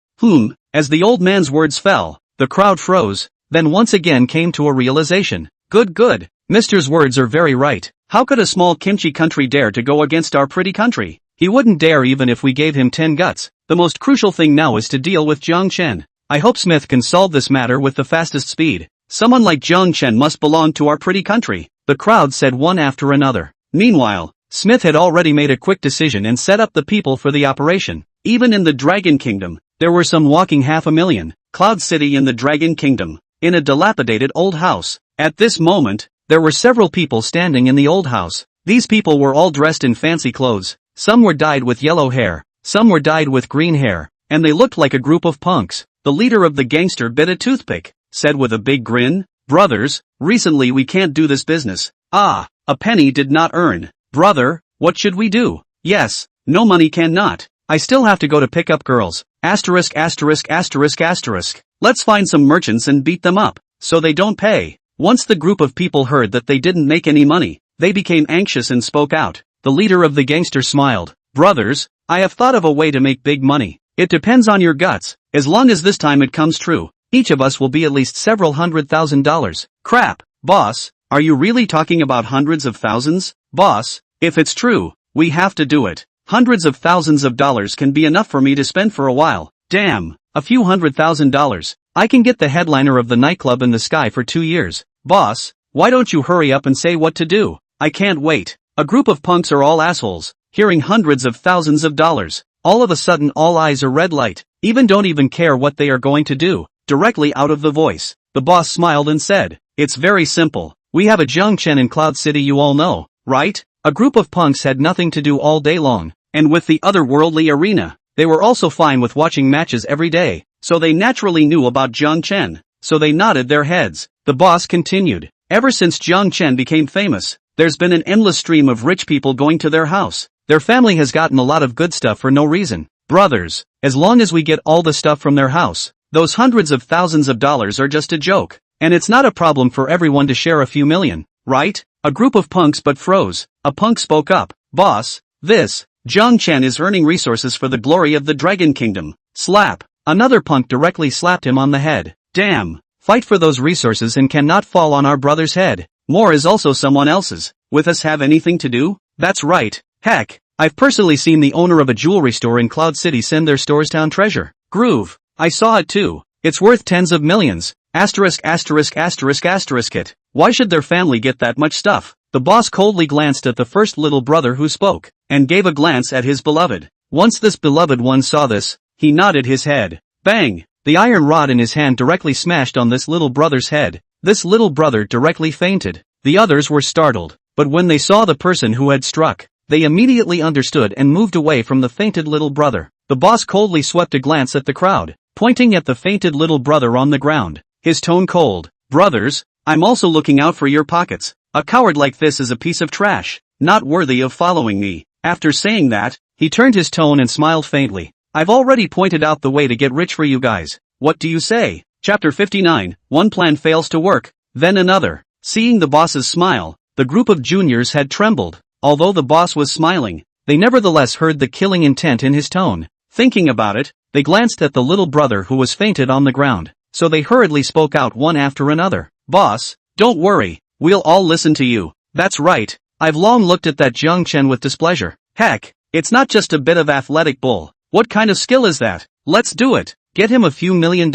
As the old man's words fell, the crowd froze, then once again came to a realization. Good. Mister's words are very right. How could a small kimchi country dare to go against our pretty country? He wouldn't dare even if we gave him 10 guts. The most crucial thing now is to deal with Jiang Chen. I hope Smith can solve this matter with the fastest speed. Someone like Jiang Chen must belong to our pretty country. The crowd said one after another. Meanwhile, Smith had already made a quick decision and set up the people for the operation. Even in the Dragon Kingdom, there were some walking 500,000. Cloud City in the Dragon Kingdom, in a dilapidated old house. At this moment, there were several people standing in the old house. These people were all dressed in fancy clothes. Some were dyed with yellow hair, some were dyed with green hair, and they looked like a group of punks. The leader of the gangster bit a toothpick, said with a big grin, Brothers, recently we can't do this business. A penny did not earn. Brother, what should we do? Yes, no money cannot. I still have to go to pick up girls. Asterisk. Let's find some merchants and beat them up, so they don't pay. Once the group of people heard that they didn't make any money, they became anxious and spoke out. The leader of the gangster smiled. Brothers, I have thought of a way to make big money. It depends on your guts. As long as this time it comes true, each of us will be at least several $100,000. Crap, boss, are you really talking about hundreds of thousands? Boss, if it's true, we have to do it. Hundreds of thousands of dollars can be enough for me to spend for a while. Damn, a few $100,000. I can get the headliner of the nightclub in the sky for 2 years. Boss, why don't you hurry up and say what to do? I can't wait. A group of punks are all assholes. Hearing hundreds of thousands of dollars, all of a sudden all eyes are red light. Don't even care what they are going to do. Directly out of the voice, the boss smiled and said, It's very simple. We have a Jiang Chen in Cloud City, you all know, right? A group of punks had nothing to do all day long, and with the otherworldly arena, they were also fine with watching matches every day, so they naturally knew about Jiang Chen, so they nodded their heads. The boss continued, Ever since Jiang Chen became famous, there's been an endless stream of rich people going to their house. Their family has gotten a lot of good stuff for no reason. Brothers, as long as we get all the stuff from their house, those hundreds of thousands of dollars are just a joke, and it's not a problem for everyone to share a few million, right? A group of punks but froze. A punk spoke up. Boss, Jiang Chen is earning resources for the glory of the Dragon Kingdom. Slap. Another punk directly slapped him on the head. Damn. Fight for those resources and cannot fall on our brother's head. More is also someone else's. With us have anything to do? That's right. Heck, I've personally seen the owner of a jewelry store in Cloud City send their store's town treasure. Groove. I saw it too. It's worth tens of millions. Asterisk. It. Why should their family get that much stuff? The boss coldly glanced at the first little brother who spoke, and gave a glance at his beloved. Once this beloved one saw this, He nodded his head. Bang! The iron rod in his hand directly smashed on this little brother's head. This little brother directly fainted. The others were startled, but when they saw the person who had struck, they immediately understood and moved away from the fainted little brother. The boss coldly swept a glance at the crowd, pointing at the fainted little brother on the ground. His tone cold. Brothers, I'm also looking out for your pockets. A coward like this is a piece of trash, not worthy of following me. After saying that, he turned his tone and smiled faintly. I've already pointed out the way to get rich for you guys. What do you say? Chapter 59, one plan fails to work, then another. Seeing the boss's smile, the group of juniors had trembled. Although the boss was smiling, they nevertheless heard the killing intent in his tone. Thinking about it, they glanced at the little brother who was fainted on the ground, so they hurriedly spoke out one after another. Boss, don't worry, we'll all listen to you. That's right, I've long looked at that Jiang Chen with displeasure. Heck, it's not just a bit of athletic bull. What kind of skill is that? Let's do it. Get him a few $1 million.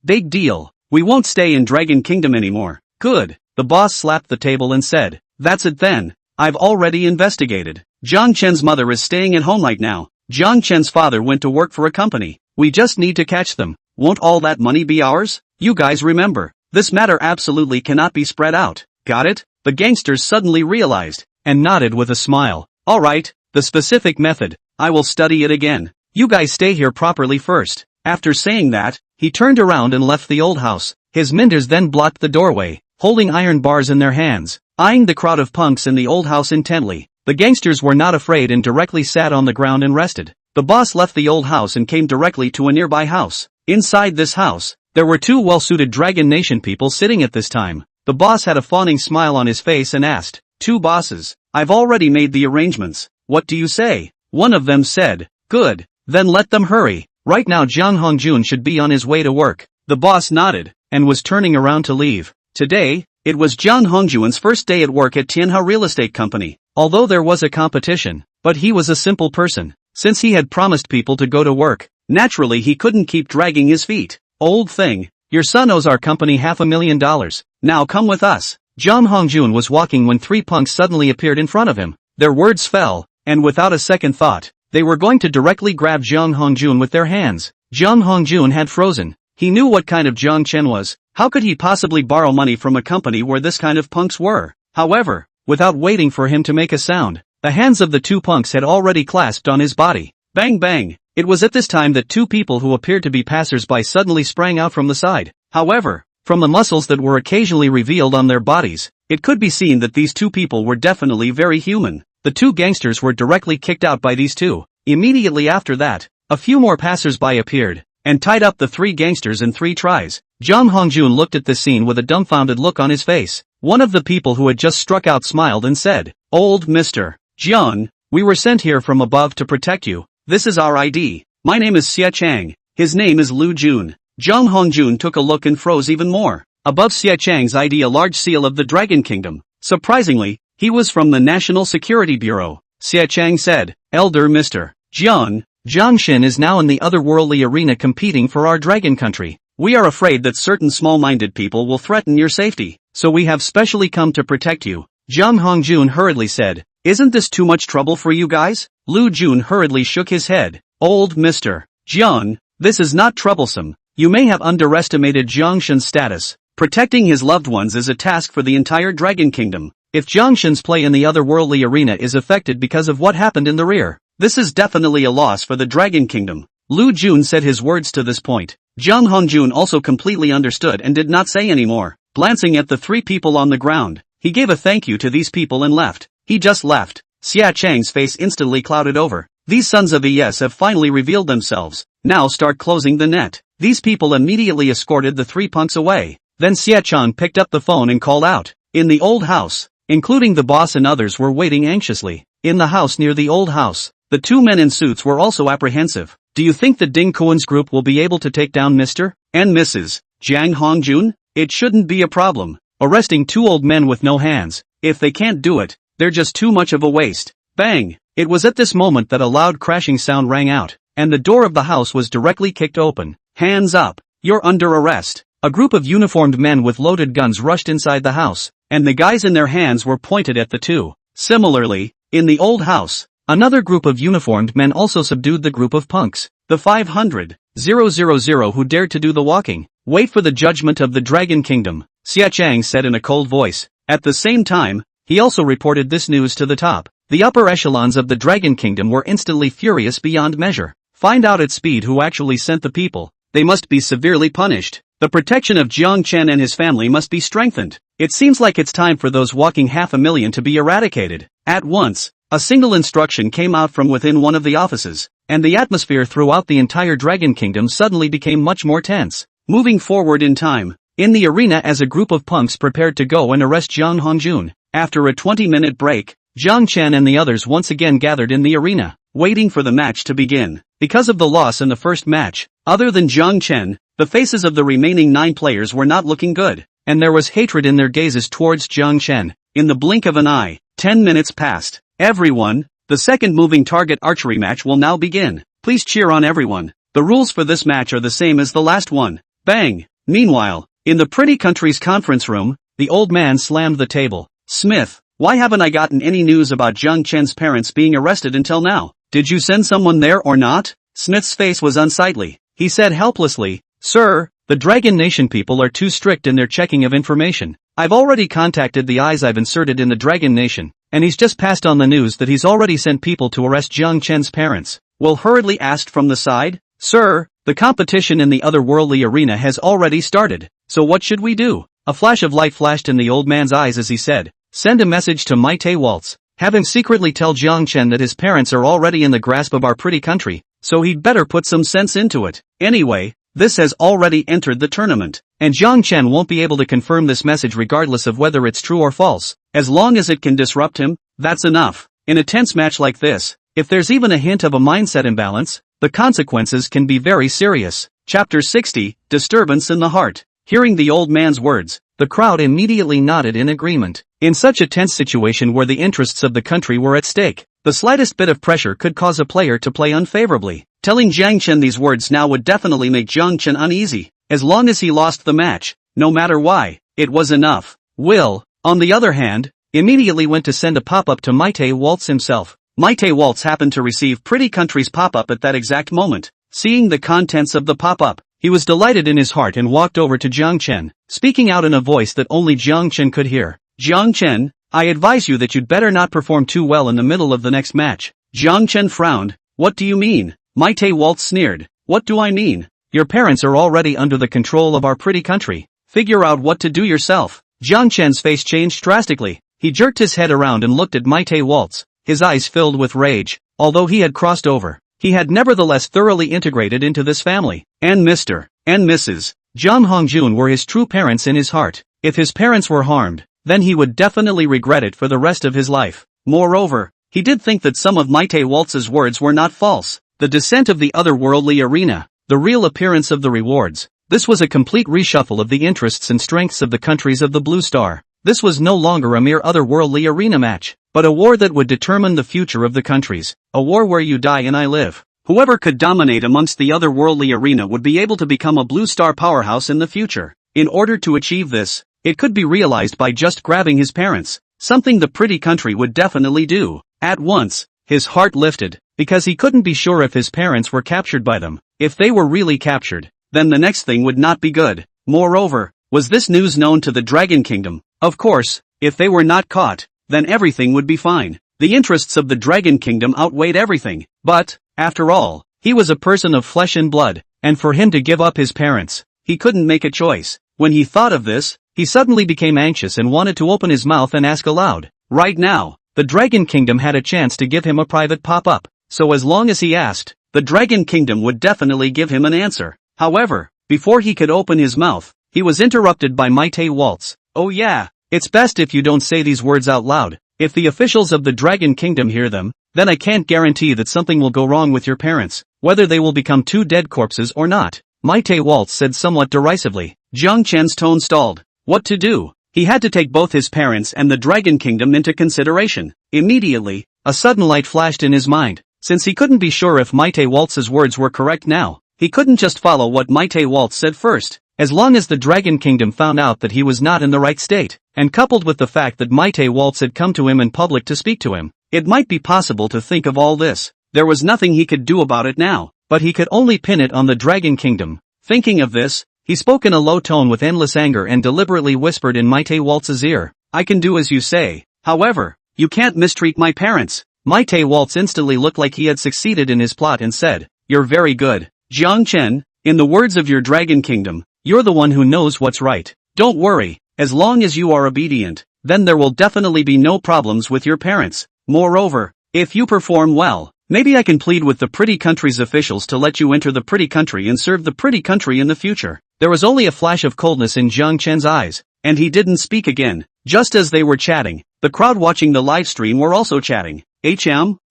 Big deal. We won't stay in Dragon Kingdom anymore. Good. The boss slapped the table and said, that's it then. I've already investigated. Jiang Chen's mother is staying at home right now. Jiang Chen's father went to work for a company. We just need to catch them. Won't all that money be ours? You guys remember, this matter absolutely cannot be spread out. Got it? The gangsters suddenly realized, and nodded with a smile. Alright, the specific method. I will study it again. You guys stay here properly first. After saying that, he turned around and left the old house. His menders then blocked the doorway, holding iron bars in their hands, eyeing the crowd of punks in the old house intently. The gangsters were not afraid and directly sat on the ground and rested. The boss left the old house and came directly to a nearby house. Inside this house, there were two well-suited Dragon Nation people sitting at this time. The boss had a fawning smile on his face and asked, two bosses, I've already made the arrangements. What do you say? One of them said, good, then let them hurry. Right now Jiang Hongjun should be on his way to work. The boss nodded, and was turning around to leave. Today, it was Jiang Hongjun's first day at work at Tianhe Real Estate Company. Although there was a competition, but he was a simple person. Since he had promised people to go to work, naturally he couldn't keep dragging his feet. Old thing, your son owes our company $500,000. Now come with us. Jiang Hongjun was walking when three punks suddenly appeared in front of him. Their words fell, and without a second thought, they were going to directly grab Jiang Hongjun with their hands. Jiang Hongjun had frozen. He knew what kind of Jiang Chen was. How could he possibly borrow money from a company where this kind of punks were? However, without waiting for him to make a sound, the hands of the two punks had already clasped on his body. Bang bang! It was at this time that two people who appeared to be passers-by suddenly sprang out from the side. However, from the muscles that were occasionally revealed on their bodies, it could be seen that these two people were definitely very human. The two gangsters were directly kicked out by these two. Immediately after that, a few more passers-by appeared, and tied up the three gangsters in 3 tries. Jiang Hongjun looked at this scene with a dumbfounded look on his face. One of the people who had just struck out smiled and said, Old Mr. Jiang, we were sent here from above to protect you. This is our ID. My name is Xie Chang. His name is Lu Jun. Jiang Hongjun took a look and froze even more. Above Xie Chang's ID a large seal of the Dragon Kingdom. Surprisingly, he was from the National Security Bureau. Xie Chang said, Elder Mr. Jiang, Jiang Xin is now in the otherworldly arena competing for our dragon country. We are afraid that certain small-minded people will threaten your safety, so we have specially come to protect you. Jiang Hongjun hurriedly said, Isn't this too much trouble for you guys? Lu Jun hurriedly shook his head. Old Mr. Jiang, this is not troublesome. You may have underestimated Jiang Xin's status. Protecting his loved ones is a task for the entire Dragon Kingdom. If Jiang Xin's play in the otherworldly arena is affected because of what happened in the rear, this is definitely a loss for the Dragon Kingdom. Lu Jun said his words to this point. Jiang Hongjun also completely understood and did not say any more. Glancing at the 3 people on the ground, he gave a thank you to these people and left. He just left. Xia Chang's face instantly clouded over. These sons of ES have finally revealed themselves. Now start closing the net. These people immediately escorted the 3 punks away. Then Xia Chang picked up the phone and called out. In the old house, including the boss and others were waiting anxiously. In the house near the old house, the 2 men in suits were also apprehensive. Do you think the Ding Kuan's group will be able to take down Mr. and Mrs. Jiang Hongjun? It shouldn't be a problem. Arresting 2 old men with no hands. If they can't do it, they're just too much of a waste. Bang! It was at this moment that a loud crashing sound rang out, and the door of the house was directly kicked open. Hands up! You're under arrest. A group of uniformed men with loaded guns rushed inside the house, and the guys in their hands were pointed at the 2. Similarly, in the old house, another group of uniformed men also subdued the group of punks. The 500,000 who dared to do the walking. Wait for the judgment of the Dragon Kingdom, Hijacking said in a cold voice. At the same time, he also reported this news to the top. The upper echelons of the Dragon Kingdom were instantly furious beyond measure. Find out at speed who actually sent the people. They must be severely punished. The protection of Jiang Chen and his family must be strengthened. It seems like it's time for those walking 500,000 to be eradicated. At once, a single instruction came out from within one of the offices, and the atmosphere throughout the entire Dragon Kingdom suddenly became much more tense. Moving forward in time, in the arena as a group of punks prepared to go and arrest Jiang Hongjun. After a 20-minute break, Jiang Chen and the others once again gathered in the arena, waiting for the match to begin. Because of the loss in the first match, other than Jiang Chen, the faces of the remaining 9 players were not looking good, and there was hatred in their gazes towards Jiang Chen. In the blink of an eye, 10 minutes passed. Everyone, the second moving target archery match will now begin. Please cheer on everyone. The rules for this match are the same as the last one. Bang! Meanwhile, in the pretty country's conference room, the old man slammed the table. Smith, why haven't I gotten any news about Jiang Chen's parents being arrested until now? Did you send someone there or not? Smith's face was unsightly. He said helplessly, Sir, the Dragon Nation people are too strict in their checking of information. I've already contacted the eyes I've inserted in the Dragon Nation, and he's just passed on the news that he's already sent people to arrest Jiang Chen's parents. Will hurriedly asked from the side, Sir, the competition in the otherworldly arena has already started, so what should we do? A flash of light flashed in the old man's eyes as he said, Send a message to Maite Waltz. Have him secretly tell Jiang Chen that his parents are already in the grasp of our pretty country, so he'd better put some sense into it. Anyway, this has already entered the tournament, and Jiang Chen won't be able to confirm this message regardless of whether it's true or false. As long as it can disrupt him, that's enough. In a tense match like this, if there's even a hint of a mindset imbalance, the consequences can be very serious. Chapter 60, Disturbance in the Heart. Hearing the old man's words, the crowd immediately nodded in agreement. In such a tense situation where the interests of the country were at stake, the slightest bit of pressure could cause a player to play unfavorably. Telling Jiang Chen these words now would definitely make Jiang Chen uneasy. As long as he lost the match, no matter why, it was enough. Will, on the other hand, immediately went to send a pop-up to Maite Waltz himself. Maite Waltz happened to receive Pretty Country's pop-up at that exact moment. Seeing the contents of the pop-up, he was delighted in his heart and walked over to Jiang Chen, speaking out in a voice that only Jiang Chen could hear. Jiang Chen, I advise you that you'd better not perform too well in the middle of the next match. Jiang Chen frowned. What do you mean? Maite Waltz sneered. What do I mean? Your parents are already under the control of our pretty country. Figure out what to do yourself. Jiang Chen's face changed drastically. He jerked his head around and looked at Maite Waltz, his eyes filled with rage. Although he had crossed over, he had nevertheless thoroughly integrated into this family. And Mr. and Mrs. Jiang Hongjun were his true parents in his heart. If his parents were harmed, then he would definitely regret it for the rest of his life. Moreover, he did think that some of Maite Waltz's words were not false. The descent of the otherworldly arena, the real appearance of the rewards. This was a complete reshuffle of the interests and strengths of the countries of the Blue Star. This was no longer a mere otherworldly arena match, but a war that would determine the future of the countries. A war where you die and I live. Whoever could dominate amongst the otherworldly arena would be able to become a Blue Star powerhouse in the future. In order to achieve this, it could be realized by just grabbing his parents, something the pretty country would definitely do. At once, his heart lifted, because he couldn't be sure if his parents were captured by them. If they were really captured, then the next thing would not be good. Moreover, was this news known to the Dragon Kingdom? Of course, if they were not caught, then everything would be fine. The interests of the Dragon Kingdom outweighed everything. But, after all, he was a person of flesh and blood, and for him to give up his parents, he couldn't make a choice. When he thought of this, he suddenly became anxious and wanted to open his mouth and ask aloud. Right now, the Dragon Kingdom had a chance to give him a private pop-up, so as long as he asked, the Dragon Kingdom would definitely give him an answer. However, before he could open his mouth, he was interrupted by Maite Waltz. Oh yeah, it's best if you don't say these words out loud. If the officials of the Dragon Kingdom hear them, then I can't guarantee that something will go wrong with your parents, whether they will become 2 dead corpses or not. Maite Waltz said somewhat derisively. Jiang Chen's tone stalled. What to do? He had to take both his parents and the Dragon Kingdom into consideration. Immediately, a sudden light flashed in his mind. Since he couldn't be sure if Maite Waltz's words were correct now, he couldn't just follow what Maite Waltz said first. As long as the Dragon Kingdom found out that he was not in the right state, and coupled with the fact that Maite Waltz had come to him in public to speak to him, it might be possible to think of all this. There was nothing he could do about it now. but he could only pin it on the Dragon Kingdom. Thinking of this, he spoke in a low tone with endless anger and deliberately whispered in Maite Waltz's ear, "I can do as you say. However, you can't mistreat my parents." Maite Waltz instantly looked like he had succeeded in his plot and said, "You're very good, Jiang Chen. In the words of your Dragon Kingdom, you're the one who knows what's right. Don't worry, as long as you are obedient, then there will definitely be no problems with your parents. Moreover, if you perform well, maybe I can plead with the pretty country's officials to let you enter the pretty country and serve the pretty country in the future." There was only a flash of coldness in Jiang Chen's eyes, and he didn't speak again. Just as they were chatting, the crowd watching the live stream were also chatting.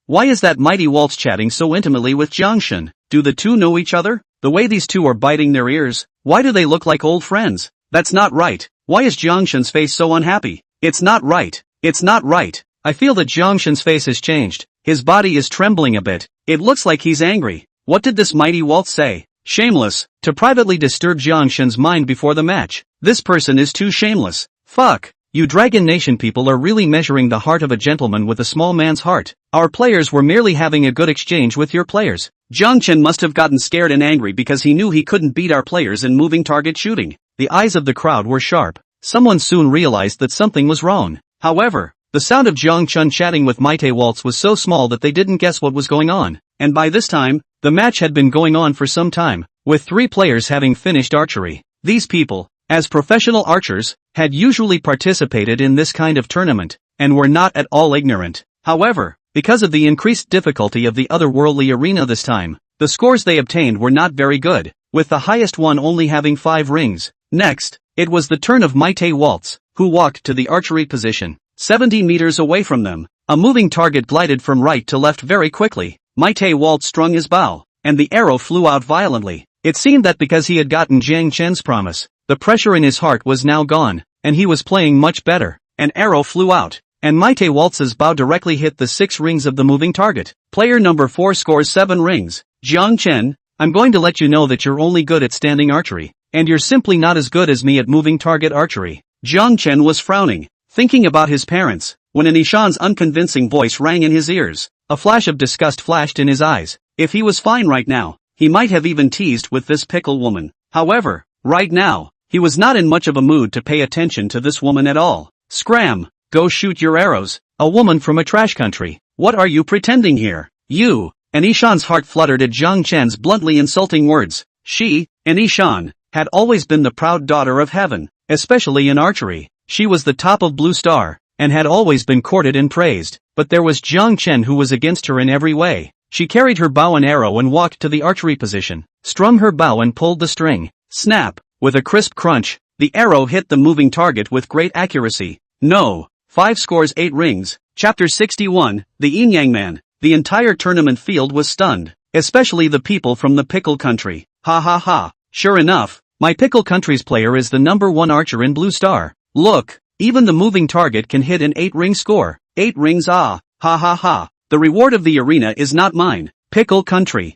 Why is that Mighty Waltz chatting so intimately with Jiang Shen? Do the two know each other? The way these two are biting their ears, why do they look like old friends? That's not right. Why is Jiang Shen's face so unhappy? It's not right. It's not right. I feel that Jiang Shen's face has changed. His body is trembling a bit. It looks like he's angry. What did this Mighty Waltz say? Shameless, to privately disturb Jiang Shen's mind before the match. This person is too shameless. Fuck. You Dragon Nation people are really measuring the heart of a gentleman with a small man's heart. Our players were merely having a good exchange with your players. Jiang Chen must have gotten scared and angry because he knew he couldn't beat our players in moving target shooting. The eyes of the crowd were sharp. Someone soon realized that something was wrong. However, the sound of Jiang Chen chatting with Maite Waltz was so small that they didn't guess what was going on. And by this time, the match had been going on for some time, with 3 players having finished archery. These people, as professional archers, had usually participated in this kind of tournament, and were not at all ignorant. However, because of the increased difficulty of the otherworldly arena this time, the scores they obtained were not very good, with the highest one only having 5 rings. Next, it was the turn of Maite Waltz, who walked to the archery position. 70 meters away from them, a moving target glided from right to left very quickly. Maite Waltz strung his bow, and the arrow flew out violently. It seemed that because he had gotten Jiang Chen's promise, the pressure in his heart was now gone, and he was playing much better. An arrow flew out, and Maite Waltz's bow directly hit the 6 rings of the moving target. Player number 4 scores 7 rings. Jiang Chen, I'm going to let you know that you're only good at standing archery, and you're simply not as good as me at moving target archery. Jiang Chen was frowning, thinking about his parents, when Anishan's unconvincing voice rang in his ears. A flash of disgust flashed in his eyes. If he was fine right now, he might have even teased with this pickle woman. However, right now, he was not in much of a mood to pay attention to this woman at all. Scram! Go shoot your arrows, a woman from a trash country. What are you pretending here? You! Anishan's heart fluttered at Jiang Chen's bluntly insulting words. She, Anishan, had always been the proud daughter of heaven, especially in archery. She was the top of Blue Star, and had always been courted and praised. But there was Jiang Chen who was against her in every way. She carried her bow and arrow and walked to the archery position, strung her bow and pulled the string. Snap! With a crisp crunch, the arrow hit the moving target with great accuracy. No! 5 scores 8 rings. Chapter 61, The Yin Yang Man. The entire tournament field was stunned, especially the people from the Pickle Country. Ha ha ha. Sure enough, my Pickle Country's player is the number 1 archer in Blue Star. Look, even the moving target can hit an 8-ring score. 8 rings, ah, ha ha ha. The reward of the arena is not mine. Pickle Country.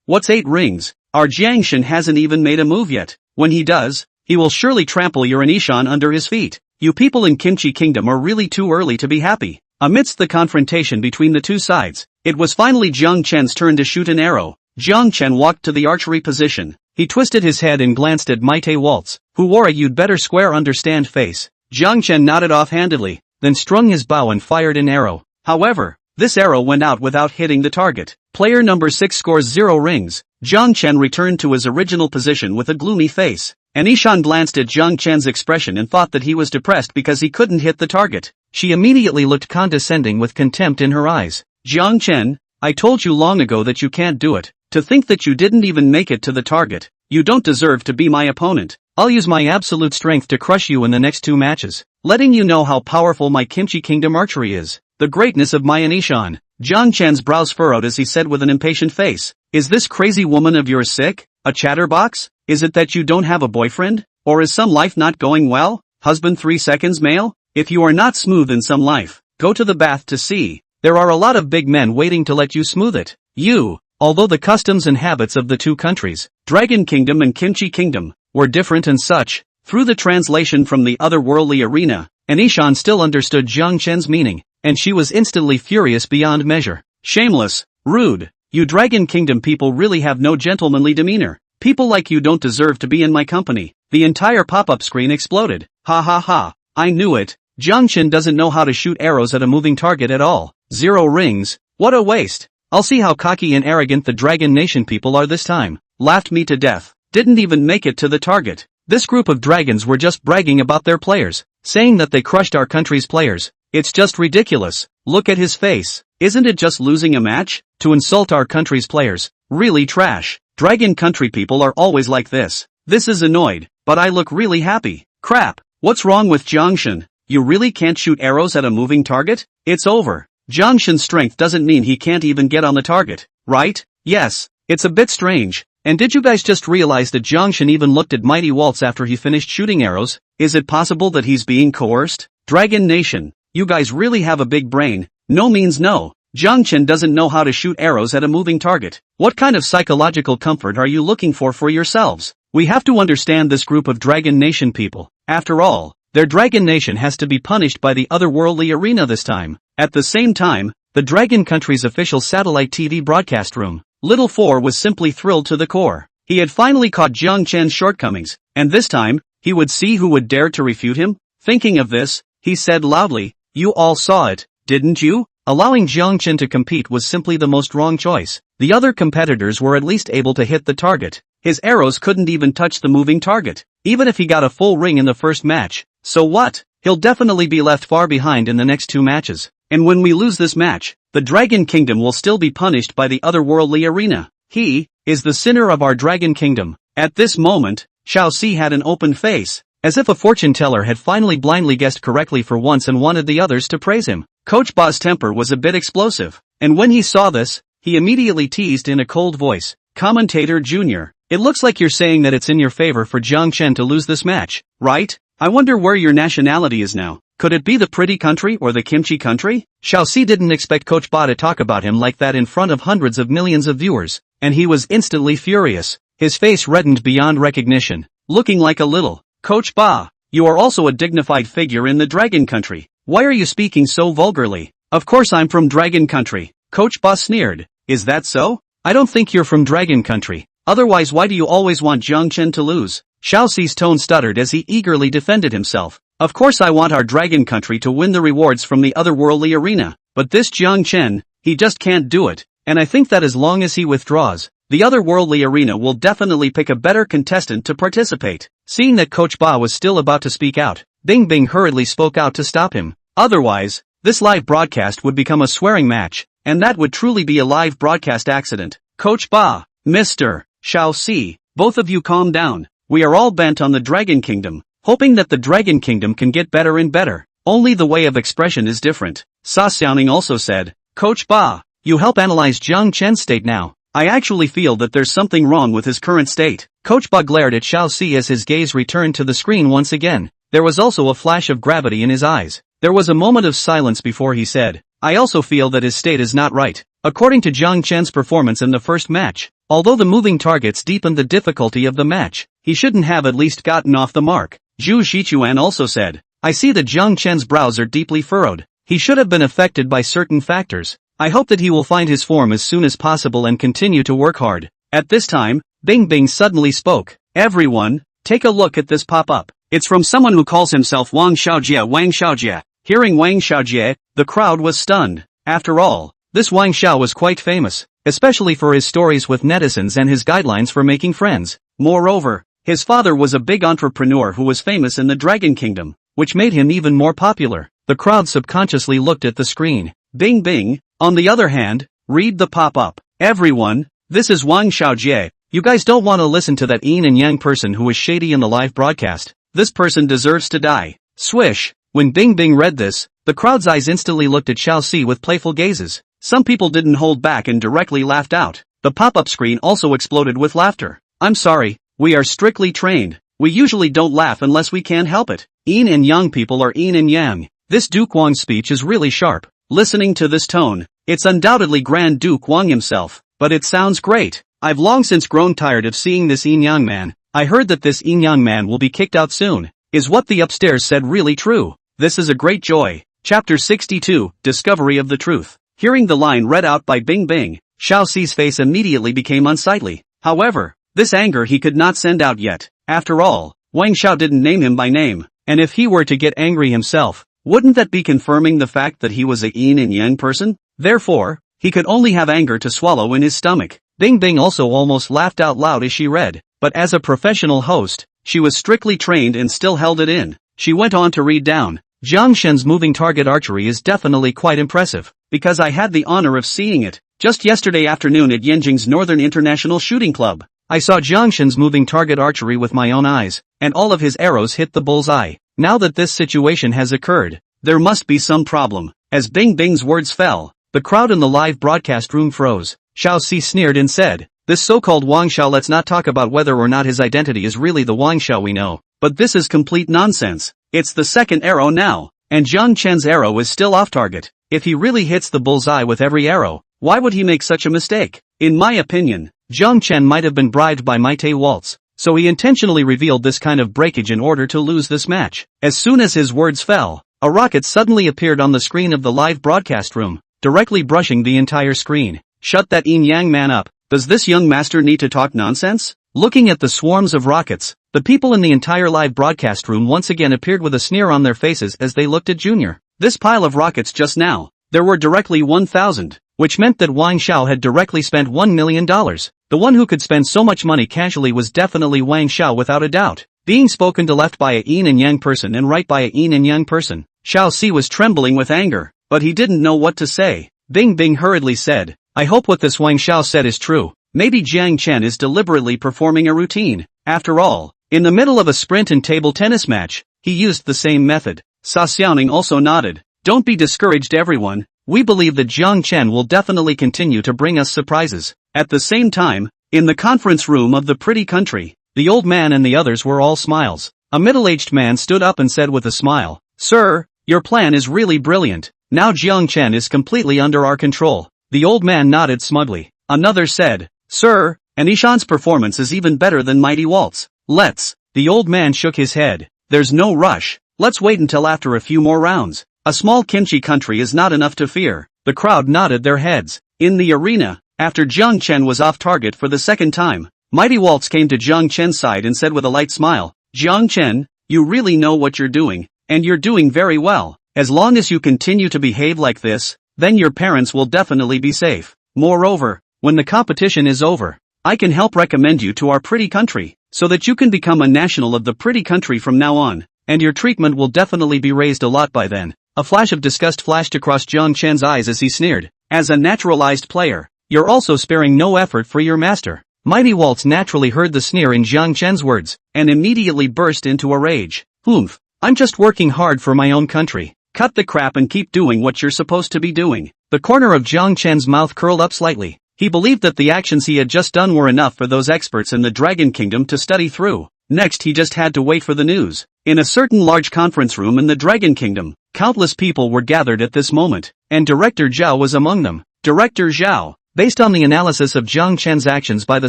What's 8 rings? Our Jiang Shen hasn't even made a move yet. When he does, he will surely trample your Anishan under his feet. You people in Kimchi Kingdom are really too early to be happy. Amidst the confrontation between the two sides, it was finally Jiang Chen's turn to shoot an arrow. Jiang Chen walked to the archery position. He twisted his head and glanced at Maite Waltz, who wore a "you'd better square understand" face. Jiang Chen nodded offhandedly, then strung his bow and fired an arrow. However, this arrow went out without hitting the target. Player number 6 scores 0 rings. Jiang Chen returned to his original position with a gloomy face. Anishan glanced at Jiang Chen's expression and thought that he was depressed because he couldn't hit the target. She immediately looked condescending with contempt in her eyes. Jiang Chen, I told you long ago that you can't do it. To think that you didn't even make it to the target. You don't deserve to be my opponent. I'll use my absolute strength to crush you in the next 2 matches, letting you know how powerful my Kimchi Kingdom archery is. The greatness of my Anishan. Jiang Chen's brows furrowed as he said with an impatient face. Is this crazy woman of yours sick? A chatterbox? Is it that you don't have a boyfriend? Or is some life not going well? Husband 3 seconds male? If you are not smooth in some life, go to the bath to see. There are a lot of big men waiting to let you smooth it. You, although the customs and habits of the 2 countries, Dragon Kingdom and Kimchi Kingdom, were different and such, through the translation from the otherworldly arena, Anishan still understood Jiang Chen's meaning, and she was instantly furious beyond measure. Shameless, rude, You Dragon Kingdom people really have no gentlemanly demeanor. People like you don't deserve to be in my company. The entire pop-up screen exploded. Ha ha ha. I knew it. Jiangchen doesn't know how to shoot arrows at a moving target at all. 0 rings. What a waste. I'll see how cocky and arrogant the Dragon Nation people are this time. Laughed me to death. Didn't even make it to the target. This group of dragons were just bragging about their players, saying that they crushed our country's players. It's just ridiculous. Look at his face. Isn't it just losing a match? To insult our country's players. Really trash. Dragon country people are always like this. This is annoyed, but I look really happy. Crap. What's wrong with Jiangshan? You really can't shoot arrows at a moving target? It's over. Jiangshan's strength doesn't mean he can't even get on the target, right? Yes. It's a bit strange. And did you guys just realize that Jiangshan even looked at Mighty Waltz after he finished shooting arrows? Is it possible that he's being coerced? Dragon Nation, you guys really have a big brain. No means no. Jiangshan doesn't know how to shoot arrows at a moving target. What kind of psychological comfort are you looking for yourselves? We have to understand this group of Dragon Nation people. After all, their Dragon Nation has to be punished by the otherworldly arena this time. At the same time, the Dragon Country's official satellite TV broadcast room, Little Four was simply thrilled to the core. He had finally caught Jiang Chen's shortcomings, and this time, he would see who would dare to refute him. Thinking of this, he said loudly, "You all saw it, didn't you?" Allowing Jiang Chen to compete was simply the most wrong choice. The other competitors were at least able to hit the target. His arrows couldn't even touch the moving target, even if he got a full ring in the first match. So what? He'll definitely be left far behind in the next 2 matches. And when we lose this match, the Dragon Kingdom will still be punished by the otherworldly arena. He is the sinner of our Dragon Kingdom. At this moment, Xiao Si had an open face, as if a fortune teller had finally blindly guessed correctly for once and wanted the others to praise him. Coach Ba's temper was a bit explosive, and when he saw this, he immediately teased in a cold voice, "Commentator Junior, it looks like you're saying that it's in your favor for Jiang Chen to lose this match, right? I wonder where your nationality is now. Could it be the pretty country or the kimchi country?" Xiao Si didn't expect Coach Ba to talk about him like that in front of hundreds of millions of viewers, and he was instantly furious. His face reddened beyond recognition, looking like a little, "Coach Ba, you are also a dignified figure in the Dragon Country. Why are you speaking so vulgarly?" "Of course I'm from Dragon Country," Coach Ba sneered. "Is that so? I don't think you're from Dragon Country. Otherwise why do you always want Jiang Chen to lose?" Xiao Si's tone stuttered as he eagerly defended himself. "Of course I want our Dragon Country to win the rewards from the otherworldly arena, but this Jiang Chen, he just can't do it, and I think that as long as he withdraws, the otherworldly arena will definitely pick a better contestant to participate." Seeing that Coach Ba was still about to speak out, Bing Bing hurriedly spoke out to stop him. Otherwise, this live broadcast would become a swearing match, and that would truly be a live broadcast accident. "Coach Ba, Mr. Xiao Si, both of you calm down. We are all bent on the Dragon Kingdom, hoping that the Dragon Kingdom can get better and better. Only the way of expression is different." Sa Xiaoning also said, "Coach Ba, you help analyze Jiang Chen's state now. I actually feel that there's something wrong with his current state." Coach Ba glared at Xiao Si as his gaze returned to the screen once again. There was also a flash of gravity in his eyes. There was a moment of silence before he said, "I also feel that his state is not right. According to Jiang Chen's performance in the first match, although the moving targets deepened the difficulty of the match, he shouldn't have at least gotten off the mark." Zhu Xichuan also said, "I see that Jiang Chen's brows are deeply furrowed. He should have been affected by certain factors. I hope that he will find his form as soon as possible and continue to work hard." At this time, Bing Bing suddenly spoke, "Everyone, take a look at this pop-up. It's from someone who calls himself Wang Xiaojie. Hearing Wang Xiaojie, the crowd was stunned. After all, this Wang Xiao was quite famous, especially for his stories with netizens and his guidelines for making friends. Moreover, his father was a big entrepreneur who was famous in the Dragon Kingdom, which made him even more popular. The crowd subconsciously looked at the screen. Bing Bing, on the other hand, read the pop-up. "Everyone, this is Wang Xiaojie. You guys don't want to listen to that yin and yang person who is shady in the live broadcast. This person deserves to die." Swish. When Bing Bing read this, the crowd's eyes instantly looked at Xiao Si with playful gazes. Some people didn't hold back and directly laughed out. The pop-up screen also exploded with laughter. "I'm sorry, we are strictly trained. We usually don't laugh unless we can help it. Yin and yang people are yin and yang." This Duke Wang speech is really sharp. Listening to this tone, it's undoubtedly Grand Duke Wang himself, but it sounds great. I've long since grown tired of seeing this yin yang man. I heard that this yin yang man will be kicked out soon. Is what the upstairs said really true? This is a great joy. Chapter 62, Discovery of the Truth. Hearing the line read out by Bing Bing, Xiao Xi's face immediately became unsightly. However, this anger he could not send out yet. After all, Wang Xiao didn't name him by name, and if he were to get angry himself, wouldn't that be confirming the fact that he was a yin and yang person? Therefore, he could only have anger to swallow in his stomach. Bing Bing also almost laughed out loud as she read, but as a professional host, she was strictly trained and still held it in. She went on to read down, Jiang Shen's moving target archery is definitely quite impressive, because I had the honor of seeing it just yesterday afternoon at Yanjing's Northern International Shooting Club. I saw Jiang Shen's moving target archery with my own eyes, and all of his arrows hit the bullseye. Now that this situation has occurred, there must be some problem. As Bing Bing's words fell, the crowd in the live broadcast room froze. Xiao Xi sneered and said, this so-called Wang Xiao, let's not talk about whether or not his identity is really the Wang Xiao we know, but this is complete nonsense. It's the second arrow now, and Jiang Chen's arrow is still off target. If he really hits the bullseye with every arrow, why would he make such a mistake? In my opinion, Jiang Chen might have been bribed by Maite Waltz, so he intentionally revealed this kind of breakage in order to lose this match. As soon as his words fell, a rocket suddenly appeared on the screen of the live broadcast room, directly brushing the entire screen. Shut that yin-yang man up. Does this young master need to talk nonsense? Looking at the swarms of rockets, the people in the entire live broadcast room once again appeared with a sneer on their faces as they looked at Junior. This pile of rockets just now, there were directly 1,000, which meant that Wang Xiao had directly spent $1 million. The one who could spend so much money casually was definitely Wang Xiao without a doubt. Being spoken to left by a yin and yang person and right by a yin and yang person, Xiao Xi was trembling with anger, but he didn't know what to say. Bing Bing hurriedly said, I hope what this Wang Xiao said is true. Maybe Jiang Chen is deliberately performing a routine. After all, in the middle of a sprint and table tennis match, he used the same method. Sa Xiaoning also nodded. Don't be discouraged everyone, we believe that Jiang Chen will definitely continue to bring us surprises. At the same time, in the conference room of the pretty country, the old man and the others were all smiles. A middle-aged man stood up and said with a smile, Sir, your plan is really brilliant. Now Jiang Chen is completely under our control. The old man nodded smugly. Another said, Sir, Anishan's performance is even better than Mighty Waltz. Let's. The old man shook his head. There's no rush. Let's wait until after a few more rounds. A small kimchi country is not enough to fear. The crowd nodded their heads. In the arena, after Jiang Chen was off target for the second time, Mighty Waltz came to Jiang Chen's side and said with a light smile, Jiang Chen, you really know what you're doing, and you're doing very well. As long as you continue to behave like this, then your parents will definitely be safe. Moreover, when the competition is over, I can help recommend you to our pretty country, so that you can become a national of the pretty country from now on, and your treatment will definitely be raised a lot by then. A flash of disgust flashed across Jiang Chen's eyes as he sneered, as a naturalized player, you're also sparing no effort for your master. Mighty Waltz naturally heard the sneer in Jiang Chen's words, and immediately burst into a rage. Oomph, I'm just working hard for my own country. Cut the crap and keep doing what you're supposed to be doing. The corner of Jiang Chen's mouth curled up slightly. He believed that the actions he had just done were enough for those experts in the Dragon Kingdom to study through. Next he just had to wait for the news. In a certain large conference room in the Dragon Kingdom, countless people were gathered at this moment, and Director Zhao was among them. Director Zhao, based on the analysis of Jiang Chen's actions by the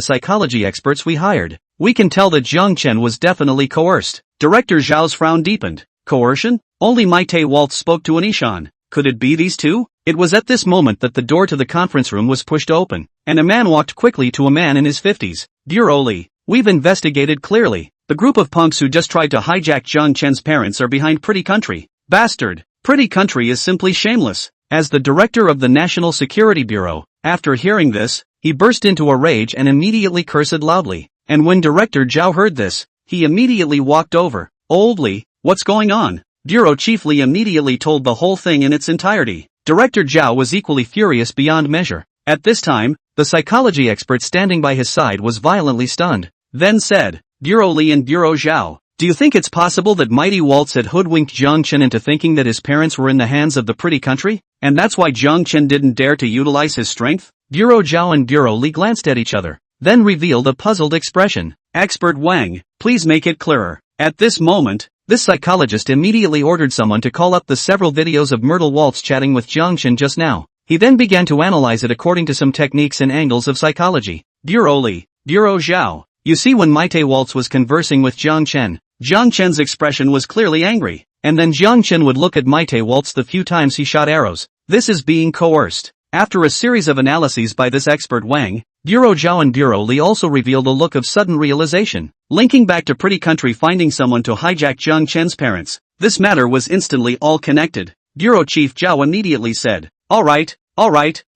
psychology experts we hired, we can tell that Jiang Chen was definitely coerced. Director Zhao's frown deepened. Coercion? Only Maite Waltz spoke to Anishan. Could it be these two? It was at this moment that the door to the conference room was pushed open, and a man walked quickly to a man in his 50s. Dear Oli, we've investigated clearly. The group of punks who just tried to hijack Jiang Chen's parents are behind Pretty Country. Bastard! Pretty Country is simply shameless. As the director of the National Security Bureau, after hearing this, he burst into a rage and immediately cursed loudly. And when Director Zhao heard this, he immediately walked over. Old Li, what's going on? Bureau Chief Li immediately told the whole thing in its entirety. Director Zhao was equally furious beyond measure. At this time, the psychology expert standing by his side was violently stunned. Then said, Bureau Li and Bureau Zhao, do you think it's possible that Mighty Waltz had hoodwinked Jiang Chen into thinking that his parents were in the hands of the Pretty Country? And that's why Jiang Chen didn't dare to utilize his strength? Bureau Zhao and Bureau Li glanced at each other, then revealed a puzzled expression. Expert Wang, please make it clearer. At this moment, this psychologist immediately ordered someone to call up the several videos of Myrtle Waltz chatting with Jiang Chen just now. He then began to analyze it according to some techniques and angles of psychology. Bureau Li, Bureau Zhao, you see when Maite Waltz was conversing with Jiang Chen's expression was clearly angry, and then Jiang Chen would look at Maite Waltz the few times he shot arrows. This is being coerced. After a series of analyses by this expert Wang, Bureau Zhao and Bureau Li also revealed a look of sudden realization, linking back to Pretty Country finding someone to hijack Jiang Chen's parents. This matter was instantly all connected. Bureau Chief Zhao immediately said, Alright,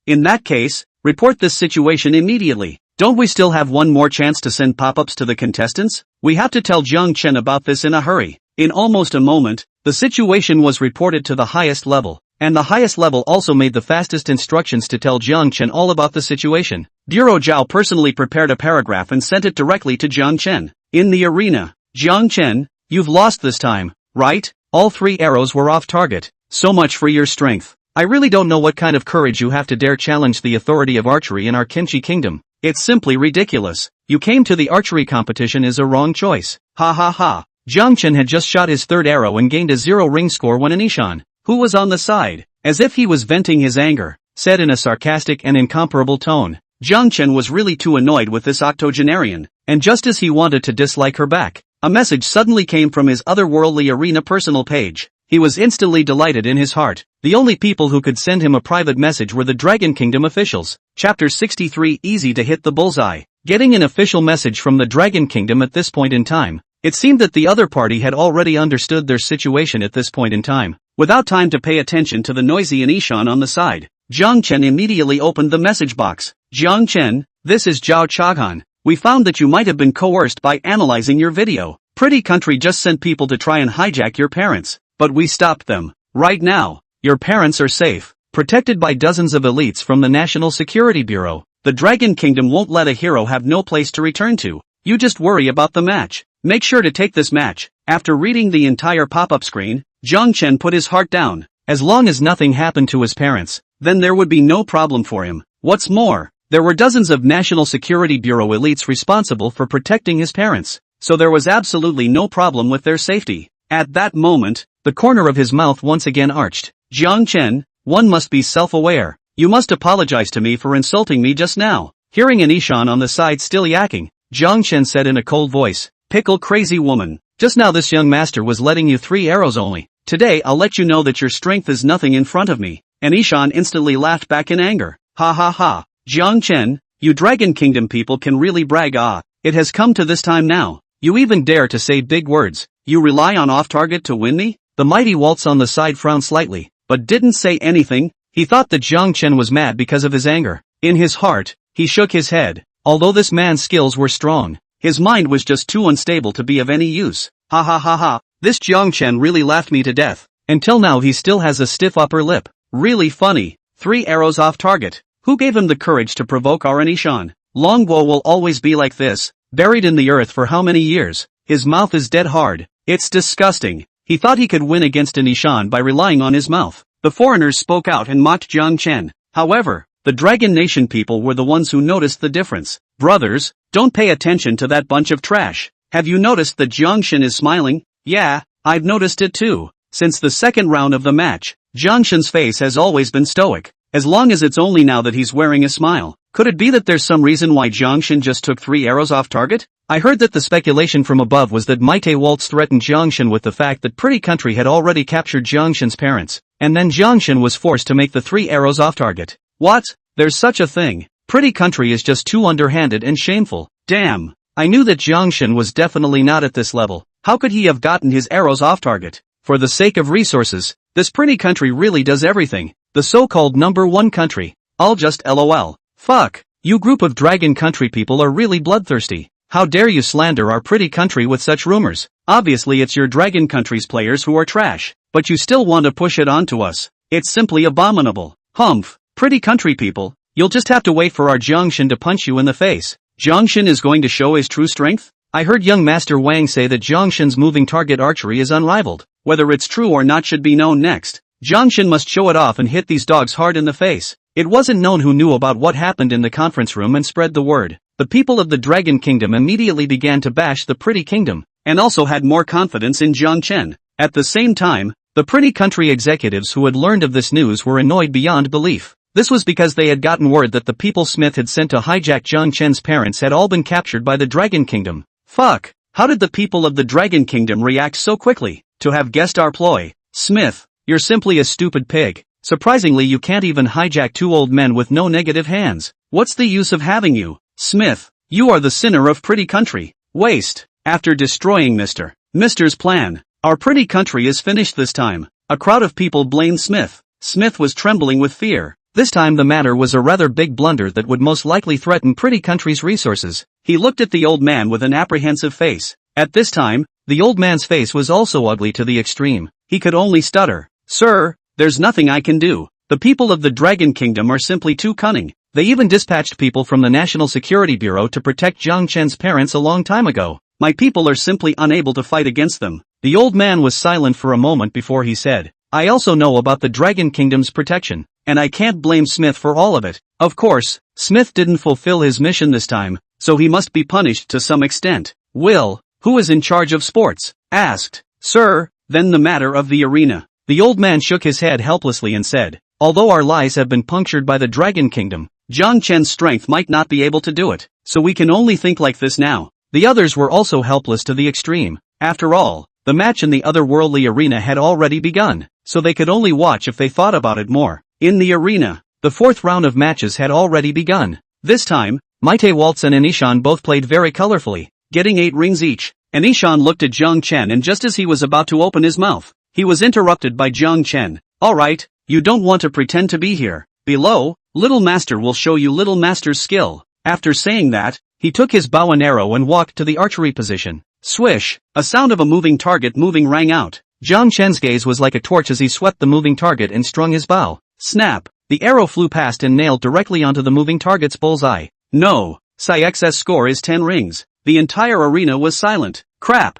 in that case, report this situation immediately. Don't we still have one more chance to send pop-ups to the contestants? We have to tell Jiang Chen about this in a hurry. In almost a moment, the situation was reported to the highest level, and the highest level also made the fastest instructions to tell Jiang Chen all about the situation. Bureau Zhao personally prepared a paragraph and sent it directly to Jiang Chen. In the arena, Jiang Chen, you've lost this time, right? All 3 arrows were off target. So much for your strength. I really don't know what kind of courage you have to dare challenge the authority of archery in our Kimchi kingdom. It's simply ridiculous. You came to the archery competition as a wrong choice. Ha ha ha. Jiang Chen had just shot his 3rd arrow and gained a 0 ring score when Anishan, who was on the side, as if he was venting his anger, said in a sarcastic and incomparable tone. Jiang Chen was really too annoyed with this octogenarian, and just as he wanted to dislike her back, a message suddenly came from his otherworldly arena personal page. He was instantly delighted in his heart. The only people who could send him a private message were the Dragon Kingdom officials. Chapter 63 Easy to hit the bullseye. Getting an official message from the Dragon Kingdom at this point in time, it seemed that the other party had already understood their situation at this point in time. Without time to pay attention to the noisy Anishan on the side, Jiang Chen immediately opened the message box. Jiang Chen, this is Zhao Chaghan. We found that you might have been coerced by analyzing your video. Pretty Country just sent people to try and hijack your parents. But we stopped them. Right now, your parents are safe, protected by dozens of elites from the National Security Bureau. The Dragon Kingdom won't let a hero have no place to return to. You just worry about the match. Make sure to take this match. After reading the entire pop-up screen, Jiang Chen put his heart down. As long as nothing happened to his parents, then there would be no problem for him. What's more, there were dozens of National Security Bureau elites responsible for protecting his parents, so there was absolutely no problem with their safety. At that moment, the corner of his mouth once again arched. Jiang Chen, one must be self-aware. You must apologize to me for insulting me just now. Hearing Anishan on the side still yakking, Jiang Chen said in a cold voice, Pickle crazy woman. Just now this young master was letting you 3 arrows only. Today I'll let you know that your strength is nothing in front of me. Anishan instantly laughed back in anger. Ha ha ha. Jiang Chen, you Dragon Kingdom people can really brag. It has come to this time now. You even dare to say big words. You rely on off-target to win me? The mighty Waltz on the side frowned slightly, but didn't say anything. He thought that Jiang Chen was mad because of his anger. In his heart, he shook his head. Although this man's skills were strong, his mind was just too unstable to be of any use. Ha ha ha ha, this Jiang Chen really laughed me to death. Until now he still has a stiff upper lip. Really funny. 3 arrows off target. Who gave him the courage to provoke our Anishan? Longbo will always be like this, buried in the earth for how many years? His mouth is dead hard. It's disgusting. He thought he could win against Anishan by relying on his mouth. The foreigners spoke out and mocked Jiang Chen. However, the Dragon Nation people were the ones who noticed the difference. Brothers, don't pay attention to that bunch of trash. Have you noticed that Jiang Chen is smiling? Yeah, I've noticed it too. Since the second round of the match, Jiang Shen's face has always been stoic. As long as it's only now that he's wearing a smile. Could it be that there's some reason why Jiang Shen just took 3 arrows off target? I heard that the speculation from above was that Maite Waltz threatened Jiang Shen with the fact that Pretty Country had already captured Jiang Shen's parents, and then Jiang Shen was forced to make the 3 arrows off target. What? There's such a thing. Pretty Country is just too underhanded and shameful. Damn. I knew that Jiang Shen was definitely not at this level. How could he have gotten his arrows off target? For the sake of resources, this Pretty Country really does everything. The so-called #1 country. I'll just LOL. Fuck. You group of Dragon Country people are really bloodthirsty. How dare you slander our Pretty Country with such rumors? Obviously it's your Dragon Country's players who are trash, but you still want to push it onto us. It's simply abominable. Humph. Pretty Country people, you'll just have to wait for our Jiang Shen to punch you in the face. Jiang Shen is going to show his true strength? I heard young Master Wang say that Jiang Shen's moving target archery is unrivaled. Whether it's true or not should be known next. Jiang Shen must show it off and hit these dogs hard in the face. It wasn't known who knew about what happened in the conference room and spread the word. The people of the Dragon Kingdom immediately began to bash the Pretty Kingdom, and also had more confidence in Jiang Chen. At the same time, the Pretty Country executives who had learned of this news were annoyed beyond belief. This was because they had gotten word that the people Smith had sent to hijack Jiang Chen's parents had all been captured by the Dragon Kingdom. Fuck! How did the people of the Dragon Kingdom react so quickly? To have guessed our ploy. Smith, you're simply a stupid pig. Surprisingly, you can't even hijack two old men with no negative hands. What's the use of having you? Smith, you are the sinner of pretty country. Waste. After destroying Mr.'s plan, our pretty country is finished this time. A crowd of people blamed Smith. Smith was trembling with fear. This time the matter was a rather big blunder that would most likely threaten pretty country's resources. He looked at the old man with an apprehensive face. At this time, the old man's face was also ugly to the extreme. He could only stutter. Sir, there's nothing I can do. The people of the Dragon Kingdom are simply too cunning. They even dispatched people from the National Security Bureau to protect Jiang Chen's parents a long time ago. My people are simply unable to fight against them. The old man was silent for a moment before he said, I also know about the Dragon Kingdom's protection, and I can't blame Smith for all of it. Of course, Smith didn't fulfill his mission this time, so he must be punished to some extent. Will, who is in charge of sports? Asked. Sir, then the matter of the arena. The old man shook his head helplessly and said, although our lives have been punctured by the Dragon Kingdom, Jiang Chen's strength might not be able to do it, so we can only think like this now. The others were also helpless to the extreme. After all, the match in the otherworldly arena had already begun, so they could only watch if they thought about it more. In the arena, the fourth round of matches had already begun. This time, Maite Waltz and Anishan both played very colorfully, getting 8 rings each. Anishan looked at Jiang Chen, and just as he was about to open his mouth, he was interrupted by Jiang Chen. Alright, you don't want to pretend to be here. Below, Little Master will show you Little Master's skill. After saying that, he took his bow and arrow and walked to the archery position. Swish! A sound of a moving target moving rang out. Jiang Chen's gaze was like a torch as he swept the moving target and strung his bow. Snap! The arrow flew past and nailed directly onto the moving target's bullseye. No! X's score is 10 rings. The entire arena was silent. Crap!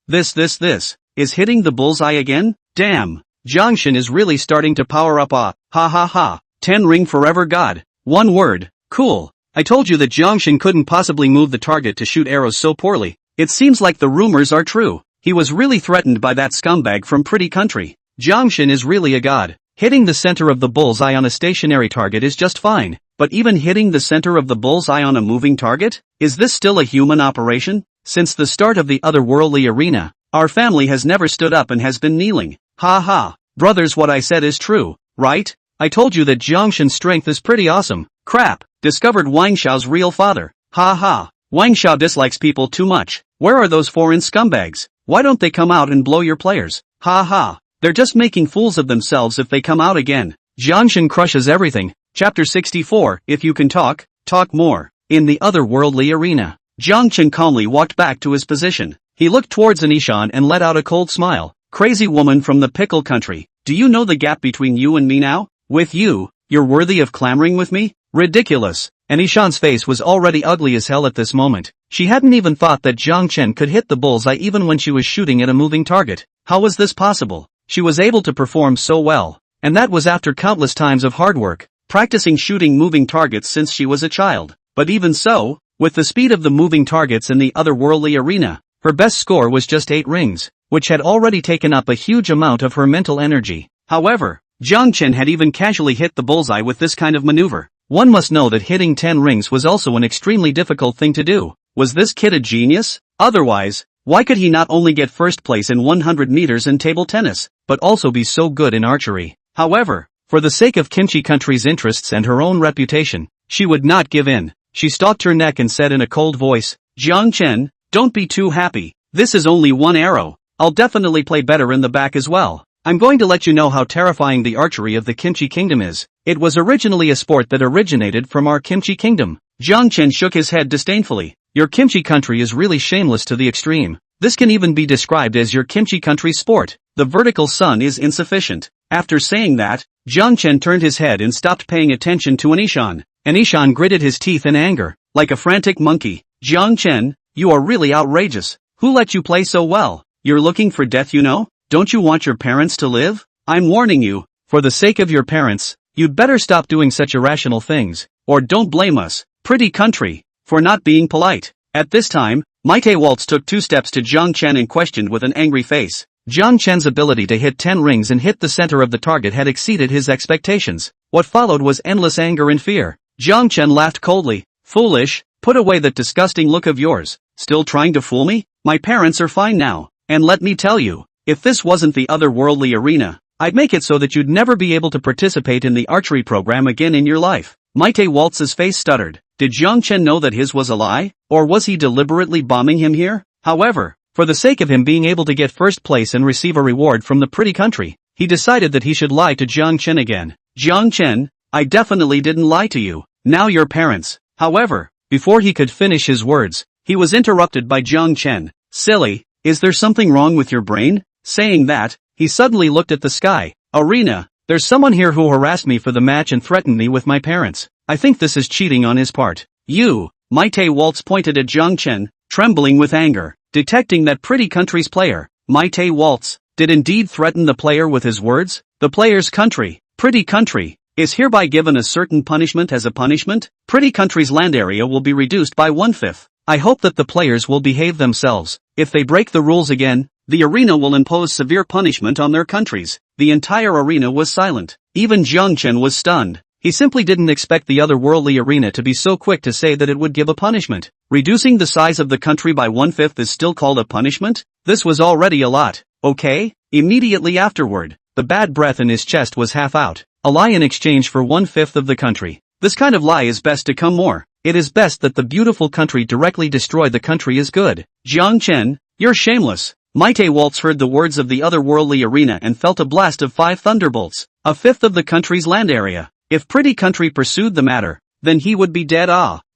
This is hitting the bullseye again? Damn! Jiangshan is really starting to power up. Ha ha ha. 10 ring forever god. One word. Cool. I told you that Jiangshan couldn't possibly move the target to shoot arrows so poorly. It seems like the rumors are true. He was really threatened by that scumbag from Pretty Country. Jiangshan is really a god. Hitting the center of the bullseye on a stationary target is just fine, but even hitting the center of the bullseye on a moving target? Is this still a human operation? Since the start of the otherworldly arena, our family has never stood up and has been kneeling. Ha ha. Brothers, what I said is true, right? I told you that Jiangshan's strength is pretty awesome. Crap. Discovered Wang Xiao's real father. Ha ha. Wang Xiao dislikes people too much. Where are those foreign scumbags? Why don't they come out and blow your players? Ha ha. They're just making fools of themselves if they come out again. Jiangshan crushes everything. Chapter 64, If you can talk, talk more. In the otherworldly arena, Jiangshan calmly walked back to his position. He looked towards Anishan and let out a cold smile. Crazy woman from the pickle country. Do you know the gap between you and me now? With you, you're worthy of clamoring with me? Ridiculous. Anishan's face was already ugly as hell at this moment. She hadn't even thought that Jiang Chen could hit the bullseye even when she was shooting at a moving target. How was this possible? She was able to perform so well. And that was after countless times of hard work, practicing shooting moving targets since she was a child. But even so, with the speed of the moving targets in the otherworldly arena, her best score was just 8 rings, which had already taken up a huge amount of her mental energy. However, Jiang Chen had even casually hit the bullseye with this kind of maneuver. One must know that hitting 10 rings was also an extremely difficult thing to do. Was this kid a genius? Otherwise, why could he not only get first place in 100 meters in table tennis, but also be so good in archery? However, for the sake of Kimchi Country's interests and her own reputation, she would not give in. She stalked her neck and said in a cold voice, Jiang Chen, don't be too happy. This is only one arrow. I'll definitely play better in the back as well. I'm going to let you know how terrifying the archery of the Kimchi Kingdom is. It was originally a sport that originated from our Kimchi Kingdom. Jiang Chen shook his head disdainfully. Your Kimchi Country is really shameless to the extreme. This can even be described as your Kimchi Country sport. The vertical sun is insufficient. After saying that, Jiang Chen turned his head and stopped paying attention to Anishan. Anishan gritted his teeth in anger, like a frantic monkey. Jiang Chen, you are really outrageous. Who let you play so well? You're looking for death, you know? Don't you want your parents to live? I'm warning you, for the sake of your parents, you'd better stop doing such irrational things, or don't blame us, Pretty Country, for not being polite. At this time, Maite Waltz took 2 steps to Jiang Chen and questioned with an angry face. Jiang Chen's ability to hit 10 rings and hit the center of the target had exceeded his expectations. What followed was endless anger and fear. Jiang Chen laughed coldly. Foolish, put away that disgusting look of yours. Still trying to fool me? My parents are fine now, and let me tell you, if this wasn't the otherworldly arena, I'd make it so that you'd never be able to participate in the archery program again in your life. Maite Waltz's face stuttered. Did Jiang Chen know that his was a lie? Or was he deliberately bombing him here? However, for the sake of him being able to get first place and receive a reward from the pretty country, he decided that he should lie to Jiang Chen again. Jiang Chen, I definitely didn't lie to you. Now your parents. However, before he could finish his words, he was interrupted by Jiang Chen. Silly, is there something wrong with your brain? Saying that, he suddenly looked at the sky. Arena, there's someone here who harassed me for the match and threatened me with my parents. I think this is cheating on his part. You, Maite Waltz pointed at Jiang Chen, trembling with anger, detecting that pretty country's player, Maite Waltz, did indeed threaten the player with his words. The player's country, pretty country, is hereby given a certain punishment as a punishment. Pretty country's land area will be reduced by 1/5. I hope that the players will behave themselves. If they break the rules again, the arena will impose severe punishment on their countries. The entire arena was silent. Even Jiang Chen was stunned. He simply didn't expect the otherworldly arena to be so quick to say that it would give a punishment. Reducing the size of the country by 1/5 is still called a punishment? This was already a lot, okay? Immediately afterward, the bad breath in his chest was half out. A lie in exchange for 1/5 of the country. This kind of lie is best to come more. It is best that the beautiful country directly destroy the country is good. Jiang Chen, you're shameless. Maite Waltz heard the words of the otherworldly arena and felt a blast of 5 thunderbolts. 1/5 of the country's land area. If pretty country pursued the matter, then he would be dead.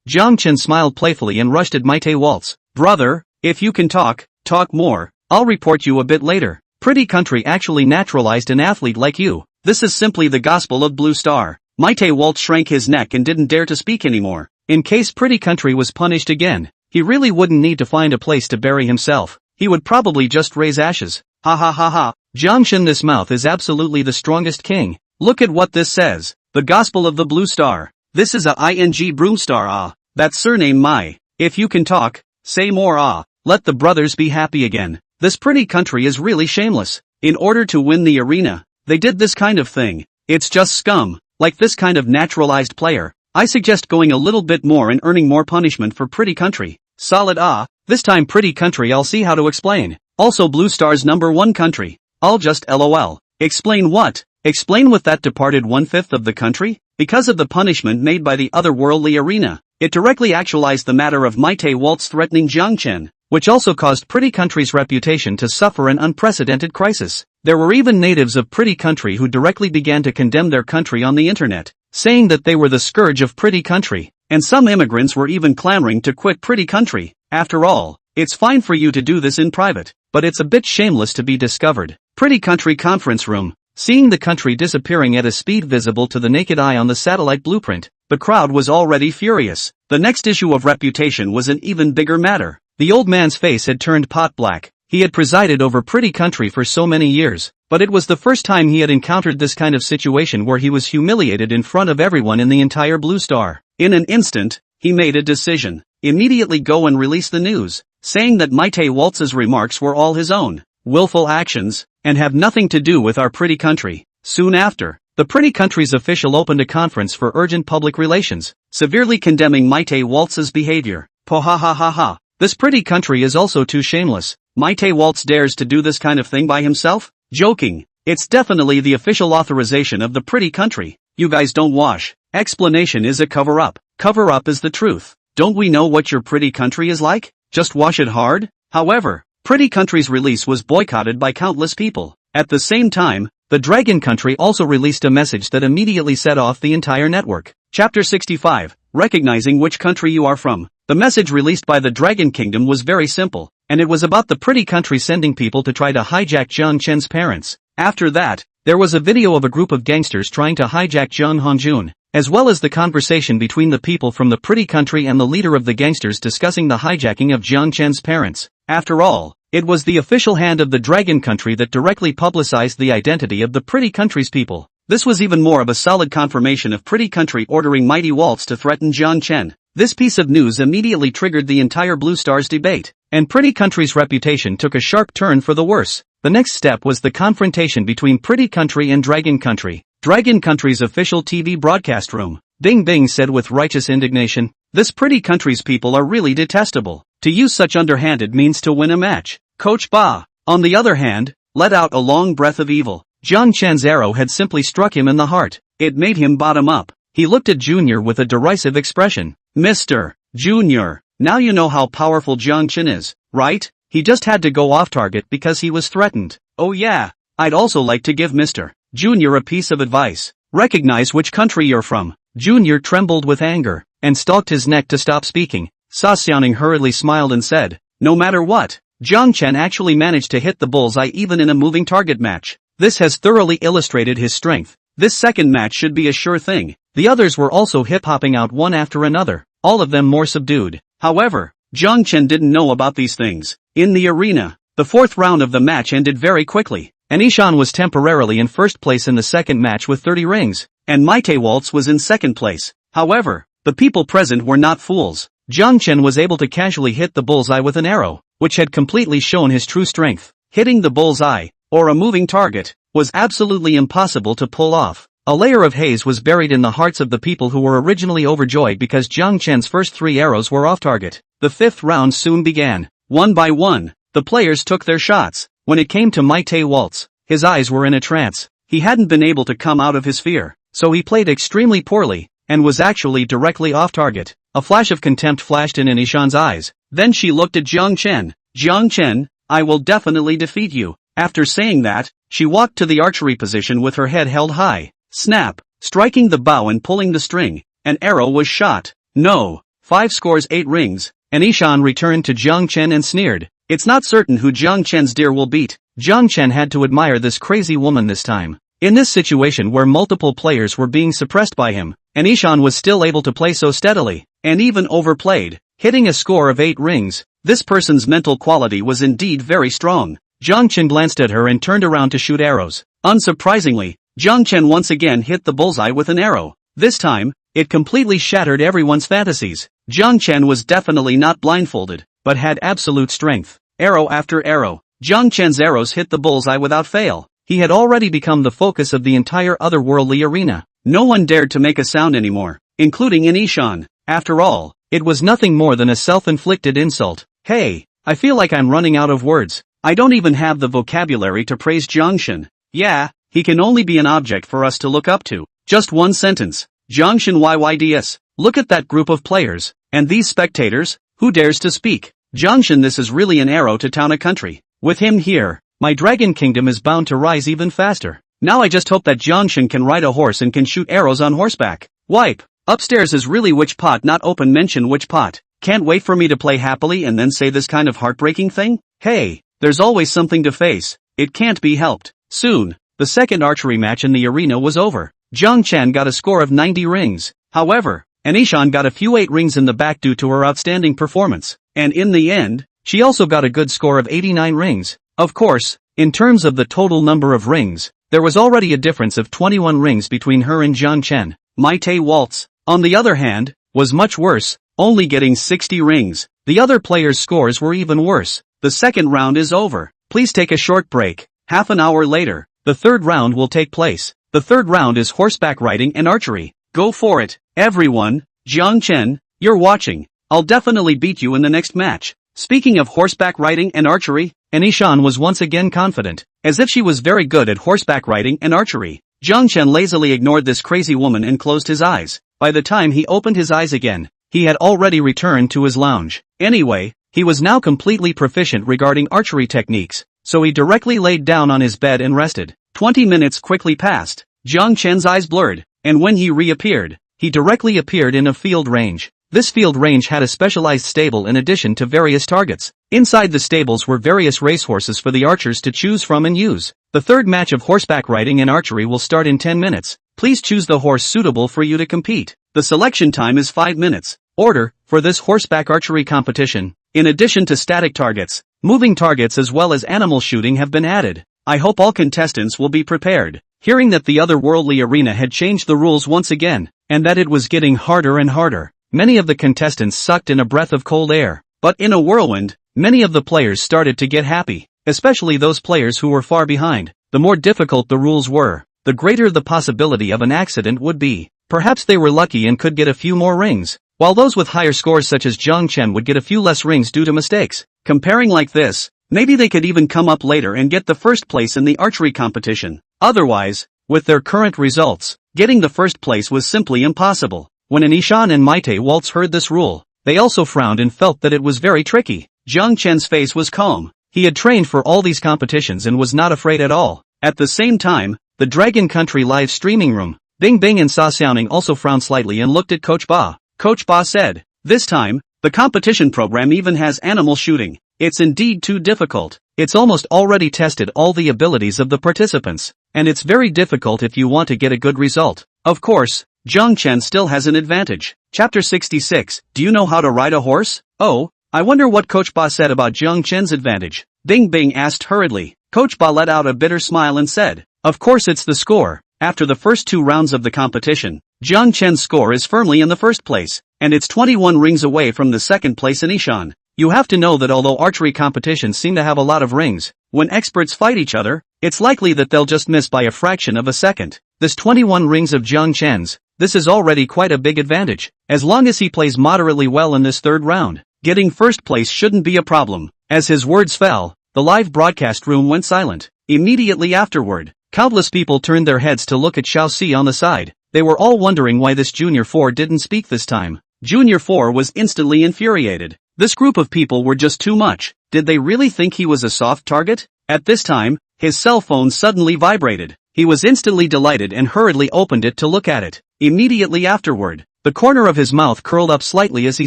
Jiang Chen smiled playfully and rushed at Maite Waltz. Brother, if you can talk more, I'll report you a bit later. Pretty country actually naturalized an athlete like you. This is simply the gospel of Blue Star. Maite Waltz shrank his neck and didn't dare to speak anymore. In case pretty country was punished again, he really wouldn't need to find a place to bury himself. He would probably just raise ashes. Ha ha ha ha. Jiang Chen, this mouth is absolutely the strongest king. Look at what this says. The Gospel of the Blue Star. This is a ing Broomstar. That surname Mai. If you can talk, say more. Let the brothers be happy again. This pretty country is really shameless. In order to win the arena, they did this kind of thing. It's just scum. Like this kind of naturalized player. I suggest going a little bit more and earning more punishment for pretty country. Solid. This time pretty country, I'll see how to explain. Also Blue Star's #1 country. I'll just LOL. Explain what? Explain with that departed 1/5 of the country? Because of the punishment made by the otherworldly arena, it directly actualized the matter of Maite Waltz threatening Jiang Chen, which also caused pretty country's reputation to suffer an unprecedented crisis. There were even natives of pretty country who directly began to condemn their country on the internet, saying that they were the scourge of pretty country, and some immigrants were even clamoring to quit pretty country. After all, it's fine for you to do this in private, but it's a bit shameless to be discovered. Pretty country conference room. Seeing the country disappearing at a speed visible to the naked eye on the satellite blueprint, the crowd was already furious. The next issue of Reputation was an even bigger matter. The old man's face had turned pot black. He had presided over pretty country for so many years, but it was the first time he had encountered this kind of situation where he was humiliated in front of everyone in the entire Blue Star. In an instant, he made a decision. Immediately go and release the news, saying that Maite Waltz's remarks were all his own willful actions, and have nothing to do with our pretty country. Soon after, the pretty country's official opened a conference for urgent public relations, severely condemning Maite Waltz's behavior. Po ha ha ha ha. This pretty country is also too shameless. Maite Waltz dares to do this kind of thing by himself? Joking. It's definitely the official authorization of the pretty country. You guys don't wash. Explanation is a cover-up. Cover-up is the truth. Don't we know what your pretty country is like? Just wash it hard? However, pretty country's release was boycotted by countless people. At the same time, the Dragon Country also released a message that immediately set off the entire network. Chapter 65. Recognizing which country you are from. The message released by the Dragon Kingdom was very simple, and it was about the pretty country sending people to try to hijack Jiang Chen's parents. After that, there was a video of a group of gangsters trying to hijack Jiang Hongjun, as well as the conversation between the people from the pretty country and the leader of the gangsters discussing the hijacking of Jiang Chen's parents. After all, it was the official hand of the Dragon Country that directly publicized the identity of the pretty country's people. This was even more of a solid confirmation of pretty country ordering Mighty Waltz to threaten Jiang Chen. This piece of news immediately triggered the entire Blue Stars debate, and pretty country's reputation took a sharp turn for the worse. The next step was the confrontation between pretty country and Dragon Country. Dragon Country's official TV broadcast room. Bing Bing said with righteous indignation, "This pretty country's people are really detestable. To use such underhanded means to win a match." Coach Ba, on the other hand, let out a long breath of evil. Jiang Chen's arrow had simply struck him in the heart. It made him bottom up. He looked at Junior with a derisive expression. Mr. Junior, now you know how powerful Jiang Chen is, right? He just had to go off target because he was threatened. Oh yeah, I'd also like to give Mr. Junior a piece of advice. Recognize which country you're from. Junior trembled with anger, and stalked his neck to stop speaking. Sa Xiaoning hurriedly smiled and said, no matter what, Jiang Chen actually managed to hit the bullseye even in a moving target match. This has thoroughly illustrated his strength. This second match should be a sure thing. The others were also hip-hopping out one after another, all of them more subdued. However, Jiang Chen didn't know about these things. In the arena, the fourth round of the match ended very quickly. Anishan was temporarily in first place in the second match with 30 rings, and Maite Waltz was in second place. However, the people present were not fools. Jiang Chen was able to casually hit the bullseye with an arrow, which had completely shown his true strength. Hitting the bullseye, or a moving target, was absolutely impossible to pull off. A layer of haze was buried in the hearts of the people who were originally overjoyed because Jiang Chen's first 3 arrows were off target. The fifth round soon began. One by one, the players took their shots. When it came to Maite Waltz, his eyes were in a trance. He hadn't been able to come out of his fear, so he played extremely poorly, and was actually directly off target. A flash of contempt flashed in Anishan's eyes. Then she looked at Jiang Chen. Jiang Chen, I will definitely defeat you. After saying that, she walked to the archery position with her head held high. Snap, striking the bow and pulling the string, an arrow was shot. No, 5 scores 8 rings. Anishan returned to Jiang Chen and sneered. It's not certain who Jiang Chen's deer will beat. Jiang Chen had to admire this crazy woman this time. In this situation where multiple players were being suppressed by him, Anishan was still able to play so steadily, and even overplayed, hitting a score of 8 rings. This person's mental quality was indeed very strong. Jiang Chen glanced at her and turned around to shoot arrows. Unsurprisingly, Jiang Chen once again hit the bullseye with an arrow. This time, it completely shattered everyone's fantasies. Jiang Chen was definitely not blindfolded, but had absolute strength. Arrow after arrow, Jiang Chen's arrows hit the bullseye without fail. He had already become the focus of the entire otherworldly arena. No one dared to make a sound anymore, including Anishan. After all, it was nothing more than a self-inflicted insult. Hey, I feel like I'm running out of words. I don't even have the vocabulary to praise Jiang Chen. Yeah, he can only be an object for us to look up to. Just one sentence. Jiang Chen YYDS. Look at that group of players. And these spectators, who dares to speak? Jiang Chen, this is really an arrow to town a country. With him here, my dragon kingdom is bound to rise even faster. Now I just hope that Jiang Chen can ride a horse and can shoot arrows on horseback. Wipe. Upstairs is really which pot not open, mention which pot. Can't wait for me to play happily and then say this kind of heartbreaking thing? Hey, there's always something to face. It can't be helped. Soon, the second archery match in the arena was over. Jiang Chen got a score of 90 rings. However, Anishan got a few 8 rings in the back due to her outstanding performance. And in the end, she also got a good score of 89 rings. Of course, in terms of the total number of rings, there was already a difference of 21 rings between her and Jiang Chen. Maite Waltz, on the other hand, was much worse, only getting 60 rings. The other players' scores were even worse. The second round is over. Please take a short break. Half an hour later, the third round will take place. The third round is horseback riding and archery. Go for it, everyone. Jiang Chen, you're watching. I'll definitely beat you in the next match. Speaking of horseback riding and archery, Anishan was once again confident, as if she was very good at horseback riding and archery. Jiang Chen lazily ignored this crazy woman and closed his eyes. By the time he opened his eyes again, he had already returned to his lounge. Anyway, he was now completely proficient regarding archery techniques, so he directly laid down on his bed and rested. 20 minutes quickly passed. Jiang Chen's eyes blurred, and when he reappeared, he directly appeared in a field range. This field range had a specialized stable in addition to various targets. Inside the stables were various racehorses for the archers to choose from and use. The third match of horseback riding and archery will start in 10 minutes. Please choose the horse suitable for you to compete. The selection time is 5 minutes. Order, for this horseback archery competition, in addition to static targets, moving targets as well as animal shooting have been added. I hope all contestants will be prepared. Hearing that the otherworldly arena had changed the rules once again, and that it was getting harder and harder, many of the contestants sucked in a breath of cold air. But in a whirlwind, many of the players started to get happy, especially those players who were far behind. The more difficult the rules were, the greater the possibility of an accident would be. Perhaps they were lucky and could get a few more rings, while those with higher scores such as Jiang Chen would get a few less rings due to mistakes. Comparing like this, maybe they could even come up later and get the first place in the archery competition. Otherwise, with their current results, getting the first place was simply impossible. When Anishan and Maite Waltz heard this rule, they also frowned and felt that it was very tricky. Jiang Chen's face was calm. He had trained for all these competitions and was not afraid at all. At the same time, the Dragon Country live streaming room, Bing Bing and Sa Xiaoning also frowned slightly and looked at Coach Ba. Coach Ba said, "This time, the competition program even has animal shooting. It's indeed too difficult. It's almost already tested all the abilities of the participants, and it's very difficult if you want to get a good result. Of course, Jiang Chen still has an advantage." Chapter 66, Do you know how to ride a horse? Oh, I wonder what Coach Ba said about Jiang Chen's advantage. Bing Bing asked hurriedly. Coach Ba let out a bitter smile and said, "Of course it's the score. After the first 2 rounds of the competition, Jiang Chen's score is firmly in the first place, and it's 21 rings away from the second place Anishan. You have to know that although archery competitions seem to have a lot of rings, when experts fight each other, it's likely that they'll just miss by a fraction of a second. This 21 rings of Jiang Chen's, this is already quite a big advantage. As long as he plays moderately well in this third round, getting first place shouldn't be a problem." As his words fell, the live broadcast room went silent. Immediately afterward, countless people turned their heads to look at Xiao Si on the side. They were all wondering why this Junior 4 didn't speak this time. Junior 4 was instantly infuriated. This group of people were just too much. Did they really think he was a soft target? At this time, his cell phone suddenly vibrated. He was instantly delighted and hurriedly opened it to look at it. Immediately afterward, the corner of his mouth curled up slightly as he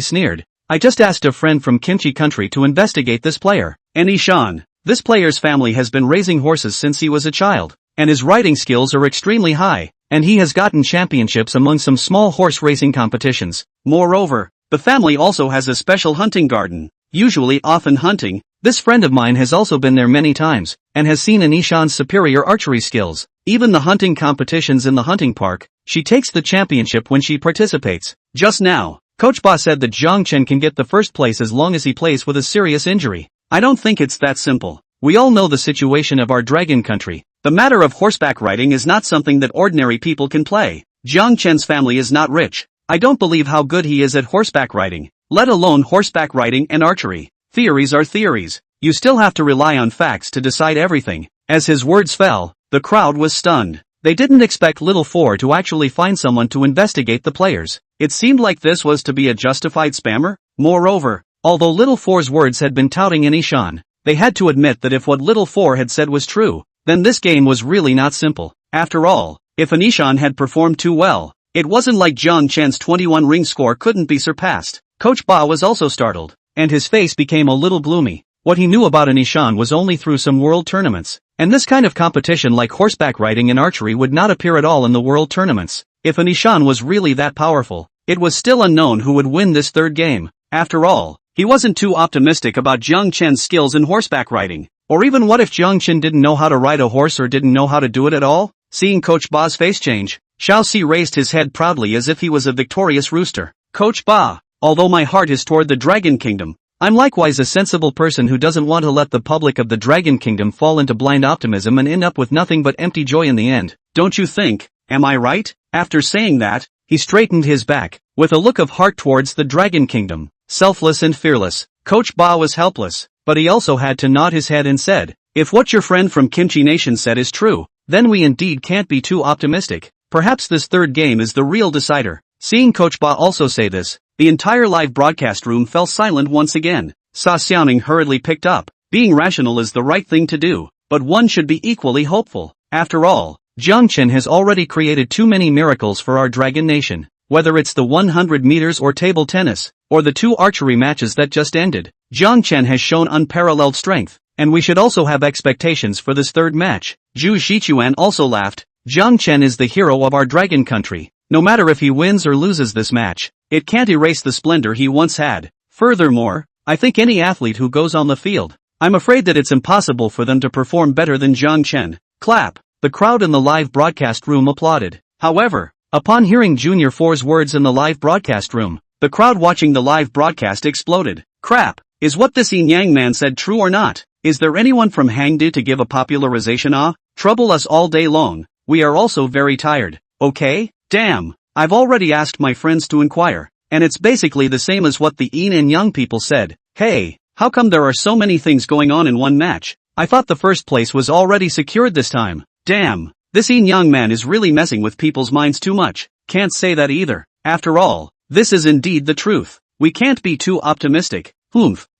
sneered. "I just asked a friend from Kimchi country to investigate this player. Anishan. This player's family has been raising horses since he was a child, and his riding skills are extremely high, and he has gotten championships among some small horse racing competitions. Moreover, the family also has a special hunting garden, usually often hunting. This friend of mine has also been there many times, and has seen Anishan's superior archery skills. Even the hunting competitions in the hunting park, she takes the championship when she participates." Just now, Coach Ba said that Jiang Chen can get the first place as long as he plays with a serious injury. I don't think it's that simple. We all know the situation of our Dragon Country. The matter of horseback riding is not something that ordinary people can play. Jiang Chen's family is not rich. I don't believe how good he is at horseback riding, let alone horseback riding and archery. Theories are theories. You still have to rely on facts to decide everything. As his words fell, the crowd was stunned. They didn't expect Little Four to actually find someone to investigate the players. It seemed like this was to be a justified spammer. Moreover, although Little Four's words had been touting Anishan, they had to admit that if what Little Four had said was true, then this game was really not simple. After all, if Anishan had performed too well, it wasn't like Jiang Chen's 21 ring score couldn't be surpassed. Coach Ba was also startled, and his face became a little gloomy. What he knew about Anishan was only through some world tournaments, and this kind of competition like horseback riding and archery would not appear at all in the world tournaments. If Anishan was really that powerful, it was still unknown who would win this third game. After all, he wasn't too optimistic about Jiang Chen's skills in horseback riding. Or even what if Jiang Chen didn't know how to ride a horse or didn't know how to do it at all? Seeing Coach Ba's face change, Xiao Si raised his head proudly as if he was a victorious rooster. Coach Ba, although my heart is toward the Dragon Kingdom, I'm likewise a sensible person who doesn't want to let the public of the Dragon Kingdom fall into blind optimism and end up with nothing but empty joy in the end. Don't you think? Am I right? After saying that, he straightened his back, with a look of heart towards the Dragon Kingdom. Selfless and fearless, Coach Ba was helpless, but he also had to nod his head and said, if what your friend from Kimchi Nation said is true, then we indeed can't be too optimistic. Perhaps this third game is the real decider. Seeing Coach Ba also say this, the entire live broadcast room fell silent once again. Sa Xiaoning hurriedly picked up. Being rational is the right thing to do, but one should be equally hopeful. After all, Jiang Chen has already created too many miracles for our Dragon Nation. Whether it's the 100 meters or table tennis, or the 2 archery matches that just ended, Jiang Chen has shown unparalleled strength, and we should also have expectations for this third match. Zhu Xichuan also laughed. Jiang Chen is the hero of our Dragon Country. No matter if he wins or loses this match, it can't erase the splendor he once had. Furthermore, I think any athlete who goes on the field, I'm afraid that it's impossible for them to perform better than Jiang Chen. Clap. The crowd in the live broadcast room applauded. However, upon hearing Junior 4's words in the live broadcast room, the crowd watching the live broadcast exploded. Crap. Is what this Yin Yang man said true or not? Is there anyone from Hangdu to give a popularization? Trouble us all day long. We are also very tired. Okay? Damn. I've already asked my friends to inquire, and it's basically the same as what the Yin and Yang people said. Hey, how come there are so many things going on in one match? I thought the first place was already secured this time. Damn. This young man is really messing with people's minds too much. Can't say that either. After all, this is indeed the truth. We can't be too optimistic.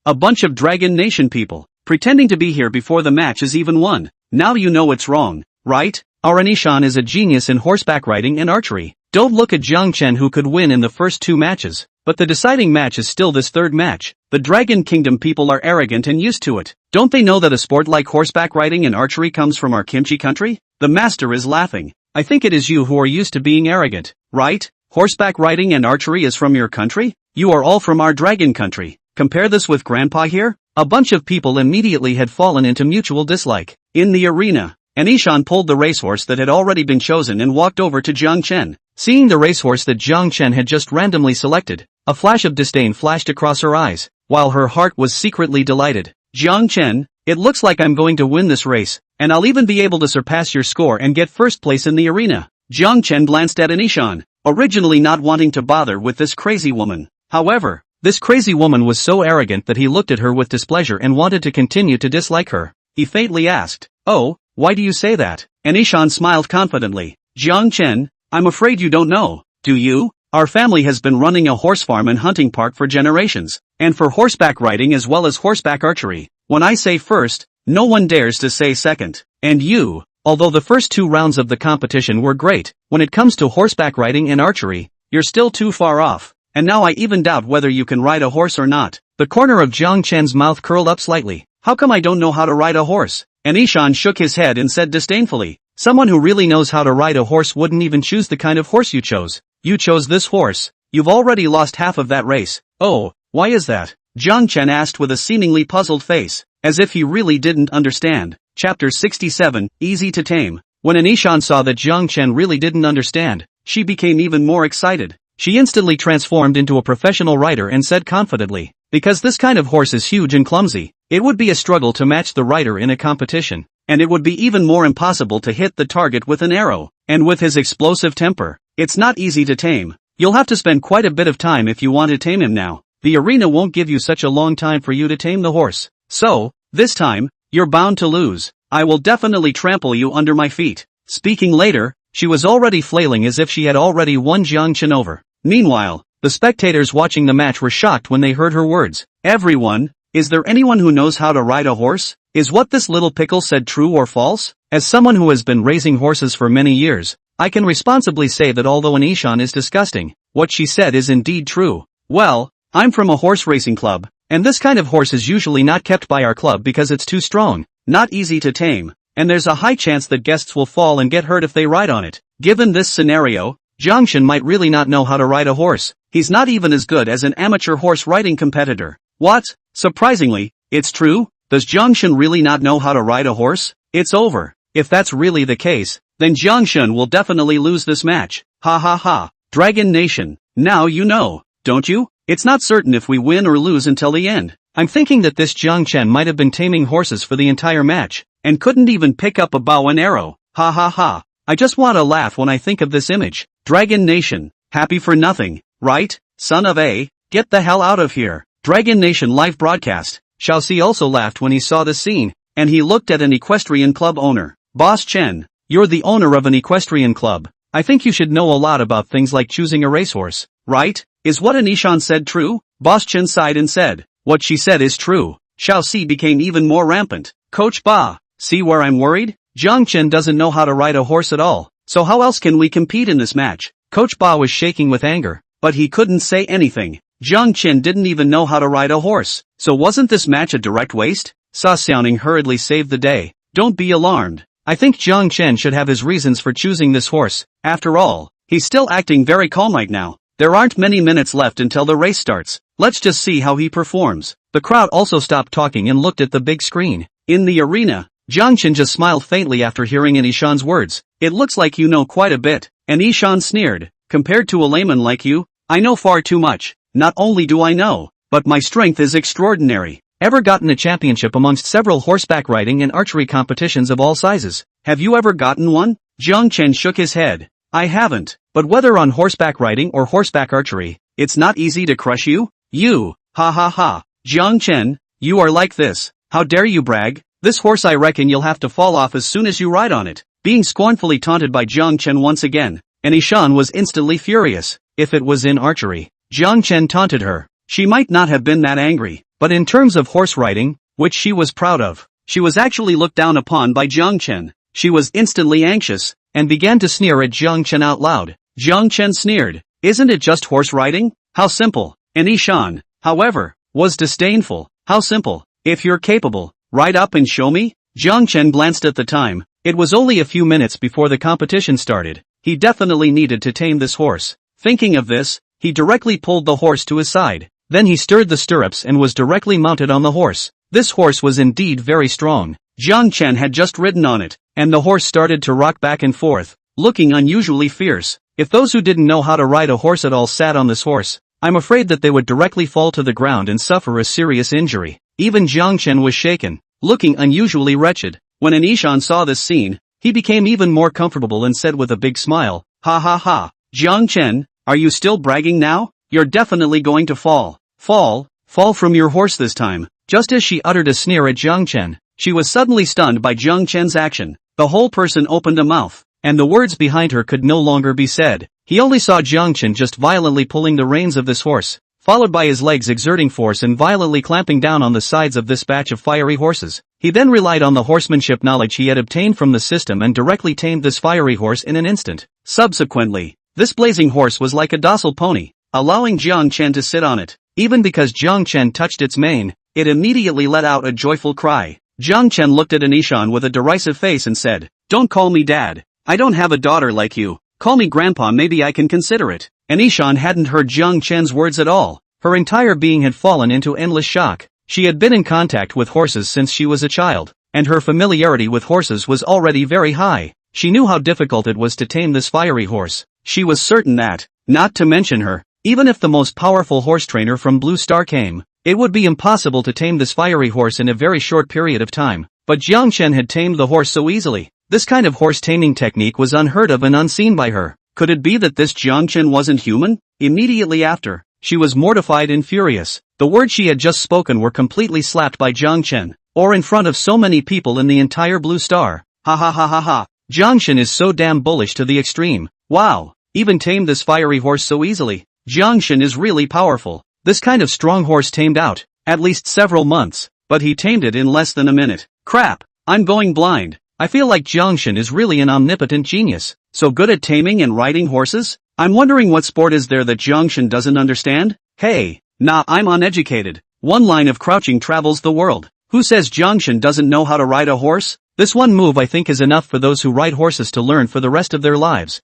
A bunch of Dragon Nation people, pretending to be here before the match is even won. Now you know it's wrong, right? Our Anishan is a genius in horseback riding and archery. Don't look at Jiang Chen, who could win in the first 2 matches. But the deciding match is still this 3rd match. The Dragon Kingdom people are arrogant and used to it. Don't they know that a sport like horseback riding and archery comes from our kimchi country? The master is laughing. I think it is you who are used to being arrogant, right? Horseback riding and archery is from your country? You are all from our dragon country. Compare this with Grandpa here? A bunch of people immediately had fallen into mutual dislike. In the arena, Anishan pulled the racehorse that had already been chosen and walked over to Jiang Chen. Seeing the racehorse that Jiang Chen had just randomly selected, a flash of disdain flashed across her eyes, while her heart was secretly delighted. Jiang Chen, it looks like I'm going to win this race, and I'll even be able to surpass your score and get first place in the arena. Jiang Chen glanced at Anishan, originally not wanting to bother with this crazy woman. However, this crazy woman was so arrogant that he looked at her with displeasure and wanted to continue to dislike her. He faintly asked, "Oh, why do you say that?" Anishan smiled confidently. "Jiang Chen, I'm afraid you don't know, do you? Our family has been running a horse farm and hunting park for generations, and for horseback riding as well as horseback archery. When I say first, no one dares to say second. And you, although the first 2 rounds of the competition were great, when it comes to horseback riding and archery, you're still too far off. And now I even doubt whether you can ride a horse or not." The corner of Jiang Chen's mouth curled up slightly. "How come I don't know how to ride a horse?" Anishan shook his head and said disdainfully, "Someone who really knows how to ride a horse wouldn't even choose the kind of horse you chose. You chose this horse. You've already lost half of that race." "Oh, why is that?" Jiang Chen asked with a seemingly puzzled face, as if he really didn't understand. Chapter 67, Easy to Tame. When Anishan saw that Jiang Chen really didn't understand, she became even more excited. She instantly transformed into a professional rider and said confidently, "Because this kind of horse is huge and clumsy, it would be a struggle to match the rider in a competition, and it would be even more impossible to hit the target with an arrow, and with his explosive temper, it's not easy to tame. You'll have to spend quite a bit of time if you want to tame him now. The arena won't give you such a long time for you to tame the horse. So, this time, you're bound to lose. I will definitely trample you under my feet." Speaking later, she was already flailing as if she had already won Jiang Chen over. Meanwhile, the spectators watching the match were shocked when they heard her words. "Everyone, is there anyone who knows how to ride a horse? Is what this little pickle said true or false?" As someone who has been raising horses for many years, I can responsibly say that although Anishan is disgusting, what she said is indeed true. "Well, I'm from a horse racing club, and this kind of horse is usually not kept by our club because it's too strong, not easy to tame, and there's a high chance that guests will fall and get hurt if they ride on it. Given this scenario, Jiang Chen might really not know how to ride a horse. He's not even as good as an amateur horse riding competitor." "What? Surprisingly, it's true? Does Jiang Chen really not know how to ride a horse? It's over. If that's really the case, then Jiang Chen will definitely lose this match. Ha ha ha. Dragon Nation, now you know, don't you? It's not certain if we win or lose until the end. I'm thinking that this Jiang Chen might have been taming horses for the entire match, and couldn't even pick up a bow and arrow. Ha ha ha. I just want to laugh when I think of this image. Dragon Nation, happy for nothing, right? Son of a, get the hell out of here." Dragon Nation live broadcast. Xiao Si also laughed when he saw this scene, and he looked at an equestrian club owner. "Boss Chen, you're the owner of an equestrian club. I think you should know a lot about things like choosing a racehorse, right? Is what Anishan said true?" Boss Chen sighed and said, "What she said is true." Xiao Si became even more rampant. "Coach Ba, see where I'm worried? Jiang Chen doesn't know how to ride a horse at all, so how else can we compete in this match?" Coach Ba was shaking with anger, but he couldn't say anything. Jiang Chen didn't even know how to ride a horse, so wasn't this match a direct waste? Sa Xiaoning hurriedly saved the day. "Don't be alarmed. I think Jiang Chen should have his reasons for choosing this horse. After all, he's still acting very calm right now. There aren't many minutes left until the race starts. Let's just see how he performs." The crowd also stopped talking and looked at the big screen. In the arena, Jiang Chen just smiled faintly after hearing Anishan's words. "It looks like you know quite a bit." Anishan sneered. "Compared to a layman like you, I know far too much. Not only do I know, but my strength is extraordinary. Ever gotten a championship amongst several horseback riding and archery competitions of all sizes? Have you ever gotten one?" Jiang Chen shook his head. "I haven't, but whether on horseback riding or horseback archery, it's not easy to crush you. You, ha ha ha. Jiang Chen, you are like this. How dare you brag? This horse I reckon you'll have to fall off as soon as you ride on it." being scornfully taunted by Jiang Chen once again, and Ishan was instantly furious. If it was in archery, Jiang Chen taunted her, she might not have been that angry, but in terms of horse riding, which she was proud of, she was actually looked down upon by Jiang Chen. She was instantly anxious, and began to sneer at Jiang Chen out loud. Jiang Chen sneered, "Isn't it just horse riding? How simple." And Ishan, however, was disdainful. "How simple? If you're capable, ride up and show me?" Jiang Chen glanced at the time. It was only a few minutes before the competition started. He definitely needed to tame this horse. Thinking of this, he directly pulled the horse to his side. Then he stirred the stirrups and was directly mounted on the horse. This horse was indeed very strong. Jiang Chen had just ridden on it, and the horse started to rock back and forth, looking unusually fierce. If those who didn't know how to ride a horse at all sat on this horse, I'm afraid that they would directly fall to the ground and suffer a serious injury. Even Jiang Chen was shaken, looking unusually wretched. When Ishan saw this scene, he became even more comfortable and said with a big smile, "Ha ha ha, Jiang Chen, are you still bragging now? You're definitely going to fall. Fall from your horse this time." Just as she uttered a sneer at Jiang Chen, she was suddenly stunned by Jiang Chen's action. The whole person opened a mouth, and the words behind her could no longer be said. He only saw Jiang Chen just violently pulling the reins of this horse, followed by his legs exerting force and violently clamping down on the sides of this batch of fiery horses. He then relied on the horsemanship knowledge he had obtained from the system and directly tamed this fiery horse in an instant. Subsequently, this blazing horse was like a docile pony, allowing Jiang Chen to sit on it. Even because Jiang Chen touched its mane, it immediately let out a joyful cry. Jiang Chen looked at Ishan with a derisive face and said, "Don't call me dad. I don't have a daughter like you. Call me grandpa, maybe I can consider it." And Ishan hadn't heard Jiang Chen's words at all. Her entire being had fallen into endless shock. She had been in contact with horses since she was a child, and her familiarity with horses was already very high. She knew how difficult it was to tame this fiery horse. She was certain that, not to mention her, even if the most powerful horse trainer from Blue Star came, it would be impossible to tame this fiery horse in a very short period of time. But Jiang Chen had tamed the horse so easily. This kind of horse taming technique was unheard of and unseen by her. Could it be that this Jiang Chen wasn't human? Immediately after, she was mortified and furious. The words she had just spoken were completely slapped by Jiang Chen, or in front of so many people in the entire Blue Star. Ha ha ha ha ha. Jiang Chen is so damn bullish to the extreme. Wow, even tamed this fiery horse so easily. Jiang Chen is really powerful. This kind of strong horse tamed out, at least several months, but he tamed it in less than a minute. Crap, I'm going blind. I feel like Jiang Chen is really an omnipotent genius, so good at taming and riding horses? I'm wondering what sport is there that Jiang Chen doesn't understand? Hey, nah, I'm uneducated. One line of crouching travels the world. Who says Jiang Chen doesn't know how to ride a horse? This one move I think is enough for those who ride horses to learn for the rest of their lives.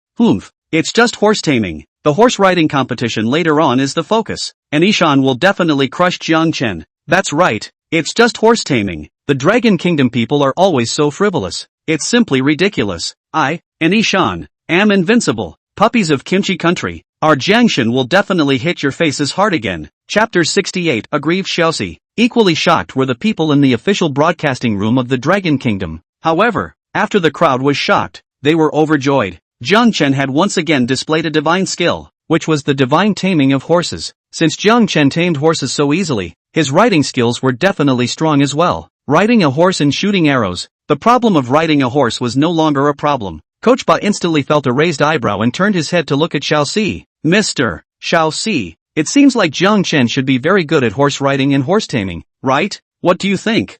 It's just horse taming. The horse riding competition later on is the focus, and Ishan will definitely crush Jiang Chen. That's right, it's just horse taming. The Dragon Kingdom people are always so frivolous. It's simply ridiculous. I, and Ishan, am invincible. Puppies of Kimchi Country, our Jiang Chen will definitely hit your faces hard again. Chapter 68. Aggrieved Xiaoxi. Equally shocked were the people in the official broadcasting room of the Dragon Kingdom. However, after the crowd was shocked, they were overjoyed. Jiang Chen had once again displayed a divine skill, which was the divine taming of horses. Since Jiang Chen tamed horses so easily, his riding skills were definitely strong as well. Riding a horse and shooting arrows. The problem of riding a horse was no longer a problem. Coach Ba instantly felt a raised eyebrow and turned his head to look at Xiaoxi. Mr. Xiaoxi, it seems like Jiang Chen should be very good at horse riding and horse taming, right? What do you think?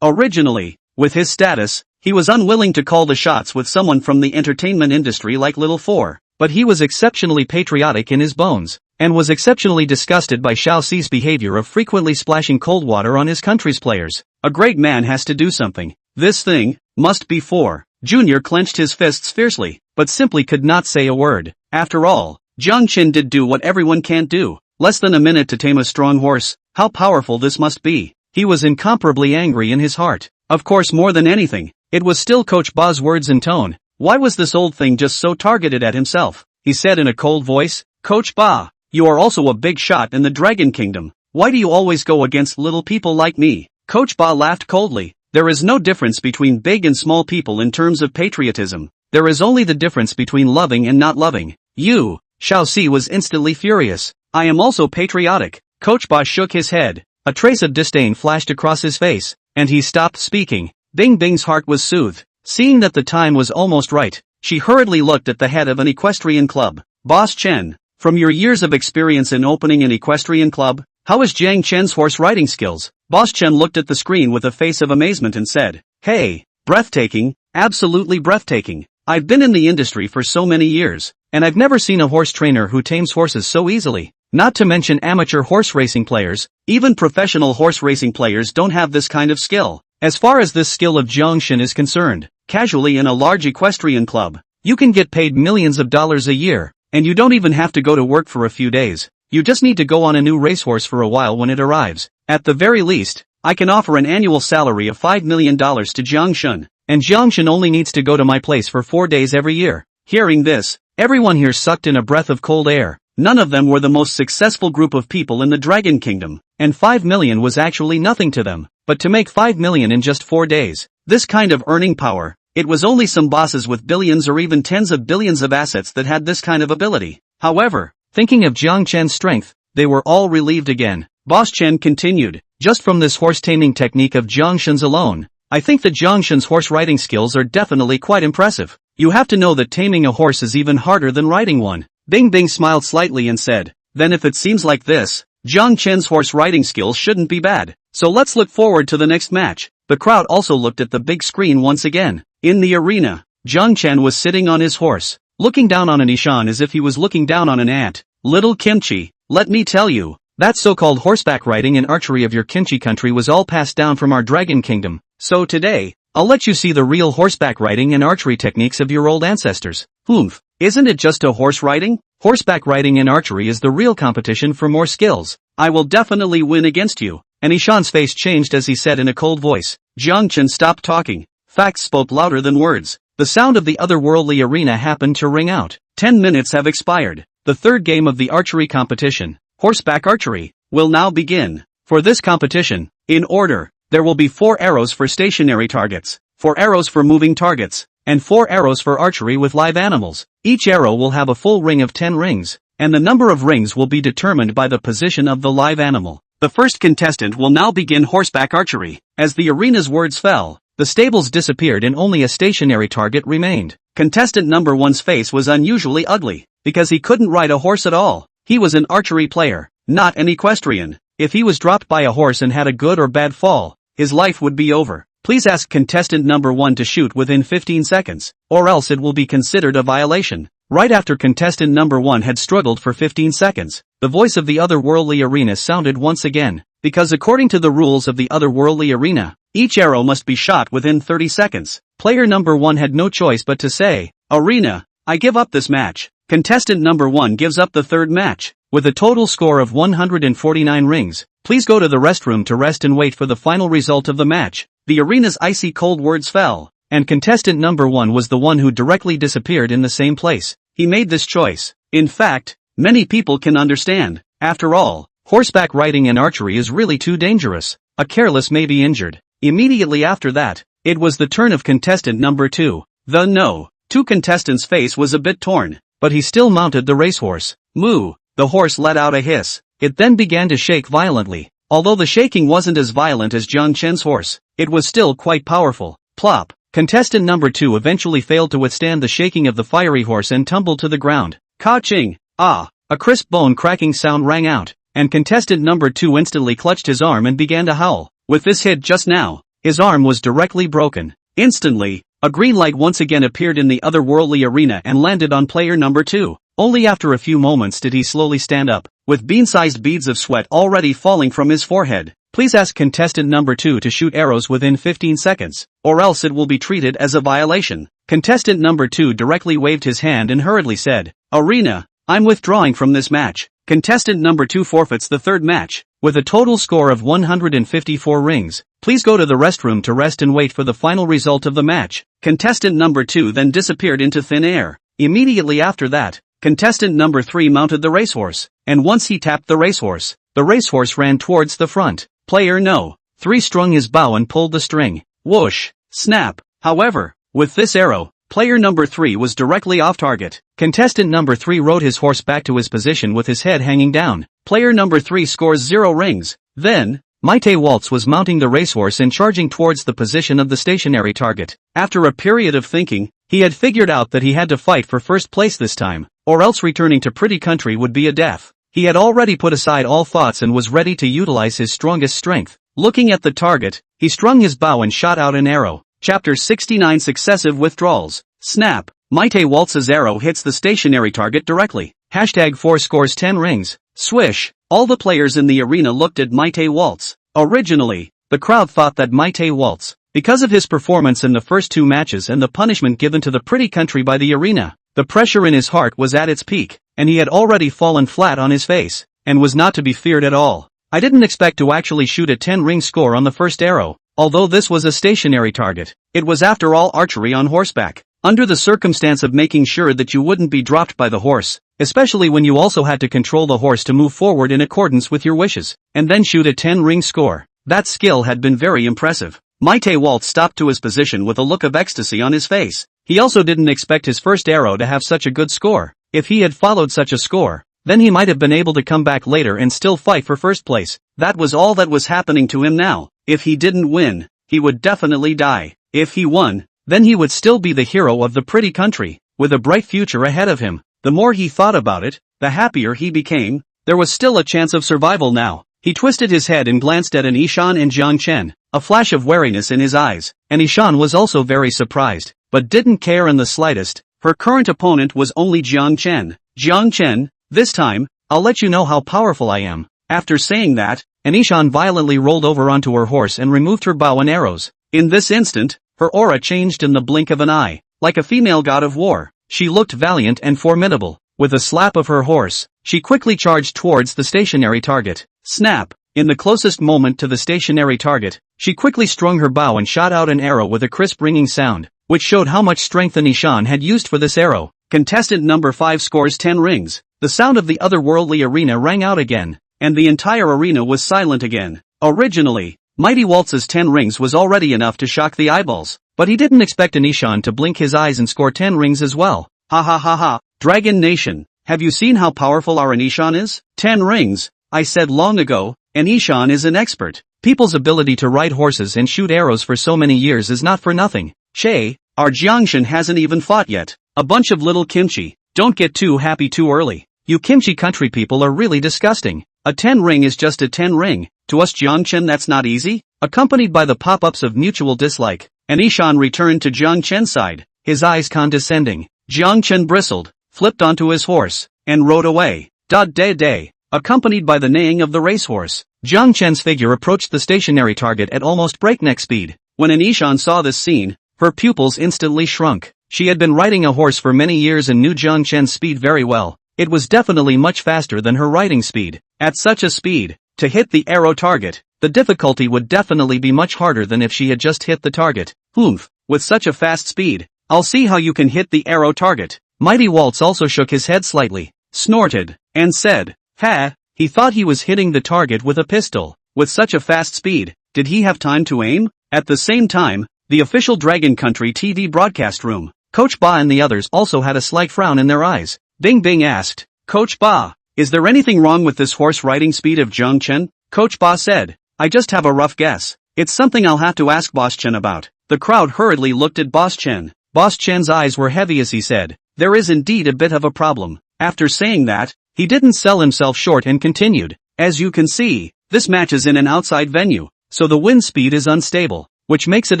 Originally, with his status, he was unwilling to call the shots with someone from the entertainment industry like Little Four, but he was exceptionally patriotic in his bones, and was exceptionally disgusted by Xiaoxi's behavior of frequently splashing cold water on his country's players. A great man has to do something. This thing must be for. Junior clenched his fists fiercely, but simply could not say a word. After all, Jiang Chen did do what everyone can't do. Less than a minute to tame a strong horse. How powerful this must be. He was incomparably angry in his heart. Of course, more than anything, it was still Coach Ba's words and tone. Why was this old thing just so targeted at himself? He said in a cold voice. Coach Ba, you are also a big shot in the Dragon Kingdom. Why do you always go against little people like me? Coach Ba laughed coldly. There is no difference between big and small people in terms of patriotism. There is only the difference between loving and not loving. You, Xiaoxi was instantly furious. I am also patriotic. Coach Ba shook his head. A trace of disdain flashed across his face, and he stopped speaking. Bing Bing's heart was soothed. Seeing that the time was almost right, she hurriedly looked at the head of an equestrian club. Boss Chen, from your years of experience in opening an equestrian club, how is Jiang Chen's horse riding skills? Boss Chen looked at the screen with a face of amazement and said, "Hey, breathtaking, absolutely breathtaking. I've been in the industry for so many years, and I've never seen a horse trainer who tames horses so easily. Not to mention amateur horse racing players, even professional horse racing players don't have this kind of skill. As far as this skill of Jiang Chen is concerned, casually in a large equestrian club, you can get paid millions of dollars a year, and you don't even have to go to work for a few days. You just need to go on a new racehorse for a while when it arrives. At the very least, I can offer an annual salary of $5 million to Jiang Chen, and Jiang Chen only needs to go to my place for 4 days every year." Hearing this, everyone here sucked in a breath of cold air. None of them were the most successful group of people in the Dragon Kingdom, and 5 million was actually nothing to them. But to make 5 million in just 4 days, this kind of earning power, it was only some bosses with billions or even tens of billions of assets that had this kind of ability. However, thinking of Jiang Chen's strength, they were all relieved again. Boss Chen continued, "Just from this horse taming technique of Jiang Chen's alone, I think that Jiang Chen's horse riding skills are definitely quite impressive. You have to know that taming a horse is even harder than riding one." Bing Bing smiled slightly and said, "Then if it seems like this, Jiang Chen's horse riding skills shouldn't be bad. So let's look forward to the next match." The crowd also looked at the big screen once again. In the arena, Jiang Chen was sitting on his horse, looking down on an Ishan as if he was looking down on an ant. "Little Kimchi, let me tell you, that so-called horseback riding and archery of your Kimchi country was all passed down from our Dragon Kingdom. So today, I'll let you see the real horseback riding and archery techniques of your old ancestors." "Oomph, isn't it just a horse riding? Horseback riding and archery is the real competition for more skills. I will definitely win against you." And Ishan's face changed as he said in a cold voice. Jiang Chen stopped talking. Facts spoke louder than words. The sound of the otherworldly arena happened to ring out. 10 minutes have expired. The third game of the archery competition, horseback archery, will now begin. For this competition, in order, there will be 4 arrows for stationary targets, 4 arrows for moving targets, and 4 arrows for archery with live animals. Each arrow will have a full ring of 10 rings, and the number of rings will be determined by the position of the live animal. The first contestant will now begin horseback archery. As the arena's words fell, the stables disappeared and only a stationary target remained. Contestant number 1's face was unusually ugly, because he couldn't ride a horse at all. He was an archery player, not an equestrian. If he was dropped by a horse and had a good or bad fall, his life would be over. Please ask contestant number 1 to shoot within 15 seconds, or else it will be considered a violation. Right after contestant number 1 had struggled for 15 seconds, the voice of the otherworldly arena sounded once again, because according to the rules of the otherworldly arena, each arrow must be shot within 30 seconds. Player number 1 had no choice but to say, "Arena, I give up this match." Contestant number 1 gives up the third match. With a total score of 149 rings, please go to the restroom to rest and wait for the final result of the match. The arena's icy cold words fell, and contestant number 1 was the one who directly disappeared in the same place. He made this choice. In fact, many people can understand. After all, horseback riding and archery is really too dangerous. A careless may be injured. Immediately after that, it was the turn of contestant number 2. The no. 2 contestants' face was a bit torn, but he still mounted the racehorse. Moo! The horse let out a hiss. It then began to shake violently. Although the shaking wasn't as violent as Jiang Chen's horse, it was still quite powerful. Plop! Contestant number 2 eventually failed to withstand the shaking of the fiery horse and tumbled to the ground. Ka-ching! Ah! A crisp bone-cracking sound rang out, and contestant number 2 instantly clutched his arm and began to howl. With this hit just now, his arm was directly broken. Instantly, a green light once again appeared in the otherworldly arena and landed on player number 2. Only after a few moments did he slowly stand up, with bean-sized beads of sweat already falling from his forehead. Please ask contestant number 2 to shoot arrows within 15 seconds, or else it will be treated as a violation. Contestant number 2 directly waved his hand and hurriedly said, "Arena, I'm withdrawing from this match." Contestant number 2 forfeits the third match. With a total score of 154 rings, please go to the restroom to rest and wait for the final result of the match. Contestant number 2 then disappeared into thin air. Immediately after that, contestant number 3 mounted the racehorse, and once he tapped the racehorse ran towards the front. Player no. 3 strung his bow and pulled the string. Whoosh! Snap! However, with this arrow, player number 3 was directly off target. Contestant number 3 rode his horse back to his position with his head hanging down. Player number 3 scores 0 rings. Then, Maite Waltz was mounting the racehorse and charging towards the position of the stationary target. After a period of thinking, he had figured out that he had to fight for first place this time, or else returning to Pretty Country would be a death. He had already put aside all thoughts and was ready to utilize his strongest strength. Looking at the target, he strung his bow and shot out an arrow. Chapter 69 Successive Withdrawals. Snap. Maite Waltz's arrow hits the stationary target directly. Hashtag 4 scores 10 rings. Swish. All the players in the arena looked at Maite Waltz. Originally, the crowd thought that Maite Waltz, because of his performance in the first 2 matches and the punishment given to the Pretty Country by the arena, the pressure in his heart was at its peak, and he had already fallen flat on his face, and was not to be feared at all. I didn't expect to actually shoot a 10-ring score on the first arrow, although this was a stationary target. It was after all archery on horseback. Under the circumstance of making sure that you wouldn't be dropped by the horse, especially when you also had to control the horse to move forward in accordance with your wishes, and then shoot a 10-ring score. That skill had been very impressive. Maite Waltz stopped to his position with a look of ecstasy on his face. He also didn't expect his first arrow to have such a good score. If he had followed such a score, then he might have been able to come back later and still fight for first place. That was all that was happening to him now. If he didn't win, he would definitely die. If he won, then he would still be the hero of the Pretty Country, with a bright future ahead of him. The more he thought about it, the happier he became. There was still a chance of survival now. He twisted his head and glanced at Anishan and Jiang Chen, a flash of wariness in his eyes. Anishan was also very surprised, but didn't care in the slightest. Her current opponent was only Jiang Chen. Jiang Chen, this time, I'll let you know how powerful I am. After saying that, Anishan violently rolled over onto her horse and removed her bow and arrows. In this instant, her aura changed in the blink of an eye. Like a female god of war, she looked valiant and formidable. With a slap of her horse, she quickly charged towards the stationary target. Snap! In the closest moment to the stationary target, she quickly strung her bow and shot out an arrow with a crisp ringing sound, which showed how much strength Anishan had used for this arrow. Contestant number 5 scores 10 rings. The sound of the otherworldly arena rang out again, and the entire arena was silent again. Originally, Mighty Waltz's 10 rings was already enough to shock the eyeballs, but he didn't expect Anishan to blink his eyes and score 10 rings as well. Ha ha ha ha, Dragon Nation, have you seen how powerful our Anishan is? 10 rings, I said long ago, Anishan is an expert. People's ability to ride horses and shoot arrows for so many years is not for nothing. Che, our Jiangshan hasn't even fought yet. A bunch of little kimchi, don't get too happy too early. You kimchi country people are really disgusting. A 10 ring is just a 10 ring. To us Jiangchen that's not easy? Accompanied by the pop-ups of mutual dislike, Anishan returned to Jiang Chen's side, his eyes condescending. Jiang Chen bristled, flipped onto his horse, and rode away. Day, accompanied by the neighing of the racehorse. Jiang Chen's figure approached the stationary target at almost breakneck speed. When Anishan saw this scene, her pupils instantly shrunk. She had been riding a horse for many years and knew Jiang Chen's speed very well. It was definitely much faster than her riding speed. At such a speed, to hit the arrow target, the difficulty would definitely be much harder than if she had just hit the target. Oomph, with such a fast speed, I'll see how you can hit the arrow target. Mighty Waltz also shook his head slightly, snorted, and said, ha, he thought he was hitting the target with a pistol. With such a fast speed, did he have time to aim? At the same time, the official Dragon Country TV broadcast room, Coach Ba and the others also had a slight frown in their eyes. Bing Bing asked, Coach Ba, is there anything wrong with this horse riding speed of Jiang Chen? Coach Ba said, I just have a rough guess. It's something I'll have to ask Boss Chen about. The crowd hurriedly looked at Boss Chen. Boss Chen's eyes were heavy as he said, there is indeed a bit of a problem. After saying that, he didn't sell himself short and continued, as you can see, this match is in an outside venue, so the wind speed is unstable, which makes it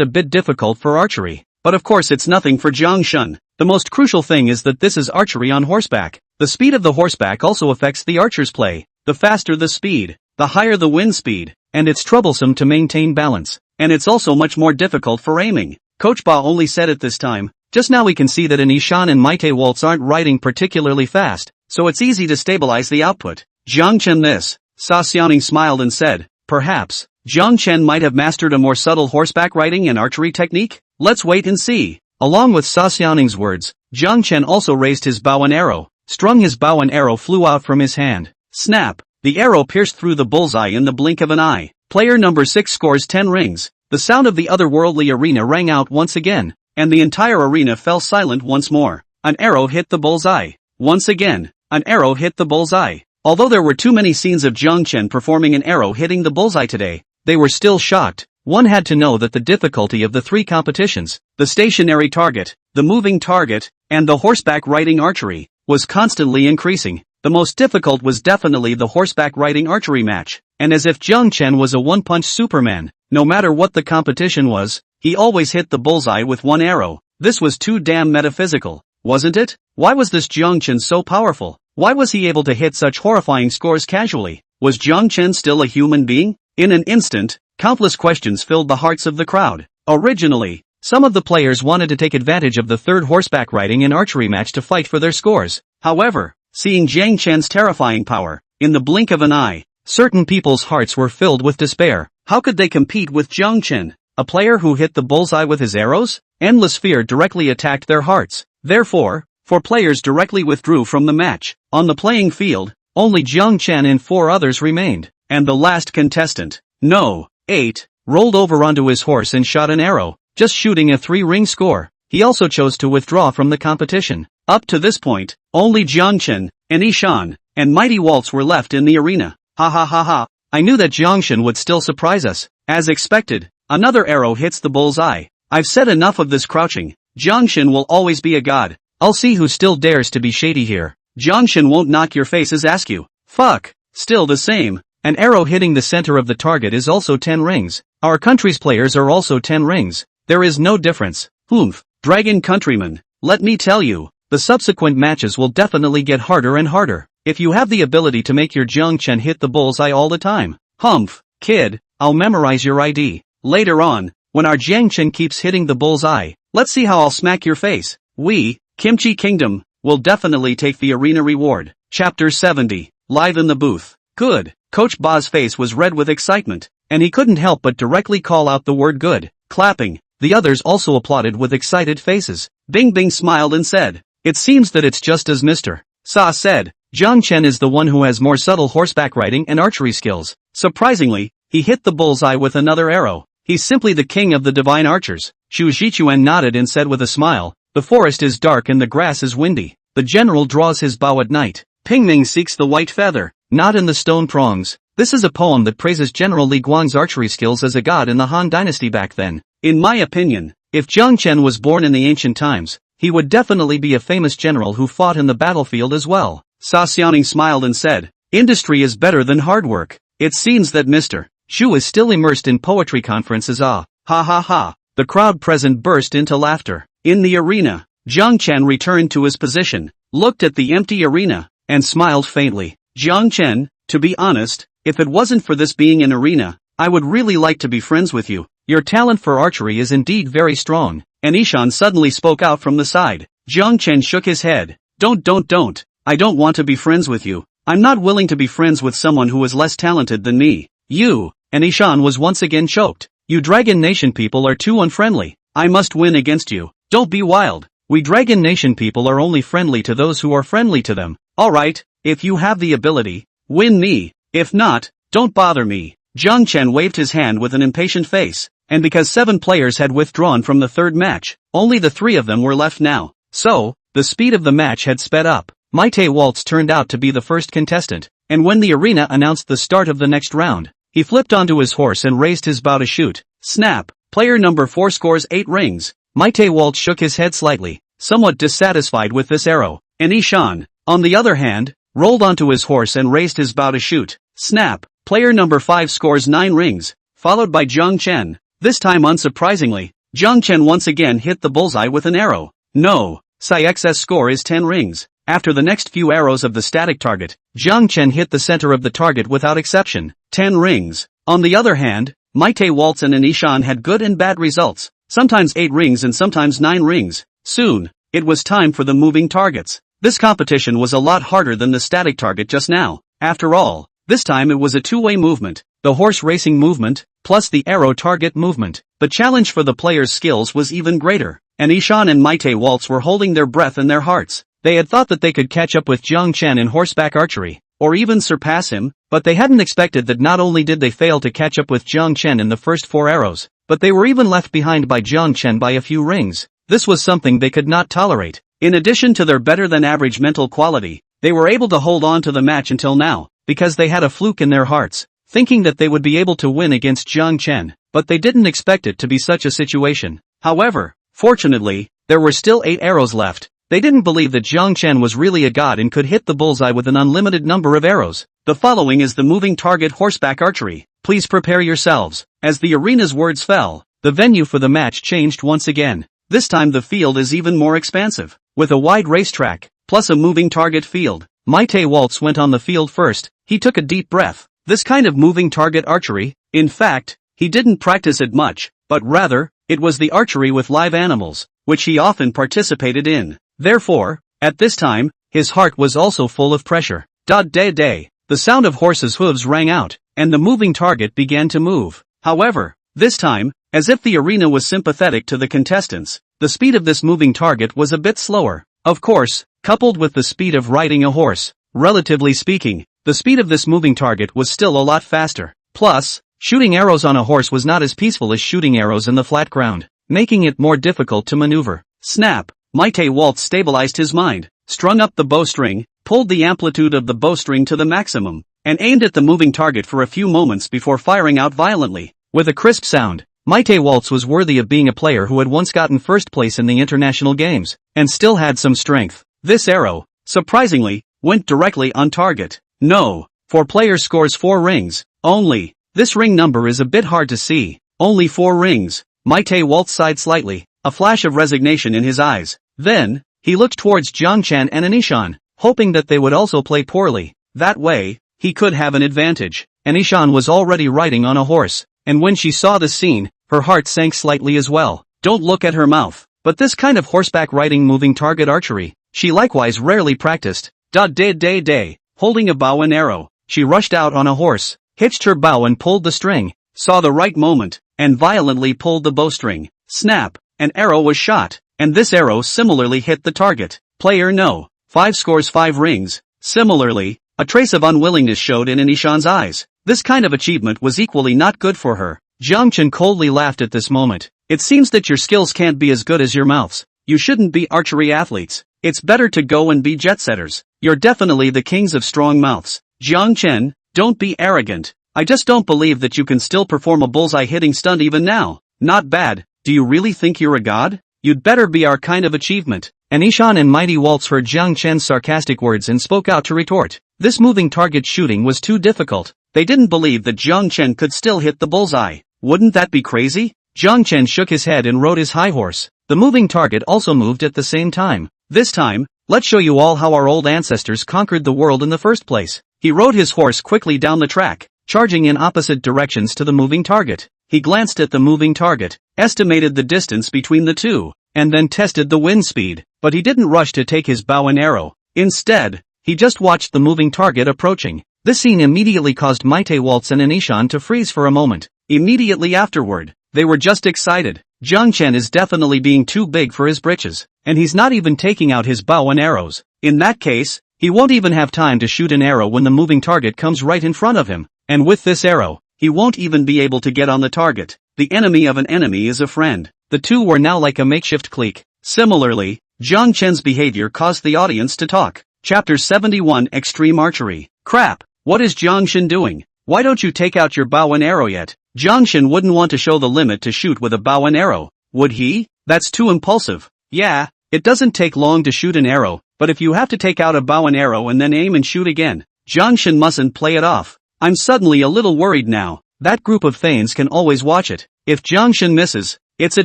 a bit difficult for archery. But of course it's nothing for Jiang Shun. The most crucial thing is that this is archery on horseback. The speed of the horseback also affects the archer's play. The faster the speed, the higher the wind speed, and it's troublesome to maintain balance. And it's also much more difficult for aiming. Coach Ba only said it this time. Just now we can see that Anishan and Maite Waltz aren't riding particularly fast, so it's easy to stabilize the output. Jiang Chen this. Sa Xiaoning smiled and said, perhaps, Jiang Chen might have mastered a more subtle horseback riding and archery technique? Let's wait and see. Along with Sa Xiaoning's words, Jiang Chen also raised his bow and arrow. Strung his bow and arrow flew out from his hand. Snap! The arrow pierced through the bullseye in the blink of an eye. Player number 6 scores 10 rings. The sound of the otherworldly arena rang out once again, and the entire arena fell silent once more. An arrow hit the bullseye. Once again, an arrow hit the bullseye. Although there were too many scenes of Jiang Chen performing an arrow hitting the bullseye today, they were still shocked. One had to know that the difficulty of the three competitions, the stationary target, the moving target, and the horseback riding archery, was constantly increasing. The most difficult was definitely the horseback riding archery match, and as if Jiang Chen was a one-punch Superman, no matter what the competition was, he always hit the bullseye with one arrow. This was too damn metaphysical, wasn't it? Why was this Jiang Chen so powerful? Why was he able to hit such horrifying scores casually? Was Jiang Chen still a human being? In an instant, countless questions filled the hearts of the crowd. Originally, some of the players wanted to take advantage of the third horseback riding and archery match to fight for their scores. However, seeing Jiang Chen's terrifying power, in the blink of an eye, certain people's hearts were filled with despair. How could they compete with Jiang Chen, a player who hit the bullseye with his arrows? Endless fear directly attacked their hearts. Therefore, 4 players directly withdrew from the match. On the playing field, only Jiang Chen and 4 others remained, and the last contestant, No. 8, rolled over onto his horse and shot an arrow, just shooting a 3-ring score. He also chose to withdraw from the competition. Up to this point, only Jiang Chen, Anishan, and Mighty Waltz were left in the arena. Ha ha ha ha. I knew that Jiang Chen would still surprise us. As expected, another arrow hits the bullseye. I've said enough of this crouching. Jiang Chen will always be a god. I'll see who still dares to be shady here. Jiang Chen won't knock your faces askew. Fuck. Still the same. An arrow hitting the center of the target is also 10 rings. Our country's players are also 10 rings. There is no difference. Humph. Dragon countrymen, let me tell you, the subsequent matches will definitely get harder and harder. If you have the ability to make your Jiang Chen hit the bullseye all the time. Humph. Kid, I'll memorize your ID. Later on, when our Jiang Chen keeps hitting the bullseye, let's see how I'll smack your face. We, Kimchi Kingdom, will definitely take the arena reward. Chapter 70. Live in the booth. Good. Coach Ba's face was red with excitement, and he couldn't help but directly call out the word good. Clapping. The others also applauded with excited faces. Bing Bing smiled and said, It seems that it's just as Mr. Sa said. Jiang Chen is the one who has more subtle horseback riding and archery skills. Surprisingly, he hit the bullseye with another arrow. He's simply the king of the divine archers. Xu Zhichuan nodded and said with a smile, The forest is dark and the grass is windy. The general draws his bow at night. Pingming seeks the white feather, not in the stone prongs. This is a poem that praises General Li Guang's archery skills as a god in the Han dynasty back then. In my opinion, if Jiang Chen was born in the ancient times, he would definitely be a famous general who fought in the battlefield as well. Sa Xiaoning smiled and said, Industry is better than hard work. It seems that Mr. Xu is still immersed in poetry conferences. Ah, ha ha ha. The crowd present burst into laughter. In the arena, Jiang Chen returned to his position, looked at the empty arena, and smiled faintly. Jiang Chen, to be honest, if it wasn't for this being an arena, I would really like to be friends with you. Your talent for archery is indeed very strong. Anishan suddenly spoke out from the side. Jiang Chen shook his head. Don't. I don't want to be friends with you. I'm not willing to be friends with someone who is less talented than me. You, Anishan was once again choked. You Dragon Nation people are too unfriendly. I must win against you. Don't be wild. We Dragon Nation people are only friendly to those who are friendly to them. Alright, if you have the ability, win me. If not, don't bother me. Jiang Chen waved his hand with an impatient face, and because 7 players had withdrawn from the third match, only the 3 of them were left now. So, the speed of the match had sped up. Maite Waltz turned out to be the first contestant, and when the arena announced the start of the next round, he flipped onto his horse and raised his bow to shoot. Snap! Player number 4 scores 8 rings. Maite Waltz shook his head slightly, somewhat dissatisfied with this arrow. Anishan, on the other hand, rolled onto his horse and raised his bow to shoot. Snap! Player number 5 scores 9 rings, followed by Jiang Chen. This time unsurprisingly, Jiang Chen once again hit the bullseye with an arrow. No, Psyx's score is 10 rings. After the next few arrows of the static target, Jiang Chen hit the center of the target without exception. 10 rings. On the other hand, Maite Waltz and Anishan had good and bad results, sometimes 8 rings and sometimes 9 rings. Soon, it was time for the moving targets. This competition was a lot harder than the static target just now. After all, this time it was a two-way movement, the horse racing movement, plus the arrow target movement. The challenge for the players' skills was even greater. Anishan and Maite Waltz were holding their breath in their hearts. They had thought that they could catch up with Jiang Chen in horseback archery, or even surpass him, but they hadn't expected that not only did they fail to catch up with Jiang Chen in the first 4 arrows, but they were even left behind by Jiang Chen by a few rings. This was something they could not tolerate. In addition to their better-than-average mental quality, they were able to hold on to the match until now, because they had a fluke in their hearts. thinking that they would be able to win against Jiang Chen, but they didn't expect it to be such a situation. However, fortunately, there were still 8 arrows left. They didn't believe that Jiang Chen was really a god and could hit the bullseye with an unlimited number of arrows. The following is the moving target horseback archery. Please prepare yourselves. As the arena's words fell, the venue for the match changed once again. This time the field is even more expansive, with a wide racetrack, plus a moving target field. Maite Waltz went on the field first. He took a deep breath. This kind of moving target archery, in fact, he didn't practice it much, but rather, it was the archery with live animals, which he often participated in. Therefore, at this time, his heart was also full of pressure. Day. The sound of horses' hooves rang out, and the moving target began to move. However, this time, as if the arena was sympathetic to the contestants, the speed of this moving target was a bit slower. Of course, coupled with the speed of riding a horse, relatively speaking, the speed of this moving target was still a lot faster. Plus, shooting arrows on a horse was not as peaceful as shooting arrows in the flat ground, making it more difficult to maneuver. Snap! Maite Waltz stabilized his mind, strung up the bowstring, pulled the amplitude of the bowstring to the maximum, and aimed at the moving target for a few moments before firing out violently. With a crisp sound, Maite Waltz was worthy of being a player who had once gotten first place in the international games, and still had some strength. This arrow, surprisingly, went directly on target. No, for player scores 4 rings, only. This ring number is a bit hard to see. Only 4 rings. Maite Waltz sighed slightly, a flash of resignation in his eyes. Then, he looked towards Jiang Chen and Anishan, hoping that they would also play poorly. That way, he could have an advantage. Anishan was already riding on a horse, and when she saw the scene, her heart sank slightly as well. Don't look at her mouth. But this kind of horseback riding moving target archery, she likewise rarely practiced. Day. Holding a bow and arrow, she rushed out on a horse, hitched her bow and pulled the string, saw the right moment, and violently pulled the bowstring. Snap! An arrow was shot, and this arrow similarly hit the target. Player no. 5 scores 5 rings. Similarly, a trace of unwillingness showed in Anishan's eyes. This kind of achievement was equally not good for her. Jiang Chen coldly laughed at this moment. It seems that your skills can't be as good as your mouths. You shouldn't be archery athletes. It's better to go and be jet setters. You're definitely the kings of strong mouths. Jiang Chen, don't be arrogant. I just don't believe that you can still perform a bullseye hitting stunt even now. Not bad. Do you really think you're a god? You'd better be our kind of achievement. Anishan and Mighty Waltz heard Jiang Chen's sarcastic words and spoke out to retort. This moving target shooting was too difficult. They didn't believe that Jiang Chen could still hit the bullseye. Wouldn't that be crazy? Jiang Chen shook his head and rode his high horse. The moving target also moved at the same time. This time, let's show you all how our old ancestors conquered the world in the first place. He rode his horse quickly down the track, charging in opposite directions to the moving target. He glanced at the moving target, estimated the distance between the two, and then tested the wind speed. But he didn't rush to take his bow and arrow. Instead, he just watched the moving target approaching. This scene immediately caused Maite Waltz and Anishan to freeze for a moment. Immediately afterward, they were just excited. Jiang Chen is definitely being too big for his britches, and he's not even taking out his bow and arrows. In that case, he won't even have time to shoot an arrow when the moving target comes right in front of him. And with this arrow, he won't even be able to get on the target. The enemy of an enemy is a friend. The two were now like a makeshift clique. Similarly, Jiang Chen's behavior caused the audience to talk. Chapter 71 Extreme Archery. Crap! What is Jiang Chen doing? Why don't you take out your bow and arrow yet? Jiang Chen wouldn't want to show the limit to shoot with a bow and arrow, would he? That's too impulsive. Yeah, it doesn't take long to shoot an arrow, but if you have to take out a bow and arrow and then aim and shoot again, Jiang Chen mustn't play it off. I'm suddenly a little worried now. That group of thanes can always watch it. If Jiang Chen misses, it's a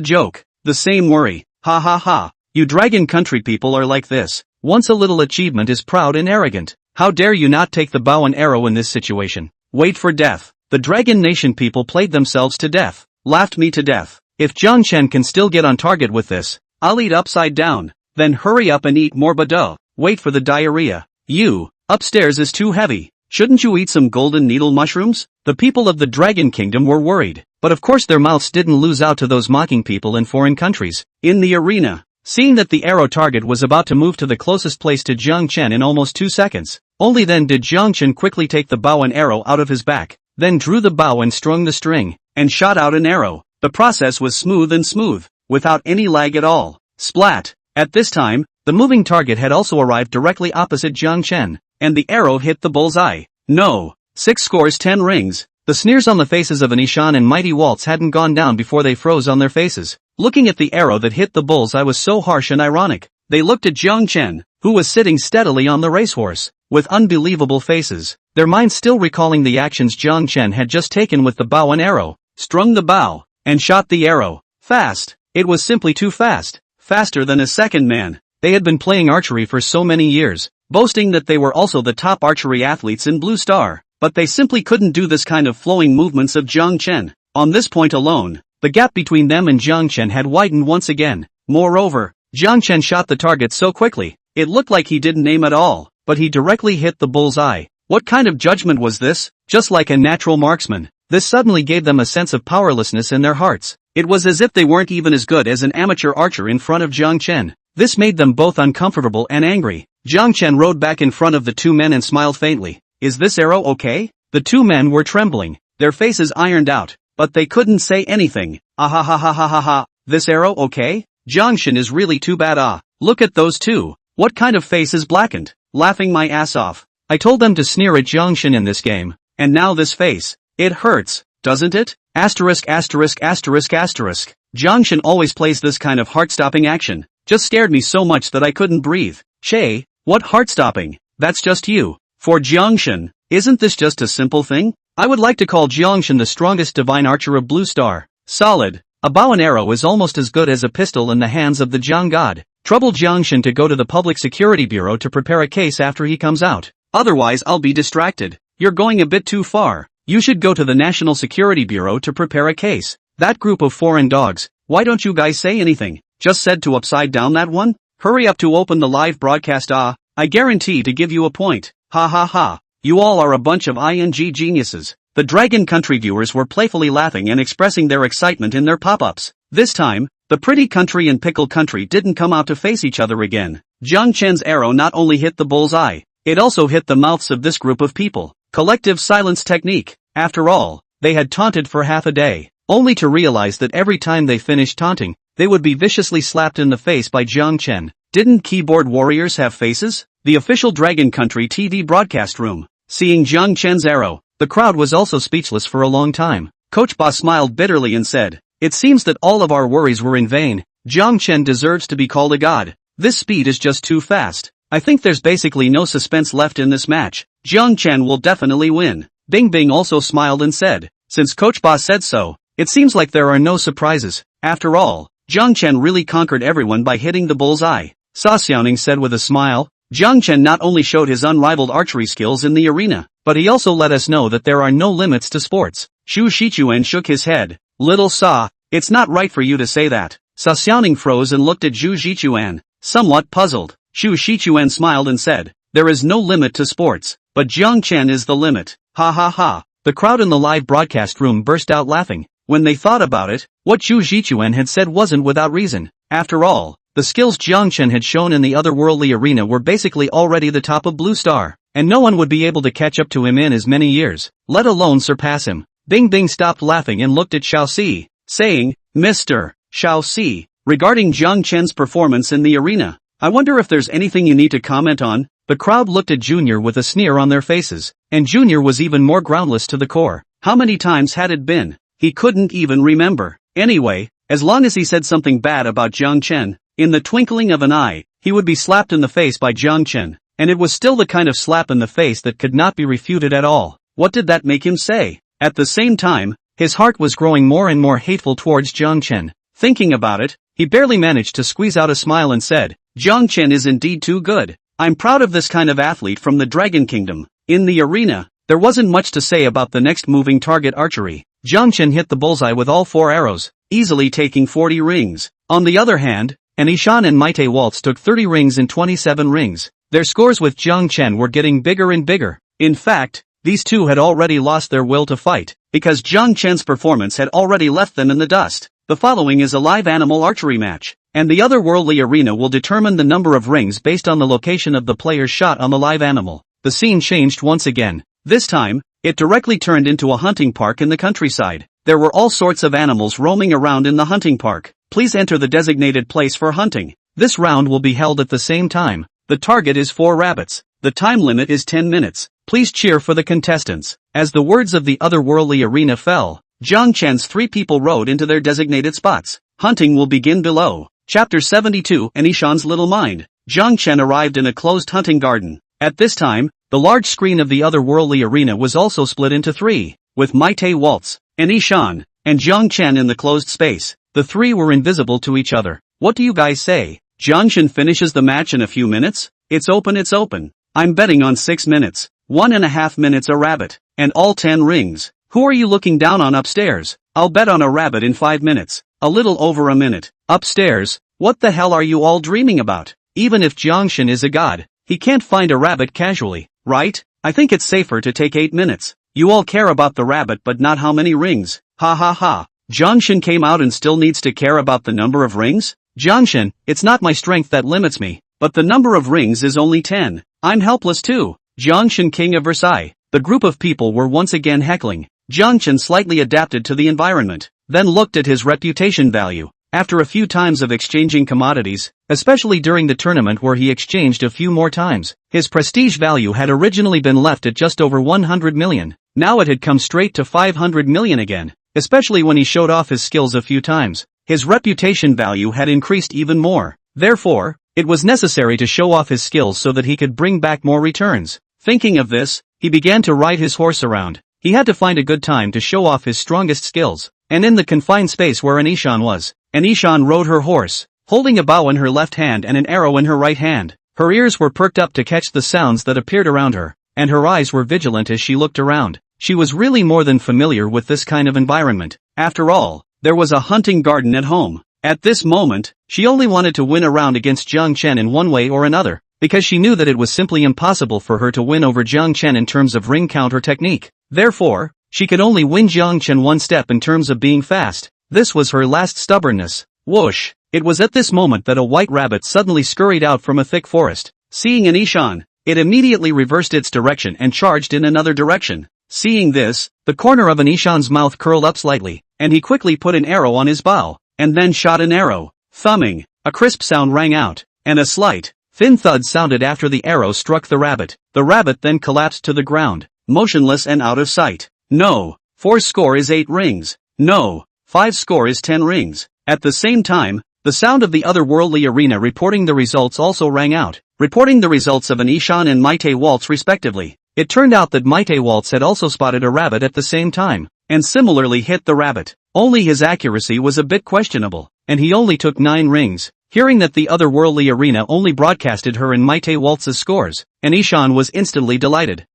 joke. The same worry. Ha. You dragon country people are like this. Once a little achievement is proud and arrogant. How dare you not take the bow and arrow in this situation? Wait for death. The Dragon Nation people played themselves to death. Laughed me to death. If Jiang Chen can still get on target with this, I'll eat upside down. Then hurry up and eat more badoo. Wait for the diarrhea. You, upstairs is too heavy. Shouldn't you eat some golden needle mushrooms? The people of the Dragon Kingdom were worried. But of course their mouths didn't lose out to those mocking people in foreign countries. In the arena, seeing that the arrow target was about to move to the closest place to Jiang Chen in almost 2 seconds, only then did Jiang Chen quickly take the bow and arrow out of his back, then drew the bow and strung the string, and shot out an arrow. The process was smooth, without any lag at all. Splat! At this time, the moving target had also arrived directly opposite Jiang Chen, and the arrow hit the bullseye. No! 6 scores 10 rings. The sneers on the faces of Anishan and Mighty Waltz hadn't gone down before they froze on their faces. Looking at the arrow that hit the bullseye was so harsh and ironic. They looked at Jiang Chen, who was sitting steadily on the racehorse, with unbelievable faces, their minds still recalling the actions Jiang Chen had just taken with the bow and arrow, strung the bow, and shot the arrow. Fast. It was simply too fast. Faster than a second man. They had been playing archery for so many years, boasting that they were also the top archery athletes in Blue Star, but they simply couldn't do this kind of flowing movements of Jiang Chen. On this point alone, the gap between them and Jiang Chen had widened once again. Moreover, Jiang Chen shot the target so quickly, it looked like he didn't aim at all, but he directly hit the bullseye. What kind of judgment was this? Just like a natural marksman, this suddenly gave them a sense of powerlessness in their hearts. It was as if they weren't even as good as an amateur archer in front of Jiang Chen. This made them both uncomfortable and angry. Jiang Chen rode back in front of the two men and smiled faintly. Is this arrow okay? The two men were trembling, their faces ironed out, but they couldn't say anything. Ah ha ha ha ha ha ha. This arrow okay? Jiang Chen is really too bad. Ah, look at those two. What kind of face is blackened? Laughing my ass off. I told them to sneer at Jiang Chen in this game, and now this face. It hurts, doesn't it? Asterisk asterisk asterisk asterisk. Jiang Chen always plays this kind of heart-stopping action. Just scared me so much that I couldn't breathe. Che, what heart-stopping? That's just you. For Jiang Chen, isn't this just a simple thing? I would like to call Jiang Chen the strongest divine archer of Blue Star. Solid. A bow and arrow is almost as good as a pistol in the hands of the Jiang God. Trouble Jiang Chen to go to the Public Security Bureau to prepare a case after he comes out. Otherwise I'll be distracted. You're going a bit too far. You should go to the National Security Bureau to prepare a case. That group of foreign dogs, why don't you guys say anything? Just said to upside down that one? Hurry up to open the live broadcast. Ah, I guarantee to give you a point. Ha ha ha. You all are a bunch of ING geniuses. The Dragon Country viewers were playfully laughing and expressing their excitement in their pop-ups. This time, the Pretty Country and Pickle Country didn't come out to face each other again. Jiang Chen's arrow not only hit the bullseye, it also hit the mouths of this group of people. Collective silence technique. After all, they had taunted for half a day, only to realize that every time they finished taunting, they would be viciously slapped in the face by Jiang Chen. Didn't keyboard warriors have faces? The official Dragon Country TV broadcast room. Seeing Jiang Chen's arrow, the crowd was also speechless for a long time. Coach Ba smiled bitterly and said, "It seems that all of our worries were in vain. Jiang Chen deserves to be called a god. This speed is just too fast. I think there's basically no suspense left in this match. Jiang Chen will definitely win." Bing Bing also smiled and said, "Since Coach Ba said so, it seems like there are no surprises. After all, Jiang Chen really conquered everyone by hitting the bullseye." Sa Xiaoning said with a smile. Jiang Chen not only showed his unrivaled archery skills in the arena, but he also let us know that there are no limits to sports. Xu Shichuan shook his head. "Little Sa, it's not right for you to say that." Sa Xiaoning froze and looked at Xu Shichuan, somewhat puzzled. Xu Shichuan smiled and said, "There is no limit to sports, but Jiang Chen is the limit." Ha ha ha. The crowd in the live broadcast room burst out laughing. When they thought about it, what Xu Shichuan had said wasn't without reason. After all, the skills Jiang Chen had shown in the otherworldly arena were basically already the top of Blue Star, and no one would be able to catch up to him in as many years, let alone surpass him. Bing Bing stopped laughing and looked at Xiao Si, saying, "Mr. Xiao Si, regarding Jiang Chen's performance in the arena, I wonder if there's anything you need to comment on." The crowd looked at Junior with a sneer on their faces, and Junior was even more groundless to the core. How many times had it been? He couldn't even remember. Anyway, as long as he said something bad about Jiang Chen, in the twinkling of an eye, he would be slapped in the face by Jiang Chen, and it was still the kind of slap in the face that could not be refuted at all. What did that make him say? At the same time, his heart was growing more and more hateful towards Jiang Chen. Thinking about it, he barely managed to squeeze out a smile and said, "Jiang Chen is indeed too good. I'm proud of this kind of athlete from the Dragon Kingdom." In the arena, there wasn't much to say about the next moving target archery. Jiang Chen hit the bullseye with all 4 arrows, easily taking 40 rings. On the other hand, Anishan and Mighty Waltz took 30 rings and 27 rings. Their scores with Jiang Chen were getting bigger and bigger. In fact, these two had already lost their will to fight, because Jiang Chen's performance had already left them in the dust. The following is a live animal archery match, and the otherworldly arena will determine the number of rings based on the location of the player's shot on the live animal. The scene changed once again. This time, it directly turned into a hunting park in the countryside. There were all sorts of animals roaming around in the hunting park. Please enter the designated place for hunting. This round will be held at the same time. The target is 4 rabbits. The time limit is 10 minutes. Please cheer for the contestants. As the words of the otherworldly arena fell, Jiang Chen's 3 people rode into their designated spots. Hunting will begin below. Chapter 72, Anishan's Little Mind. Jiang Chen arrived in a closed hunting garden. At this time, the large screen of the otherworldly arena was also split into 3, with Maite Waltz, Anishan, and Jiang Chen in the closed space. The 3 were invisible to each other. What do you guys say? Jiang Chen finishes the match in a few minutes? It's open. I'm betting on 6 minutes. 1.5 minutes a rabbit. And all 10 rings. Who are you looking down on upstairs? I'll bet on a rabbit in 5 minutes. A little over a minute. Upstairs? What the hell are you all dreaming about? Even if Jiang Chen is a god, he can't find a rabbit casually, right? I think it's safer to take 8 minutes. You all care about the rabbit but not how many rings. Ha ha ha. Jiang Chen came out and still needs to care about the number of rings? Jiang Chen, it's not my strength that limits me, but the number of rings is only 10. I'm helpless too. Jiang Chen, King of Versailles. The group of people were once again heckling. Jiang Chen slightly adapted to the environment, then looked at his reputation value. After a few times of exchanging commodities, especially during the tournament where he exchanged a few more times, his prestige value had originally been left at just over 100 million. Now it had come straight to 500 million again, especially when he showed off his skills a few times. His reputation value had increased even more. Therefore, it was necessary to show off his skills so that he could bring back more returns. Thinking of this, he began to ride his horse around. He had to find a good time to show off his strongest skills, and in the confined space where Anishan was, Anishan rode her horse, holding a bow in her left hand and an arrow in her right hand. Her ears were perked up to catch the sounds that appeared around her, and her eyes were vigilant as she looked around. She was really more than familiar with this kind of environment. After all, there was a hunting garden at home. At this moment, she only wanted to win a round against Jiang Chen in one way or another, because she knew that it was simply impossible for her to win over Jiang Chen in terms of ring count or technique. Therefore, she could only win Jiang Chen one step in terms of being fast. This was her last stubbornness. Whoosh! It was at this moment that a white rabbit suddenly scurried out from a thick forest. Seeing Anishan, it immediately reversed its direction and charged in another direction. Seeing this, the corner of Anishan's mouth curled up slightly, and he quickly put an arrow on his bow, and then shot an arrow. Thumbing, a crisp sound rang out, and a slight, thin thud sounded after the arrow struck the rabbit. The rabbit then collapsed to the ground, motionless and out of sight. No, 4 score is 8 rings. No, 5 score is 10 rings. At the same time, the sound of the otherworldly arena reporting the results also rang out, reporting the results of Anishan and Maite Waltz respectively. It turned out that Maite Waltz had also spotted a rabbit at the same time, and similarly hit the rabbit. Only his accuracy was a bit questionable, and he only took 9 rings. Hearing that the otherworldly arena only broadcasted her and Maite Waltz's scores, Anishan was instantly delighted.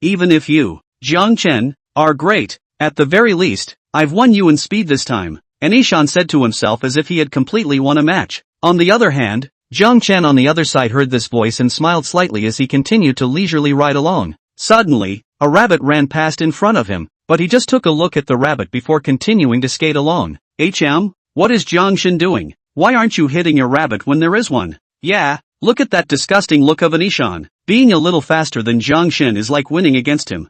Even if you, Jiang Chen, are great, at the very least, I've won you in speed this time, Anishan said to himself as if he had completely won a match. On the other hand, Jiang Chen on the other side heard this voice and smiled slightly as he continued to leisurely ride along. Suddenly, a rabbit ran past in front of him, but he just took a look at the rabbit before continuing to skate along. What is Jiang Chen doing? Why aren't you hitting your rabbit when there is one? Yeah, look at that disgusting look of Anishan. Being a little faster than Jiang Chen is like winning against him.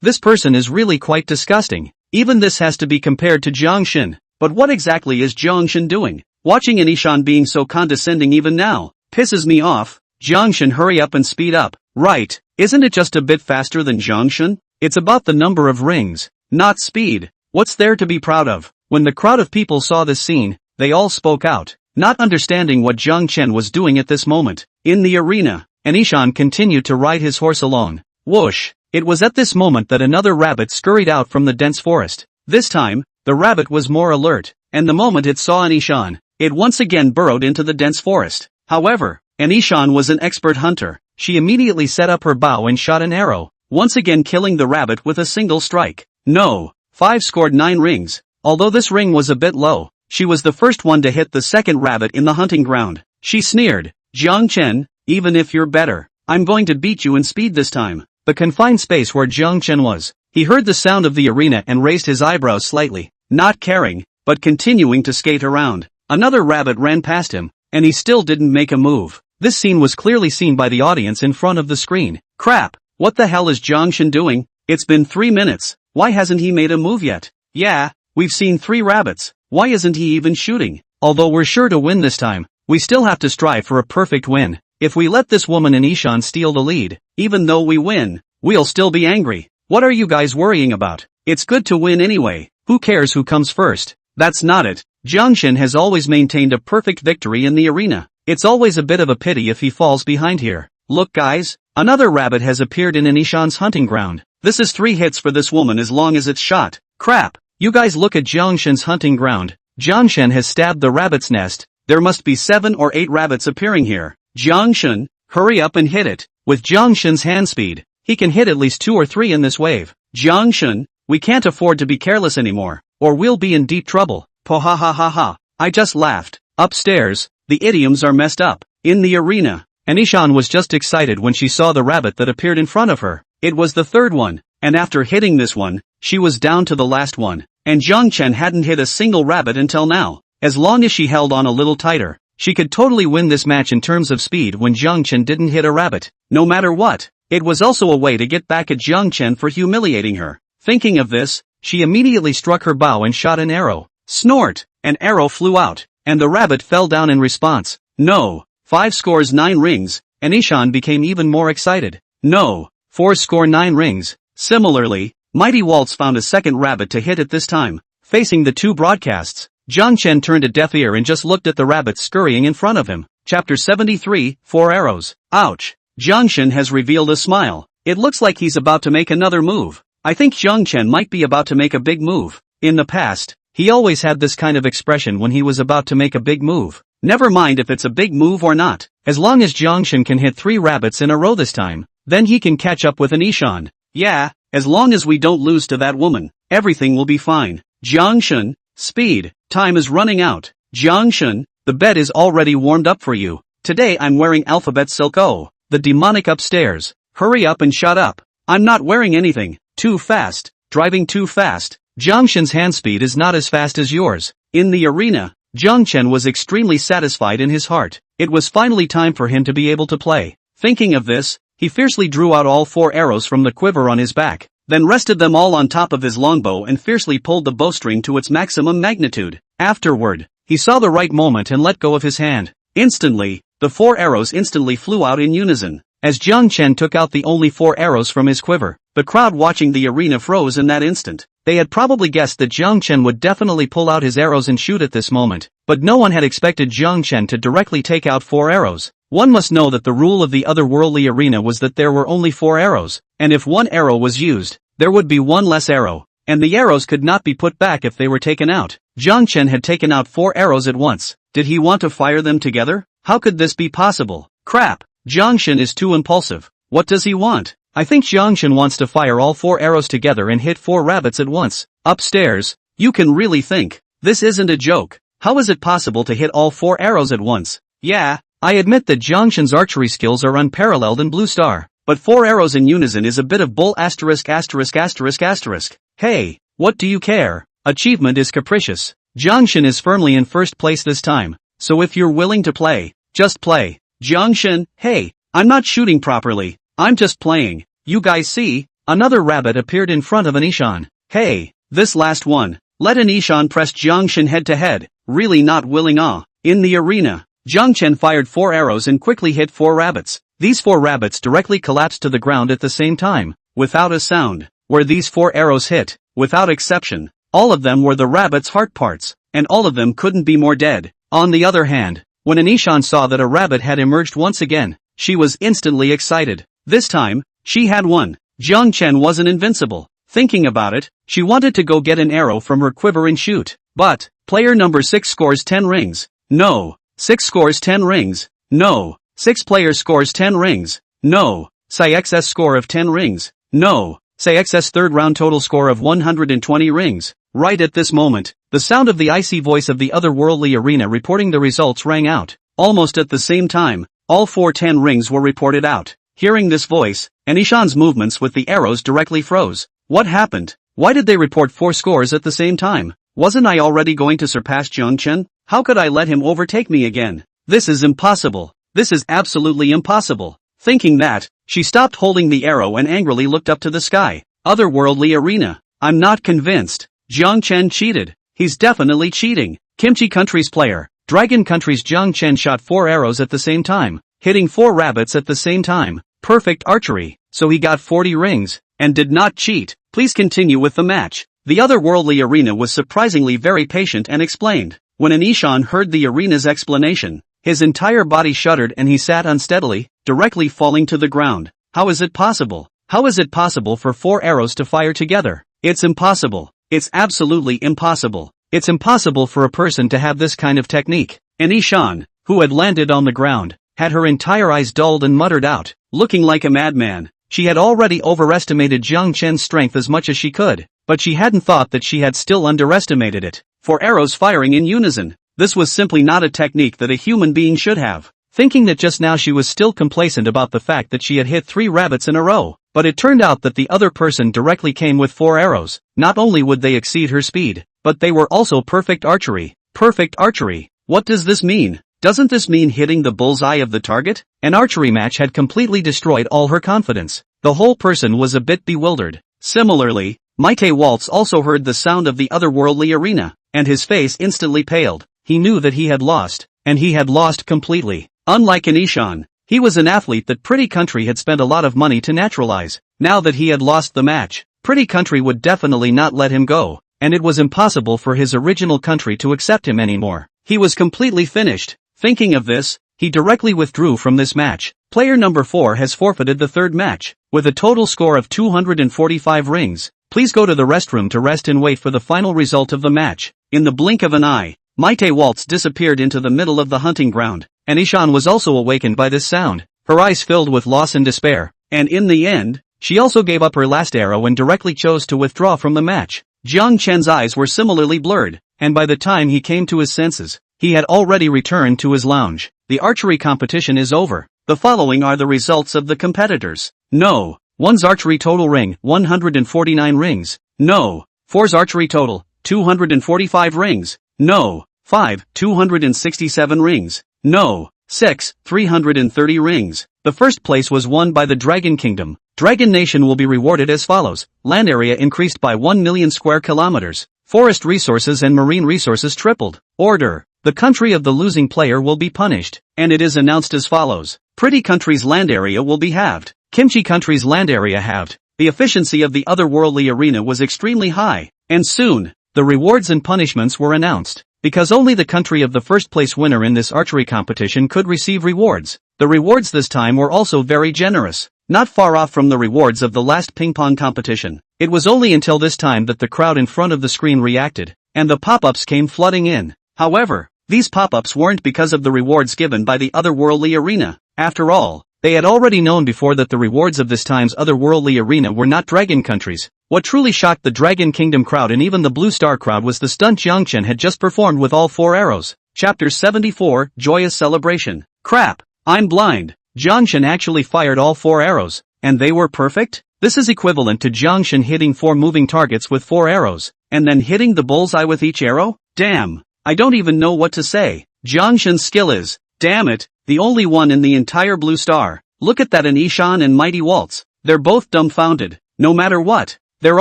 This person is really quite disgusting. Even this has to be compared to Jiang Chen. But what exactly is Jiang Chen doing? Watching Anishan being so condescending even now pisses me off. Jiang Chen, hurry up and speed up. Right, isn't it just a bit faster than Jiang Chen? It's about the number of rings, not speed. What's there to be proud of? When the crowd of people saw this scene, they all spoke out, not understanding what Jiang Chen was doing at this moment. In the arena, Anishan continued to ride his horse along. Whoosh! It was at this moment that another rabbit scurried out from the dense forest. This time, the rabbit was more alert, and the moment it saw Anishan, it once again burrowed into the dense forest. However, Anishan was an expert hunter. She immediately set up her bow and shot an arrow, once again killing the rabbit with a single strike. No, 5 scored 9 rings. Although this ring was a bit low, she was the first one to hit the second rabbit in the hunting ground. She sneered, Jiang Chen, even if you're better, I'm going to beat you in speed this time. The confined space where Jiang Chen was, he heard the sound of the arena and raised his eyebrows slightly, not caring, but continuing to skate around. Another rabbit ran past him, and he still didn't make a move. This scene was clearly seen by the audience in front of the screen. Crap, what the hell is Jiang Chen doing? It's been 3 minutes, why hasn't he made a move yet? Yeah, we've seen 3 rabbits, why isn't he even shooting? Although we're sure to win this time, we still have to strive for a perfect win. If we let this woman Anishan steal the lead, even though we win, we'll still be angry. What are you guys worrying about? It's good to win anyway. Who cares who comes first? That's not it. Jiangshan has always maintained a perfect victory in the arena. It's always a bit of a pity if he falls behind here. Look guys, another rabbit has appeared in Anishan's hunting ground. This is 3 hits for this woman as long as it's shot. Crap. You guys look at Jiangshan's hunting ground. Jiangshan has stabbed the rabbit's nest. There must be 7 or 8 rabbits appearing here. Jiangshan, hurry up and hit it. With Jiangshan's hand speed, he can hit at least 2 or 3 in this wave. Jiangshan, we can't afford to be careless anymore, or we'll be in deep trouble. Po ha ha ha ha. I just laughed. Upstairs, the idioms are messed up. In the arena, Anishan was just excited when she saw the rabbit that appeared in front of her. It was the 3rd one, and after hitting this one, she was down to the last one. And Jiangshan hadn't hit a single rabbit until now. As long as she held on a little tighter, she could totally win this match in terms of speed when Jiangshan didn't hit a rabbit. No matter what, it was also a way to get back at Jiangshan for humiliating her. Thinking of this, she immediately struck her bow and shot an arrow. Snort! An arrow flew out, and the rabbit fell down in response. No! 5 scores 9 rings, Anishan became even more excited. No! 4 score 9 rings. Similarly, Mighty Waltz found a second rabbit to hit at this time. Facing the 2 broadcasts, Jiangshan turned a deaf ear and just looked at the rabbit scurrying in front of him. Chapter 73, 4 arrows. Ouch! Jiangshan has revealed a smile. It looks like he's about to make another move. I think Jiangshan might be about to make a big move. In the past, he always had this kind of expression when he was about to make a big move. Never mind if it's a big move or not. As long as Jiangshan can hit 3 rabbits in a row this time, then he can catch up with Anishan. Yeah, as long as we don't lose to that woman, everything will be fine. Jiangshan, speed, time is running out. Jiangshan, the bed is already warmed up for you. Today I'm wearing alphabet silk O, the demonic upstairs. Hurry up and shut up. I'm not wearing anything. Too fast, driving too fast. Jiangshan's hand speed is not as fast as yours. In the arena, Jiangshan was extremely satisfied in his heart. It was finally time for him to be able to play. Thinking of this, he fiercely drew out all 4 arrows from the quiver on his back, then rested them all on top of his longbow and fiercely pulled the bowstring to its maximum magnitude. Afterward, he saw the right moment and let go of his hand. Instantly, the 4 arrows instantly flew out in unison. As Jiangshan took out the only 4 arrows from his quiver, the crowd watching the arena froze in that instant. They had probably guessed that Jiangshan would definitely pull out his arrows and shoot at this moment, but no one had expected Jiangshan to directly take out 4 arrows. One must know that the rule of the otherworldly arena was that there were only 4 arrows, and if 1 arrow was used, there would be 1 less arrow, and the arrows could not be put back if they were taken out. Jiangshan had taken out 4 arrows at once. Did he want to fire them together? How could this be possible? Crap! Jiangshan is too impulsive. What does he want? I think Jiangshan wants to fire all 4 arrows together and hit 4 rabbits at once. Upstairs, you can really think. This isn't a joke. How is it possible to hit all 4 arrows at once? Yeah, I admit that Jiangshan's archery skills are unparalleled in Blue Star, but 4 arrows in unison is a bit of bull asterisk asterisk asterisk asterisk. Hey, what do you care? Achievement is capricious. Jiangshan is firmly in first place this time, so if you're willing to play, just play. Jiangshan, hey, I'm not shooting properly, I'm just playing. You guys see? Another rabbit appeared in front of Anishan. Hey, this last one. Let Anishan press Jiangshan head to head, really not willing In the arena, Jiangshan fired 4 arrows and quickly hit 4 rabbits. These 4 rabbits directly collapsed to the ground at the same time, without a sound. Where these 4 arrows hit, without exception, all of them were the rabbit's heart parts, and all of them couldn't be more dead. On the other hand, when Anishan saw that a rabbit had emerged once again, she was instantly excited. This time, she had won. Jiangshan wasn't invincible. Thinking about it, she wanted to go get an arrow from her quiver and shoot. But, player number 6 scores 10 rings. No. 6 scores 10 rings. No. 6 player scores 10 rings. No. Say XS score of 10 rings. No. Say XS third round total score of 120 rings. Right at this moment, the sound of the icy voice of the otherworldly arena reporting the results rang out. Almost at the same time, all 4 10 rings were reported out. Hearing this voice, Anishan's movements with the arrows directly froze. What happened? Why did they report 4 scores at the same time? Wasn't I already going to surpass Jiangshan? How could I let him overtake me again? This is impossible. This is absolutely impossible. Thinking that, she stopped holding the arrow and angrily looked up to the sky. Otherworldly arena. I'm not convinced. Jiangshan cheated. He's definitely cheating. Kimchi Country's player, Dragon Country's Jiangshan shot 4 arrows at the same time, hitting 4 rabbits at the same time. Perfect archery. so he got 40 rings, and did not cheat. Please continue with the match. The otherworldly arena was surprisingly very patient and explained. When Anishan heard the arena's explanation, his entire body shuddered and he sat unsteadily, directly falling to the ground. How is it possible? How is it possible for 4 arrows to fire together? It's impossible. It's absolutely impossible. It's impossible for a person to have this kind of technique. Anishan, who had landed on the ground, had her entire eyes dulled and muttered out, looking like a madman. She had already overestimated Jiang Chen's strength as much as she could, but she hadn't thought that she had still underestimated it. 4 arrows firing in unison. This was simply not a technique that a human being should have. Thinking that just now she was still complacent about the fact that she had hit 3 rabbits in a row, but it turned out that the other person directly came with 4 arrows. Not only would they exceed her speed, but they were also perfect archery. Perfect archery. What does this mean? Doesn't this mean hitting the bullseye of the target? An archery match had completely destroyed all her confidence. The whole person was a bit bewildered. Similarly, Maite Waltz also heard the sound of the otherworldly arena, and his face instantly paled. He knew that he had lost, and he had lost completely. Unlike Anishan, he was an athlete that Pretty Country had spent a lot of money to naturalize. Now that he had lost the match, Pretty Country would definitely not let him go, and it was impossible for his original country to accept him anymore. He was completely finished. Thinking of this, he directly withdrew from this match. Player number 4 has forfeited the 3rd match, with a total score of 245 rings. Please go to the restroom to rest and wait for the final result of the match. In the blink of an eye, Maite Waltz disappeared into the middle of the hunting ground. Anishan was also awakened by this sound, her eyes filled with loss and despair, and in the end, she also gave up her last arrow and directly chose to withdraw from the match. Jiang Chen's eyes were similarly blurred, and by the time he came to his senses, he had already returned to his lounge. The archery competition is over. The following are the results of the competitors. No. 1's archery total ring, 149 rings. No. 4's archery total, 245 rings. No. 5, 267 rings. No. 6, 330 rings. The first place was won by the Dragon Kingdom. Dragon Nation will be rewarded as follows. Land area increased by 1 million square kilometers. Forest resources and marine resources tripled. Order. The country of the losing player will be punished, and it is announced as follows. Pretty Country's land area will be halved. Kimchi Country's land area halved. The efficiency of the otherworldly arena was extremely high, and soon, the rewards and punishments were announced. Because only the country of the first place winner in this archery competition could receive rewards. The rewards this time were also very generous, not far off from the rewards of the last ping pong competition. It was only until this time that the crowd in front of the screen reacted, and the pop-ups came flooding in. However, these pop-ups weren't because of the rewards given by the otherworldly arena. After all, they had already known before that the rewards of this time's otherworldly arena were not dragon countries. What truly shocked the Dragon Kingdom crowd and even the Blue Star crowd was the stunt Jiang Chen had just performed with all 4 arrows. Chapter 74, Joyous Celebration. Crap, I'm blind. Jiang Chen actually fired all 4 arrows, and they were perfect? This is equivalent to Jiang Chen hitting 4 moving targets with 4 arrows, and then hitting the bullseye with each arrow? Damn, I don't even know what to say. Jiang Chen's skill is, damn it, the only one in the entire Blue Star. Look at that Anishan and Mighty Waltz. They're both dumbfounded. No matter what, they're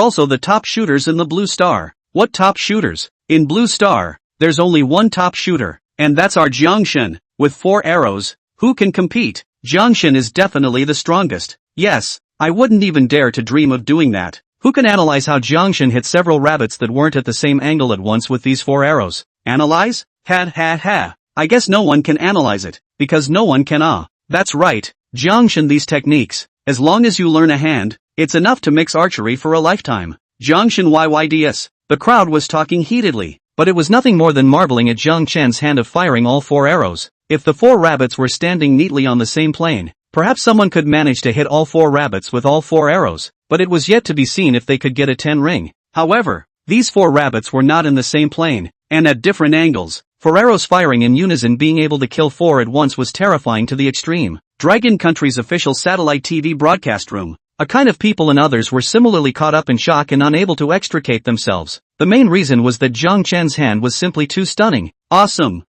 also the top shooters in the Blue Star. What top shooters? In Blue Star, there's only one top shooter, and that's our Jiang Chen, with 4 arrows. Who can compete? Jiang Chen is definitely the strongest. Yes, I wouldn't even dare to dream of doing that. Who can analyze how Jiang Chen hit several rabbits that weren't at the same angle at once with these 4 arrows? Analyze? Ha. I guess no one can analyze it, because no one can. That's right, Jiang Chen, these techniques, as long as you learn a hand, it's enough to mix archery for a lifetime. Jiang Chen YYDS. The crowd was talking heatedly, but it was nothing more than marveling at Jiang Chen's hand of firing all 4 arrows. If the 4 rabbits were standing neatly on the same plane, perhaps someone could manage to hit all 4 rabbits with all 4 arrows, but it was yet to be seen if they could get a 10 ring. However, these 4 rabbits were not in the same plane, and at different angles. 4 arrows firing in unison, being able to kill 4 at once was terrifying to the extreme. Dragon Country's official satellite TV broadcast room. A kind of people and others were similarly caught up in shock and unable to extricate themselves. The main reason was that Jiang Chen's hand was simply too stunning. Awesome!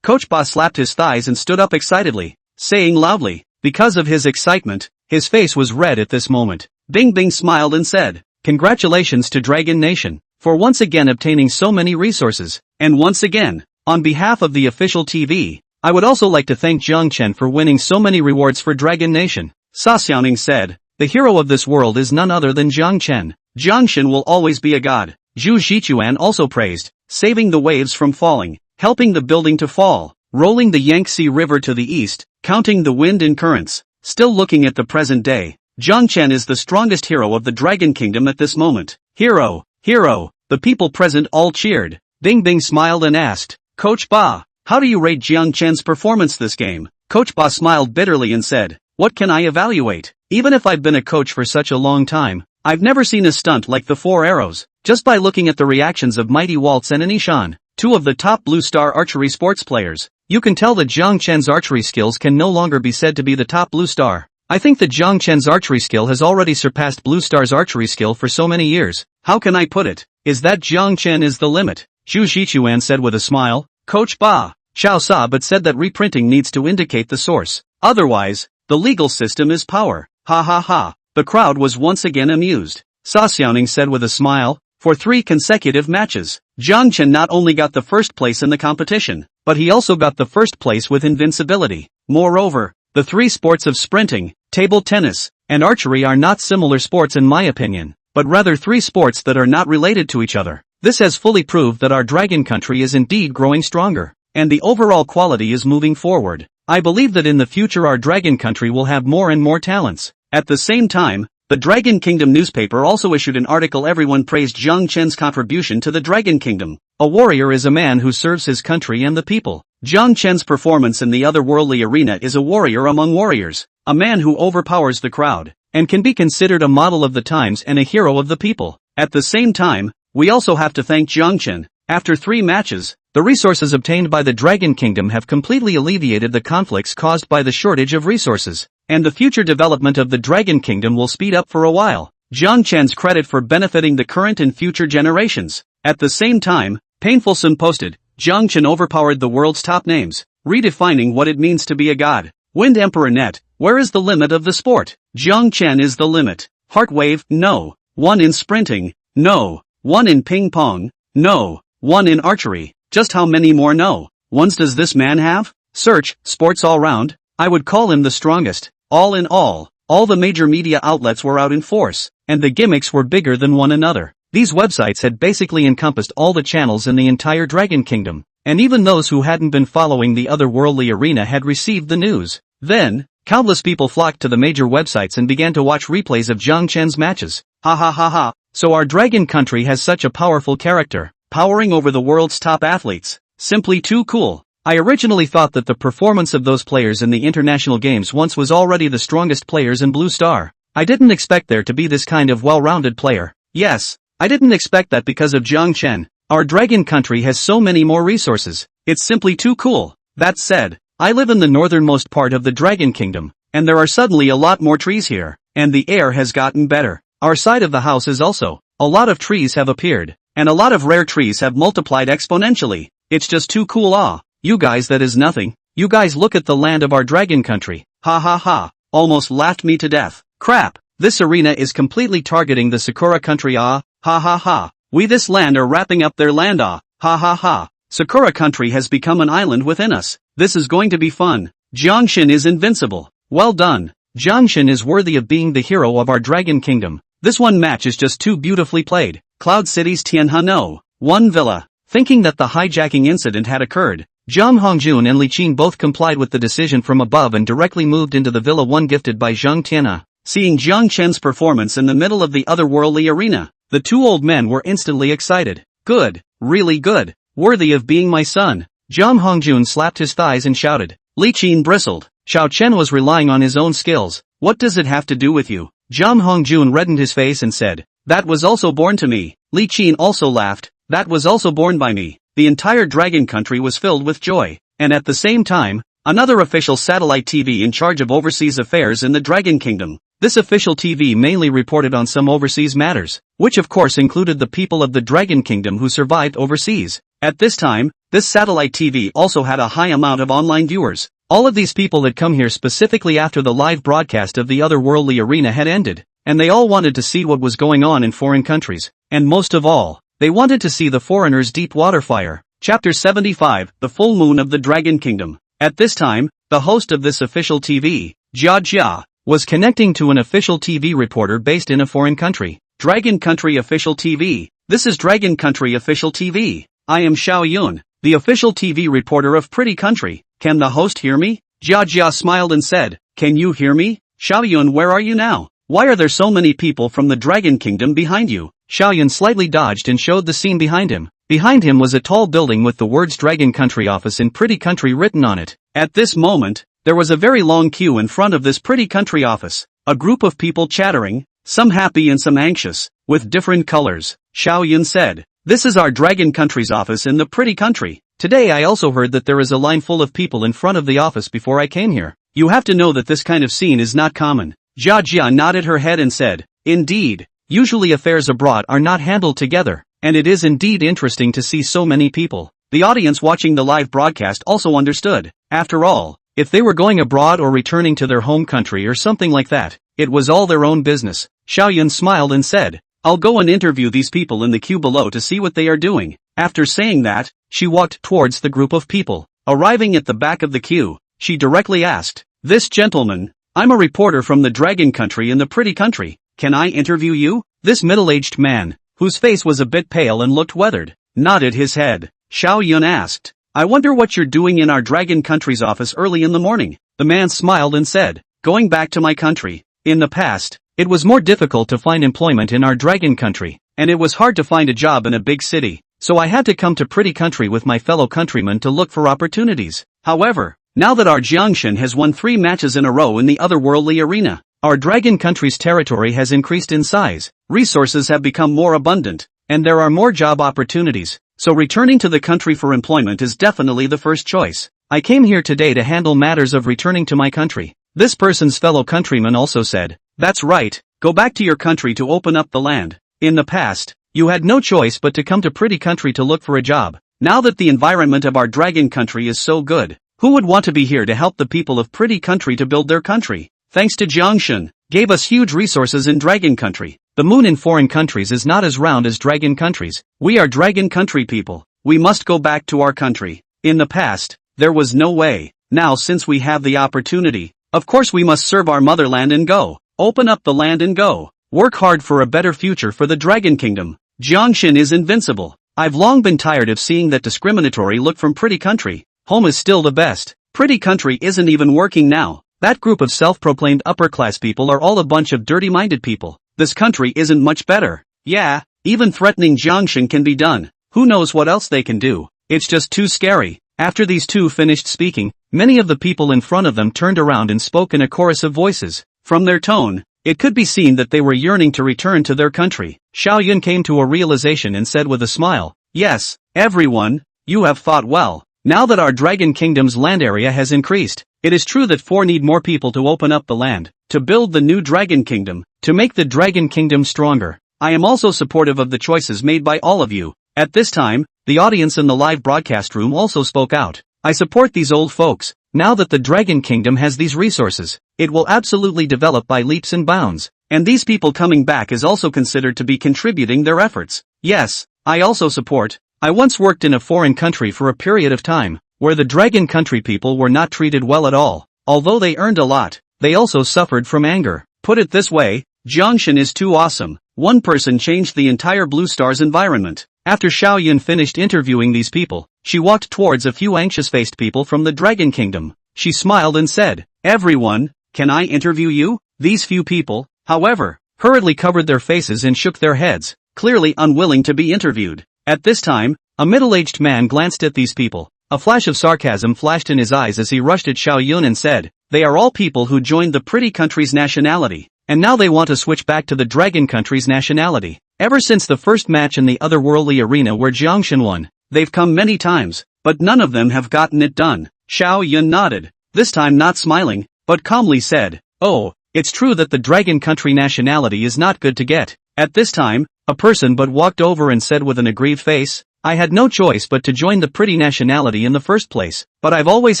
Coach Ba slapped his thighs and stood up excitedly, saying loudly. Because of his excitement, his face was red at this moment. Bing Bing smiled and said, "Congratulations to Dragon Nation, for once again obtaining so many resources. And once again, on behalf of the official TV, I would also like to thank Jiang Chen for winning so many rewards for Dragon Nation." Sa Xiaoning said, The hero of this world is none other than Jiang Chen. Jiang Chen will always be a god. Zhu Zhichuan also praised, saving the waves from falling, helping the building to fall, rolling the Yangtze River to the east, counting the wind in currents. Still looking at the present day, Jiang Chen is the strongest hero of the Dragon Kingdom at this moment. Hero, hero, the people present all cheered. Bing Bing smiled and asked, Coach Ba, how do you rate Jiang Chen's performance this game? Coach Ba smiled bitterly and said, what can I evaluate? Even if I've been a coach for such a long time, I've never seen a stunt like the 4 arrows. Just by looking at the reactions of Mighty Waltz and Anishan, 2 of the top Blue Star archery sports players, you can tell that Jiang Chen's archery skills can no longer be said to be the top Blue Star. I think that Jiang Chen's archery skill has already surpassed Blue Star's archery skill for so many years. How can I put it? Is that Jiang Chen is the limit? Zhu Zhichuan said with a smile. Coach Ba, Xiao Sa but said that reprinting needs to indicate the source. Otherwise, the legal system is power. Ha ha ha. The crowd was once again amused. Sa Xiaoning said with a smile, for 3 consecutive matches, Jiang Chen not only got the first place in the competition, but he also got the first place with invincibility. Moreover, the 3 sports of sprinting, table tennis, and archery are not similar sports in my opinion, but rather 3 sports that are not related to each other. This has fully proved that our dragon country is indeed growing stronger, and the overall quality is moving forward. I believe that in the future our dragon country will have more and more talents. At the same time, the Dragon Kingdom newspaper also issued an article. Everyone praised Jiang Chen's contribution to the Dragon Kingdom. A warrior is a man who serves his country and the people. Jiang Chen's performance in the otherworldly arena is a warrior among warriors, a man who overpowers the crowd, and can be considered a model of the times and a hero of the people. At the same time, we also have to thank Jiang Chen. After 3 matches, the resources obtained by the Dragon Kingdom have completely alleviated the conflicts caused by the shortage of resources, and the future development of the Dragon Kingdom will speed up for a while. Jiang Chen's credit for benefiting the current and future generations. At the same time, Painful Sun posted, Jiang Chen overpowered the world's top names, redefining what it means to be a god. Wind Emperor Net, where is the limit of the sport? Jiang Chen is the limit. Heartwave, no. 1 in sprinting, no. 1 in ping pong, no. 1 in archery. Just how many more no ones does this man have? Search, sports all round. I would call him the strongest. All in all the major media outlets were out in force, and the gimmicks were bigger than one another. These websites had basically encompassed all the channels in the entire Dragon Kingdom, and even those who hadn't been following the otherworldly arena had received the news. Then, countless people flocked to the major websites and began to watch replays of Jiang Chen's matches. Ha ha ha ha. So our dragon country has such a powerful character, powering over the world's top athletes. Simply too cool. I originally thought that the performance of those players in the international games once was already the strongest players in Blue Star. I didn't expect there to be this kind of well-rounded player. Yes, I didn't expect that because of Jiang Chen. Our dragon country has so many more resources. It's simply too cool. That said, I live in the northernmost part of the Dragon Kingdom, and there are suddenly a lot more trees here, and the air has gotten better. Our side of the house is also, a lot of trees have appeared, and a lot of rare trees have multiplied exponentially. It's just too cool. You guys, that is nothing. You guys look at the land of our dragon country. Ha ha ha. Almost laughed me to death. Crap. This arena is completely targeting the Sakura country. Ha ha ha. We this land are wrapping up their land. Ha ha ha. Sakura country has become an island within us. This is going to be fun. Jiang Chen is invincible. Well done. Jiang Chen is worthy of being the hero of our dragon kingdom. This one match is just too beautifully played. Cloud City's Tianhe 1 Villa. Thinking that the hijacking incident had occurred, Zhang Hongjun and Li Qin both complied with the decision from above and directly moved into the Villa 1 gifted by Zhang Tianhe. Seeing Jiang Chen's performance in the middle of the otherworldly arena, the 2 old men were instantly excited. Good, really good, worthy of being my son. Zhang Hongjun slapped his thighs and shouted. Li Qin bristled. Xiao Chen was relying on his own skills. What does it have to do with you? Zhang Hongjun reddened his face and said, that was also born to me. Li Qin also laughed. That was also born by me. The entire dragon country was filled with joy, and at the same time, another official satellite TV in charge of overseas affairs in the Dragon Kingdom. This official TV mainly reported on some overseas matters, which of course included the people of the Dragon Kingdom who survived overseas. At this time, this satellite TV also had a high amount of online viewers. All of these people had come here specifically after the live broadcast of the otherworldly arena had ended, and they all wanted to see what was going on in foreign countries, and most of all, they wanted to see the foreigners' deep water fire. Chapter 75, The Full Moon of the Dragon Kingdom. At this time, the host of this official TV, Jia Jia, was connecting to an official TV reporter based in a foreign country. Dragon Country Official TV. This is Dragon Country Official TV. I am Xiao Yun, the official TV reporter of Pretty Country. Can the host hear me? Jia Jia smiled and said, can you hear me? Xiao Yun, where are you now? Why are there so many people from the Dragon Kingdom behind you? Xiao Yun slightly dodged and showed the scene behind him. Behind him was a tall building with the words Dragon Country Office in Pretty Country written on it. At this moment, there was a very long queue in front of this Pretty Country office. A group of people chattering, some happy and some anxious, with different colors. Xiao Yun said, this is our Dragon Country's office in the Pretty Country. Today I also heard that there is a line full of people in front of the office before I came here. You have to know that this kind of scene is not common. Jia Jia nodded her head and said, indeed, usually affairs abroad are not handled together, and it is indeed interesting to see so many people. The audience watching the live broadcast also understood. After all, if they were going abroad or returning to their home country or something like that, it was all their own business. Xiao Yun smiled and said, I'll go and interview these people in the queue below to see what they are doing. After saying that, she walked towards the group of people. Arriving at the back of the queue, she directly asked, this gentleman, I'm a reporter from the Dragon Country in the Pretty Country. Can I interview you? This middle-aged man, whose face was a bit pale and looked weathered, nodded his head. Xiao Yun asked, I wonder what you're doing in our Dragon Country's office early in the morning. The man smiled and said, going back to my country. In the past, it was more difficult to find employment in our Dragon Country, and it was hard to find a job in a big city, so I had to come to Pretty Country with my fellow countrymen to look for opportunities. However, now that our Jiangshan has won 3 matches in a row in the otherworldly arena, our Dragon Country's territory has increased in size, resources have become more abundant, and there are more job opportunities, so returning to the country for employment is definitely the first choice. I came here today to handle matters of returning to my country. This person's fellow countryman also said, that's right, go back to your country to open up the land. In the past, you had no choice but to come to Pretty Country to look for a job. Now that the environment of our Dragon Country is so good, who would want to be here to help the people of Pretty Country to build their country? Thanks to Jiangshan, gave us huge resources in Dragon Country. The moon in foreign countries is not as round as Dragon Countries. We are Dragon Country people. We must go back to our country. In the past, there was no way. Now since we have the opportunity, of course we must serve our motherland and go. Open up the land and go. Work hard for a better future for the Dragon Kingdom. Jiangshan is invincible. I've long been tired of seeing that discriminatory look from Pretty Country. Home is still the best. Pretty Country isn't even working now. That group of self-proclaimed upper-class people are all a bunch of dirty-minded people. This country isn't much better. Yeah, even threatening Jiangshan can be done. Who knows what else they can do? It's just too scary. After these two finished speaking, many of the people in front of them turned around and spoke in a chorus of voices. From their tone, it could be seen that they were yearning to return to their country. Xiao Yun came to a realization and said with a smile, yes, everyone, you have thought well. Now that our Dragon Kingdom's land area has increased, it is true that 4 need more people to open up the land, to build the new Dragon Kingdom, to make the Dragon Kingdom stronger. I am also supportive of the choices made by all of you. At this time, the audience in the live broadcast room also spoke out. I support these old folks. Now that the Dragon Kingdom has these resources, it will absolutely develop by leaps and bounds. And these people coming back is also considered to be contributing their efforts. Yes, I also support. I once worked in a foreign country for a period of time, where the Dragon Country people were not treated well at all. Although they earned a lot, they also suffered from anger. Put it this way, Jiangshan is too awesome. One person changed the entire Blue Star's environment. After Xiao Yun finished interviewing these people, she walked towards a few anxious-faced people from the Dragon Kingdom. She smiled and said, everyone, can I interview you? These few people, however, hurriedly covered their faces and shook their heads, clearly unwilling to be interviewed. At this time, a middle-aged man glanced at these people. A flash of sarcasm flashed in his eyes as he rushed at Xiao Yun and said, they are all people who joined the Pretty Country's nationality, and now they want to switch back to the Dragon Country's nationality. Ever since the first match in the otherworldly arena where Jiangshan won, they've come many times, but none of them have gotten it done. Xiao Yun nodded, this time not smiling, but calmly said, oh, it's true that the Dragon Country nationality is not good to get. At this time, a person but walked over and said with an aggrieved face, I had no choice but to join the pretty nationality in the first place, but I've always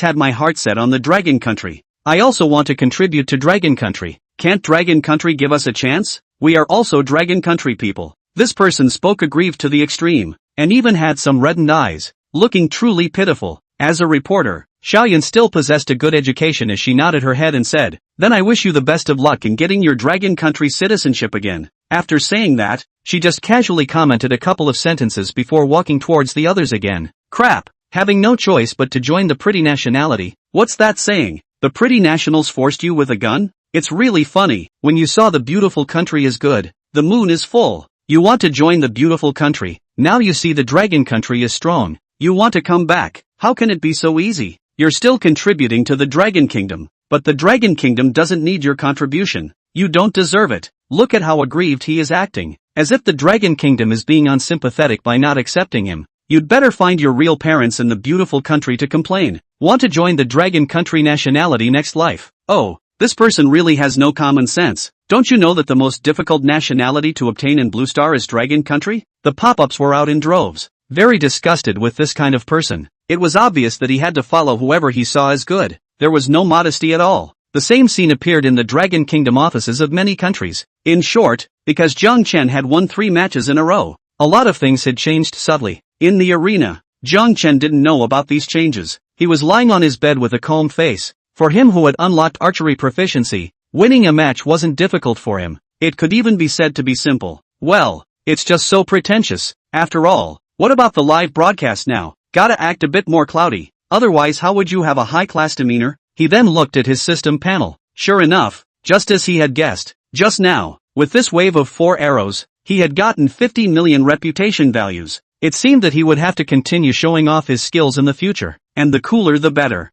had my heart set on the Dragon Country. I also want to contribute to Dragon Country. Can't Dragon Country give us a chance? We are also Dragon Country people. This person spoke aggrieved to the extreme, and even had some reddened eyes, looking truly pitiful. As a reporter, Xiaoyan still possessed a good education as she nodded her head and said, "Then I wish you the best of luck in getting your dragon country citizenship again." After saying that, she just casually commented a couple of sentences before walking towards the others again. Crap, having no choice but to join the pretty nationality. What's that saying? The pretty nationals forced you with a gun? It's really funny. When you saw the beautiful country is good, the moon is full. You want to join the beautiful country. Now you see the dragon country is strong. You want to come back. How can it be so easy? You're still contributing to the dragon kingdom, but the dragon kingdom doesn't need your contribution. You don't deserve it. Look at how aggrieved he is acting, as if the dragon kingdom is being unsympathetic by not accepting him. You'd better find your real parents in the beautiful country to complain. Want to join the dragon country nationality next life? Oh, this person really has no common sense. Don't you know that the most difficult nationality to obtain in Blue Star is dragon country? The pop-ups were out in droves. Very disgusted with this kind of person. It was obvious that he had to follow whoever he saw as good. There was no modesty at all. The same scene appeared in the Dragon Kingdom offices of many countries. In short, because Zhang Chen had won 3 matches in a row, a lot of things had changed subtly. In the arena, Zhang Chen didn't know about these changes. He was lying on his bed with a calm face. For him who had unlocked archery proficiency, winning a match wasn't difficult for him. It could even be said to be simple. Well, it's just so pretentious. After all, what about the live broadcast now? Gotta act a bit more cloudy. Otherwise how would you have a high-class demeanor? He then looked at his system panel. Sure enough, just as he had guessed, just now, with this wave of 4 arrows, he had gotten 50 million reputation values. It seemed that he would have to continue showing off his skills in the future, and the cooler the better.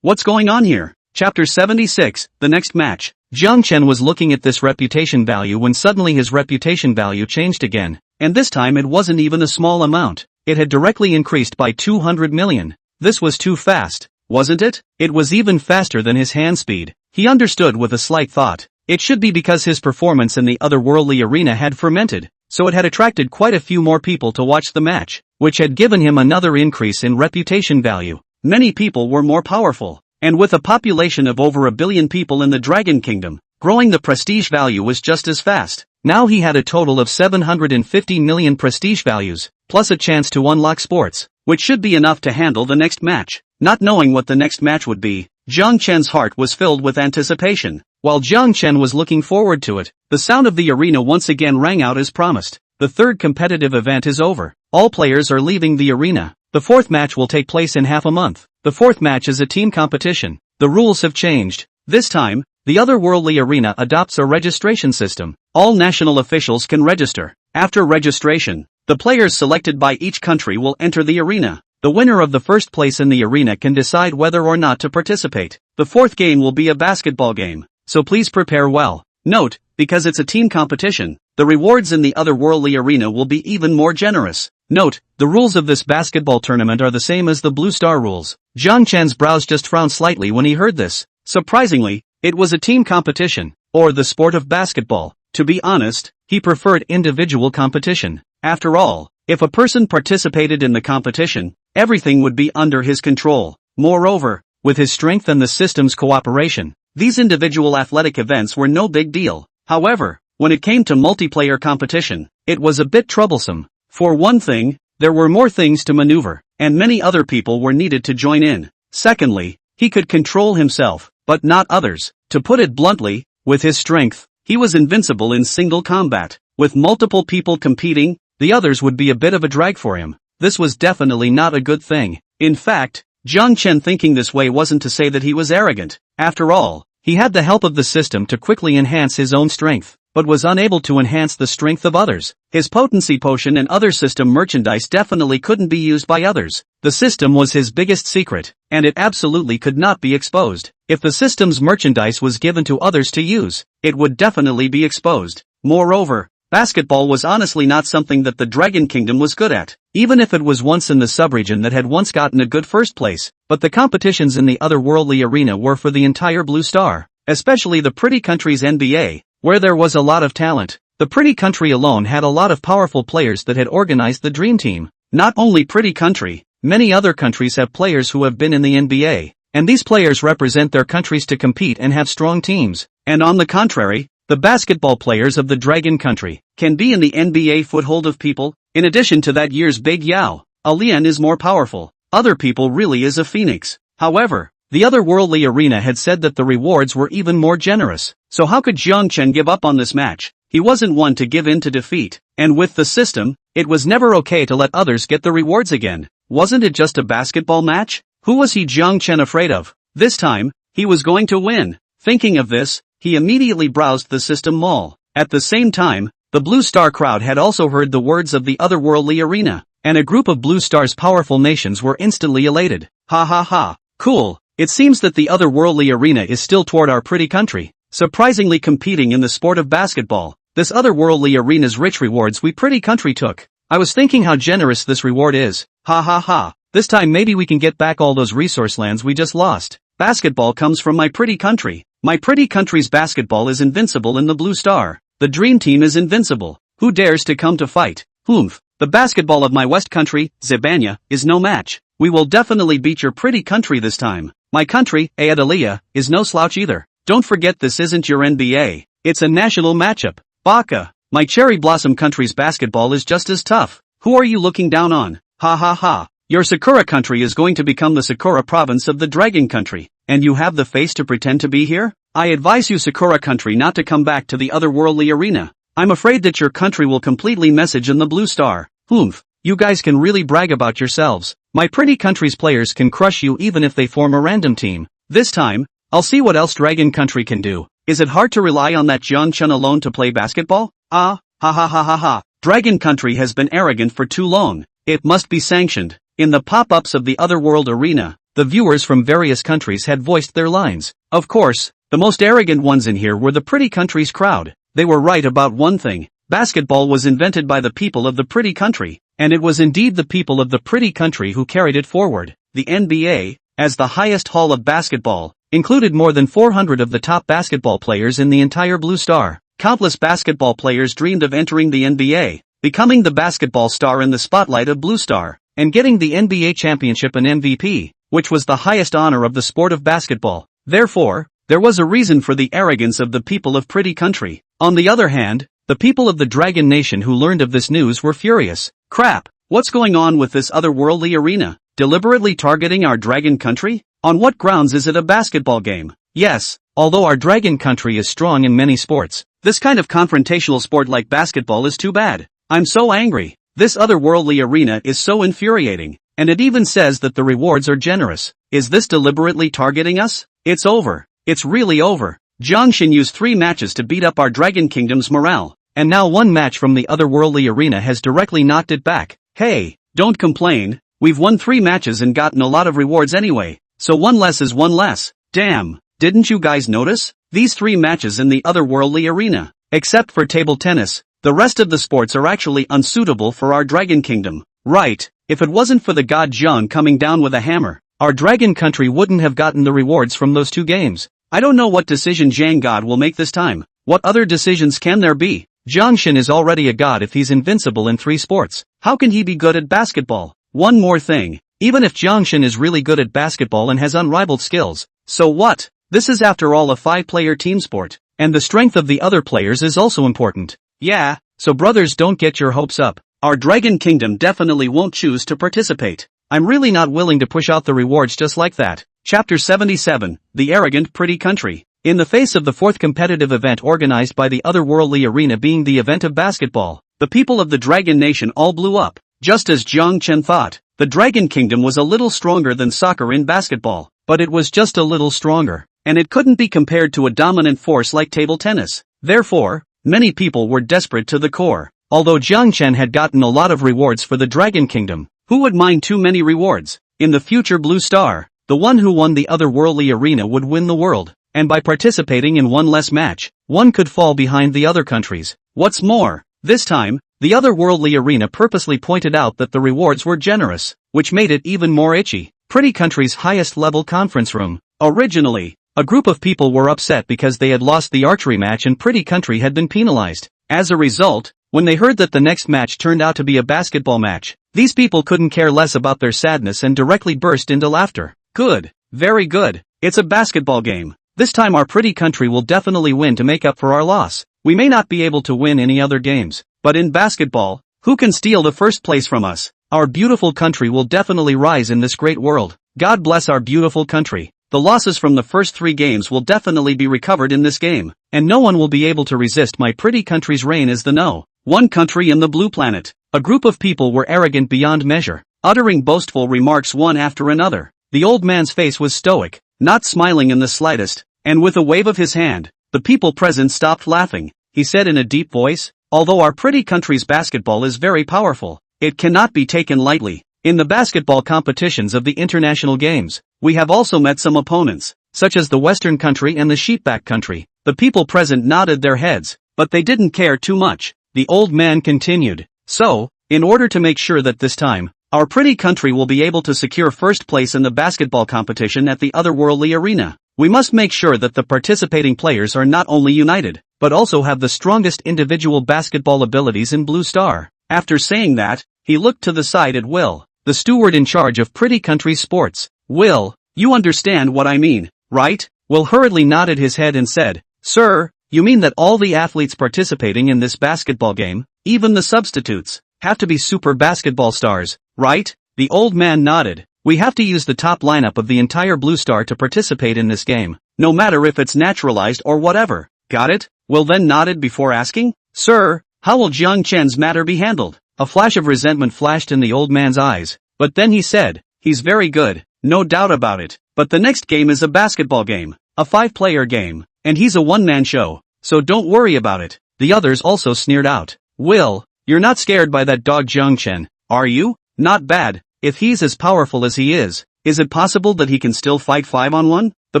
What's going on here? Chapter 76, the next match. Zhang Chen was looking at this reputation value when suddenly his reputation value changed again, and this time it wasn't even a small amount. It had directly increased by 200 million. This was too fast, wasn't it? It was even faster than his hand speed. He understood with a slight thought. It should be because his performance in the otherworldly arena had fermented, so it had attracted quite a few more people to watch the match, which had given him another increase in reputation value. Many people were more powerful, and with a population of over 1 billion people in the Dragon Kingdom, growing the prestige value was just as fast. Now he had a total of 750 million prestige values, plus a chance to unlock sports, which should be enough to handle the next match. Not knowing what the next match would be, Zhang Chen's heart was filled with anticipation. While Zhang Chen was looking forward to it, the sound of the arena once again rang out as promised. The third competitive event is over. All players are leaving the arena. The 4th match will take place in half a month. The 4th match is a team competition. The rules have changed. This time, the otherworldly arena adopts a registration system. All national officials can register. After registration, the players selected by each country will enter the arena. The winner of the first place in the arena can decide whether or not to participate. The 4th game will be a basketball game, so please prepare well. Note, because it's a team competition, the rewards in the otherworldly arena will be even more generous. Note, the rules of this basketball tournament are the same as the Blue Star rules. Zhang Chen's brows just frowned slightly when he heard this. Surprisingly, it was a team competition, or the sport of basketball. To be honest, he preferred individual competition. After all, if a person participated in the competition, everything would be under his control. Moreover, with his strength and the system's cooperation, these individual athletic events were no big deal. However, when it came to multiplayer competition, it was a bit troublesome. For one thing, there were more things to maneuver, and many other people were needed to join in. Secondly, he could control himself, but not others. To put it bluntly, with his strength, he was invincible in single combat. With multiple people competing, the others would be a bit of a drag for him. This was definitely not a good thing. In fact, Zhang Chen thinking this way wasn't to say that he was arrogant. After all, he had the help of the system to quickly enhance his own strength, but was unable to enhance the strength of others. His potency potion and other system merchandise definitely couldn't be used by others. The system was his biggest secret, and it absolutely could not be exposed. If the system's merchandise was given to others to use, it would definitely be exposed. Moreover, basketball was honestly not something that the Dragon Kingdom was good at, even if it was once in the subregion that had once gotten a good first place. But the competitions in the otherworldly arena were for the entire Blue Star, especially the pretty country's NBA, where there was a lot of talent. The pretty country alone had a lot of powerful players that had organized the Dream Team. Not only pretty country, many other countries have players who have been in the NBA, and these players represent their countries to compete and have strong teams. And on the contrary, the basketball players of the Dragon Country can be in the NBA foothold of people. In addition to that year's Big Yao, Alian is more powerful. Other people really is a phoenix. However, the other worldly arena had said that the rewards were even more generous. So how could Jiang Chen give up on this match? He wasn't one to give in to defeat. And with the system, it was never okay to let others get the rewards again. Wasn't it just a basketball match? Who was he Jiang Chen afraid of? This time, he was going to win. Thinking of this, he immediately browsed the system mall. At the same time, the Blue Star crowd had also heard the words of the otherworldly arena, and a group of Blue Star's powerful nations were instantly elated. Ha ha ha. Cool. It seems that the otherworldly arena is still toward our pretty country, surprisingly competing in the sport of basketball. This otherworldly arena's rich rewards we pretty country took. I was thinking how generous this reward is. Ha ha ha. This time maybe we can get back all those resource lands we just lost. Basketball comes from my pretty country. My pretty country's basketball is invincible in the Blue Star. The dream team is invincible. Who dares to come to fight? Humph. The basketball of my West country, Zibanya, is no match. We will definitely beat your pretty country this time. My country, Aadalia, is no slouch either. Don't forget this isn't your NBA. It's a national matchup. Baka. My cherry blossom country's basketball is just as tough. Who are you looking down on? Ha ha ha. Your Sakura country is going to become the Sakura province of the Dragon country, and you have the face to pretend to be here? I advise you Sakura country not to come back to the otherworldly arena. I'm afraid that your country will completely message in the Blue Star. Humph. You guys can really brag about yourselves. My pretty country's players can crush you even if they form a random team. This time, I'll see what else Dragon country can do. Is it hard to rely on that Jiang Chen alone to play basketball? Ha ha ha ha ha. Dragon country has been arrogant for too long. It must be sanctioned. In the pop-ups of the otherworld arena, the viewers from various countries had voiced their lines. Of course, the most arrogant ones in here were the pretty country's crowd. They were right about one thing. Basketball was invented by the people of the pretty country, and it was indeed the people of the pretty country who carried it forward. The NBA, as the highest hall of basketball, included more than 400 of the top basketball players in the entire Blue Star. Countless basketball players dreamed of entering the NBA, becoming the basketball star in the spotlight of Blue Star, and getting the NBA championship and MVP, which was the highest honor of the sport of basketball. Therefore, there was a reason for the arrogance of the people of pretty country. On the other hand, the people of the Dragon Nation who learned of this news were furious. Crap, what's going on with this otherworldly arena? Deliberately targeting our Dragon country? On what grounds is it a basketball game? Yes, although our Dragon country is strong in many sports, this kind of confrontational sport like basketball is too bad. I'm so angry. This otherworldly arena is so infuriating, and it even says that the rewards are generous. Is this deliberately targeting us? It's over. It's really over. Jiangshin used 3 matches to beat up our Dragon Kingdom's morale, and now one match from the otherworldly arena has directly knocked it back. Hey, don't complain, we've won 3 matches and gotten a lot of rewards anyway, so one less is one less. Damn, didn't you guys notice? These 3 matches in the otherworldly arena, except for table tennis, the rest of the sports are actually unsuitable for our Dragon Kingdom. Right, if it wasn't for the god Zhang coming down with a hammer, our Dragon country wouldn't have gotten the rewards from those 2 games. I don't know what decision Zhang God will make this time. What other decisions can there be? Jiangshin is already a god if he's invincible in 3 sports. How can he be good at basketball? One more thing. Even if Jiangshin is really good at basketball and has unrivaled skills, so what? This is after all a 5-player team sport, and the strength of the other players is also important. Yeah, so brothers don't get your hopes up. Our Dragon Kingdom definitely won't choose to participate. I'm really not willing to push out the rewards just like that. Chapter 77, The Arrogant Pretty Country. In the face of the 4th competitive event organized by the otherworldly arena being the event of basketball, the people of the Dragon Nation all blew up. Just as Jiang Chen thought, the Dragon Kingdom was a little stronger than soccer in basketball, but it was just a little stronger, and it couldn't be compared to a dominant force like table tennis. Therefore, many people were desperate to the core. Although Jiang Chen had gotten a lot of rewards for the Dragon Kingdom, who would mind too many rewards? In the future Blue Star, the one who won the otherworldly arena would win the world, and by participating in one less match, one could fall behind the other countries. What's more, this time, the otherworldly arena purposely pointed out that the rewards were generous, which made it even more itchy. Pretty country's highest level conference room. Originally, a group of people were upset because they had lost the archery match and Pretty country had been penalized. As a result, when they heard that the next match turned out to be a basketball match, these people couldn't care less about their sadness and directly burst into laughter. Good. Very good. It's a basketball game. This time our pretty country will definitely win to make up for our loss. We may not be able to win any other games, but in basketball, who can steal the first place from us? Our beautiful country will definitely rise in this great world. God bless our beautiful country. The losses from the first 3 games will definitely be recovered in this game, and no one will be able to resist my pretty country's reign as the No. 1 country in the blue planet. A group of people were arrogant beyond measure, uttering boastful remarks one after another. The old man's face was stoic, not smiling in the slightest, and with a wave of his hand, the people present stopped laughing. He said in a deep voice, "Although our pretty country's basketball is very powerful, it cannot be taken lightly. In the basketball competitions of the international games, we have also met some opponents, such as the Western country and the Sheepback country." The people present nodded their heads, but they didn't care too much. The old man continued, "So, in order to make sure that this time, our pretty country will be able to secure first place in the basketball competition at the otherworldly arena, we must make sure that the participating players are not only united, but also have the strongest individual basketball abilities in Blue Star." After saying that, he looked to the side at Will, the steward in charge of Pretty Country Sports. "Will, you understand what I mean, right?" Will hurriedly nodded his head and said, "Sir, you mean that all the athletes participating in this basketball game, even the substitutes, have to be super basketball stars, right?" The old man nodded. "We have to use the top lineup of the entire Blue Star to participate in this game, no matter if it's naturalized or whatever. Got it?" Will then nodded before asking, "Sir, how will Jiang Chen's matter be handled?" A flash of resentment flashed in the old man's eyes, but then he said, "He's very good, no doubt about it, but the next game is a basketball game, a 5-player game, and he's a one-man show, so don't worry about it." The others also sneered out. "Will, you're not scared by that dog Jiang Chen, are you?" "Not bad. If he's as powerful as he is it possible that he can still fight 5-on-1? The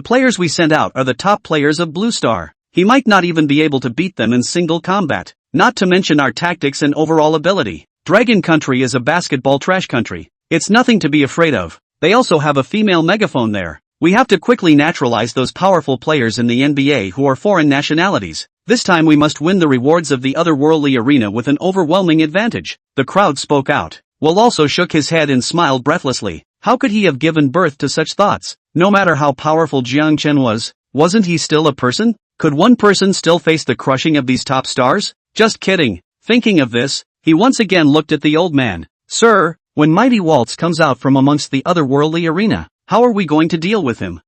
players we sent out are the top players of Blue Star. He might not even be able to beat them in single combat, not to mention our tactics and overall ability. Dragon Country is a basketball trash country. It's nothing to be afraid of. They also have a female megaphone there. We have to quickly naturalize those powerful players in the NBA who are foreign nationalities. This time we must win the rewards of the otherworldly arena with an overwhelming advantage." The crowd spoke out. Will also shook his head and smiled breathlessly. How could he have given birth to such thoughts? No matter how powerful Jiang Chen was, wasn't he still a person? Could one person still face the crushing of these top stars? Just kidding. Thinking of this, he once again looked at the old man. "Sir, when Mighty Waltz comes out from amongst the otherworldly arena, how are we going to deal with him?"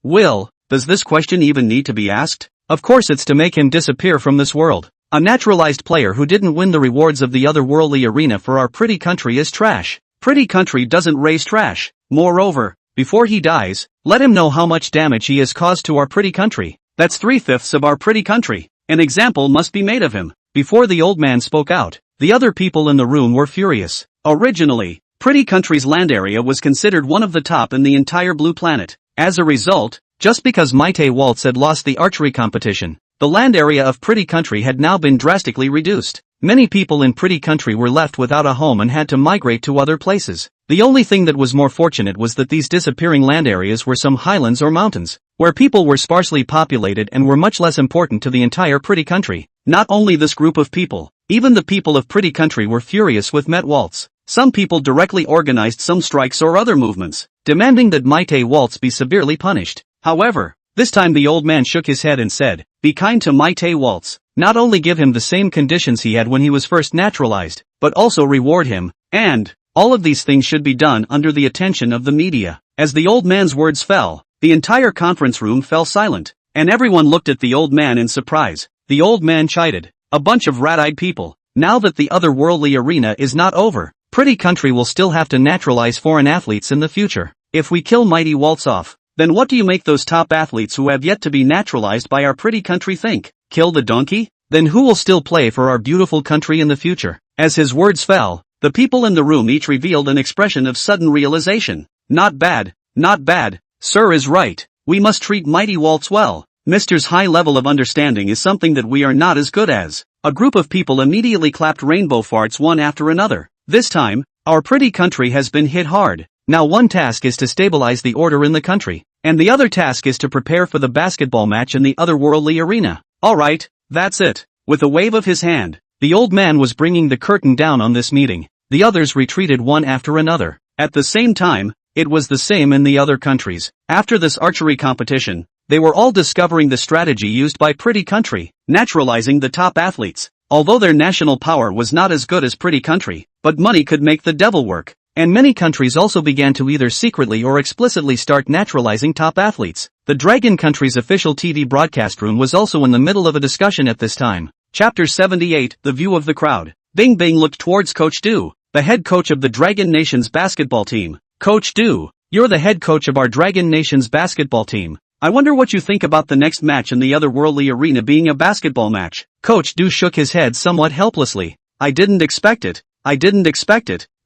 Will, does this question even need to be asked? Of course it's to make him disappear from this world. A naturalized player who didn't win the rewards of the otherworldly arena for our pretty country is trash. Pretty country doesn't raise trash. Moreover, before he dies, let him know how much damage he has caused to our pretty country. That's 3/5 of our pretty country. An example must be made of him. Before the old man spoke out, the other people in the room were furious. Originally, Pretty Country's land area was considered one of the top in the entire blue planet. As a result, just because Maite Waltz had lost the archery competition, the land area of Pretty Country had now been drastically reduced. Many people in Pretty Country were left without a home and had to migrate to other places. The only thing that was more fortunate was that these disappearing land areas were some highlands or mountains, where people were sparsely populated and were much less important to the entire Pretty Country. Not only this group of people, even the people of Pretty Country were furious with Met Waltz. Some people directly organized some strikes or other movements, demanding that Maite Waltz be severely punished. However, this time the old man shook his head and said, "Be kind to Maite Waltz. Not only give him the same conditions he had when he was first naturalized, but also reward him, and all of these things should be done under the attention of the media." As the old man's words fell, the entire conference room fell silent, and everyone looked at the old man in surprise. The old man chided, "A bunch of rat-eyed people. Now that the otherworldly arena is not over, Pretty Country will still have to naturalize foreign athletes in the future. If we kill Mighty Waltz off, then what do you make those top athletes who have yet to be naturalized by our Pretty Country think? Kill the donkey? Then who will still play for our beautiful country in the future?" As his words fell, the people in the room each revealed an expression of sudden realization. Not bad, not bad. Sir is right. We must treat Mighty Waltz well. Mister's high level of understanding is something that we are not as good as. A group of people immediately clapped rainbow farts one after another. This time, our Pretty Country has been hit hard. Now one task is to stabilize the order in the country, and the other task is to prepare for the basketball match in the otherworldly arena. Alright, that's it. With a wave of his hand, the old man was bringing the curtain down on this meeting. The others retreated one after another. At the same time, it was the same in the other countries. After this archery competition, they were all discovering the strategy used by Pretty Country, naturalizing the top athletes. Although their national power was not as good as Pretty Country, but money could make the devil work. And many countries also began to either secretly or explicitly start naturalizing top athletes. The Dragon country's official TV broadcast room was also in the middle of a discussion at this time. Chapter 78, The View of the Crowd. Bing Bing looked towards Coach Du, the head coach of the Dragon Nation's basketball team. Coach Du, you're the head coach of our Dragon Nation's basketball team. I wonder what you think about the next match in the otherworldly arena being a basketball match. Coach Du shook his head somewhat helplessly. I didn't expect it.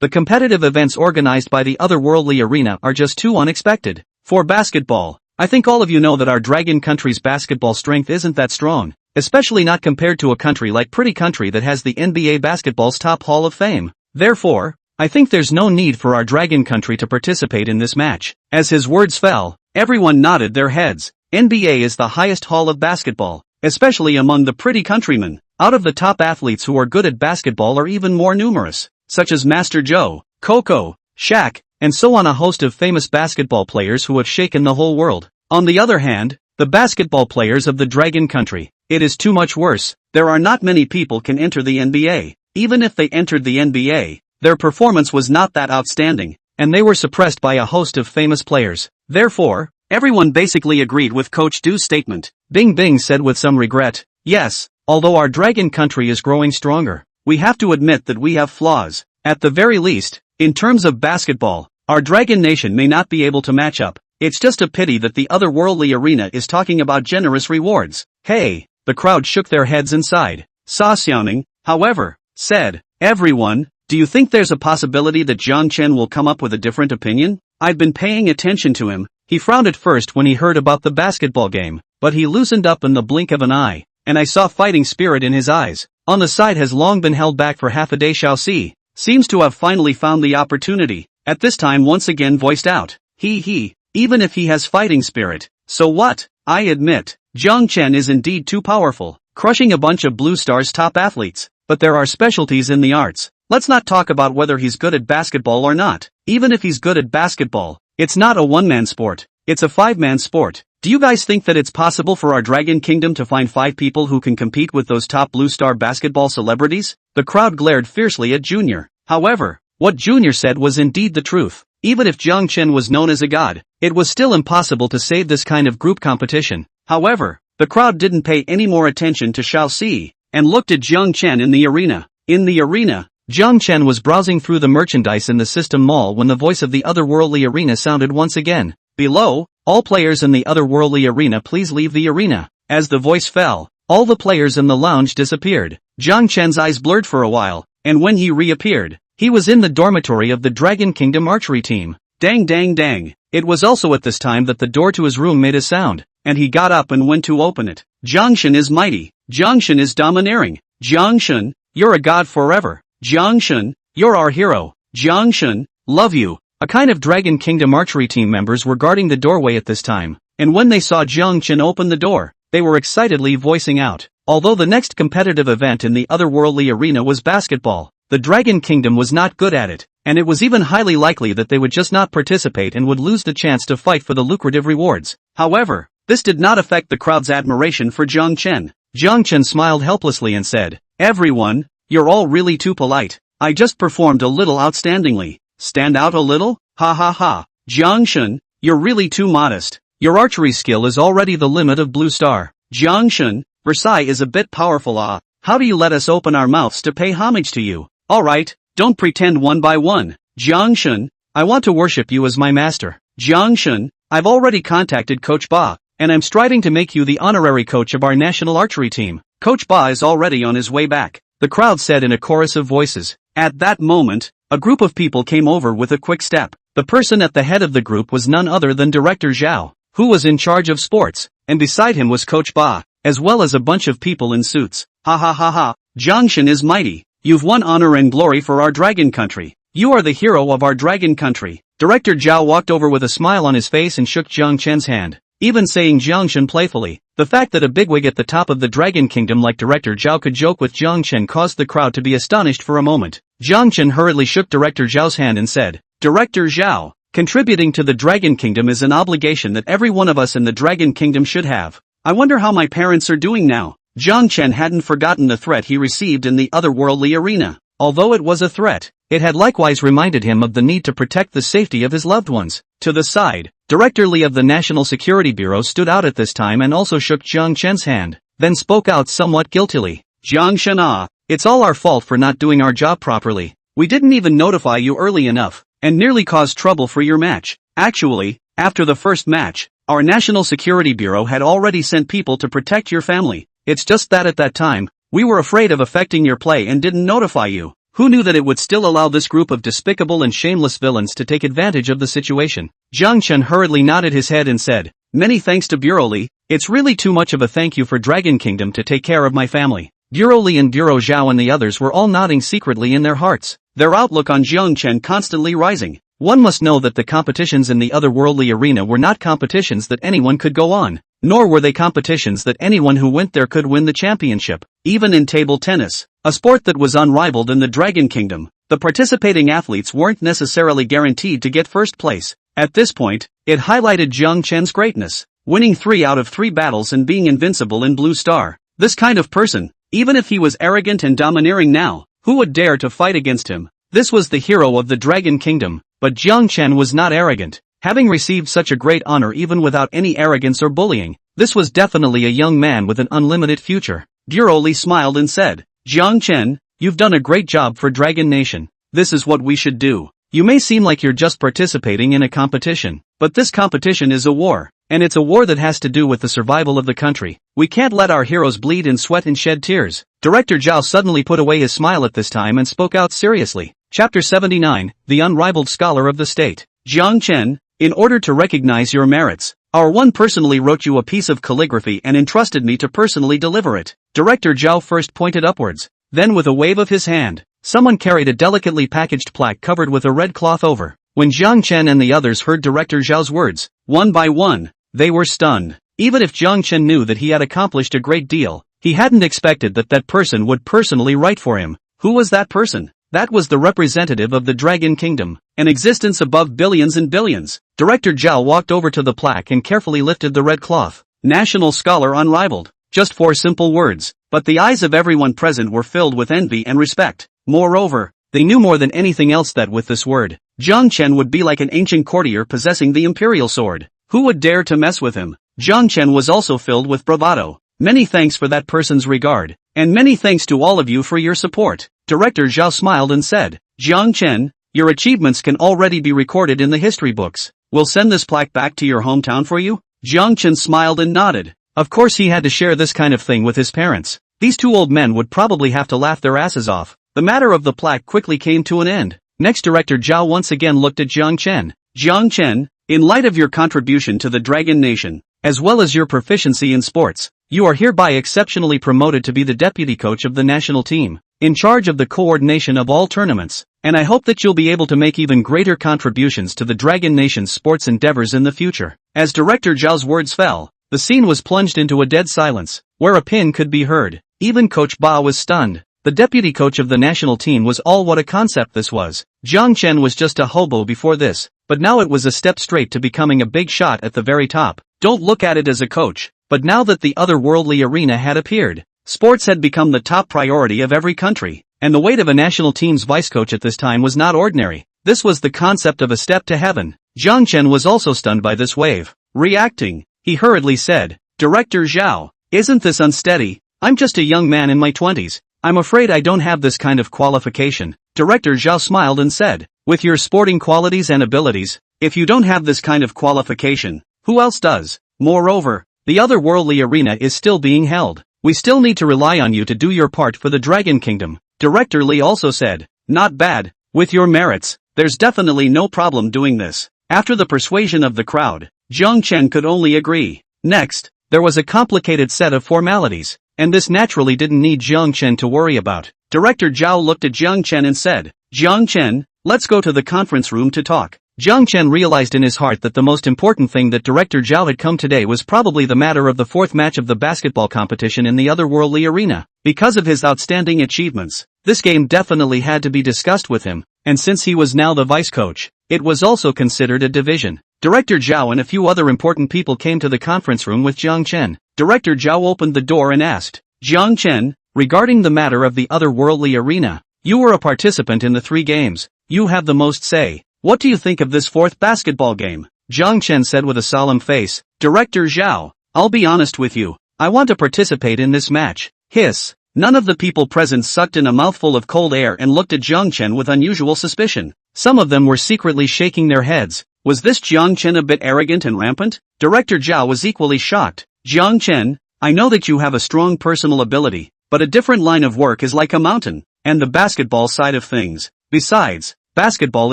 The competitive events organized by the otherworldly arena are just too unexpected. For basketball, I think all of you know that our Dragon country's basketball strength isn't that strong, especially not compared to a country like Pretty Country that has the NBA basketball's top Hall of Fame. Therefore, I think there's no need for our Dragon country to participate in this match. As his words fell, everyone nodded their heads. NBA is the highest hall of basketball, especially among the Pretty Countrymen. Out of the top athletes who are good at basketball are even more numerous, such as Master Joe, Coco, Shaq, and so on, a host of famous basketball players who have shaken the whole world. On the other hand, the basketball players of the Dragon country, it is too much worse. There are not many people can enter the NBA. Even if they entered the NBA, their performance was not that outstanding, and they were suppressed by a host of famous players. Therefore, everyone basically agreed with Coach Du's statement. Bing Bing said with some regret, yes, although our Dragon country is growing stronger, we have to admit that we have flaws. At the very least, in terms of basketball, our Dragon nation may not be able to match up. It's just a pity that the otherworldly arena is talking about generous rewards. Hey, the crowd shook their heads and sighed. Sa Xiaoning, however, said, everyone, do you think there's a possibility that Zhang Chen will come up with a different opinion? I've been paying attention to him. He frowned at first when he heard about the basketball game, but he loosened up in the blink of an eye, and I saw fighting spirit in his eyes. On the side has long been held back for half a day. Xiaoxi seems to have finally found the opportunity, at this time once again voiced out. Even if he has fighting spirit, so what? I admit, Zhang Chen is indeed too powerful, crushing a bunch of Blue Star's top athletes, but there are specialties in the arts. Let's not talk about whether he's good at basketball or not. Even if he's good at basketball, it's not a one-man sport, it's a five-man sport. Do you guys think that it's possible for our Dragon Kingdom to find 5 people who can compete with those top Blue Star basketball celebrities? The crowd glared fiercely at Junior. However, what Junior said was indeed the truth. Even if Zhang Chen was known as a god, it was still impossible to save this kind of group competition. However, the crowd didn't pay any more attention to Xiaoxi, and looked at Zhang Chen in the arena. In the arena, Zhang Chen was browsing through the merchandise in the System Mall when the voice of the otherworldly arena sounded once again. Below, all players in the otherworldly arena please leave the arena. As the voice fell, all the players in the lounge disappeared. Zhang Chen's eyes blurred for a while, and when he reappeared, he was in the dormitory of the Dragon Kingdom archery team. Dang dang dang. It was also at this time that the door to his room made a sound, and he got up and went to open it. Jiangshan is mighty. Jiangshan is domineering. Jiangshan, you're a god forever. Jiangshan, you're our hero. Jiangshan, love you. A kind of Dragon Kingdom archery team members were guarding the doorway at this time, and when they saw Jiangshan open the door, they were excitedly voicing out. Although the next competitive event in the otherworldly arena was basketball, the Dragon Kingdom was not good at it, and it was even highly likely that they would just not participate and would lose the chance to fight for the lucrative rewards. However, this did not affect the crowd's admiration for Zhang Chen. Zhang Chen smiled helplessly and said, everyone, you're all really too polite. I just performed a little outstandingly. Stand out a little? Ha ha ha. Jiangshan, you're really too modest. Your archery skill is already the limit of Blue Star. Jiangshan, Versailles is a bit powerful. How do you let us open our mouths to pay homage to you? Alright, don't pretend one by one. Jiangshan, I want to worship you as my master. Jiangshan, I've already contacted Coach Ba, and I'm striving to make you the honorary coach of our national archery team. Coach Ba is already on his way back, the crowd said in a chorus of voices. At that moment, a group of people came over with a quick step. The person at the head of the group was none other than Director Zhao, who was in charge of sports, and beside him was Coach Ba, as well as a bunch of people in suits. Ha ha ha ha, Jiangshan is mighty. You've won honor and glory for our Dragon country. You are the hero of our Dragon country. Director Zhao walked over with a smile on his face and shook Zhang Chen's hand, even saying Jiangshan playfully. The fact that a bigwig at the top of the Dragon Kingdom like Director Zhao could joke with Zhang Chen caused the crowd to be astonished for a moment. Zhang Chen hurriedly shook Director Zhao's hand and said, Director Zhao, contributing to the Dragon Kingdom is an obligation that every one of us in the Dragon Kingdom should have. I wonder how my parents are doing now. Zhang Chen hadn't forgotten the threat he received in the otherworldly arena. Although it was a threat, it had likewise reminded him of the need to protect the safety of his loved ones. To the side, Director Lee of the National Security Bureau stood out at this time and also shook Jiang Chen's hand, then spoke out somewhat guiltily. Jiang Chen, it's all our fault for not doing our job properly. We didn't even notify you early enough, and nearly caused trouble for your match. Actually, after the first match, our National Security Bureau had already sent people to protect your family. It's just that at that time, we were afraid of affecting your play and didn't notify you. Who knew that it would still allow this group of despicable and shameless villains to take advantage of the situation? Jiang Chen hurriedly nodded his head and said, many thanks to Bureau Li. It's really too much of a thank you for Dragon Kingdom to take care of my family. Bureau Li and Bureau Zhao and the others were all nodding secretly in their hearts, their outlook on Jiang Chen constantly rising. One must know that the competitions in the otherworldly arena were not competitions that anyone could go on, nor were they competitions that anyone who went there could win the championship. Even in table tennis, a sport that was unrivaled in the Dragon Kingdom, the participating athletes weren't necessarily guaranteed to get first place. At this point, it highlighted Jiang Chen's greatness, winning 3 out of 3 battles and being invincible in Blue Star. This kind of person, even if he was arrogant and domineering now, who would dare to fight against him? This was the hero of the Dragon Kingdom, but Jiang Chen was not arrogant, having received such a great honor even without any arrogance or bullying. This was definitely a young man with an unlimited future. Bureau Li smiled and said, Jiang Chen, you've done a great job for Dragon Nation. This is what we should do. You may seem like you're just participating in a competition, but this competition is a war, and it's a war that has to do with the survival of the country. We can't let our heroes bleed and sweat and shed tears. Director Zhao suddenly put away his smile at this time and spoke out seriously. Chapter 79, The Unrivaled Scholar of the State. Jiang Chen, in order to recognize your merits, our one personally wrote you a piece of calligraphy and entrusted me to personally deliver it. Director Zhao first pointed upwards, then with a wave of his hand, someone carried a delicately packaged plaque covered with a red cloth over. When Jiang Chen and the others heard Director Zhao's words, one by one, they were stunned. Even if Jiang Chen knew that he had accomplished a great deal, he hadn't expected that that person would personally write for him. Who was that person? That was the representative of the Dragon Kingdom, an existence above billions and billions. Director Zhao walked over to the plaque and carefully lifted the red cloth. National Scholar Unrivaled. Just 4 simple words, but the eyes of everyone present were filled with envy and respect. Moreover, they knew more than anything else that with this word, Jiang Chen would be like an ancient courtier possessing the imperial sword. Who would dare to mess with him? Jiang Chen was also filled with bravado. Many thanks for that person's regard, and many thanks to all of you for your support. Director Zhao smiled and said, Jiang Chen, your achievements can already be recorded in the history books. We'll send this plaque back to your hometown for you? Jiang Chen smiled and nodded. Of course he had to share this kind of thing with his parents. These 2 old men would probably have to laugh their asses off. The matter of the plaque quickly came to an end. Next, Director Zhao once again looked at Jiang Chen. Jiang Chen, in light of your contribution to the Dragon Nation, as well as your proficiency in sports, you are hereby exceptionally promoted to be the deputy coach of the national team, in charge of the coordination of all tournaments, and I hope that you'll be able to make even greater contributions to the Dragon Nation's sports endeavors in the future. As Director Zhao's words fell, the scene was plunged into a dead silence, where a pin could be heard. Even Coach Ba was stunned. The deputy coach of the national team was all what a concept this was. Jiang Chen was just a hobo before this, but now it was a step straight to becoming a big shot at the very top. Don't look at it as a coach, but now that the otherworldly arena had appeared, sports had become the top priority of every country, and the weight of a national team's vice coach at this time was not ordinary. This was the concept of a step to heaven. Jiang Chen was also stunned by this wave. Reacting, he hurriedly said, Director Zhao, isn't this unsteady? I'm just a young man in my 20s. I'm afraid I don't have this kind of qualification. Director Zhao smiled and said, with your sporting qualities and abilities, if you don't have this kind of qualification, who else does? Moreover, the otherworldly arena is still being held. We still need to rely on you to do your part for the Dragon Kingdom. Director Li also said, not bad. With your merits, there's definitely no problem doing this. After the persuasion of the crowd, Jiang Chen could only agree. Next, there was a complicated set of formalities, and this naturally didn't need Jiang Chen to worry about. Director Zhao looked at Jiang Chen and said, Jiang Chen, let's go to the conference room to talk. Jiang Chen realized in his heart that the most important thing that Director Zhao had come today was probably the matter of the 4th match of the basketball competition in the otherworldly arena. Because of his outstanding achievements, this game definitely had to be discussed with him, and since he was now the vice coach, it was also considered a division. Director Zhao and a few other important people came to the conference room with Jiang Chen. Director Zhao opened the door and asked, Jiang Chen, regarding the matter of the otherworldly arena, You were a participant in the 3 games. You have the most say. What do you think of this 4th basketball game? Jiang Chen said with a solemn face. Director Zhao, I'll be honest with you. I want to participate in this match. Hiss. None of the people present sucked in a mouthful of cold air and looked at Jiang Chen with unusual suspicion. Some of them were secretly shaking their heads. Was this Jiang Chen a bit arrogant and rampant? Director Zhao was equally shocked. Jiang Chen, I know that you have a strong personal ability, but a different line of work is like a mountain, and the basketball side of things. Besides, basketball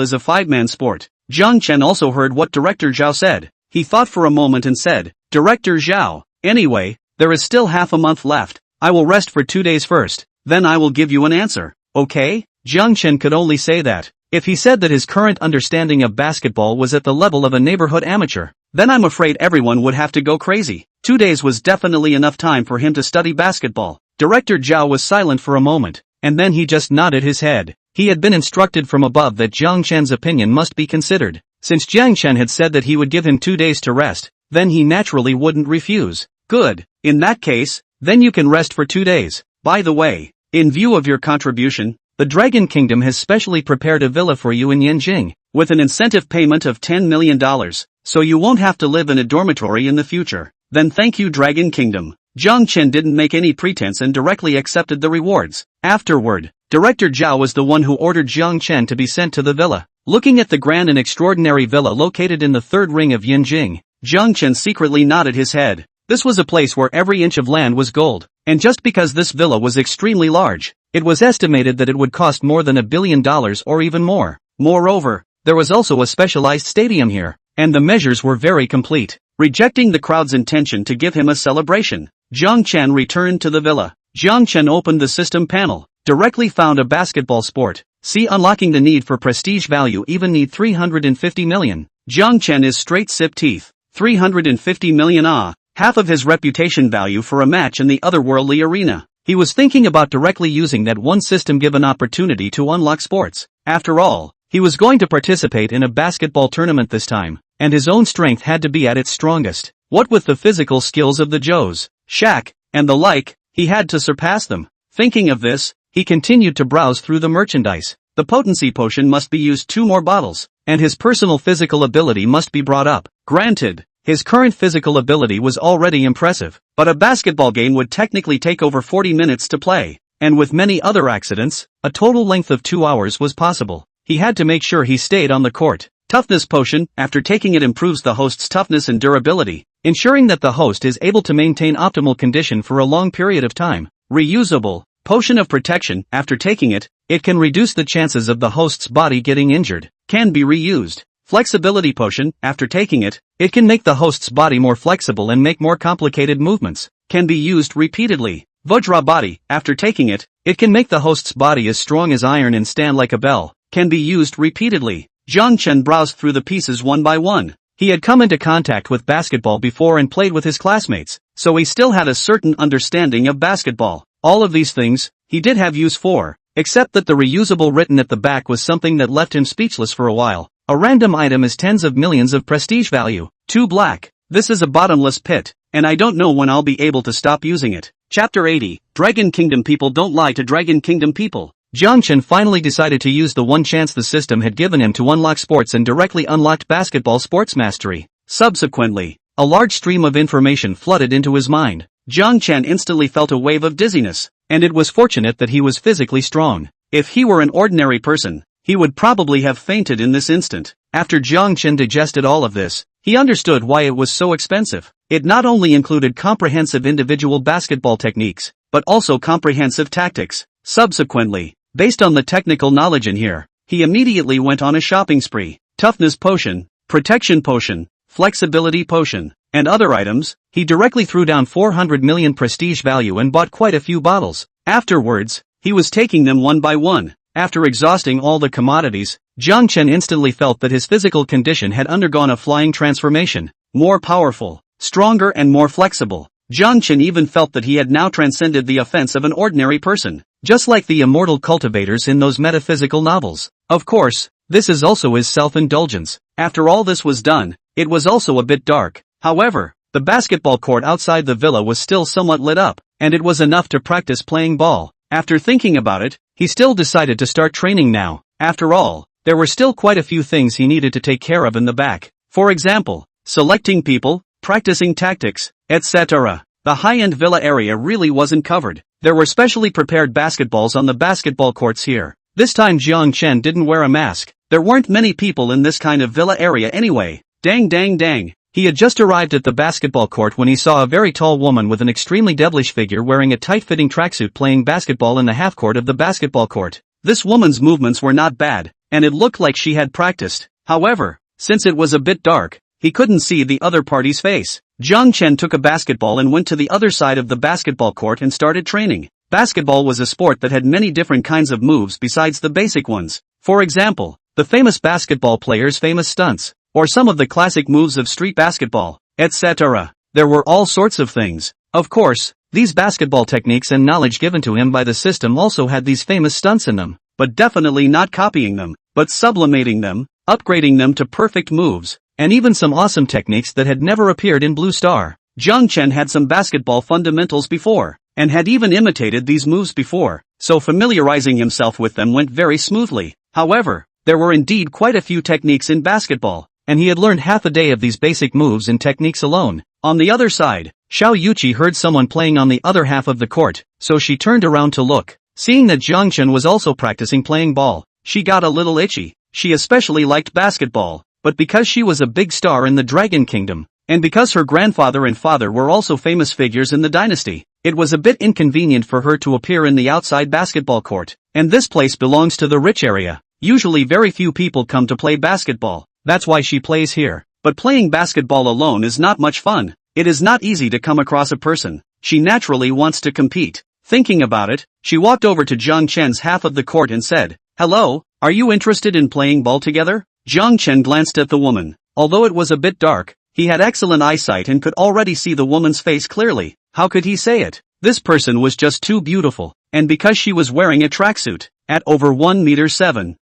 is a 5-man sport. Jiang Chen also heard what Director Zhao said. He thought for a moment and said, Director Zhao, anyway, there is still half a month left. I will rest for 2 days first, then I will give you an answer. Okay? Jiang Chen could only say that. If he said that his current understanding of basketball was at the level of a neighborhood amateur, then I'm afraid everyone would have to go crazy. 2 days was definitely enough time for him to study basketball. Director Zhao was silent for a moment, and then he just nodded his head. He had been instructed from above that Jiang Chen's opinion must be considered. Since Jiang Chen had said that he would give him 2 days to rest, then he naturally wouldn't refuse. Good. In that case, then you can rest for 2 days. By the way, in view of your contribution, the Dragon Kingdom has specially prepared a villa for you in Yanjing, with an incentive payment of $10 million, so you won't have to live in a dormitory in the future. Then thank you Dragon Kingdom. Jiang Chen didn't make any pretense and directly accepted the rewards. Afterward, Director Zhao was the one who ordered Jiang Chen to be sent to the villa. Looking at the grand and extraordinary villa located in the 3rd ring of Yanjing, Jiang Chen secretly nodded his head. This was a place where every inch of land was gold, and just because this villa was extremely large, it was estimated that it would cost more than $1 billion or even more. Moreover, there was also a specialized stadium here, and the measures were very complete. Rejecting the crowd's intention to give him a celebration, Jiang Chen returned to the villa. Jiang Chen opened the system panel, directly found a basketball sport. See, unlocking the need for prestige value even need 350 million. Jiang Chen is straight sip teeth. 350 million half of his reputation value for a match in the otherworldly arena. He was thinking about directly using that one system given opportunity to unlock sports. After all, he was going to participate in a basketball tournament this time, and his own strength had to be at its strongest. What with the physical skills of the Joes, Shaq, and the like, he had to surpass them. Thinking of this, he continued to browse through the merchandise. The potency potion must be used 2 more bottles, and his personal physical ability must be brought up. Granted, his current physical ability was already impressive, but a basketball game would technically take over 40 minutes to play, and with many other accidents, a total length of 2 hours was possible. He had to make sure he stayed on the court. Toughness potion, after taking it, improves the host's toughness and durability, ensuring that the host is able to maintain optimal condition for a long period of time. Reusable potion of protection, after taking it, it can reduce the chances of the host's body getting injured. Can be reused. Flexibility potion, after taking it, it can make the host's body more flexible and make more complicated movements. Can be used repeatedly. Vajra body, after taking it, it can make the host's body as strong as iron and stand like a bell. Can be used repeatedly. Jiang Chen browsed through the pieces one by one. He had come into contact with basketball before and played with his classmates, so he still had a certain understanding of basketball. All of these things, he did have use for, except that the reusable written at the back was something that left him speechless for a while. A random item is tens of millions of prestige value. 2 black. This is a bottomless pit, and I don't know when I'll be able to stop using it. Chapter 80. Dragon Kingdom people don't lie to Dragon Kingdom people. Jiang Chen finally decided to use the one chance the system had given him to unlock sports and directly unlocked basketball sports mastery. Subsequently, a large stream of information flooded into his mind. Jiang Chen instantly felt a wave of dizziness, and it was fortunate that he was physically strong. If he were an ordinary person, he would probably have fainted in this instant. After Jiang Chen digested all of this, he understood why it was so expensive. It not only included comprehensive individual basketball techniques, but also comprehensive tactics. Subsequently, based on the technical knowledge in here, he immediately went on a shopping spree. Toughness potion, protection potion, flexibility potion, and other items, he directly threw down 400 million prestige value and bought quite a few bottles. Afterwards, he was taking them one by one. After exhausting all the commodities, Jiang Chen instantly felt that his physical condition had undergone a flying transformation. More powerful, stronger and more flexible. Jiang Chen even felt that he had now transcended the offense of an ordinary person, just like the immortal cultivators in those metaphysical novels. Of course, this is also his self-indulgence. After all this was done, it was also a bit dark. However, the basketball court outside the villa was still somewhat lit up, and it was enough to practice playing ball. After thinking about it, he still decided to start training now. After all, there were still quite a few things he needed to take care of in the back. For example, selecting people, practicing tactics, etc. The high-end villa area really wasn't covered. There were specially prepared basketballs on the basketball courts here. This time Jiang Chen didn't wear a mask. There weren't many people in this kind of villa area anyway. Dang dang dang. He had just arrived at the basketball court when he saw a very tall woman with an extremely devilish figure wearing a tight-fitting tracksuit playing basketball in the half-court of the basketball court. This woman's movements were not bad, and it looked like she had practiced. However, since it was a bit dark, he couldn't see the other party's face. Jiang Chen took a basketball and went to the other side of the basketball court and started training. Basketball was a sport that had many different kinds of moves besides the basic ones. For example, the famous basketball players' famous stunts, or some of the classic moves of street basketball, etc. There were all sorts of things. Of course, these basketball techniques and knowledge given to him by the system also had these famous stunts in them, but definitely not copying them, but sublimating them, upgrading them to perfect moves, and even some awesome techniques that had never appeared in Blue Star. Jiang Chen had some basketball fundamentals before, and had even imitated these moves before, so familiarizing himself with them went very smoothly. However, there were indeed quite a few techniques in basketball, and he had learned half a day of these basic moves and techniques alone. On the other side, Xiao Yuqi heard someone playing on the other half of the court, so she turned around to look. Seeing that Jiang Chen was also practicing playing ball, she got a little itchy. She especially liked basketball, but because she was a big star in the Dragon Kingdom, and because her grandfather and father were also famous figures in the dynasty, it was a bit inconvenient for her to appear in the outside basketball court, and this place belongs to the rich area. Usually very few people come to play basketball, that's why she plays here. But playing basketball alone is not much fun. It is not easy to come across a person. She naturally wants to compete. Thinking about it, she walked over to Jiang Chen's half of the court and said, "Hello, are you interested in playing ball together?" Jiang Chen glanced at the woman. Although it was a bit dark, he had excellent eyesight and could already see the woman's face clearly. How could he say it? This person was just too beautiful, and because she was wearing a tracksuit, at over 1.7 meters,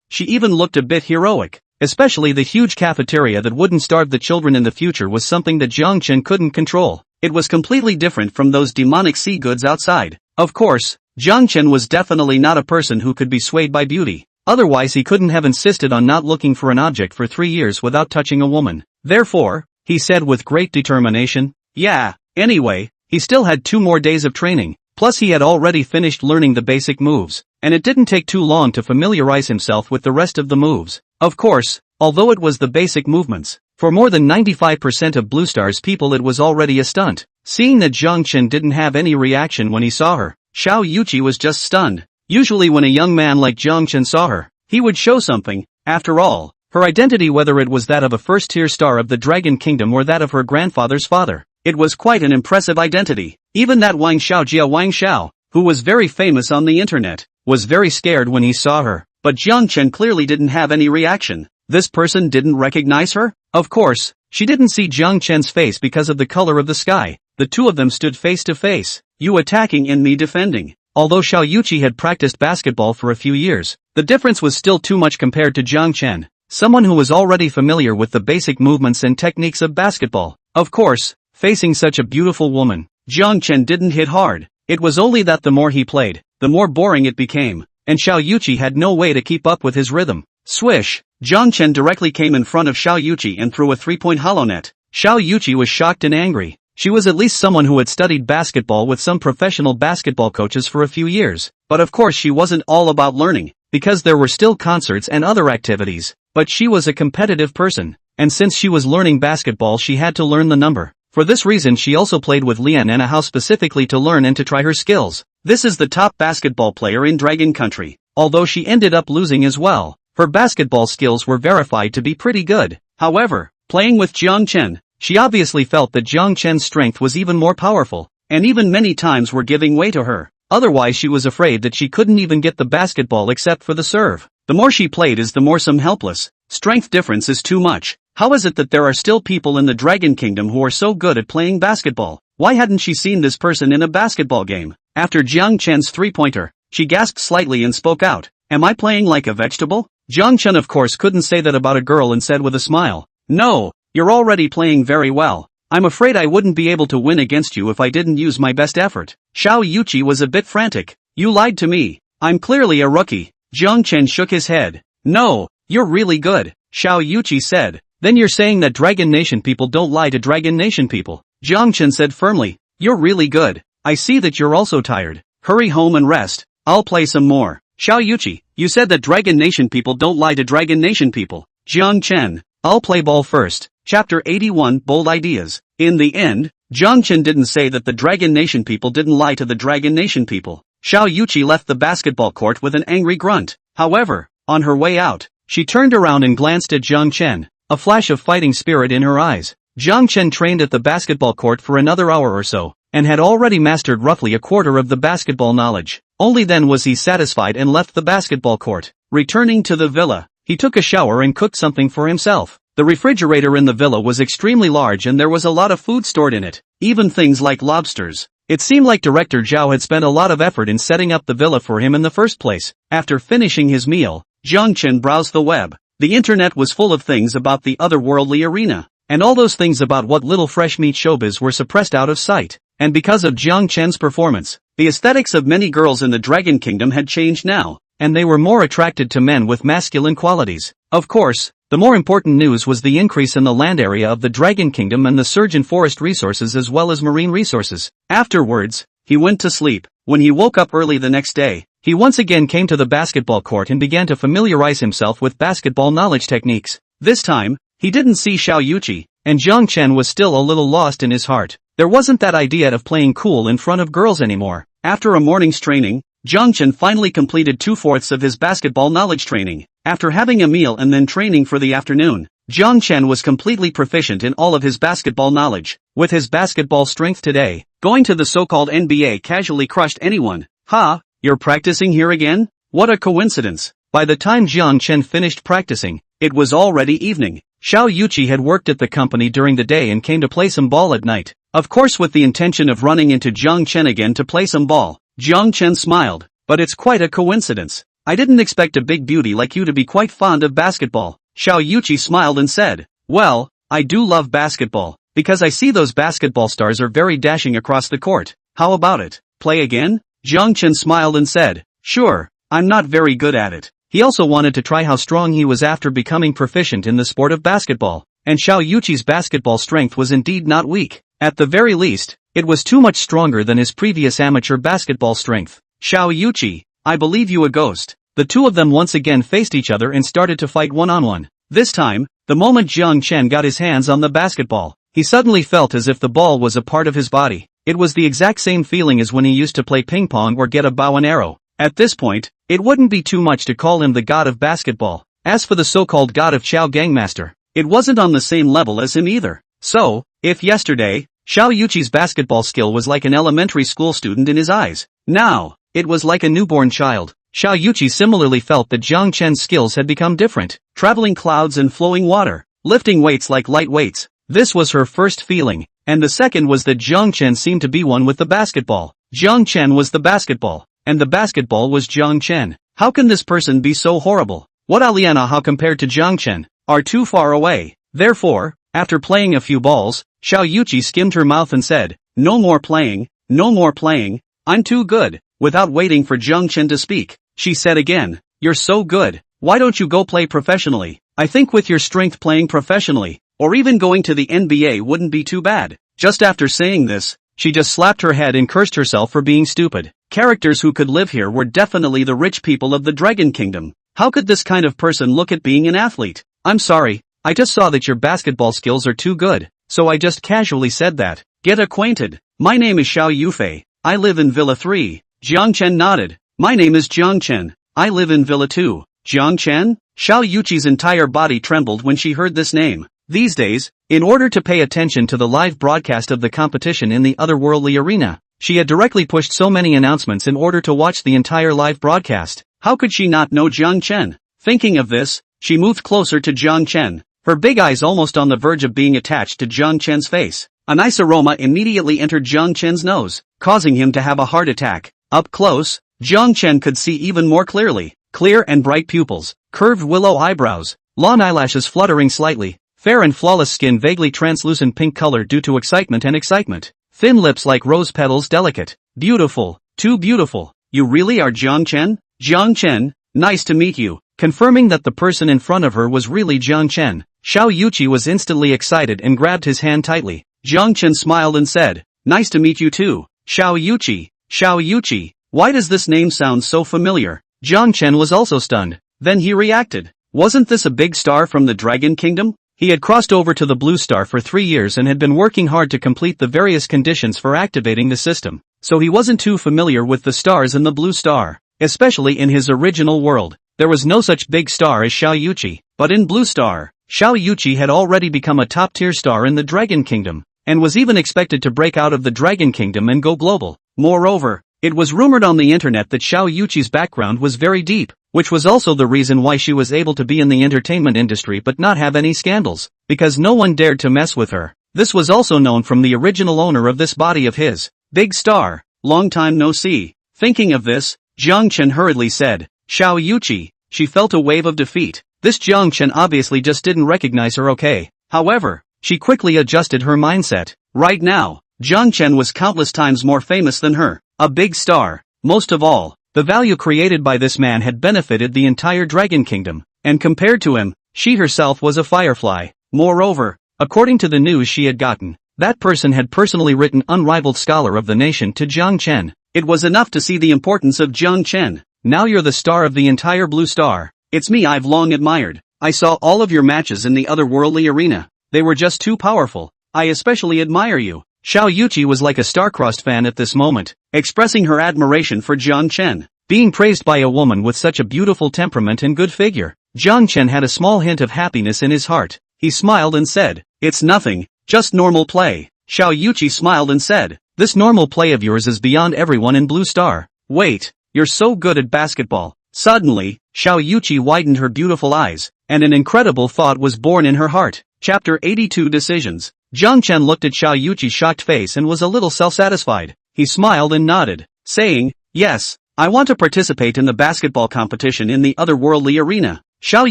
she even looked a bit heroic. Especially the huge cafeteria that wouldn't starve the children in the future was something that Jiang Chen couldn't control. It was completely different from those demonic sea goods outside. Of course, Jiang Chen was definitely not a person who could be swayed by beauty. Otherwise he couldn't have insisted on not looking for an object for 3 years without touching a woman. Therefore, he said with great determination, "Yeah, anyway, he still had 2 more days of training, plus he had already finished learning the basic moves, and it didn't take too long to familiarize himself with the rest of the moves. Of course, although it was the basic movements, for more than 95% of Blue Star's people it was already a stunt." Seeing that Jiang Chen didn't have any reaction when he saw her, Xiao Yuqi was just stunned. Usually when a young man like Jiang Chen saw her, he would show something. After all, her identity, whether it was that of a first-tier star of the Dragon Kingdom or that of her grandfather's father, it was quite an impressive identity. Even that Wang Xiao, who was very famous on the internet, was very scared when he saw her. But Jiang Chen clearly didn't have any reaction. This person didn't recognize her? Of course, she didn't see Jiang Chen's face because of the color of the sky. The two of them stood face to face, you attacking and me defending. Although Xiao Yuqi had practiced basketball for a few years, the difference was still too much compared to Jiang Chen, someone who was already familiar with the basic movements and techniques of basketball. Of course, facing such a beautiful woman, Jiang Chen didn't hit hard. It was only that the more he played, the more boring it became, and Xiao Yuqi had no way to keep up with his rhythm. Swish! Jiang Chen directly came in front of Xiao Yuqi and threw a 3-point hollow net. Xiao Yuqi was shocked and angry. She was at least someone who had studied basketball with some professional basketball coaches for a few years. But of course she wasn't all about learning, because there were still concerts and other activities. But she was a competitive person, and since she was learning basketball she had to learn the number. For this reason she also played with Lian in a house specifically to learn and to try her skills. This is the top basketball player in Dragon Country. Although she ended up losing as well, her basketball skills were verified to be pretty good. However, playing with Jiang Chen, she obviously felt that Jiang Chen's strength was even more powerful, and even many times were giving way to her. Otherwise she was afraid that she couldn't even get the basketball except for the serve. The more she played is the more some helpless. Strength difference is too much. How is it that there are still people in the Dragon Kingdom who are so good at playing basketball? Why hadn't she seen this person in a basketball game? After Jiang Chen's three-pointer, she gasped slightly and spoke out, "Am I playing like a vegetable?" Jiang Chen of course couldn't say that about a girl and said with a smile, "No, you're already playing very well. I'm afraid I wouldn't be able to win against you if I didn't use my best effort." Xiao Yuqi was a bit frantic. "You lied to me. I'm clearly a rookie. Jiang Chen shook his head. No, you're really good, Xiao Yuqi said. Then you're saying that Dragon Nation people don't lie to Dragon Nation people? Jiang Chen said firmly. You're really good. I see that you're also tired. Hurry home and rest. I'll play some more. Xiao Yuqi, you said that Dragon Nation people don't lie to Dragon Nation people. Jiang Chen, I'll play ball first. Chapter 81 Bold Ideas. In the end, Jiang Chen didn't say that the Dragon Nation people didn't lie to the Dragon Nation people. Xiao Yuqi left the basketball court with an angry grunt. However, on her way out, she turned around and glanced at Jiang Chen, a flash of fighting spirit in her eyes. Jiang Chen trained at the basketball court for another hour or so, and had already mastered roughly a quarter of the basketball knowledge. Only then was he satisfied and left the basketball court. Returning to the villa, he took a shower and cooked something for himself. The refrigerator in the villa was extremely large and there was a lot of food stored in it, even things like lobsters. It seemed like Director Zhao had spent a lot of effort in setting up the villa for him in the first place. After finishing his meal, Jiang Chen browsed the web. The internet was full of things about the otherworldly arena, and all those things about what little fresh meat showbiz were suppressed out of sight. And because of Jiang Chen's performance, the aesthetics of many girls in the Dragon Kingdom had changed now, and they were more attracted to men with masculine qualities. Of course, the more important news was the increase in the land area of the Dragon Kingdom and the surge in forest resources as well as marine resources. Afterwards, he went to sleep. When he woke up early the next day, he once again came to the basketball court and began to familiarize himself with basketball knowledge techniques. This time, he didn't see Xiao Yuqi, and Jiang Chen was still a little lost in his heart. There wasn't that idea of playing cool in front of girls anymore. After a morning's training, Jiang Chen finally completed 2/4 of his basketball knowledge training. After having a meal and then training for the afternoon, Jiang Chen was completely proficient in all of his basketball knowledge. With his basketball strength today, going to the so-called NBA casually crushed anyone. Ha, you're practicing here again? What a coincidence. By the time Jiang Chen finished practicing, it was already evening. Xiao Yuqi had worked at the company during the day and came to play some ball at night. Of course with the intention of running into Jiang Chen again to play some ball. Jiang Chen smiled. But it's quite a coincidence. I didn't expect a big beauty like you to be quite fond of basketball. Xiao Yuqi smiled and said, well, I do love basketball, because I see those basketball stars are very dashing across the court. How about it? Play again? Jiang Chen smiled and said, sure, I'm not very good at it. He also wanted to try how strong he was after becoming proficient in the sport of basketball. And Xiao Yuqi's basketball strength was indeed not weak. At the very least, it was too much stronger than his previous amateur basketball strength. Xiao Yuqi, I believe you a ghost. The two of them once again faced each other and started to fight one-on-one. This time, the moment Jiang Chen got his hands on the basketball, he suddenly felt as if the ball was a part of his body. It was the exact same feeling as when he used to play ping pong or get a bow and arrow. At this point, it wouldn't be too much to call him the god of basketball. As for the so-called god of Chao Gangmaster, it wasn't on the same level as him either. So, if yesterday, Xiao Yuqi's basketball skill was like an elementary school student in his eyes, now, it was like a newborn child. Xiao Yuqi similarly felt that Jiang Chen's skills had become different. Traveling clouds and flowing water, lifting weights like light weights. This was her first feeling, and the second was that Jiang Chen seemed to be one with the basketball. Jiang Chen was the basketball, and the basketball was Jiang Chen. How can this person be so horrible? What Aliena how compared to Jiang Chen, are too far away. Therefore, after playing a few balls, Xiao Yuqi skimmed her mouth and said, no more playing, no more playing, I'm too good. Without waiting for Jiang Chen to speak, she said again, you're so good, why don't you go play professionally? I think with your strength playing professionally, or even going to the NBA wouldn't be too bad. Just after saying this, she just slapped her head and cursed herself for being stupid. Characters who could live here were definitely the rich people of the Dragon Kingdom. How could this kind of person look at being an athlete? I'm sorry, I just saw that your basketball skills are too good, so I just casually said that. Get acquainted. My name is Xiao Yufei. I live in Villa 3. Jiang Chen nodded. My name is Jiang Chen. I live in Villa 2. Jiang Chen? Xiao Yuqi's entire body trembled when she heard this name. These days, in order to pay attention to the live broadcast of the competition in the otherworldly arena, she had directly pushed so many announcements in order to watch the entire live broadcast. How could she not know Jiang Chen? Thinking of this, she moved closer to Jiang Chen, her big eyes almost on the verge of being attached to Jiang Chen's face. A nice aroma immediately entered Jiang Chen's nose, causing him to have a heart attack. Up close, Jiang Chen could see even more clearly. Clear and bright pupils, curved willow eyebrows, long eyelashes fluttering slightly, fair and flawless skin vaguely translucent pink color due to excitement and excitement, thin lips like rose petals delicate. Beautiful, too beautiful. You really are Jiang Chen? Jiang Chen, nice to meet you. Confirming that the person in front of her was really Jiang Chen, Xiao Yuqi was instantly excited and grabbed his hand tightly. Jiang Chen smiled and said, nice to meet you too, Xiao Yuqi. Xiao Yuqi, why does this name sound so familiar? Jiang Chen was also stunned. Then he reacted. Wasn't this a big star from the Dragon Kingdom? He had crossed over to the Blue Star for 3 years and had been working hard to complete the various conditions for activating the system, so he wasn't too familiar with the stars in the Blue Star, especially in his original world. There was no such big star as Xiao Yuqi, but in Blue Star, Xiao Yuqi had already become a top-tier star in the Dragon Kingdom, and was even expected to break out of the Dragon Kingdom and go global. Moreover, it was rumored on the internet that Xiao Yuqi's background was very deep, which was also the reason why she was able to be in the entertainment industry but not have any scandals, because no one dared to mess with her. This was also known from the original owner of this body of his. Big star, long time no see. Thinking of this, Jiang Chen hurriedly said, Xiao Yuqi. She felt a wave of defeat. This Jiang Chen obviously just didn't recognize her. Okay. However, she quickly adjusted her mindset. Right now, Jiang Chen was countless times more famous than her. A big star. Most of all, the value created by this man had benefited the entire Dragon Kingdom, and compared to him, she herself was a firefly. Moreover, according to the news she had gotten, that person had personally written unrivaled scholar of the nation to Jiang Chen. It was enough to see the importance of Jiang Chen. Now you're the star of the entire Blue Star. It's me I've long admired. I saw all of your matches in the otherworldly arena. They were just too powerful. I especially admire you. Xiao Yuqi was like a star-crossed fan at this moment, expressing her admiration for Jiang Chen. Being praised by a woman with such a beautiful temperament and good figure, Jiang Chen had a small hint of happiness in his heart. He smiled and said, it's nothing, just normal play. Xiao Yuqi smiled and said, this normal play of yours is beyond everyone in Blue Star. Wait, you're so good at basketball. Suddenly, Xiao Yuqi widened her beautiful eyes, and an incredible thought was born in her heart. Chapter 82 Decisions. Jiang Chen looked at Xiao Yuqi's shocked face and was a little self-satisfied. He smiled and nodded, saying, yes, I want to participate in the basketball competition in the otherworldly arena. Xiao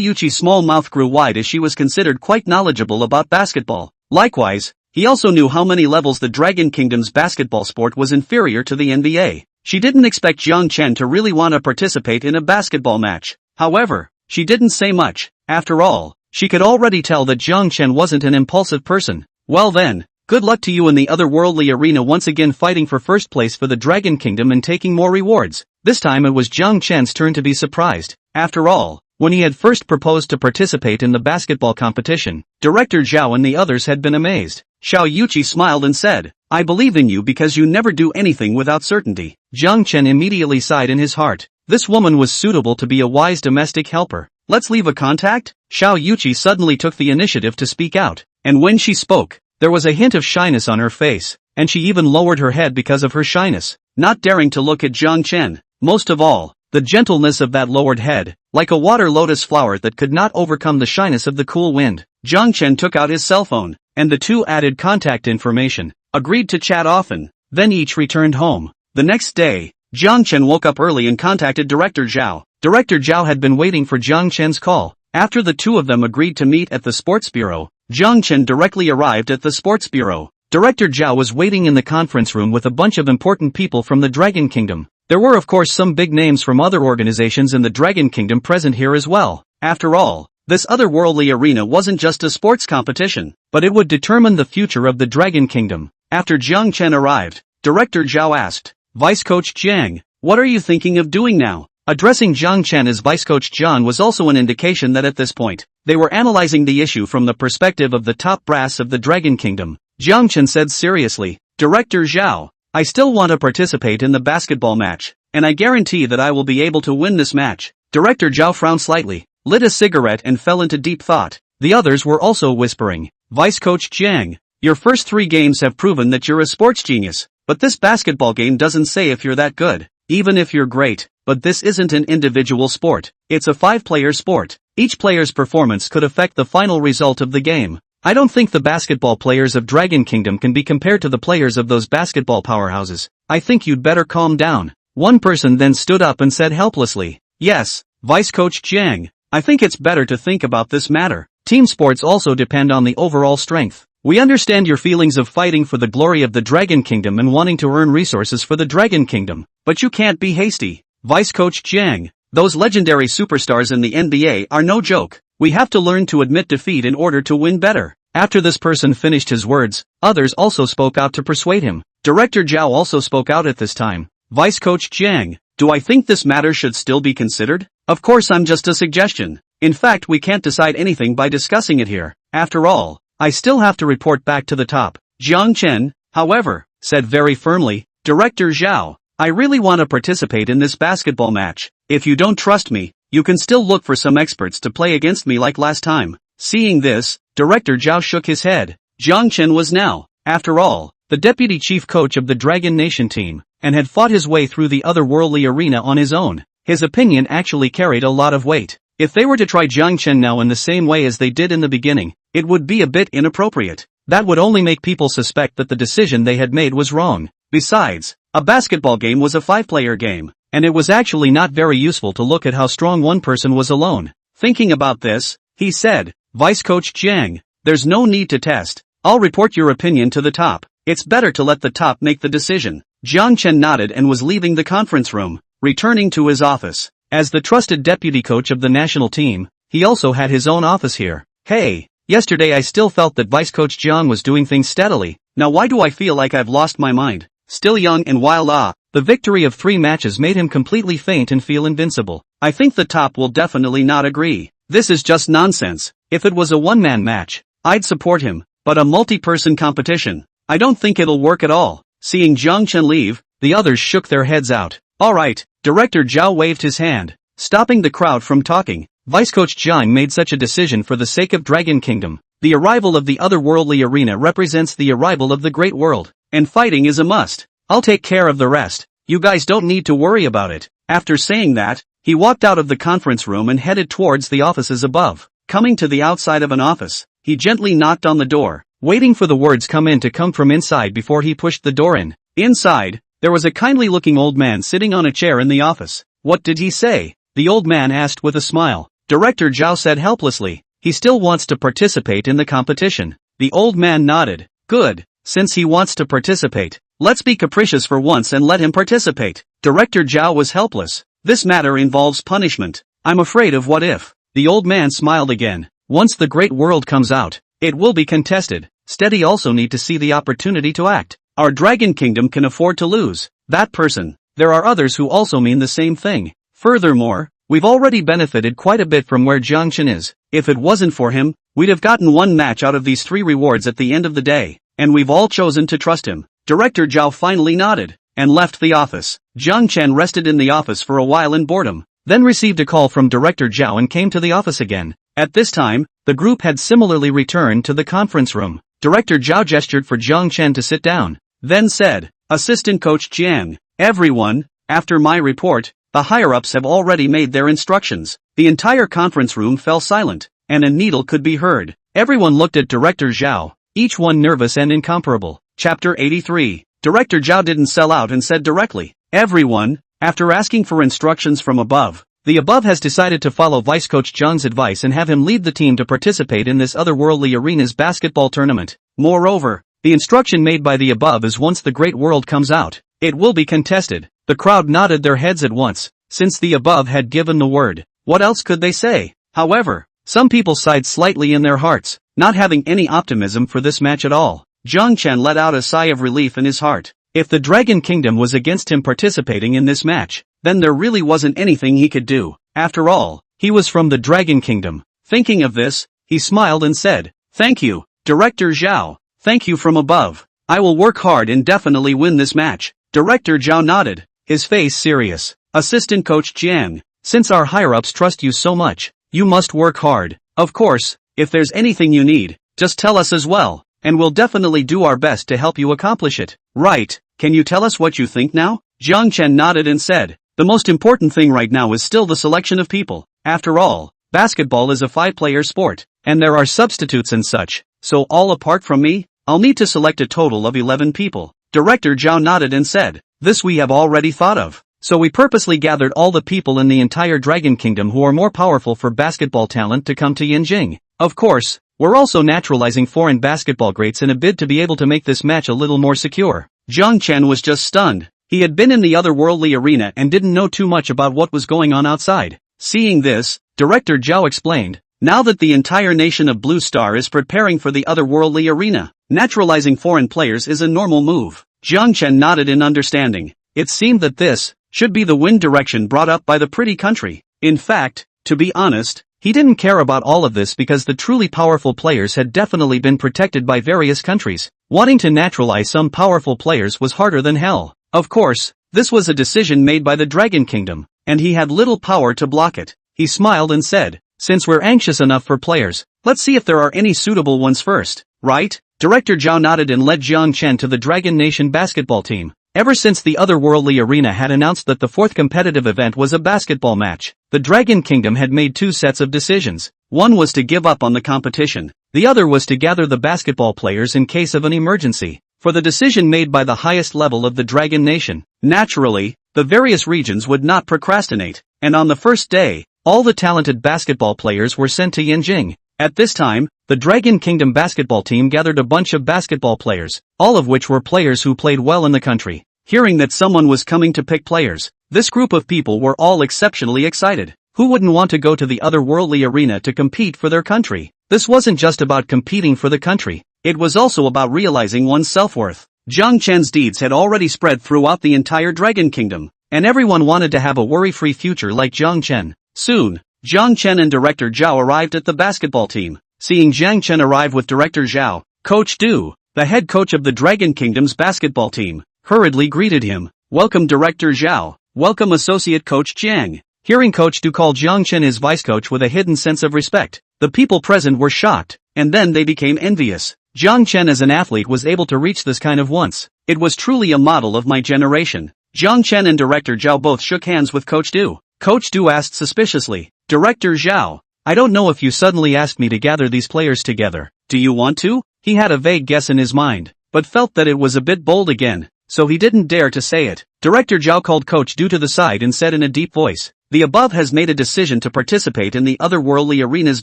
Yuqi's small mouth grew wide as she was considered quite knowledgeable about basketball. Likewise, he also knew how many levels the Dragon Kingdom's basketball sport was inferior to the NBA. She didn't expect Jiang Chen to really want to participate in a basketball match. However, she didn't say much. After all, she could already tell that Jiang Chen wasn't an impulsive person. Well then, good luck to you in the otherworldly arena, once again fighting for first place for the Dragon Kingdom and taking more rewards. This time it was Jiang Chen's turn to be surprised. After all, when he had first proposed to participate in the basketball competition, Director Zhao and the others had been amazed. Xiao Yuqi smiled and said, I believe in you because you never do anything without certainty. Jiang Chen immediately sighed in his heart. This woman was suitable to be a wise domestic helper. Let's leave a contact? Xiao Yuqi suddenly took the initiative to speak out, and when she spoke, there was a hint of shyness on her face, and she even lowered her head because of her shyness, not daring to look at Jiang Chen. Most of all, the gentleness of that lowered head, like a water lotus flower that could not overcome the shyness of the cool wind. Jiang Chen took out his cell phone, and the two added contact information, agreed to chat often, then each returned home. The next day, Jiang Chen woke up early and contacted Director Zhao. Director Zhao had been waiting for Jiang Chen's call. After the two of them agreed to meet at the sports bureau, Jiang Chen directly arrived at the sports bureau. Director Zhao was waiting in the conference room with a bunch of important people from the Dragon Kingdom. There were of course some big names from other organizations in the Dragon Kingdom present here as well. After all, this otherworldly arena wasn't just a sports competition, but it would determine the future of the Dragon Kingdom. After Jiang Chen arrived, Director Zhao asked, Vice Coach Jiang, what are you thinking of doing now? Addressing Jiang Chen as Vice Coach Jiang was also an indication that at this point, they were analyzing the issue from the perspective of the top brass of the Dragon Kingdom. Jiang Chen said seriously, Director Zhao, I still want to participate in the basketball match, and I guarantee that I will be able to win this match. Director Zhao frowned slightly, lit a cigarette and fell into deep thought. The others were also whispering, Vice Coach Jiang, your first 3 games have proven that you're a sports genius, but this basketball game doesn't say if you're that good. Even if you're great, but this isn't an individual sport, it's a 5-player sport. Each player's performance could affect the final result of the game. I don't think the basketball players of Dragon Kingdom can be compared to the players of those basketball powerhouses. I think you'd better calm down. One person then stood up and said helplessly, Yes, Vice Coach Jiang, I think it's better to think about this matter. Team sports also depend on the overall strength. We understand your feelings of fighting for the glory of the Dragon Kingdom and wanting to earn resources for the Dragon Kingdom, but you can't be hasty. Vice Coach Jiang, Those legendary superstars in the NBA are no joke. We have to learn to admit defeat in order to win better. After this person finished his words, others also spoke out to persuade him. Director Zhao also spoke out at this time. Vice Coach Jiang, do I think this matter should still be considered? Of course, I'm just a suggestion. In fact, we can't decide anything by discussing it here. After all, I still have to report back to the top. Jiang Chen, however, said very firmly, Director Zhao, I really want to participate in this basketball match. If you don't trust me, you can still look for some experts to play against me like last time. Seeing this, Director Zhao shook his head. Jiang Chen was now, after all, the deputy chief coach of the Dragon Nation team, and had fought his way through the otherworldly arena on his own. His opinion actually carried a lot of weight. If they were to try Jiang Chen now in the same way as they did in the beginning, it would be a bit inappropriate. That would only make people suspect that the decision they had made was wrong. Besides, a basketball game was a 5-player game, and it was actually not very useful to look at how strong one person was alone. Thinking about this, he said, Vice Coach Jiang, there's no need to test. I'll report your opinion to the top. It's better to let the top make the decision. Jiang Chen nodded and was leaving the conference room, returning to his office. As the trusted deputy coach of the national team, he also had his own office here. Hey, yesterday I still felt that Vice Coach Jiang was doing things steadily. Now why do I feel like I've lost my mind? Still young and wild. The victory of 3 matches made him completely faint and feel invincible. I think the top will definitely not agree. This is just nonsense. If it was a one-man match, I'd support him, but a multi-person competition, I don't think it'll work at all. Seeing Jiang Chen leave, the others shook their heads out. Alright, Director Zhao waved his hand, stopping the crowd from talking. Vice Coach Jiang made such a decision for the sake of Dragon Kingdom. The arrival of the otherworldly arena represents the arrival of the great world, and fighting is a must. I'll take care of the rest. You guys don't need to worry about it. After saying that, he walked out of the conference room and headed towards the offices above. Coming to the outside of an office, he gently knocked on the door, waiting for the words come from inside before he pushed the door in. Inside, there was a kindly-looking old man sitting on a chair in the office. What did he say? The old man asked with a smile. Director Zhao said helplessly, he still wants to participate in the competition. The old man nodded. Good, since he wants to participate, let's be capricious for once and let him participate. Director Zhao was helpless. This matter involves punishment. I'm afraid of what if. The old man smiled again. Once the great world comes out, it will be contested. Steady also need to see the opportunity to act. Our Dragon Kingdom can afford to lose that person. There are others who also mean the same thing. Furthermore, we've already benefited quite a bit from where Jiang Chen is. If it wasn't for him, we'd have gotten 1 match out of these 3 rewards at the end of the day, and we've all chosen to trust him. Director Zhao finally nodded, and left the office. Jiang Chen rested in the office for a while in boredom, then received a call from Director Zhao and came to the office again. At this time, the group had similarly returned to the conference room. Director Zhao gestured for Jiang Chen to sit down, then said, Assistant Coach Jiang, everyone, after my report, the higher-ups have already made their instructions. The entire conference room fell silent, and a needle could be heard. Everyone looked at Director Zhao, each one nervous and incomparable. Chapter 83. Director Zhao didn't sell out and said directly, everyone, after asking for instructions from above, the above has decided to follow Vice Coach Jiang's advice and have him lead the team to participate in this otherworldly arena's basketball tournament. Moreover, the instruction made by the above is once the great world comes out, it will be contested. The crowd nodded their heads at once, since the above had given the word. What else could they say? However, some people sighed slightly in their hearts, not having any optimism for this match at all. Jiang Chen let out a sigh of relief in his heart. If the Dragon Kingdom was against him participating in this match, then there really wasn't anything he could do. After all, he was from the Dragon Kingdom. Thinking of this, he smiled and said, Thank you, Director Zhao. Thank you from above. I will work hard and definitely win this match. Director Zhao nodded, his face serious. Assistant Coach Jiang, since our higher-ups trust you so much, you must work hard. Of course, if there's anything you need, just tell us as well, and we'll definitely do our best to help you accomplish it. Right, can you tell us what you think now? Jiang Chen nodded and said, the most important thing right now is still the selection of people. After all, basketball is a 5-player sport, and there are substitutes and such, so all apart from me, I'll need to select a total of 11 people. Director Zhao nodded and said, this we have already thought of. So we purposely gathered all the people in the entire Dragon Kingdom who are more powerful for basketball talent to come to Yinjing. Of course, we're also naturalizing foreign basketball greats in a bid to be able to make this match a little more secure. Jiang Chen was just stunned. He had been in the otherworldly arena and didn't know too much about what was going on outside. Seeing this, Director Zhao explained, now that the entire nation of Blue Star is preparing for the otherworldly arena, naturalizing foreign players is a normal move. Jiang Chen nodded in understanding. It seemed that this should be the wind direction brought up by the pretty country. In fact, to be honest, he didn't care about all of this because the truly powerful players had definitely been protected by various countries. Wanting to naturalize some powerful players was harder than hell. Of course, this was a decision made by the Dragon Kingdom, and he had little power to block it. He smiled and said, since we're anxious enough for players, let's see if there are any suitable ones first, right? Director Zhao nodded and led Jiang Chen to the Dragon Nation basketball team. Ever since the otherworldly arena had announced that the fourth competitive event was a basketball match, the Dragon Kingdom had made two sets of decisions. One was to give up on the competition. The other was to gather the basketball players in case of an emergency. For the decision made by the highest level of the Dragon Nation, naturally, the various regions would not procrastinate, and on the first day, all the talented basketball players were sent to Yanjing. At this time, the Dragon Kingdom basketball team gathered a bunch of basketball players, all of which were players who played well in the country. Hearing that someone was coming to pick players, this group of people were all exceptionally excited. Who wouldn't want to go to the otherworldly arena to compete for their country? This wasn't just about competing for the country, it was also about realizing one's self-worth. Jiang Chen's deeds had already spread throughout the entire Dragon Kingdom, and everyone wanted to have a worry-free future like Jiang Chen. Soon, Jiang Chen and Director Zhao arrived at the basketball team. Seeing Jiang Chen arrive with Director Zhao, Coach Du, the head coach of the Dragon Kingdom's basketball team, hurriedly greeted him. Welcome Director Zhao, welcome Associate Coach Jiang. Hearing Coach Du call Jiang Chen his vice coach with a hidden sense of respect, the people present were shocked, and then they became envious. Jiang Chen as an athlete was able to reach this kind of once. It was truly a model of my generation. Jiang Chen and Director Zhao both shook hands with Coach Du. Coach Du asked suspiciously, Director Zhao, I don't know if you suddenly asked me to gather these players together. Do you want to? He had a vague guess in his mind, but felt that it was a bit bold again, so he didn't dare to say it. Director Zhao called Coach Du to the side and said in a deep voice, the above has made a decision to participate in the otherworldly arena's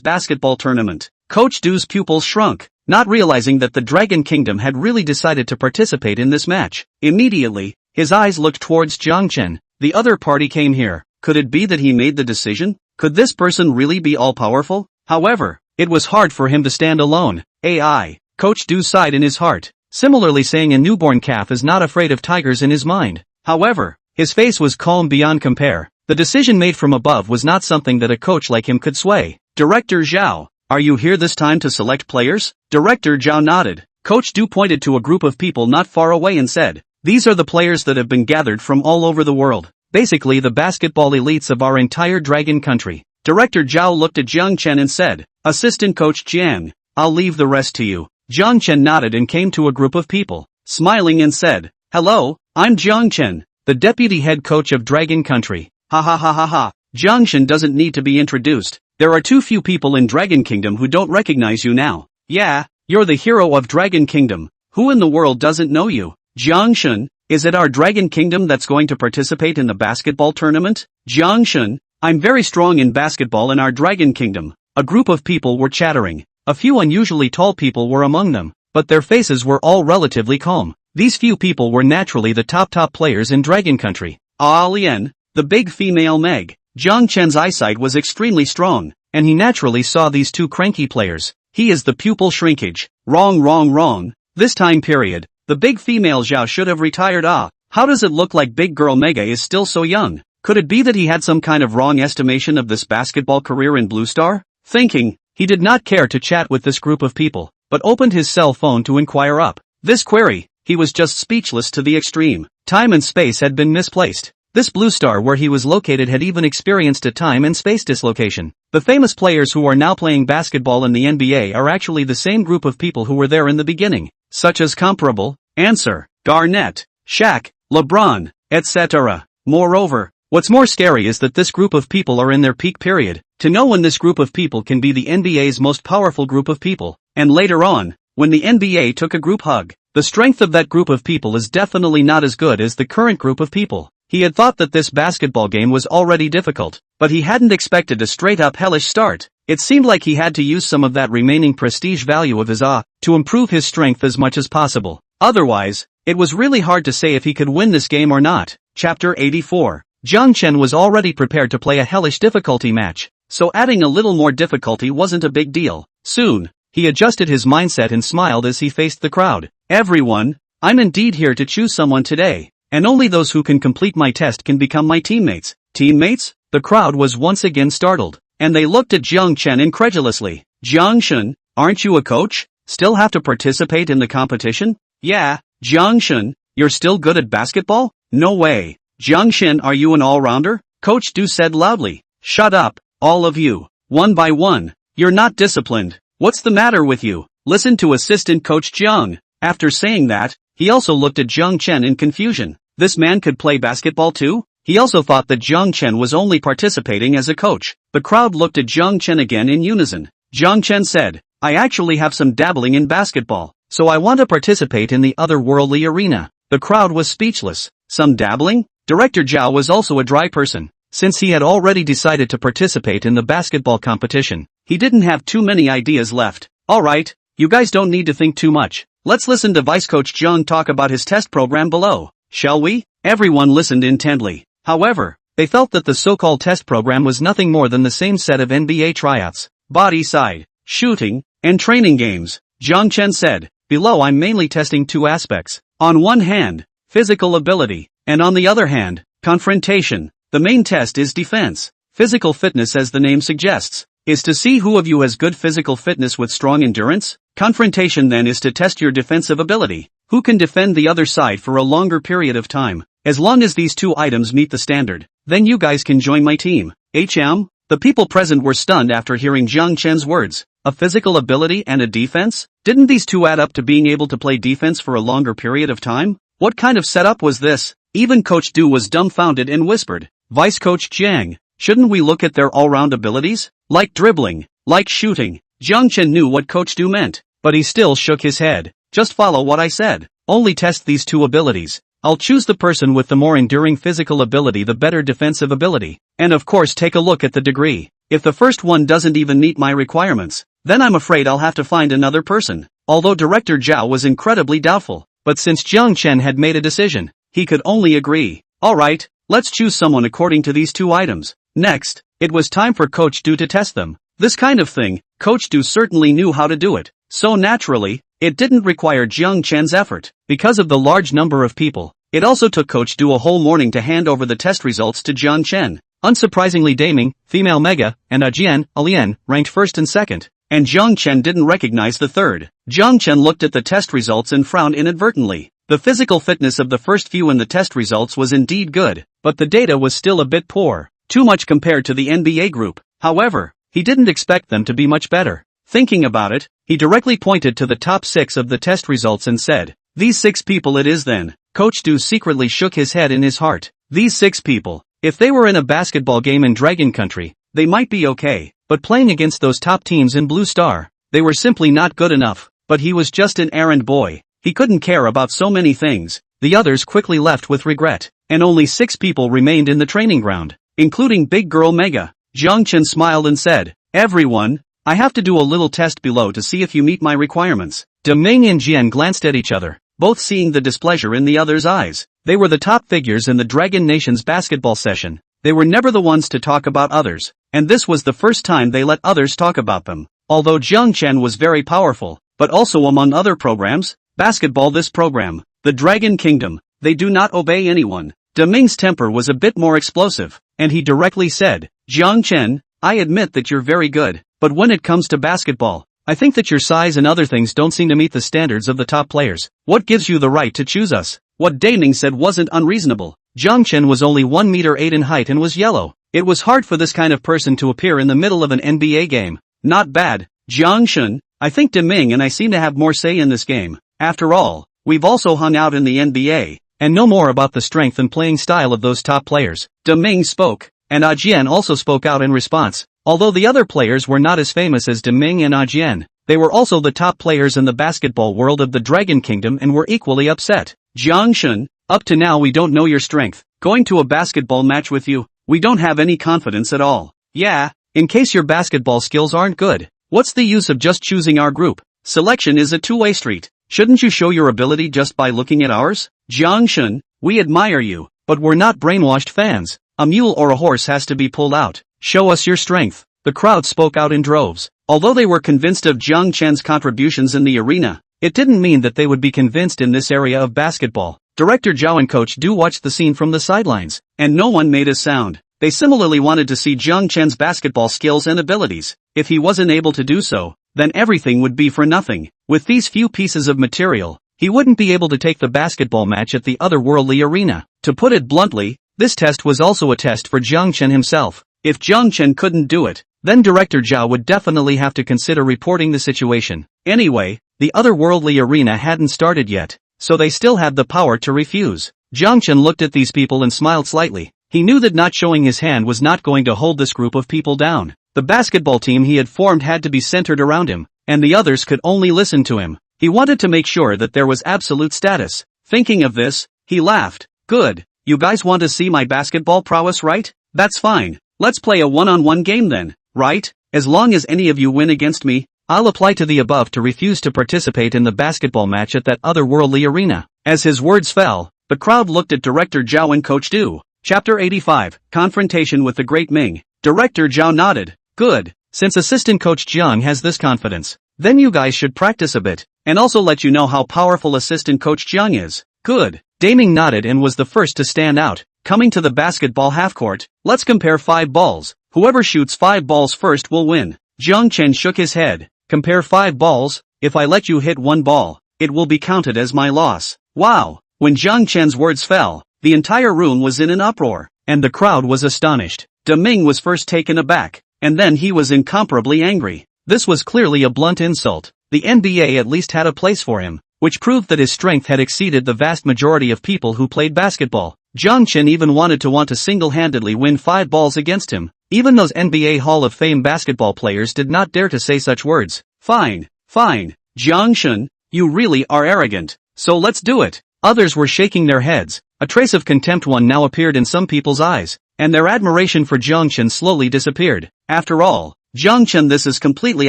basketball tournament. Coach Du's pupils shrunk, not realizing that the Dragon Kingdom had really decided to participate in this match. Immediately, his eyes looked towards Jiang Chen. The other party came here. Could it be that he made the decision? Could this person really be all-powerful? However, it was hard for him to stand alone. AI, Coach Du sighed in his heart, similarly saying a newborn calf is not afraid of tigers in his mind. However, his face was calm beyond compare. The decision made from above was not something that a coach like him could sway. Director Zhao, are you here this time to select players? Director Zhao nodded. Coach Du pointed to a group of people not far away and said, these are the players that have been gathered from all over the world. Basically the basketball elites of our entire dragon country. Director Zhao looked at Jiang Chen and said, Assistant Coach Jiang, I'll leave the rest to you. Jiang Chen nodded and came to a group of people, smiling and said, hello, I'm Jiang Chen, the deputy head coach of Dragon Country. Ha ha ha ha ha. Jiang Chen doesn't need to be introduced. There are too few people in Dragon Kingdom who don't recognize you now. Yeah, you're the hero of Dragon Kingdom. Who in the world doesn't know you? Jiang Chen, is it our Dragon Kingdom that's going to participate in the basketball tournament? Jiang Chen, I'm very strong in basketball in our Dragon Kingdom. A group of people were chattering. A few unusually tall people were among them, but their faces were all relatively calm. These few people were naturally the top players in Dragon Country. Ah Lian, the big female Meg. Jiang Chen's eyesight was extremely strong, and he naturally saw these two cranky players. He is the pupil shrinkage. Wrong. This time period, the big female Zhao should have retired. How does it look like big girl Mega is still so young? Could it be that he had some kind of wrong estimation of this basketball career in Blue Star? Thinking, he did not care to chat with this group of people, but opened his cell phone to inquire up this query. He was just speechless to the extreme. Time and space had been misplaced. This Blue Star where he was located had even experienced a time and space dislocation. The famous players who are now playing basketball in the NBA are actually the same group of people who were there in the beginning, such as Comparable, Answer, Garnett, Shaq, LeBron, etc. Moreover, what's more scary is that this group of people are in their peak period. To know when this group of people can be the NBA's most powerful group of people, and later on, when the NBA took a group hug, the strength of that group of people is definitely not as good as the current group of people. He had thought that this basketball game was already difficult, but he hadn't expected a straight-up hellish start. It seemed like he had to use some of that remaining prestige value of his to improve his strength as much as possible. Otherwise, It was really hard to say if he could win this game or not. Chapter 84. Jiang Chen was already prepared to play a hellish difficulty match, so adding a little more difficulty wasn't a big deal. Soon, he adjusted his mindset and smiled as he faced the crowd. Everyone, I'm indeed here to choose someone today, and only those who can complete my test can become my teammates. Teammates? The crowd was once again startled, and they looked at Jiang Chen incredulously. Jiang Chen, aren't you a coach? Still have to participate in the competition? Yeah, Jiang Chen, you're still good at basketball? No way. Jiang Chen, are you an all-rounder? Coach Du said loudly. Shut up, all of you. One by one. You're not disciplined. What's the matter with you? Listen to assistant coach Jiang. After saying that, he also looked at Jiang Chen in confusion. This man could play basketball too? He also thought that Jiang Chen was only participating as a coach. The crowd looked at Jiang Chen again in unison. Jiang Chen said, I actually have some dabbling in basketball, so I want to participate in the otherworldly arena. The crowd was speechless. Some dabbling? Director Zhao was also a dry person. Since he had already decided to participate in the basketball competition, he didn't have too many ideas left. Alright, you guys don't need to think too much. Let's listen to Vice Coach Zhang talk about his test program below, shall we? Everyone listened intently. However, they felt that the so-called test program was nothing more than the same set of NBA tryouts, body side, shooting, and training games. Jiang Chen said, below I'm mainly testing two aspects. On one hand, physical ability, and on the other hand, confrontation. The main test is defense. Physical fitness, as the name suggests, is to see who of you has good physical fitness with strong endurance. Confrontation then is to test your defensive ability. Who can defend the other side for a longer period of time? As long as these two items meet the standard, then you guys can join my team. The people present were stunned after hearing Jiang Chen's words. A physical ability and a defense? Didn't these two add up to being able to play defense for a longer period of time? What kind of setup was this? Even Coach Du was dumbfounded and whispered, Vice Coach Jiang, shouldn't we look at their all-round abilities? Like dribbling, like shooting. Jiang Chen knew what Coach Du meant, but he still shook his head. Just follow what I said. Only test these two abilities. I'll choose the person with the more enduring physical ability, the better defensive ability. And of course take a look at the degree. If the first one doesn't even meet my requirements, then I'm afraid I'll have to find another person. Although Director Zhao was incredibly doubtful, but since Jiang Chen had made a decision, he could only agree. Alright, let's choose someone according to these two items. Next, it was time for Coach Du to test them. This kind of thing, Coach Du certainly knew how to do it. So naturally, it didn't require Jiang Chen's effort. Because of the large number of people, it also took Coach Du a whole morning to hand over the test results to Jiang Chen. Unsurprisingly, Daming, Female Mega, and Ajian, Alian, ranked first and second. And Jiang Chen didn't recognize the third. Jiang Chen looked at the test results and frowned inadvertently. The physical fitness of the first few in the test results was indeed good, but the data was still a bit poor. Too much compared to the NBA group. However, he didn't expect them to be much better. Thinking about it, he directly pointed to the top 6 of the test results and said, these 6 people it is then. Coach Du secretly shook his head in his heart. These 6 people, if they were in a basketball game in Dragon Country, they might be okay, but playing against those top teams in Blue Star, they were simply not good enough. But he was just an errand boy. He couldn't care about so many things. The others quickly left with regret, and only 6 people remained in the training ground, including Big Girl Mega. Jiang Chen smiled and said, everyone, I have to do a little test below to see if you meet my requirements. Deming and Jian glanced at each other, both seeing the displeasure in the other's eyes. They were the top figures in the Dragon Nation's basketball session. They were never the ones to talk about others, and this was the first time they let others talk about them. Although Jiang Chen was very powerful, but also among other programs, basketball this program, the Dragon Kingdom, they do not obey anyone. Deming's temper was a bit more explosive, and he directly said, Jiang Chen, I admit that you're very good, but when it comes to basketball, I think that your size and other things don't seem to meet the standards of the top players. What gives you the right to choose us? What Daming said wasn't unreasonable. Jiang Chen was only 1 meter 8 in height and was yellow. It was hard for this kind of person to appear in the middle of an NBA game. Not bad, Jiang Chen, I think Deming and I seem to have more say in this game. After all, we've also hung out in the NBA, and know more about the strength and playing style of those top players. Deming spoke, and Ajian also spoke out in response. Although the other players were not as famous as Deming and Ajian, they were also the top players in the basketball world of the Dragon Kingdom and were equally upset. Jiang Chen, up to now we don't know your strength. Going to a basketball match with you, we don't have any confidence at all. Yeah, in case your basketball skills aren't good, what's the use of just choosing our group? Selection is a two-way street. Shouldn't you show your ability just by looking at ours? Jiangshun, we admire you, but we're not brainwashed fans. A mule or a horse has to be pulled out. Show us your strength. The crowd spoke out in droves. Although they were convinced of Jiang Chen's contributions in the arena, it didn't mean that they would be convinced in this area of basketball. Director Zhao and Coach Du watched the scene from the sidelines, and no one made a sound. They similarly wanted to see Jiang Chen's basketball skills and abilities. If he wasn't able to do so, then everything would be for nothing. With these few pieces of material, he wouldn't be able to take the basketball match at the otherworldly arena. To put it bluntly, this test was also a test for Jiang Chen himself. If Jiang Chen couldn't do it, then Director Zhao would definitely have to consider reporting the situation. Anyway, the otherworldly arena hadn't started yet, so they still had the power to refuse. Jiang Chen looked at these people and smiled slightly. He knew that not showing his hand was not going to hold this group of people down. The basketball team he had formed had to be centered around him, and the others could only listen to him. He wanted to make sure that there was absolute status. Thinking of this, he laughed. Good, you guys want to see my basketball prowess, right? That's fine. Let's play a one-on-one game then, right? As long as any of you win against me, I'll apply to the above to refuse to participate in the basketball match at that otherworldly arena. As his words fell, the crowd looked at Director Zhao and Coach Du. Chapter 85, Confrontation with the Great Ming. Director Zhao nodded. Good, since Assistant Coach Jiang has this confidence, then you guys should practice a bit, and also let you know how powerful Assistant Coach Jiang is. Good. Daming nodded and was the first to stand out. Coming to the basketball half-court, let's compare 5 balls. Whoever shoots 5 balls first will win. Jiang Chen shook his head. Compare 5 balls, if I let you hit 1 ball, it will be counted as my loss. Wow! When Jiang Chen's words fell, the entire room was in an uproar, and the crowd was astonished. Deming was first taken aback, and then he was incomparably angry. This was clearly a blunt insult. The NBA at least had a place for him, which proved that his strength had exceeded the vast majority of people who played basketball. Jiang Chen even wanted to single-handedly win 5 balls against him. Even those NBA Hall of Fame basketball players did not dare to say such words. Fine, fine, Jiang Chen, you really are arrogant, so let's do it. Others were shaking their heads. A trace of contempt now appeared in some people's eyes, and their admiration for Jiang Chen slowly disappeared. After all, Jiang Chen, this is completely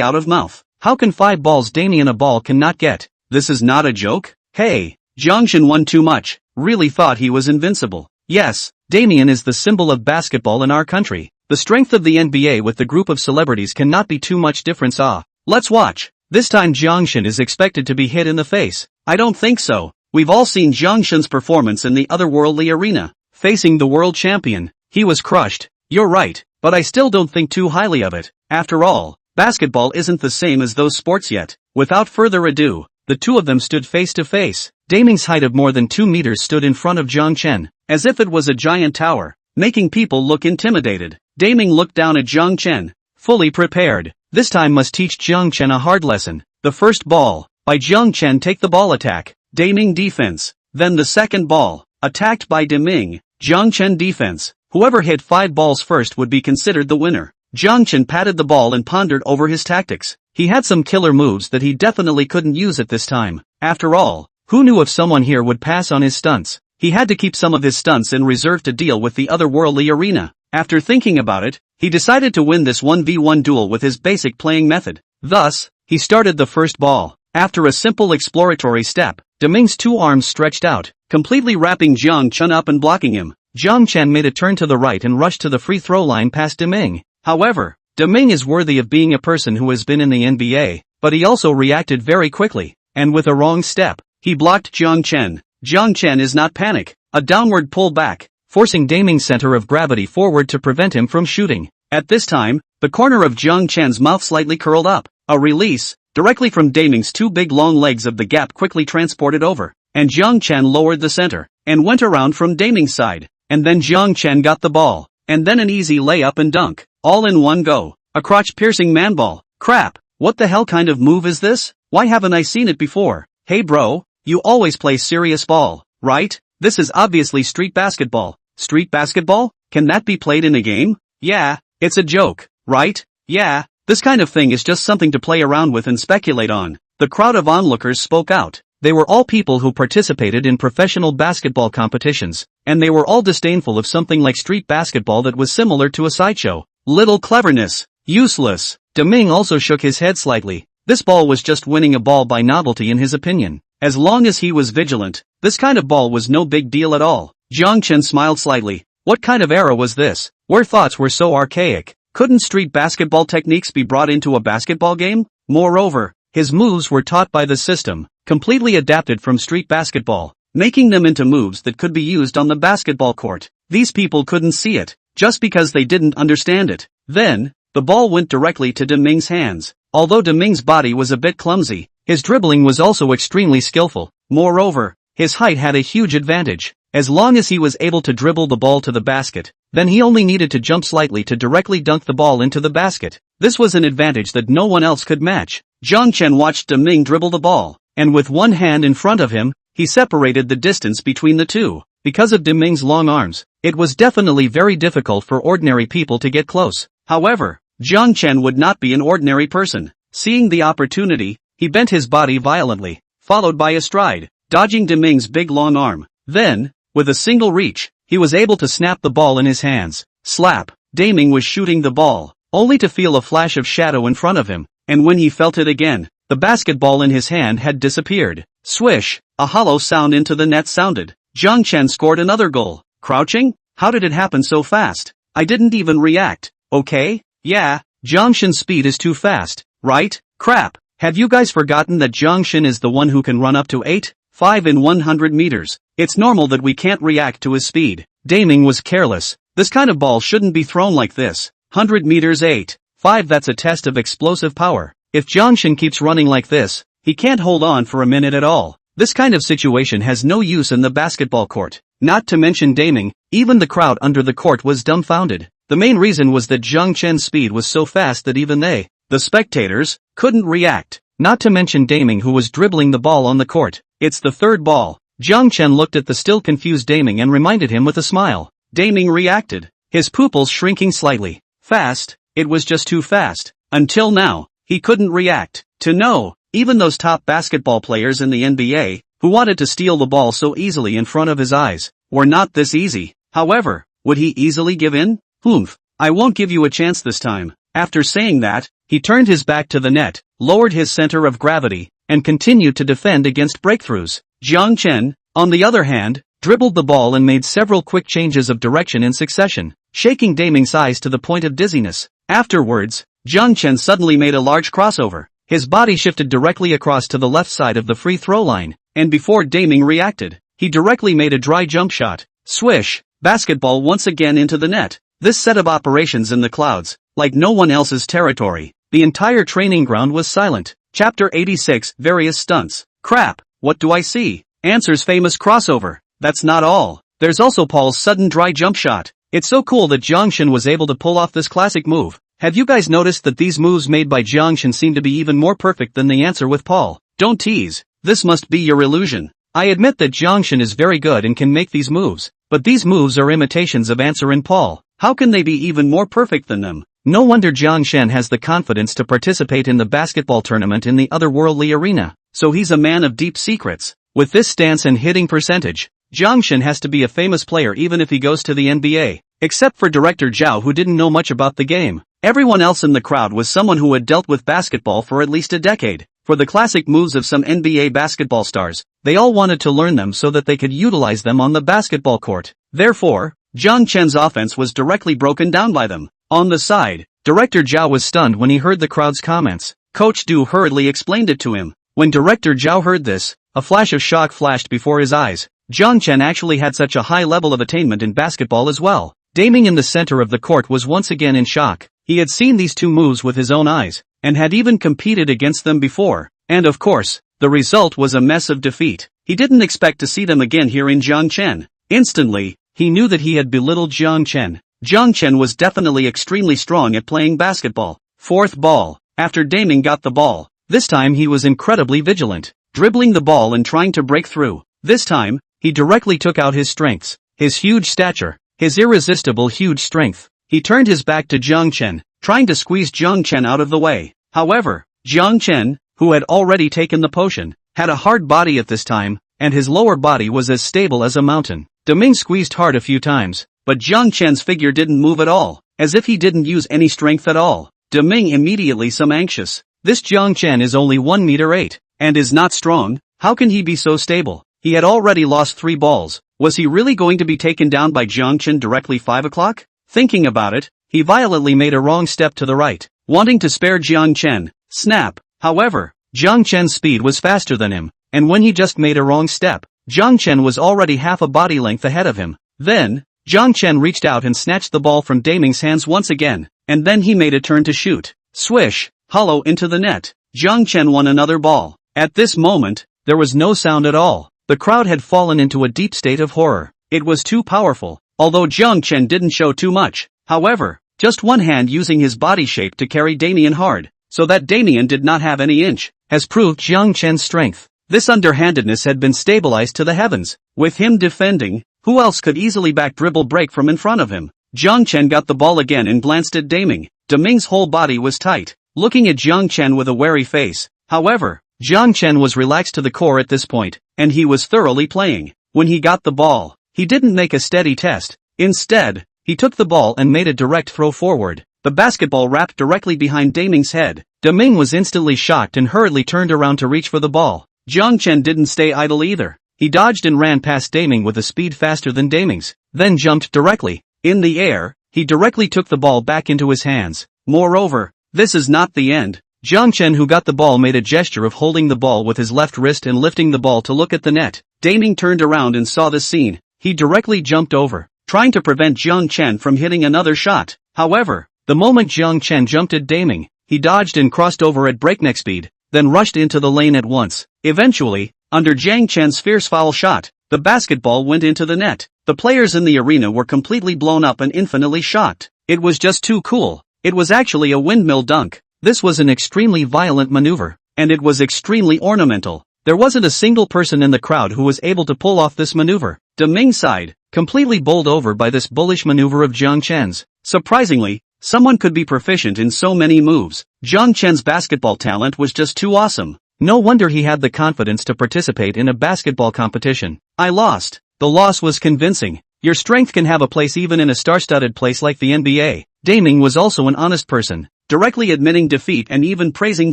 out of mouth. How can 5 balls Damien a ball cannot get? This is not a joke? Hey, Jiang Chen won too much, really thought he was invincible. Yes, Damien is the symbol of basketball in our country. The strength of the NBA with the group of celebrities cannot be too much difference. Let's watch. This time Jiang Chen is expected to be hit in the face. I don't think so. We've all seen Jiang Shen's performance in the otherworldly arena, facing the world champion. He was crushed. You're right, but I still don't think too highly of it. After all, basketball isn't the same as those sports yet. Without further ado, the two of them stood face to face. Daming's height of more than 2 meters stood in front of Jiang Chen, as if it was a giant tower, making people look intimidated. Daming looked down at Jiang Chen, fully prepared. This time must teach Jiang Chen a hard lesson. The first ball, by Jiang Chen, take the ball attack. Daming defense. Then the second ball, attacked by Deming. Jiang Chen defense. Whoever hit 5 balls first would be considered the winner. Jiang Chen patted the ball and pondered over his tactics. He had some killer moves that he definitely couldn't use at this time. After all, who knew if someone here would pass on his stunts? He had to keep some of his stunts in reserve to deal with the otherworldly arena. After thinking about it, he decided to win this 1v1 duel with his basic playing method. Thus, he started the first ball. After a simple exploratory step, Deming's 2 arms stretched out, completely wrapping Jiang Chen up and blocking him. Jiang Chen made a turn to the right and rushed to the free throw line past Deming. However, Deming is worthy of being a person who has been in the NBA, but he also reacted very quickly, and with a wrong step, he blocked Jiang Chen. Jiang Chen is not panic. A downward pull back, forcing Deming's center of gravity forward to prevent him from shooting. At this time, the corner of Jiang Chen's mouth slightly curled up. A release, directly from Deming's 2 big long legs of the gap quickly transported over, and Jiang Chen lowered the center, and went around from Deming's side, and then Jiang Chen got the ball, and then an easy layup and dunk, all in one go. A crotch-piercing man ball. Crap, what the hell kind of move is this? Why haven't I seen it before? Hey bro, you always play serious ball, right? This is obviously street basketball. Street basketball? Can that be played in a game? Yeah, it's a joke, right? Yeah, this kind of thing is just something to play around with and speculate on. The crowd of onlookers spoke out. They were all people who participated in professional basketball competitions, and they were all disdainful of something like street basketball that was similar to a sideshow. Little cleverness. Useless. Deming also shook his head slightly. This ball was just winning a ball by novelty in his opinion. As long as he was vigilant, this kind of ball was no big deal at all. Jiang Chen smiled slightly. What kind of era was this, where thoughts were so archaic? Couldn't street basketball techniques be brought into a basketball game? Moreover, his moves were taught by the system, completely adapted from street basketball, making them into moves that could be used on the basketball court. These people couldn't see it, just because they didn't understand it. Then, the ball went directly to Deming's hands. Although Deming's body was a bit clumsy, his dribbling was also extremely skillful. Moreover, his height had a huge advantage. As long as he was able to dribble the ball to the basket, then he only needed to jump slightly to directly dunk the ball into the basket. This was an advantage that no one else could match. Jiang Chen watched Deming dribble the ball, and with one hand in front of him, he separated the distance between the two. Because of Deming's long arms, it was definitely very difficult for ordinary people to get close. However, Jiang Chen would not be an ordinary person. Seeing the opportunity, he bent his body violently, followed by a stride, dodging Deming's big long arm. Then, with a single reach, he was able to snap the ball in his hands. Slap! Deming was shooting the ball, only to feel a flash of shadow in front of him, and when he felt it again, the basketball in his hand had disappeared. Swish! A hollow sound into the net sounded. Jiang Chen scored another goal. Crouching? How did it happen so fast? I didn't even react. Okay? Yeah, Jiang Chen's speed is too fast, right? Crap! Have you guys forgotten that Jiang Chen is the one who can run up to 8.5 in 100 meters? It's normal that we can't react to his speed. Deming was careless. This kind of ball shouldn't be thrown like this. 100 meters 8.5, that's a test of explosive power. If Jiang Chen keeps running like this, he can't hold on for a minute at all. This kind of situation has no use in the basketball court. Not to mention Deming, even the crowd under the court was dumbfounded. The main reason was that Jiang Chen's speed was so fast that even they, the spectators, couldn't react. Not to mention Deming, who was dribbling the ball on the court. It's the third ball. Jiang Chen looked at the still confused Deming and reminded him with a smile. Deming reacted, his pupils shrinking slightly. Fast? It was just too fast. Until now, he couldn't react. To know, even those top basketball players in the NBA, who wanted to steal the ball so easily in front of his eyes, were not this easy. However, would he easily give in? Humph, I won't give you a chance this time. After saying that, he turned his back to the net, lowered his center of gravity, and continued to defend against breakthroughs. Jiang Chen, on the other hand, dribbled the ball and made several quick changes of direction in succession, shaking Deming's eyes to the point of dizziness. Afterwards, Jiang Chen suddenly made a large crossover. His body shifted directly across to the left side of the free throw line, and before Deming reacted, he directly made a dry jump shot. Swish! Basketball once again into the net. This set of operations in the clouds, like no one else's territory. The entire training ground was silent. Chapter 86, Various Stunts. Crap, what do I see? Answer's famous crossover. That's not all. There's also Paul's sudden dry jump shot. It's so cool that Jiang Chen was able to pull off this classic move. Have you guys noticed that these moves made by Jiang Chen seem to be even more perfect than the answer with Paul? Don't tease. This must be your illusion. I admit that Jiang Chen is very good and can make these moves, but these moves are imitations of Answer and Paul. How can they be even more perfect than them? No wonder Jiang Chen has the confidence to participate in the basketball tournament in the otherworldly arena. So he's a man of deep secrets. With this stance and hitting percentage, Jiang Chen has to be a famous player even if he goes to the NBA. Except for Director Zhao, who didn't know much about the game. Everyone else in the crowd was someone who had dealt with basketball for at least a decade. For the classic moves of some NBA basketball stars, they all wanted to learn them so that they could utilize them on the basketball court. Therefore, Jiang Chen's offense was directly broken down by them. On the side, Director Zhao was stunned when he heard the crowd's comments. Coach Du hurriedly explained it to him. When Director Zhao heard this, a flash of shock flashed before his eyes. Jiang Chen actually had such a high level of attainment in basketball as well. Deming in the center of the court was once again in shock. He had seen these two moves with his own eyes, and had even competed against them before. And of course, the result was a mess of defeat. He didn't expect to see them again here in Jiang Chen. Instantly, he knew that he had belittled Jiang Chen. Jiang Chen was definitely extremely strong at playing basketball. Fourth ball. After Deming got the ball, this time he was incredibly vigilant, dribbling the ball and trying to break through. This time, he directly took out his strengths, his huge stature, his irresistible huge strength. He turned his back to Jiang Chen, trying to squeeze Jiang Chen out of the way. However, Jiang Chen, who had already taken the potion, had a hard body at this time, and his lower body was as stable as a mountain. Deming squeezed hard a few times, but Jiang Chen's figure didn't move at all, as if he didn't use any strength at all. Deming immediately became anxious. This Jiang Chen is only 1 meter 8, and is not strong. How can he be so stable? He had already lost 3 balls. Was he really going to be taken down by Jiang Chen directly 5 o'clock? Thinking about it, he violently made a wrong step to the right, wanting to spare Jiang Chen. Snap! However, Jiang Chen's speed was faster than him, and when he just made a wrong step, Jiang Chen was already half a body length ahead of him. Then, Jiang Chen reached out and snatched the ball from Daming's hands once again, and then he made a turn to shoot. Swish! Hollow into the net. Jiang Chen won another ball. At this moment, there was no sound at all. The crowd had fallen into a deep state of horror. It was too powerful, although Jiang Chen didn't show too much. However, just one hand using his body shape to carry Damien hard, so that Damien did not have any inch, has proved Jiang Chen's strength. This underhandedness had been stabilized to the heavens. With him defending, who else could easily back dribble break from in front of him? Jiang Chen got the ball again and glanced at Daming. Daming's whole body was tight, looking at Jiang Chen with a wary face. However, Jiang Chen was relaxed to the core at this point, and he was thoroughly playing. When he got the ball, he didn't make a steady test. Instead, he took the ball and made a direct throw forward. The basketball wrapped directly behind Daming's head. Daming was instantly shocked and hurriedly turned around to reach for the ball. Jiang Chen didn't stay idle either. He dodged and ran past Daming with a speed faster than Daming's, then jumped directly. In the air, he directly took the ball back into his hands. Moreover, this is not the end. Jiang Chen, who got the ball, made a gesture of holding the ball with his left wrist and lifting the ball to look at the net. Daming turned around and saw this scene. He directly jumped over, trying to prevent Jiang Chen from hitting another shot. However, the moment Jiang Chen jumped at Daming, he dodged and crossed over at breakneck speed, then rushed into the lane at once. Eventually, under Jiang Chen's fierce foul shot, the basketball went into the net. The players in the arena were completely blown up and infinitely shocked. It was just too cool. It was actually a windmill dunk. This was an extremely violent maneuver, and it was extremely ornamental. There wasn't a single person in the crowd who was able to pull off this maneuver. Daming sighed, completely bowled over by this bullish maneuver of Jiang Chen's. Surprisingly, someone could be proficient in so many moves. Jiang Chen's basketball talent was just too awesome. No wonder he had the confidence to participate in a basketball competition. I lost. The loss was convincing. Your strength can have a place even in a star-studded place like the NBA. Daming was also an honest person, directly admitting defeat and even praising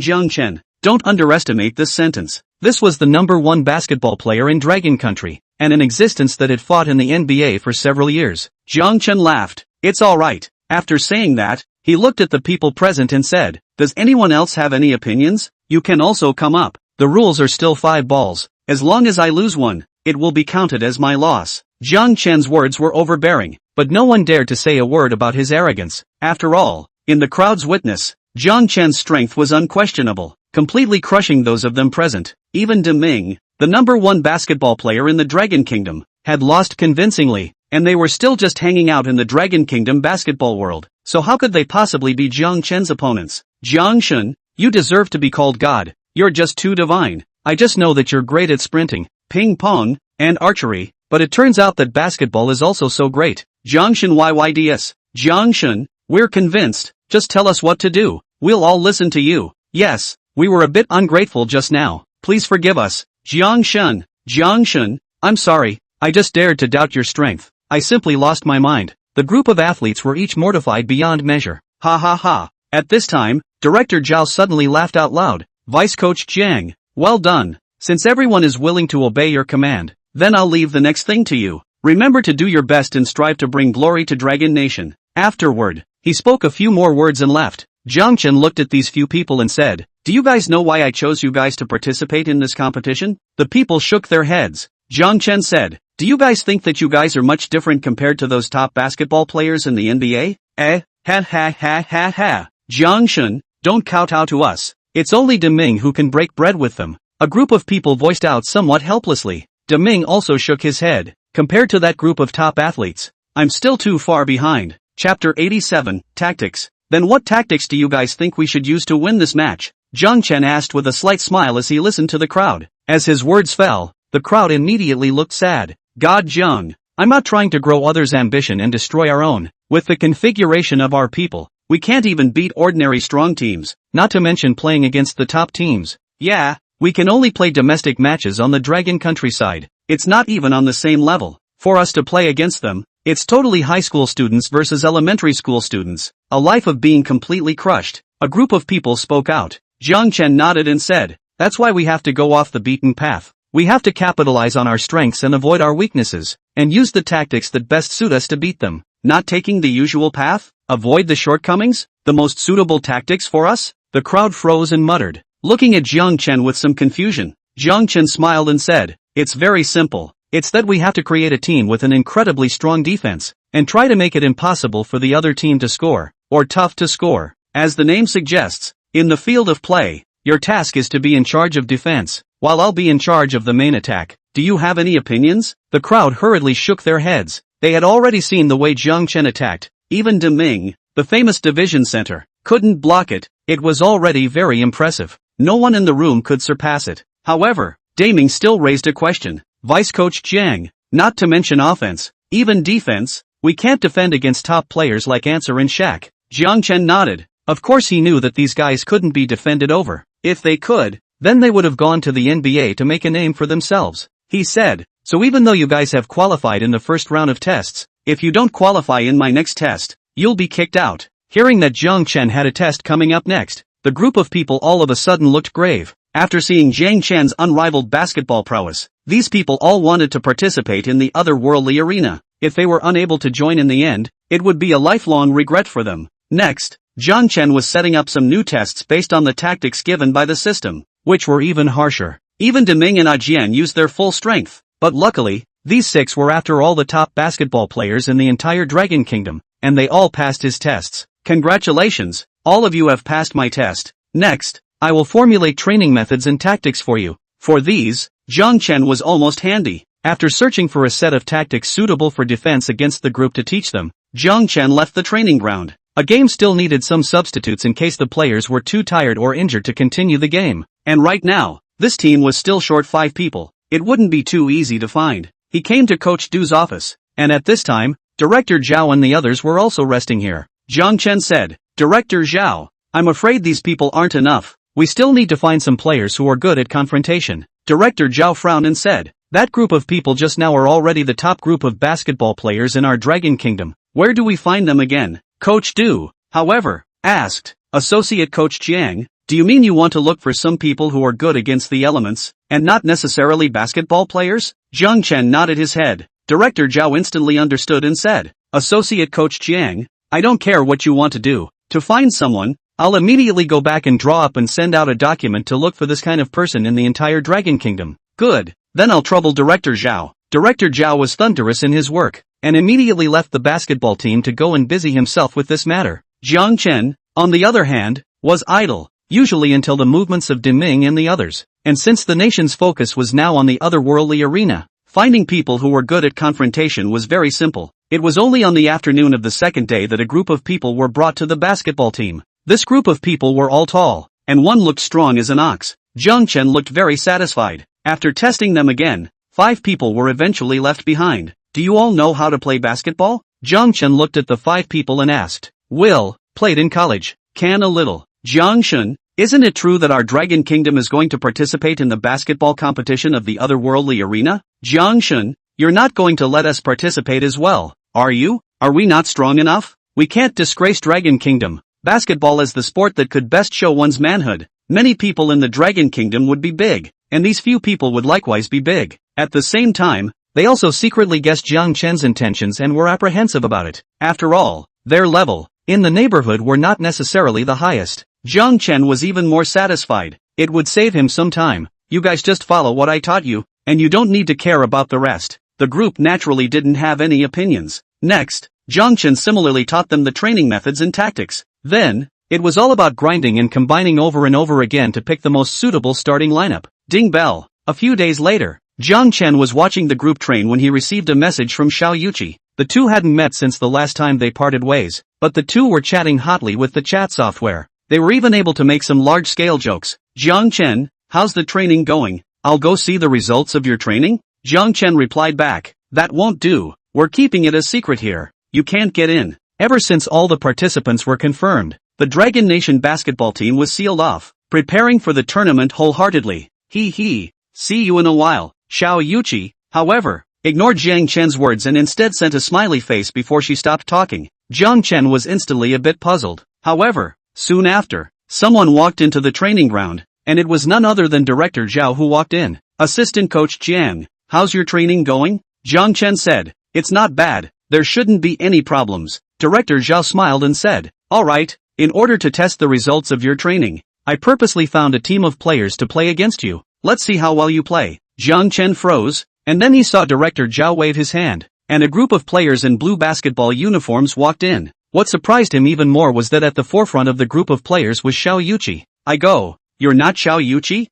Jiang Chen. Don't underestimate this sentence. This was the #1 basketball player in Dragon Country, and an existence that had fought in the NBA for several years. Jiang Chen laughed. It's alright. After saying that, he looked at the people present and said, does anyone else have any opinions? You can also come up. The rules are still 5 balls. As long as I lose one, it will be counted as my loss. Jiang Chen's words were overbearing, but no one dared to say a word about his arrogance. After all, in the crowd's witness, Jiang Chen's strength was unquestionable, completely crushing those of them present. Even Daming, the #1 basketball player in the Dragon Kingdom, had lost convincingly, and they were still just hanging out in the Dragon Kingdom basketball world. So how could they possibly be Jiang Chen's opponents? Jiang Chen, you deserve to be called God. You're just too divine. I just know that you're great at sprinting, ping pong, and archery, but it turns out that basketball is also so great. Jiang Chen YYDS. Jiang Chen, we're convinced. Just tell us what to do. We'll all listen to you. Yes, we were a bit ungrateful just now. Please forgive us. Jiang Chen, I'm sorry. I just dared to doubt your strength. I simply lost my mind. The group of athletes were each mortified beyond measure. Ha ha ha. At this time, Director Zhao suddenly laughed out loud. Vice Coach Jiang, well done. Since everyone is willing to obey your command, then I'll leave the next thing to you. Remember to do your best and strive to bring glory to Dragon Nation. Afterward, he spoke a few more words and left. Jiang Chen looked at these few people and said, do you guys know why I chose you guys to participate in this competition? The people shook their heads. Jiang Chen said, do you guys think that you guys are much different compared to those top basketball players in the NBA? Ha ha ha ha ha. Jiang Chen, don't kowtow to us. It's only Daming who can break bread with them. A group of people voiced out somewhat helplessly. Daming also shook his head. Compared to that group of top athletes, I'm still too far behind. Chapter 87, Tactics. Then what tactics do you guys think we should use to win this match? Jiang Chen asked with a slight smile as he listened to the crowd. As his words fell, the crowd immediately looked sad. God Jiang, I'm not trying to grow others' ambition and destroy our own. With the configuration of our people, we can't even beat ordinary strong teams, not to mention playing against the top teams. Yeah, we can only play domestic matches on the Dragon countryside. It's not even on the same level. For us to play against them, it's totally high school students versus elementary school students. A life of being completely crushed. A group of people spoke out. Jiang Chen nodded and said, that's why we have to go off the beaten path. We have to capitalize on our strengths and avoid our weaknesses, and use the tactics that best suit us to beat them. Not taking the usual path? Avoid the shortcomings? The most suitable tactics for us? The crowd froze and muttered, looking at Jiang Chen with some confusion. Jiang Chen smiled and said, "It's very simple. It's that we have to create a team with an incredibly strong defense, and try to make it impossible for the other team to score, or tough to score. As the name suggests, in the field of play, your task is to be in charge of defense, while I'll be in charge of the main attack. Do you have any opinions?" The crowd hurriedly shook their heads. They had already seen the way Jiang Chen attacked. Even De Ming, the famous division center, couldn't block it. It was already very impressive. No one in the room could surpass it. However, De Ming still raised a question. "Vice Coach Jiang, not to mention offense, even defense, we can't defend against top players like Answer and Shaq." Jiang Chen nodded. Of course he knew that these guys couldn't be defended over. If they could, then they would have gone to the NBA to make a name for themselves. He said, "So even though you guys have qualified in the first round of tests, if you don't qualify in my next test, you'll be kicked out." Hearing that Jiang Chen had a test coming up next, the group of people all of a sudden looked grave. After seeing Jiang Chen's unrivaled basketball prowess, these people all wanted to participate in the otherworldly arena. If they were unable to join in the end, it would be a lifelong regret for them. Next, Jiang Chen was setting up some new tests based on the tactics given by the system, which were even harsher. Even De Ming and Ajian used their full strength, but luckily, these 6 were after all the top basketball players in the entire Dragon Kingdom, and they all passed his tests. Congratulations, all of you have passed my test. Next, I will formulate training methods and tactics for you. For these, Jiang Chen was almost handy. After searching for a set of tactics suitable for defense against the group to teach them, Jiang Chen left the training ground. A game still needed some substitutes in case the players were too tired or injured to continue the game. And right now, this team was still short 5 people. It wouldn't be too easy to find. He came to Coach Du's office, and at this time, Director Zhao and the others were also resting here. Jiang Chen said, "Director Zhao, I'm afraid these people aren't enough. We still need to find some players who are good at confrontation." Director Zhao frowned and said, "That group of people just now are already the top group of basketball players in our Dragon Kingdom. Where do we find them again?" Coach Du, however, asked, "Associate Coach Jiang, do you mean you want to look for some people who are good against the elements, and not necessarily basketball players?" Jiang Chen nodded his head. Director Zhao instantly understood and said, "Associate Coach Jiang, I don't care what you want to do. To find someone, I'll immediately go back and draw up and send out a document to look for this kind of person in the entire Dragon Kingdom." "Good, then I'll trouble Director Zhao." Director Zhao was thunderous in his work, and immediately left the basketball team to go and busy himself with this matter. Jiang Chen, on the other hand, was idle, usually until the movements of De Ming and the others, and since the nation's focus was now on the otherworldly arena, finding people who were good at confrontation was very simple. It was only on the afternoon of the second day that a group of people were brought to the basketball team. This group of people were all tall, and one looked strong as an ox. Jiang Chen looked very satisfied. After testing them again, 5 people were eventually left behind. "Do you all know how to play basketball?" Jiang Chen looked at the 5 people and asked. "Will, played in college. Can a little." "Jiang Chen, isn't it true that our Dragon Kingdom is going to participate in the basketball competition of the otherworldly arena?" "Jiang Chen, you're not going to let us participate as well, are you? Are we not strong enough? We can't disgrace Dragon Kingdom. Basketball is the sport that could best show one's manhood. Many people in the Dragon Kingdom would be big, and these few people would likewise be big." At the same time, they also secretly guessed Jiang Chen's intentions and were apprehensive about it. After all, their level, in the neighborhood were not necessarily the highest. Jiang Chen was even more satisfied. It would save him some time. "You guys just follow what I taught you, and you don't need to care about the rest." The group naturally didn't have any opinions. Next, Jiang Chen similarly taught them the training methods and tactics. Then, it was all about grinding and combining over and over again to pick the most suitable starting lineup. Ding bell. A few days later, Jiang Chen was watching the group train when he received a message from Xiao Yuqi. The two hadn't met since the last time they parted ways, but the two were chatting hotly with the chat software. They were even able to make some large-scale jokes. "Jiang Chen, how's the training going? I'll go see the results of your training?" Jiang Chen replied back, "That won't do. We're keeping it a secret here. You can't get in." Ever since all the participants were confirmed, the Dragon Nation basketball team was sealed off, preparing for the tournament wholeheartedly. See you in a while." Xiao Yuqi, however, ignored Jiang Chen's words and instead sent a smiley face before she stopped talking. Jiang Chen was instantly a bit puzzled. However, soon after, someone walked into the training ground, and it was none other than Director Zhao who walked in. Assistant Coach Jiang, how's your training going? Jiang Chen said. It's not bad, there shouldn't be any problems. Director Zhao smiled and said, alright, in order to test the results of your training, I purposely found a team of players to play against you. Let's see how well you play. Jiang Chen froze, and then he saw Director Zhao wave his hand, and a group of players in blue basketball uniforms walked in. What surprised him even more was that at the forefront of the group of players was Xiao Yuqi. I go, you're not Xiao Yuqi?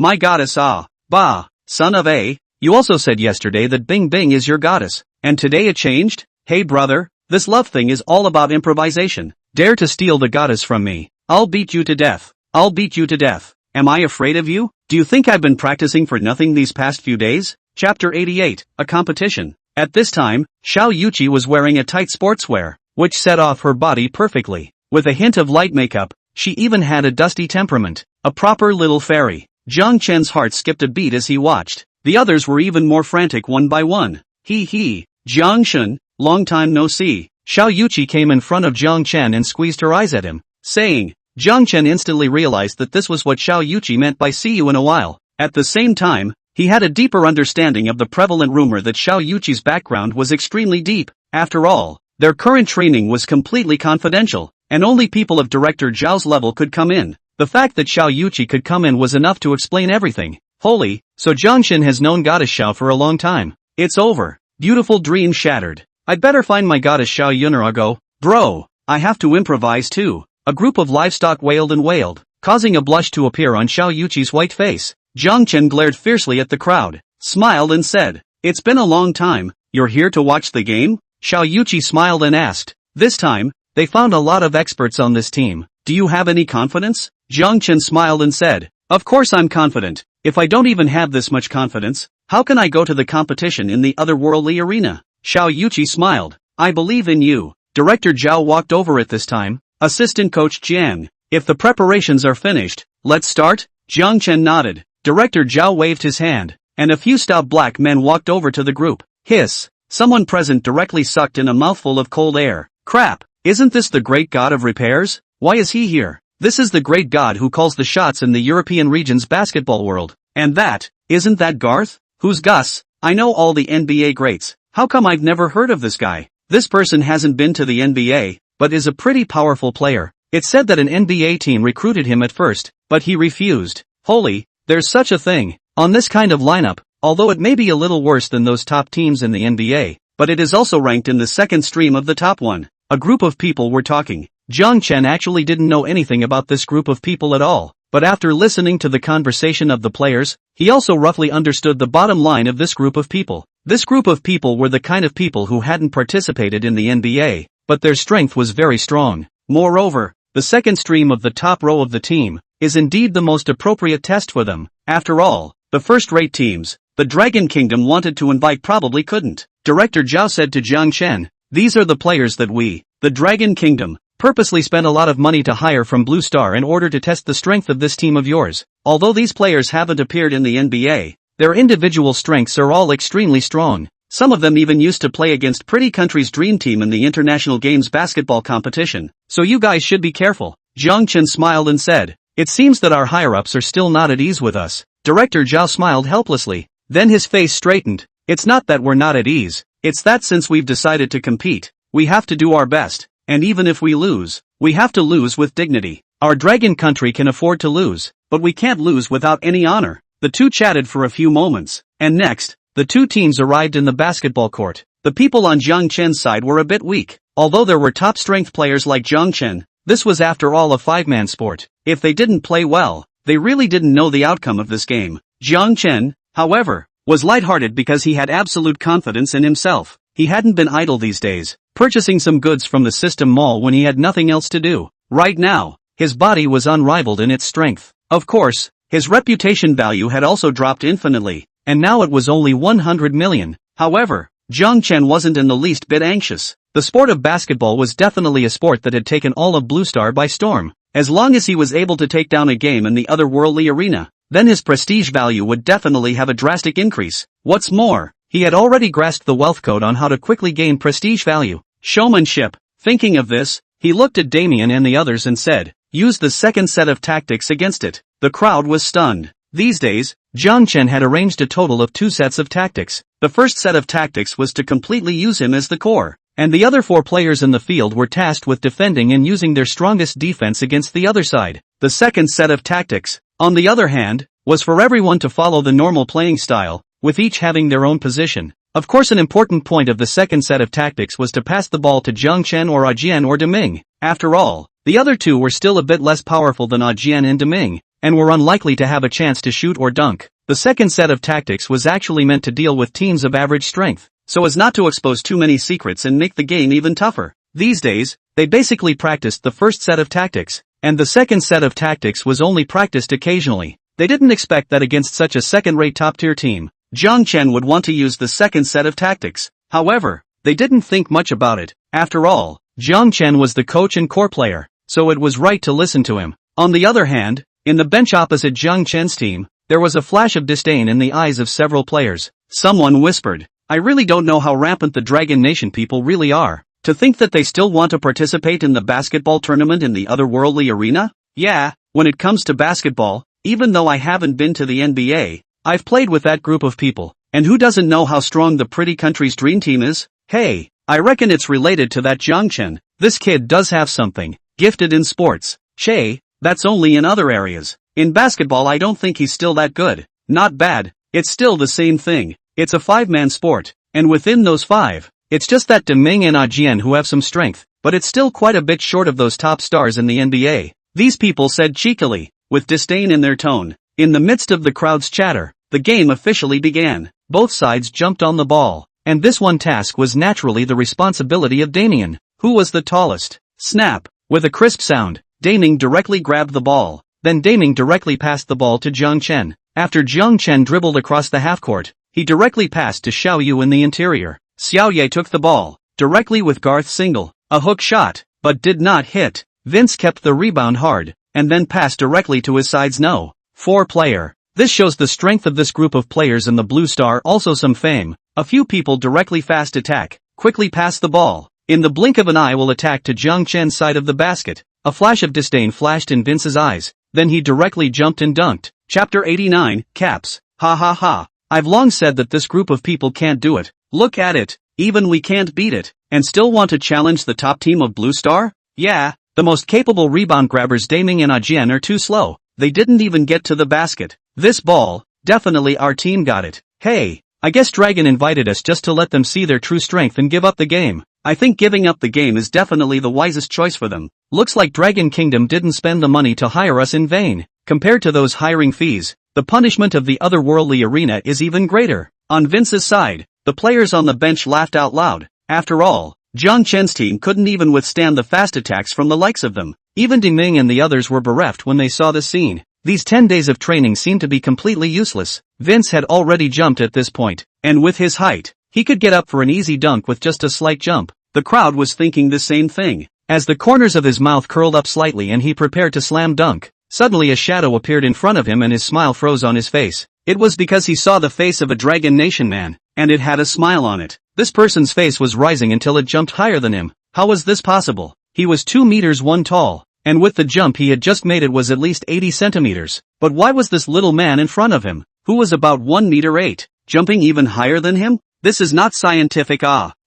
My goddess bah, son of a. You also said yesterday that Bing Bing is your goddess, and today it changed? Hey brother, this love thing is all about improvisation. Dare to steal the goddess from me. I'll beat you to death. I'll beat you to death. Am I afraid of you? Do you think I've been practicing for nothing these past few days? Chapter 88, A Competition. At this time, Xiao Yuqi was wearing a tight sportswear, which set off her body perfectly. With a hint of light makeup, she even had a dusty temperament. A proper little fairy. Jiang Chen's heart skipped a beat as he watched. The others were even more frantic one by one. Jiang Shen, long time no see. Xiao Yuqi came in front of Jiang Chen and squeezed her eyes at him, saying, Jiang Chen instantly realized that this was what Xiao Yuqi meant by see you in a while. At the same time, he had a deeper understanding of the prevalent rumor that Xiao Yuqi's background was extremely deep. After all, their current training was completely confidential, and only people of Director Zhao's level could come in. The fact that Xiao Yuqi could come in was enough to explain everything. Holy, so Jiang Shen has known Goddess Xiao for a long time. It's over. Beautiful dream shattered. I'd better find my Goddess Xiao Yunarago. Bro, I have to improvise too. A group of livestock wailed and wailed, causing a blush to appear on Xiao Yuqi's white face. Jiang Chen glared fiercely at the crowd, smiled and said, it's been a long time, you're here to watch the game? Xiao Yuqi smiled and asked. This time, they found a lot of experts on this team. Do you have any confidence? Jiang Chen smiled and said, of course I'm confident. If I don't even have this much confidence, how can I go to the competition in the otherworldly arena? Xiao Yuqi smiled. I believe in you. Director Zhao walked over at this time. Assistant Coach Jiang, if the preparations are finished, let's start? Jiang Chen nodded. Director Zhao waved his hand, and a few stout black men walked over to the group. Hiss. Someone present directly sucked in a mouthful of cold air. Crap. Isn't this the great god of repairs? Why is he here? This is the great god who calls the shots in the European region's basketball world. And isn't that Garth? Who's Gus? I know all the NBA greats. How come I've never heard of this guy? This person hasn't been to the NBA, but is a pretty powerful player. It's said that an NBA team recruited him at first, but he refused. Holy, there's such a thing. On this kind of lineup, although it may be a little worse than those top teams in the NBA, but it is also ranked in the second stream of the top one. A group of people were talking. Jiang Chen actually didn't know anything about this group of people at all, but after listening to the conversation of the players, he also roughly understood the bottom line of this group of people. This group of people were the kind of people who hadn't participated in the NBA, but their strength was very strong. Moreover, the second stream of the top row of the team is indeed the most appropriate test for them. After all, the first-rate teams, the Dragon Kingdom wanted to invite probably couldn't. Director Zhao said to Jiang Chen, these are the players that we, the Dragon Kingdom, purposely spent a lot of money to hire from Blue Star in order to test the strength of this team of yours. Although these players haven't appeared in the NBA, their individual strengths are all extremely strong. Some of them even used to play against Pretty Country's dream team in the International Games basketball competition. So you guys should be careful. Jiang Chen smiled and said, it seems that our higher-ups are still not at ease with us. Director Zhao smiled helplessly. Then his face straightened. It's not that we're not at ease. It's that since we've decided to compete, we have to do our best. And even if we lose, we have to lose with dignity. Our dragon country can afford to lose, but we can't lose without any honor. The two chatted for a few moments, and next, the two teams arrived in the basketball court. The people on Jiang Chen's side were a bit weak. Although there were top strength players like Jiang Chen, this was after all a five-man sport. If they didn't play well, they really didn't know the outcome of this game. Jiang Chen, however, was lighthearted because he had absolute confidence in himself. He hadn't been idle these days, purchasing some goods from the system mall when he had nothing else to do. Right now, his body was unrivaled in its strength. Of course, his reputation value had also dropped infinitely, and now it was only 100 million. However, Jiang Chen wasn't in the least bit anxious. The sport of basketball was definitely a sport that had taken all of Blue Star by storm. As long as he was able to take down a game in the otherworldly arena, then his prestige value would definitely have a drastic increase. What's more, he had already grasped the wealth code on how to quickly gain prestige value. Showmanship. Thinking of this, he looked at Damien and the others and said, use the second set of tactics against it. The crowd was stunned. These days, Jiang Chen had arranged a total of 2 sets of tactics. The first set of tactics was to completely use him as the core, and the other 4 players in the field were tasked with defending and using their strongest defense against the other side. The second set of tactics, on the other hand, was for everyone to follow the normal playing style, with each having their own position. Of course, an important point of the second set of tactics was to pass the ball to Jiang Chen or Jian or Deming. After all, the other 2 were still a bit less powerful than Jian and Deming, and were unlikely to have a chance to shoot or dunk. The second set of tactics was actually meant to deal with teams of average strength, so as not to expose too many secrets and make the game even tougher. These days, they basically practiced the first set of tactics, and the second set of tactics was only practiced occasionally. They didn't expect that against such a second-rate top-tier team, Jiang Chen would want to use the second set of tactics. However, they didn't think much about it. After all, Jiang Chen was the coach and core player, so it was right to listen to him. On the other hand, in the bench opposite Jiang Chen's team, there was a flash of disdain in the eyes of several players. Someone whispered, "I really don't know how rampant the Dragon Nation people really are. To think that they still want to participate in the basketball tournament in the otherworldly arena? Yeah, when it comes to basketball, even though I haven't been to the NBA, I've played with that group of people, and who doesn't know how strong the pretty country's dream team is? Hey, I reckon it's related to that Jiang Chen. This kid does have something, gifted in sports. Che, that's only in other areas. In basketball I don't think he's still that good. Not bad, it's still the same thing. It's a 5-man sport, and within those 5, it's just that Deming and Jian who have some strength, but it's still quite a bit short of those top stars in the NBA." These people said cheekily, with disdain in their tone. In the midst of the crowd's chatter, the game officially began. Both sides jumped on the ball, and this one task was naturally the responsibility of Damien, who was the tallest. Snap! With a crisp sound, Daming directly grabbed the ball. Then Daming directly passed the ball to Jiang Chen. After Jiang Chen dribbled across the half-court, he directly passed to Xiao Yu in the interior. Xiao Ye took the ball, directly with Garth's single, a hook shot, but did not hit. Vince kept the rebound hard, and then passed directly to his side's no. 4-player. This shows the strength of this group of players in the Blue Star. Also some fame. A few people directly fast attack, quickly pass the ball. In the blink of an eye will attack to Jiang Chen's side of the basket. A flash of disdain flashed in Vince's eyes, then he directly jumped and dunked. Chapter 89, Caps. Ha ha ha. I've long said that this group of people can't do it. Look at it, even we can't beat it, and still want to challenge the top team of Blue Star? Yeah, the most capable rebound grabbers Daming and Jian are too slow. They didn't even get to the basket. This ball, definitely our team got it. Hey, I guess Dragon invited us just to let them see their true strength and give up the game. I think giving up the game is definitely the wisest choice for them. Looks like Dragon Kingdom didn't spend the money to hire us in vain. Compared to those hiring fees, the punishment of the otherworldly arena is even greater. On Vince's side, the players on the bench laughed out loud. After all, Jiang Chen's team couldn't even withstand the fast attacks from the likes of them. Even Deming and the others were bereft when they saw the scene. These 10 days of training seemed to be completely useless. Vince had already jumped at this point, and with his height, he could get up for an easy dunk with just a slight jump. The crowd was thinking the same thing. As the corners of his mouth curled up slightly and he prepared to slam dunk, suddenly a shadow appeared in front of him and his smile froze on his face. It was because he saw the face of a Dragon Nation man, and it had a smile on it. This person's face was rising until it jumped higher than him. How was this possible? He was 2 meters 1 tall, and with the jump he had just made it was at least 80 centimeters. But why was this little man in front of him, who was about 1 meter 8, jumping even higher than him? This is not scientific.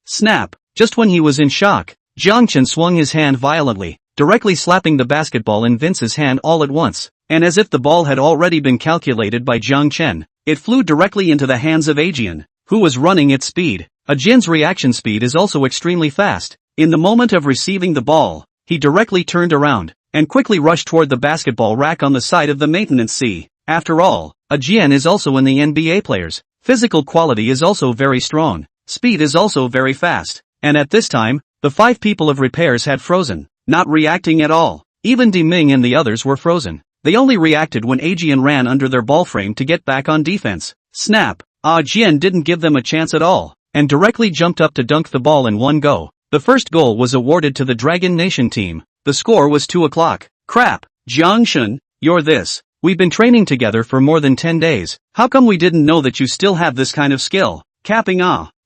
Snap! Just when he was in shock, Jiang Chen swung his hand violently, directly slapping the basketball in Vince's hand all at once, and as if the ball had already been calculated by Jiang Chen, it flew directly into the hands of Jian, who was running at speed. Jian's reaction speed is also extremely fast. In the moment of receiving the ball, he directly turned around, and quickly rushed toward the basketball rack on the side of the maintenance C. After all, Jian is also in the NBA players. Physical quality is also very strong. Speed is also very fast. And at this time, the 5 people of repairs had frozen, not reacting at all. Even Deming and the others were frozen. They only reacted when Jian ran under their ball frame to get back on defense. Snap! Jian didn't give them a chance at all, and directly jumped up to dunk the ball in one go. The first goal was awarded to the Dragon Nation team. The score was 2:00. Crap! Jiang Chen, you're this. We've been training together for more than 10 days. How come we didn't know that you still have this kind of skill? Capping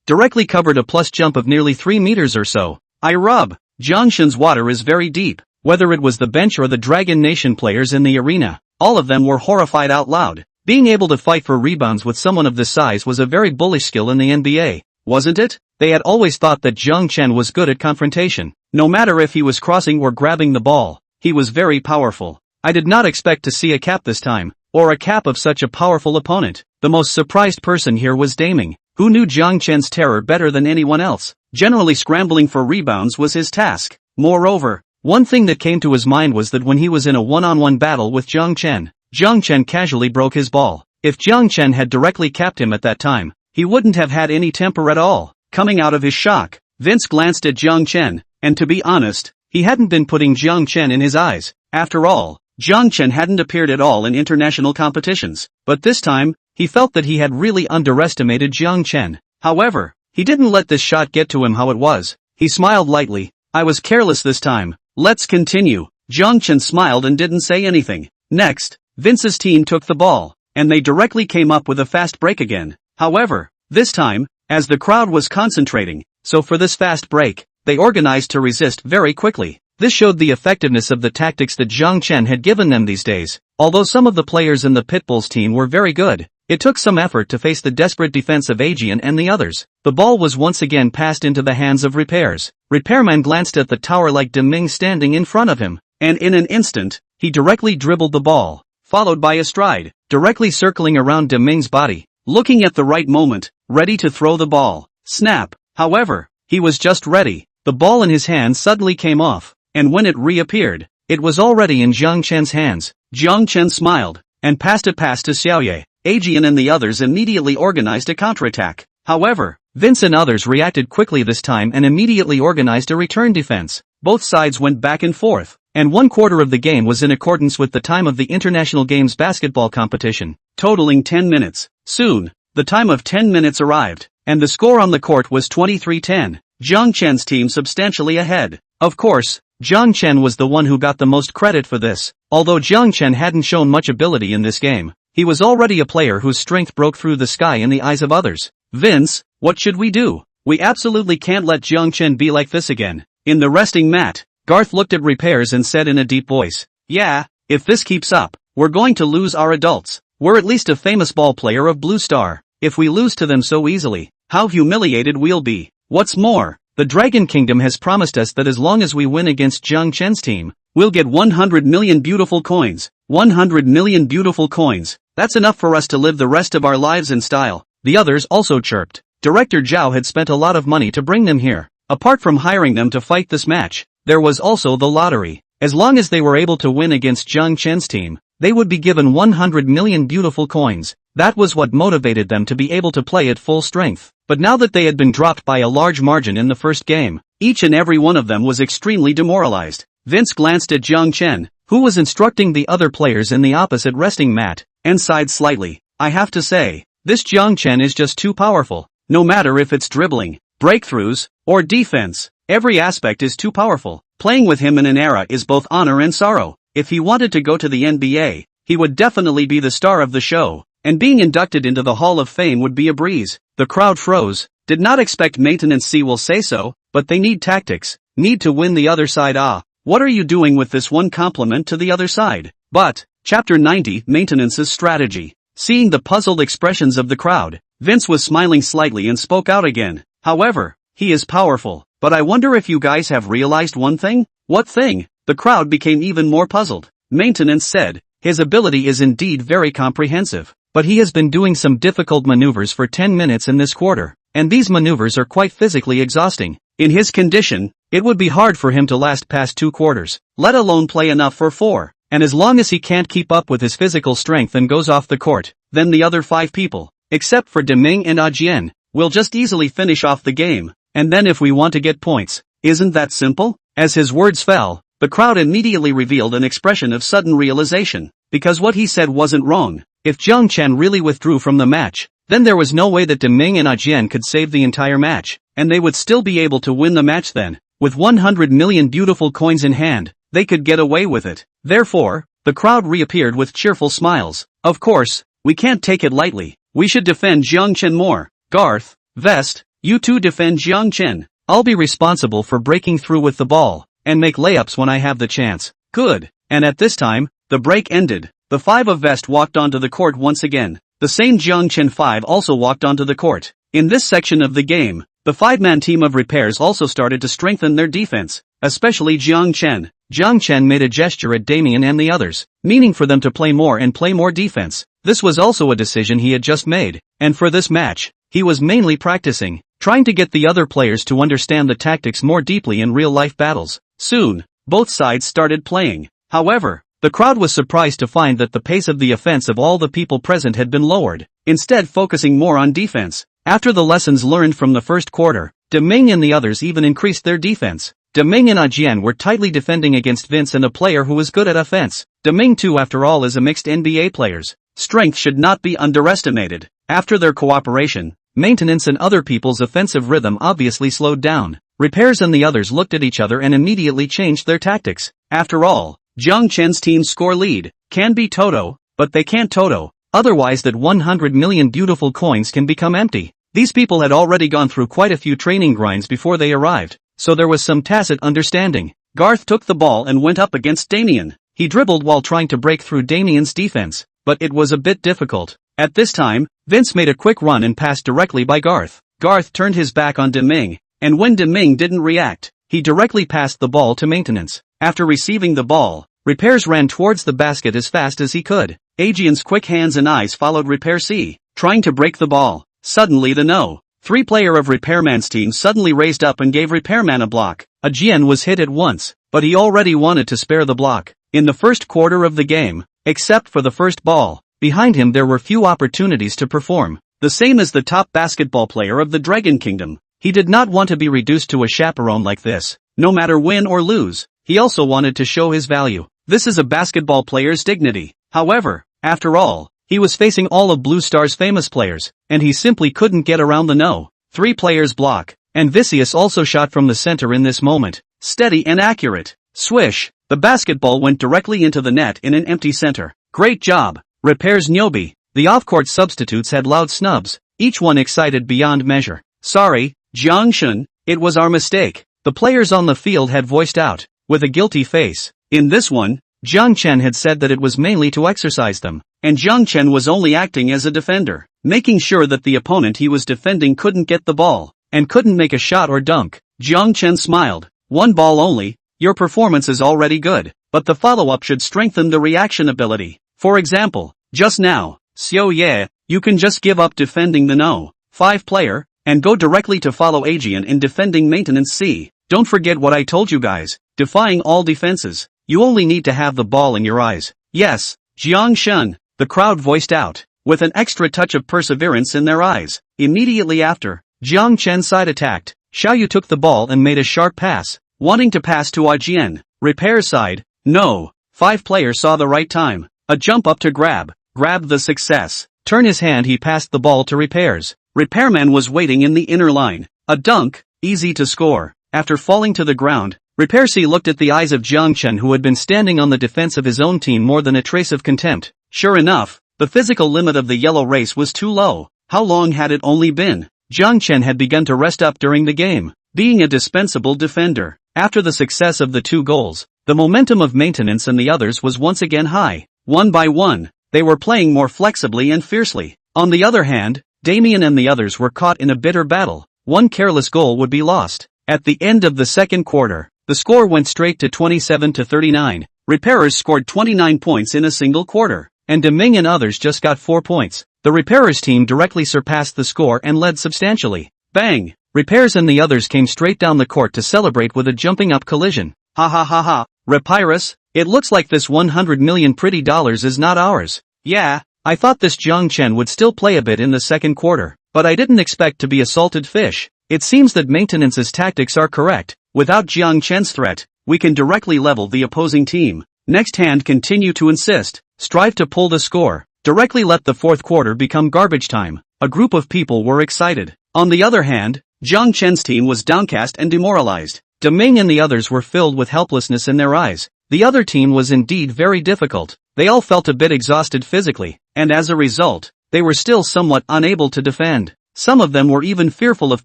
directly covered a plus jump of nearly 3 meters or so. Jiang Shen's water is very deep. Whether it was the bench or the Dragon Nation players in the arena, all of them were horrified out loud. Being able to fight for rebounds with someone of this size was a very bullish skill in the NBA, wasn't it? They had always thought that Jiang Chen was good at confrontation. No matter if he was crossing or grabbing the ball, he was very powerful. I did not expect to see a cap this time, or a cap of such a powerful opponent. The most surprised person here was Daming, who knew Jiang Chen's terror better than anyone else. Generally scrambling for rebounds was his task. Moreover, one thing that came to his mind was that when he was in a one-on-one battle with Jiang Chen casually broke his ball. If Jiang Chen had directly capped him at that time, he wouldn't have had any temper at all. Coming out of his shock, Vince glanced at Jiang Chen, and to be honest, he hadn't been putting Jiang Chen in his eyes. After all, Jiang Chen hadn't appeared at all in international competitions, but this time, he felt that he had really underestimated Jiang Chen. However, he didn't let this shot get to him how it was. He smiled lightly. I was careless this time. Let's continue. Jiang Chen smiled and didn't say anything. Next, Vince's team took the ball, and they directly came up with a fast break again. However, this time, as the crowd was concentrating, so for this fast break, they organized to resist very quickly. This showed the effectiveness of the tactics that Jiang Chen had given them these days. Although some of the players in the Pitbulls team were very good, it took some effort to face the desperate defense of Aegean and the others. The ball was once again passed into the hands of Repairs. Repairman glanced at the tower-like Deming standing in front of him, and in an instant, he directly dribbled the ball, followed by a stride, directly circling around Deming's body, looking at the right moment, ready to throw the ball. Snap! However, he was just ready. The ball in his hand suddenly came off, and when it reappeared, it was already in Jiang Chen's hands. Jiang Chen smiled, and passed a pass to Xiaoye. Aegean and the others immediately organized a counterattack. However, Vince and others reacted quickly this time and immediately organized a return defense. Both sides went back and forth, and 1/4 of the game was in accordance with the time of the International Games basketball competition, totaling 10 minutes. Soon, the time of 10 minutes arrived, and the score on the court was 23-10. Jiang Chen's team substantially ahead. Of course, Jiang Chen was the one who got the most credit for this. Although Jiang Chen hadn't shown much ability in this game, he was already a player whose strength broke through the sky in the eyes of others. Vince, what should we do? We absolutely can't let Jiang Chen be like this again. In the resting mat, Garth looked at Repairs and said in a deep voice, yeah, if this keeps up, we're going to lose our adults. We're at least a famous ball player of Blue Star. If we lose to them so easily, how humiliated we'll be. What's more, the Dragon Kingdom has promised us that as long as we win against Jiang Chen's team, we'll get 100 million beautiful coins. 100 million beautiful coins. That's enough for us to live the rest of our lives in style. The others also chirped. Director Zhao had spent a lot of money to bring them here. Apart from hiring them to fight this match, there was also the lottery. As long as they were able to win against Jiang Chen's team, they would be given 100 million beautiful coins. That was what motivated them to be able to play at full strength. But now that they had been dropped by a large margin in the first game, each and every one of them was extremely demoralized. Vince glanced at Jiang Chen, who was instructing the other players in the opposite resting mat, and sighed slightly. I have to say, this Jiang Chen is just too powerful. No matter if it's dribbling, breakthroughs, or defense, every aspect is too powerful. Playing with him in an era is both honor and sorrow. If he wanted to go to the NBA, he would definitely be the star of the show, and being inducted into the Hall of Fame would be a breeze. The crowd froze. Did not expect Maintenance C will say so, but they need tactics, need to win the other side. What are you doing with this one compliment to the other side? But, Chapter 90, Maintenance's Strategy. Seeing the puzzled expressions of the crowd, Vince was smiling slightly and spoke out again. However, he is powerful, but I wonder if you guys have realized one thing? What thing? The crowd became even more puzzled. Maintenance said, his ability is indeed very comprehensive, but he has been doing some difficult maneuvers for 10 minutes in this quarter, and these maneuvers are quite physically exhausting. In his condition, it would be hard for him to last past 2 quarters, let alone play enough for 4. And as long as he can't keep up with his physical strength and goes off the court, then the other 5 people, except for Deming and Ajian, will just easily finish off the game. And then if we want to get points, isn't that simple? As his words fell, the crowd immediately revealed an expression of sudden realization, because what he said wasn't wrong. If Jiang Chen really withdrew from the match, then there was no way that Deming and Ajian could save the entire match, and they would still be able to win the match then. With 100 million beautiful coins in hand, they could get away with it. Therefore, the crowd reappeared with cheerful smiles. Of course, we can't take it lightly. We should defend Jiang Chen more. Garth, Vest, you two defend Jiang Chen. I'll be responsible for breaking through with the ball, and make layups when I have the chance. Good. And at this time, the break ended. the 5 of Vest walked onto the court once again. The same Jiang Chen 5 also walked onto the court. In this section of the game, the 5-man team of repairs also started to strengthen their defense, especially Jiang Chen. Jiang Chen made a gesture at Damien and the others, meaning for them to play more and play more defense. This was also a decision he had just made, and for this match, he was mainly practicing, trying to get the other players to understand the tactics more deeply in real-life battles. Soon, both sides started playing. However, the crowd was surprised to find that the pace of the offense of all the people present had been lowered, instead focusing more on defense. After the lessons learned from the first quarter, De Ming and the others even increased their defense. De Ming and Jian were tightly defending against Vince and a player who was good at offense. De Ming too, after all, is a mixed NBA players. Strength should not be underestimated. After their cooperation, maintenance and other people's offensive rhythm obviously slowed down. Repairs and the others looked at each other and immediately changed their tactics. After all, Jiang Chen's team's score lead can be Toto, but they can't Toto. Otherwise that 100 million beautiful coins can become empty. These people had already gone through quite a few training grinds before they arrived, so there was some tacit understanding. Garth took the ball and went up against Damien. He dribbled while trying to break through Damien's defense, but it was a bit difficult. At this time, Vince made a quick run and passed directly by Garth. Garth turned his back on De Ming, and when De Ming didn't react, he directly passed the ball to maintenance. After receiving the ball, Repairs ran towards the basket as fast as he could. Ajian's quick hands and eyes followed Repair C, trying to break the ball. Suddenly the No. 3 player of Repairman's team suddenly raised up and gave Repairman a block. Ajian was hit at once, but he already wanted to spare the block. In the first quarter of the game, except for the first ball, behind him there were few opportunities to perform. The same as the top basketball player of the Dragon Kingdom. He did not want to be reduced to a chaperone like this, no matter win or lose. He also wanted to show his value. This is a basketball player's dignity. However, after all, he was facing all of Blue Star's famous players, and he simply couldn't get around the No. 3 players block, and Vicious also shot from the center in this moment. Steady and accurate. Swish, the basketball went directly into the net in an empty center. Great job. Repairs Nyobi. The off-court substitutes had loud snubs, each one excited beyond measure. Sorry, Jiang Shun, it was our mistake. The players on the field had voiced out, with a guilty face. In this one, Jiang Chen had said that it was mainly to exercise them, and Jiang Chen was only acting as a defender, making sure that the opponent he was defending couldn't get the ball, and couldn't make a shot or dunk. Jiang Chen smiled. One ball only, your performance is already good, but the follow-up should strengthen the reaction ability. For example, just now, Xiao Ye, you can just give up defending the No. 5 player, and go directly to follow Ajian in defending maintenance C. Don't forget what I told you guys, defying all defenses. You only need to have the ball in your eyes. Yes, Jiang Shun, the crowd voiced out, with an extra touch of perseverance in their eyes. Immediately after, Jiang Chen side-attacked. Xiaoyu took the ball and made a sharp pass, wanting to pass to Ajian. Repair side, No. 5 player saw the right time. A jump up to grab the success. Turn his hand, he passed the ball to Repairs. Repairman was waiting in the inner line. A dunk, easy to score. After falling to the ground, Repair C looked at the eyes of Jiang Chen, who had been standing on the defense of his own team more than a trace of contempt. Sure enough, the physical limit of the yellow race was too low. How long had it only been? Jiang Chen had begun to rest up during the game, being a dispensable defender. After the success of the 2 goals, the momentum of maintenance and the others was once again high. One by one, they were playing more flexibly and fiercely. On the other hand, Damien and the others were caught in a bitter battle. One careless goal would be lost. At the end of the second quarter, the score went straight to 27-39. Repairers scored 29 points in a single quarter, and De Ming and others just got 4 points. The Repairers team directly surpassed the score and led substantially. Bang! Repairs and the others came straight down the court to celebrate with a jumping up collision. Ha ha ha ha. Repairs, it looks like this 100 million pretty dollars is not ours. Yeah, I thought this Jiang Chen would still play a bit in the second quarter, but I didn't expect to be a salted fish. It seems that maintenance's tactics are correct. Without Jiang Chen's threat, we can directly level the opposing team. Next hand, continue to insist. Strive to pull the score. Directly let the fourth quarter become garbage time. A group of people were excited. On the other hand, Jiang Chen's team was downcast and demoralized. De Ming and the others were filled with helplessness in their eyes. The other team was indeed very difficult. They all felt a bit exhausted physically, and as a result, they were still somewhat unable to defend. Some of them were even fearful of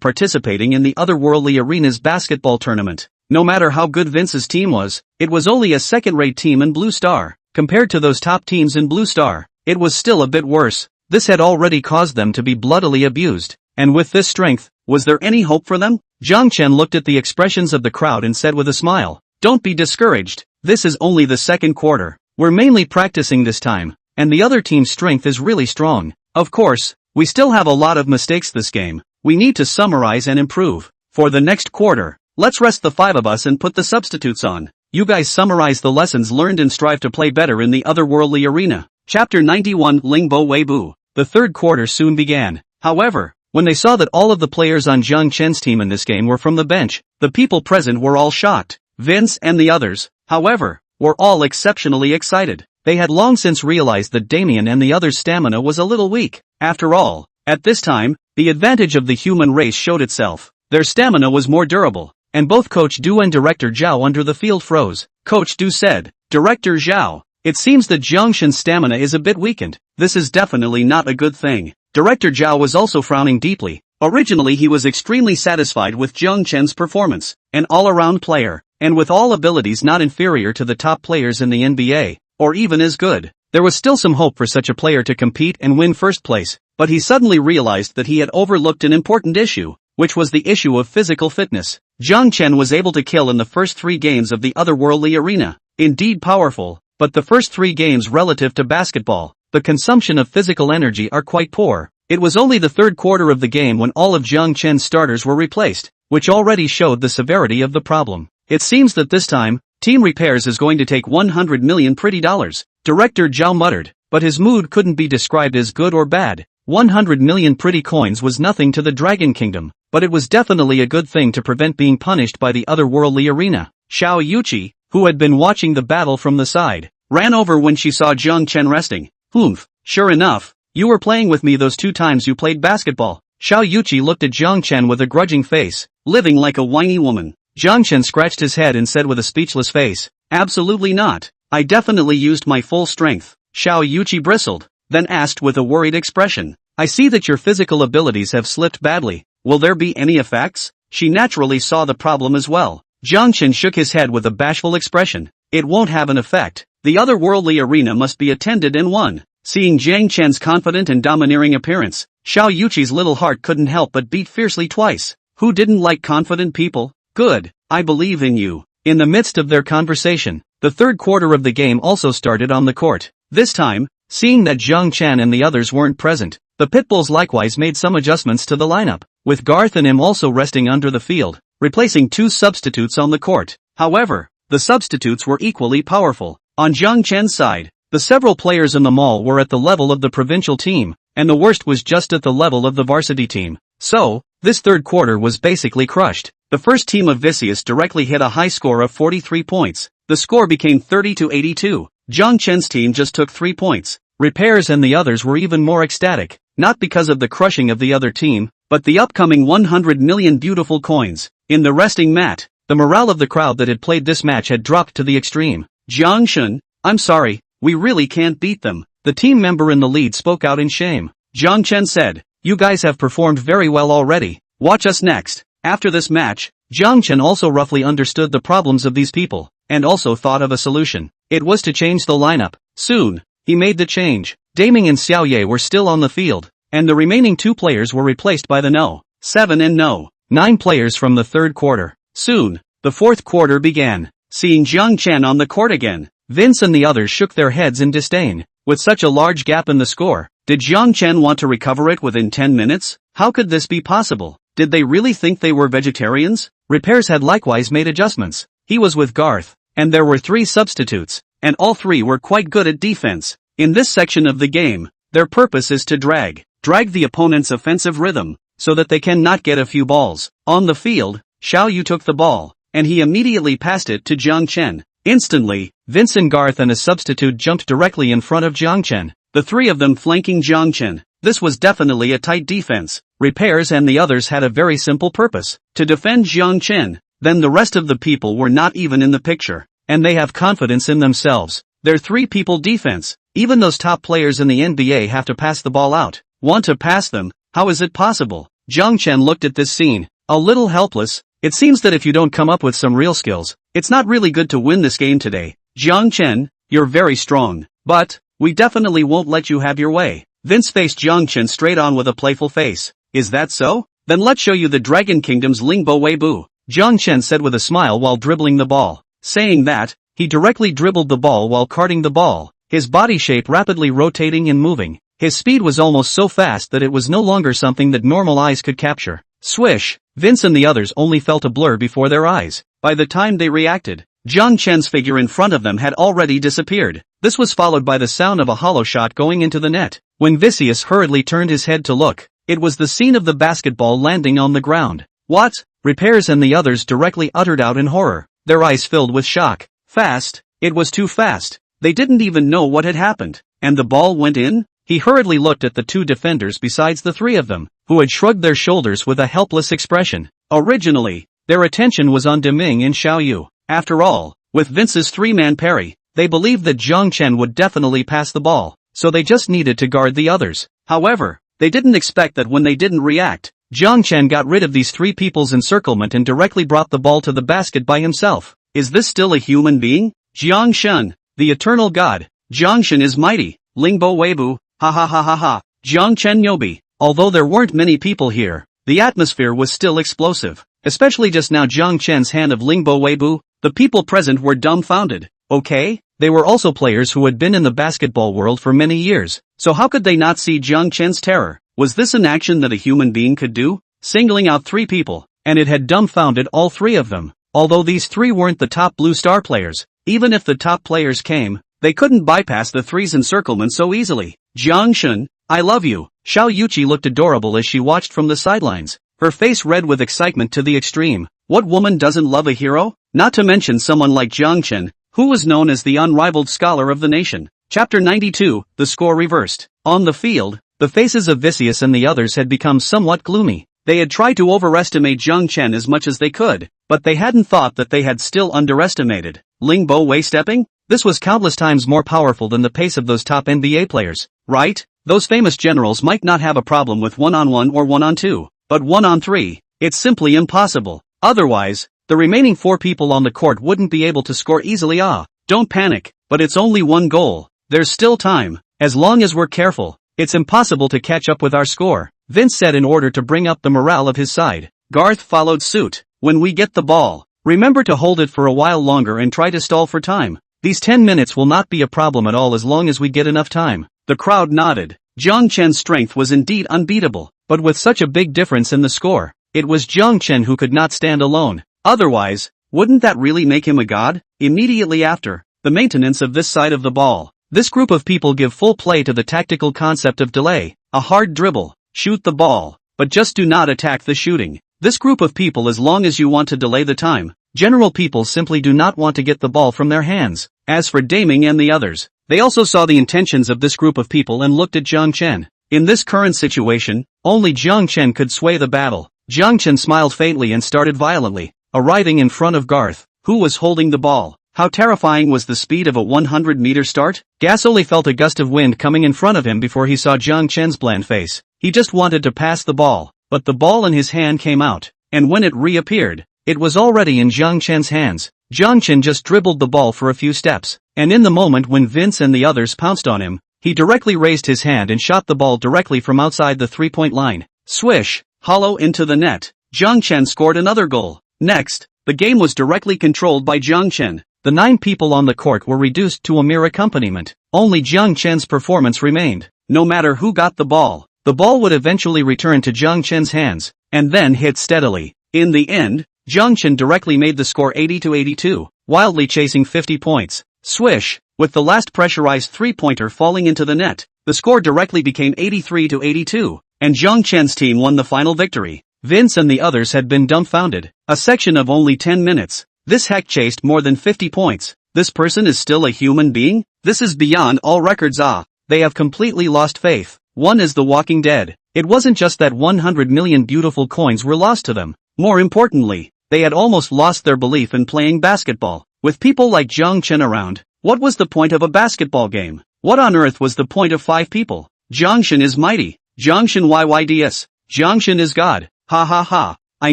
participating in the otherworldly arena's basketball tournament. No matter how good Vince's team was, it was only a second-rate team in Blue Star. compared to those top teams in Blue Star, it was still a bit worse. This had already caused them to be bloodily abused. And with this strength, was there any hope for them? Jiang Chen looked at the expressions of the crowd and said with a smile, "Don't be discouraged. This is only the second quarter. We're mainly practicing this time, and the other team's strength is really strong. Of course, we still have a lot of mistakes this game. We need to summarize and improve. For the next quarter, let's rest the 5 of us and put the substitutes on. You guys summarize the lessons learned and strive to play better in the otherworldly arena." Chapter 91 Lingbo Weibo. The third quarter soon began. However, when they saw that all of the players on Jiang Chen's team in this game were from the bench, the people present were all shocked. Vince and the others, however, were all exceptionally excited. They had long since realized that Damien and the others' stamina was a little weak. After all, at this time, the advantage of the human race showed itself. Their stamina was more durable, and both Coach Du and Director Zhao under the field froze. Coach Du said, "Director Zhao, it seems that Jiang Chen's stamina is a bit weakened. This is definitely not a good thing." Director Zhao was also frowning deeply. Originally he was extremely satisfied with Jiang Chen's performance, an all-around player, and with all abilities not inferior to the top players in the NBA, or even as good. There was still some hope for such a player to compete and win first place, but he suddenly realized that he had overlooked an important issue, which was the issue of physical fitness. Jiang Chen was able to kill in the first 3 games of the otherworldly arena. Indeed powerful, but the first 3 games relative to basketball, the consumption of physical energy are quite poor. It was only the third quarter of the game when all of Jiang Chen's starters were replaced, which already showed the severity of the problem. It seems that this time, Team Repairs is going to take 100 million pretty dollars, Director Zhao muttered, but his mood couldn't be described as good or bad. 100 million pretty coins was nothing to the Dragon Kingdom, but it was definitely a good thing to prevent being punished by the otherworldly arena. Xiao Yuqi, who had been watching the battle from the side, ran over when she saw Jiang Chen resting. "Humph, sure enough, you were playing with me those 2 times you played basketball." Xiao Yuqi looked at Jiang Chen with a grudging face, living like a whiny woman. Jiang Chen scratched his head and said with a speechless face, "Absolutely not. I definitely used my full strength." Xiao Yuqi bristled, then asked with a worried expression, "I see that your physical abilities have slipped badly. Will there be any effects?" She naturally saw the problem as well. Jiang Chen shook his head with a bashful expression. "It won't have an effect. The otherworldly arena must be attended and won." Seeing Jiang Chen's confident and domineering appearance, Xiao Yuqi's little heart couldn't help but beat fiercely twice. Who didn't like confident people? Good, I believe in you. In the midst of their conversation, the third quarter of the game also started on the court. This time, seeing that Jiang Chen and the others weren't present, the Pitbulls likewise made some adjustments to the lineup, with Garth and him also resting under the field, replacing 2 substitutes on the court. However, the substitutes were equally powerful. On Jiang Chen's side, the several players in the mall were at the level of the provincial team, and the worst was just at the level of the varsity team. So, this third quarter was basically crushed. The first team of Vicious directly hit a high score of 43 points. The score became 30-82. Jiang Chen's team just took 3 points. Repairs and the others were even more ecstatic, not because of the crushing of the other team, but the upcoming 100 million beautiful coins. In the resting mat, the morale of the crowd that had played this match had dropped to the extreme. "Jiang Chen, I'm sorry, we really can't beat them." The team member in the lead spoke out in shame. Jiang Chen said, "You guys have performed very well already. Watch us next." After this match, Jiang Chen also roughly understood the problems of these people, and also thought of a solution. It was to change the lineup. Soon, he made the change. Daming and Xiao Ye were still on the field, and the remaining 2 players were replaced by the No. 7 and No. 9 players from the third quarter. Soon, the fourth quarter began. Seeing Jiang Chen on the court again, Vince and the others shook their heads in disdain. With such a large gap in the score, did Jiang Chen want to recover it within 10 minutes? How could this be possible? Did they really think they were vegetarians? Repairs had likewise made adjustments. He was with Garth, and there were 3 substitutes, and all 3 were quite good at defense. In this section of the game, their purpose is to drag the opponent's offensive rhythm, so that they cannot get a few balls. On the field, Xiao Yu took the ball, and he immediately passed it to Jiang Chen. Instantly, Vince and Garth and a substitute jumped directly in front of Jiang Chen, the 3 of them flanking Jiang Chen. This was definitely a tight defense. Repairs and the others had a very simple purpose, to defend Jiang Chen. Then the rest of the people were not even in the picture, and they have confidence in themselves. They're 3-people defense. Even those top players in the NBA have to pass the ball out. Want to pass them? How is it possible? Jiang Chen looked at this scene, a little helpless. It seems that if you don't come up with some real skills, it's not really good to win this game today. Jiang Chen, you're very strong. But, we definitely won't let you have your way. Vince faced Jiang Chen straight on with a playful face. Is that so? Then let's show you the Dragon Kingdom's Lingbo Weibo. Jiang Chen said with a smile while dribbling the ball. Saying that, he directly dribbled the ball while carting the ball, his body shape rapidly rotating and moving. His speed was almost so fast that it was no longer something that normal eyes could capture. Swish! Vince and the others only felt a blur before their eyes. By the time they reacted, Jiang Chen's figure in front of them had already disappeared. This was followed by the sound of a hollow shot going into the net. When Vicious hurriedly turned his head to look, it was the scene of the basketball landing on the ground. What? Repairs and the others directly uttered out in horror, their eyes filled with shock. Fast? It was too fast. They didn't even know what had happened. And the ball went in? He hurriedly looked at the two defenders besides the three of them, who had shrugged their shoulders with a helpless expression. Originally, their attention was on Deming and Xiaoyu. After all, with Vince's three-man parry, they believed that Jiang Chen would definitely pass the ball, so they just needed to guard the others. However, they didn't expect that when they didn't react, Jiang Chen got rid of these three people's encirclement and directly brought the ball to the basket by himself. Is this still a human being? Jiang Shen, the eternal god. Jiang Shen is mighty. Lingbo Weibo, ha ha ha ha ha. Jiang Chen Yobi. Although there weren't many people here, the atmosphere was still explosive. Especially just now Jiang Chen's hand of Lingbo Weibo, the people present were dumbfounded. Okay, they were also players who had been in the basketball world for many years, so how could they not see Jiang Chen's terror? Was this an action that a human being could do? Singling out three people, and it had dumbfounded all three of them. Although these three weren't the top Blue Star players, even if the top players came, they couldn't bypass the three's encirclement so easily. Jiang Shen, I love you. Xiao Yuqi looked adorable as she watched from the sidelines, her face red with excitement to the extreme. What woman doesn't love a hero? Not to mention someone like Jiang Chen, who was known as the unrivaled scholar of the nation. Chapter 92, the score reversed. On the field, the faces of Vicious and the others had become somewhat gloomy. They had tried to overestimate Jiang Chen as much as they could, but they hadn't thought that they had still underestimated. Lingbo Wei stepping? This was countless times more powerful than the pace of those top NBA players, right? Those famous generals might not have a problem with one-on-one or one-on-two, but one-on-three, it's simply impossible. Otherwise, the remaining four people on the court wouldn't be able to score easily. Don't panic, but it's only one goal. There's still time. As long as we're careful, it's impossible to catch up with our score, Vince said in order to bring up the morale of his side. Garth followed suit. When we get the ball, remember to hold it for a while longer and try to stall for time. These 10 minutes will not be a problem at all as long as we get enough time. The crowd nodded. Jiang Chen's strength was indeed unbeatable, but with such a big difference in the score, it was Jiang Chen who could not stand alone. Otherwise, wouldn't that really make him a god? Immediately after, the maintenance of this side of the ball, this group of people give full play to the tactical concept of delay, a hard dribble, shoot the ball, but just do not attack the shooting. This group of people, as long as you want to delay the time, general people simply do not want to get the ball from their hands. As for Daming and the others, they also saw the intentions of this group of people and looked at Jiang Chen. In this current situation, only Jiang Chen could sway the battle. Jiang Chen smiled faintly and started violently, arriving in front of Garth, who was holding the ball. How terrifying was the speed of a 100-meter start? Gasoli felt a gust of wind coming in front of him before he saw Jiang Chen's bland face. He just wanted to pass the ball, but the ball in his hand came out, and when it reappeared, it was already in Jiang Chen's hands. Jiang Chen just dribbled the ball for a few steps, and in the moment when Vince and the others pounced on him, he directly raised his hand and shot the ball directly from outside the three-point line. Swish! Hollow into the net. Jiang Chen scored another goal. Next, the game was directly controlled by Jiang Chen. The 9 people on the court were reduced to a mere accompaniment. Only Jiang Chen's performance remained. No matter who got the ball would eventually return to Jiang Chen's hands, and then hit steadily. In the end, Jiang Chen directly made the score 80-82, wildly chasing 50 points. Swish! With the last pressurized three-pointer falling into the net, the score directly became 83-82, and Jiang Chen's team won the final victory. Vince and the others had been dumbfounded. A section of only 10 minutes. This hack chased more than 50 points. This person is still a human being? This is beyond all records. They have completely lost faith. One is the Walking Dead. It wasn't just that 100 million beautiful coins were lost to them. More importantly, they had almost lost their belief in playing basketball. With people like Jiang Chen around, what was the point of a basketball game? What on earth was the point of 5 people? Jiang Chen is mighty. Jiang Chen YYDS. Jiang Chen is God. Ha ha ha. I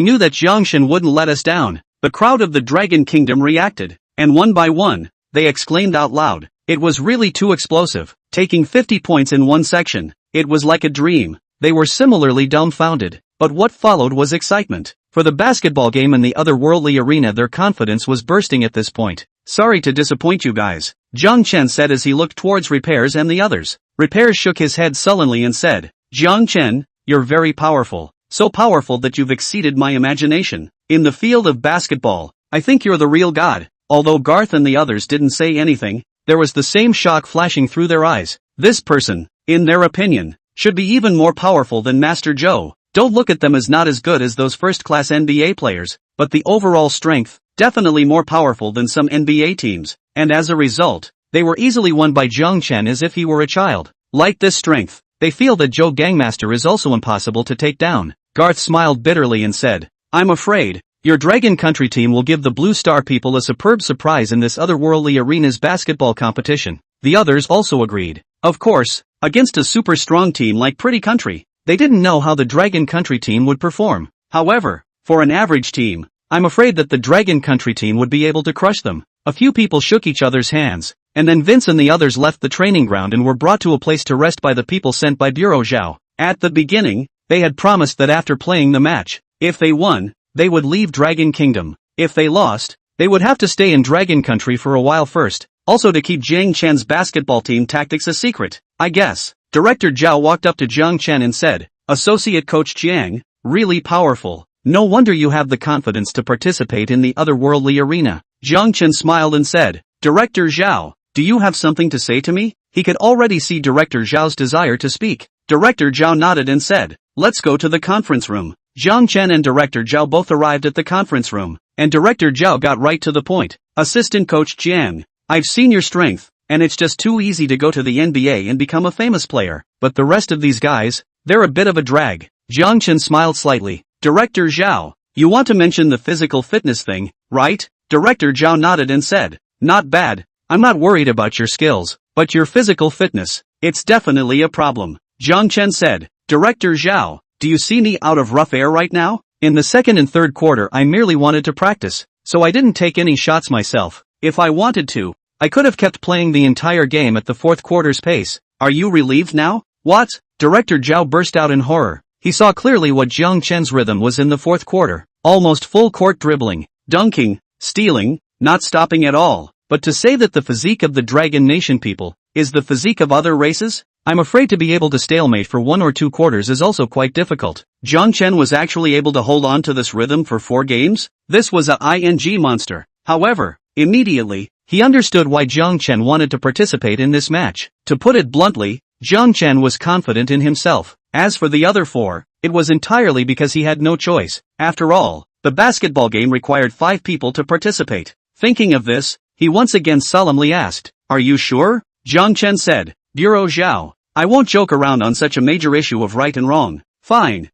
knew that Jiang Chen wouldn't let us down. The crowd of the Dragon Kingdom reacted, and one by one, they exclaimed out loud, It was really too explosive, taking 50 points in one section. It was like a dream. They were similarly dumbfounded. But what followed was excitement. For the basketball game in the otherworldly arena, their confidence was bursting at this point. Sorry to disappoint you guys, Jiang Chen said as he looked towards Repairs and the others. Repairs shook his head sullenly and said, Jiang Chen, you're very powerful. So powerful that you've exceeded my imagination. In the field of basketball, I think you're the real god. Although Garth and the others didn't say anything, there was the same shock flashing through their eyes. This person, in their opinion, should be even more powerful than Master Joe. Don't look at them as not as good as those first-class NBA players, but the overall strength, definitely more powerful than some NBA teams, and as a result, they were easily won by Jiang Chen as if he were a child. Like this strength, they feel that Joe Gangmaster is also impossible to take down. Garth smiled bitterly and said, I'm afraid, your Dragon Country team will give the Blue Star people a superb surprise in this otherworldly arena's basketball competition. The others also agreed. Of course, against a super strong team like Pretty Country, they didn't know how the Dragon Country team would perform. However, for an average team, I'm afraid that the Dragon Country team would be able to crush them. A few people shook each other's hands, and then Vince and the others left the training ground and were brought to a place to rest by the people sent by Bureau Zhao. At the beginning, they had promised that after playing the match, if they won, they would leave Dragon Kingdom. If they lost, they would have to stay in Dragon Country for a while first, also to keep Jiang Chen's basketball team tactics a secret, I guess. Director Zhao walked up to Jiang Chen and said, Associate Coach Jiang, really powerful. No wonder you have the confidence to participate in the otherworldly arena. Jiang Chen smiled and said, Director Zhao, do you have something to say to me? He could already see Director Zhao's desire to speak. Director Zhao nodded and said, Let's go to the conference room. Jiang Chen and Director Zhao both arrived at the conference room, and Director Zhao got right to the point. Assistant Coach Jiang, I've seen your strength, and it's just too easy to go to the NBA and become a famous player. But the rest of these guys, they're a bit of a drag. Jiang Chen smiled slightly. Director Zhao, you want to mention the physical fitness thing, right? Director Zhao nodded and said, Not bad. I'm not worried about your skills, but your physical fitness, it's definitely a problem. Jiang Chen said, Director Zhao, do you see me out of rough air right now? In the second and third quarter I merely wanted to practice, so I didn't take any shots myself. If I wanted to, I could have kept playing the entire game at the fourth quarter's pace. Are you relieved now? What? Director Zhao burst out in horror. He saw clearly what Jiang Chen's rhythm was in the fourth quarter. Almost full court dribbling, dunking, stealing, not stopping at all. But to say that the physique of the Dragon Nation people is the physique of other races? I'm afraid to be able to stalemate for 1 or 2 quarters is also quite difficult. Jiang Chen was actually able to hold on to this rhythm for 4 games? This was a ING monster. However, immediately, he understood why Jiang Chen wanted to participate in this match. To put it bluntly, Jiang Chen was confident in himself. As for the other 4, it was entirely because he had no choice. After all, the basketball game required 5 people to participate. Thinking of this, he once again solemnly asked, Are you sure? Jiang Chen said, Bureau Zhao, I won't joke around on such a major issue of right and wrong. Fine.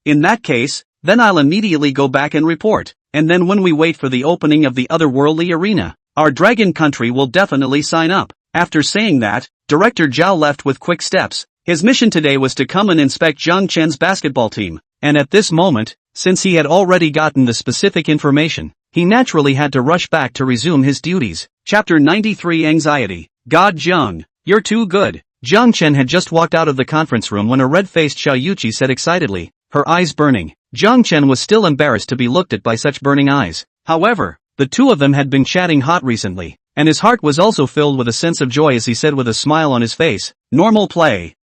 In that case, then I'll immediately go back and report. And then when we wait for the opening of the otherworldly arena, our Dragon Country will definitely sign up. After saying that, Director Zhao left with quick steps. His mission today was to come and inspect Jiang Chen's basketball team. And at this moment, since he had already gotten the specific information, he naturally had to rush back to resume his duties. Chapter 93 Anxiety. God Jiang, you're too good. Jiang Chen had just walked out of the conference room when a red-faced Xiao Yuqi said excitedly, her eyes burning. Jiang Chen was still embarrassed to be looked at by such burning eyes. However, the two of them had been chatting hot recently, and his heart was also filled with a sense of joy as he said with a smile on his face, Normal play,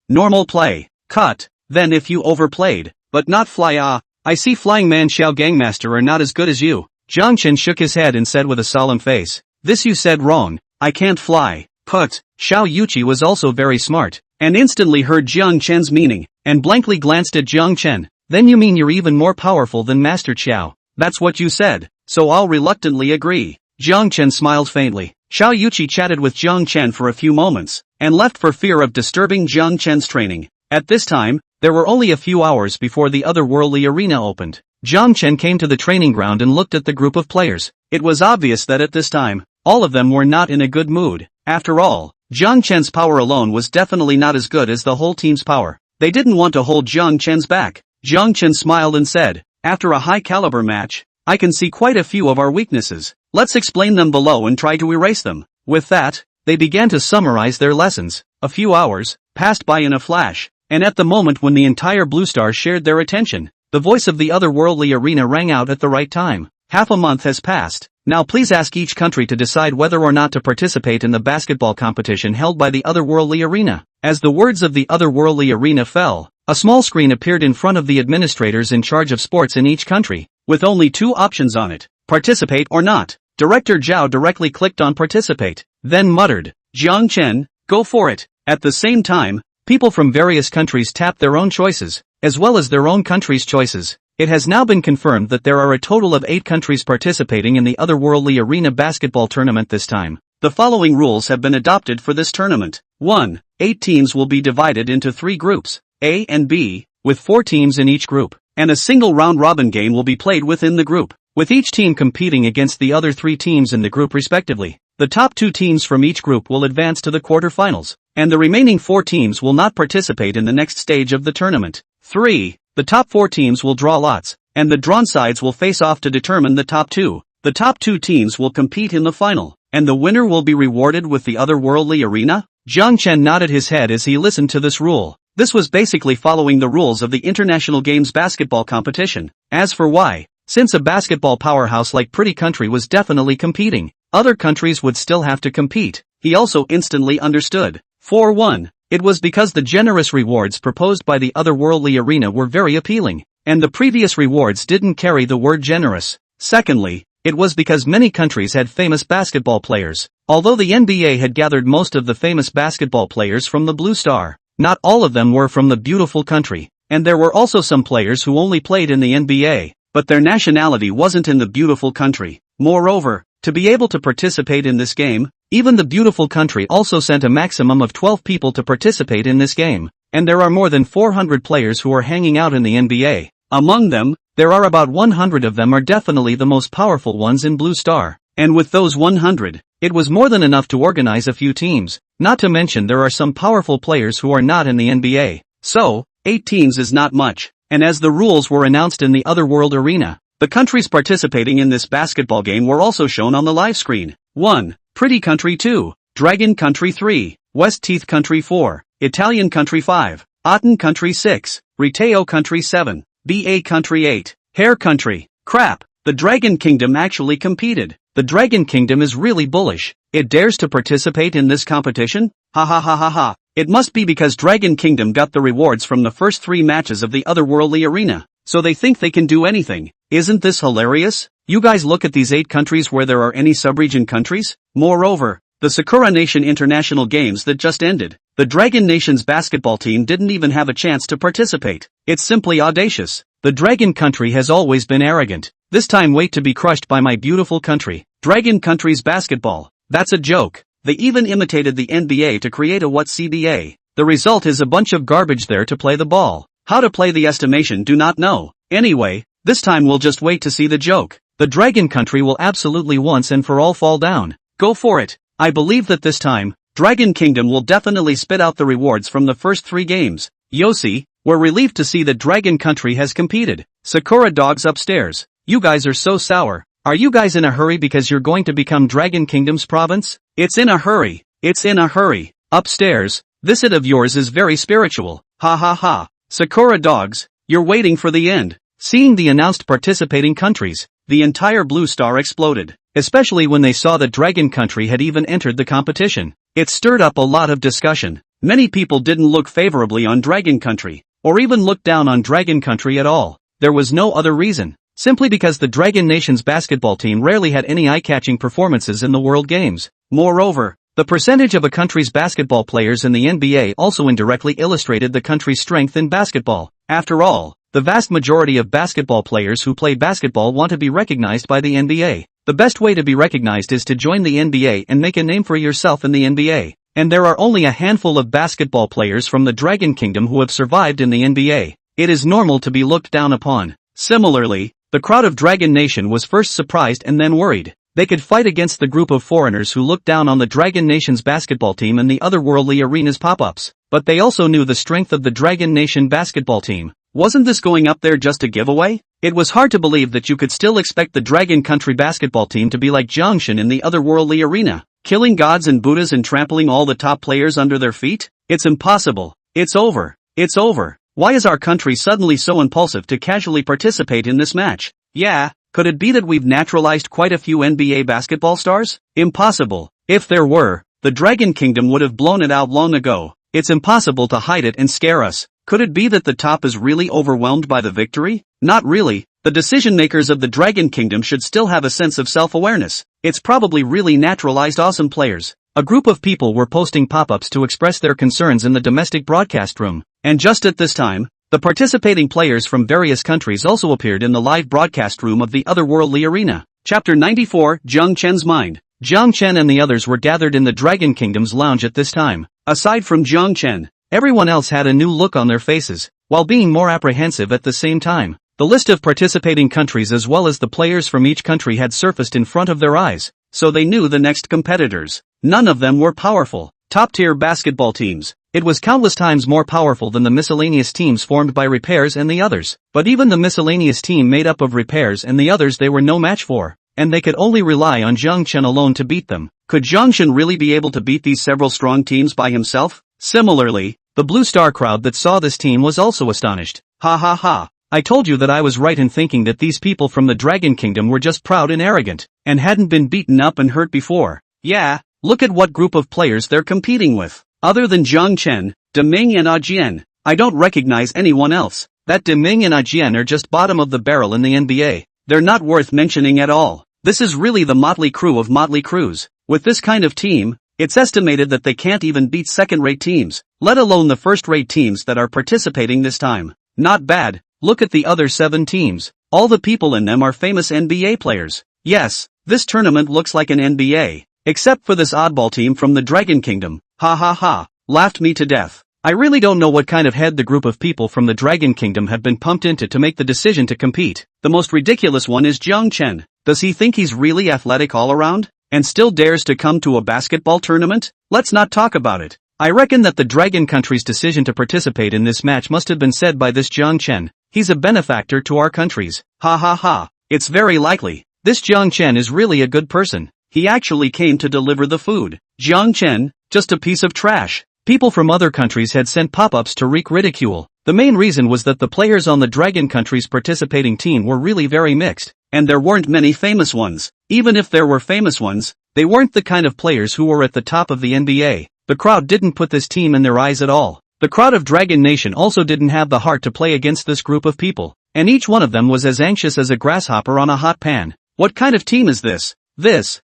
cut, then if you overplayed, but not fly I see Flying Man Xiao Gangmaster are not as good as you. Jiang Chen shook his head and said with a solemn face, This you said wrong, I can't fly. Put. Xiao Yuqi was also very smart, and instantly heard Jiang Chen's meaning, and blankly glanced at Jiang Chen. Then you mean you're even more powerful than Master Qiao? That's what you said, so I'll reluctantly agree. Jiang Chen smiled faintly. Xiao Yuqi chatted with Jiang Chen for a few moments, and left for fear of disturbing Jiang Chen's training. At this time, there were only a few hours before the otherworldly arena opened. Jiang Chen came to the training ground and looked at the group of players. It was obvious that at this time, all of them were not in a good mood. After all, Jiang Chen's power alone was definitely not as good as the whole team's power. They didn't want to hold Jiang Chen's back. Jiang Chen smiled and said, After a high-caliber match, I can see quite a few of our weaknesses. Let's explain them below and try to erase them. With that, they began to summarize their lessons. A few hours passed by in a flash, and at the moment when the entire Blue Star shared their attention, the voice of the otherworldly arena rang out at the right time. Half a month has passed. Now please ask each country to decide whether or not to participate in the basketball competition held by the otherworldly arena. As the words of the otherworldly arena fell, a small screen appeared in front of the administrators in charge of sports in each country, with only two options on it: participate or not. Director Zhao directly clicked on participate, then muttered, "Jiang Chen, go for it." At the same time, people from various countries tapped their own choices, as well as their own country's choices. It has now been confirmed that there are a total of 8 countries participating in the otherworldly arena basketball tournament this time. The following rules have been adopted for this tournament. 1. 8 teams will be divided into 3 groups, A and B, with 4 teams in each group, and a single round-robin game will be played within the group, with each team competing against the other 3 teams in the group respectively. The top 2 teams from each group will advance to the quarterfinals, and the remaining 4 teams will not participate in the next stage of the tournament. 3. The top 4 teams will draw lots, and the drawn sides will face off to determine the top 2. The top 2 teams will compete in the final, and the winner will be rewarded with the otherworldly arena? Jiang Chen nodded his head as he listened to this rule. This was basically following the rules of the International Games basketball competition. As for why, since a basketball powerhouse like Pretty Country was definitely competing, other countries would still have to compete, he also instantly understood. 4-1. It was because the generous rewards proposed by the otherworldly arena were very appealing, and the previous rewards didn't carry the word generous. Secondly, it was because many countries had famous basketball players. Although the NBA had gathered most of the famous basketball players from the Blue Star, not all of them were from the beautiful country, and there were also some players who only played in the NBA, but their nationality wasn't in the beautiful country. Moreover, to be able to participate in this game, even the beautiful country also sent a maximum of 12 people to participate in this game, and there are more than 400 players who are hanging out in the NBA. Among them, there are about 100 of them are definitely the most powerful ones in Blue Star, and with those 100, it was more than enough to organize a few teams, not to mention there are some powerful players who are not in the NBA. So, 8 teams is not much, and as the rules were announced in the Otherworld arena, the countries participating in this basketball game were also shown on the live screen. 1. Pretty Country 2, Dragon Country 3, West Teeth Country 4, Italian Country 5, Aten Country 6, Riteo Country 7, BA Country 8, Hair Country. Crap, the Dragon Kingdom actually competed. The Dragon Kingdom is really bullish. It dares to participate in this competition? Ha ha ha ha ha. It must be because Dragon Kingdom got the rewards from the first 3 matches of the otherworldly arena, so they think they can do anything. Isn't this hilarious? You guys look at these 8 countries where there are any sub-region countries? Moreover, the Sakura Nation International Games that just ended, the Dragon Nation's basketball team didn't even have a chance to participate. It's simply audacious. The Dragon Country has always been arrogant. This time wait to be crushed by my beautiful country. Dragon Country's basketball. That's a joke. They even imitated the NBA to create a what CBA. The result is a bunch of garbage there to play the ball. How to play the estimation do not know. Anyway, this time we'll just wait to see the joke. The Dragon Country will absolutely once and for all fall down. Go for it. I believe that this time, Dragon Kingdom will definitely spit out the rewards from the first 3 games. Yossi, we're relieved to see that Dragon Country has competed. Sakura Dogs upstairs. You guys are so sour. Are you guys in a hurry because you're going to become Dragon Kingdom's province? It's in a hurry. It's in a hurry. Upstairs, this it of yours is very spiritual. Ha ha ha. Sakura Dogs, you're waiting for the end. Seeing the announced participating countries, the entire Blue Star exploded, especially when they saw that Dragon Country had even entered the competition. It stirred up a lot of discussion. Many people didn't look favorably on Dragon Country, or even look down on Dragon Country at all. There was no other reason, simply because the Dragon Nation's basketball team rarely had any eye-catching performances in the World Games. Moreover, the percentage of a country's basketball players in the NBA also indirectly illustrated the country's strength in basketball. After all, the vast majority of basketball players who play basketball want to be recognized by the NBA. The best way to be recognized is to join the NBA and make a name for yourself in the NBA. And there are only a handful of basketball players from the Dragon Kingdom who have survived in the NBA. It is normal to be looked down upon. Similarly, the crowd of Dragon Nation was first surprised and then worried. They could fight against the group of foreigners who looked down on the Dragon Nation's basketball team and the otherworldly arena's pop-ups. But they also knew the strength of the Dragon Nation basketball team. Wasn't this going up there just a giveaway? It was hard to believe that you could still expect the Dragon Country basketball team to be like Jiangshan in the otherworldly arena, killing gods and Buddhas and trampling all the top players under their feet? It's impossible. It's over. It's over. Why is our country suddenly so impulsive to casually participate in this match? Yeah, could it be that we've naturalized quite a few NBA basketball stars? Impossible. If there were, the Dragon Kingdom would have blown it out long ago. It's impossible to hide it and scare us. Could it be that the top is really overwhelmed by the victory? Not really. The decision makers of the Dragon Kingdom should still have a sense of self-awareness. It's probably really naturalized awesome players. A group of people were posting pop-ups to express their concerns in the domestic broadcast room. And just at this time, the participating players from various countries also appeared in the live broadcast room of the otherworldly arena. Chapter 94, Jiang Chen's Mind. Jiang Chen and the others were gathered in the Dragon Kingdom's lounge at this time. Aside from Jiang Chen, everyone else had a new look on their faces, while being more apprehensive at the same time. The list of participating countries as well as the players from each country had surfaced in front of their eyes, so they knew the next competitors. None of them were powerful, top-tier basketball teams. It was countless times more powerful than the miscellaneous teams formed by Repairs and the others. But even the miscellaneous team made up of Repairs and the others they were no match for, and they could only rely on Jiang Chen alone to beat them. Could Jiang Chen really be able to beat these several strong teams by himself? Similarly, the Blue Star crowd that saw this team was also astonished. Ha ha ha. I told you that I was right in thinking that these people from the Dragon Kingdom were just proud and arrogant, and hadn't been beaten up and hurt before. Yeah, look at what group of players they're competing with. Other than Jiang Chen, De Ming and Jian, I don't recognize anyone else. That De Ming and Jian are just bottom of the barrel in the NBA. They're not worth mentioning at all. This is really the motley crew of motley crews. With this kind of team, it's estimated that they can't even beat second-rate teams, let alone the first-rate teams that are participating this time. Not bad. Look at the other 7 teams. All the people in them are famous NBA players. Yes, this tournament looks like an NBA. Except for this oddball team from the Dragon Kingdom. Ha ha ha. Laughed me to death. I really don't know what kind of head the group of people from the Dragon Kingdom have been pumped into to make the decision to compete. The most ridiculous one is Jiang Chen. Does he think he's really athletic all around? And still dares to come to a basketball tournament? Let's not talk about it. I reckon that the Dragon Country's decision to participate in this match must have been said by this Jiang Chen. He's a benefactor to our countries. Ha ha ha. It's very likely. This Jiang Chen is really a good person. He actually came to deliver the food. Jiang Chen, just a piece of trash. People from other countries had sent pop-ups to wreak ridicule. The main reason was that the players on the Dragon Country's participating team were really very mixed, and there weren't many famous ones. Even if there were famous ones, they weren't the kind of players who were at the top of the NBA. The crowd didn't put this team in their eyes at all. The crowd of Dragon Nation also didn't have the heart to play against this group of people, and each one of them was as anxious as a grasshopper on a hot pan. What kind of team is this? This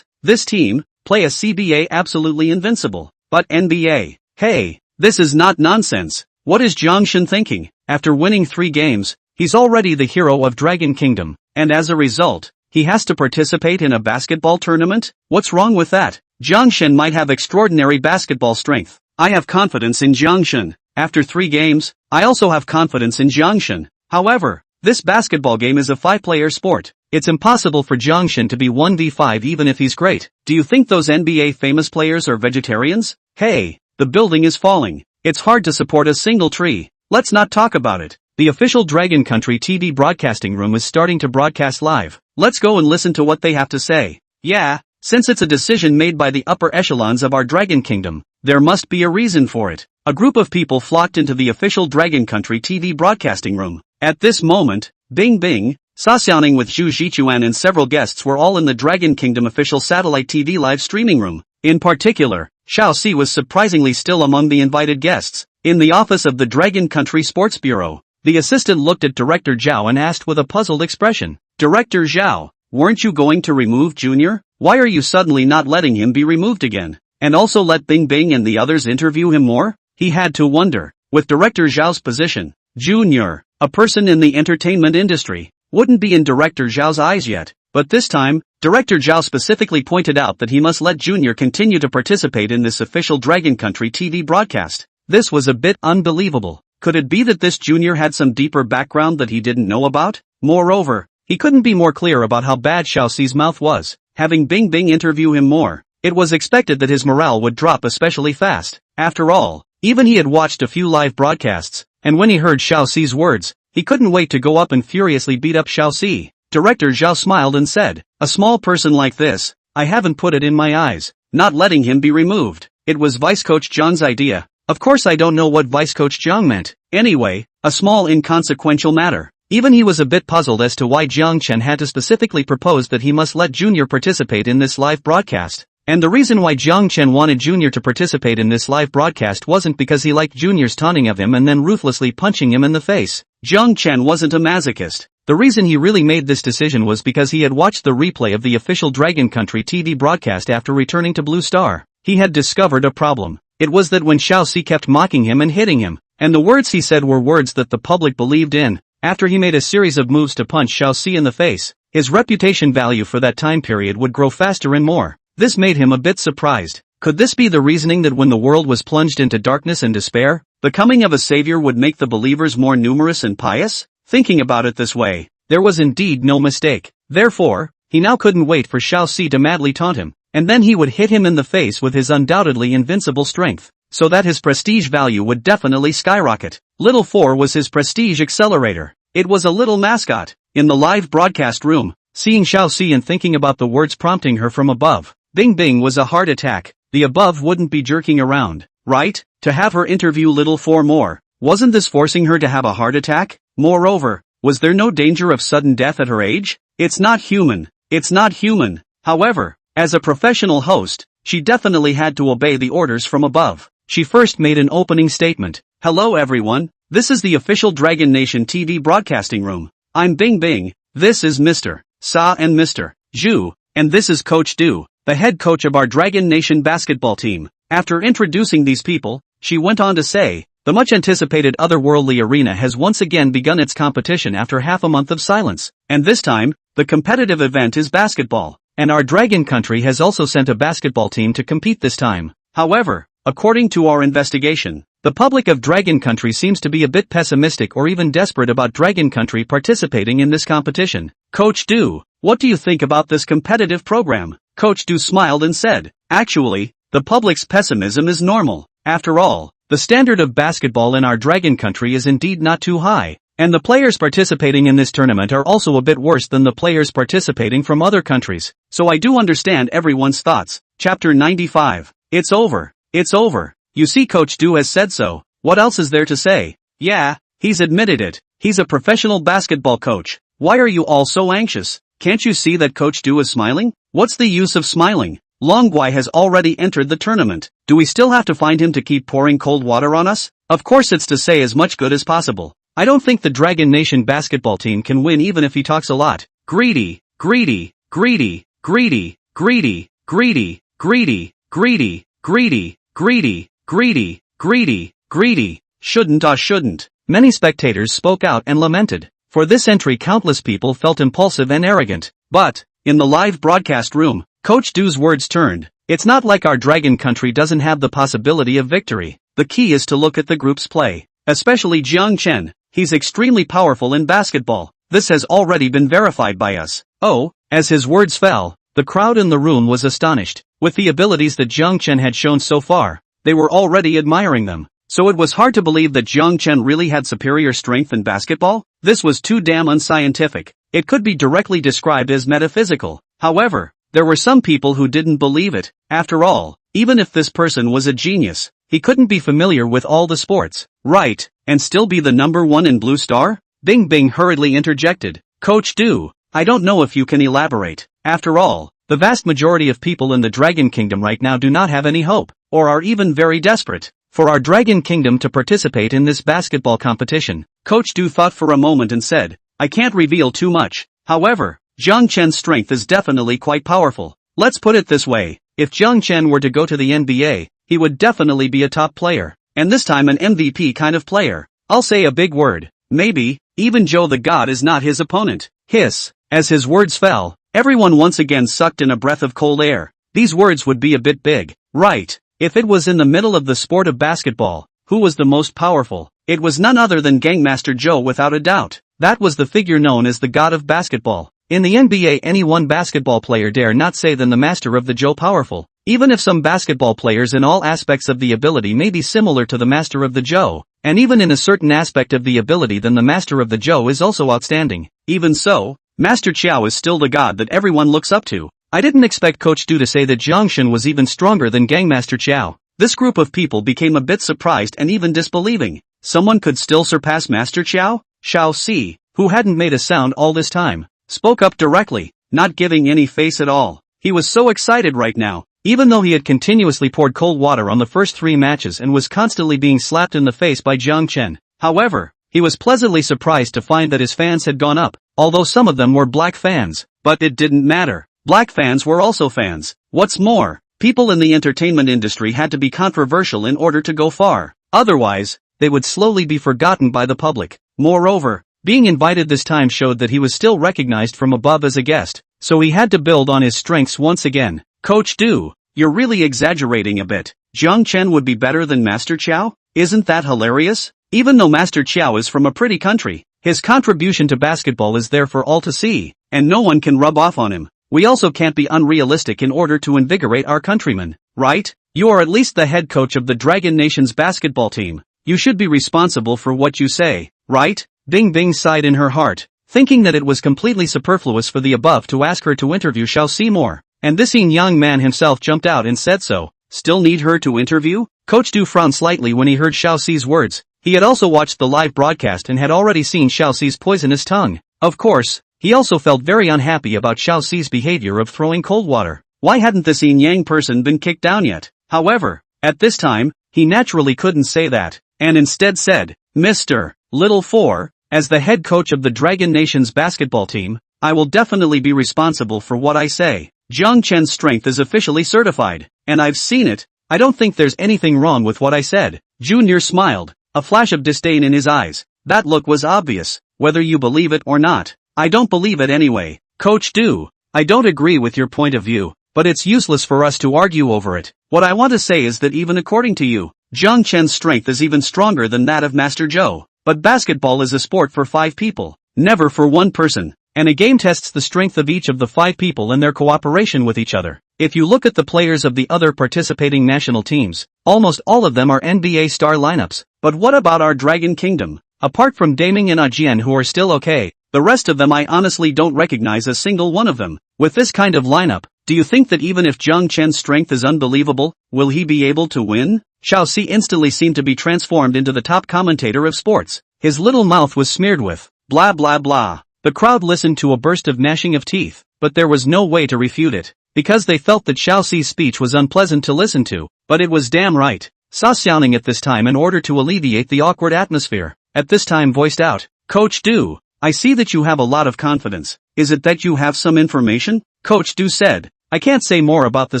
team, play a CBA absolutely invincible. But NBA, hey, this is not nonsense. What is Jiang Chen thinking? After winning 3 games, he's already the hero of Dragon Kingdom, and as a result, he has to participate in a basketball tournament? What's wrong with that? Jiang Chen might have extraordinary basketball strength. I have confidence in Jiang Chen. After 3 games, I also have confidence in Jiang Chen. However, this basketball game is a 5-player sport. It's impossible for Jiang Chen to be 1v5 even if he's great. Do you think those NBA famous players are vegetarians? Hey, the building is falling. It's hard to support a single tree. Let's not talk about it. The official Dragon Country TV broadcasting room is starting to broadcast live. Let's go and listen to what they have to say. Yeah, since it's a decision made by the upper echelons of our Dragon Kingdom, there must be a reason for it. A group of people flocked into the official Dragon Country TV broadcasting room. At this moment, Bing Bing, Sa Xiaoning with Zhu Zichuan and several guests were all in the Dragon Kingdom official satellite TV live streaming room. In particular, Xiao Si was surprisingly still among the invited guests. In the office of the Dragon Country Sports Bureau, the assistant looked at Director Zhao and asked with a puzzled expression, Director Zhao, weren't you going to remove Junior? Why are you suddenly not letting him be removed again? And also let Bing Bing and the others interview him more? He had to wonder. With Director Zhao's position, Junior, a person in the entertainment industry, wouldn't be in Director Zhao's eyes yet, but this time, Director Zhao specifically pointed out that he must let Junior continue to participate in this official Dragon Country TV broadcast. This was a bit unbelievable. Could it be that this Junior had some deeper background that he didn't know about? Moreover, he couldn't be more clear about how bad Xiao Si's mouth was. Having Bing Bing interview him more, it was expected that his morale would drop especially fast. After all, even he had watched a few live broadcasts, and when he heard Xiao Xi's words, he couldn't wait to go up and furiously beat up Xiao Xi. Director Zhao smiled and said, "A small person like this, I haven't put it in my eyes, not letting him be removed. It was Vice Coach Zhang's idea. Of course I don't know what Vice Coach Zhang meant. Anyway, a small inconsequential matter." Even he was a bit puzzled as to why Jiang Chen had to specifically propose that he must let Junior participate in this live broadcast. And the reason why Jiang Chen wanted Junior to participate in this live broadcast wasn't because he liked Junior's taunting of him and then ruthlessly punching him in the face. Jiang Chen wasn't a masochist. The reason he really made this decision was because he had watched the replay of the official Dragon Country TV broadcast after returning to Blue Star. He had discovered a problem. It was that when Xiao Xi kept mocking him and hitting him, and the words he said were words that the public believed in, after he made a series of moves to punch Xiao Xi in the face, his reputation value for that time period would grow faster and more. This made him a bit surprised. Could this be the reasoning that when the world was plunged into darkness and despair, the coming of a savior would make the believers more numerous and pious? Thinking about it this way, there was indeed no mistake. Therefore, he now couldn't wait for Xiao Xi to madly taunt him, and then he would hit him in the face with his undoubtedly invincible strength, so that his prestige value would definitely skyrocket. Little 4 was his prestige accelerator. It was a little mascot. In the live broadcast room, seeing Xiao Xi and thinking about the words prompting her from above, Bing Bing was a heart attack. The above wouldn't be jerking around, right? To have her interview Little 4 more, wasn't this forcing her to have a heart attack? Moreover, was there no danger of sudden death at her age? It's not human. It's not human. However, as a professional host, she definitely had to obey the orders from above. She first made an opening statement. "Hello everyone, this is the official Dragon Nation TV broadcasting room. I'm Bing Bing, this is Mr. Sa and Mr. Zhu, and this is Coach Du, the head coach of our Dragon Nation basketball team." After introducing these people, she went on to say, "The much-anticipated otherworldly arena has once again begun its competition after half a month of silence, and this time, the competitive event is basketball, and our Dragon Country has also sent a basketball team to compete this time. However, according to our investigation, the public of Dragon Country seems to be a bit pessimistic or even desperate about Dragon Country participating in this competition. Coach Du, what do you think about this competitive program?" Coach Du smiled and said, "Actually, the public's pessimism is normal. After all, the standard of basketball in our Dragon Country is indeed not too high, and the players participating in this tournament are also a bit worse than the players participating from other countries, so I do understand everyone's thoughts." Chapter 95. It's over. It's over. You see, Coach Du has said so. What else is there to say? Yeah, he's admitted it. He's a professional basketball coach. Why are you all so anxious? Can't you see that Coach Du is smiling? What's the use of smiling? Long Guai has already entered the tournament. Do we still have to find him to keep pouring cold water on us? Of course it's to say as much good as possible. I don't think the Dragon Nation basketball team can win even if he talks a lot. Greedy, greedy, greedy, greedy, greedy, greedy, greedy, greedy, greedy, greedy, greedy, greedy, greedy, shouldn't. Many spectators spoke out and lamented. For this entry countless people felt impulsive and arrogant. But, in the live broadcast room, Coach Du's words turned. It's not like our Dragon Country doesn't have the possibility of victory. The key is to look at the group's play. Especially Jiang Chen. He's extremely powerful in basketball. This has already been verified by us. Oh, as his words fell, the crowd in the room was astonished. With the abilities that Jiang Chen had shown so far, they were already admiring them. So it was hard to believe that Jiang Chen really had superior strength in basketball? This was too damn unscientific. It could be directly described as metaphysical. However, there were some people who didn't believe it. After all, even if this person was a genius, he couldn't be familiar with all the sports, right, and still be the number one in Blue Star? Bing Bing hurriedly interjected. Coach Du, I don't know if you can elaborate. After all, the vast majority of people in the Dragon Kingdom right now do not have any hope, or are even very desperate for our Dragon Kingdom to participate in this basketball competition. Coach Du thought for a moment and said, I can't reveal too much. However, Jiang Chen's strength is definitely quite powerful. Let's put it this way, if Jiang Chen were to go to the NBA, he would definitely be a top player, and this time an MVP kind of player. I'll say a big word, maybe, even Joe the God is not his opponent. Hiss. As his words fell, everyone once again sucked in a breath of cold air. These words would be a bit big, right? If it was in the middle of the sport of basketball, who was the most powerful? It was none other than Gangmaster Joe without a doubt. That was the figure known as the God of Basketball. In the NBA, any one basketball player dare not say than the master of the Joe powerful. Even if some basketball players in all aspects of the ability may be similar to the master of the Joe, and even in a certain aspect of the ability then the Master of the Joe is also outstanding. Even so, Master Chiao is still the god that everyone looks up to. I didn't expect Coach Du to say that Jiangshan was even stronger than Gangmaster Chiao. This group of people became a bit surprised and even disbelieving. Someone could still surpass Master Chiao? Xiao Si, who hadn't made a sound all this time, spoke up directly, not giving any face at all. He was so excited right now, even though he had continuously poured cold water on the first 3 matches and was constantly being slapped in the face by Jiang Chen. However, he was pleasantly surprised to find that his fans had gone up, although some of them were black fans. But it didn't matter. Black fans were also fans. What's more, people in the entertainment industry had to be controversial in order to go far. Otherwise, they would slowly be forgotten by the public. Moreover, being invited this time showed that he was still recognized from above as a guest, so he had to build on his strengths once again. Coach Du, you're really exaggerating a bit. Jiang Chen would be better than Master Chiao? Isn't that hilarious? Even though Master Chiao is from a pretty country, his contribution to basketball is there for all to see, and no one can rub off on him. We also can't be unrealistic in order to invigorate our countrymen, right? You are at least the head coach of the Dragon Nation's basketball team. You should be responsible for what you say, right? Bing Bing sighed in her heart, thinking that it was completely superfluous for the above to ask her to interview Xiao Si more. And this young man himself jumped out and said so. Still need her to interview? Coach Du frowned slightly when he heard Xiao Si's words. He had also watched the live broadcast and had already seen Xiao Si's poisonous tongue. Of course, he also felt very unhappy about Xiao Si's behavior of throwing cold water. Why hadn't this yin-yang person been kicked down yet? However, at this time, he naturally couldn't say that, and instead said, Mr. Little Four, as the head coach of the Dragon Nation's basketball team, I will definitely be responsible for what I say. Jiang Chen's strength is officially certified, and I've seen it. I don't think there's anything wrong with what I said. Junior smiled, a flash of disdain in his eyes. That look was obvious, whether you believe it or not. I don't believe it anyway. Coach Du, I don't agree with your point of view, but it's useless for us to argue over it. What I want to say is that even according to you, Jiang Chen's strength is even stronger than that of Master Zhou. But basketball is a sport for 5 people, never for 1 person, and a game tests the strength of each of the 5 people and their cooperation with each other. If you look at the players of the other participating national teams, almost all of them are NBA star lineups. But what about our Dragon Kingdom? Apart from Daming and Ajian who are still okay, the rest of them I honestly don't recognize a single one of them. With this kind of lineup, do you think that even if Jiang Chen's strength is unbelievable, will he be able to win? Xiao Si instantly seemed to be transformed into the top commentator of sports. His little mouth was smeared with blah blah blah. The crowd listened to a burst of gnashing of teeth, but there was no way to refute it, because they felt that Xiao Si's speech was unpleasant to listen to, but it was damn right. Sa Xiaoning at this time in order to alleviate the awkward atmosphere, at this time voiced out, Coach Du, I see that you have a lot of confidence. Is it that you have some information? Coach Du said, I can't say more about the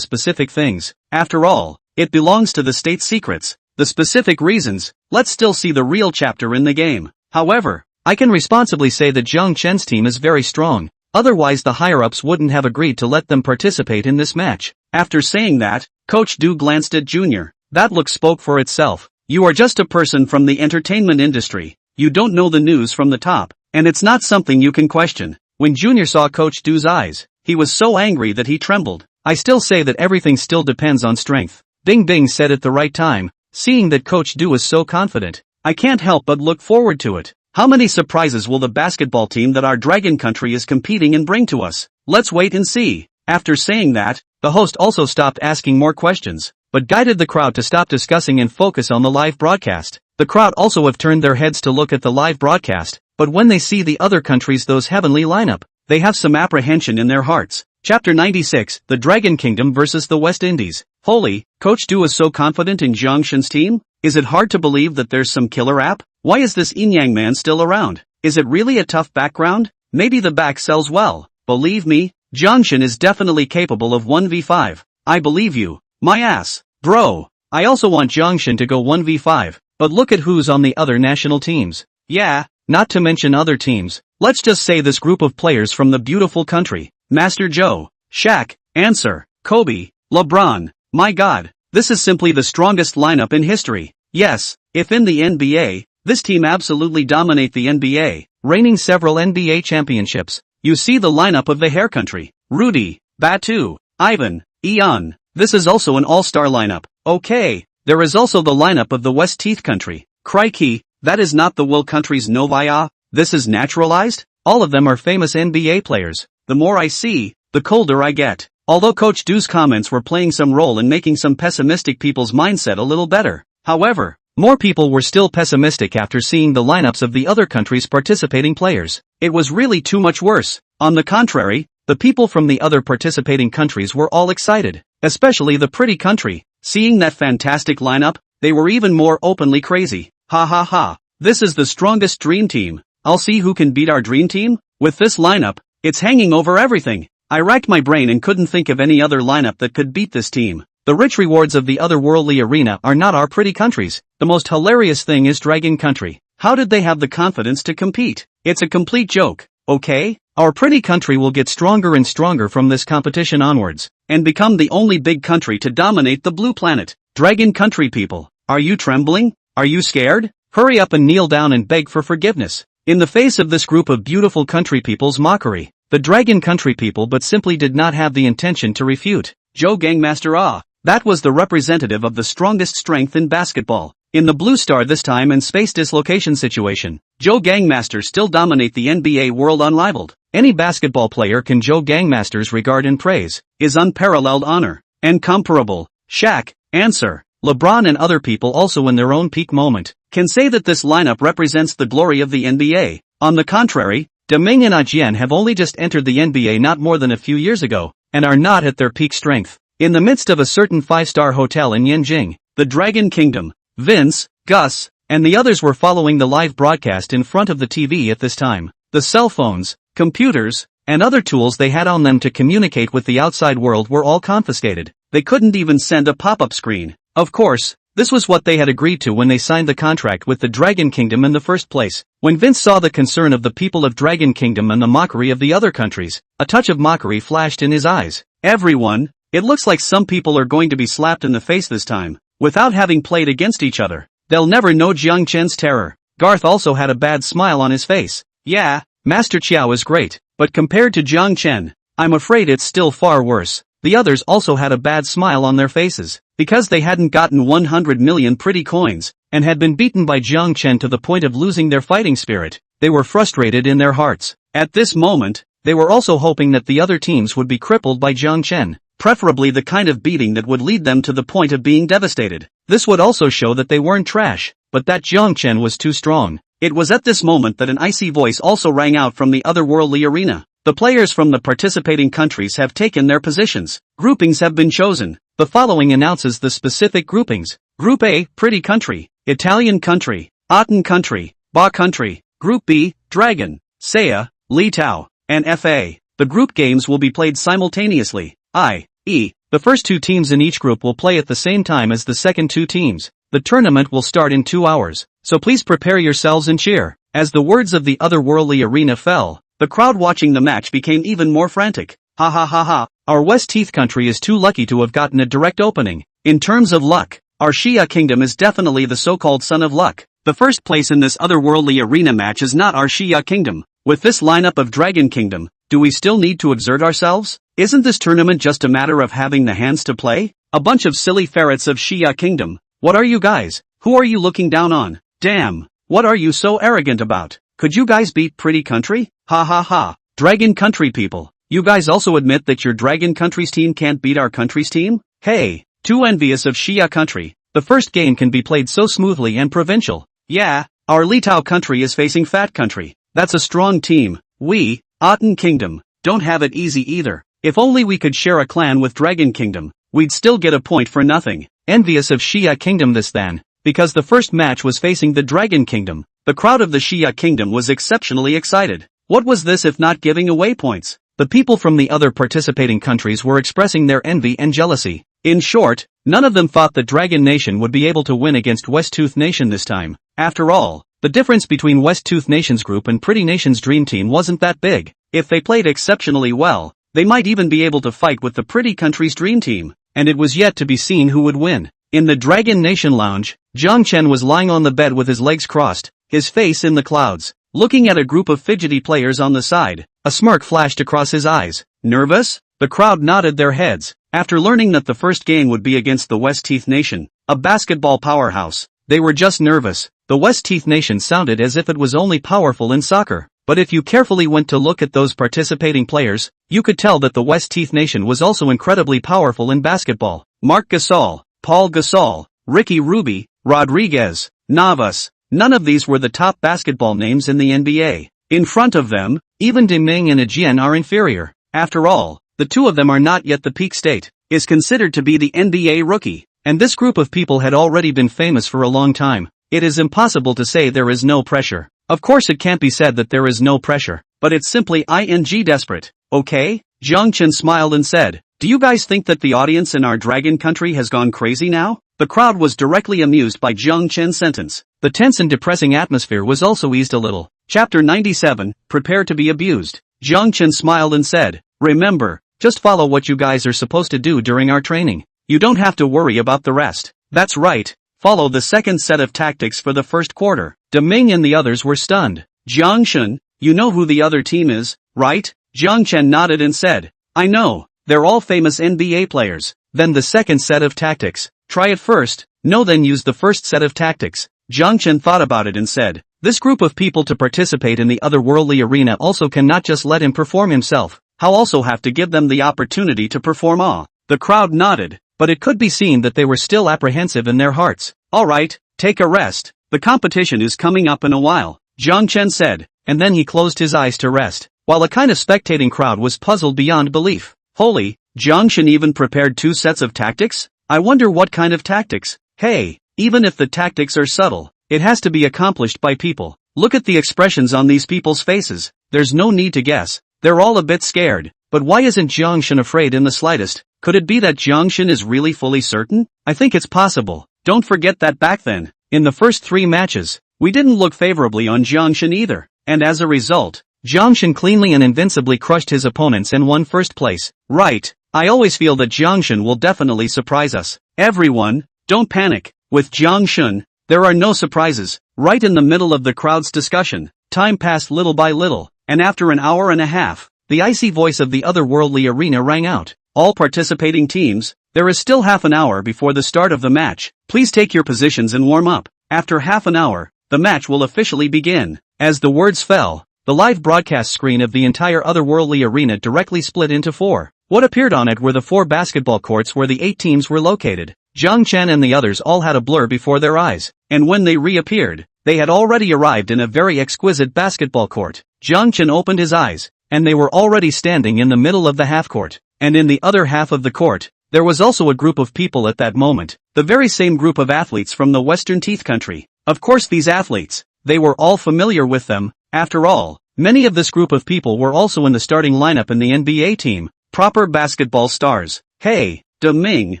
specific things. After all, it belongs to the state secrets. The specific reasons, let's still see the real chapter in the game. However, I can responsibly say that Jiang Chen's team is very strong. Otherwise the higher-ups wouldn't have agreed to let them participate in this match. After saying that, Coach Du glanced at Junior. That look spoke for itself. You are just a person from the entertainment industry. You don't know the news from the top, and it's not something you can question. When Junior saw Coach Du's eyes, he was so angry that he trembled. I still say that everything still depends on strength. Bing Bing said at the right time, seeing that Coach Du is so confident. I can't help but look forward to it. How many surprises will the basketball team that our Dragon country is competing in bring to us? Let's wait and see. After saying that, the host also stopped asking more questions, but guided the crowd to stop discussing and focus on the live broadcast. The crowd also have turned their heads to look at the live broadcast, but when they see the other countries those heavenly lineup, they have some apprehension in their hearts. Chapter 96, The Dragon Kingdom versus the West Indies. Holy, Coach Du is so confident in Jiang Shen's team? Is it hard to believe that there's some killer app? Why is this yin-yang man still around? Is it really a tough background? Maybe the back sells well. Believe me, Jiang Shen is definitely capable of 1v5. I believe you. My ass. Bro. I also want Jiang Shen to go 1v5, but look at who's on the other national teams. Yeah, not to mention other teams. Let's just say this group of players from the beautiful country. Master Joe, Shaq, Answer, Kobe, LeBron. My god, this is simply the strongest lineup in history. Yes, if in the NBA, this team absolutely dominate the NBA, reigning several NBA championships. You see the lineup of the hair country. Rudy, Batu, Ivan, Eon. This is also an all-star lineup. Okay, there is also the lineup of the West Teeth country. Crikey, that is not the Will country's Novaya, this is naturalized? All of them are famous NBA players. The more I see, the colder I get. Although Coach Du's comments were playing some role in making some pessimistic people's mindset a little better. However, more people were still pessimistic after seeing the lineups of the other countries' participating players. It was really too much worse. On the contrary, the people from the other participating countries were all excited, especially the pretty country. Seeing that fantastic lineup, they were even more openly crazy. Ha ha ha, this is the strongest dream team. I'll see who can beat our dream team. With this lineup, it's hanging over everything. I racked my brain and couldn't think of any other lineup that could beat this team. The rich rewards of the otherworldly arena are not our pretty countries. The most hilarious thing is Dragon Country. How did they have the confidence to compete? It's a complete joke, okay? Our pretty country will get stronger and stronger from this competition onwards, and become the only big country to dominate the blue planet. Dragon Country people, are you trembling? Are you scared? Hurry up and kneel down and beg for forgiveness. In the face of this group of beautiful country people's mockery, the Dragon Country people but simply did not have the intention to refute. Joe Gangmaster that was the representative of the strongest strength in basketball. In the Blue Star this time and space dislocation situation, Joe Gangmaster still dominate the NBA world unrivaled. Any basketball player can Joe Gangmaster's regard and praise, is unparalleled honor, incomparable. Shaq, answer, LeBron and other people also in their own peak moment, can say that this lineup represents the glory of the NBA. On the contrary, Deming and Ajian have only just entered the NBA not more than a few years ago, and are not at their peak strength. In the midst of a certain 5-star hotel in Yenjing, the Dragon Kingdom, Vince, Gus, and the others were following the live broadcast in front of the TV at this time. The cell phones, computers, and other tools they had on them to communicate with the outside world were all confiscated. They couldn't even send a pop-up screen. Of course, this was what they had agreed to when they signed the contract with the Dragon Kingdom in the first place. When Vince saw the concern of the people of Dragon Kingdom and the mockery of the other countries, a touch of mockery flashed in his eyes. Everyone, it looks like some people are going to be slapped in the face this time, without having played against each other. They'll never know Jiang Chen's terror. Garth also had a bad smile on his face. Yeah, Master Chiao is great, but compared to Jiang Chen, I'm afraid it's still far worse. The others also had a bad smile on their faces, because they hadn't gotten 100 million pretty coins, and had been beaten by Jiang Chen to the point of losing their fighting spirit. They were frustrated in their hearts. At this moment, they were also hoping that the other teams would be crippled by Jiang Chen, preferably the kind of beating that would lead them to the point of being devastated. This would also show that they weren't trash, but that Jiang Chen was too strong. It was at this moment that an icy voice also rang out from the otherworldly arena. The players from the participating countries have taken their positions. Groupings have been chosen. The following announces the specific groupings. Group A, Pretty Country, Italian Country, Aten Country, Ba Country. Group B, Dragon, Saya, Li Tao, and FA. The group games will be played simultaneously, i.e., the first two teams in each group will play at the same time as the second two teams. The tournament will start in 2 hours, so please prepare yourselves and cheer. As the words of the otherworldly arena fell, the crowd watching the match became even more frantic. Ha ha ha ha, our West Teeth country is too lucky to have gotten a direct opening. In terms of luck, our Shia kingdom is definitely the so-called son of luck. The first place in this otherworldly arena match is not our Shia kingdom. With this lineup of Dragon Kingdom, do we still need to exert ourselves? Isn't this tournament just a matter of having the hands to play? A bunch of silly ferrets of Shia kingdom. What are you guys? Who are you looking down on? Damn, what are you so arrogant about? Could you guys beat Pretty Country? Ha ha ha. Dragon Country people, you guys also admit that your Dragon Country's team can't beat our country's team? Hey, too envious of Shia country. The first game can be played so smoothly and provincial. Yeah, our Litao country is facing Fat Country. That's a strong team. We, Aten Kingdom, don't have it easy either. If only we could share a clan with Dragon Kingdom, we'd still get a point for nothing. Envious of Shia Kingdom this then, because the first match was facing the Dragon Kingdom. The crowd of the Shia Kingdom was exceptionally excited. What was this if not giving away points? The people from the other participating countries were expressing their envy and jealousy. In short, none of them thought that Dragon Nation would be able to win against West Tooth Nation this time. After all, the difference between West Tooth Nation's group and Pretty Nation's dream team wasn't that big. If they played exceptionally well, they might even be able to fight with the Pretty Country's dream team, and it was yet to be seen who would win. In the Dragon Nation lounge, Jiang Chen was lying on the bed with his legs crossed, his face in the clouds, looking at a group of fidgety players on the side. A smirk flashed across his eyes. Nervous? The crowd nodded their heads. After learning that the first game would be against the West Teeth Nation, a basketball powerhouse, they were just nervous. the West Teeth Nation sounded as if it was only powerful in soccer. But if you carefully went to look at those participating players, you could tell that the West Teeth Nation was also incredibly powerful in basketball. Marc Gasol, Paul Gasol, Ricky Rubio, Rodriguez, Navas. None of these were the top basketball names in the NBA. In front of them, even Deming and Hijacking are inferior. After all, the two of them are not yet the peak state, is considered to be the NBA rookie. And this group of people had already been famous for a long time. It is impossible to say there is no pressure. Of course it can't be said that there is no pressure, but it's simply desperate. Okay? Jiang Chen smiled and said, do you guys think that the audience in our dragon country has gone crazy now? The crowd was directly amused by Jiang Chen's sentence. The tense and depressing atmosphere was also eased a little. Chapter 97, Prepare to be Abused. Jiang Chen smiled and said, remember, just follow what you guys are supposed to do during our training. You don't have to worry about the rest. That's right. Follow the second set of tactics for the first quarter. Deming and the others were stunned. Jiang Chen, you know who the other team is, right? Jiang Chen nodded and said, I know, they're all famous NBA players. Then the second set of tactics. Try it first. No, then use the first set of tactics. Jiang Chen thought about it and said, this group of people to participate in the otherworldly arena also cannot just let him perform himself. I'll also have to give them the opportunity to perform. The crowd nodded, but it could be seen that they were still apprehensive in their hearts. Alright, take a rest. The competition is coming up in a while, Jiang Chen said, and then he closed his eyes to rest, while a kind of spectating crowd was puzzled beyond belief. Holy, Jiang Chen even prepared 2 sets of tactics? I wonder what kind of tactics. Hey, even if the tactics are subtle, it has to be accomplished by people. Look at the expressions on these people's faces. There's no need to guess. They're all a bit scared. But why isn't Jiang Chen afraid in the slightest? Could it be that Jiang Chen is really fully certain? I think it's possible. Don't forget that back then, in the first 3 matches, we didn't look favorably on Jiang Chen either. And as a result, Jiang Chen cleanly and invincibly crushed his opponents and won first place. Right. I always feel that Jiang Chen will definitely surprise us. Everyone, don't panic. With Jiang Chen, there are no surprises. Right in the middle of the crowd's discussion, time passed little by little, and after an hour and a half, the icy voice of the otherworldly arena rang out. All participating teams, there is still half an hour before the start of the match. Please take your positions and warm up. After half an hour, the match will officially begin. As the words fell, the live broadcast screen of the entire otherworldly arena directly split into 4. What appeared on it were the 4 basketball courts where the 8 teams were located. Jiang Chen and the others all had a blur before their eyes, and when they reappeared, they had already arrived in a very exquisite basketball court. Jiang Chen opened his eyes, and they were already standing in the middle of the half court, and in the other half of the court, there was also a group of people at that moment, the very same group of athletes from the Western Teeth country. Of course these athletes, they were all familiar with them. After all, many of this group of people were also in the starting lineup in the NBA team, proper basketball stars. Hey, Deming,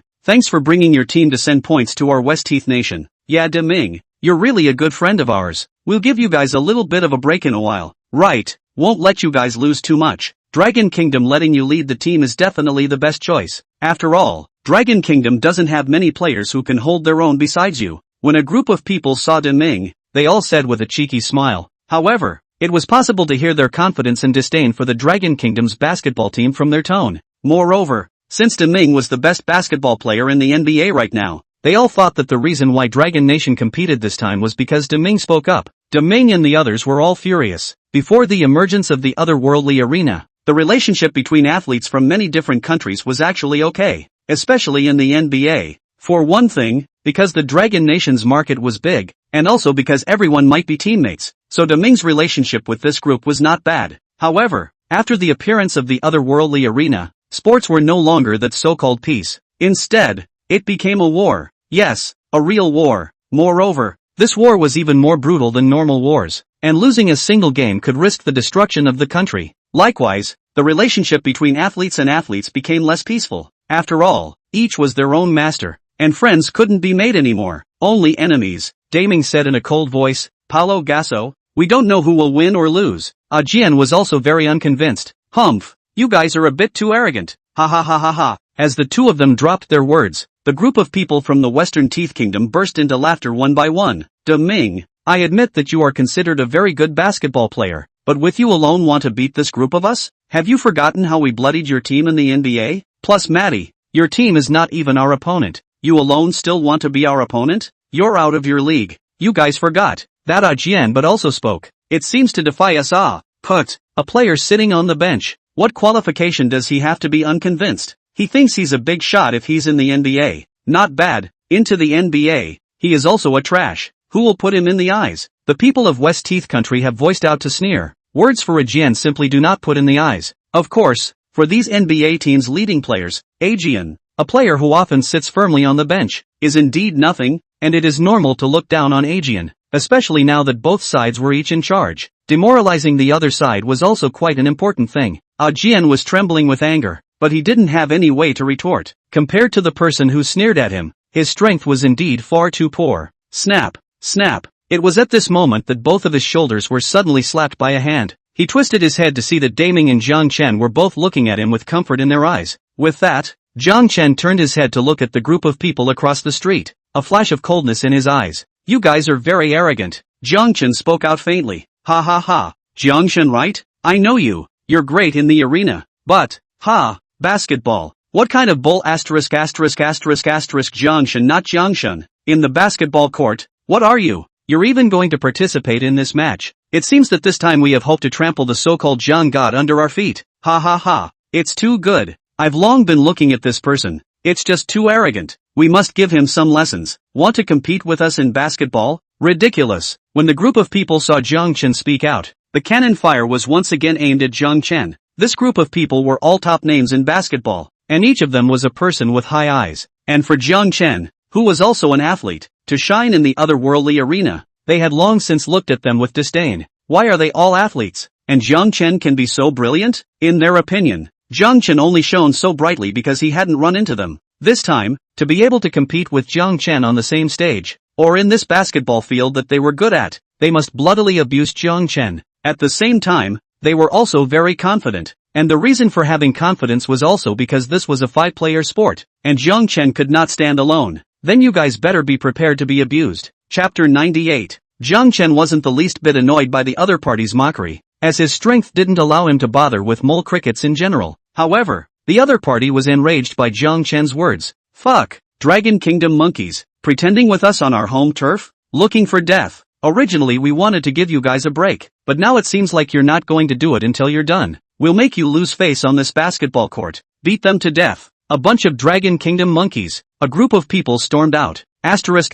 thanks for bringing your team to send points to our West Teeth Nation. Yeah, Deming, you're really a good friend of ours. We'll give you guys a little bit of a break in a while. Right, won't let you guys lose too much. Dragon Kingdom letting you lead the team is definitely the best choice. After all, Dragon Kingdom doesn't have many players who can hold their own besides you. When a group of people saw Deming, they all said with a cheeky smile. However, it was possible to hear their confidence and disdain for the Dragon Kingdom's basketball team from their tone. Moreover, since Deming was the best basketball player in the NBA right now, they all thought that the reason why Dragon Nation competed this time was because Deming spoke up. Deming and the others were all furious. Before the emergence of the otherworldly arena, the relationship between athletes from many different countries was actually okay, especially in the NBA. For one thing, because the Dragon Nation's market was big, and also because everyone might be teammates, so Deming's relationship with this group was not bad. However, after the appearance of the otherworldly arena, sports were no longer that so-called peace. Instead, it became a war. Yes, a real war. Moreover, this war was even more brutal than normal wars, and losing a single game could risk the destruction of the country. Likewise, the relationship between athletes and athletes became less peaceful. After all, each was their own master, and friends couldn't be made anymore, only enemies. Deming said in a cold voice, Paulo Gasso, we don't know who will win or lose. Jian was also very unconvinced. Humph, you guys are a bit too arrogant. Ha ha ha ha ha. As the two of them dropped their words, the group of people from the Western Teeth Kingdom burst into laughter one by one. Deming, I admit that you are considered a very good basketball player, but with you alone want to beat this group of us? Have you forgotten how we bloodied your team in the NBA? Plus Matty, your team is not even our opponent. You alone still want to be our opponent? You're out of your league. You guys forgot that Jian but also spoke. It seems to defy us put. A player sitting on the bench. What qualification does he have to be unconvinced? He thinks he's a big shot if he's in the NBA. Not bad. Into the NBA. He is also a trash. Who will put him in the eyes? The people of West Teeth Country have voiced out to sneer. Words for Jian simply do not put in the eyes. Of course, for these NBA teams' leading players, Jian, a player who often sits firmly on the bench, is indeed nothing, and it is normal to look down on Jian, especially now that both sides were each in charge. Demoralizing the other side was also quite an important thing. Jian was trembling with anger, but he didn't have any way to retort. Compared to the person who sneered at him, his strength was indeed far too poor. Snap, snap. It was at this moment that both of his shoulders were suddenly slapped by a hand. He twisted his head to see that Daming and Jiang Chen were both looking at him with comfort in their eyes. With that, Jiang Chen turned his head to look at the group of people across the street, a flash of coldness in his eyes. You guys are very arrogant. Jiang Chen spoke out faintly. Ha ha ha. Jiang Chen, right? I know you. You're great in the arena. But, basketball. What kind of bull Jiang Chen, not Jiang Chen. In the basketball court, what are you? You're even going to participate in this match. It seems that this time we have hoped to trample the so-called Jiang God under our feet. Ha ha ha. It's too good. I've long been looking at this person. It's just too arrogant. We must give him some lessons. Want to compete with us in basketball? Ridiculous. When the group of people saw Jiang Chen speak out, the cannon fire was once again aimed at Jiang Chen. This group of people were all top names in basketball, and each of them was a person with high eyes. And for Jiang Chen, who was also an athlete, to shine in the otherworldly arena, they had long since looked at them with disdain. Why are they all athletes? And Jiang Chen can be so brilliant? In their opinion, Jiang Chen only shone so brightly because he hadn't run into them. This time, to be able to compete with Jiang Chen on the same stage, or in this basketball field that they were good at, they must bloodily abuse Jiang Chen. At the same time, they were also very confident, and the reason for having confidence was also because this was a 5-player sport, and Jiang Chen could not stand alone. Then you guys better be prepared to be abused. Chapter 98. Jiang Chen wasn't the least bit annoyed by the other party's mockery, as his strength didn't allow him to bother with mole crickets in general. However, the other party was enraged by Jiang Chen's words. Fuck, Dragon Kingdom monkeys, pretending with us on our home turf? Looking for death. Originally we wanted to give you guys a break, but now it seems like you're not going to do it until you're done. We'll make you lose face on this basketball court. Beat them to death. A bunch of Dragon Kingdom monkeys. A group of people stormed out. Asterisk.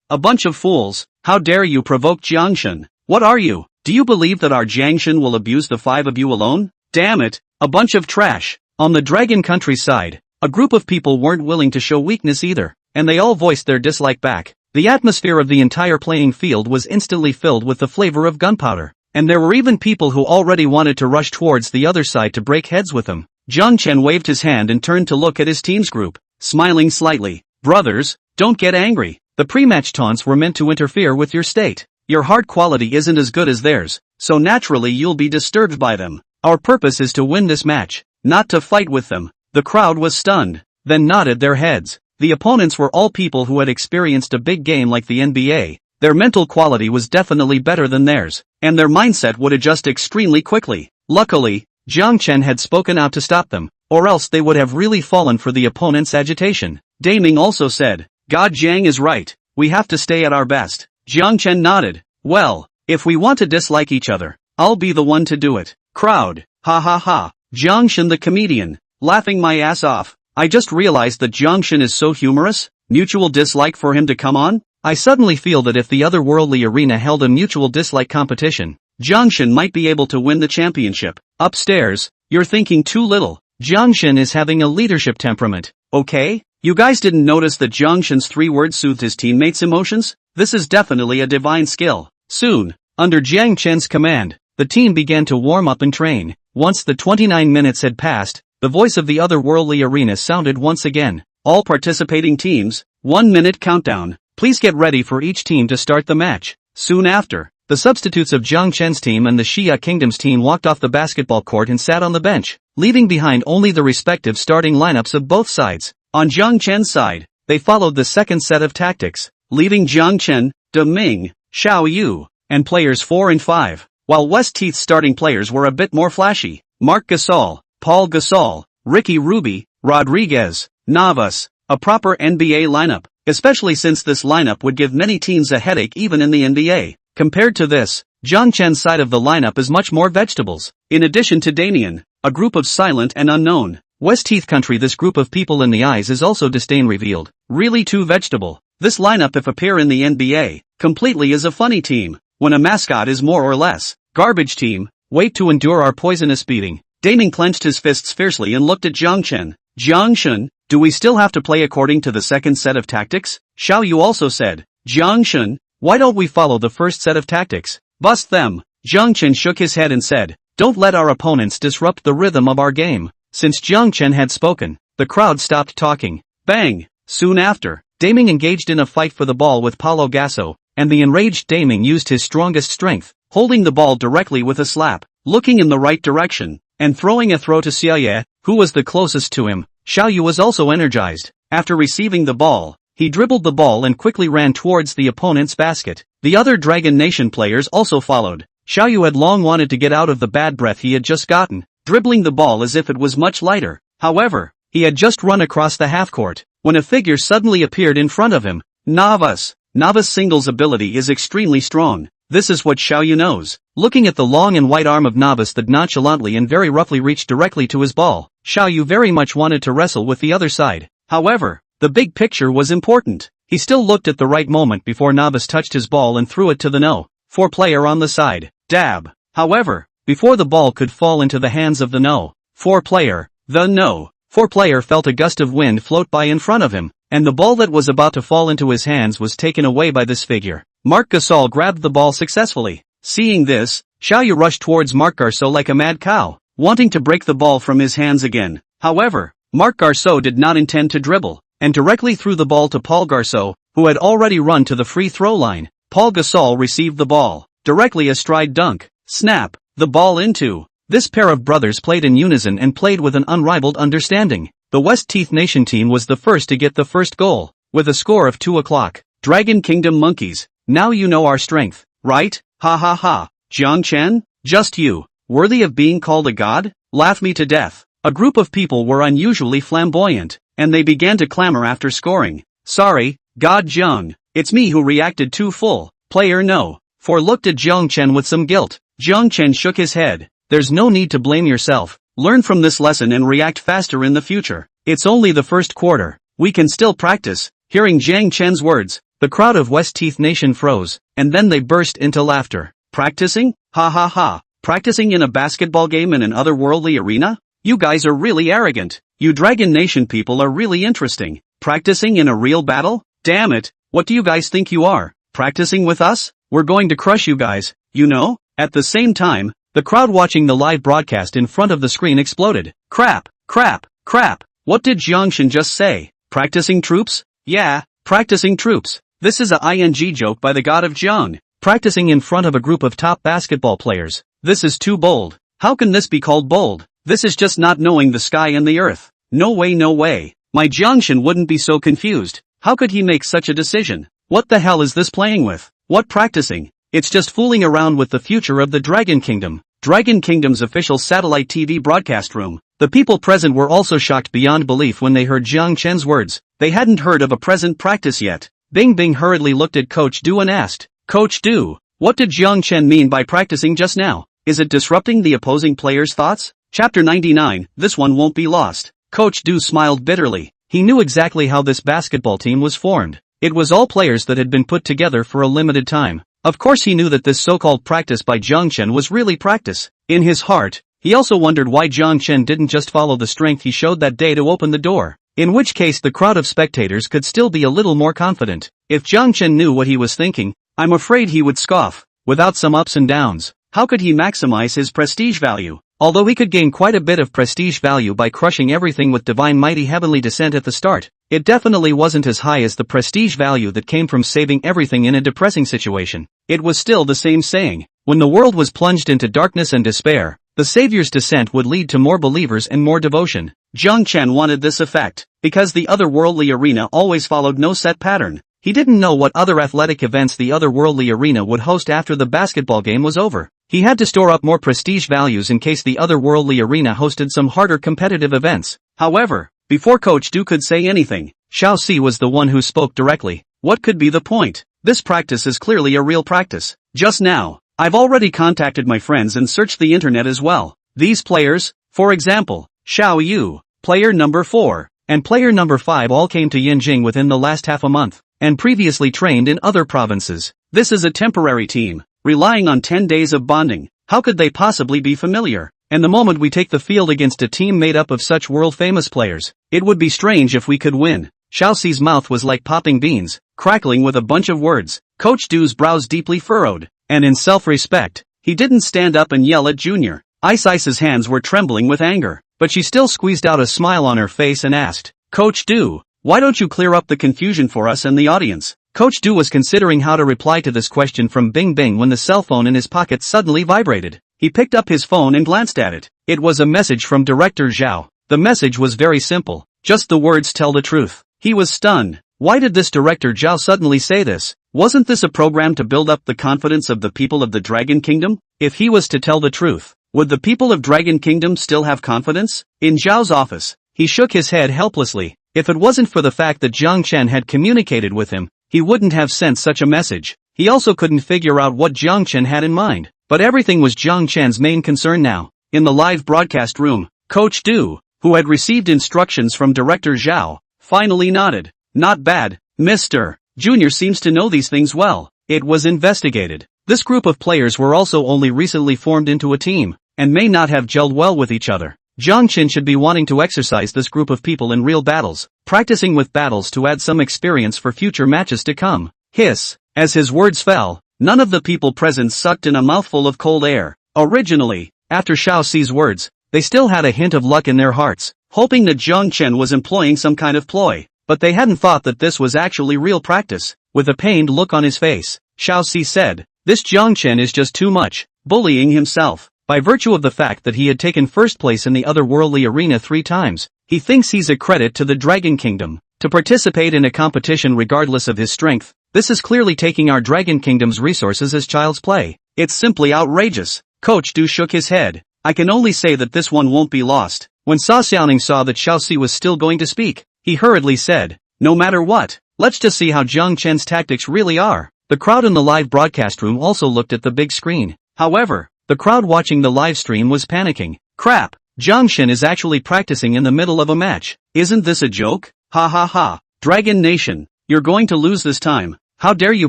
A bunch of fools. How dare you provoke Jiang Chen? What are you? Do you believe that our Jiang Chen will abuse the 5 of you alone? Damn it. A bunch of trash. On the Dragon countryside, a group of people weren't willing to show weakness either, and they all voiced their dislike back. The atmosphere of the entire playing field was instantly filled with the flavor of gunpowder, and there were even people who already wanted to rush towards the other side to break heads with them. Jiang Chen waved his hand and turned to look at his team's group, smiling slightly. Brothers, don't get angry. The pre-match taunts were meant to interfere with your state. Your heart quality isn't as good as theirs, so naturally you'll be disturbed by them. Our purpose is to win this match, not to fight with them. The crowd was stunned, then nodded their heads. The opponents were all people who had experienced a big game like the NBA. Their mental quality was definitely better than theirs, and their mindset would adjust extremely quickly. Luckily, Jiang Chen had spoken out to stop them, or else they would have really fallen for the opponent's agitation. Daming also said, God Jiang is right, we have to stay at our best. Jiang Chen nodded. Well, if we want to dislike each other, I'll be the one to do it. Crowd, ha ha ha. Jiang Chen the comedian, laughing my ass off. I just realized that Jiang Chen is so humorous. Mutual dislike for him to come on? I suddenly feel that if the otherworldly arena held a mutual dislike competition, Jiang Chen might be able to win the championship. Upstairs, you're thinking too little. Jiang Chen is having a leadership temperament, okay? You guys didn't notice that Jiang Shen's 3 words soothed his teammates' emotions? This is definitely a divine skill. Soon, under Jiang Chen's command, the team began to warm up and train. Once the 29 minutes had passed, the voice of the otherworldly arena sounded once again. All participating teams, 1-minute countdown. Please get ready for each team to start the match. Soon after, the substitutes of Jiang Chen's team and the Xia Kingdom's team walked off the basketball court and sat on the bench, leaving behind only the respective starting lineups of both sides. On Jiang Chen's side, they followed the second set of tactics, leaving Jiang Chen, De Ming, Xiao Yu, and players 4 and 5, while West Teeth's starting players were a bit more flashy. Marc Gasol, Paul Gasol, Ricky Ruby, Rodriguez, Navas, a proper NBA lineup. especially since this lineup would give many teams a headache even in the NBA. Compared to this, Jiang Chen's side of the lineup is much more vegetables. In addition to Damien, a group of silent and unknown. West Heath country, this group of people in the eyes is also disdain revealed. Really too vegetable. This lineup if appear in the NBA, completely is a funny team, when a mascot is more or less. Garbage team, wait to endure our poisonous beating. Damien clenched his fists fiercely and looked at Jiang Chen. Jiang Chen, do we still have to play according to the second set of tactics? Xiao Yu also said. Jiang Chen, why don't we follow the first set of tactics? Bust them. Jiang Chen shook his head and said, don't let our opponents disrupt the rhythm of our game. Since Jiang Chen had spoken, the crowd stopped talking. Bang! Soon after, Damien engaged in a fight for the ball with Paulo Gasso, and the enraged Damien used his strongest strength, holding the ball directly with a slap, looking in the right direction, and throwing a throw to Xiaoye, who was the closest to him. Xiao Yu was also energized. After receiving the ball, he dribbled the ball and quickly ran towards the opponent's basket. The other Dragon Nation players also followed. Xiao Yu had long wanted to get out of the bad breath he had just gotten, dribbling the ball as if it was much lighter. However, he had just run across the half-court, when a figure suddenly appeared in front of him. Navas. Navas' singles ability is extremely strong. This is what Xiao Yu knows. Looking at the long and white arm of Navas that nonchalantly and very roughly reached directly to his ball, Xiao Yu very much wanted to wrestle with the other side. However, the big picture was important. He still looked at the right moment before Navas touched his ball and threw it to the no-4 player on the side. Dab. However, before the ball could fall into the hands of the no-4 player, the no-4 player felt a gust of wind float by in front of him, and the ball that was about to fall into his hands was taken away by this figure. Marc Gasol grabbed the ball successfully. Seeing this, Xiao Yu rushed towards Marc Garceau like a mad cow, wanting to break the ball from his hands again. However, Marc Garceau did not intend to dribble, and directly threw the ball to Paul Garceau, who had already run to the free throw line. Paul Gasol received the ball, directly astride dunk, snap, the ball into. This pair of brothers played in unison and played with an unrivaled understanding. The West Heath Nation team was the first to get the first goal, with a score of 2-0. Dragon Kingdom monkeys, now you know our strength, right? Ha ha ha. Jiang Chen? Just you, worthy of being called a god? Laugh me to death. A group of people were unusually flamboyant, and they began to clamor after scoring. Sorry, God Jiang, it's me who reacted too full. Player no-4 looked at Jiang Chen with some guilt. Jiang Chen shook his head. There's no need to blame yourself. Learn from this lesson and react faster in the future. It's only the first quarter. We can still practice. Hearing Jiang Chen's words, the crowd of West Heath Nation froze, and then they burst into laughter. Practicing? Ha ha ha. Practicing in a basketball game in an otherworldly arena? You guys are really arrogant. You Dragon Nation people are really interesting. Practicing in a real battle? Damn it, what do you guys think you are? Practicing with us? We're going to crush you guys, you know? At the same time, the crowd watching the live broadcast in front of the screen exploded. Crap, crap, crap. What did Jiang Chen just say? Practicing troops? Yeah, practicing troops. This is a ing joke by the god of Jiang. Practicing in front of a group of top basketball players. This is too bold. How can this be called bold? This is just not knowing the sky and the earth. No way, no way. My Jiang Chen wouldn't be so confused. How could he make such a decision? What the hell is this playing with? What practicing? It's just fooling around with the future of the Dragon Kingdom. Dragon Kingdom's official satellite TV broadcast room. The people present were also shocked beyond belief when they heard Jiang Chen's words. They hadn't heard of a present practice yet. Bing Bing hurriedly looked at Coach Du and asked, Coach Du, what did Jiang Chen mean by practicing just now? Is it disrupting the opposing players' thoughts? Chapter 99, this one won't be lost. Coach Du smiled bitterly. He knew exactly how this basketball team was formed. It was all players that had been put together for a limited time. Of course he knew that this so-called practice by Jiang Chen was really practice. In his heart, he also wondered why Jiang Chen didn't just follow the strength he showed that day to open the door. In which case the crowd of spectators could still be a little more confident. If Jiang Chen knew what he was thinking, I'm afraid he would scoff. Without some ups and downs, how could he maximize his prestige value? Although he could gain quite a bit of prestige value by crushing everything with divine mighty heavenly descent at the start, it definitely wasn't as high as the prestige value that came from saving everything in a depressing situation. It was still the same saying, when the world was plunged into darkness and despair, the Savior's descent would lead to more believers and more devotion. Jiang Chen wanted this effect, because the otherworldly arena always followed no set pattern. He didn't know what other athletic events the otherworldly arena would host after the basketball game was over. He had to store up more prestige values in case the otherworldly arena hosted some harder competitive events. However, before Coach Du could say anything, Xiao Si was the one who spoke directly. What could be the point? This practice is clearly a real practice. Just now, I've already contacted my friends and searched the internet as well. These players, for example, Xiao Yu, player number 4, and player number 5 all came to Yinjing within the last half a month, and previously trained in other provinces. This is a temporary team, relying on 10 days of bonding. How could they possibly be familiar? And the moment we take the field against a team made up of such world-famous players, it would be strange if we could win. Xiao Si's mouth was like popping beans, crackling with a bunch of words. Coach Du's brows deeply furrowed, and in self-respect, he didn't stand up and yell at Junior. Ice's hands were trembling with anger, but she still squeezed out a smile on her face and asked, Coach Du, why don't you clear up the confusion for us and the audience? Coach Du was considering how to reply to this question from Bing Bing when the cell phone in his pocket suddenly vibrated. He picked up his phone and glanced at it. It was a message from Director Zhao. The message was very simple, just the words tell the truth. He was stunned. Why did this Director Zhao suddenly say this? Wasn't this a program to build up the confidence of the people of the Dragon Kingdom? If he was to tell the truth, would the people of Dragon Kingdom still have confidence? In Zhao's office, he shook his head helplessly. If it wasn't for the fact that Jiang Chen had communicated with him, he wouldn't have sent such a message. He also couldn't figure out what Jiang Chen had in mind. But everything was Jiang Chen's main concern now. In the live broadcast room, Coach Du, who had received instructions from Director Zhao, finally nodded. Not bad, Mr. Junior seems to know these things well. It was investigated. This group of players were also only recently formed into a team, and may not have gelled well with each other. Jiang Chen should be wanting to exercise this group of people in real battles, practicing with battles to add some experience for future matches to come. Hiss. As his words fell, none of the people present sucked in a mouthful of cold air. Originally, after Xiao Si's words, they still had a hint of luck in their hearts, hoping that Jiang Chen was employing some kind of ploy, but they hadn't thought that this was actually real practice. With a pained look on his face, Xiao Si said, this Jiang Chen is just too much, bullying himself. By virtue of the fact that he had taken first place in the otherworldly arena 3 times, he thinks he's a credit to the Dragon Kingdom. To participate in a competition regardless of his strength, this is clearly taking our Dragon Kingdom's resources as child's play. It's simply outrageous. Coach Du shook his head. I can only say that this one won't be lost. When Sa Xiaoning saw that Xiao Si was still going to speak, he hurriedly said, no matter what, let's just see how Jiang Chen's tactics really are. The crowd in the live broadcast room also looked at the big screen. However, the crowd watching the live stream was panicking. Crap, Jiang Chen is actually practicing in the middle of a match. Isn't this a joke? Ha ha ha. Dragon Nation, you're going to lose this time. How dare you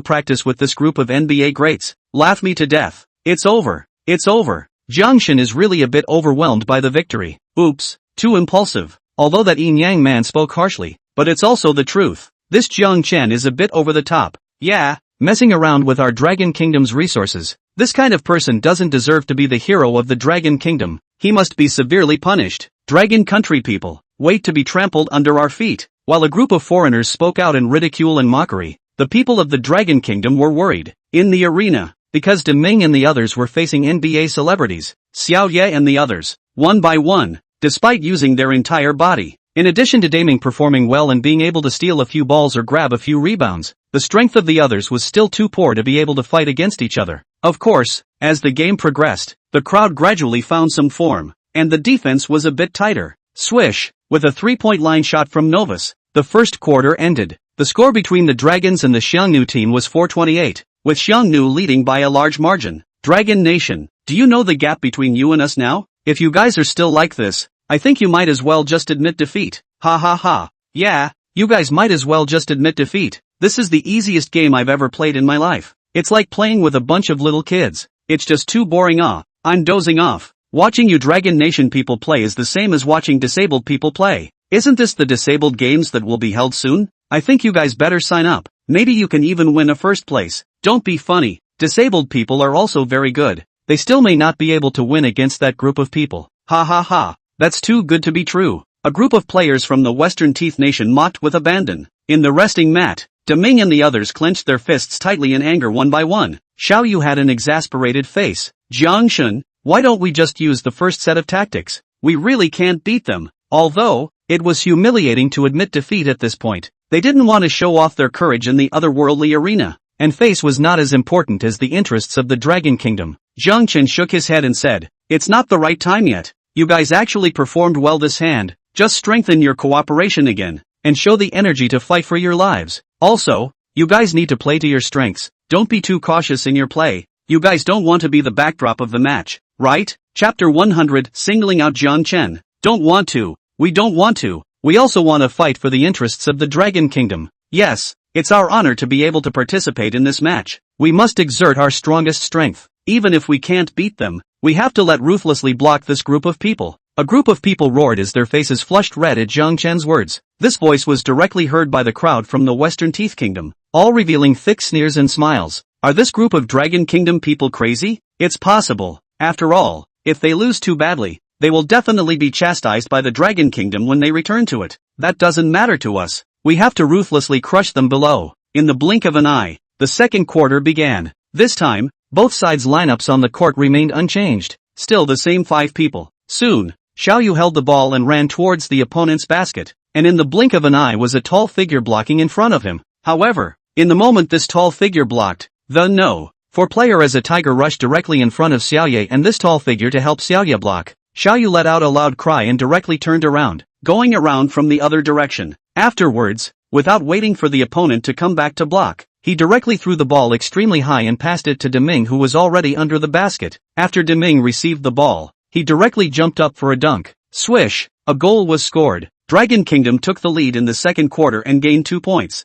practice with this group of NBA greats? Laugh me to death. It's over. It's over. Jiang Chen is really a bit overwhelmed by the victory. Oops, too impulsive. Although that Yin Yang man spoke harshly, but it's also the truth. This Jiang Chen is a bit over the top. Yeah, messing around with our Dragon Kingdom's resources. This kind of person doesn't deserve to be the hero of the Dragon Kingdom. He must be severely punished. Dragon country people, wait to be trampled under our feet. While a group of foreigners spoke out in ridicule and mockery, the people of the Dragon Kingdom were worried. In the arena, because De Ming and the others were facing NBA celebrities, Xiao Ye and the others, one by one, despite using their entire body. In addition to De Ming performing well and being able to steal a few balls or grab a few rebounds, the strength of the others was still too poor to be able to fight against each other. Of course, as the game progressed, the crowd gradually found some form, and the defense was a bit tighter. Swish, with a 3-point line shot from Novus, the first quarter ended. The score between the Dragons and the Xiangnu team was 428, with Xiangnu leading by a large margin. Dragon Nation, do you know the gap between you and us now? If you guys are still like this, I think you might as well just admit defeat. Ha ha ha. Yeah, you guys might as well just admit defeat. This is the easiest game I've ever played in my life. It's like playing with a bunch of little kids. It's just too boring. I'm dozing off. Watching you Dragon Nation people play is the same as watching disabled people play. Isn't this the disabled games that will be held soon? I think you guys better sign up. Maybe you can even win a first place. Don't be funny. Disabled people are also very good. They still may not be able to win against that group of people. Ha ha ha. That's too good to be true. A group of players from the Western Teeth Nation mocked with abandon. In the resting mat, De Ming and the others clenched their fists tightly in anger one by one. Xiao Yu had an exasperated face. Jiang Shen, why don't we just use the first set of tactics? We really can't beat them. Although, it was humiliating to admit defeat at this point. They didn't want to show off their courage in the otherworldly arena. And face was not as important as the interests of the Dragon Kingdom. Jiang Chen shook his head and said, it's not the right time yet. You guys actually performed well this hand. Just strengthen your cooperation again. and show the energy to fight for your lives. Also, you guys need to play to your strengths. Don't be too cautious in your play. You guys don't want to be the backdrop of the match, right? Chapter 100, Singling Out Jiang Chen. Don't want to. We don't want to. We also want to fight for the interests of the Dragon Kingdom. Yes, it's our honor to be able to participate in this match. We must exert our strongest strength. Even if we can't beat them, we have to let ruthlessly block this group of people. A group of people roared as their faces flushed red at Jiang Chen's words. This voice was directly heard by the crowd from the Western Teeth Kingdom, all revealing thick sneers and smiles. Are this group of Dragon Kingdom people crazy? It's possible. After all, if they lose too badly, they will definitely be chastised by the Dragon Kingdom when they return to it. That doesn't matter to us. We have to ruthlessly crush them below. In the blink of an eye, the second quarter began. This time, both sides' lineups on the court remained unchanged. Still the same 5 people. Soon, Xiaoyu held the ball and ran towards the opponent's basket, and in the blink of an eye was a tall figure blocking in front of him. However, in the moment this tall figure blocked, the no-for player as a tiger rushed directly in front of Xiaoye and this tall figure to help Xiaoye block. Xiaoyu let out a loud cry and directly turned around, going around from the other direction. Afterwards, without waiting for the opponent to come back to block, he directly threw the ball extremely high and passed it to Deming, who was already under the basket. After Deming received the ball, he directly jumped up for a dunk. Swish! A goal was scored. Dragon Kingdom took the lead in the second quarter and gained 2 points.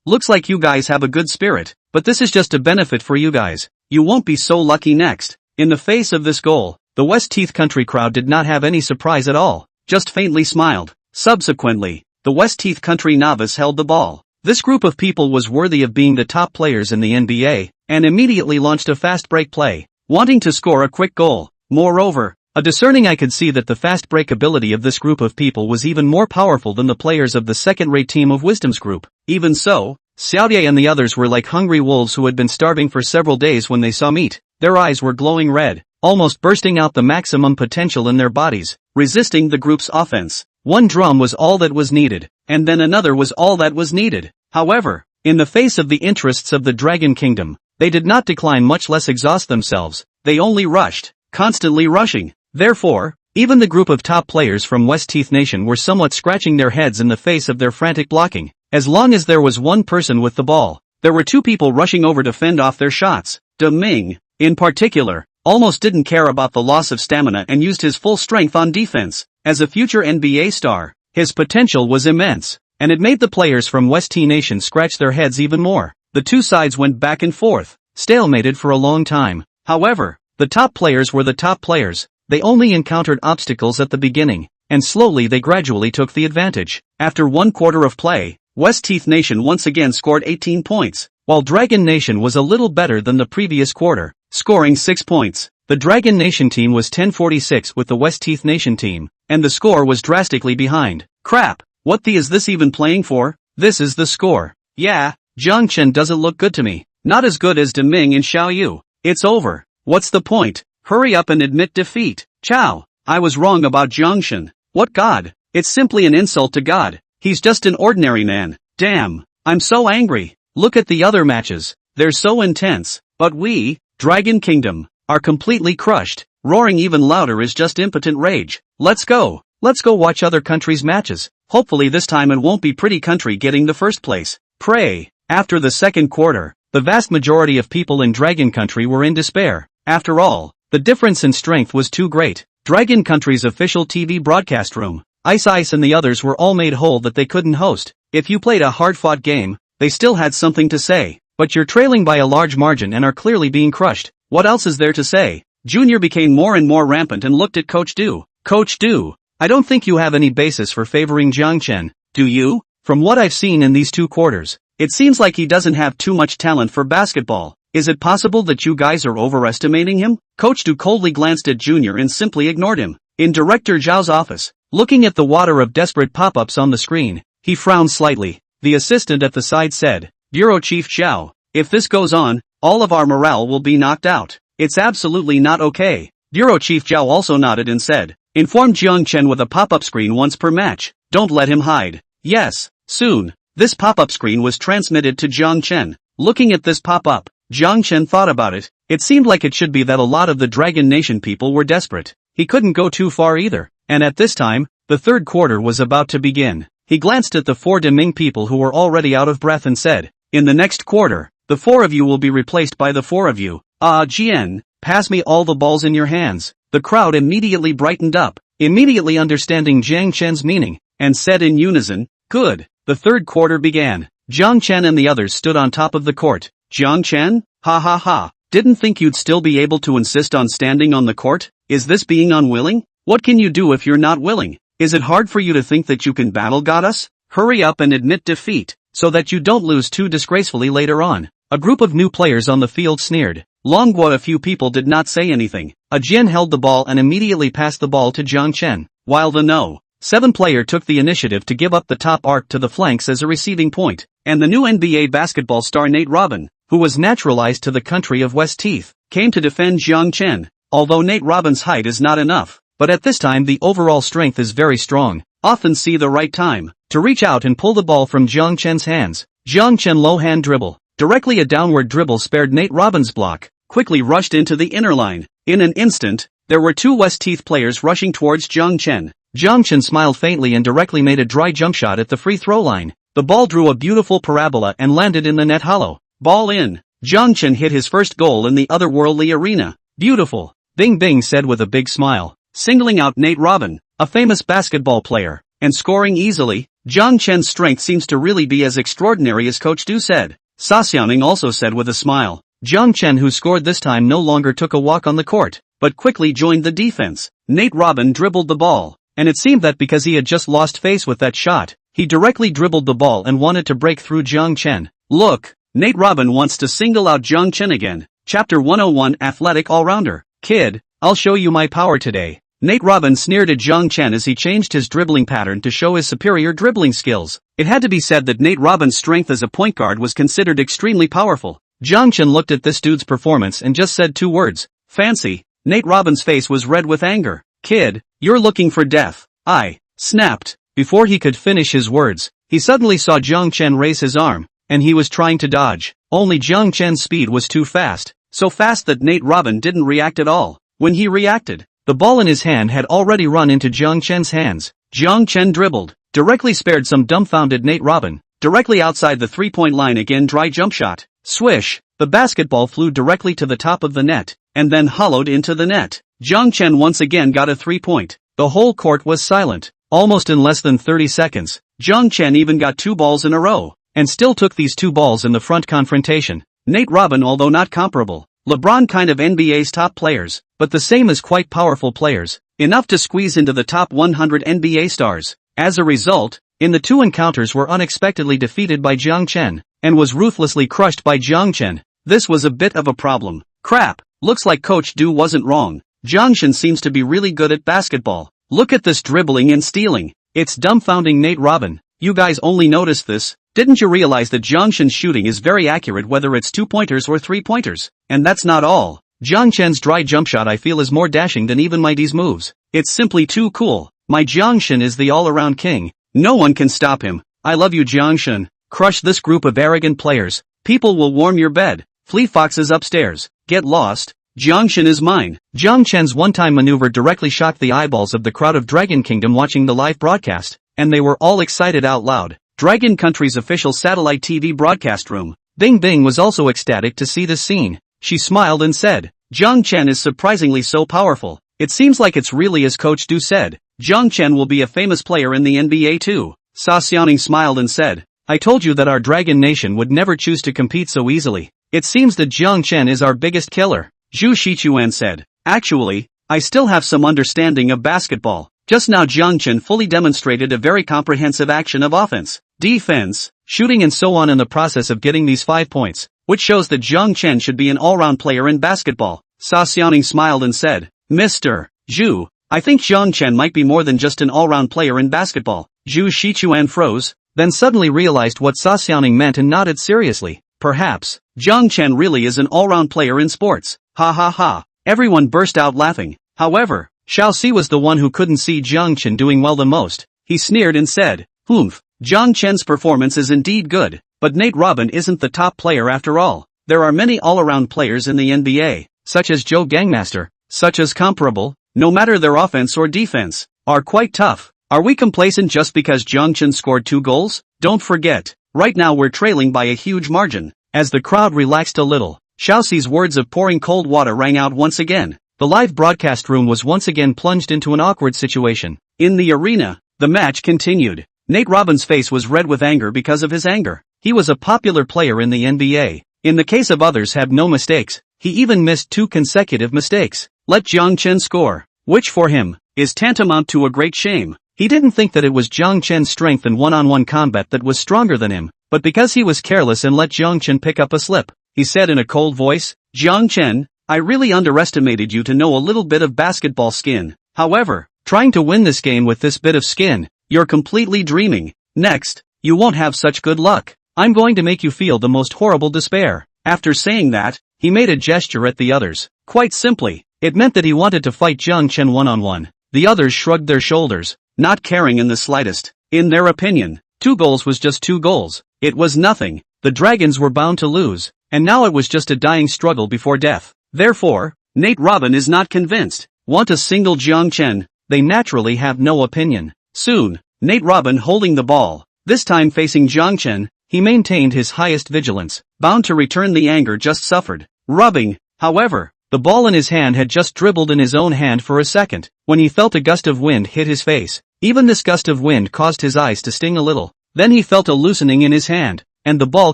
Looks like you guys have a good spirit, but this is just a benefit for you guys. You won't be so lucky next. In the face of this goal, the West Teeth Country crowd did not have any surprise at all, just faintly smiled. Subsequently, the West Teeth Country novice held the ball. This group of people was worthy of being the top players in the NBA, and immediately launched a fast break play, wanting to score a quick goal. Moreover, a discerning eye could see that the fast break ability of this group of people was even more powerful than the players of the second-rate team of Wisdom's group. Even so, Xiaoye and the others were like hungry wolves who had been starving for several days when they saw meat. Their eyes were glowing red, almost bursting out the maximum potential in their bodies, resisting the group's offense. One drum was all that was needed, and then another was all that was needed. However, in the face of the interests of the Dragon Kingdom, they did not decline, much less exhaust themselves. They only rushed, constantly rushing. Therefore, even the group of top players from West Teeth Nation were somewhat scratching their heads in the face of their frantic blocking. As long as there was one person with the ball, there were 2 people rushing over to fend off their shots. Deming, in particular, almost didn't care about the loss of stamina and used his full strength on defense. As a future NBA star, his potential was immense, and it made the players from West T Nation scratch their heads even more. The 2 sides went back and forth, stalemated for a long time. However, the top players were the top players. They only encountered obstacles at the beginning, and slowly they gradually took the advantage. After 1 quarter of play, West Teeth Nation once again scored 18 points, while Dragon Nation was a little better than the previous quarter, scoring 6 points. The Dragon Nation team was 10-46 with the West Teeth Nation team, and the score was drastically behind. Crap, what the is this even playing for? This is the score. Yeah, Jiang Chen doesn't look good to me. Not as good as Deming and Xiaoyu. It's over. What's the point? Hurry up and admit defeat. Chow, I was wrong about Jiang Chen. What God? It's simply an insult to God. He's just an ordinary man. Damn, I'm so angry. Look at the other matches. They're so intense. But we, Dragon Kingdom, are completely crushed. Roaring even louder is just impotent rage. Let's go. Let's go watch other countries' matches. Hopefully this time it won't be Pretty Country getting the first place. Pray. After the second quarter, the vast majority of people in Dragon Country were in despair. After all, the difference in strength was too great. Dragon Country's official TV broadcast room, Ice and the others were all made whole that they couldn't host. If you played a hard-fought game, they still had something to say. But you're trailing by a large margin and are clearly being crushed. What else is there to say? Junior became more and more rampant and looked at Coach Du. Coach Du, I don't think you have any basis for favoring Jiang Chen, do you? From what I've seen in these 2 quarters, it seems like he doesn't have too much talent for basketball. Is it possible that you guys are overestimating him? Coach Du coldly glanced at Junior and simply ignored him. In Director Zhao's office, looking at the water of desperate pop-ups on the screen, he frowned slightly. The assistant at the side said, Bureau Chief Zhao, if this goes on, all of our morale will be knocked out. It's absolutely not okay. Bureau Chief Zhao also nodded and said, inform Jiang Chen with a pop-up screen once per match. Don't let him hide. Yes, soon. This pop-up screen was transmitted to Jiang Chen. Looking at this pop-up, Jiang Chen thought about it. It seemed like it should be that a lot of the Dragon Nation people were desperate. He couldn't go too far either. And at this time, the third quarter was about to begin. he glanced at the four Deming people who were already out of breath and said, "In the next quarter, the four of you will be replaced by the four of you. Jian, pass me all the balls in your hands." The crowd immediately brightened up, immediately understanding Jiang Chen's meaning, and said in unison, "Good." The third quarter began. Jiang Chen and the others stood on top of the court. "Jiang Chen? Ha ha ha. Didn't think you'd still be able to insist on standing on the court? Is this being unwilling? What can you do if you're not willing? Is it hard for you to think that you can battle goddess? Hurry up and admit defeat, so that you don't lose too disgracefully later on." A group of new players on the field sneered. Longguo. A few people did not say anything. Jian held the ball and immediately passed the ball to Jiang Chen, while the No. 7 player took the initiative to give up the top arc to the flanks as a receiving point, and the new NBA basketball star Nate Robin, who was naturalized to the country of West Teeth, came to defend Jiang Chen. Although Nate Robin's height is not enough, but at this time the overall strength is very strong. Often see the right time to reach out and pull the ball from Jiang Chen's hands. Jiang Chen low hand dribble. Directly a downward dribble spared Nate Robin's block, quickly rushed into the inner line. In an instant, there were two West Teeth players rushing towards Jiang Chen. Jiang Chen smiled faintly and directly made a dry jump shot at the free throw line. The ball drew a beautiful parabola and landed in the net hollow. Ball in. Jiang Chen hit his first goal in the otherworldly arena. "Beautiful," Bing Bing said with a big smile, singling out Nate Robin, a famous basketball player, and scoring easily. Jiang Chen's strength seems to really be as extraordinary as Coach Du said. Sa Xiaoning also said with a smile. Jiang Chen, who scored this time, no longer took a walk on the court, but quickly joined the defense. Nate Robin dribbled the ball, and it seemed that because he had just lost face with that shot, he directly dribbled the ball and wanted to break through Jiang Chen. "Look, Nate Robin wants to single out Jiang Chen again." Chapter 101 Athletic Allrounder. "Kid, I'll show you my power today." Nate Robin sneered at Jiang Chen as he changed his dribbling pattern to show his superior dribbling skills. It had to be said that Nate Robin's strength as a point guard was considered extremely powerful. Jiang Chen looked at this dude's performance and just said two words, "Fancy." Nate Robin's face was red with anger. "Kid, you're looking for death." I snapped. Before he could finish his words, he suddenly saw Jiang Chen raise his arm, and he was trying to dodge. Only Jiang Chen's speed was too fast, so fast that Nate Robin didn't react at all. When he reacted, the ball in his hand had already run into Jiang Chen's hands. Jiang Chen dribbled, directly spared some dumbfounded Nate Robin, directly outside the three-point line. Again, dry jump shot. Swish, the basketball flew directly to the top of the net, and then hollowed into the net. Jiang Chen once again got a 3-point. The whole court was silent. Almost in less than 30 seconds, Jiang Chen even got 2 balls in a row, and still took these 2 balls in the front confrontation. Nate Robin, although not comparable, LeBron kind of NBA's top players, but the same as quite powerful players, enough to squeeze into the top 100 NBA stars. As a result, in the 2 encounters were unexpectedly defeated by Jiang Chen, and was ruthlessly crushed by Jiang Chen. This was a bit of a problem. Crap, looks like Coach Du wasn't wrong. Jiang Chen seems to be really good at basketball. Look at this dribbling and stealing. It's dumbfounding. Nate Robin, you guys only noticed this? Didn't you realize that Jiang Chen's shooting is very accurate whether it's 2-pointers or 3-pointers? And that's not all. Jiang Chen's dry jump shot I feel is more dashing than even my D's moves. It's simply too cool. My Jiang Chen is the all-around king. No one can stop him. I love you, Jiang Chen. Crush this group of arrogant players. People will warm your bed. Flea foxes upstairs. Get lost. Jiang Chen is mine. Jiang Chen's one-time maneuver directly shocked the eyeballs of the crowd of Dragon Kingdom watching the live broadcast, and they were all excited out loud. Dragon Country's official satellite TV broadcast room. Bing Bing was also ecstatic to see this scene. She smiled and said, Jiang Chen is surprisingly so powerful. It seems like it's really as Coach Du said. Jiang Chen will be a famous player in the NBA too. Sa Xiaoning smiled and said, I told you that our Dragon Nation would never choose to compete so easily. It seems that Jiang Chen is our biggest killer. Zhu Shichuan said, actually, I still have some understanding of basketball. Just now Jiang Chen fully demonstrated a very comprehensive action of offense, defense, shooting and so on in the process of getting these 5 points, which shows that Jiang Chen should be an all-round player in basketball. Sa Xiaoning smiled and said, Mr. Zhu, I think Jiang Chen might be more than just an all-round player in basketball. Zhu Shichuan froze, then suddenly realized what Sa Xiaoning meant and nodded seriously. Perhaps, Jiang Chen really is an all-round player in sports. Ha ha ha. Everyone burst out laughing. However, Xiao Si was the one who couldn't see Jiang Chen doing well the most. He sneered and said, Jiang Chen's performance is indeed good, but Nate Robin isn't the top player after all. There are many all-around players in the NBA, such as Joe Gangmaster, such as comparable, no matter their offense or defense, are quite tough. Are we complacent just because Jiang Chen scored 2 goals? Don't forget, right now we're trailing by a huge margin. As the crowd relaxed a little, Xiaoxi's words of pouring cold water rang out once again. The live broadcast room was once again plunged into an awkward situation. In the arena, the match continued. Nate Robin's face was red with anger because of his anger. He was a popular player in the NBA. In the case of others had no mistakes, he even missed 2 consecutive mistakes. Let Jiang Chen score, which for him, is tantamount to a great shame. He didn't think that it was Jiang Chen's strength in one-on-one combat that was stronger than him, but because he was careless and let Jiang Chen pick up a slip, he said in a cold voice, "Jiang Chen, I really underestimated you to know a little bit of basketball skin. However, trying to win this game with this bit of skin, you're completely dreaming. Next, you won't have such good luck. I'm going to make you feel the most horrible despair." After saying that, he made a gesture at the others. Quite simply, it meant that he wanted to fight Jiang Chen one-on-one. The others shrugged their shoulders, not caring in the slightest. In their opinion, 2 goals was just 2 goals. It was nothing. The Dragons were bound to lose, and now it was just a dying struggle before death. Therefore, Nate Robin is not convinced. Want to single Jiang Chen? They naturally have no opinion. Soon, Nate Robin holding the ball, this time facing Jiang Chen, he maintained his highest vigilance, bound to return the anger just suffered. Rubbing, however, the ball in his hand had just dribbled in his own hand for a second, when he felt a gust of wind hit his face. Even this gust of wind caused his eyes to sting a little. Then he felt a loosening in his hand, and the ball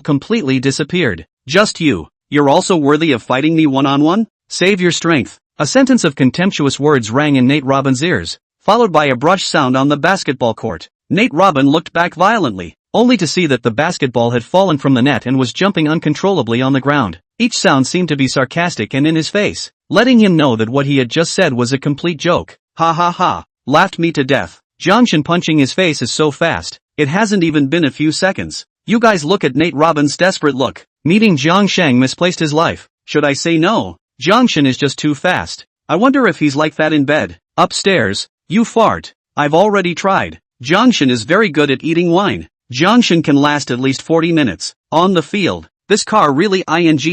completely disappeared. "Just you. You're also worthy of fighting me one-on-one? Save your strength." A sentence of contemptuous words rang in Nate Robin's ears, followed by a brush sound on the basketball court. Nate Robin looked back violently, only to see that the basketball had fallen from the net and was jumping uncontrollably on the ground. Each sound seemed to be sarcastic and in his face, letting him know that what he had just said was a complete joke. "Ha ha ha, laughed me to death. Jiang Chen punching his face is so fast, it hasn't even been a few seconds. You guys look at Nate Robin's desperate look. Meeting Jiang Shang misplaced his life. Should I say no? Jiang Chen is just too fast. I wonder if he's like that in bed. Upstairs, you fart. I've already tried. Jiang Chen is very good at eating wine. Jiang Chen can last at least 40 minutes. On the field, this car really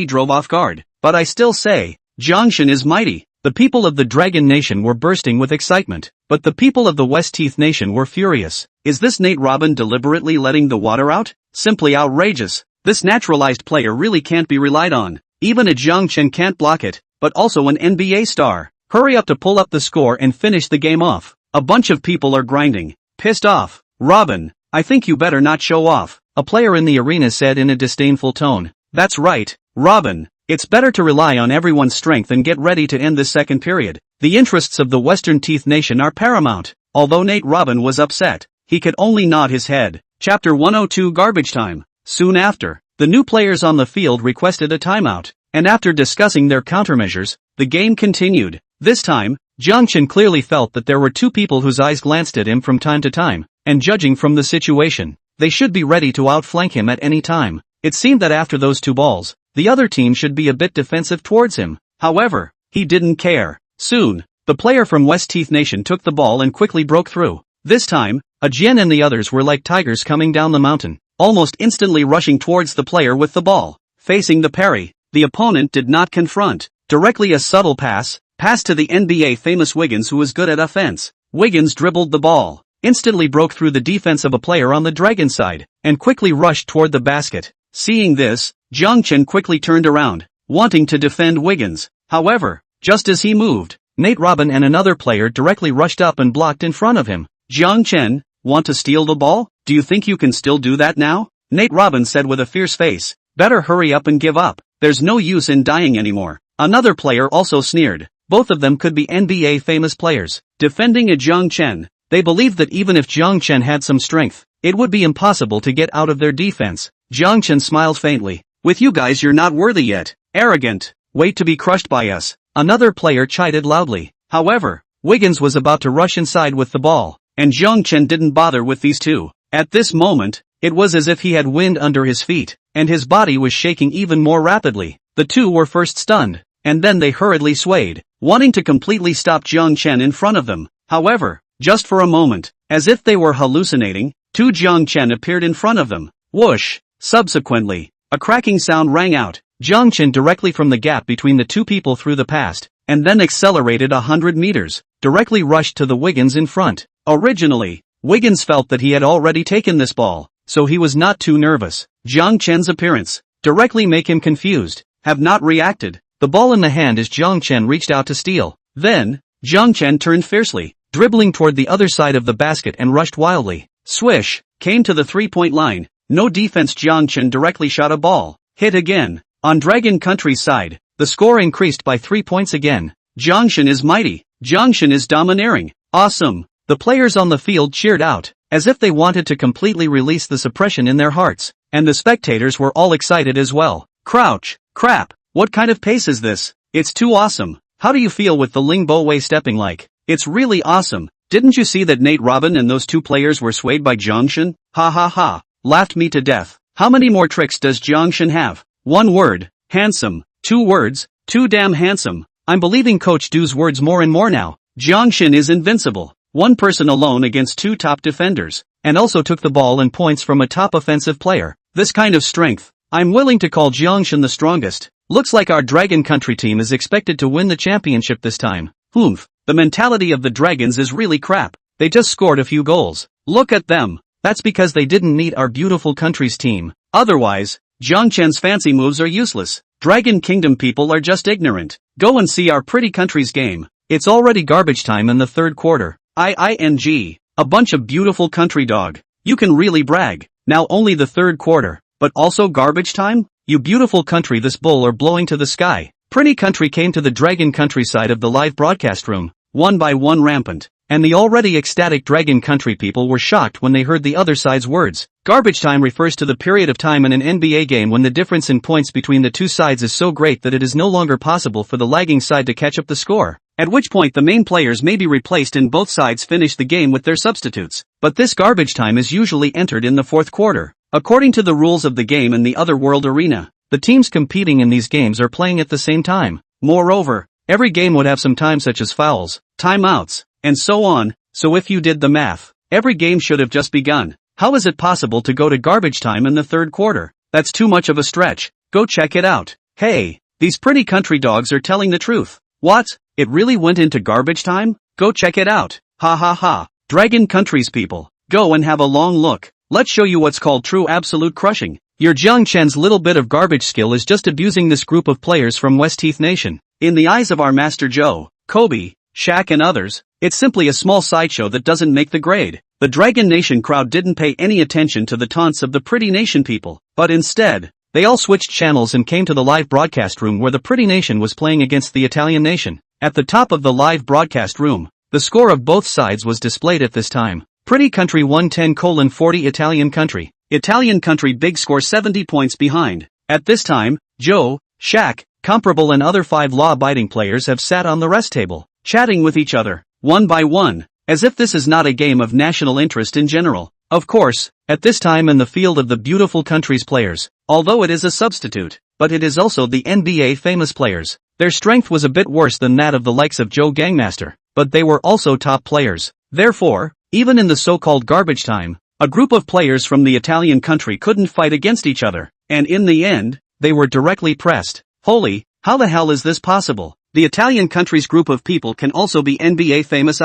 drove off guard. But I still say, Jiang Chen is mighty." The people of the Dragon Nation were bursting with excitement, but the people of the West Teeth Nation were furious. Is this Nate Robin deliberately letting the water out? Simply outrageous. This naturalized player really can't be relied on. Even a Jiang Chen can't block it, but also an NBA star. Hurry up to pull up the score and finish the game off. A bunch of people are grinding. Pissed off. "Robin, I think you better not show off," a player in the arena said in a disdainful tone. "That's right, Robin. It's better to rely on everyone's strength and get ready to end this second period. The interests of the Western Teeth Nation are paramount." Although Nate Robin was upset, he could only nod his head. Chapter 102 Garbage Time. Soon after, the new players on the field requested a timeout, and after discussing their countermeasures, the game continued. This time, Jiang Chen clearly felt that there were 2 people whose eyes glanced at him from time to time, and judging from the situation, they should be ready to outflank him at any time. It seemed that after those 2 balls, the other team should be a bit defensive towards him. However, he didn't care. Soon, the player from West Teeth Nation took the ball and quickly broke through. This time, Jian and the others were like tigers coming down the mountain, almost instantly rushing towards the player with the ball. Facing the parry, the opponent did not confront. Directly a subtle pass to the NBA famous Wiggins, who was good at offense. Wiggins dribbled the ball, instantly broke through the defense of a player on the Dragon side, and quickly rushed toward the basket. Seeing this, Jiang Chen quickly turned around, wanting to defend Wiggins. However, just as he moved, Nate Robin and another player directly rushed up and blocked in front of him. "Jiang Chen, want to steal the ball? Do you think you can still do that now?" Nate Robin said with a fierce face. "Better hurry up and give up. There's no use in dying anymore." Another player also sneered. Both of them could be NBA famous players. Defending a Jiang Chen, they believed that even if Jiang Chen had some strength, it would be impossible to get out of their defense. Jiang Chen smiled faintly. "With you guys you're not worthy yet. Arrogant. Wait to be crushed by us." Another player chided loudly. However, Wiggins was about to rush inside with the ball, and Jiang Chen didn't bother with these 2. At this moment, it was as if he had wind under his feet, and his body was shaking even more rapidly. The 2 were first stunned, and then they hurriedly swayed, wanting to completely stop Jiang Chen in front of them. However, just for a moment, as if they were hallucinating, 2 Jiang Chen appeared in front of them. Whoosh! Subsequently, a cracking sound rang out. Jiang Chen directly from the gap between the 2 people through the past, and then accelerated 100 meters, directly rushed to the Wiggins in front. Originally, Wiggins felt that he had already taken this ball, so he was not too nervous. Jiang Chen's appearance directly make him confused. Have not reacted. The ball in the hand as Jiang Chen reached out to steal. Then, Jiang Chen turned fiercely, dribbling toward the other side of the basket and rushed wildly. Swish, came to the three-point line. No defense. Jiang Chen directly shot a ball. Hit again. On Dragon Country's side, the score increased by 3 points again. Jiang Chen is mighty. Jiang Chen is domineering. Awesome. The players on the field cheered out, as if they wanted to completely release the suppression in their hearts, and the spectators were all excited as well. Crouch. Crap. What kind of pace is this? It's too awesome. How do you feel with the Ling Bo Wei stepping like? It's really awesome. Didn't you see that Nate Robin and those two players were swayed by Jiang Chen? Ha ha ha. Laughed me to death. How many more tricks does Jiang Chen have? 1 word. Handsome. 2 words. Too damn handsome. I'm believing Coach Du's words more and more now. Jiang Chen is invincible. One person alone against 2 top defenders, and also took the ball and points from a top offensive player. This kind of strength, I'm willing to call Jiang Chen the strongest. Looks like our Dragon Country team is expected to win the championship this time. Oomph, the mentality of the Dragons is really crap. They just scored a few goals. Look at them. That's because they didn't meet our beautiful country's team. Otherwise, Jiang Chen's fancy moves are useless. Dragon Kingdom people are just ignorant. Go and see our pretty country's game. It's already garbage time in the third quarter. A bunch of beautiful country dog. You can really brag. Now only the third quarter, but also garbage time? You beautiful country, this bull are blowing to the sky. Pretty country came to the Dragon Country side of the live broadcast room, one by one rampant, and the already ecstatic Dragon Country people were shocked when they heard the other side's words. Garbage time refers to the period of time in an NBA game when the difference in points between the two sides is so great that it is no longer possible for the lagging side to catch up the score, at which point the main players may be replaced and both sides finish the game with their substitutes. But this garbage time is usually entered in the fourth quarter. According to the rules of the game in the other world arena, the teams competing in these games are playing at the same time. Moreover, every game would have some time such as fouls, timeouts, and so on, so if you did the math, every game should have just begun. How is it possible to go to garbage time in the third quarter? That's too much of a stretch. Go check it out. Hey, these pretty country dogs are telling the truth. What? It really went into garbage time? Go check it out. Ha ha ha. Dragon Country's people, go and have a long look. Let's show you what's called true absolute crushing. Your Jiang Chen's little bit of garbage skill is just abusing this group of players from West Teeth Nation. In the eyes of our Master Joe, Kobe, Shaq and others, it's simply a small sideshow that doesn't make the grade. The Dragon Nation crowd didn't pay any attention to the taunts of the Pretty Nation people, but instead, they all switched channels and came to the live broadcast room where the Pretty Nation was playing against the Italian Nation. At the top of the live broadcast room, the score of both sides was displayed at this time. Pretty Country 110:40 Italian Country. Italian Country big score 70 points behind. At this time, Joe, Shaq, Comparable and other 5 law-abiding players have sat on the rest table, chatting with each other, one by one, as if this is not a game of national interest in general. Of course, at this time in the field of the beautiful country's players, although it is a substitute, but it is also the NBA famous players. Their strength was a bit worse than that of the likes of Joe Gangmaster, but they were also top players. Therefore, even in the so-called garbage time, a group of players from the Italian country couldn't fight against each other, and in the end, they were directly pressed. Holy, how the hell is this possible? The Italian country's group of people can also be NBA famous.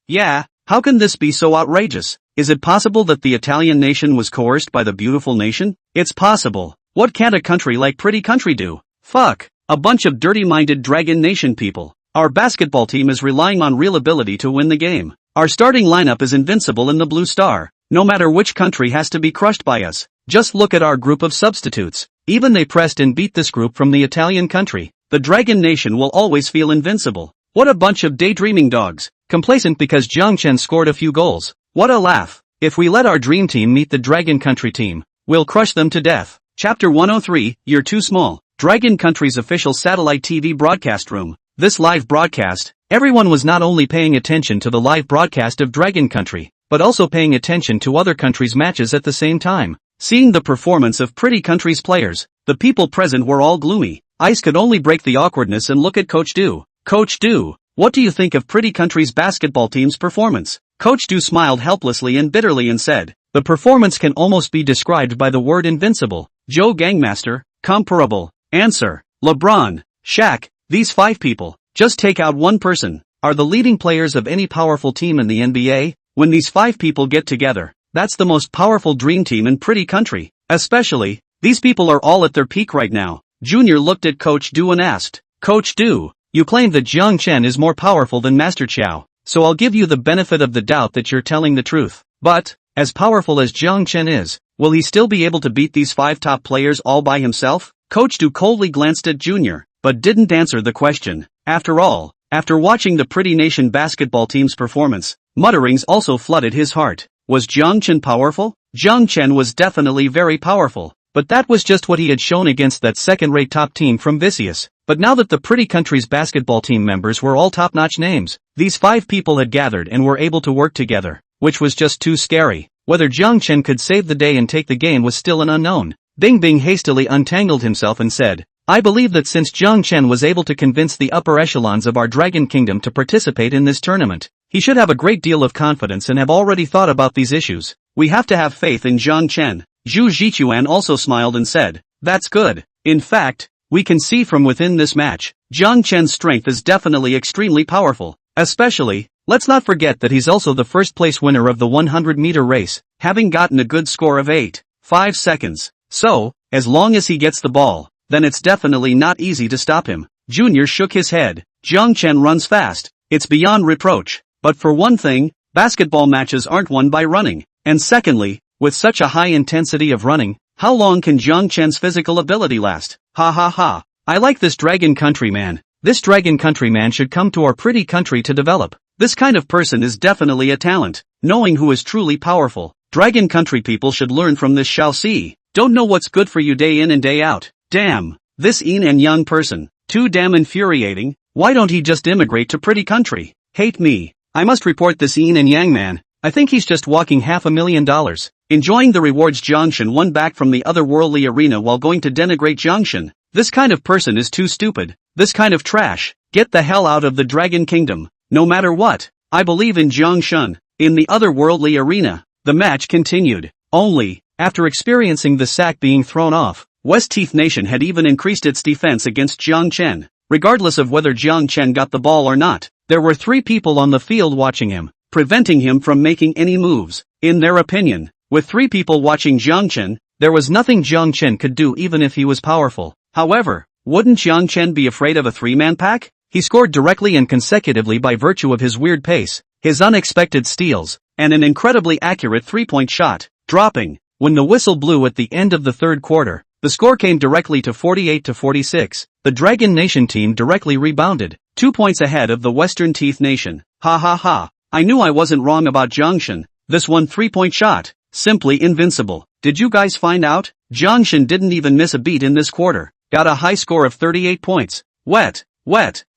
Yeah, how can this be so outrageous? Is it possible that the Italian nation was coerced by the beautiful nation? It's possible. What can't a country like Pretty Country do? Fuck. A bunch of dirty-minded Dragon Nation people. Our basketball team is relying on real ability to win the game. Our starting lineup is invincible in the Blue Star. No matter which country has to be crushed by us. Just look at our group of substitutes. Even they pressed and beat this group from the Italian country. The Dragon Nation will always feel invincible. What a bunch of daydreaming dogs. Complacent because Jiang Chen scored a few goals. What a laugh. If we let our dream team meet the Dragon Country team, we'll crush them to death. Chapter 103, You're Too Small. Dragon Country's official satellite TV broadcast room. This live broadcast, everyone was not only paying attention to the live broadcast of Dragon Country, but also paying attention to other countries' matches at the same time. Seeing the performance of Pretty Country's players, the people present were all gloomy. Ice could only break the awkwardness and look at Coach Du. Coach Du, what do you think of Pretty Country's basketball team's performance? Coach Du smiled helplessly and bitterly and said, the performance can almost be described by the word invincible. Joe Gangmaster, comparable. Answer, LeBron, Shaq, these 5 people, just take out one person, are the leading players of any powerful team in the NBA? when these 5 people get together, that's the most powerful dream team in pretty country. Especially, these people are all at their peak right now. Junior looked at Coach Du and asked, Coach Du, you claim that Jiang Chen is more powerful than Master Qiao, so I'll give you the benefit of the doubt that you're telling the truth. But, as powerful as Jiang Chen is, will he still be able to beat these 5 top players all by himself? Coach Du coldly glanced at Junior, but didn't answer the question. After all, after watching the Pretty Nation basketball team's performance, mutterings also flooded his heart. Was Jiang Chen powerful? Jiang Chen was definitely very powerful, but that was just what he had shown against that second-rate top team from Vicious. But now that the Pretty Country's basketball team members were all top-notch names, these 5 people had gathered and were able to work together, which was just too scary. Whether Jiang Chen could save the day and take the game was still an unknown. Bing Bing hastily untangled himself and said, I believe that since Jiang Chen was able to convince the upper echelons of our Dragon Kingdom to participate in this tournament, he should have a great deal of confidence and have already thought about these issues. We have to have faith in Jiang Chen. Zhu Zichuan also smiled and said, That's good. In fact, we can see from within this match, Jiang Chen's strength is definitely extremely powerful. Especially, let's not forget that he's also the first place winner of the 100-meter race, having gotten a good score of 8.5 seconds. So, as long as he gets the ball, then it's definitely not easy to stop him. Junior shook his head. Jiang Chen runs fast. It's beyond reproach. But for one thing, basketball matches aren't won by running. And secondly, with such a high intensity of running, how long can Jiang Chen's physical ability last? Ha ha ha. I like this Dragon Country man. This Dragon Country man should come to our pretty country to develop. This kind of person is definitely a talent. Knowing who is truly powerful. Dragon Country people should learn from this Shao Si. Don't know what's good for you day in and day out. Damn. This Yin and Yang person. Too damn infuriating. Why don't he just immigrate to pretty country? Hate me. I must report this Yin and Yang man. I think he's just walking $500,000. Enjoying the rewards Jiang Shen won back from the otherworldly arena while going to denigrate Jiang Shen. This kind of person is too stupid. This kind of trash. Get the hell out of the Dragon Kingdom. No matter what, I believe in Jiang Shen. In the otherworldly arena, the match continued. Only, after experiencing the sack being thrown off, West Teeth Nation had even increased its defense against Jiang Chen. Regardless of whether Jiang Chen got the ball or not, there were 3 people on the field watching him, preventing him from making any moves. In their opinion, with 3 people watching Jiang Chen, there was nothing Jiang Chen could do even if he was powerful. However, wouldn't Jiang Chen be afraid of a 3-man pack? He scored directly and consecutively by virtue of his weird pace, his unexpected steals, and an incredibly accurate 3-point shot. Dropping. When the whistle blew at the end of the third quarter, the score came directly to 48-46. The Dragon Nation team directly rebounded, 2 points ahead of the Western Teeth Nation. Ha ha ha. I knew I wasn't wrong about Jiang Shen. This one 3-point shot. Simply invincible. Did you guys find out? Jiang Shen didn't even miss a beat in this quarter. Got a high score of 38 points. Wet.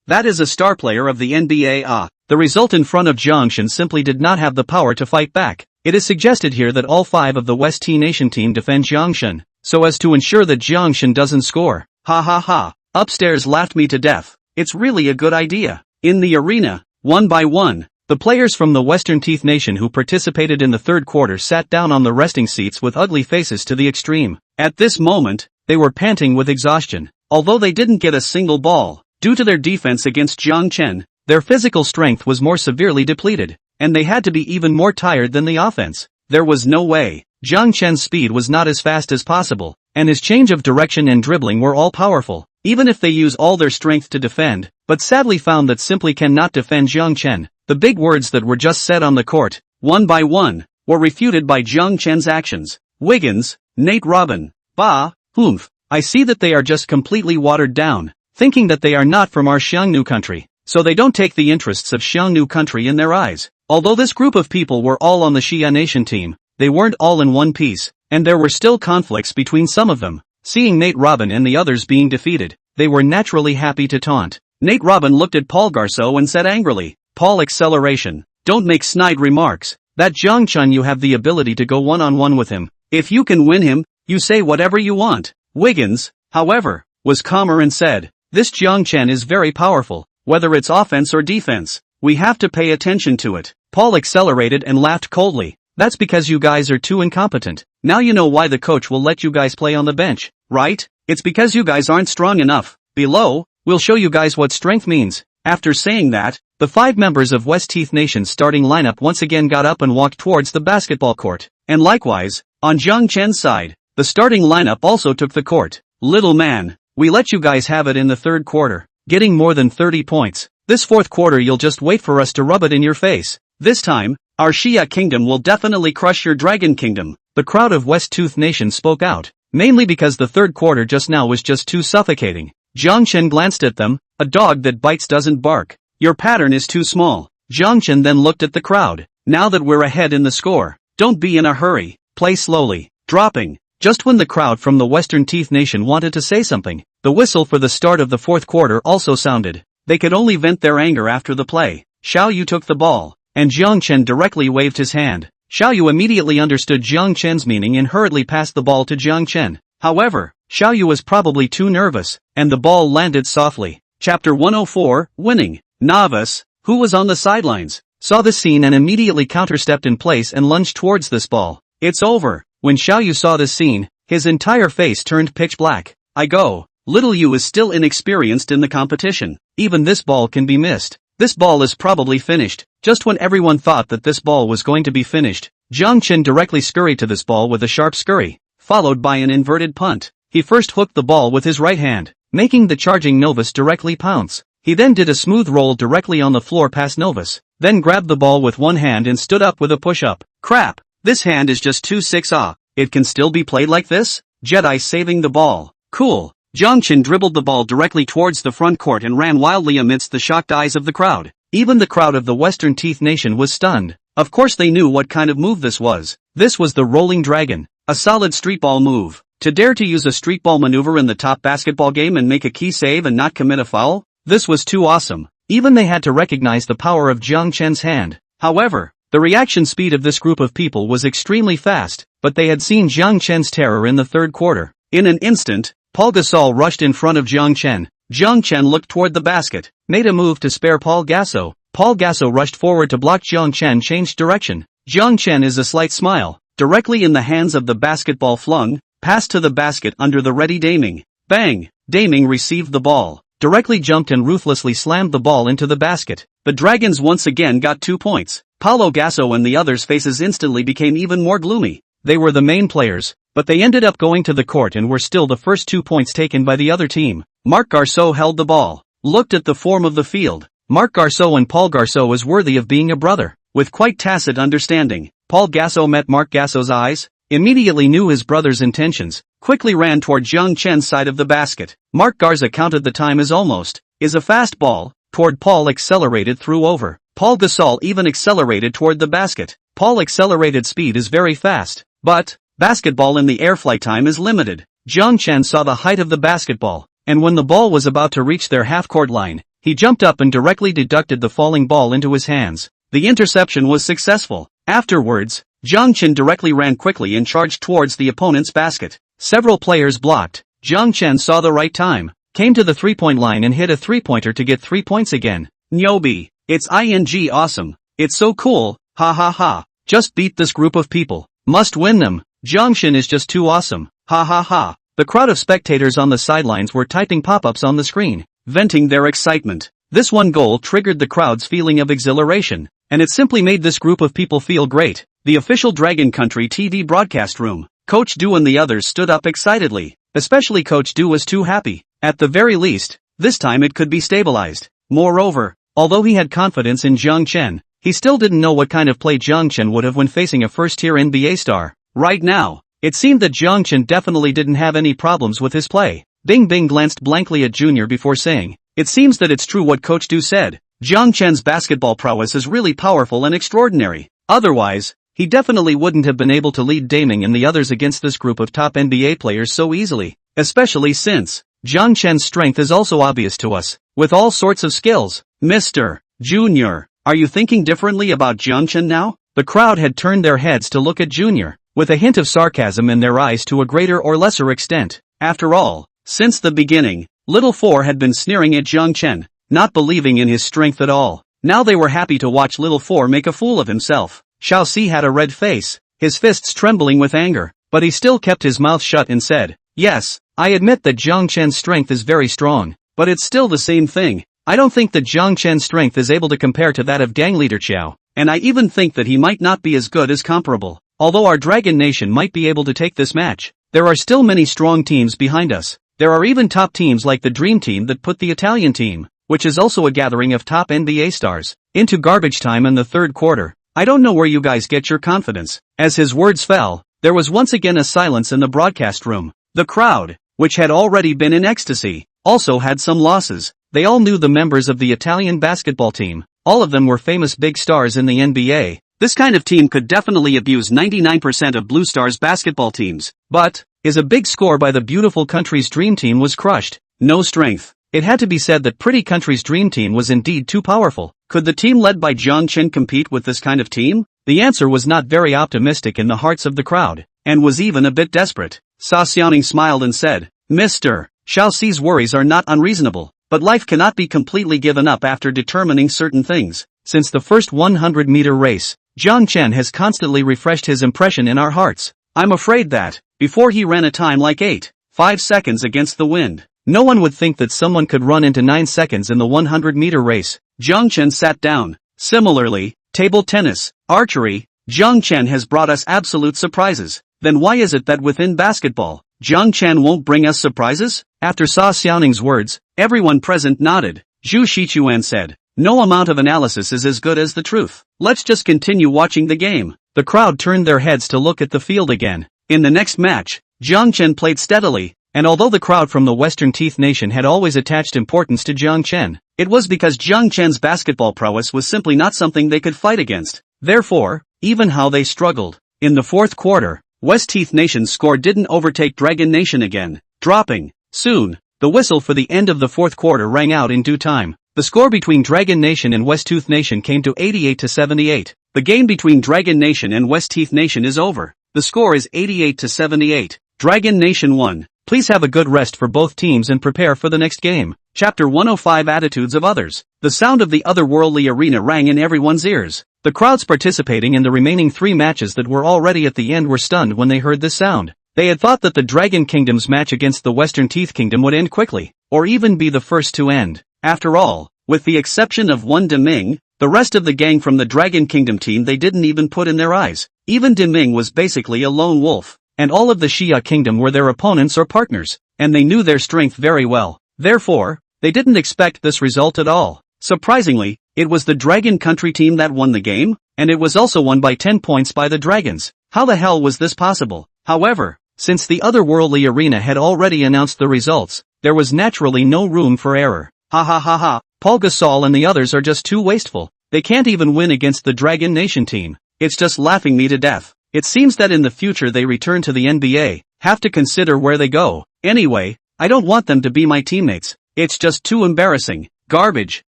That is a star player of the NBA. The result in front of Jiang Shen simply did not have the power to fight back. It is suggested here that all 5 of the West T Nation team defend Jiang Shen, so as to ensure that Jiang Shen doesn't score. Ha ha ha. Upstairs laughed me to death. It's really a good idea. In the arena, one by one, the players from the Western Teeth Nation who participated in the third quarter sat down on the resting seats with ugly faces to the extreme. At this moment, they were panting with exhaustion. Although they didn't get a single ball, due to their defense against Jiang Chen, their physical strength was more severely depleted, and they had to be even more tired than the offense. There was no way. Jiang Chen's speed was not as fast as possible, and his change of direction and dribbling were all powerful, even if they use all their strength to defend, but sadly found that simply cannot defend Jiang Chen. The big words that were just said on the court, one by one, were refuted by Jiang Chen's actions. Wiggins, Nate Robin, Bah, Humph. I see that they are just completely watered down, thinking that they are not from our Xiangnu country, so they don't take the interests of Xiangnu country in their eyes. Although this group of people were all on the Xia Nation team, they weren't all in one piece, and there were still conflicts between some of them. Seeing Nate Robin and the others being defeated, they were naturally happy to taunt. Nate Robin looked at Paul Garceau and said angrily, Paul Acceleration, don't make snide remarks. That Jiang Chen, you have the ability to go one-on-one with him. If you can win him, you say whatever you want. Wiggins, however, was calmer and said, this Jiang Chen is very powerful, whether it's offense or defense. We have to pay attention to it. Paul accelerated and laughed coldly. That's because you guys are too incompetent. Now you know why the coach will let you guys play on the bench, right? It's because you guys aren't strong enough. Below, we'll show you guys what strength means. After saying that, The 5 members of West Teeth Nation's starting lineup once again got up and walked towards the basketball court. And likewise, on Jiang Chen's side, the starting lineup also took the court. Little man, we let you guys have it in the third quarter, getting more than 30 points. This fourth quarter you'll just wait for us to rub it in your face. This time, our Xia Kingdom will definitely crush your Dragon Kingdom. The crowd of West Tooth Nation spoke out, mainly because the third quarter just now was just too suffocating. Jiang Chen glanced at them. A dog that bites doesn't bark. Your pattern is too small. Jiang Chen then looked at the crowd. Now that we're ahead in the score, don't be in a hurry, play slowly. Dropping. Just when the crowd from the Western Teeth Nation wanted to say something, the whistle for the start of the fourth quarter also sounded. They could only vent their anger after the play. Xiao Yu took the ball, and Jiang Chen directly waved his hand. Xiao Yu immediately understood Jiang Chen's meaning and hurriedly passed the ball to Jiang Chen. However, Xiao Yu was probably too nervous, and the ball landed softly. Chapter 104, Winning. Novice, who was on the sidelines, saw the scene and immediately counterstepped in place and lunged towards this ball. It's over. When Xiao Yu saw this scene, his entire face turned pitch black. I go. Little Yu is still inexperienced in the competition. Even this ball can be missed. This ball is probably finished. Just when everyone thought that this ball was going to be finished, Jiang Chen directly scurried to this ball with a sharp scurry, followed by an inverted punt. He first hooked the ball with his right hand, making the charging novice directly pounce. He then did a smooth roll directly on the floor past novice, then grabbed the ball with one hand and stood up with a push-up. Crap! This hand is just too 6 It can still be played like this? Jedi saving the ball. Cool. Jiang Chen dribbled the ball directly towards the front court and ran wildly amidst the shocked eyes of the crowd. Even the crowd of the Western Teeth Nation was stunned. Of course they knew what kind of move this was. This was the Rolling Dragon, a solid streetball move. To dare to use a streetball maneuver in the top basketball game and make a key save and not commit a foul? This was too awesome. Even they had to recognize the power of Jiang Chen's hand. However, the reaction speed of this group of people was extremely fast, but they had seen Jiang Chen's terror in the third quarter. In an instant, Paul Gasol rushed in front of Jiang Chen. Jiang Chen looked toward the basket, made a move to spare Paul Gasol. Paul Gasol rushed forward to block Jiang Chen changed direction. Jiang Chen is a slight smile, directly in the hands of the basketball flung, passed to the basket under the ready Daming. Bang! Daming received the ball, directly jumped and ruthlessly slammed the ball into the basket. The Dragons once again got 2 points. Paulo Gasol and the others' faces instantly became even more gloomy. They were the main players, but they ended up going to the court and were still the first 2 points taken by the other team. Marc Garceau held the ball, looked at the form of the field. Marc Garceau and Paul Garceau is worthy of being a brother. With quite tacit understanding, Paul Gasol met Marc Gasau's eyes, immediately knew his brother's intentions, quickly ran toward Jiang Chen's side of the basket. Marc Garza counted the time as almost, is a fast ball, toward Paul accelerated through over. Paul Gasol even accelerated toward the basket. Paul accelerated speed is very fast, but, basketball in the air flight time is limited. Jiang Chen saw the height of the basketball, and when the ball was about to reach their half-court line, he jumped up and directly deducted the falling ball into his hands. The interception was successful. Afterwards, Jiang Chen directly ran quickly and charged towards the opponent's basket. Several players blocked. Jiang Chen saw the right time, came to the three-point line and hit a three-pointer to get 3 points again. Nyobi. It's ing awesome. It's so cool, ha ha ha. Just beat this group of people. Must win them. Jiang Chen is just too awesome, ha ha ha. The crowd of spectators on the sidelines were typing pop-ups on the screen, venting their excitement. This one goal triggered the crowd's feeling of exhilaration, and it simply made this group of people feel great. The official Dragon Country TV broadcast room. Coach Du and the others stood up excitedly. Especially Coach Du was too happy. At the very least, this time it could be stabilized. Moreover, although he had confidence in Jiang Chen, he still didn't know what kind of play Jiang Chen would have when facing a first-tier NBA star. Right now, it seemed that Jiang Chen definitely didn't have any problems with his play. Bing Bing glanced blankly at Junior before saying, "It seems that it's true what Coach Du said. Jiang Chen's basketball prowess is really powerful and extraordinary. Otherwise, he definitely wouldn't have been able to lead Daming and the others against this group of top NBA players so easily, especially since Jiang Chen's strength is also obvious to us, with all sorts of skills. Mr. Junior, are you thinking differently about Jiang Chen now?" The crowd had turned their heads to look at Junior, with a hint of sarcasm in their eyes to a greater or lesser extent. After all, since the beginning, Little Four had been sneering at Jiang Chen, not believing in his strength at all. Now they were happy to watch Little Four make a fool of himself. Xiao Si had a red face, his fists trembling with anger, but he still kept his mouth shut and said, "Yes, I admit that Jiang Chen's strength is very strong, but it's still the same thing. I don't think that Jiang Chen's strength is able to compare to that of gang leader Qiao, and I even think that he might not be as good as comparable. Although our Dragon Nation might be able to take this match, there are still many strong teams behind us. There are even top teams like the Dream Team that put the Italian team, which is also a gathering of top NBA stars, into garbage time in the third quarter. I don't know where you guys get your confidence. As his words fell, there was once again a silence in the broadcast room. The crowd, which had already been in ecstasy, also had some losses. They all knew the members of the Italian basketball team. All of them were famous big stars in the NBA. This kind of team could definitely abuse 99% of Blue Stars basketball teams. But, a big score by the beautiful country's dream team was crushed. No strength. It had to be said that pretty country's dream team was indeed too powerful. Could the team led by Jiang Chen compete with this kind of team? The answer was not very optimistic in the hearts of the crowd, and was even a bit desperate. Sa Xiaoning smiled and said, Mr. Xiao Xi's worries are not unreasonable. But life cannot be completely given up after determining certain things. Since the first 100-meter race, Jiang Chen has constantly refreshed his impression in our hearts. I'm afraid that, before he ran a time like 8.5 seconds against the wind, no one would think that someone could run into 9 seconds in the 100-meter race. Jiang Chen sat down. Similarly, table tennis, archery, Jiang Chen has brought us absolute surprises. Then why is it that within basketball, Jiang Chen won't bring us surprises? After Sa Xiaoning's words, everyone present nodded. Zhu Shichuan said, no amount of analysis is as good as the truth. Let's just continue watching the game. The crowd turned their heads to look at the field again. In the next match, Jiang Chen played steadily, and although the crowd from the Western Teeth Nation had always attached importance to Jiang Chen, it was because Jiang Chen's basketball prowess was simply not something they could fight against. Therefore, even how they struggled. In the fourth quarter, West Teeth Nation's score didn't overtake Dragon Nation again, dropping. Soon, the whistle for the end of the fourth quarter rang out in due time. The score between Dragon Nation and West Tooth Nation came to 88-78. The game between Dragon Nation and West Teeth Nation is over. The score is 88-78. Dragon Nation won. Please have a good rest for both teams and prepare for the next game. Chapter 105 Attitudes of Others. The sound of the otherworldly arena rang in everyone's ears. The crowds participating in the remaining 3 matches that were already at the end were stunned when they heard this sound. They had thought that the Dragon Kingdom's match against the Western Teeth Kingdom would end quickly, or even be the first to end. After all, with the exception of one Deming, the rest of the gang from the Dragon Kingdom team they didn't even put in their eyes. Even Deming was basically a lone wolf, and all of the Xia Kingdom were their opponents or partners, and they knew their strength very well. Therefore, they didn't expect this result at all. Surprisingly, it was the Dragon Country team that won the game, and it was also won by 10 points by the Dragons. How the hell was this possible? However, since the otherworldly arena had already announced the results, there was naturally no room for error. Ha ha ha ha, Paul Gasol and the others are just too wasteful. They can't even win against the Dragon Nation team. It's just laughing me to death. It seems that in the future they return to the NBA, have to consider where they go. Anyway, I don't want them to be my teammates. It's just too embarrassing. Garbage.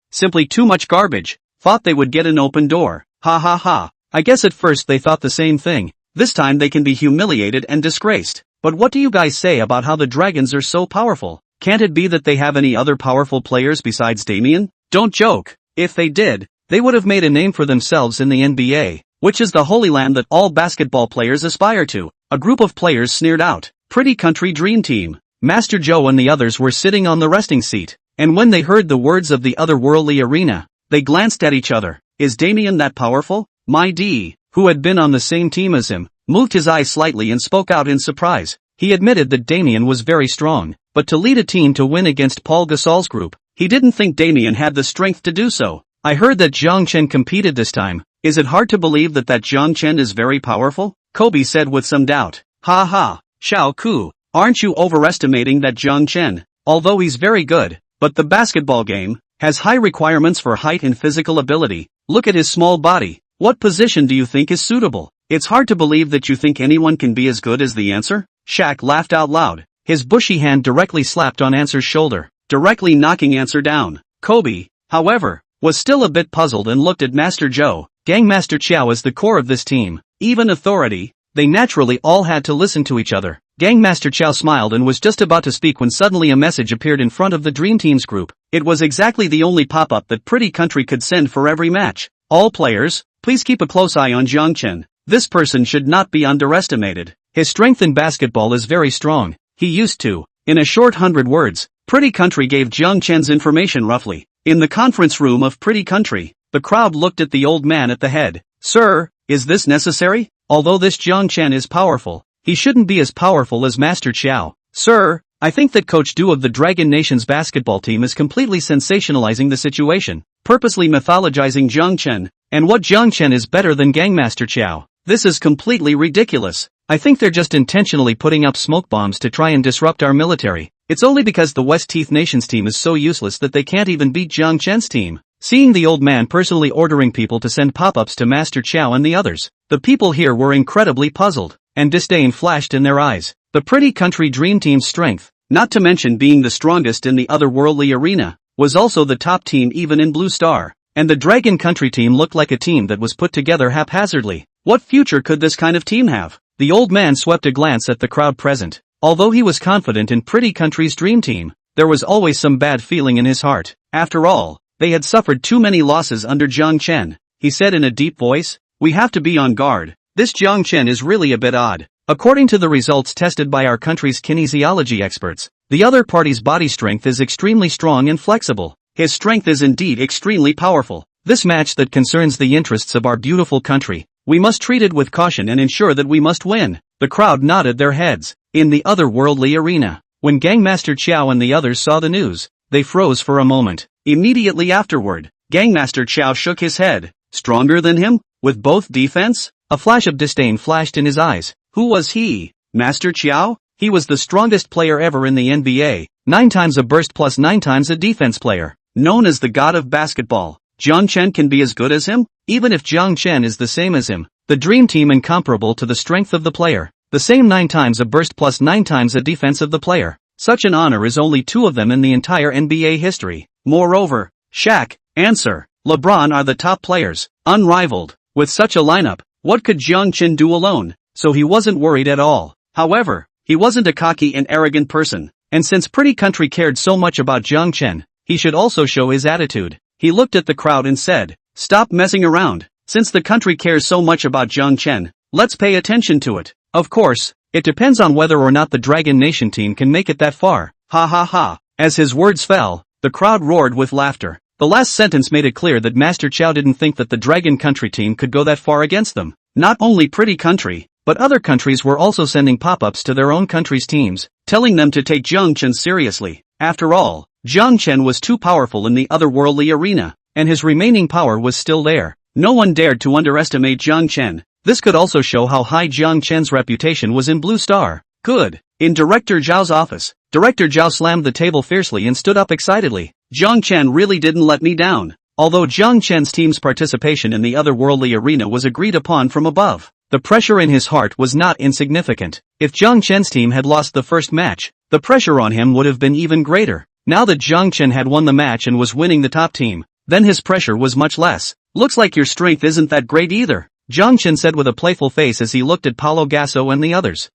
Simply too much garbage. Thought they would get an open door. Ha ha ha. I guess at first they thought the same thing. This time they can be humiliated and disgraced. But what do you guys say about how the Dragons are so powerful? Can't it be that they have any other powerful players besides Damien? Don't joke. If they did, they would have made a name for themselves in the NBA, which is the holy land that all basketball players aspire to. A group of players sneered out. Pretty country dream team. Master Joe and the others were sitting on the resting seat, and when they heard the words of the otherworldly arena, they glanced at each other. Is Damien that powerful? My D, who had been on the same team as him, moved his eyes slightly and spoke out in surprise. He admitted that Damien was very strong, but to lead a team to win against Paul Gasol's group, he didn't think Damien had the strength to do so. I heard that Jiang Chen competed this time. Is it hard to believe that Jiang Chen is very powerful? Kobe said with some doubt. Ha ha, Xiao Ku, aren't you overestimating that Jiang Chen? Although he's very good, but the basketball game has high requirements for height and physical ability. Look at his small body. What position do you think is suitable? It's hard to believe that you think anyone can be as good as the Answer. Shaq laughed out loud. His bushy hand directly slapped on Answer's shoulder, directly knocking Answer down. Kobe, however, was still a bit puzzled and looked at Master Joe. Gangmaster Qiao is the core of this team. Even authority, they naturally all had to listen to each other. Gangmaster Qiao smiled and was just about to speak when suddenly a message appeared in front of the Dream Team's group. It was exactly the only pop-up that Pretty Country could send for every match. All players, please keep a close eye on Jiang Chen. This person should not be underestimated. His strength in basketball is very strong. He used to. In a short 100 words, Pretty Country gave Jiang Chen's information roughly. In the conference room of Pretty Country, the crowd looked at the old man at the head. Sir, is this necessary? Although this Jiang Chen is powerful, he shouldn't be as powerful as Master Qiao. Sir, I think that Coach Du of the Dragon Nation's basketball team is completely sensationalizing the situation, purposely mythologizing Jiang Chen. And what Jiang Chen is better than Gangmaster Qiao? This is completely ridiculous. I think they're just intentionally putting up smoke bombs to try and disrupt our military. It's only because the West Teeth Nation's team is so useless that they can't even beat Jiang Chen's team. Seeing the old man personally ordering people to send pop-ups to Master Qiao and the others, the people here were incredibly puzzled, and disdain flashed in their eyes. The Pretty Country Dream Team's strength, not to mention being the strongest in the otherworldly arena, was also the top team even in Blue Star, and the Dragon Country team looked like a team that was put together haphazardly. What future could this kind of team have? The old man swept a glance at the crowd present. Although he was confident in Pretty Country's dream team, there was always some bad feeling in his heart. After all, they had suffered too many losses under Jiang Chen. He said in a deep voice, "We have to be on guard. This Jiang Chen is really a bit odd." According to the results tested by our country's kinesiology experts, the other party's body strength is extremely strong and flexible. His strength is indeed extremely powerful. This match that concerns the interests of our beautiful country, we must treat it with caution and ensure that we must win. The crowd nodded their heads. In the otherworldly arena, when Gangmaster Qiao and the others saw the news, they froze for a moment. Immediately afterward, Gangmaster Qiao shook his head. Stronger than him? With both defense? A flash of disdain flashed in his eyes. Who was he? Master Qiao? He was the strongest player ever in the NBA, 9 times a burst plus 9 times a defense player. Known as the god of basketball, Jiang Chen can be as good as him? Even if Jiang Chen is the same as him, the dream team incomparable to the strength of the player. The same 9 times a burst plus 9 times a defense of the player. Such an honor is only 2 of them in the entire NBA history. Moreover, Shaq, Answer, LeBron are the top players, unrivaled. With such a lineup, what could Jiang Chen do alone? So he wasn't worried at all. However, he wasn't a cocky and arrogant person, and since Pretty Country cared so much about Jiang Chen, he should also show his attitude. He looked at the crowd and said, "Stop messing around. Since the country cares so much about Jiang Chen, let's pay attention to it. Of course, it depends on whether or not the Dragon Nation team can make it that far." Ha ha ha. As his words fell, the crowd roared with laughter. The last sentence made it clear that Master Qiao didn't think that the Dragon Country team could go that far against them. Not only Pretty Country, but other countries were also sending pop-ups to their own country's teams, telling them to take Jiang Chen seriously. After all, Jiang Chen was too powerful in the otherworldly arena, and his remaining power was still there. No one dared to underestimate Jiang Chen. This could also show how high Jiang Chen's reputation was in Blue Star. Good. In Director Zhao's office, Director Zhao slammed the table fiercely and stood up excitedly. Jiang Chen really didn't let me down. Although Jiang Chen's team's participation in the otherworldly arena was agreed upon from above, the pressure in his heart was not insignificant. If Jiang Chen's team had lost the first match, the pressure on him would have been even greater. Now that Jiang Chen had won the match and was winning the top team, then his pressure was much less. "Looks like your strength isn't that great either," Jiang Chen said with a playful face as he looked at Paulo Gasso and the others.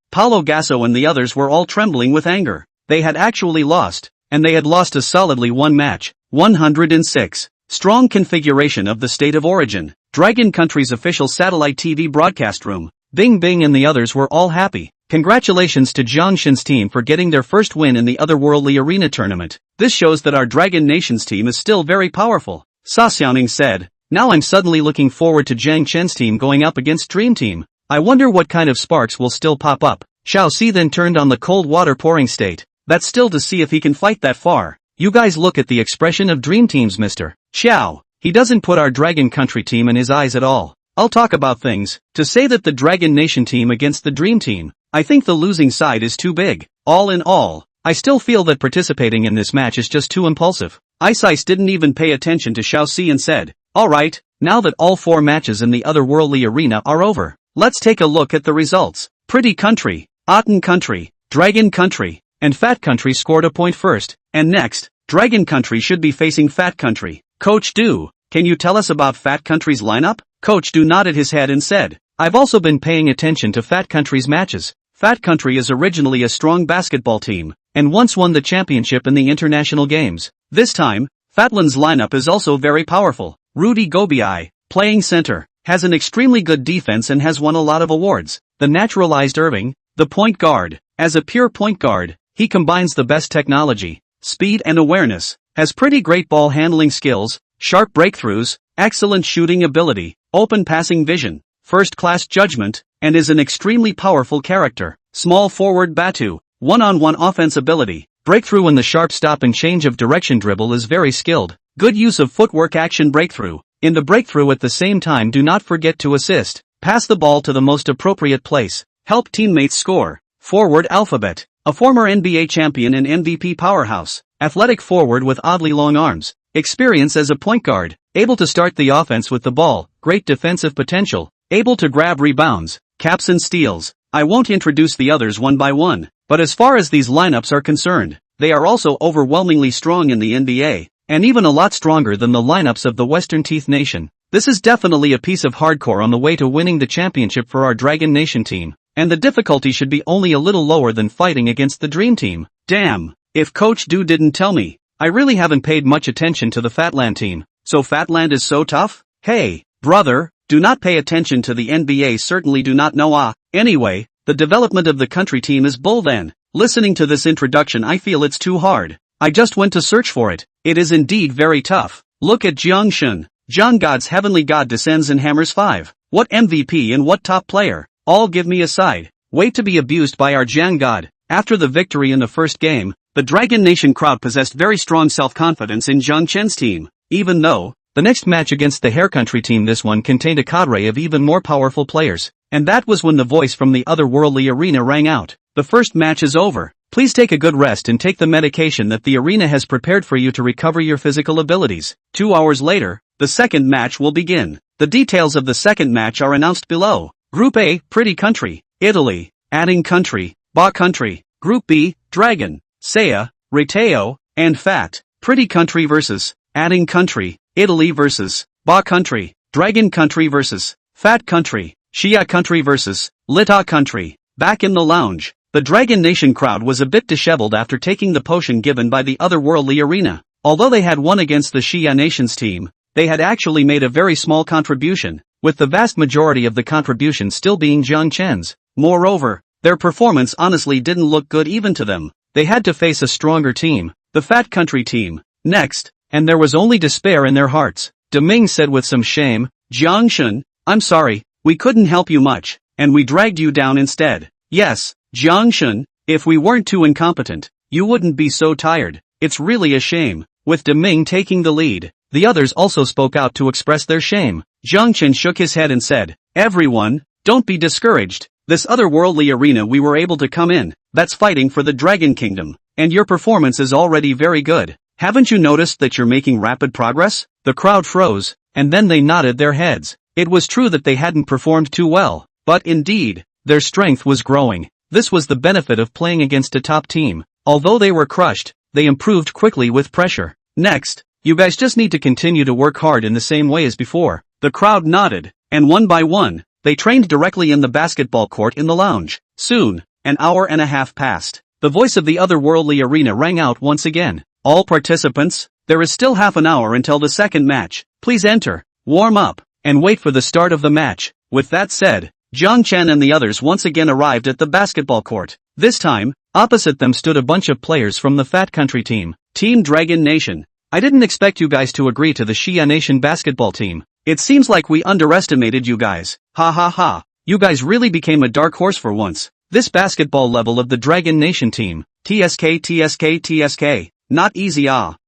Paulo Gasso and the others were all trembling with anger. They had actually lost, and they had lost a solidly won match. 106. Strong configuration of the state of origin. Dragon Country's official satellite TV broadcast room. Bing Bing and the others were all happy. Congratulations to Jiang Chen's team for getting their first win in the otherworldly arena tournament. This shows that our Dragon Nation's team is still very powerful. Sa Xiaoning said. Now I'm suddenly looking forward to Jiang Chen's team going up against Dream Team. I wonder what kind of sparks will still pop up. Xiao Si then turned on the cold water pouring state. That's still to see if he can fight that far. You guys look at the expression of Dream Team's Mr. Xiao. He doesn't put our Dragon Country team in his eyes at all. I'll talk about things. To say that the Dragon Nation team against the Dream Team, I think the losing side is too big. All in all, I still feel that participating in this match is just too impulsive. Ice didn't even pay attention to Xiao Si and said, "Alright, now that all 4 matches in the otherworldly arena are over, let's take a look at the results. Pretty Country, Otten Country, Dragon Country, and Fat Country scored a point first, and next, Dragon Country should be facing Fat Country. Coach Du, can you tell us about Fat Country's lineup?" Coach Du nodded his head and said, "I've also been paying attention to Fat Country's matches. Fat Country is originally a strong basketball team, and once won the championship in the international games. This time, Fatland's lineup is also very powerful. Rudy Gobiai, playing center, has an extremely good defense and has won a lot of awards. The naturalized Irving, the point guard, as a pure point guard, he combines the best technology, speed and awareness. has pretty great ball handling skills, sharp breakthroughs, excellent shooting ability, open passing vision, first-class judgment, and is an extremely powerful character. Small forward Batu, one-on-one offense ability, breakthrough and the sharp stop and change of direction dribble is very skilled. Good use of footwork action breakthrough. In the breakthrough at the same time do not forget to assist. Pass the ball to the most appropriate place. Help teammates score. Forward alphabet. A former NBA champion and MVP powerhouse. Athletic forward with oddly long arms. Experience as a point guard. Able to start the offense with the ball. Great defensive potential. Able to grab rebounds, caps and steals. I won't introduce the others one by one. But as far as these lineups are concerned, they are also overwhelmingly strong in the NBA. And even a lot stronger than the lineups of the Western Teeth Nation. This is definitely a piece of hardcore on the way to winning the championship for our Dragon Nation team. And the difficulty should be only a little lower than fighting against the Dream Team. Damn, if Coach Du didn't tell me. I really haven't paid much attention to the Fatland team. So Fatland is so tough? Hey, brother, do not pay attention to the NBA, certainly do not know. Anyway, the development of the country team is bull then. Listening to this introduction I feel it's too hard. I just went to search for it. It is indeed very tough. Look at Jiangshun. Jiang God's heavenly god descends and hammers 5. What MVP and what top player? All give me a side. Wait to be abused by our Jiang God. After the victory in the first game, the Dragon Nation crowd possessed very strong self-confidence in Jiang Chen's team. Even though, the next match against the Hair Country team, this one contained a cadre of even more powerful players. And that was when the voice from the otherworldly arena rang out. The first match is over. Please take a good rest and take the medication that the arena has prepared for you to recover your physical abilities. 2 hours later, the second match will begin. The details of the second match are announced below. Group A, Pretty Country, Italy, Adding Country, Ba Country. Group B, Dragon, Saya, Reteo, and Fat. Pretty Country vs. Adding Country, Italy vs. Ba Country, Dragon Country vs. Fat Country, Shia Country vs. Lita Country. Back in the lounge, the Dragon Nation crowd was a bit disheveled after taking the potion given by the otherworldly arena. Although they had won against the Shia Nation's team, they had actually made a very small contribution, with the vast majority of the contribution still being Jiang Chen's. Moreover, their performance honestly didn't look good even to them. They had to face a stronger team, the Fat Country team, next, and there was only despair in their hearts. Deming said with some shame, Jiangshun, I'm sorry, we couldn't help you much, and we dragged you down instead. Yes, Jiangshun, if we weren't too incompetent, you wouldn't be so tired. It's really a shame. With Deming taking the lead, the others also spoke out to express their shame. Jiang Chen shook his head and said, everyone, don't be discouraged. This otherworldly arena we were able to come in, that's fighting for the Dragon Kingdom, and your performance is already very good. Haven't you noticed that you're making rapid progress? The crowd froze, and then they nodded their heads. It was true that they hadn't performed too well, but indeed, their strength was growing. This was the benefit of playing against a top team. Although they were crushed, they improved quickly with pressure. Next, you guys just need to continue to work hard in the same way as before. The crowd nodded, and one by one, they trained directly in the basketball court in the lounge. Soon, an hour and a half passed. The voice of the otherworldly arena rang out once again. All participants, there is still half an hour until the second match. Please enter, warm up, and wait for the start of the match. With that said, Jiang Chen and the others once again arrived at the basketball court. This time, opposite them stood a bunch of players from the Fat Country team, Team Dragon Nation. I didn't expect you guys to agree to the Shia Nation basketball team. It seems like we underestimated you guys. Ha ha ha. You guys really became a dark horse for once. This basketball level of the Dragon Nation team, TSK. Not easy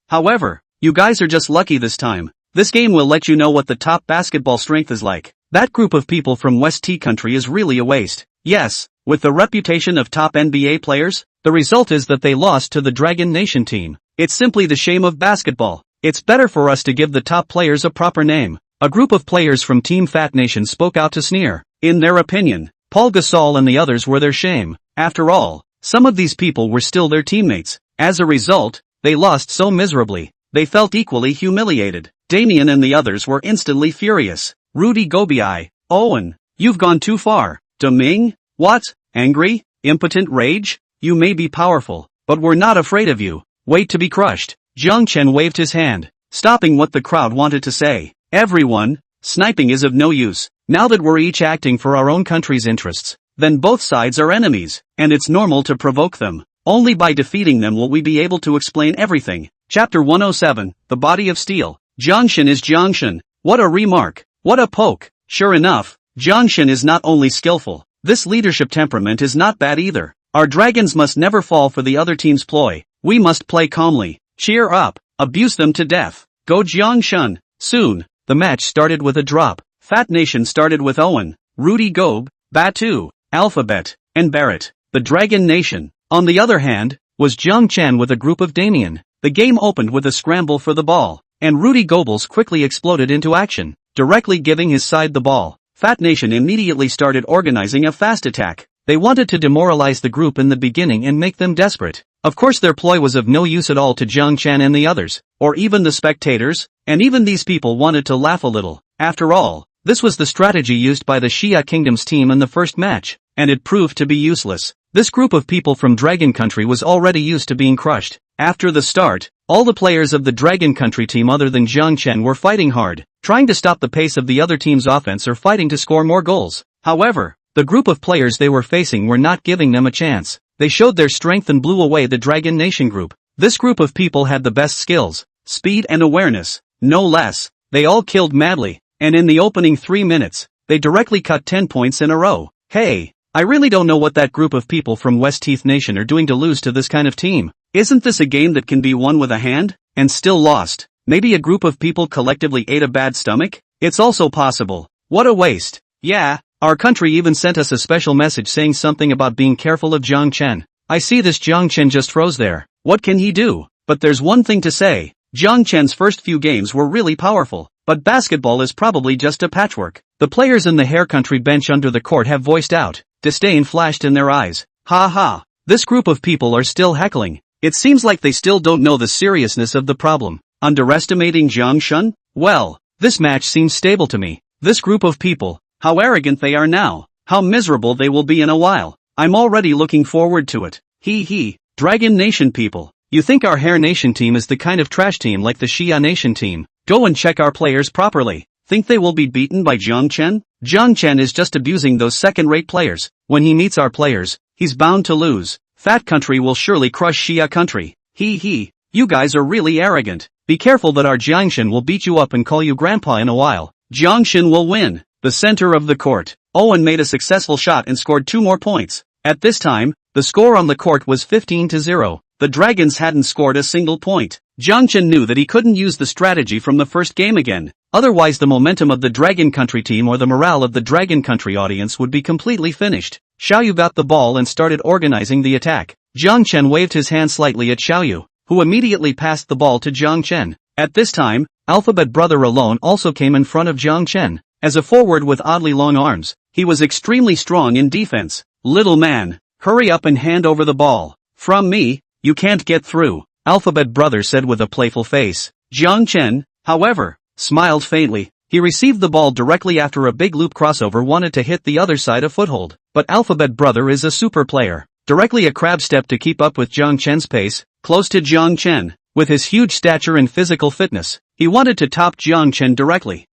However, you guys are just lucky this time. This game will let you know what the top basketball strength is like. That group of people from West T country is really a waste. Yes, with the reputation of top NBA players, the result is that they lost to the Dragon Nation team. It's simply the shame of basketball. It's better for us to give the top players a proper name. A group of players from Team Fat Nation spoke out to sneer. In their opinion, Paul Gasol and the others were their shame. After all, some of these people were still their teammates. As a result, they lost so miserably. They felt equally humiliated. Damien and the others were instantly furious. Rudy Gobiai, Owen, you've gone too far. Deming, what? Angry? Impotent rage? You may be powerful, but we're not afraid of you. Wait to be crushed. Jiang Chen waved his hand, stopping what the crowd wanted to say. Everyone, sniping is of no use. Now that we're each acting for our own country's interests, then both sides are enemies, and it's normal to provoke them. Only by defeating them will we be able to explain everything. Chapter 107, The Body of Steel. Jiangshan is Jiangshan. What a remark. What a poke. Sure enough, Jiangshan is not only skillful, this leadership temperament is not bad either. Our dragons must never fall for the other team's ploy. We must play calmly. Cheer up. Abuse them to death. Go Jiangshan. Soon, the match started with a drop. Fat Nation started with Owen, Rudy Gobe, Batu, Alphabet, and Barrett. The Dragon Nation, on the other hand, was Jiangchen with a group of Damien. The game opened with a scramble for the ball, and Rudy Goebbels quickly exploded into action, directly giving his side the ball. Fat Nation immediately started organizing a fast attack. They wanted to demoralize the group in the beginning and make them desperate. Of course their ploy was of no use at all to Jiangchen and the others, or even the spectators, and even these people wanted to laugh a little. After all, this was the strategy used by the Xia Kingdom's team in the first match, and it proved to be useless. This group of people from Dragon Country was already used to being crushed. After the start, all the players of the Dragon Country team other than Jiangchen were fighting hard, trying to stop the pace of the other team's offense or fighting to score more goals. However, the group of players they were facing were not giving them a chance. They showed their strength and blew away the Dragon Nation group. This group of people had the best skills, speed and awareness, no less. They all killed madly, and in the opening 3 minutes, they directly cut 10 points in a row. Hey, I really don't know what that group of people from West Teeth Nation are doing to lose to this kind of team. Isn't this a game that can be won with a hand, and still lost? Maybe a group of people collectively ate a bad stomach? It's also possible. What a waste. Yeah, our country even sent us a special message saying something about being careful of Jiangchen. I see this Jiangchen just froze there. What can he do? But there's one thing to say. Jiangchen's first few games were really powerful, but basketball is probably just a patchwork. The players in the Hair Country bench under the court have voiced out. Disdain flashed in their eyes. Ha ha. This group of people are still heckling. It seems like they still don't know the seriousness of the problem. Underestimating Jiangshan? Well, this match seems stable to me. This group of people, how arrogant they are now. How miserable they will be in a while. I'm already looking forward to it. Hee. Dragon Nation people. You think our Hair Nation team is the kind of trash team like the Xia Nation team? Go and check our players properly. Think they will be beaten by Jiangchen? Jiangchen is just abusing those second-rate players. When he meets our players, he's bound to lose. Fat Country will surely crush Xia Country. Hee. You guys are really arrogant. Be careful that our Jiangshan will beat you up and call you grandpa in a while. Jiangshan will win. The center of the court. Owen made a successful shot and scored 2 more points. At this time, the score on the court was 15-0. The Dragons hadn't scored a single point. Jiangshan knew that he couldn't use the strategy from the first game again. Otherwise the momentum of the Dragon Country team or the morale of the Dragon Country audience would be completely finished. Xiaoyu got the ball and started organizing the attack. Jiangchen waved his hand slightly at Xiaoyu, who immediately passed the ball to Jiangchen. At this time, Alphabet Brother alone also came in front of Jiangchen. As a forward with oddly long arms, he was extremely strong in defense. Little man, hurry up and hand over the ball. From me, you can't get through, Alphabet Brother said with a playful face. Jiangchen, however, smiled faintly. He received the ball directly after a big loop crossover wanted to hit the other side a foothold. But Alphabet Brother is a super player. Directly a crab step to keep up with Jiangchen's pace, close to Jiangchen. With his huge stature and physical fitness, he wanted to top Jiangchen directly.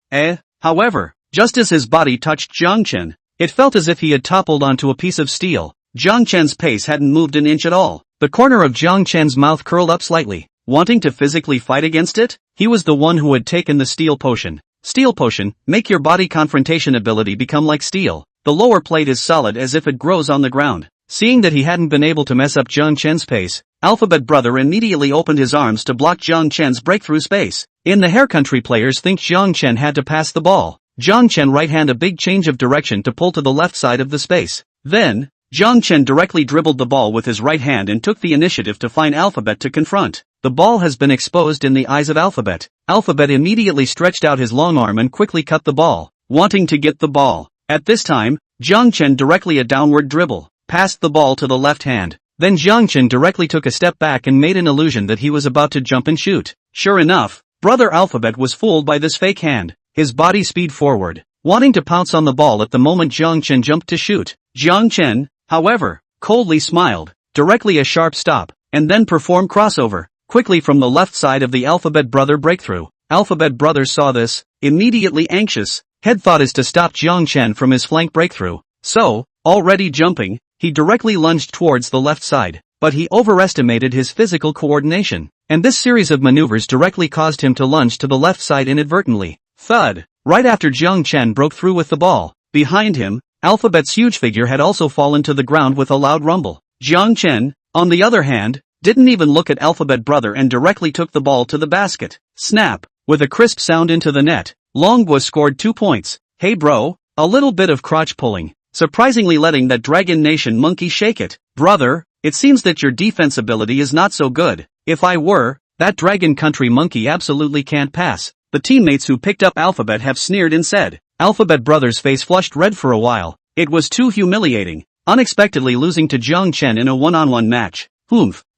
However, just as his body touched Jiangchen, it felt as if he had toppled onto a piece of steel. Jiangchen's pace hadn't moved an inch at all. The corner of Jiangchen's mouth curled up slightly. Wanting to physically fight against it? He was the one who had taken the steel potion. Steel potion, make your body confrontation ability become like steel. The lower plate is solid as if it grows on the ground. Seeing that he hadn't been able to mess up Jiangchen's pace, Alphabet Brother immediately opened his arms to block Jiangchen's breakthrough space. In the Hair Country players think Jiangchen had to pass the ball. Jiangchen right hand a big change of direction to pull to the left side of the space. Then, Jiangchen directly dribbled the ball with his right hand and took the initiative to find Alphabet to confront. The ball has been exposed in the eyes of Alphabet. Alphabet immediately stretched out his long arm and quickly cut the ball, wanting to get the ball. At this time, Jiangchen directly a downward dribble, passed the ball to the left hand. Then Jiangchen directly took a step back and made an illusion that he was about to jump and shoot. Sure enough, Brother Alphabet was fooled by this fake hand. His body speed forward, wanting to pounce on the ball at the moment Jiangchen jumped to shoot. Jiangchen, however, coldly smiled, directly a sharp stop, and then performed crossover, quickly from the left side of the Alphabet Brother breakthrough. Alphabet Brother saw this, immediately anxious. Head thought is to stop Jiangchen from his flank breakthrough. So, already jumping, he directly lunged towards the left side. but he overestimated his physical coordination. And this series of maneuvers directly caused him to lunge to the left side inadvertently. Thud! Right after Jiang Chen broke through with the ball. Behind him, Alphabet's huge figure had also fallen to the ground with a loud rumble. Jiang Chen, on the other hand, didn't even look at Alphabet brother and directly took the ball to the basket. Snap! With a crisp sound into the net, Longbo scored 2 points. Hey bro, a little bit of crotch pulling, surprisingly letting that Dragon Nation monkey shake it. Brother, it seems that your defense ability is not so good. If I were, that Dragon Country monkey absolutely can't pass. The teammates who picked up Alphabet have sneered and said. Alphabet brother's face flushed red for a while. It was too humiliating, unexpectedly losing to Jiang Chen in a one-on-one match.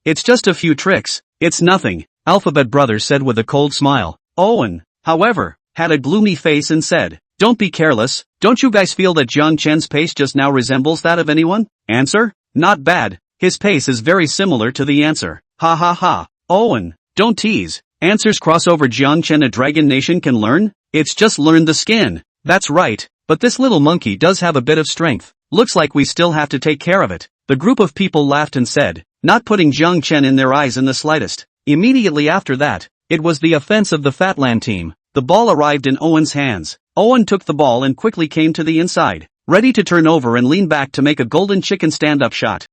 It's just a few tricks. It's nothing, Alphabet brother said with a cold smile. Owen, however, had a gloomy face and said, don't be careless, don't you guys feel that Jiang Chen's pace just now resembles that of anyone? Answer? Not bad, his pace is very similar to the answer. Ha ha ha. Owen, don't tease. Answers crossover Jiang Chen a Dragon Nation can learn? It's just learned the skin. That's right, but this little monkey does have a bit of strength. Looks like we still have to take care of it. The group of people laughed and said, not putting Jiang Chen in their eyes in the slightest. Immediately after that, it was the offense of the Fatland team. The ball arrived in Owen's hands. Owen took the ball and quickly came to the inside, ready to turn over and lean back to make a golden chicken stand-up shot.